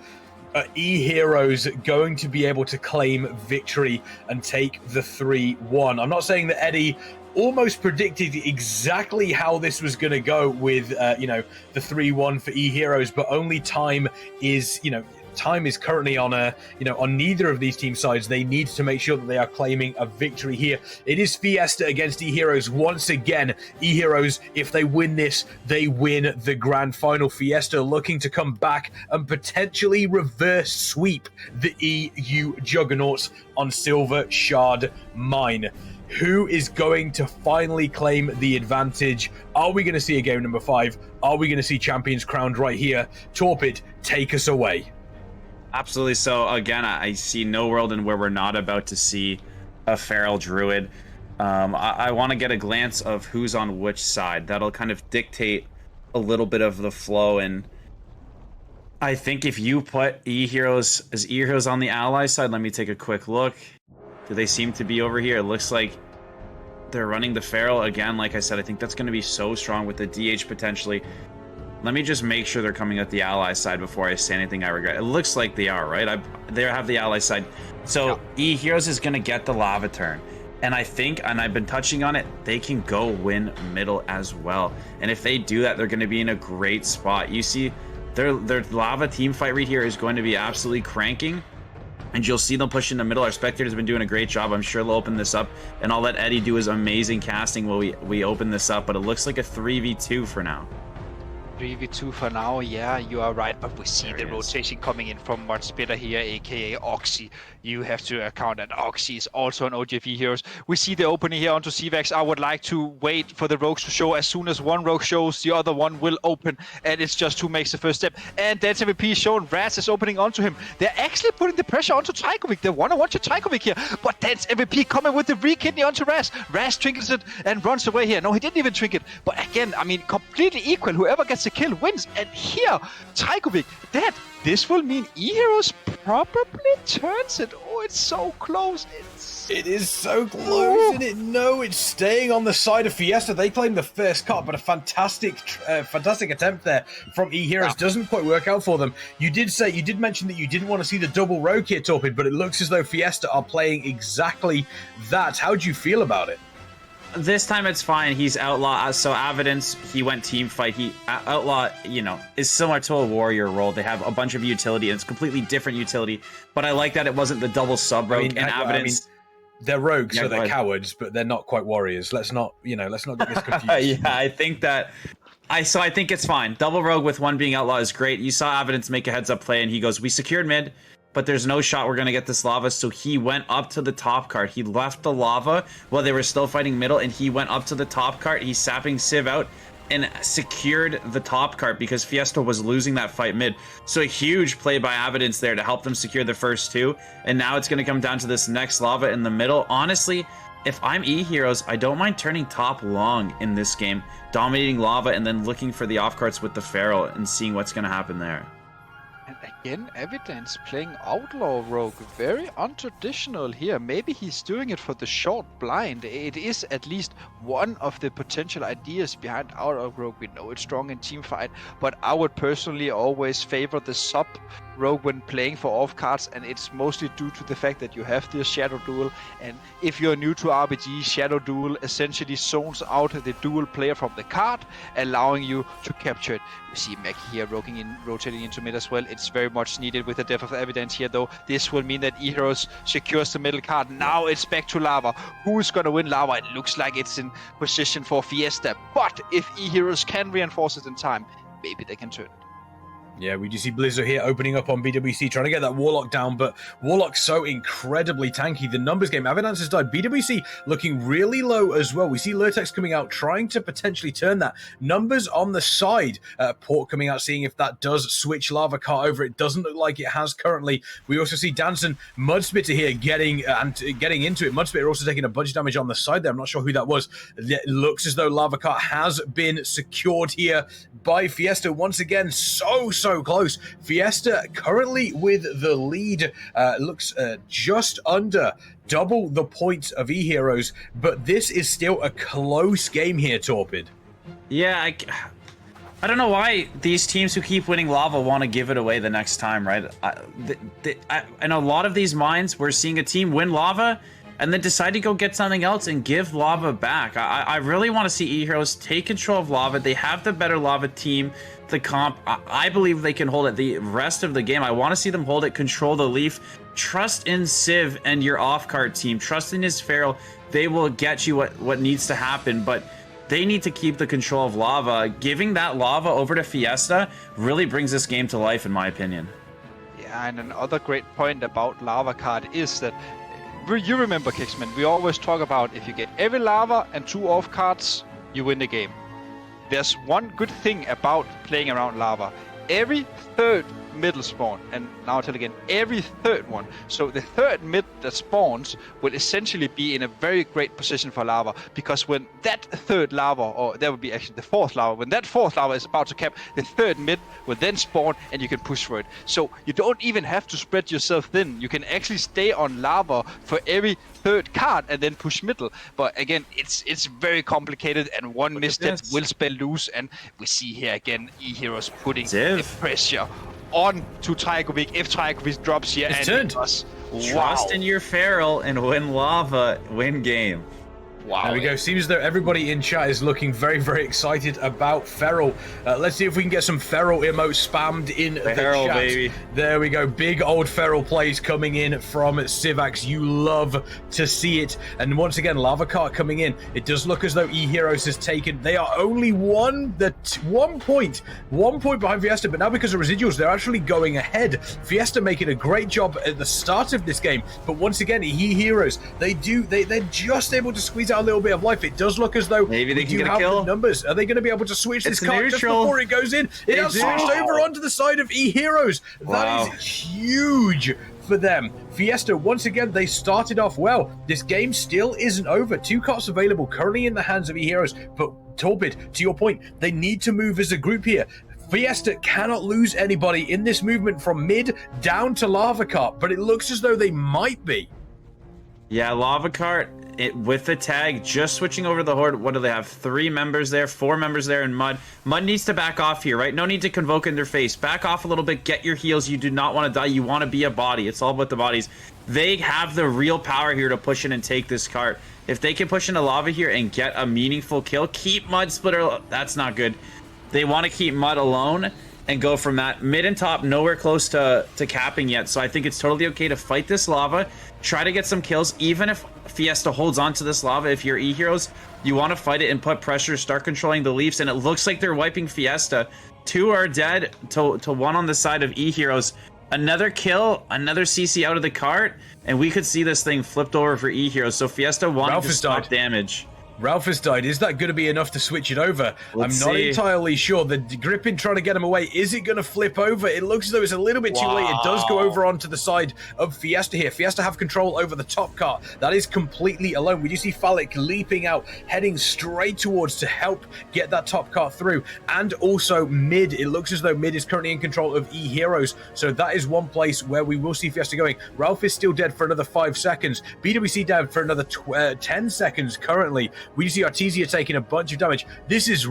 [SPEAKER 1] Eheroes going to be able to claim victory and take the 3-1. I'm not saying that Eddie almost predicted exactly how this was going to go with, you know, the 3-1 for Eheroes, but only time is, you know, time is currently on on neither of these team sides. They need to make sure that they are claiming a victory here. It is Fiesta against Eheroes once again. Eheroes, if they win this, they win the grand final. Fiesta looking to come back and potentially reverse sweep the EU Juggernauts on Silver Shard Mine. Who is going to finally claim the advantage? Are we going to see a game number 5? Are we going to see champions crowned right here? Torpid, take us away.
[SPEAKER 5] Absolutely. So again, I see no world in where we're not about to see a Feral Druid. I want to get a glance of who's on which side. That'll kind of dictate a little bit of the flow. And I think if you put Eheroes on the ally side, let me take a quick look. Do they seem to be over here? It looks like they're running the Feral again. Like I said, I think that's going to be so strong with the DH potentially. Let me just make sure they're coming at the ally side before I say anything I regret. It looks like they are, right? They have the ally side. So Eheroes is going to get the lava turn. And I think, and I've been touching on it, they can go win middle as well. And if they do that, they're going to be in a great spot. You see, their lava team fight right here is going to be absolutely cranking. And you'll see them push in the middle. Our spectator's been doing a great job. I'm sure they'll open this up. And I'll let Eddie do his amazing casting while we open this up. But it looks like a 3v2 for now.
[SPEAKER 6] 3v2 for now, yeah, you are right, but we see the rotation coming in from much better here, aka Oxy. You have to account that Oxy is also an OGF Eheroes. We see the opening here onto CVAX. I would like to wait for the rogues to show. As soon as one rogue shows, the other one will open, and it's just who makes the first step. And Dance MVP is shown. Raz is opening onto him. They're actually putting the pressure onto Tykovic. They want to watch Tykovic here, but Dance MVP coming with the re-kidney onto Raz. Raz trinkets it and runs away here. No, he didn't even trinket, but again, I mean, completely equal. Whoever gets the kill wins. And here, Tykovic, this will mean Eheroes probably turns it. Oh, it's so close.
[SPEAKER 1] It is so close, isn't it? No, it's staying on the side of Fiesta. They claim the first cut, but a fantastic attempt there from Eheroes doesn't quite work out for them. You did mention that you didn't want to see the double rogue here, Torpid, but it looks as though Fiesta are playing exactly that. How do you feel about it?
[SPEAKER 5] This time it's fine. He's Outlaw, so Evidence, he went team fight. Outlaw, you know, is similar to a warrior role. They have a bunch of utility, and it's completely different utility. But I like that it wasn't the double sub rogue and Evidence.
[SPEAKER 1] They're rogues, so they're cowards, but they're not quite warriors. Let's not get this confused.
[SPEAKER 5] Yeah, I think that. I think it's fine. Double rogue with one being Outlaw is great. You saw Evidence make a heads up play, and he goes, "We secured mid, but there's no shot we're going to get this lava." So he went up to the top cart. He left the lava while they were still fighting middle, and he went up to the top cart. He's sapping Civ out and secured the top cart because Fiesta was losing that fight mid. So a huge play by Evidence there to help them secure the first two. And now it's going to come down to this next lava in the middle. Honestly, if I'm Eheroes, I don't mind turning top long in this game, dominating lava and then looking for the off carts with the Feral and seeing what's going to happen there.
[SPEAKER 6] And again, Evidence playing Outlaw Rogue. Very untraditional here. Maybe he's doing it for the short blind. It is at least one of the potential ideas behind Outlaw Rogue. We know it's strong in team fight, but I would personally always favor the sub rogue when playing for off cards, and it's mostly due to the fact that you have this Shadow Duel, and if you're new to RBG, Shadow Duel essentially zones out the dual player from the card, allowing you to capture it. You see Mac here rotating into mid as well. It's very much needed with the depth of Evidence here, though. This will mean that Eheroes secures the middle card. Now it's back to lava. Who's gonna win lava? It looks like it's in position for Fiesta, but if Eheroes can reinforce it in time, maybe they can turn it.
[SPEAKER 1] Yeah, we do see Blizzard here opening up on BWC, trying to get that Warlock down, but Warlock's so incredibly tanky. The numbers game, Evidence has died. BWC looking really low as well. We see Lurtex coming out, trying to potentially turn that. Numbers on the side. Port coming out, seeing if that does switch Lava Cart over. It doesn't look like it has currently. We also see Danson, Mudspitter here getting into it. Mudspitter also taking a bunch of damage on the side there. I'm not sure who that was. It looks as though Lava Cart has been secured here by Fiesta. Once again, so close. Fiesta currently with the lead, looks just under double the points of Eheroes, but this is still a close game here, Torpid.
[SPEAKER 5] Yeah, I don't know why these teams who keep winning lava want to give it away the next time, right? In a lot of these mines, we're seeing a team win lava and then decide to go get something else and give lava back. I really want to see Eheroes take control of lava. They have the better lava team. The comp, I believe they can hold it the rest of the game. I want to see them hold it, control the leaf. Trust in Civ and your off-cart team. Trust in his Feral. They will get you what needs to happen, but they need to keep the control of lava. Giving that lava over to Fiesta really brings this game to life, in my opinion.
[SPEAKER 6] Yeah, and another great point about Lava Card is that, you remember, Kicksman, we always talk about if you get every lava and 2 off cards, you win the game. There's one good thing about playing around lava. Every third middle spawn, and now I'll tell again, every third one. So the third mid that spawns will essentially be in a very great position for lava, because when that third lava, or that would be actually the fourth lava, when that fourth lava is about to cap, the third mid will then spawn and you can push for it. So you don't even have to spread yourself thin. You can actually stay on lava for every third card and then push middle. But again, it's very complicated, and one misstep will spell loose, and we see here again Eheroes putting the pressure on to Trigovic if Trigovic drops here.
[SPEAKER 1] It's
[SPEAKER 6] and
[SPEAKER 1] turned.
[SPEAKER 5] Trust in your feral and win lava, win game.
[SPEAKER 6] Wow.
[SPEAKER 1] There we go. Seems as though everybody in chat is looking very, very excited about Feral. Let's see if we can get some Feral emotes spammed in the
[SPEAKER 5] Feral,
[SPEAKER 1] chat.
[SPEAKER 5] baby.
[SPEAKER 1] There we go. Big old Feral plays coming in from Sivax. You love to see it. And once again, Lava Cart coming in. It does look as though Eheroes has taken. They are only one point behind Fiesta, but now because of residuals, they're actually going ahead. Fiesta making a great job at the start of this game, but once again, Eheroes, they're just able to squeeze out a little bit of life. It does look as though
[SPEAKER 5] maybe they can get a
[SPEAKER 1] have
[SPEAKER 5] kill.
[SPEAKER 1] The numbers. Are they going to be able to switch this
[SPEAKER 5] It's
[SPEAKER 1] card just
[SPEAKER 5] neutral.
[SPEAKER 1] before it goes in? It has switched over onto the side of Eheroes. That is huge for them. Fiesta, once again, they started off well. This game still isn't over. 2 carts available currently in the hands of Eheroes, but Torpid, to your point, they need to move as a group here. Fiesta cannot lose anybody in this movement from mid down to Lava Cart, but it looks as though they might be.
[SPEAKER 5] Yeah, Lava Cart with the tag, just switching over the Horde. What do they have? 3 members there, 4 members there in Mud. Mud needs to back off here, right? No need to convoke in their face. Back off a little bit, get your heals. You do not want to die. You want to be a body. It's all about the bodies. They have the real power here to push in and take this cart. If they can push into Lava here and get a meaningful kill, keep Mud Splitter. That's not good. They want to keep Mud alone and go from that. Mid and top, nowhere close to capping yet. So I think it's totally okay to fight this lava, try to get some kills. Even if Fiesta holds on to this lava, if you're Eheroes, you want to fight it and put pressure, start controlling the leaves. And it looks like they're wiping Fiesta. 2 are dead to 1 on the side of Eheroes. Another kill, another CC out of the cart, and we could see this thing flipped over for Eheroes. So Fiesta wanted to stop damage.
[SPEAKER 1] Ralph has died. Is that going to be enough to switch it over?
[SPEAKER 5] Let's
[SPEAKER 1] I'm not
[SPEAKER 5] see.
[SPEAKER 1] entirely sure. The gripping trying to get him away. Is it going to flip over? It looks as though it's a little bit too late. It does go over onto the side of Fiesta here. Fiesta have control over the top cart. That is completely alone. We do see Phallic leaping out, heading straight towards to help get that top cart through. And also mid. It looks as though mid is currently in control of Eheroes. So that is one place where we will see Fiesta going. Ralph is still dead for another 5 seconds. BWC down for another 10 seconds currently. We see Artesia taking a bunch of damage. This is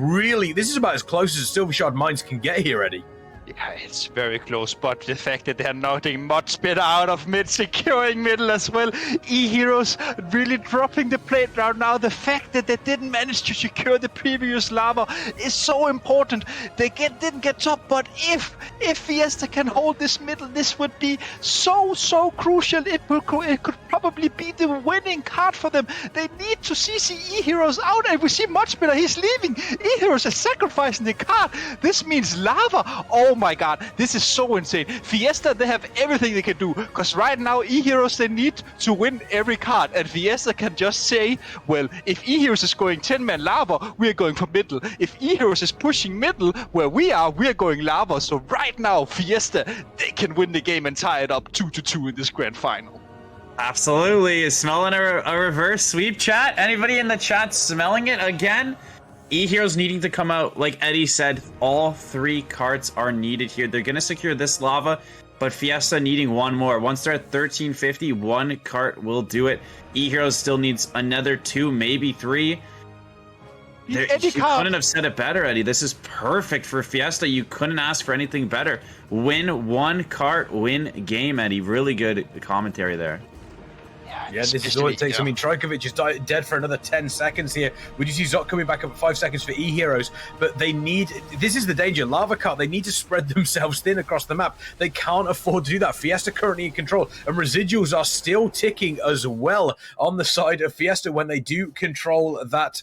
[SPEAKER 1] about as close as Silver Shard Mines can get here, Eddie.
[SPEAKER 6] Yeah, it's very close, but the fact that they're knocking much better out of mid, securing middle as well. Eheroes really dropping the plate right now. The fact that they didn't manage to secure the previous lava is so important. They didn't get top, but if Fiesta can hold this middle, this would be so crucial. It could probably be the winning card for them. They need to CC Eheroes out, and we see much better. He's leaving. Eheroes is sacrificing the card. This means lava. Oh my god, this is so insane. Fiesta, they have everything they can do, because right now Eheroes, they need to win every card, and Fiesta can just say, well, if Eheroes is going 10-man lava, we're going for middle. If Eheroes is pushing middle where we're going lava. So right now Fiesta, they can win the game and tie it up 2-2 in this grand final.
[SPEAKER 5] Absolutely. Smelling a reverse sweep, chat? Anybody in the chat smelling it again? Eheroes needing to come out. Like Eddie said, all 3 carts are needed here. They're going to secure this lava, but Fiesta needing 1 more. Once they're at 1350, 1 cart will do it. Eheroes still needs another 2, maybe 3. You couldn't have said it better, Eddie. This is perfect for Fiesta. You couldn't ask for anything better. Win 1 cart, win game, Eddie. Really good commentary there.
[SPEAKER 1] Yeah, this is all it takes. I mean, Trajkovic is dead for another 10 seconds here. We just see Zot coming back up 5 seconds for Eheroes, but they need... This is the danger. Lava Cart, they need to spread themselves thin across the map. They can't afford to do that. Fiesta currently in control, and residuals are still ticking as well on the side of Fiesta when they do control that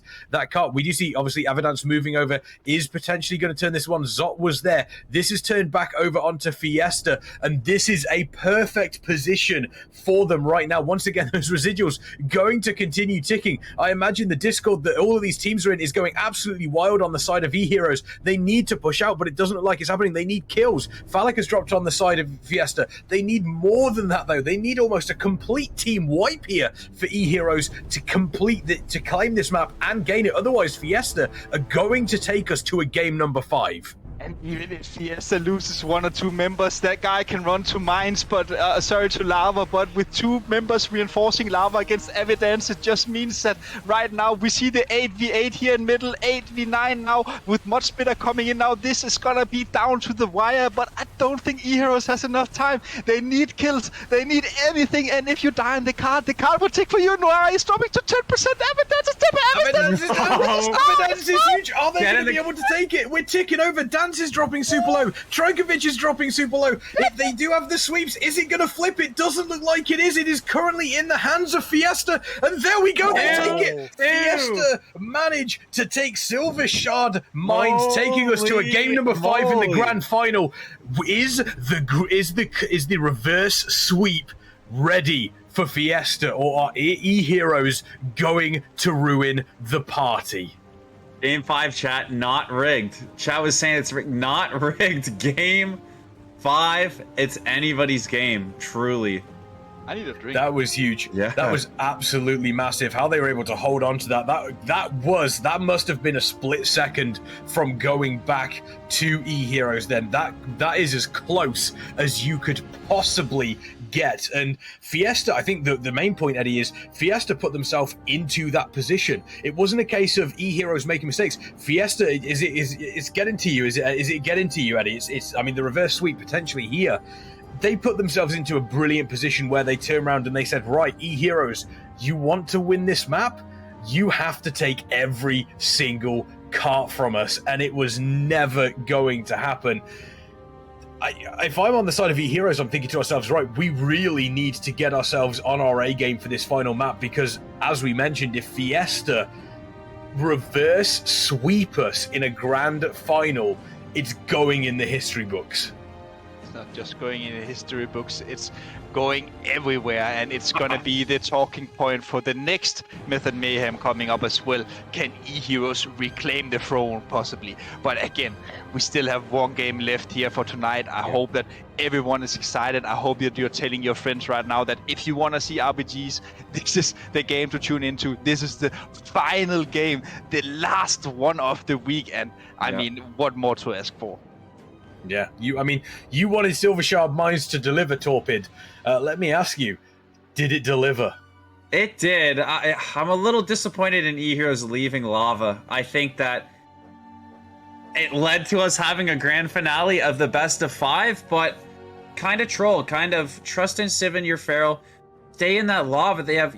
[SPEAKER 1] cart. We do see, obviously, Avadance moving over is potentially going to turn this one. Zot was there. This is turned back over onto Fiesta, and this is a perfect position for them right now. Once again, those residuals going to continue ticking. I imagine the Discord that all of these teams are in is going absolutely wild on the side of Eheroes. They need to push out, but it doesn't look like it's happening. They need kills. Falik has dropped on the side of Fiesta. They need more than that, though. They need almost a complete team wipe here for Eheroes to claim this map and gain it. Otherwise, Fiesta are going to take us to a game number 5.
[SPEAKER 6] And even if Fiesta loses 1 or 2 members, that guy can run to mines, but to lava. But with 2 members reinforcing lava against evidence, it just means that right now we see the 8v8 here in middle, 8v9 now with much better coming in now. This is gonna be down to the wire, but I don't think Eheroes has enough time. They need kills, they need anything, and if you die in the card will tick for you. Noir is dropping to 10%. Evidence
[SPEAKER 1] Evidence is huge. Are they going to be able to take it? We're ticking over. Dance is dropping super low. Trojkovic is dropping super low. If they do have the sweeps, is it going to flip? It doesn't look like it is. It is currently in the hands of Fiesta. And there we go. They take it. Fiesta manage to take Silver Shard Mines, taking us to a game number 5 in the grand final. Is the reverse sweep ready for Fiesta, or are Eheroes going to ruin the party?
[SPEAKER 5] Game 5, chat, not rigged. Chat was saying it's not rigged. Game 5, it's anybody's game, truly.
[SPEAKER 6] I need a drink.
[SPEAKER 1] That was huge.
[SPEAKER 5] Yeah.
[SPEAKER 1] That was absolutely massive. How they were able to hold on to that. That must have been a split second from going back to Eheroes then. That is as close as you could possibly get. And Fiesta, I think the main point, Eddie, is Fiesta put themselves into that position. It wasn't a case of Eheroes making mistakes. Fiesta is getting to you. Is it getting to you, Eddie? It's I mean, the reverse sweep potentially here. They put themselves into a brilliant position where they turned around and they said, right, Eheroes, you want to win this map? You have to take every single cart from us. And it was never going to happen. If I'm on the side of Eheroes, I'm thinking to ourselves, right, we really need to get ourselves on our A game for this final map, because as we mentioned, if Fiesta reverse sweep us in a grand final, it's going in the history books.
[SPEAKER 6] Not just going in the history books, it's going everywhere, and it's gonna be the talking point for the next Method Mayhem coming up as well. Can Eheroes reclaim the throne, possibly? But again, we still have 1 game left here for tonight. I hope that everyone is excited. I hope that you're telling your friends right now that if you want to see RBGs, this is the game to tune into. This is the final game, the last one of the week, and I mean, what more to ask for?
[SPEAKER 1] Yeah, you wanted Silver Shard Mines to deliver, Torpid. Let me ask you, did it deliver?
[SPEAKER 5] It did. I'm a little disappointed in Eheroes leaving lava. I think that it led to us having a grand finale of the best of 5, but kind of troll, kind of trust in Civ and your Pharaoh. Stay in that lava. They have,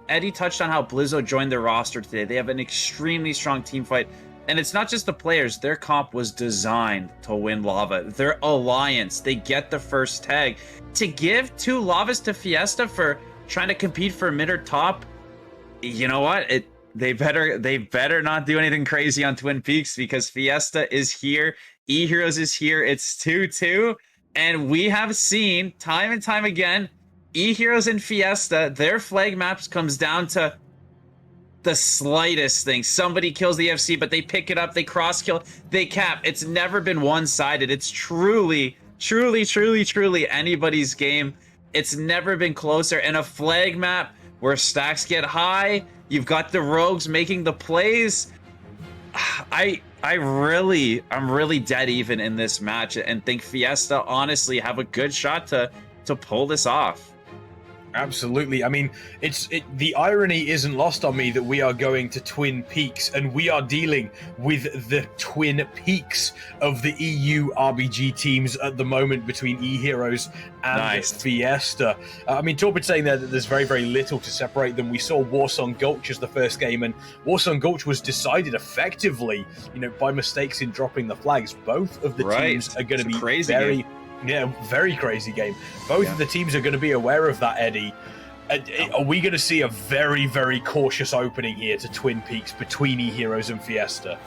[SPEAKER 5] Eddie touched on how Blizzo joined their roster today. They have an extremely strong team fight. And it's not just the players. Their comp was designed to win lava. Their alliance, they get the first tag. To give 2 lavas to Fiesta for trying to compete for mid or top, you know what? They better not do anything crazy on Twin Peaks, because Fiesta is here. Eheroes is here. It's 2-2. And we have seen time and time again, Eheroes and Fiesta, their flag maps comes down to the slightest thing. Somebody kills the FC, but they pick it up, they cross kill, they cap. It's never been one-sided. It's truly anybody's game. It's never been closer. And a flag map where stacks get high, you've got the rogues making the plays. I'm really dead even in this match, and think Fiesta honestly have a good shot to pull this off.
[SPEAKER 1] Absolutely. I mean, the irony isn't lost on me that we are going to Twin Peaks, and we are dealing with the Twin Peaks of the EU RBG teams at the moment between Eheroes and Fiesta. I mean, Torpid saying there that there's very, very little to separate them. We saw Warsong Gulch as the first game, and Warsong Gulch was decided effectively, by mistakes in dropping the flags. Both of the teams are going to be
[SPEAKER 5] crazy
[SPEAKER 1] very...
[SPEAKER 5] game.
[SPEAKER 1] Yeah, very crazy game. Both of the teams are going to be aware of that, Eddie. Are we going to see a very, very cautious opening here to Twin Peaks between Eheroes and Fiesta?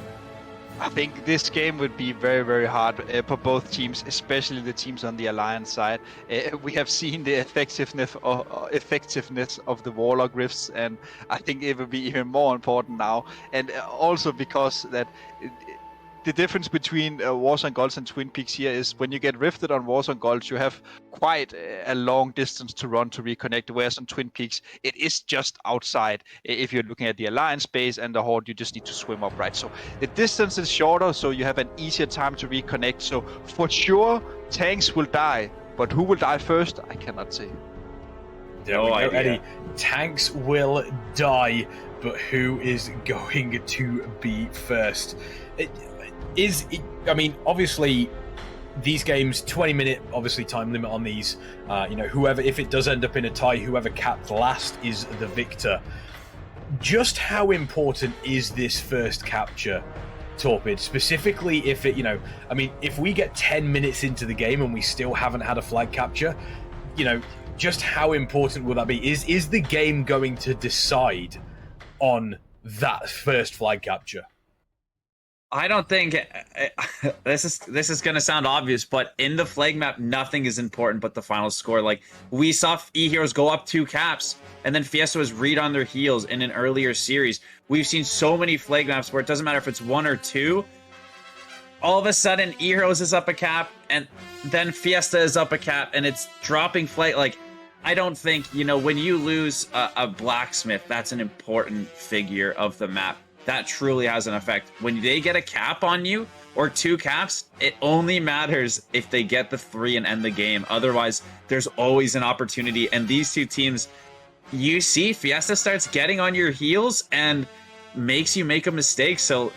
[SPEAKER 6] I think this game would be very, very hard for both teams, especially the teams on the Alliance side. We have seen the effectiveness of the Warlock rifts, and I think it will be even more important now. And also because that the difference between Warzone Gulch and Twin Peaks here is when you get rifted on Warzone Gulch, you have quite a long distance to run to reconnect, whereas on Twin Peaks, it is just outside. If you're looking at the Alliance base and the Horde, you just need to swim up, right? So the distance is shorter, so you have an easier time to reconnect. So for sure, tanks will die, but who will die first? I cannot say.
[SPEAKER 1] No idea. Eddie, tanks will die, but who is going to be first? I mean, obviously, these games, 20-minute, obviously, time limit on these. Whoever, if it does end up in a tie, whoever capped last is the victor. Just how important is this first capture, Torpid? Specifically, if it, if we get 10 minutes into the game and we still haven't had a flag capture, just how important will that be? Is the game going to decide on that first flag capture?
[SPEAKER 2] I don't think this is going to sound obvious, but in the flag map, nothing is important but the final score. Like, we saw Eheroes go up 2 caps, and then Fiesta was read on their heels in an earlier series. We've seen so many flag maps where it doesn't matter if it's 1 or 2. All of a sudden, Eheroes is up a cap, and then Fiesta is up a cap, and it's dropping flag. Like, I don't think, when you lose a blacksmith, that's an important figure of the map. That truly has an effect. When they get a cap on you, or 2 caps, it only matters if they get the 3 and end the game. Otherwise, there's always an opportunity. And these two teams, you see, Fiesta starts getting on your heels and makes you make a mistake. So,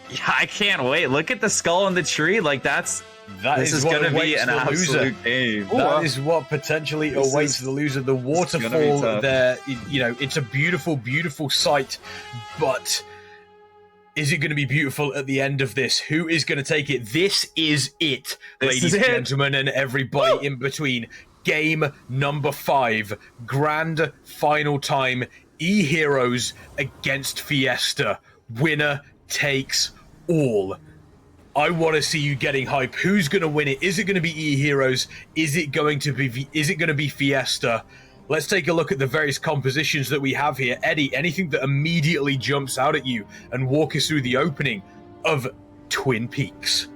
[SPEAKER 2] yeah, I can't wait. Look at the skull on the tree. Like, this is going to be an absolute game.
[SPEAKER 1] That is what potentially awaits the loser. The waterfall there, it's a beautiful, beautiful sight, but is it going to be beautiful at the end of this? Who is going to take it? This is it, ladies and gentlemen, and everybody in between. Game number 5, grand final time. Eheroes against Fiesta. Winner takes all. I want to see you getting hype. Who's going to win it? Is it going to be Eheroes? Is it going to be Fiesta? Let's take a look at the various compositions that we have here. Eddie, anything that immediately jumps out at you, and walk us through the opening of Twin Peaks.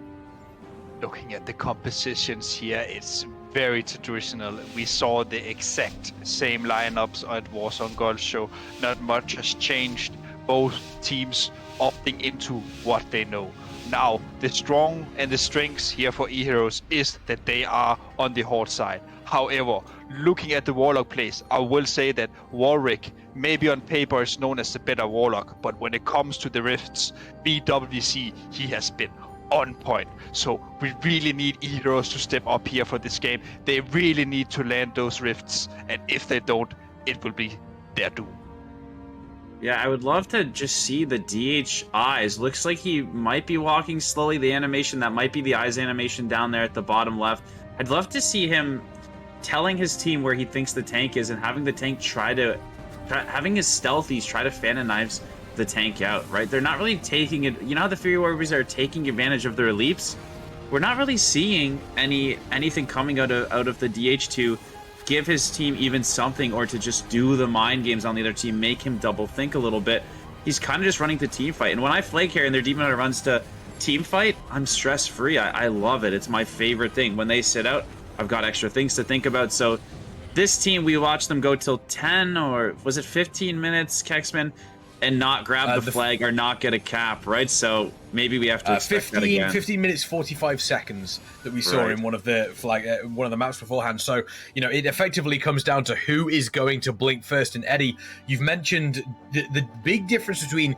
[SPEAKER 6] Looking at the compositions here, it's very traditional. We saw the exact same lineups at Warzone Gulch, so not much has changed. Both teams opting into what they know. Now, the strong and the strengths here for Eheroes is that they are on the Horde side. However, looking at the Warlock plays, I will say that Warwick, maybe on paper, is known as the better Warlock, but when it comes to the rifts, BWC, he has been on point. So we really need Eheroes to step up here for this game. They really need to land those rifts, and if they don't, it will be their doom.
[SPEAKER 2] Yeah, I would love to just see the DH eyes. Looks like he might be walking slowly. The animation, that might be the eyes animation down there at the bottom left. I'd love to see him telling his team where he thinks the tank is and having the tank having his stealthies try to Phantom Knives the tank out, right? They're not really taking it. You know how the Fury Warriors are taking advantage of their leaps? We're not really seeing anything coming out of the DH to give his team even something, or to just do the mind games on the other team, make him double think a little bit. He's kind of just running to team fight. And when I flag carry and their demon hunter runs to team fight, I'm stress free. I love it. It's my favorite thing. When they sit out, I've got extra things to think about. So this team, we watched them go till 10 or was it 15 minutes, Kexman, and not grab the flag or not get a cap, right? So maybe we have to expect
[SPEAKER 1] 15 minutes 45 seconds that we saw in one of the maps beforehand. So it effectively comes down to who is going to blink first. And Eddie, you've mentioned the big difference between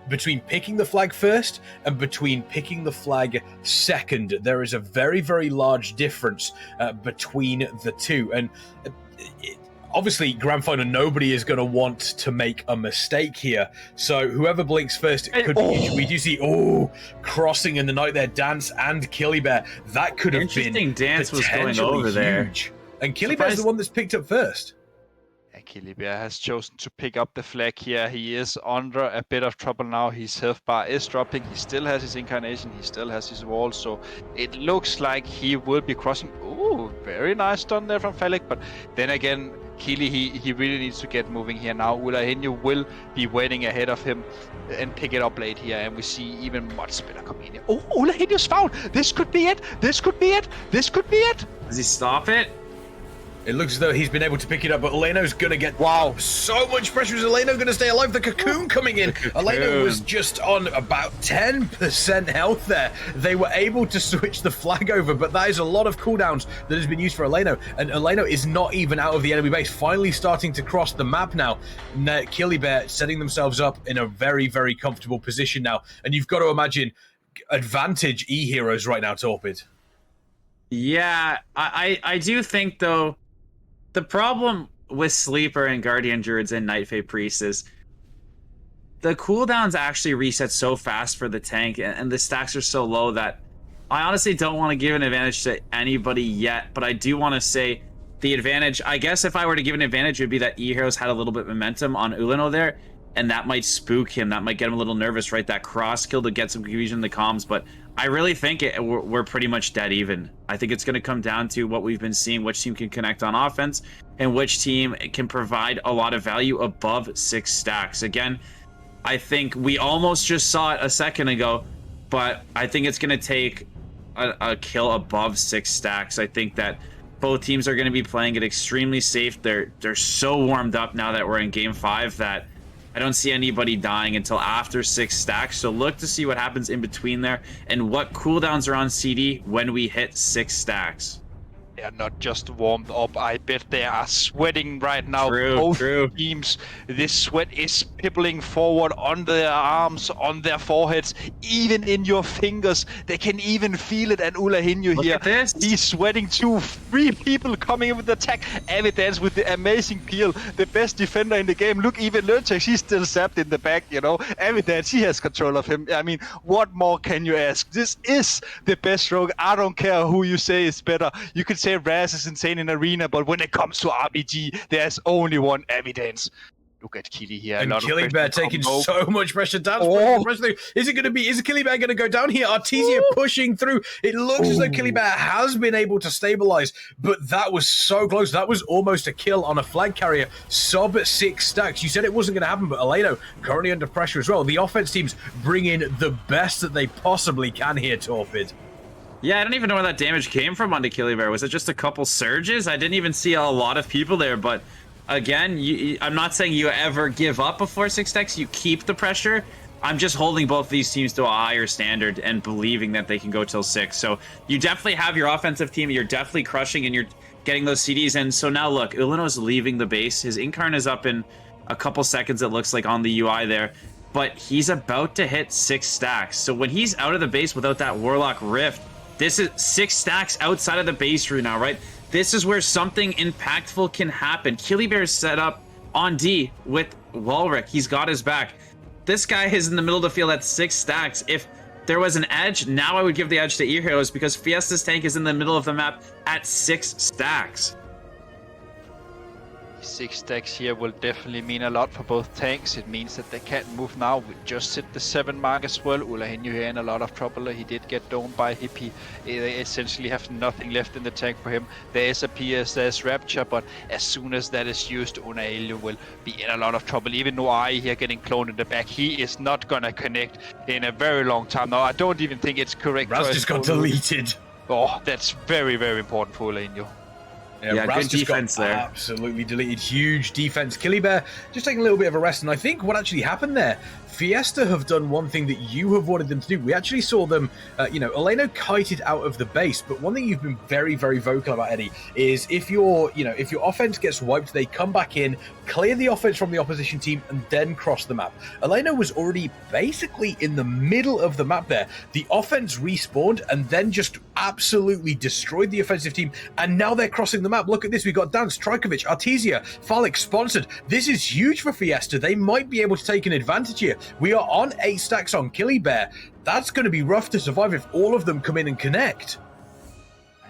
[SPEAKER 1] between picking the flag first and between picking the flag second. There is a very, very large difference between the two, and obviously, grand final, nobody is going to want to make a mistake here. So whoever blinks first, it could be huge. We do see, crossing in the night there, Dance and Killy Bear. That could have been
[SPEAKER 2] Dance was going over there.
[SPEAKER 1] And Killy Bear's the one that's picked up first.
[SPEAKER 6] Killy Bear has chosen to pick up the flag here. He is under a bit of trouble now. His health bar is dropping. He still has his incarnation. He still has his wall. So it looks like he will be crossing. Oh, very nice done there from Falik. But then again, Killy, he really needs to get moving here now. Ulahenyo will be waiting ahead of him and pick it up late here. And we see even much better coming in here. Oh, Ulahenyo's found. This could be it. This could be it. This could be it.
[SPEAKER 5] Does he stop it?
[SPEAKER 1] It looks as though he's been able to pick it up, but Eleno's going to get so much pressure. Is Eleno going to stay alive? The cocoon coming in. Eleno was just on about 10% health there. They were able to switch the flag over, but that is a lot of cooldowns that has been used for Eleno. And Eleno is not even out of the enemy base, finally starting to cross the map now. Killy Bear setting themselves up in a very, very comfortable position now. And you've got to imagine advantage Eheroes right now, Torpid.
[SPEAKER 5] Yeah, I do think, though, the problem with Sleeper and Guardian Druids and Night Fae Priests is the cooldowns actually reset so fast for the tank, and the stacks are so low that I honestly don't want to give an advantage to anybody yet, but I do want to say the advantage, I guess if I were to give an advantage, it would be that Eheroes had a little bit of momentum on Uleno there, and that might spook him, that might get him a little nervous, right? That cross kill to get some confusion in the comms, but I really think we're pretty much dead even. I think it's going to come down to what we've been seeing, which team can connect on offense, and which team can provide a lot of value above 6 stacks. Again, I think we almost just saw it a second ago, but I think it's going to take a kill above 6 stacks. I think that both teams are going to be playing it extremely safe. They're so warmed up now that we're in Game 5 that I don't see anybody dying until after 6 stacks. So look to see what happens in between there and what cooldowns are on CD when we hit 6 stacks.
[SPEAKER 6] They are not just warmed up. I bet they are sweating right now.
[SPEAKER 5] True.
[SPEAKER 6] Teams. This sweat is pibbling forward on their arms, on their foreheads, even in your fingers. They can even feel it. And Ulahenyo here,
[SPEAKER 5] at this.
[SPEAKER 6] he's sweating too. 3 people coming in with the attack. Evidence with the amazing peel. The best defender in the game. Look, even Lurtex, he's still zapped in the back, you know. Evidence, he has control of him. I mean, what more can you ask? This is the best rogue. I don't care who you say is better. You could say Raz is insane in Arena, but when it comes to RBG, there's only one evidence. Look at Killy here.
[SPEAKER 1] And Killy Bear taking so much pressure down. Is Killy Bear going to go down here? Artesia pushing through. It looks as though Killy Bear has been able to stabilize, but that was so close. That was almost a kill on a flag carrier. Sub 6 stacks. You said it wasn't going to happen, but Eleno currently under pressure as well. The offense teams bring in the best that they possibly can here, Torpid.
[SPEAKER 5] Yeah, I don't even know where that damage came from onto Killy Bear. Was it just a couple surges? I didn't even see a lot of people there, but again, I'm not saying you ever give up before 6 stacks. You keep the pressure. I'm just holding both these teams to a higher standard and believing that they can go till 6. So you definitely have your offensive team. You're definitely crushing and you're getting those CDs. And so now look, Uleno's leaving the base. His Incarn is up in a couple seconds, it looks like, on the UI there. But he's about to hit 6 stacks. So when he's out of the base without that Warlock Rift, this is 6 stacks outside of the base route now, right? This is where something impactful can happen. Killy Bear's set up on D with Walrick. He's got his back. This guy is in the middle of the field at 6 stacks. If there was an edge, now I would give the edge to Eheroes because Fiesta's tank is in the middle of the map at 6 stacks.
[SPEAKER 6] 6 stacks here will definitely mean a lot for both tanks. It means that they can't move now. We just hit the 7 mark as well. Ulahenyo here in a lot of trouble. He did get domed by Hippie. They essentially have nothing left in the tank for him. There is a PS, there's Rapture, but as soon as that is used, Ulahenyo will be in a lot of trouble. Even Noai here getting cloned in the back. He is not gonna connect in a very long time now. I don't even think it's correct.
[SPEAKER 1] Raz just got deleted.
[SPEAKER 6] Oh, that's very, very important for Ulahenyo.
[SPEAKER 5] Yeah,
[SPEAKER 1] Raz
[SPEAKER 5] good defense there.
[SPEAKER 1] Absolutely deleted. Huge defense. Killy Bear just taking a little bit of a rest. And I think what actually happened there, Fiesta have done one thing that you have wanted them to do. We actually saw them, Eleno kited out of the base. But one thing you've been very, very vocal about, Eddie, is if your offense gets wiped, they come back in, clear the offense from the opposition team, and then cross the map. Eleno was already basically in the middle of the map there. The offense respawned and then just absolutely destroyed the offensive team. And now they're crossing the map. Look at this. We've got Dan, Strikovic, Artesia, Falik sponsored. This is huge for Fiesta. They might be able to take an advantage here. We are on 8 stacks on Killy Bear. That's going to be rough to survive if all of them come in and connect.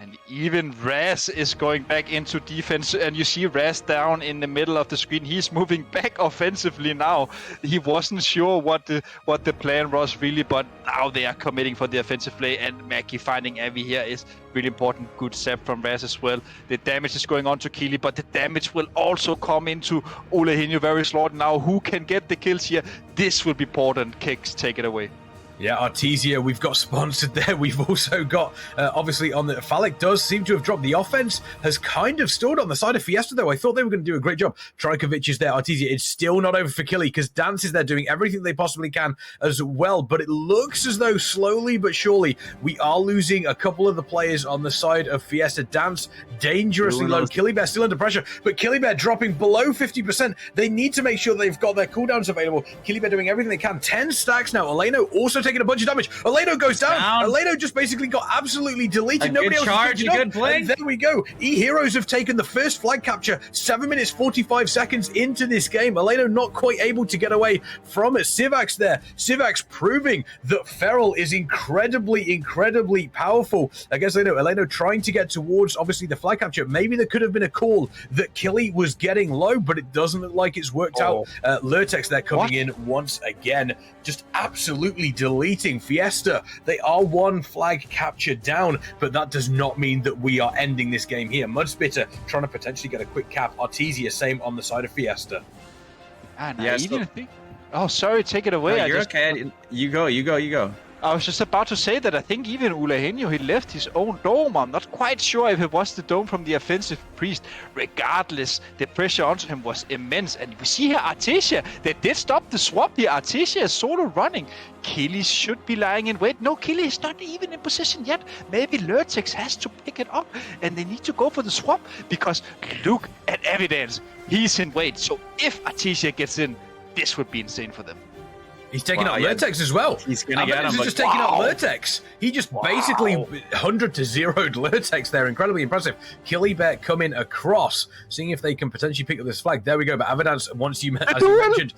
[SPEAKER 6] And And even Raz is going back into defense, and you see Raz down in the middle of the screen. He's moving back offensively now. He wasn't sure what the plan was really, but now they are committing for the offensive play, and Mackie finding Avi here is really important. Good step from Raz as well. The damage is going on to Kili, but the damage will also come into Eheroes very slowed now. Who can get the kills here? This will be important. Kicks, take it away.
[SPEAKER 1] Yeah, Artesia, we've got sponsored there. We've also got, obviously, on the Falik does seem to have dropped. The offense has kind of stalled on the side of Fiesta, though. I thought they were going to do a great job. Trajkovic is there. Artesia, it's still not over for Kili because Dance is there doing everything they possibly can as well. But it looks as though slowly but surely we are losing a couple of the players on the side of Fiesta. Dance dangerously low. Kilibear still under pressure, but Kilibear dropping below 50%. They need to make sure they've got their cooldowns available. Kilibear doing everything they can. 10 stacks now. Eleno also taking a bunch of damage. Eleno goes down. Eleno just basically got absolutely deleted. Nobody else
[SPEAKER 5] charge, a good play.
[SPEAKER 1] There we go. Eheroes have taken the first flag capture 7 minutes 45 seconds into this game. Eleno not quite able to get away from it. Sivax there. Sivax proving that Feral is incredibly powerful against Eleno. Eleno trying to get towards obviously the flag capture. Maybe there could have been a call that Kili was getting low, but it doesn't look like it's worked out. Lurtex there coming in once again, just absolutely deleting Fiesta. They are one flag capture down, but that does not mean that we are ending this game here. Mudspitter trying to potentially get a quick cap. Artesia same on the side of Fiesta.
[SPEAKER 6] Oh, sorry, take it away.
[SPEAKER 5] No, you're okay. You go.
[SPEAKER 6] I was just about to say that I think even Eheroes, he left his own dome. I'm not quite sure if it was the dome from the offensive priest. Regardless, the pressure onto him was immense. And we see here Artesia, they did stop the swap here. Artesia is sort of running. Kili should be lying in wait. No, Kili is not even in position yet. Maybe Lurtex has to pick it up and they need to go for the swap because look at evidence. He's in wait. So if Artesia gets in, this would be insane for them.
[SPEAKER 1] He's taking out Lurtex as well.
[SPEAKER 5] He's going to get him.
[SPEAKER 1] He's just taking out Lurtex. He just basically 100-0'd Lurtex there. Incredibly impressive. Kilibear coming across, seeing if they can potentially pick up this flag. There we go. But Avidance, once you as you mentioned,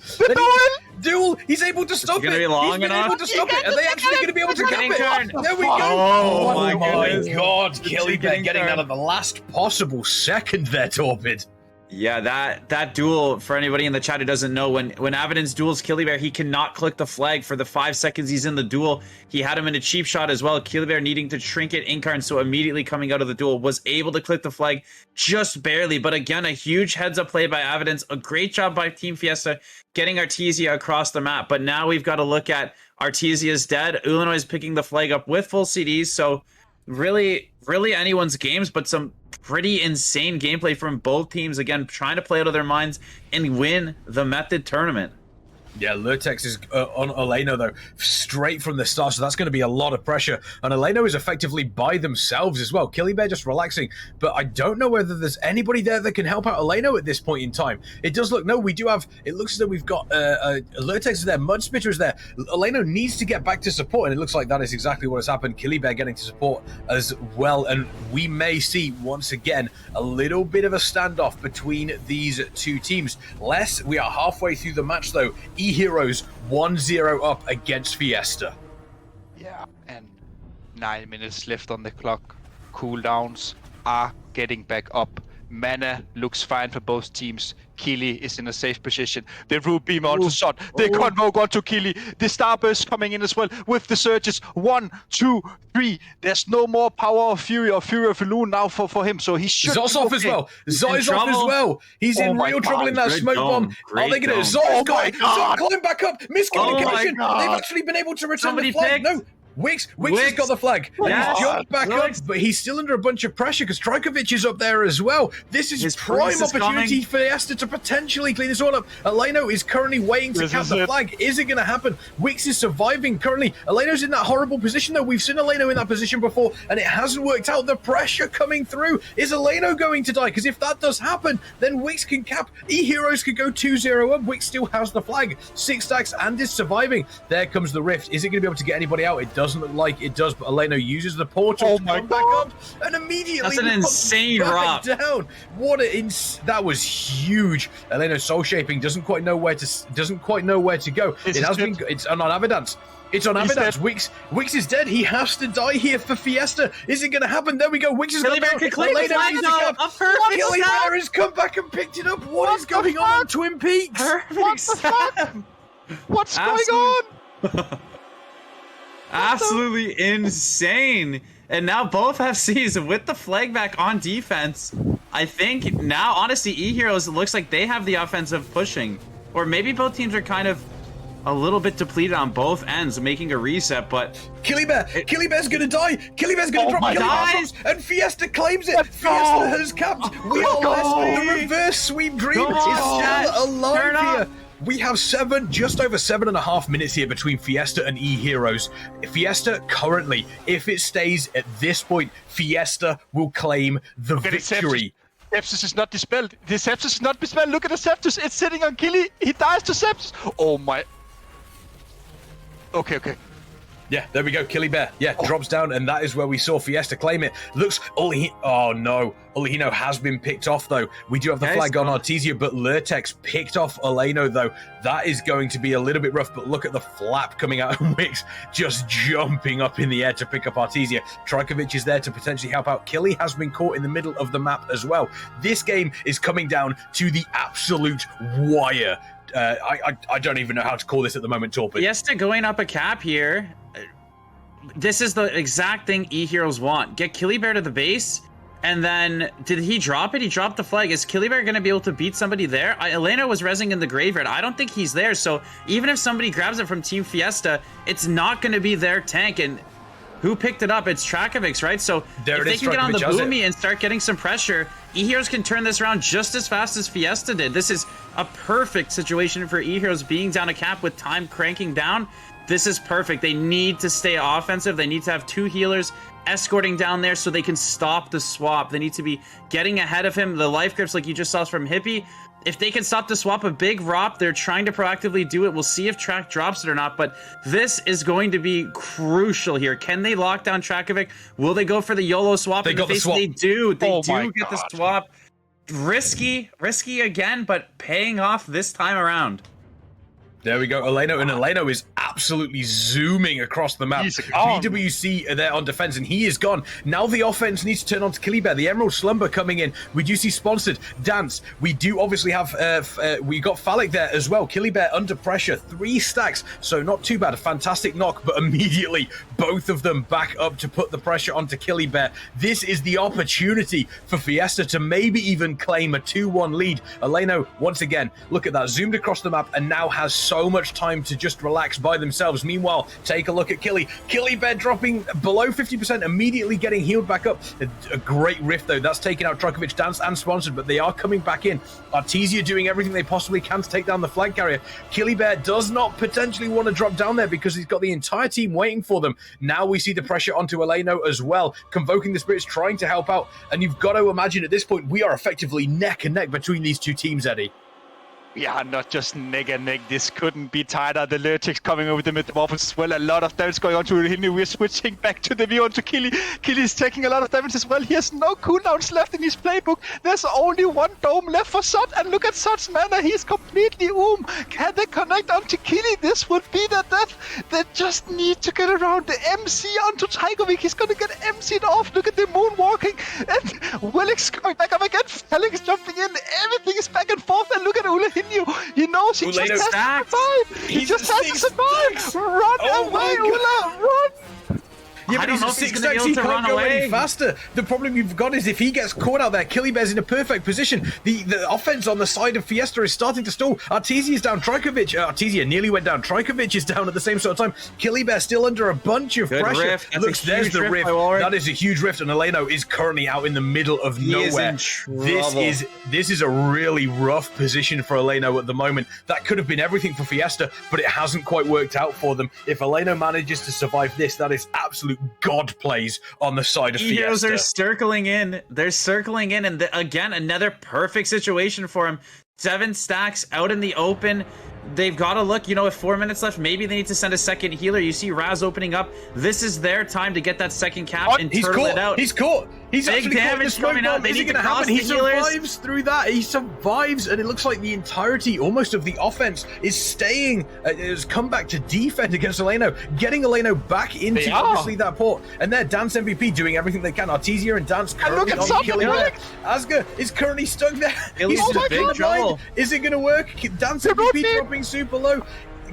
[SPEAKER 1] duel. He's able to stop it.
[SPEAKER 5] Going to be long
[SPEAKER 1] He's
[SPEAKER 5] enough.
[SPEAKER 1] Able to stop it. Are they actually going to be able to cap it? There we go.
[SPEAKER 5] Oh my
[SPEAKER 1] God. Kilibear getting out of the last possible second there, Torpid.
[SPEAKER 5] Yeah, that duel, for anybody in the chat who doesn't know, when Evidence duels Kilibear, he cannot click the flag for the 5 seconds he's in the duel. He had him in a cheap shot as well. Kilibear needing to trinket Incarn, so immediately coming out of the duel, was able to click the flag just barely. But again, a huge heads-up play by Evidence. A great job by Team Fiesta getting Artesia across the map. But now we've got to look at Artesia's dead. Illinois is picking the flag up with full CDs, so really anyone's games, but some pretty insane gameplay from both teams. Again, trying to play out of their minds and win the method tournament.
[SPEAKER 1] Yeah, Lurtex is on Eleno, though, straight from the start, so that's going to be a lot of pressure. And Eleno is effectively by themselves as well. Kilibear just relaxing, but I don't know whether there's anybody there that can help out Eleno at this point in time. It does look, no, we do have, it looks as though we've got Lurtex is there, Mudspitter is there. Eleno needs to get back to support, and it looks like that is exactly what has happened. Kilibear getting to support as well, and we may see, once again, a little bit of a standoff between these two teams. We are halfway through the match, though. Eheroes 1-0 up against Fiesta.
[SPEAKER 6] Yeah, and 9 minutes left on the clock. Cooldowns are getting back up. Mana looks fine for both teams. Kili is in a safe position. The root beam onto shot. The convoke onto Kili. The starburst coming in as well with the surges. 1, 2, 3. There's no more power of Fury or Fury of Elune now for him. So he should.
[SPEAKER 1] Zosoff as well. Zosoff as well. He's in real trouble in that smoke bomb. Are they going to? Zosoff climb back up. Miscommunication. They've actually been able to return the flag. No. Wix has got the flag. He's jumped back up, but he's still under a bunch of pressure because Trajkovic is up there as well. This is his prime opportunity for Fiesta to potentially clean this all up. Eleno is currently waiting to cap the flag. Is it going to happen? Wix is surviving currently. Eleno's in that horrible position, though. We've seen Eleno in that position before, and it hasn't worked out. The pressure coming through. Is Eleno going to die? Because if that does happen, then Wix can cap. Eheroes could go 2-0 up. Wix still has the flag. 6 stacks and is surviving. There comes the rift. Is it going to be able to get anybody out? It doesn't look like it does, but Eleno uses the portal to come back up and immediately
[SPEAKER 5] that's an insane rock
[SPEAKER 1] down. That was huge. Eleno soul shaping doesn't quite know where to go. It's on Avidance. It's on
[SPEAKER 6] He's
[SPEAKER 1] Avidas.
[SPEAKER 6] dead.
[SPEAKER 1] Wix is dead. He has to die here for Fiesta. Is it going to happen? There we go. Wix is
[SPEAKER 2] Killy Bear can claim the flag, though. A perfect
[SPEAKER 1] Killy
[SPEAKER 2] snap.
[SPEAKER 1] Bear has come back and picked it up. What is going on Twin Peaks?
[SPEAKER 2] Perfect snap.
[SPEAKER 6] What's going on?
[SPEAKER 2] Absolutely insane. And now both FCs with the flag back on defense. I think now, honestly, Eheroes, it looks like they have the offensive pushing. Or maybe both teams are kind of a little bit depleted on both ends, making a reset, but...
[SPEAKER 1] Killy Bear's going to die. Killy Bear's going to drop. Killy Bear drops, and Fiesta claims it. Fiesta has capped. We are less. The reverse sweep dream is still alive here. We have just over 7.5 minutes here between Fiesta and Eheroes. Fiesta currently, if it stays at this point, Fiesta will claim the victory.
[SPEAKER 6] Sepsis is not dispelled. The Sepsis is not dispelled. Look at the Sepsis. It's sitting on Killy. He dies to Sepsis. Oh my. Okay.
[SPEAKER 1] Yeah, there we go. Killy Bear. Yeah, drops down, and that is where we saw Fiesta claim it. Looks, oh no. Olehino has been picked off, though. We do have the flag on Artesia, but Lurtex picked off Oleno, though. That is going to be a little bit rough, but look at the flap coming out of Wix, just jumping up in the air to pick up Artesia. Trajkovic is there to potentially help out. Killy has been caught in the middle of the map as well. This game is coming down to the absolute wire. I don't even know how to call this at the moment, Torpid.
[SPEAKER 2] Fiesta going up a cap here. This is the exact thing Eheroes want. Get Killy Bear to the base, and then did he drop it? He dropped the flag. Is Killy Bear going to be able to beat somebody there? Elena was rezzing in the graveyard. I don't think he's there, so even if somebody grabs it from Team Fiesta, it's not going to be their tank, and who picked it up? It's Trajkovic's, right? So if they can get on the boomy and start getting some pressure, Eheroes can turn this around just as fast as Fiesta did. This is a perfect situation for Eheroes being down a cap with time cranking down. This is perfect. They need to stay offensive. They need to have 2 healers escorting down there so they can stop the swap. They need to be getting ahead of him. The life grips, like you just saw from Hippie, if they can stop the swap, a big ROP, they're trying to proactively do it. We'll see if Track drops it or not, but this is going to be crucial here. Can they lock down Trajkovic? Will they go for the YOLO swap?
[SPEAKER 1] They got the swap.
[SPEAKER 2] They do. They do get the swap. Risky again, but paying off this time around.
[SPEAKER 1] There we go, Eleno, and Eleno is absolutely zooming across the map. BWC are there on defense, and he is gone. Now the offense needs to turn on to Killy Bear. The Emerald Slumber coming in. We do see sponsored Dance. We do obviously have, we got Phallic there as well. Killy Bear under pressure, 3 stacks, so not too bad. A fantastic knock, but immediately both of them back up to put the pressure onto Killy Bear. This is the opportunity for Fiesta to maybe even claim a 2-1 lead. Eleno, once again, look at that, zoomed across the map, and now has so much time to just relax by themselves. Meanwhile, take a look at Killy Bear dropping below 50%, immediately getting healed back up. A great rift, though. That's taking out Trajkovic, Dance, and Sponsored, but they are coming back in. Artesia doing everything they possibly can to take down the flag carrier. Killy Bear does not potentially want to drop down there because he's got the entire team waiting for them. Now we see the pressure onto Eleno as well, convoking the spirits, trying to help out, and you've got to imagine at this point we are effectively neck and neck between these two teams, Eddie.
[SPEAKER 6] We are not just neck and neck. This couldn't be tighter. The Lurtex coming over the mid weapons as well. A lot of damage going on to Hilny. We're switching back to the view onto Killy. Killy is taking a lot of damage as well. He has no cooldowns left in his playbook. There's only 1 dome left for Sot. And look at Sot's mana. He's completely Can they connect onto Killy? This would be the death. They just need to get around the MC onto Trajkovic. He's going to get MC'd off. Look at the moonwalking. And Willix coming back up again. Felix jumping in. Everything is back and forth. And look at Ula. He knows he just has to survive. He just has to survive. Run away, Ula. Run.
[SPEAKER 1] Yeah, but he's at 6 stacks, he can't go any faster. The problem you've got is if he gets caught out there, Killy Bear's in a perfect position. The offense on the side of Fiesta is starting to stall. Artesia is down, Artesia nearly went down. Trajkovic is down at the same sort of time. Killy Bear still under a bunch of pressure. Looks, there's the rift. That is a huge rift, and Eleno is currently out in the middle of nowhere. This is a really rough position for Eleno at the moment. That could have been everything for Fiesta, but it hasn't quite worked out for them. If Eleno manages to survive this, that is absolute god plays on the side of Fiesta.
[SPEAKER 2] Eheroes are circling in. They're circling in, and again, another perfect situation for him. 7 stacks out in the open. They've got to look, with 4 minutes left, maybe they need to send a second healer. You see Raz opening up. This is their time to get that second cap and turtle it out.
[SPEAKER 1] He's caught. He's
[SPEAKER 5] Big
[SPEAKER 1] actually caught in the
[SPEAKER 5] damage
[SPEAKER 1] smoke
[SPEAKER 5] coming out.
[SPEAKER 1] bomb.
[SPEAKER 5] They
[SPEAKER 1] Is it
[SPEAKER 5] need to
[SPEAKER 1] going to
[SPEAKER 5] cross
[SPEAKER 1] happen? He
[SPEAKER 5] the healers.
[SPEAKER 1] survives through that. He survives, and it looks like the entirety, almost of the offense, is staying. Has come back to defend against Eleno, getting Eleno back into obviously that port. And there, Dance MVP doing everything they can. Artesia and Dance currently on killing there. Asger is currently stuck there.
[SPEAKER 5] He's in big trouble.
[SPEAKER 1] Is it going to work? Dance MVP dropping super low.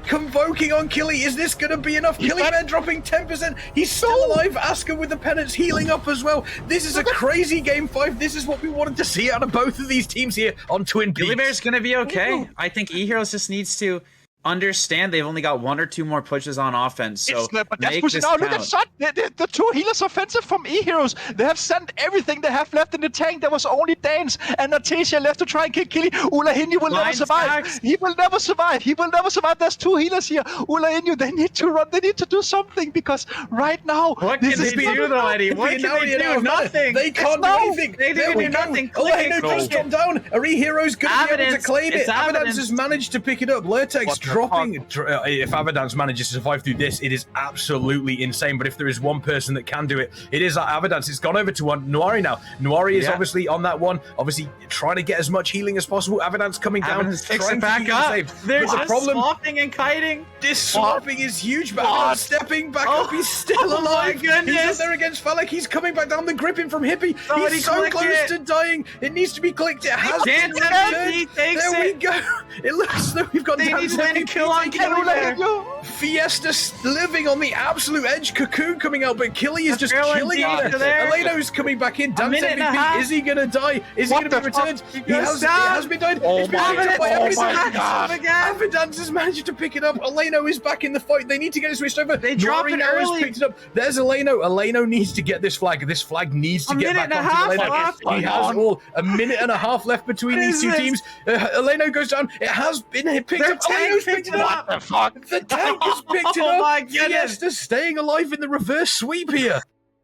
[SPEAKER 1] Convoking on Killy, is this going to be enough? Killy Bear dropping 10%. He's still alive. Asker with the penance healing up as well. This is a crazy game 5. This is what we wanted to see out of both of these teams here on Twin Peaks.
[SPEAKER 5] Killy Bear's gonna be okay. I think Eheroes just needs to understand they've only got 1 or 2 more pushes on offense. So
[SPEAKER 6] but that's
[SPEAKER 5] make
[SPEAKER 6] pushing
[SPEAKER 5] this
[SPEAKER 6] out. Look
[SPEAKER 5] count.
[SPEAKER 6] at Shot. The 2 healers offensive from Eheroes. They have sent everything they have left in the tank. There was only Dance and Artesia left to try and kill Killy. Ulahinyu will never
[SPEAKER 5] Blind
[SPEAKER 6] survive.
[SPEAKER 5] stacks.
[SPEAKER 6] He will never survive. He will never survive. There's 2 healers here. Ulahinyu, they need to run. They need to do something because right now,
[SPEAKER 5] What can they do though, Eddie? What can they do? Nothing.
[SPEAKER 1] They can't do anything.
[SPEAKER 5] They
[SPEAKER 1] There we
[SPEAKER 5] do
[SPEAKER 1] go.
[SPEAKER 5] nothing. Click
[SPEAKER 1] Eleno
[SPEAKER 5] it.
[SPEAKER 1] just dropped down. Are Eheroes going to be able to
[SPEAKER 5] Evidence.
[SPEAKER 1] claim it?
[SPEAKER 5] It's
[SPEAKER 1] Avidance
[SPEAKER 5] evidence.
[SPEAKER 1] has managed to pick it up. Lurtex dropping. If Avidance manages to survive through this, it is absolutely insane. But if there is one person that can do it, it is that Avidance. It's gone over to Noiri now. Noiri is obviously on that one, obviously trying to get as much healing as possible. Avidance coming down,
[SPEAKER 5] Evidence picks
[SPEAKER 1] trying
[SPEAKER 5] it
[SPEAKER 1] to
[SPEAKER 5] back
[SPEAKER 1] keep it
[SPEAKER 5] up.
[SPEAKER 1] safe.
[SPEAKER 5] They're
[SPEAKER 1] But the
[SPEAKER 5] just
[SPEAKER 1] problem,
[SPEAKER 5] swapping and kiting.
[SPEAKER 1] this swapping is huge, but Avidance stepping back up. He's still
[SPEAKER 5] Oh my
[SPEAKER 1] alive.
[SPEAKER 5] goodness.
[SPEAKER 1] He's up there against Falek. He's coming back down the gripping from Hippie.
[SPEAKER 5] Somebody
[SPEAKER 1] He's so
[SPEAKER 5] click
[SPEAKER 1] close
[SPEAKER 5] it.
[SPEAKER 1] to dying. It needs to be clicked. It has been
[SPEAKER 5] Dance
[SPEAKER 1] turned.
[SPEAKER 5] MVP takes
[SPEAKER 1] There we
[SPEAKER 5] it.
[SPEAKER 1] go. It looks as though we've got
[SPEAKER 5] They
[SPEAKER 1] Dance
[SPEAKER 5] need to win a
[SPEAKER 1] MVP
[SPEAKER 5] kill on
[SPEAKER 1] taking
[SPEAKER 5] Killy
[SPEAKER 1] over.
[SPEAKER 5] Bear.
[SPEAKER 1] Fiesta living on the absolute edge. Cocoon coming out, but Killy is just
[SPEAKER 5] Thrill
[SPEAKER 1] killing
[SPEAKER 5] indeed
[SPEAKER 1] it.
[SPEAKER 5] there.
[SPEAKER 1] Eleno's coming back in. Dance
[SPEAKER 5] minute and a
[SPEAKER 1] MVP.
[SPEAKER 5] half.
[SPEAKER 1] Is he going to die? Is he going to be returned? He
[SPEAKER 5] goes
[SPEAKER 1] has, it
[SPEAKER 5] down.
[SPEAKER 1] has been died.
[SPEAKER 6] Oh
[SPEAKER 1] It's been
[SPEAKER 6] my
[SPEAKER 1] picked up by
[SPEAKER 6] God.
[SPEAKER 1] Avidance.
[SPEAKER 6] Oh my God.
[SPEAKER 1] Avidance has managed to pick it up. Eleno is back in the fight. They need to get it switched over.
[SPEAKER 5] They drop
[SPEAKER 1] Nori
[SPEAKER 5] it
[SPEAKER 1] now has
[SPEAKER 5] early.
[SPEAKER 1] picked it up. There's Eleno. Eleno needs to get this flag. This flag needs to
[SPEAKER 5] A
[SPEAKER 1] get
[SPEAKER 5] minute
[SPEAKER 1] back
[SPEAKER 5] and a
[SPEAKER 1] onto
[SPEAKER 5] half
[SPEAKER 1] Eleno.
[SPEAKER 5] left.
[SPEAKER 1] He has all a minute and a half left between
[SPEAKER 5] What
[SPEAKER 1] these
[SPEAKER 5] is
[SPEAKER 1] two
[SPEAKER 5] this?
[SPEAKER 1] teams. Eleno goes down. It has been picked
[SPEAKER 5] Their
[SPEAKER 1] up.
[SPEAKER 5] tank
[SPEAKER 1] Eleno's
[SPEAKER 5] picked
[SPEAKER 1] picked
[SPEAKER 5] it
[SPEAKER 1] it
[SPEAKER 5] up.
[SPEAKER 1] up. The tank has picked it
[SPEAKER 5] Oh
[SPEAKER 1] up.
[SPEAKER 5] my goodness.
[SPEAKER 1] Fiesta staying alive in the reverse sweep here.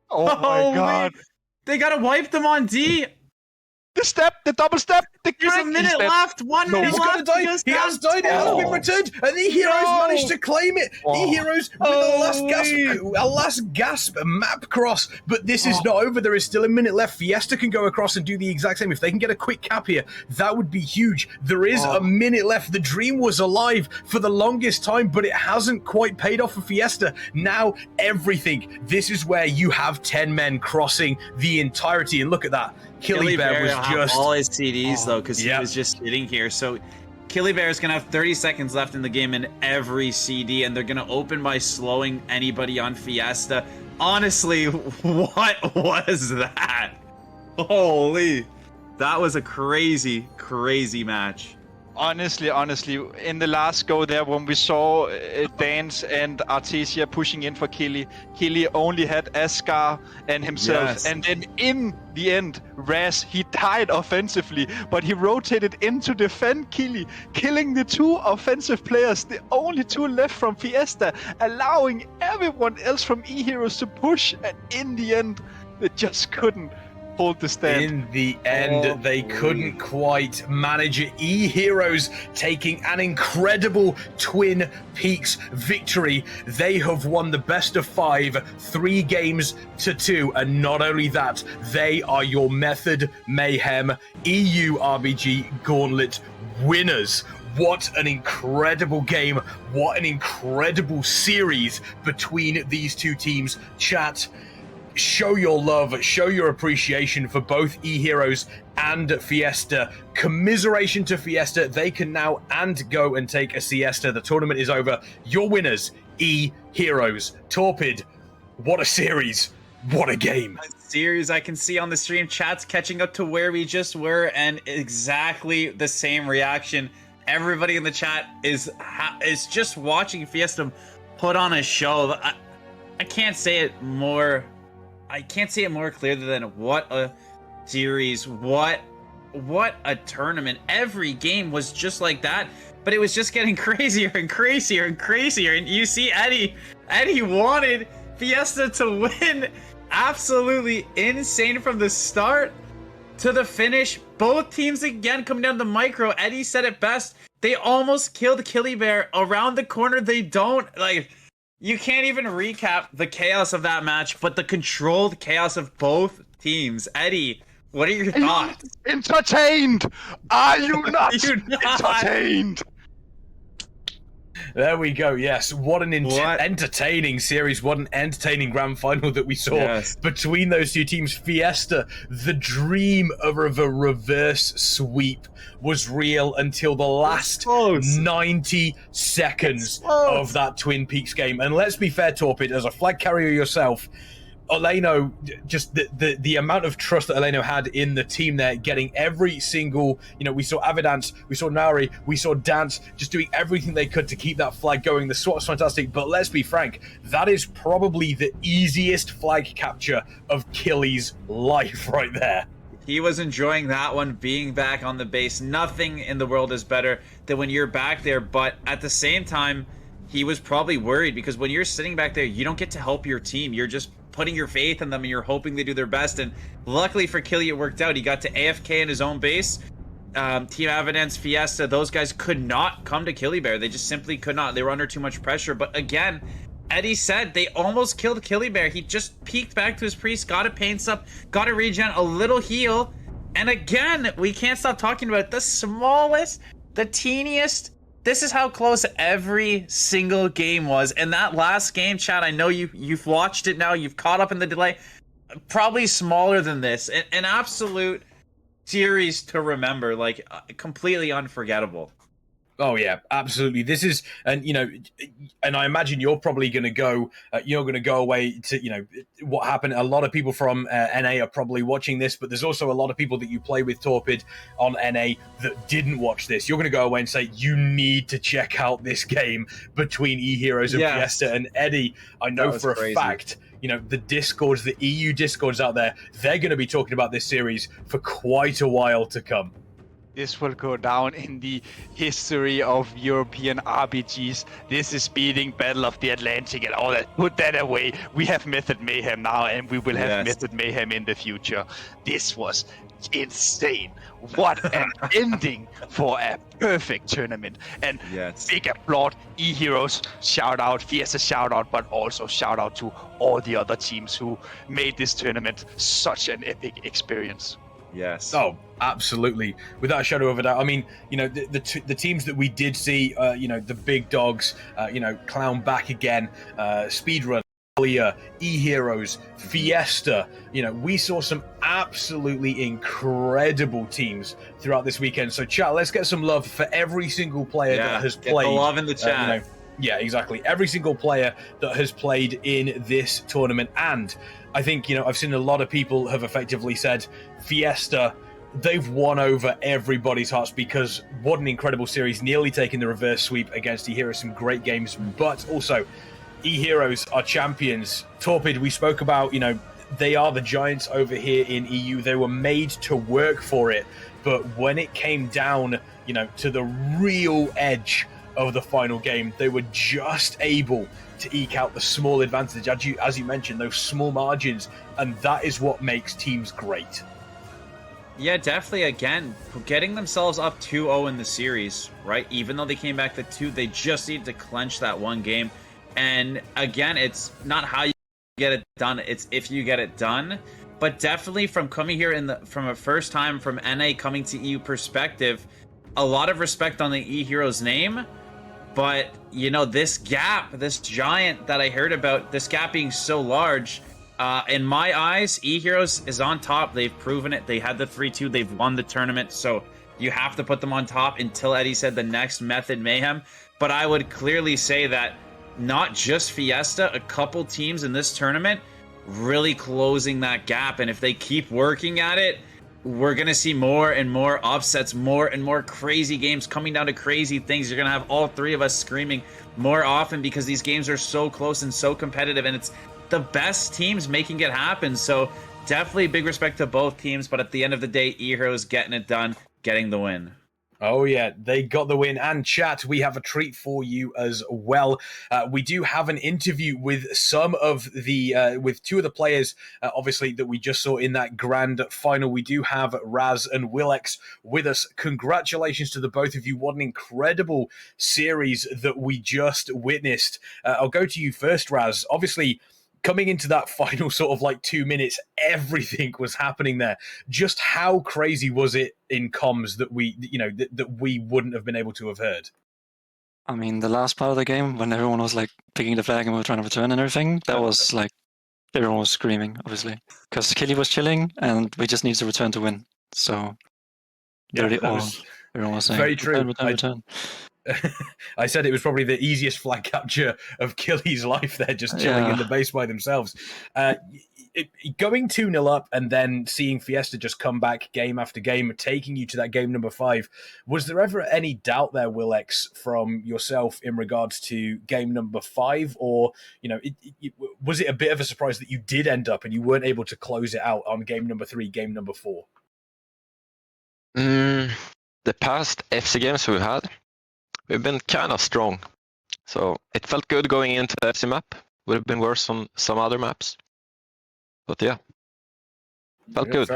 [SPEAKER 6] Oh my
[SPEAKER 5] Holy-
[SPEAKER 6] God.
[SPEAKER 5] They gotta wipe them on D.
[SPEAKER 6] The step, the double step, the
[SPEAKER 5] There's a
[SPEAKER 6] crank.
[SPEAKER 5] minute left. 1 minute
[SPEAKER 1] He's
[SPEAKER 5] left.
[SPEAKER 1] going to die.
[SPEAKER 5] goes
[SPEAKER 1] He
[SPEAKER 5] down.
[SPEAKER 1] has died. It has been returned. And the Eheroes managed to claim it. Eheroes with a last gasp map cross. But this is not over. There is still a minute left. Fiesta can go across and do the exact same. If they can get a quick cap here, that would be huge. There is a minute left. The dream was alive for the longest time, but it hasn't quite paid off for Fiesta. Now, everything. This is where you have 10 men crossing the entirety. And look at that. Killy Bear was
[SPEAKER 5] will have
[SPEAKER 1] just...
[SPEAKER 5] all his CDs though, because
[SPEAKER 1] Yep.
[SPEAKER 5] he was just sitting here. So Killy Bear is gonna have 30 seconds left in the game in every CD, and they're gonna open by slowing anybody on Fiesta. Honestly, what was that? Holy, that was a crazy, crazy match.
[SPEAKER 6] Honestly, in the last go there, when we saw Dance and Artesia pushing in for Killy only had Ascar and himself.
[SPEAKER 5] Yes.
[SPEAKER 6] And then in the end, Raz, he died offensively, but he rotated in to defend Killy, killing the 2 offensive players, the only 2 left from Fiesta, allowing everyone else from Eheroes to push. And in the end, they just couldn't hold the stand.
[SPEAKER 1] In the end, they couldn't quite manage it. Eheroes taking an incredible Twin Peaks victory. They have won the best of 5, 3 games to 2. And not only that, they are your Method, Mayhem, EU RBG Gauntlet winners. What an incredible game. What an incredible series between these two teams. Chat, show your love, show your appreciation for both Eheroes and Fiesta. Commiseration to Fiesta. They can now go and take a siesta. The tournament is over. Your winners, Eheroes. Torpid, what a series. What a game.
[SPEAKER 5] Series I can see on the stream, chat's catching up to where we just were, and exactly the same reaction. Everybody in the chat is just watching Fiesta put on a show. I can't say it more. I can't say it more clearly than what a series, what a tournament. Every game was just like that, but it was just getting crazier and crazier and crazier. And you see Eddie wanted Fiesta to win. Absolutely insane from the start to the finish. Both teams again coming down the micro. Eddie said it best. They almost killed Killy Bear around the corner. They don't. You can't even recap the chaos of that match, but the controlled chaos of both teams. Eddie, what are your thoughts?
[SPEAKER 3] Entertained? Are you not
[SPEAKER 5] You're not.
[SPEAKER 3] entertained?
[SPEAKER 1] There we go. Yes, what an
[SPEAKER 5] What?
[SPEAKER 1] entertaining series. What an entertaining grand final that we saw
[SPEAKER 5] Yes.
[SPEAKER 1] between those two teams. Fiesta, the dream of a reverse sweep was real until the last
[SPEAKER 5] close.
[SPEAKER 1] 90 seconds
[SPEAKER 5] close.
[SPEAKER 1] of that Twin Peaks game. And let's be fair, Torpid, as a flag carrier yourself, Eleno, just the amount of trust that Eleno had in the team there, getting every single, we saw Avidance, we saw Nari, we saw Dance, just doing everything they could to keep that flag going. The SWAT was fantastic, but let's be frank, that is probably the easiest flag capture of Killy's life right there.
[SPEAKER 5] He was enjoying that one, being back on the base. Nothing in the world is better than when you're back there, but at the same time, he was probably worried because when you're sitting back there, you don't get to help your team. You're just putting your faith in them and you're hoping they do their best. And luckily for Killy, it worked out. He got to AFK in his own base. Team Evidence, Fiesta, those guys could not come to Killy Bear. They just simply could not. They were under too much pressure. But again, Eddie said they almost killed Killy Bear. He just peeked back to his priest, got a pain sup, got a regen, a little heal. And again, we can't stop talking about the smallest, the teeniest. This is how close every single game was. And that last game, Chad, I know you've watched it now. You've caught up in the delay. Probably smaller than this. An absolute series to remember. Like, completely unforgettable.
[SPEAKER 1] Oh yeah, absolutely. This is, and I imagine you're probably going to go, away to, what happened. A lot of people from NA are probably watching this, but there's also a lot of people that you play with, Torpid, on NA that didn't watch this. You're going to go away and say, you need to check out this game between Eheroes and Fiesta. And Eddie, I know for a fact, the Discords, the EU Discords out there, they're going to be talking about this series for quite a while to come.
[SPEAKER 3] This will go down in the history of European RBGs. This is beating Battle of the Atlantic and all that. Put that away. We have Method Mayhem now, and we will have Method Mayhem in the future. This was insane. What an ending for a perfect tournament. And big applaud, Eheroes, shout out, Fiesta shout out, but also shout out to all the other teams who made this tournament such an epic experience.
[SPEAKER 5] Yes.
[SPEAKER 1] Oh, absolutely. Without a shadow of a doubt. I mean, the teams that we did see, the big dogs, Clown back again, Speedrun, Eheroes, Fiesta, we saw some absolutely incredible teams throughout this weekend. So, chat, let's get some love for every single player that has played.
[SPEAKER 5] Get the love in the chat.
[SPEAKER 1] Yeah, exactly. Every single player that has played in this tournament. And I think, I've seen a lot of people have effectively said Fiesta, they've won over everybody's hearts because what an incredible series, nearly taking the reverse sweep against Eheroes, some great games, but also Eheroes are champions. Torpid, we spoke about, they are the giants over here in EU. They were made to work for it. But when it came down, to the real edge of the final game, they were just able to eke out the small advantage, as you mentioned, those small margins, and that is what makes teams great.
[SPEAKER 5] Yeah, definitely. Again, getting themselves up 2-0 in the series, right? Even though they came back to 2, they just need to clench that one game. And again, it's not how you get it done, it's if you get it done. But definitely from coming here from a first time from NA coming to EU perspective, a lot of respect on the Eheroes name. But, this gap, this giant that I heard about, this gap being so large, in my eyes, Eheroes is on top. They've proven it. They had the 3-2. They've won the tournament. So you have to put them on top until Eddie said the next Method Mayhem. But I would clearly say that not just Fiesta, a couple teams in this tournament really closing that gap. And if they keep working at it, we're going to see more and more upsets, more and more crazy games coming down to crazy things. You're going to have all three of us screaming more often because these games are so close and so competitive, and it's the best teams making it happen. So definitely big respect to both teams, but at the end of the day, Eheroes getting it done, getting the win.
[SPEAKER 1] Oh yeah, they got the win. And chat, we have a treat for you as well. We do have an interview with some of the with two of the players, obviously, that we just saw in that grand final. We do have Raz and Willex with us. Congratulations to the both of you. What an incredible series that we just witnessed. I'll go to you first, Raz. Obviously, coming into that final sort of like 2 minutes, everything was happening there. Just how crazy was it in comms that we wouldn't have been able to have heard?
[SPEAKER 7] I mean, the last part of the game when everyone was like picking the flag and we were trying to return and everything, that was like everyone was screaming, obviously, because Killy was chilling and we just need to return to win. So everyone was saying,
[SPEAKER 1] very true.
[SPEAKER 7] Return.
[SPEAKER 1] I said it was probably the easiest flag capture of Killy's life there, just chilling in the base by themselves. Going 2-0 up and then seeing Fiesta just come back game after game, taking you to that game number 5. Was there ever any doubt there, Willex, from yourself in regards to game number 5? Or, was it a bit of a surprise that you did end up and you weren't able to close it out on game number 3, game number 4?
[SPEAKER 8] The past FC games we've had, we've been kind of strong. So it felt good going into the FC map. Would have been worse on some other maps. But yeah, felt good.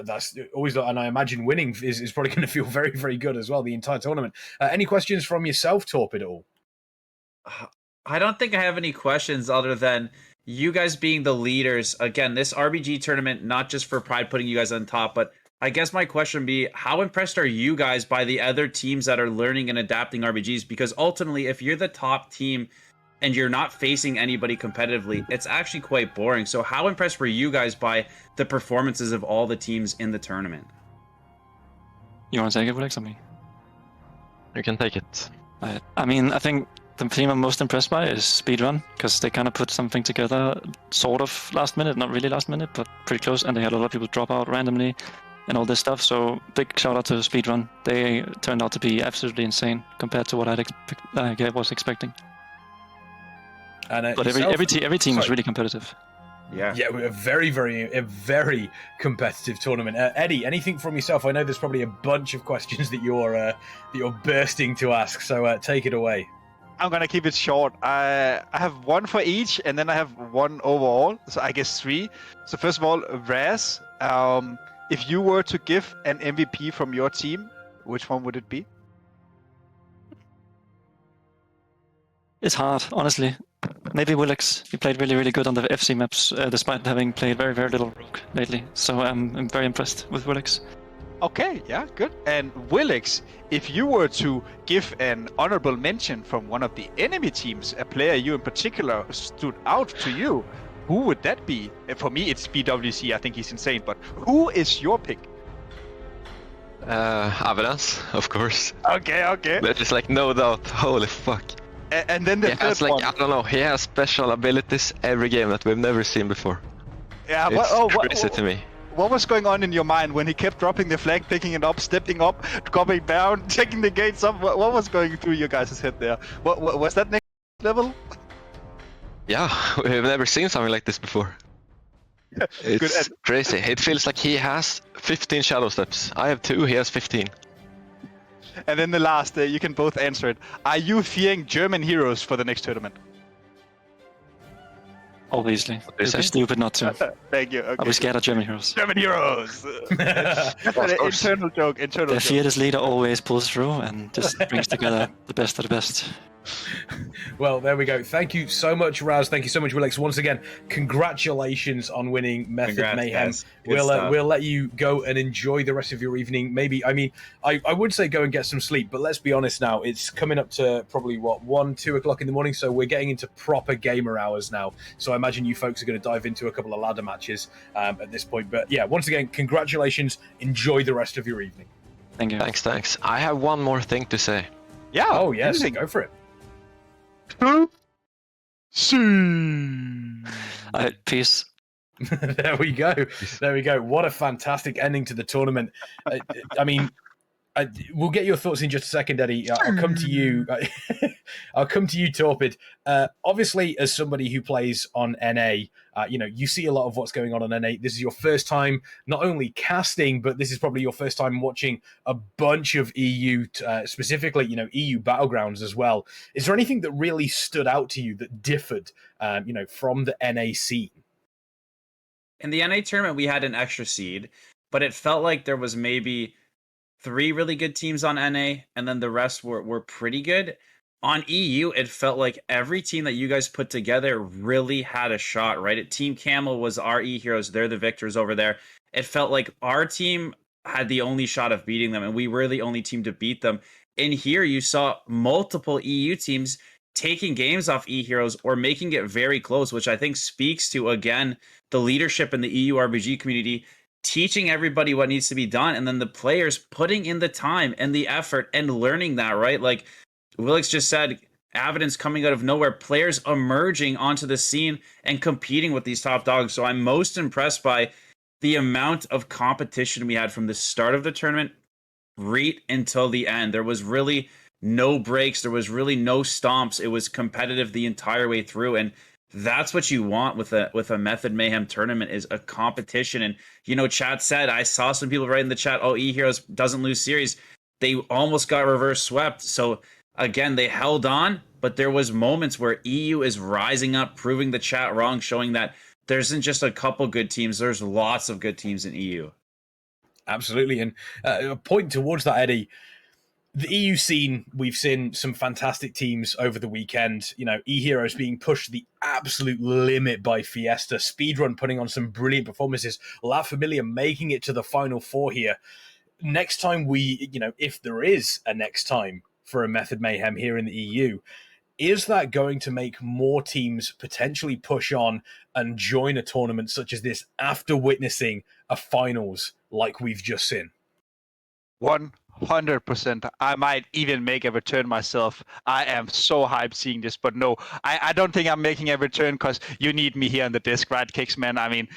[SPEAKER 1] That's always, and I imagine winning is probably going to feel very, very good as well, the entire tournament. Any questions from yourself, Torpid, at all?
[SPEAKER 5] I don't think I have any questions other than you guys being the leaders. Again, this RBG tournament, not just for pride putting you guys on top, but I guess my question would be, how impressed are you guys by the other teams that are learning and adapting RBGs? Because ultimately, if you're the top team and you're not facing anybody competitively, it's actually quite boring. So how impressed were you guys by the performances of all the teams in the tournament?
[SPEAKER 7] You want to take it, Willex, or me?
[SPEAKER 8] You can take it.
[SPEAKER 7] I mean, I think the team I'm most impressed by is Speedrun, because they kind of put something together sort of last minute, not really last minute, but pretty close, and they had a lot of people drop out randomly and all this stuff. So big shout out to Speedrun. They turned out to be absolutely insane compared to what I was expecting. And but every team was really competitive.
[SPEAKER 5] Yeah,
[SPEAKER 1] a very competitive tournament. Eddie, anything from yourself? I know there's probably a bunch of questions that you're bursting to ask, so take it away.
[SPEAKER 6] I'm gonna keep it short. I have one for each, and then I have one overall. So I guess 3. So first of all, Raz, if you were to give an MVP from your team, which one would it be?
[SPEAKER 7] It's hard, honestly. Maybe Willex. He played really, really good on the FC maps, despite having played very, very little Rogue lately. So I'm very impressed with Willex.
[SPEAKER 6] Okay, yeah, good. And Willex, if you were to give an honorable mention from one of the enemy teams, a player you in particular stood out to you, who would that be? For me, it's BWC. I think he's insane. But who is your pick?
[SPEAKER 8] Evidence, of course.
[SPEAKER 6] Okay.
[SPEAKER 8] There's like no doubt. Holy fuck.
[SPEAKER 6] And then the third one.
[SPEAKER 8] I don't know. He has special abilities every game that we've never seen before.
[SPEAKER 6] Yeah,
[SPEAKER 8] it's crazy to me.
[SPEAKER 6] What was going on in your mind when he kept dropping the flag, picking it up, stepping up, coming down, checking the gates up? What was going through your guys' head there? What was that next level?
[SPEAKER 8] Yeah, we've never seen something like this before. It's crazy. It feels like he has 15 shadow steps. I have 2, he has 15.
[SPEAKER 6] And then the last, you can both answer it. Are you fearing German heroes for the next tournament?
[SPEAKER 7] Obviously. It'd be stupid not to.
[SPEAKER 6] Thank you. Okay.
[SPEAKER 7] Are we scared of German heroes?
[SPEAKER 6] German heroes! That's an internal joke.
[SPEAKER 7] The fearless leader always pulls through and just brings together the best of the best.
[SPEAKER 1] Well, there we go. Thank you so much, Raz. Thank you so much, Willex. Once again, congratulations on winning Method Mayhem. We'll let you go and enjoy the rest of your evening. Maybe, I would say go and get some sleep, but let's be honest now. It's coming up to probably, 1, 2 o'clock in the morning, so we're getting into proper gamer hours now. So I imagine you folks are going to dive into a couple of ladder matches at this point. But yeah, once again, congratulations. Enjoy the rest of your evening.
[SPEAKER 7] Thank you.
[SPEAKER 8] Thanks. I have one more thing to say.
[SPEAKER 6] Yeah.
[SPEAKER 1] Oh, yes. Go for it.
[SPEAKER 7] Peace.
[SPEAKER 1] There we go. What a fantastic ending to the tournament. We'll get your thoughts in just a second, Eddie. I'll come to you. I'll come to you, Torpid. Obviously, as somebody who plays on NA, you see a lot of what's going on NA. This is your first time not only casting, but this is probably your first time watching a bunch of EU, specifically, EU Battlegrounds as well. Is there anything that really stood out to you that differed, from the NA scene?
[SPEAKER 5] In the NA tournament, we had an extra seed, but it felt like there was maybe 3 really good teams on NA, and then the rest were pretty good. on EU, it felt like every team that you guys put together really had a shot, right? Team Camel was our Eheroes. They're the victors over there. It felt like our team had the only shot of beating them, and we were the only team to beat them. In here, you saw multiple EU teams taking games off Eheroes or making it very close, which I think speaks to, again, the leadership in the EU RBG community, teaching everybody what needs to be done, and then the players putting in the time and the effort and learning that, right? Like Willix just said, evidence coming out of nowhere, players emerging onto the scene and competing with these top dogs. So I'm most impressed by the amount of competition we had from the start of the tournament right until the end. There was really no breaks. There was really no stomps. It was competitive the entire way through. And that's what you want with a Method Mayhem tournament, is a competition. And, you know, chat said, I saw some people write in the chat, oh, Eheroes doesn't lose series. They almost got reverse swept. So again, they held on, but there was moments where EU is rising up, proving the chat wrong, showing that there isn't just a couple good teams. There's lots of good teams in EU.
[SPEAKER 1] Absolutely. And a point towards that, Eddie, the EU scene, we've seen some fantastic teams over the weekend. You know, Eheroes being pushed to the absolute limit by Fiesta, Speedrun putting on some brilliant performances, La Familia making it to the Final Four here. Next time if there is a next time for a Method Mayhem here in the EU, is that going to make more teams potentially push on and join a tournament such as this after witnessing a finals like we've just seen?
[SPEAKER 6] 100%. I might even make a return myself. I am so hyped seeing this, but no, I don't think I'm making a return because you need me here on the disc, right, Kicksman? I mean,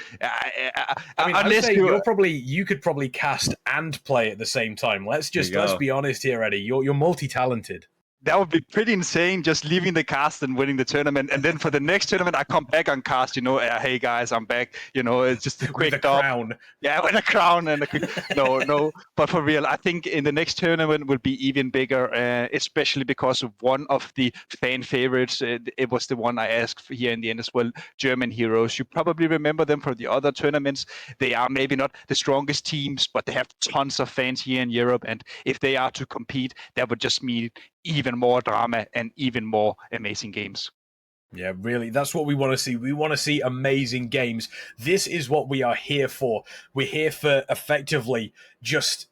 [SPEAKER 1] I would say you could probably cast and play at the same time. Let's be honest here, Eddie. You're multi-talented.
[SPEAKER 6] That would be pretty insane, just leaving the cast and winning the tournament. And then for the next tournament, I come back on cast, hey guys, I'm back. It's just a quick
[SPEAKER 1] crown.
[SPEAKER 6] Yeah, with a crown and a quick... No. But for real, I think in the next tournament will be even bigger, especially because of one of the fan favorites. It was the one I asked here in the end as well, German Heroes. You probably remember them from the other tournaments. They are maybe not the strongest teams, but they have tons of fans here in Europe. And if they are to compete, that would just mean even more drama and even more amazing games.
[SPEAKER 1] Yeah, really. That's what we want to see. We want to see amazing games. This is what we are here for. We're here for effectively just,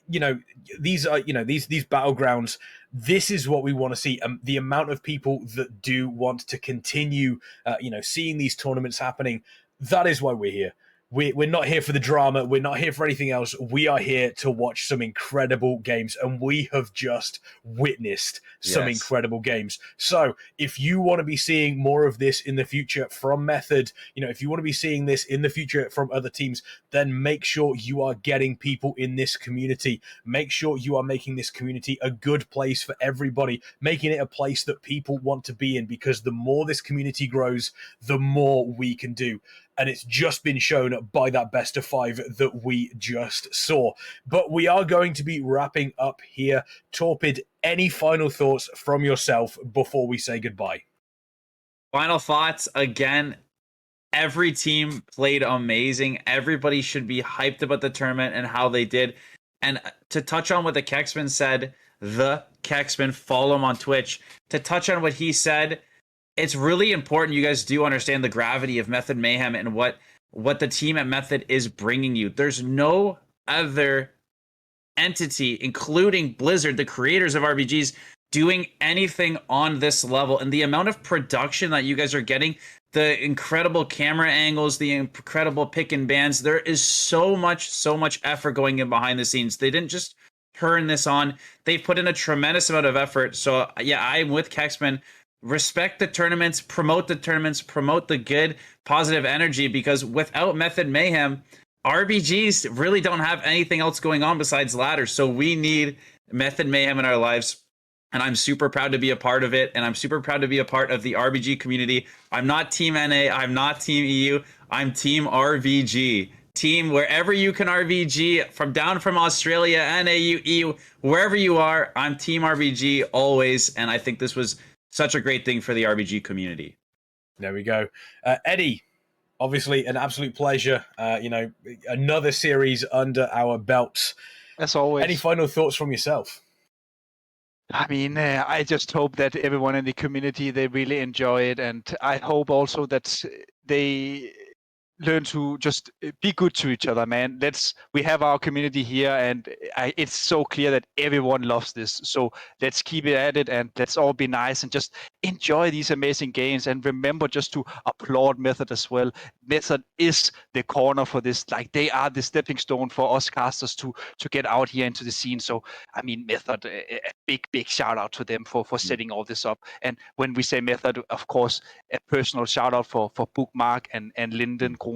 [SPEAKER 1] these are, these battlegrounds. This is what we want to see. The amount of people that do want to continue, seeing these tournaments happening. That is why we're here. We're not here for the drama. We're not here for anything else. We are here to watch some incredible games, and we have just witnessed some incredible games. So if you want to be seeing more of this in the future from Method, if you want to be seeing this in the future from other teams, then make sure you are getting people in this community. Make sure you are making this community a good place for everybody, making it a place that people want to be in, because the more this community grows, the more we can do. And it's just been shown by that best of 5 that we just saw. But we are going to be wrapping up here. Torpid, any final thoughts from yourself before we say goodbye?
[SPEAKER 5] Final thoughts, again, every team played amazing. Everybody should be hyped about the tournament and how they did. And to touch on what the Kexman said, follow him on Twitch. To touch on what he said, it's really important you guys do understand the gravity of Method Mayhem and what the team at Method is bringing you. There's no other entity, including Blizzard, the creators of RBGs, doing anything on this level. And the amount of production that you guys are getting, the incredible camera angles, the incredible pick and bans, there is so much effort going in behind the scenes. They didn't just turn this on. They've put in a tremendous amount of effort. So yeah, I'm with Kexman. Respect the tournaments, promote the good, positive energy, because without Method Mayhem, RBGs really don't have anything else going on besides ladders. So we need Method Mayhem in our lives. And I'm super proud to be a part of it. And I'm super proud to be a part of the RBG community. I'm not Team NA. I'm not Team EU. I'm Team RBG. Team wherever you can RBG, from Australia, NA, EU, wherever you are, I'm Team RBG always. And I think this was such a great thing for the RBG community.
[SPEAKER 1] There we go. Eddie, obviously an absolute pleasure. Another series under our belts.
[SPEAKER 6] As always.
[SPEAKER 1] Any final thoughts from yourself?
[SPEAKER 6] I mean, I just hope that everyone in the community, they really enjoy it, and I hope also that they learn to just be good to each other, man. We have our community here, and it's so clear that everyone loves this. So let's keep it at it, and let's all be nice and just enjoy these amazing games. And remember just to applaud Method as well. Method is the corner for this. Like, they are the stepping stone for us casters to get out here into the scene. So I mean, Method, a big shout out to them for setting all this up. And when we say Method, of course, a personal shout out for Bookmark and Linden Krohn,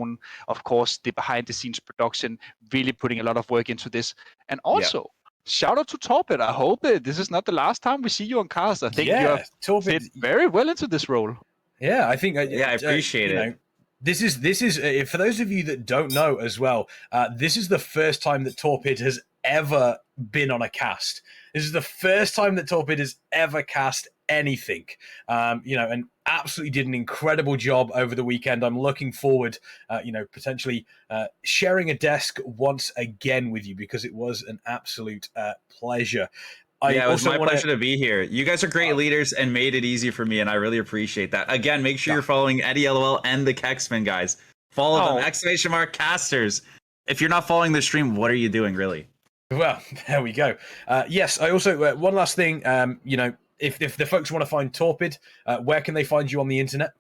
[SPEAKER 6] of course, the behind the scenes production, really putting a lot of work into this. And also, shout out to Torpid. I hope that this is not the last time we see you on cast. I think you have fit very well into this role.
[SPEAKER 1] Yeah, I think.
[SPEAKER 5] I appreciate it.
[SPEAKER 1] This is for those of you that don't know as well. This is the first time that Torpid has ever been on a cast. This is the first time that Torpid has ever cast anything. And absolutely did an incredible job over the weekend. I'm looking forward, potentially sharing a desk once again with you, because it was an absolute pleasure.
[SPEAKER 5] It was my pleasure to be here. You guys are great leaders and made it easy for me, and I really appreciate that. Again, make sure you're following Eddie LOL and the Kexman guys. Follow them, !casters. If you're not following the stream, what are you doing, really?
[SPEAKER 1] Well, there we go. Yes, I also, one last thing, if the folks want to find Torpid, where can they find you on the internet?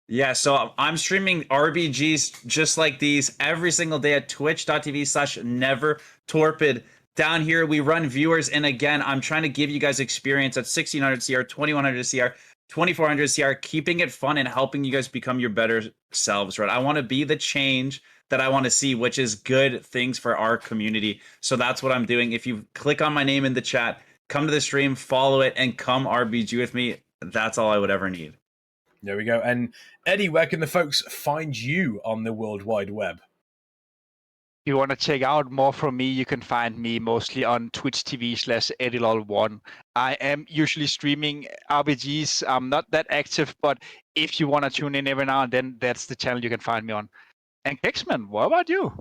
[SPEAKER 5] Yeah, so I'm streaming RBGs just like these every single day at twitch.tv/nevertorpid. Down here, we run viewers, and again, I'm trying to give you guys experience at 1600 CR, 2100 CR, 2400 CR, keeping it fun and helping you guys become your better selves, right? I want to be the change that I want to see, which is good things for our community. So that's what I'm doing. If you click on my name in the chat, come to the stream, follow it, and come RBG with me. That's all I would ever need.
[SPEAKER 1] There we go. And Eddie, where can the folks find you on the World Wide Web?
[SPEAKER 6] If you want to check out more from me, you can find me mostly on Twitch TV/EddieLol1. I am usually streaming RBGs. I'm not that active, but if you want to tune in every now and then, that's the channel you can find me on. And Kexman, what about you?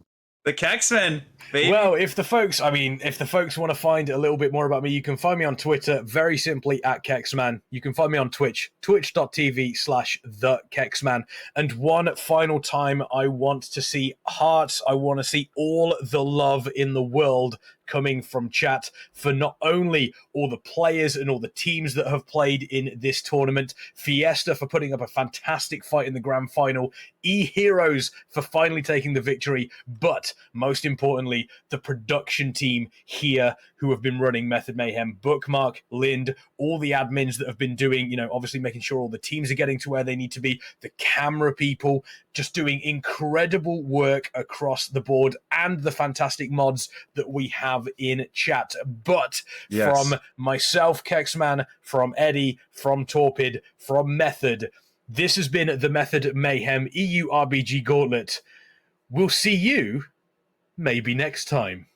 [SPEAKER 5] The Kexman, baby.
[SPEAKER 1] Well, if the folks want to find a little bit more about me, you can find me on Twitter, very simply at Kexman. You can find me on Twitch, twitch.tv/thekexman. And one final time, I want to see hearts. I want to see all the love in the world coming from chat for not only all the players and all the teams that have played in this tournament, Fiesta for putting up a fantastic fight in the grand final, Eheroes for finally taking the victory, but most importantly, the production team here who have been running Method Mayhem, Bookmark, Lind, all the admins that have been doing, obviously making sure all the teams are getting to where they need to be, the camera people, just doing incredible work across the board, and the fantastic mods that we have in chat. But from myself, Kexman, from Eddie, from Torpid, from Method, this has been the Method Mayhem EU RBG Gauntlet. We'll see you maybe next time.